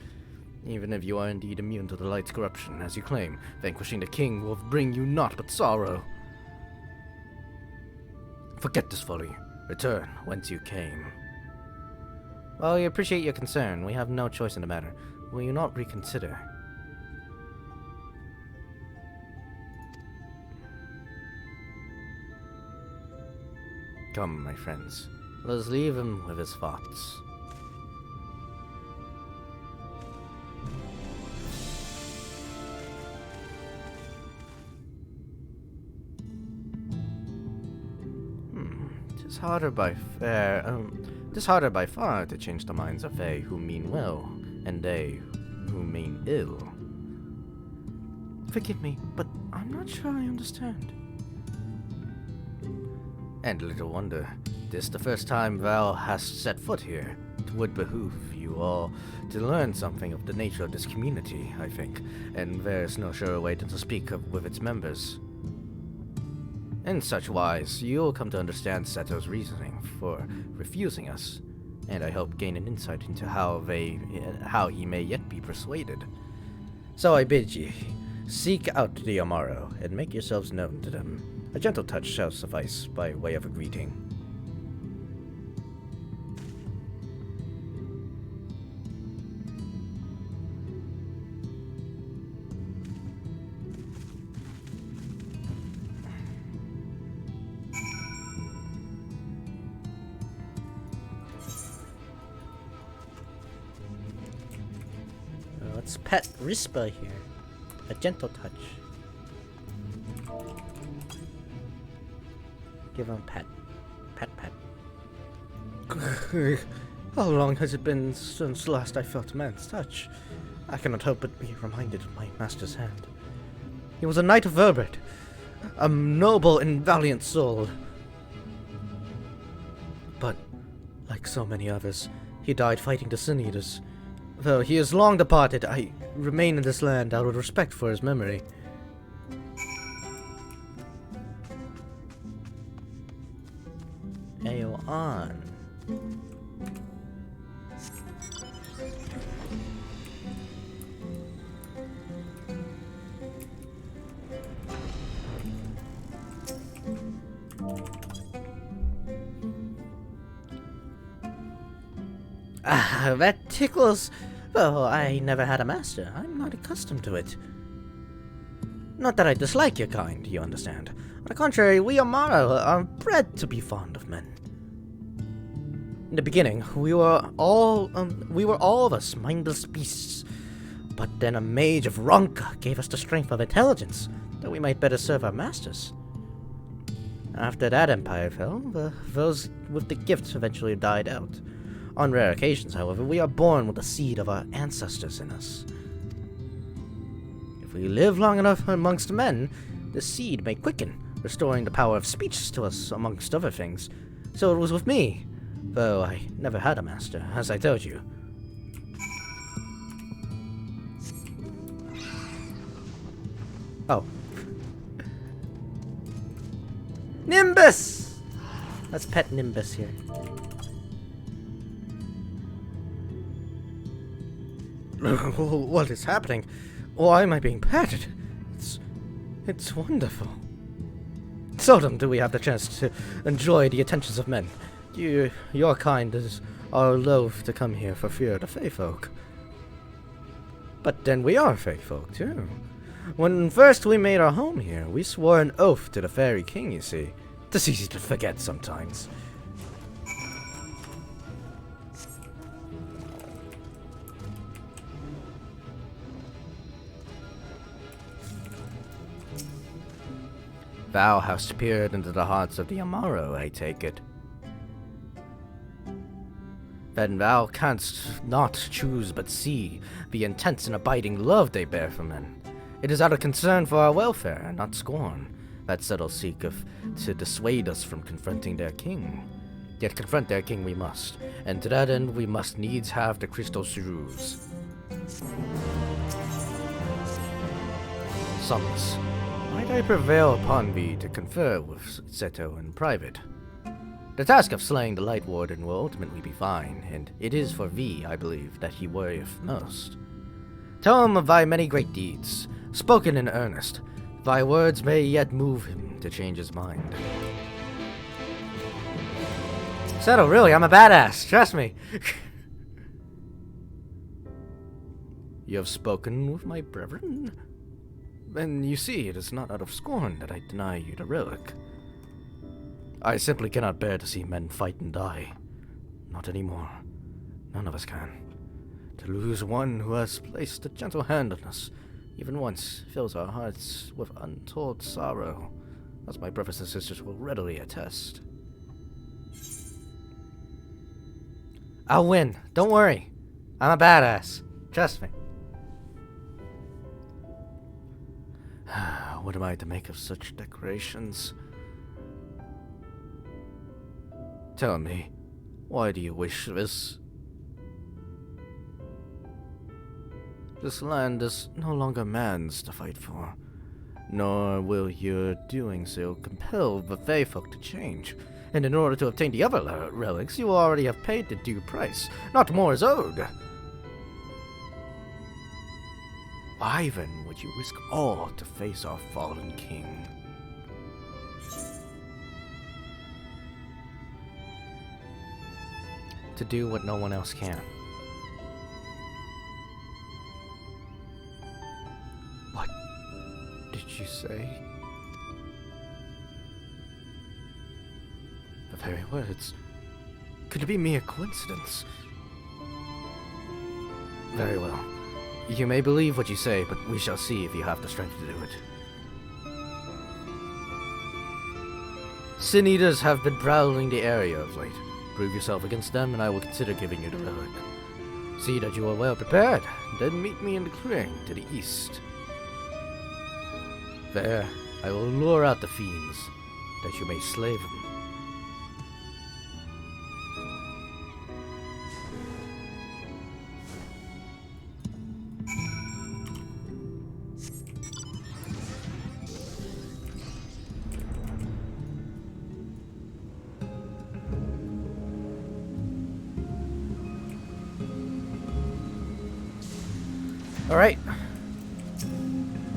Even if you are indeed immune to the Light's corruption, as you claim, vanquishing the king will bring you naught but sorrow. Forget this folly. Return whence you came. While we appreciate your concern, we have no choice in the matter. Will you not reconsider? Come, my friends. Let us leave him with his thoughts. Tis harder by far to change the minds of they who mean well, and they who mean ill. Forgive me, but I'm not sure I understand. And little wonder, this the first time thou hast set foot here. It would behoove you all to learn something of the nature of this community, I think, and there is no surer way than to speak with its members. In such wise, you'll come to understand Seto's reasoning for refusing us, and I hope gain an insight into how he may yet be persuaded. So I bid ye, seek out the Amaro, and make yourselves known to them. A gentle touch shall suffice by way of a greeting. Let's pet Rispa here. A gentle touch. Give him a pet. Pet, pet. How long has it been since last I felt a man's touch? I cannot help but be reminded of my master's hand. He was a knight of Verbert, a noble and valiant soul. Like so many others, he died fighting the Sin Eaters. Though he is long departed, I remain in this land out of respect for his memory. Ayo on. Ah, that tickles. Though I never had a master, I'm not accustomed to it. Not that I dislike your kind, you understand. On the contrary, we Amara are bred to be fond of men. In the beginning, we were all of us mindless beasts. But then a mage of Ronka gave us the strength of intelligence, that we might better serve our masters. After that empire fell, those with the gifts eventually died out. On rare occasions, however, we are born with the seed of our ancestors in us. If we live long enough amongst men, the seed may quicken, restoring the power of speech to us, amongst other things. So it was with me, though I never had a master, as I told you. Oh. Nimbus! Let's pet Nimbus here. What is happening? Why am I being petted? It's wonderful. Seldom do we have the chance to enjoy the attentions of men. Your kind are loath to come here for fear of the Fey folk. But then we are Fey folk too. When first we made our home here, we swore an oath to the Fairy King, you see. It's easy to forget sometimes. Thou hast peered into the hearts of the Amaro, I take it. Then thou canst not choose but see the intense and abiding love they bear for men. It is out of concern for our welfare, and not scorn, that subtle seek to dissuade us from confronting their king. Yet confront their king we must, and to that end we must needs have the crystal shrews. Summons. Might I prevail upon thee to confer with Seto in private? The task of slaying the Light Warden will ultimately be thine, and it is for thee, I believe, that he worrieth most. Tell him of thy many great deeds, spoken in earnest. Thy words may yet move him to change his mind. Seto, really, I'm a badass, trust me. You have spoken with my brethren? Then you see, it is not out of scorn that I deny you the relic. I simply cannot bear to see men fight and die. Not anymore. None of us can. To lose one who has placed a gentle hand on us, even once, fills our hearts with untold sorrow, as my brothers and sisters will readily attest. I'll win. Don't worry. I'm a badass. Trust me. What am I to make of such declarations? Tell me, why do you wish this? This land is no longer man's to fight for, nor will your doing so compel the Fey folk to change. And in order to obtain the other relics, you already have paid the due price. Not more is owed. Why then would you risk all to face our fallen king? To do what no one else can. What did you say? The very words. Could it be mere coincidence? Very well. You may believe what you say, but we shall see if you have the strength to do it. Sin Eaters have been prowling the area of late. Prove yourself against them, and I will consider giving you the relic. See that you are well prepared, then meet me in the clearing to the east. There, I will lure out the fiends, that you may slay them. Alright.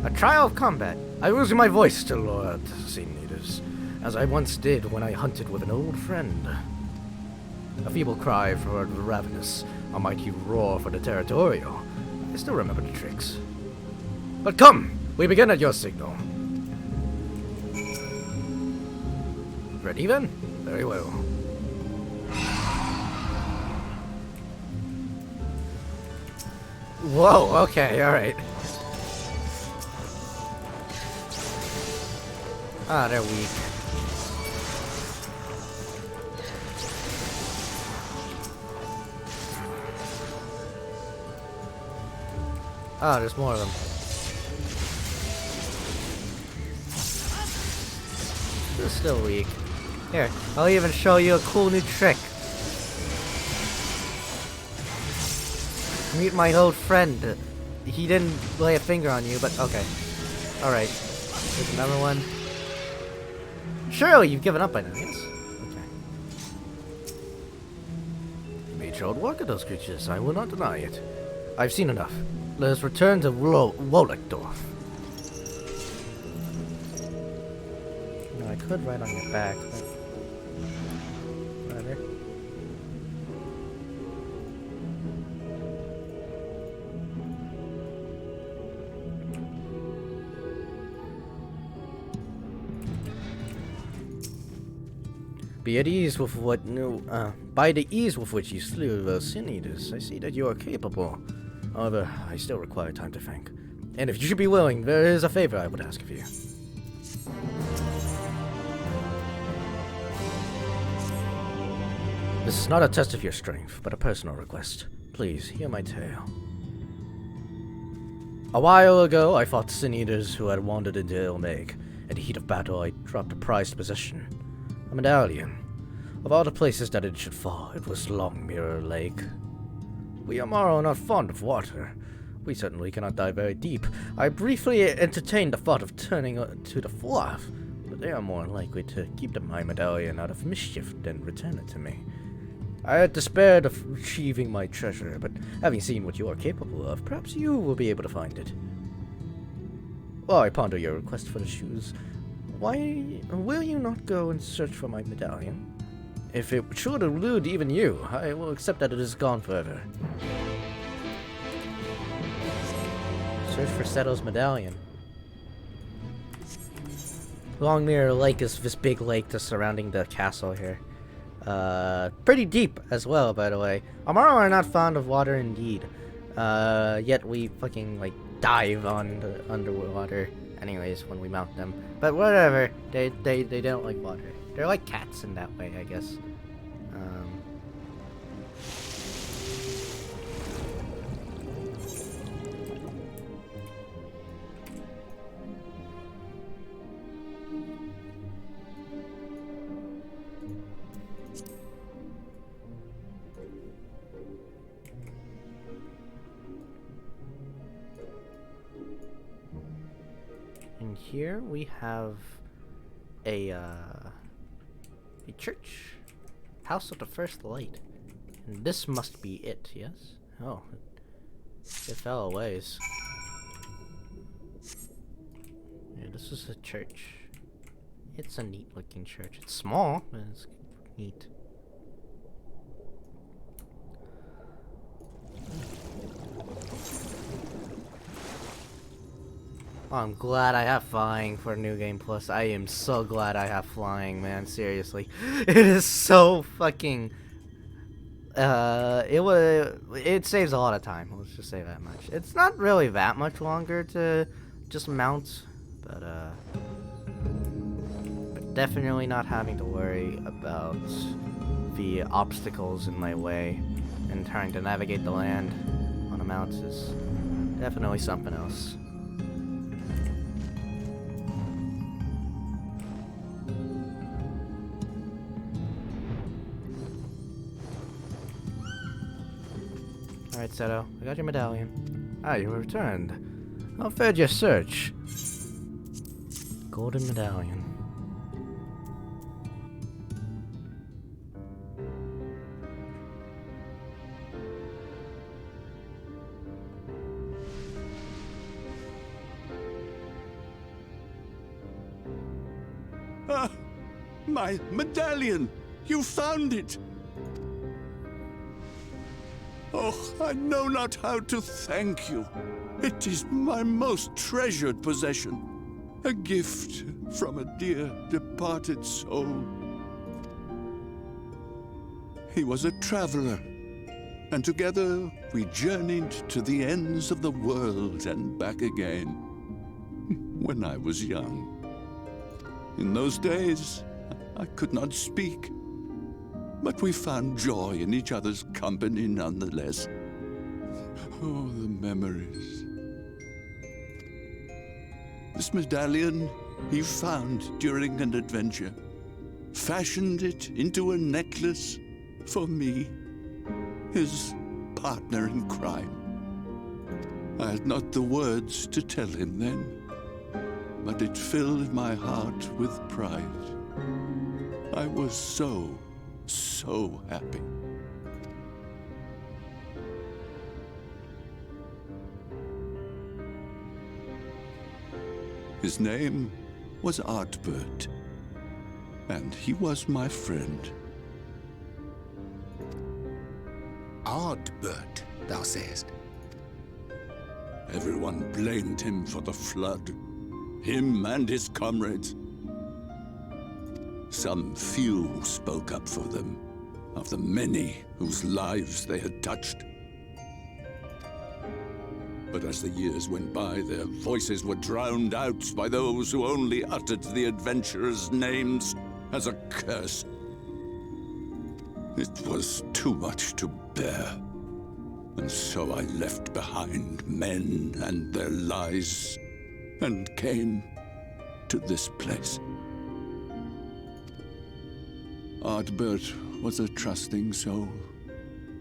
A trial of combat. I use my voice to lure out Sin Eaters, as I once did when I hunted with an old friend. A feeble cry for the ravenous, a mighty roar for the territorial. I still remember the tricks. But come, we begin at your signal. Ready then? Very well. Whoa, okay, alright. Ah, they're weak. Ah, there's more of them. They're still weak. Here, I'll even show you a cool new trick. Meet my old friend. He didn't lay a finger on you, but okay. Alright. There's another one. Surely you've given up by now, yes? Okay. You made short work of those creatures, I will not deny it. I've seen enough. Let us return to Wolekdorf. No, I could ride on your back, but... whatever. Be at ease with what by the ease with which you slew those Sin Eaters, I see that you are capable. However, I still require time to think. And if you should be willing, there is a favor I would ask of you. This is not a test of your strength, but a personal request. Please, hear my tale. A while ago, I fought Sin Eaters who had wandered into Ilmeg. In the heat of battle, I dropped a prized possession. A medallion. Of all the places that it should fall, it was Long Mirror Lake. We Amaro are not fond of water. We certainly cannot dive very deep. I briefly entertained the thought of turning to the Fluff, but they are more likely to keep my medallion out of mischief than return it to me. I had despaired of retrieving my treasure, but having seen what you are capable of, perhaps you will be able to find it. While I ponder your request for the shoes, why will you not go and search for my medallion? If it should elude even you, I will accept that it is gone forever. Search for Seto's medallion. Long Mirror Lake is this big lake that's surrounding the castle here. Pretty deep as well, by the way. Amaro are not fond of water indeed. Yet we fucking, like, dive on the underwater anyways when we mount them. But whatever, they don't like water. They're like cats in that way, I guess. And here we have a church, House of the First Light, and this must be it. Yes. Oh, it fell a ways. Yeah, this is a church. It's a neat-looking church. It's small, but it's neat. I'm glad I have flying for New Game Plus. I am so glad I have flying, man. Seriously. It is so fucking... It saves a lot of time. Let's just say that much. It's not really that much longer to just mount, but definitely not having to worry about the obstacles in my way and trying to navigate the land on a mount is definitely something else. Alright, Seto, I got your medallion. Ah, you returned. How fared your search? Golden medallion. My medallion! You found it! Oh, I know not how to thank you. It is my most treasured possession. A gift from a dear departed soul. He was a traveler, and together we journeyed to the ends of the world and back again. When I was young. In those days, I could not speak. But we found joy in each other's company nonetheless. Oh, the memories. This medallion he found during an adventure. Fashioned it into a necklace for me, his partner in crime. I had not the words to tell him then, but it filled my heart with pride. I was so happy. His name was Artbert, and he was my friend. Ardbert, thou sayest? Everyone blamed him for the flood. Him and his comrades. Some few spoke up for them, of the many whose lives they had touched. But as the years went by, their voices were drowned out by those who only uttered the adventurers' names as a curse. It was too much to bear, and so I left behind men and their lies, and came to this place. Ardbert was a trusting soul,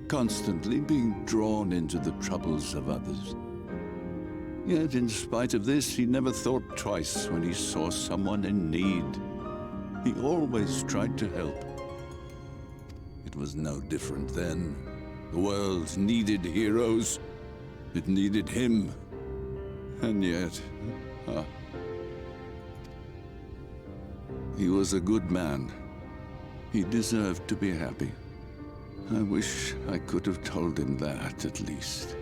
constantly being drawn into the troubles of others. Yet in spite of this, he never thought twice when he saw someone in need. He always tried to help. It was no different then. The world needed heroes. It needed him. And yet, he was a good man. He deserved to be happy. I wish I could have told him that, at least.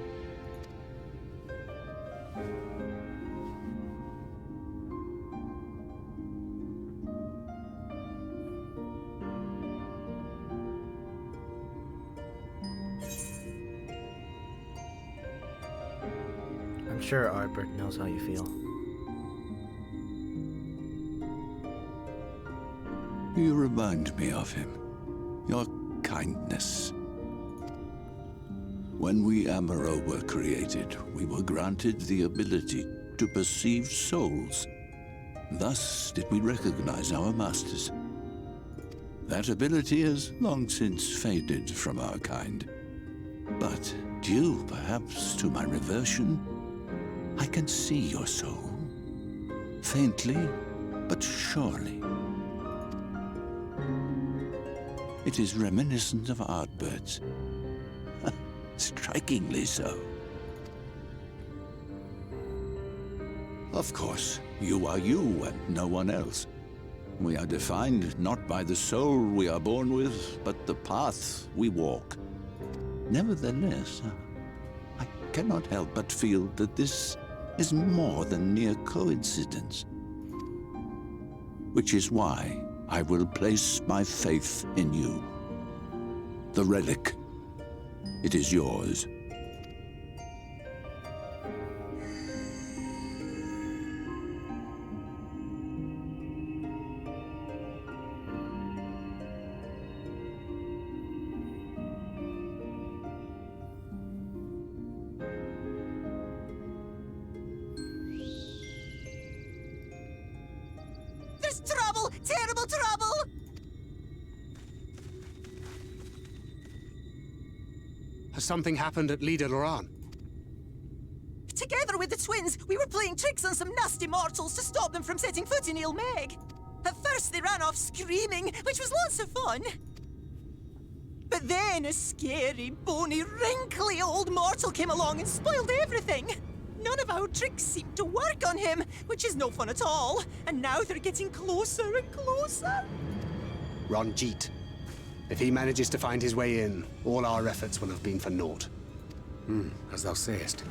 I'm sure Ardbert knows how you feel. You remind me of him. Your kindness. When we Amaro were created, we were granted the ability to perceive souls. Thus did we recognize our masters. That ability has long since faded from our kind. But due, perhaps, to my reversion, I can see your soul. Faintly, but surely. It is reminiscent of Ardbert's. Strikingly so. Of course, you are you and no one else. We are defined not by the soul we are born with, but the path we walk. Nevertheless, I cannot help but feel that this is more than mere coincidence. Which is why I will place my faith in you. The relic. It is yours. There's trouble! Terrible trouble! Has something happened at Lida Loran? Together with the twins, we were playing tricks on some nasty mortals to stop them from setting foot in Il Meg. At first they ran off screaming, which was lots of fun. But then a scary, bony, wrinkly old mortal came along and spoiled everything. None of our tricks seemed to work on him, which is no fun at all. And now they're getting closer and closer. Ranjit. If he manages to find his way in, all our efforts will have been for naught. As thou sayest.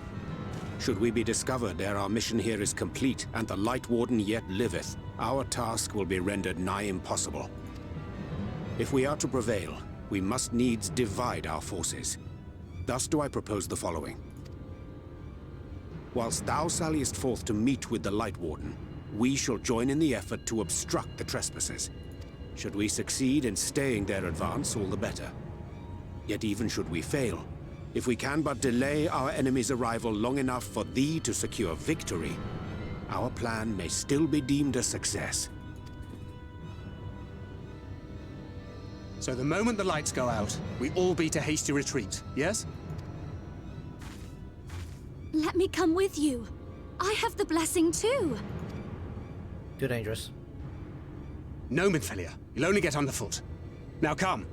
Should we be discovered ere our mission here is complete, and the Light Warden yet liveth, our task will be rendered nigh impossible. If we are to prevail, we must needs divide our forces. Thus do I propose the following. Whilst thou salliest forth to meet with the Light Warden, we shall join in the effort to obstruct the trespassers. Should we succeed in staying their advance, all the better. Yet even should we fail, if we can but delay our enemy's arrival long enough for thee to secure victory, our plan may still be deemed a success. So the moment the lights go out, we all beat a hasty retreat, yes? Let me come with you. I have the blessing too. Too dangerous. No, Minfilia. You'll only get underfoot. Now come.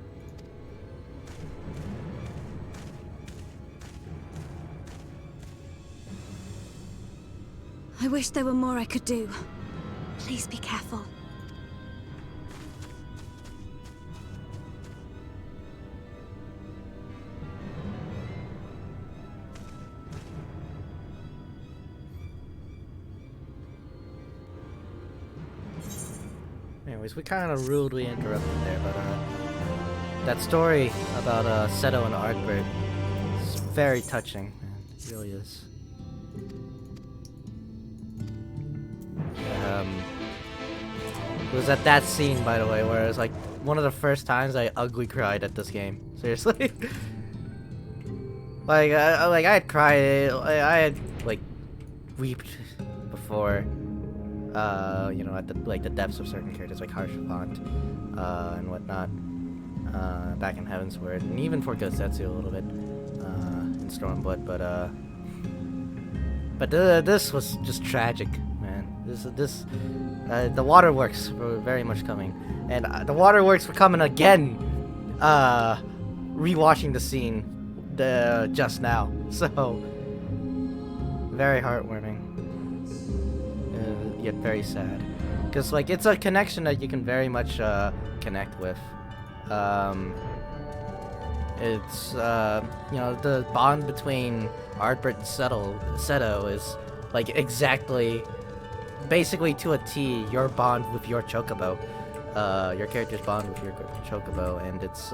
I wish there were more I could do. Please be careful. Anyways, we kind of rudely interrupted there, but that story about Seto and Artbert is very touching, man. It really is. It was at that scene, by the way, where it was like one of the first times I ugly cried at this game. Seriously. I had cried, I had like weeped before. You know, at the depths of certain characters like Harshapant, and whatnot, back in Heavensward, and even for Gosetsu a little bit, in Stormblood, but this was just tragic, man. The waterworks were very much coming, and the waterworks were coming again, rewatching the scene, just now, so very heartwarming. Yet very sad, because like it's a connection that you can very much connect with. It's you know, the bond between Artbert and Seto is like exactly, basically to a T, your bond with your Chocobo, your character's bond with your Chocobo, and it's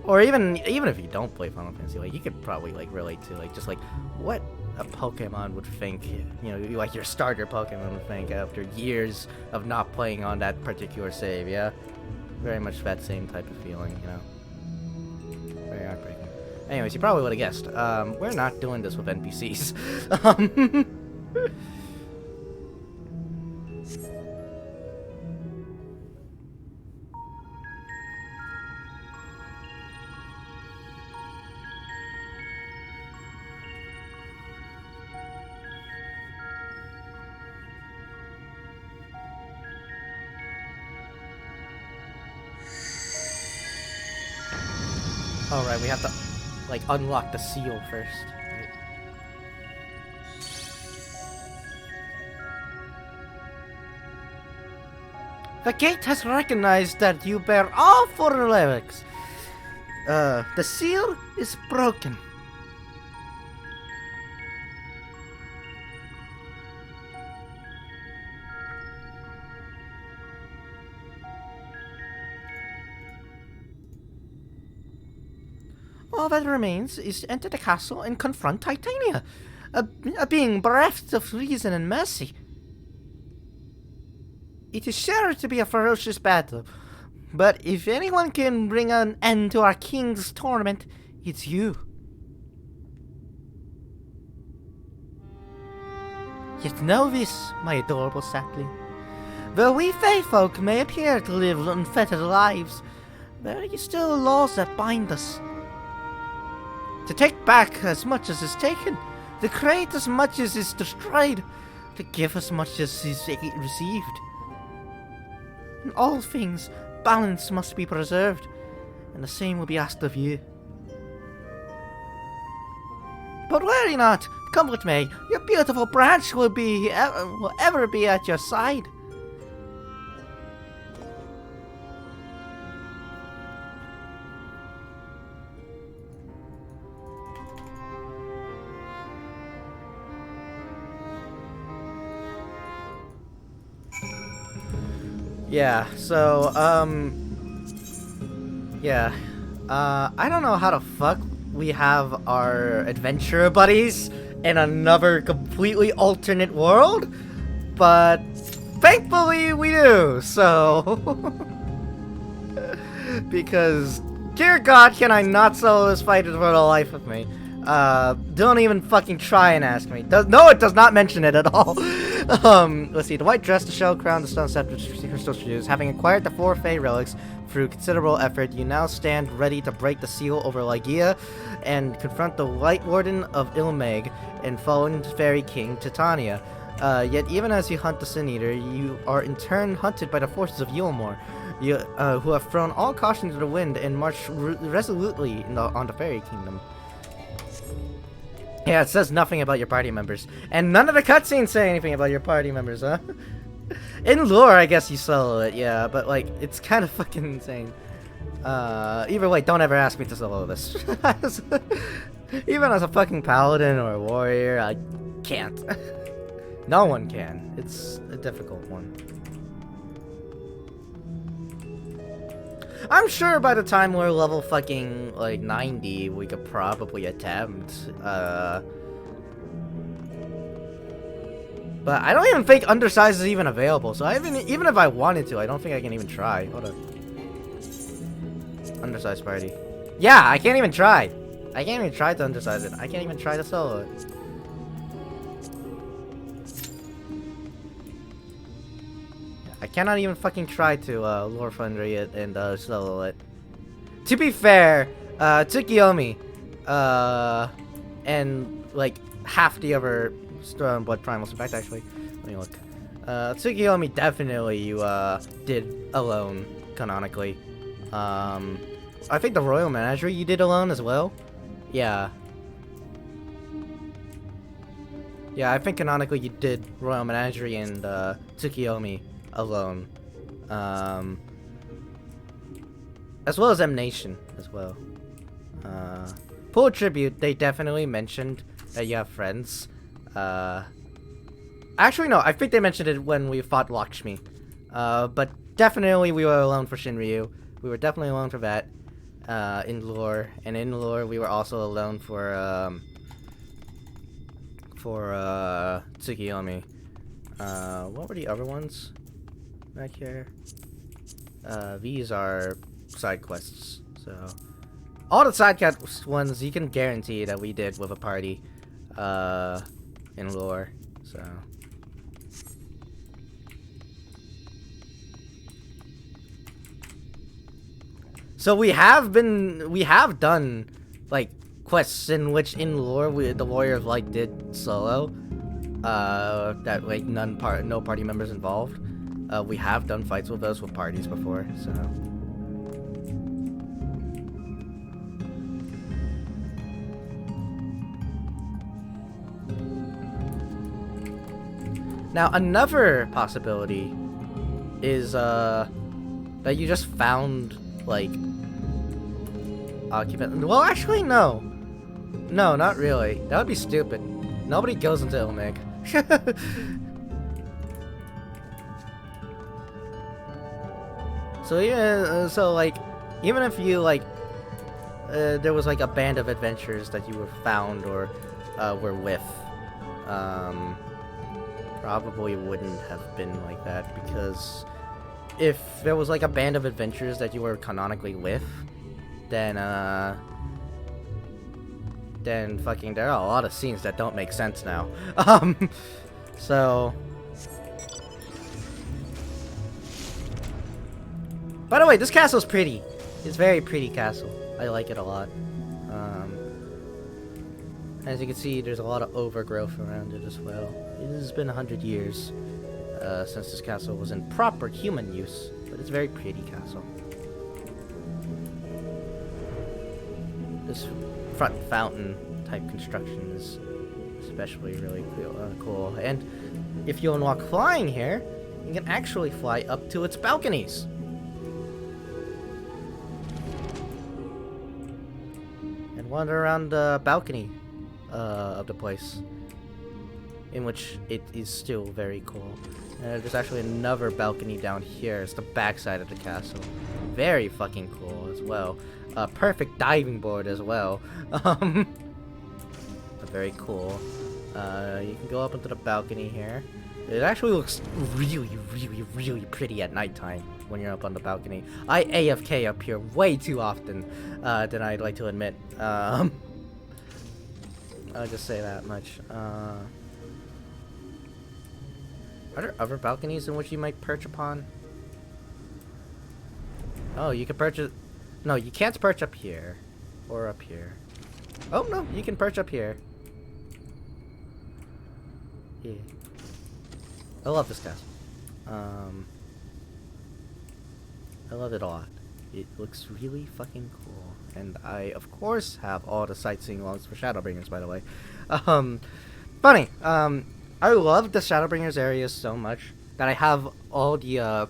or even if you don't play Final Fantasy, like you could probably like relate to like just like what a Pokemon would think, you know, like your starter Pokemon would think after years of not playing on that particular save, yeah? Very much that same type of feeling, you know? Very heartbreaking. Anyways, you probably would have guessed, we're not doing this with NPCs. Alright, we have to, like, unlock the seal first. Right. The gate has recognized that you bear all 4 relics. The seal is broken. All that remains is to enter the castle and confront Titania, a being bereft of reason and mercy. It is sure to be a ferocious battle, but if anyone can bring an end to our king's torment, it's you. Yet know this, my adorable sapling. Though we Fae folk may appear to live unfettered lives, there are still laws that bind us. To take back as much as is taken, to create as much as is destroyed, to give as much as is received. In all things, balance must be preserved, and the same will be asked of you. But worry not, come with me, your beautiful branch will ever be at your side. Yeah, so, yeah. I don't know how the fuck we have our adventurer buddies in another completely alternate world, but thankfully we do, so... Because, dear God, can I not solo this fight for the life of me. Don't even fucking try and ask me. No, it does not mention it at all. Let's see. The white dress, the shell crown, the stone scepter, the crystal shoes. Having acquired the 4 Fey relics through considerable effort, you now stand ready to break the seal over Lygia and confront the Light Warden of Ilmeg and fallen Fairy King Titania. Yet even as you hunt the Sin Eater, you are in turn hunted by the forces of Yulmore, who have thrown all caution to the wind and marched resolutely on the Fairy Kingdom. Yeah, it says nothing about your party members. And none of the cutscenes say anything about your party members, huh? In lore, I guess you solo it, yeah, but, like, it's kind of fucking insane. Either way, don't ever ask me to solo this. Even as a fucking paladin or a warrior, I can't. No one can. It's a difficult one. I'm sure by the time we're level fucking, like, 90, we could probably attempt, but I don't even think undersize is even available, so even if I wanted to, I don't think I can even try. Hold on. Undersize party. Yeah, I can't even try. I can't even try to undersize it. I can't even try to solo it. I cannot even fucking try to lore Fundry it and solo it. To be fair, Tsukiyomi, and like half the other Storm Blood Primals. In fact, actually, let me look. Tsukiyomi definitely you did alone canonically. I think the Royal Menagerie you did alone as well. Yeah. Yeah, I think canonically you did Royal Menagerie and Tsukiyomi alone. As well as M Nation as well. Full Tribute, they definitely mentioned that you have friends. Actually no, I think they mentioned it when we fought Lakshmi. But definitely we were alone for Shinryu. We were definitely alone for that. In lore. And in lore we were also alone for Tsukiyomi. What were the other ones back here? These are side quests, so all the side quest ones you can guarantee that we did with a party in lore, so we have done like quests in which in lore the Warrior of Light did solo, that like no party members involved. We have done fights with those with parties before, so. Now another possibility is that you just found like occupant. Well, actually no, not really. That would be stupid. Nobody goes into Ilmeg. So yeah, so like, even if you like, there was like a band of adventurers that you were found or were with, probably wouldn't have been like that, because if there was like a band of adventurers that you were canonically with, then fucking there are a lot of scenes that don't make sense now. So. By the way, this castle's pretty. It's a very pretty castle. I like it a lot. As you can see, there's a lot of overgrowth around it as well. It has been 100 years since this castle was in proper human use, but it's a very pretty castle. This front fountain type construction is especially really cool. And if you unlock flying here, you can actually fly up to its balconies. Wander around the balcony of the place. in which it is still very cool. There's actually another balcony down here. It's the backside of the castle. Very fucking cool as well. Perfect diving board as well. Very cool. You can go up into the balcony here. It actually looks really, really, really pretty at nighttime when you're up on the balcony. I AFK up here way too often than I'd like to admit. I'll just say that much. Are there other balconies in which you might perch upon? Oh, you can perch it. No, you can't perch up here. Or up here. Oh, no, you can perch up here. Yeah. I love this castle. I love it a lot. It looks really fucking cool. And I, of course, have all the sightseeing logs for Shadowbringers, by the way. Funny. I love the Shadowbringers areas so much that I have all the, that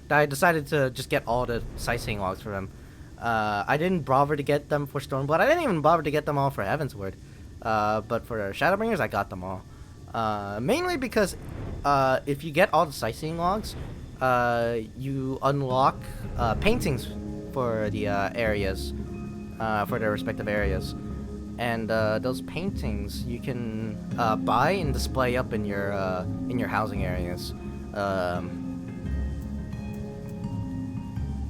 I decided to just get all the sightseeing logs for them. I didn't bother to get them for Stormblood. I didn't even bother to get them all for Heavensward. But for Shadowbringers, I got them all. Mainly because, if you get all the sightseeing logs, you unlock, paintings for the, areas, for their respective areas. And, those paintings you can, buy and display up in your housing areas.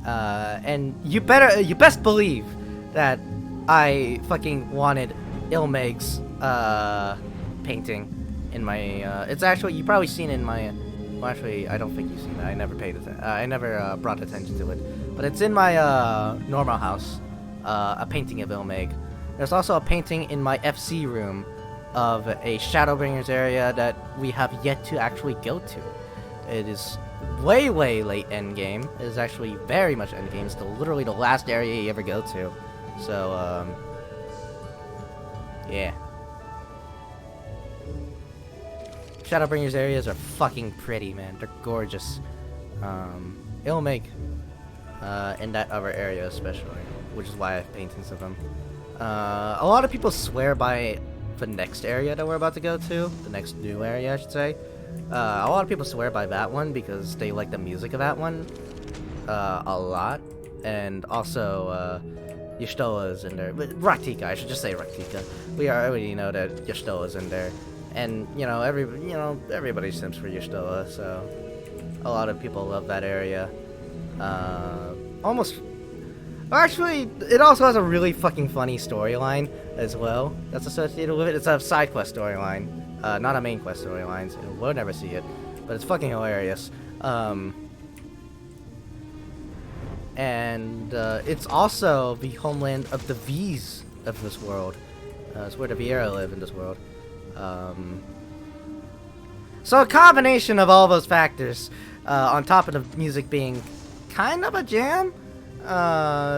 And you best believe that I fucking wanted Ilmeg's, painting in my, it's actually, you've probably seen it in my, well, actually, I don't think you've seen it. I never paid attention. I never, brought attention to it. But it's in my, normal house, a painting of Ilmeg. There's also a painting in my FC room of a Shadowbringers area that we have yet to actually go to. It is way, way late endgame. It is actually very much endgame. It's literally the last area you ever go to. So, yeah. Shadowbringers areas are fucking pretty, man. They're gorgeous. Ilmeg, in that other area especially, which is why I have paintings of them. A lot of people swear by the next area that we're about to go to, the next new area, I should say. A lot of people swear by that one because they like the music of that one a lot, and also Y'shtoa's in there. Raktika, I should just say Raktika. We already know that Y'shtoa's in there, and everybody simps for Y'shtoa, so a lot of people love that area. Actually, it also has a really fucking funny storyline as well that's associated with it. It's a side quest storyline, not a main quest storyline, so we'll never see it, but it's fucking hilarious. And it's also the homeland of the V's of this world. It's where the Viera live in this world. So a combination of all those factors, on top of the music being kind of a jam,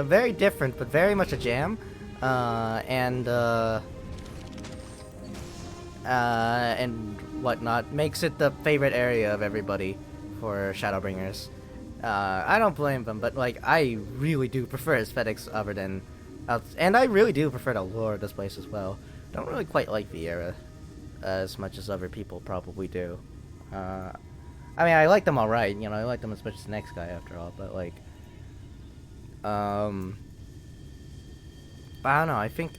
very different, but very much a jam, and whatnot, makes it the favorite area of everybody for Shadowbringers. I don't blame them, but like, I really do prefer aesthetics other than, and I really do prefer the lore of this place as well. Don't really quite like Viera as much as other people probably do. I mean, I like them alright, I like them as much as the next guy after all, but like, but I don't know, I think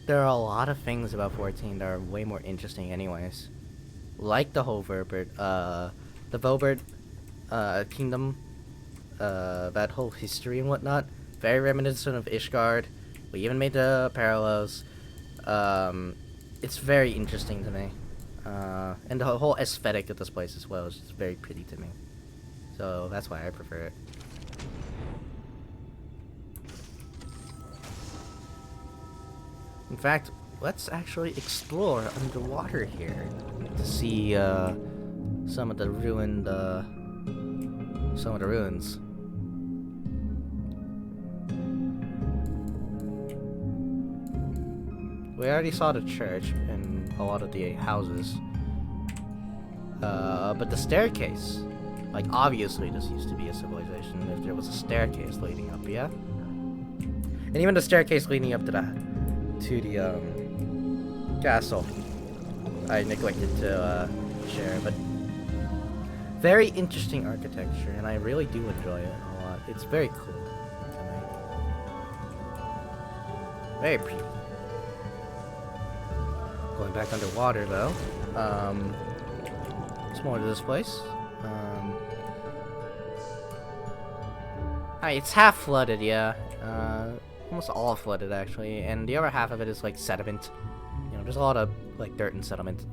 there are a lot of things about 14 that are way more interesting anyways. Like the whole the Vobert kingdom, that whole history and whatnot. Very reminiscent of Ishgard. We even made the parallels. It's very interesting to me. And the whole aesthetic of this place as well is just very pretty to me. So that's why I prefer it. In fact, let's actually explore underwater here to see some of the ruined, some of the ruins. We already saw the church and a lot of the houses, but the staircase, like obviously this used to be a civilization if there was a staircase leading up, yeah? And even the staircase leading up to the castle I neglected to share, but very interesting architecture, and I really do enjoy it a lot. It's very cool. Very pretty. Going back underwater though. There's more to this place. It's half flooded, yeah. Almost all flooded actually, and the other half of it is like sediment. You know, there's a lot of like dirt and sediments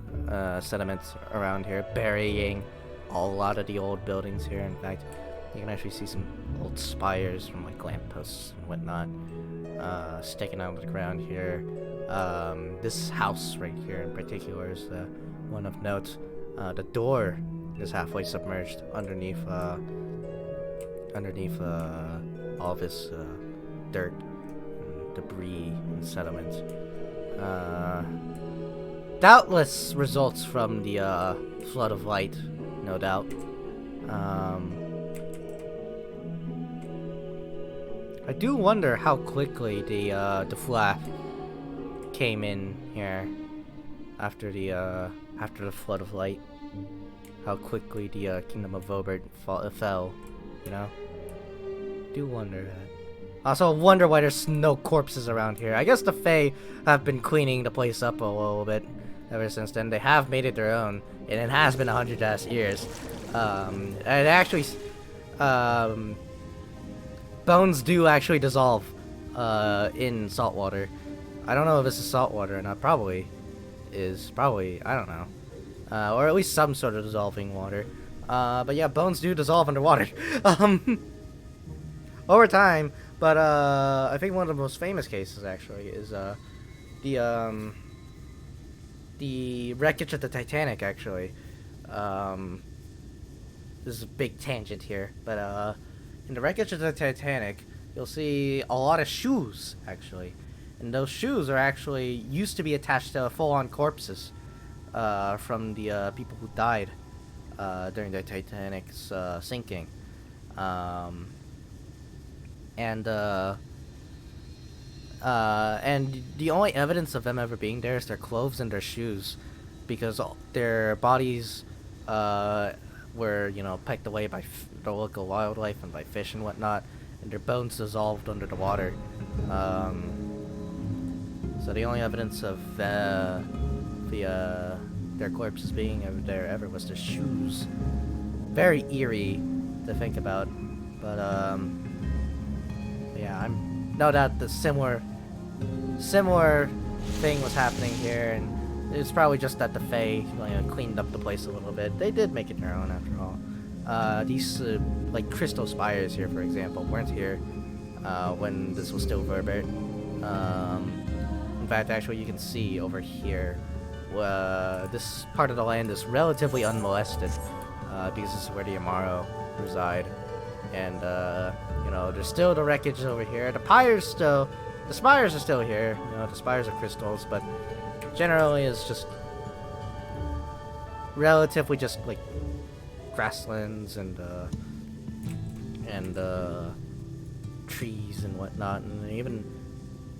around here, burying a lot of the old buildings here. In fact, you can actually see some old spires from like lampposts and whatnot sticking out of the ground here. This house right here in particular is the one of note. The door is halfway submerged underneath all this dirt, and debris, and sediment. Doubtless results from the flood of light, no doubt. I do wonder how quickly the flood came in here after the flood of light. How quickly the Kingdom of Vobert fell, you know? Do wonder that. Also wonder why there's no corpses around here. I guess the Fae have been cleaning the place up a little bit ever since then. They have made it their own, and it has been 100+ years. And actually, bones do actually dissolve in salt water. I don't know if this is salt water or not. Probably is. Probably, I don't know. Or at least some sort of dissolving water. But yeah, bones do dissolve underwater. Over time. But I think one of the most famous cases actually is the wreckage of the Titanic. Actually, this is a big tangent here, but in the wreckage of the Titanic, you'll see a lot of shoes actually, and those shoes are actually used to be attached to full-on corpses from the people who died during the Titanic's sinking. And the only evidence of them ever being there is their clothes and their shoes, because their bodies were, you know, pecked away by the local wildlife and by fish and whatnot, and their bones dissolved under the water. So the only evidence of their corpses being there ever was their shoes. Very eerie to think about, but yeah, I'm no doubt the similar thing was happening here, and it's probably just that the Fae, you know, cleaned up the place a little bit. They did make it their own after all. These like crystal spires here, for example, weren't here when this was still Vobert. In fact, actually, you can see over here, this part of the land is relatively unmolested because this is where the Amaro reside, and you know, there's still the wreckage over here. The spires are still here. You know, the spires are crystals, but generally it's just relatively just like grasslands and trees and whatnot, and even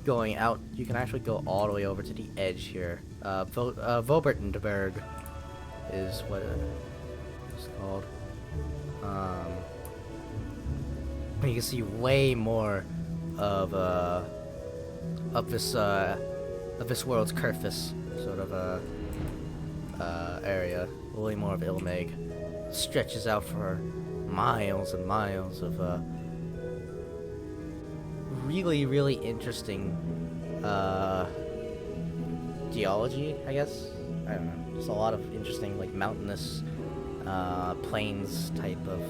going out, you can actually go all the way over to the edge here. Vobertenberg is what it's called. You can see way more of this world's Kerfus sort of area. Way more of Ilmeg. Stretches out for miles and miles of really, really interesting geology, I guess. I don't know. Just a lot of interesting, like, mountainous plains type of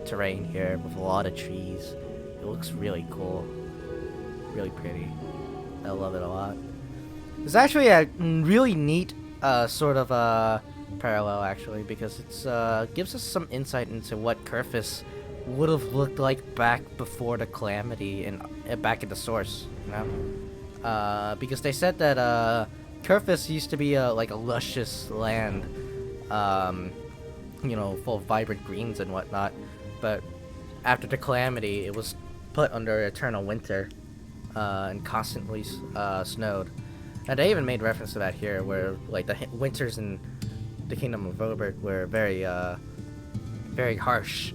terrain here with a lot of trees. It looks really cool. Really pretty. I love it a lot. It's actually a really neat sort of parallel, actually, because it's gives us some insight into what Kerfus would have looked like back before the Calamity and back at the source, you know? Because they said that Kerfus used to be like a luscious land, you know, full of vibrant greens and whatnot, but after the Calamity, it was put under eternal winter and constantly snowed. And they even made reference to that here, where like the winters in the Kingdom of Robert were very, very harsh.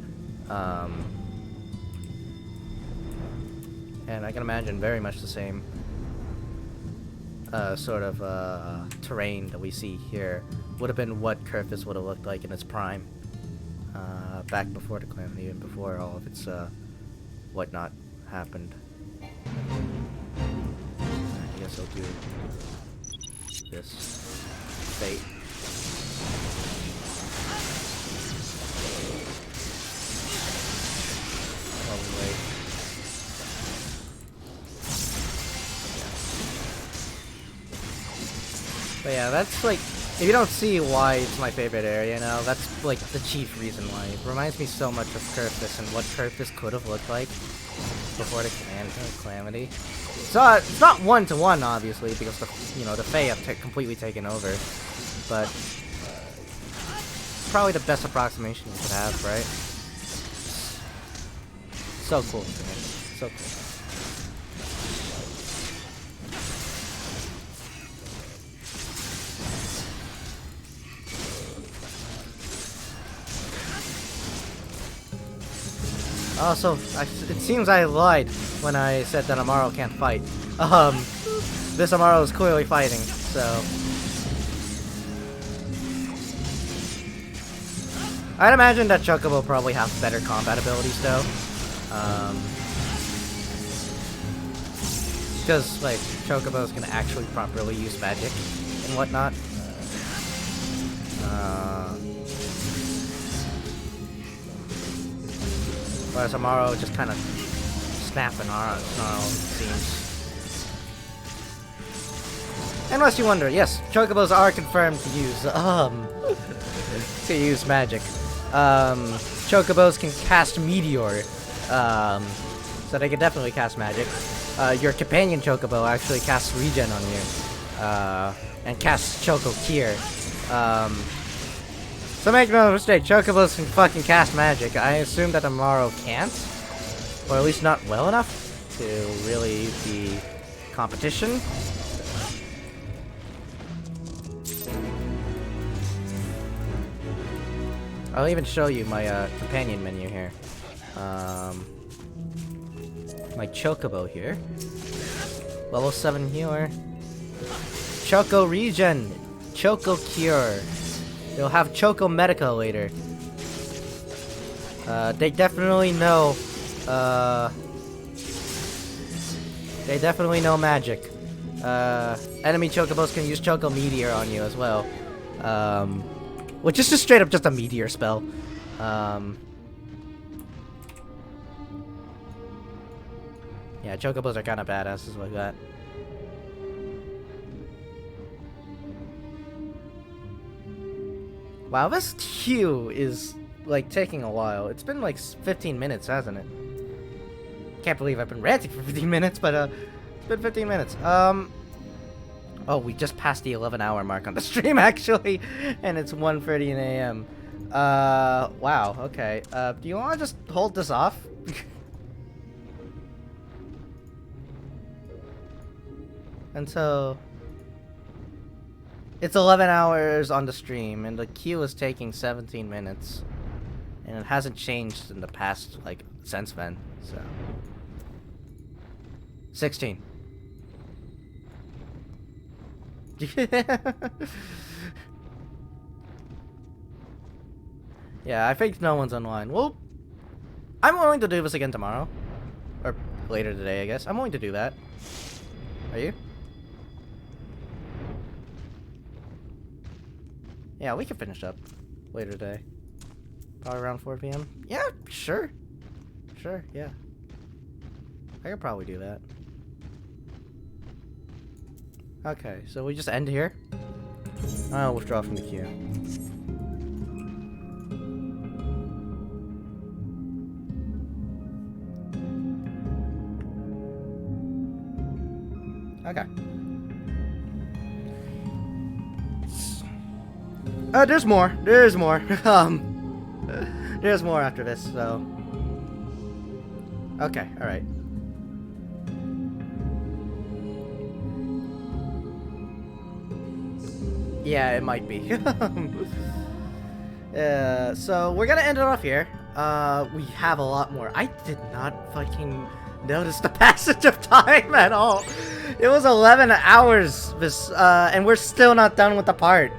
And I can imagine very much the same sort of terrain that we see here would have been what Curthis would have looked like in its prime, back before the Calamity and before all of its whatnot happened. I guess I'll do this fate. Probably. But yeah, that's like, if you don't see why it's my favorite area now, that's like the chief reason why. It reminds me so much of Curthis and what Curthis could have looked like before the Calamity. So it's not one-to-one, obviously, because the the Fae have completely taken over. But probably the best approximation you could have, right? So cool, man. So cool. Also, it seems I lied when I said that Amaro can't fight. This Amaro is clearly fighting, so... I'd imagine that Chocobo probably have better combat abilities, though. Because, like, Chocobos can actually properly use magic and whatnot. Whereas Amaro just kind of snap and snarl, it seems. Unless you wonder, yes, Chocobos are confirmed to use magic. Chocobos can cast Meteor, so they can definitely cast magic. Your companion Chocobo actually casts Regen on you, and casts Choco Cure. So make no mistake, Chocobos can fucking cast magic. I assume that Amaro can't, or at least not well enough to really be competition. I'll even show you my companion menu here. My Chocobo here. Level 7 healer. Choco Regen. Choco Cure. They'll have Choco Medica later. They definitely know. They definitely know magic. Enemy Chocobos can use Choco Meteor on you as well. Which is just straight up just a meteor spell. Yeah, Chocobos are kind of badasses like that. Wow, this queue is, like, taking a while. It's been, like, 15 minutes, hasn't it? Can't believe I've been ranting for 15 minutes, but, it's been 15 minutes. Oh, we just passed the 11-hour mark on the stream, actually, and it's 1:30 a.m. Wow, okay. Do you want to just hold this off? Until... It's 11 hours on the stream, and the queue is taking 17 minutes. And it hasn't changed in the past, like, since then, so... 16. Yeah, I think no one's online. Well, I'm willing to do this again tomorrow. Or later today, I guess. I'm willing to do that. Are you? Yeah, we can finish up later today. Probably around 4 p.m. Yeah, sure. Sure, yeah. I could probably do that. Okay, so we just end here. I'll withdraw from the queue. Okay. There's more. There's more. There's more after this, so... Okay, alright. Yeah, it might be. So we're gonna end it off here. We have a lot more. I did not fucking notice the passage of time at all. It was 11 hours, and we're still not done with the part.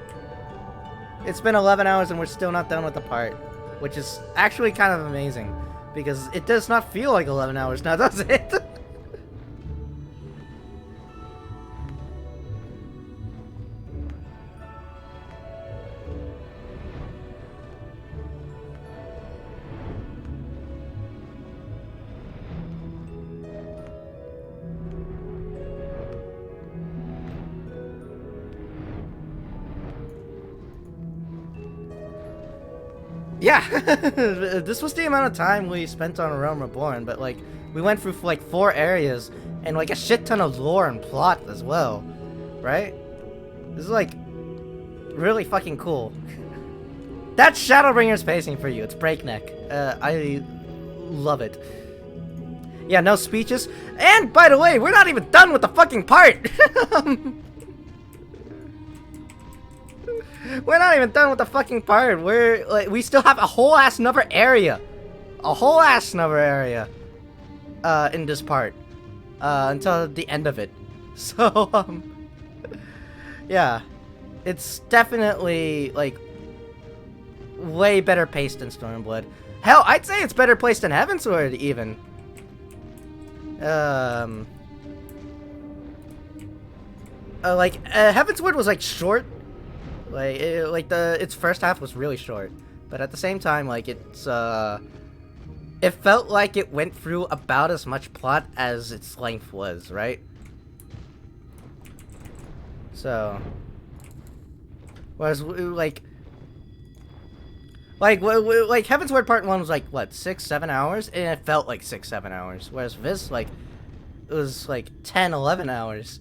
It's been 11 hours and we're still not done with the part, which is actually kind of amazing, because it does not feel like 11 hours now, does it? Yeah, this was the amount of time we spent on Realm Reborn, but like, we went through like 4 areas and like a shit ton of lore and plot as well, right? This is like really fucking cool. That's Shadowbringers pacing for you. It's breakneck. I love it. Yeah, no speeches. And by the way, we're not even done with the fucking part. We're not even done with the fucking part. We're like, we still have a whole ass another area. In this part. Until the end of it. So, yeah. It's definitely, like, way better paced than Stormblood. Hell, I'd say it's better placed than Heavensward, even. Heavensward was, like, short. Like, its first half was really short. But at the same time, like, it felt like it went through about as much plot as its length was, right? So... Whereas, like, Heavensward Part 1 was, like, what, 6-7 hours? And it felt like 6-7 hours. Whereas this, like, it was, like, 10-11 hours.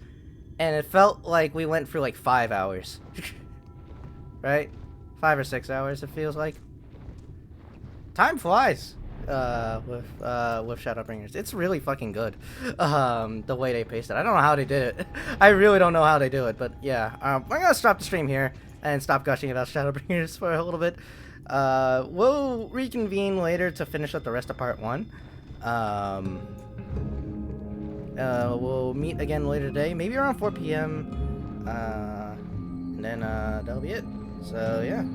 And it felt like we went through, like, 5 hours. Right? 5 or 6 hours, it feels like. Time flies with Shadowbringers. It's really fucking good. The way they paced it. I don't know how they did it. I really don't know how they do it, but yeah. We're gonna stop the stream here and stop gushing about Shadowbringers for a little bit. We'll reconvene later to finish up the rest of Part 1. We'll meet again later today, maybe around 4 p.m. And then that'll be it. So yeah.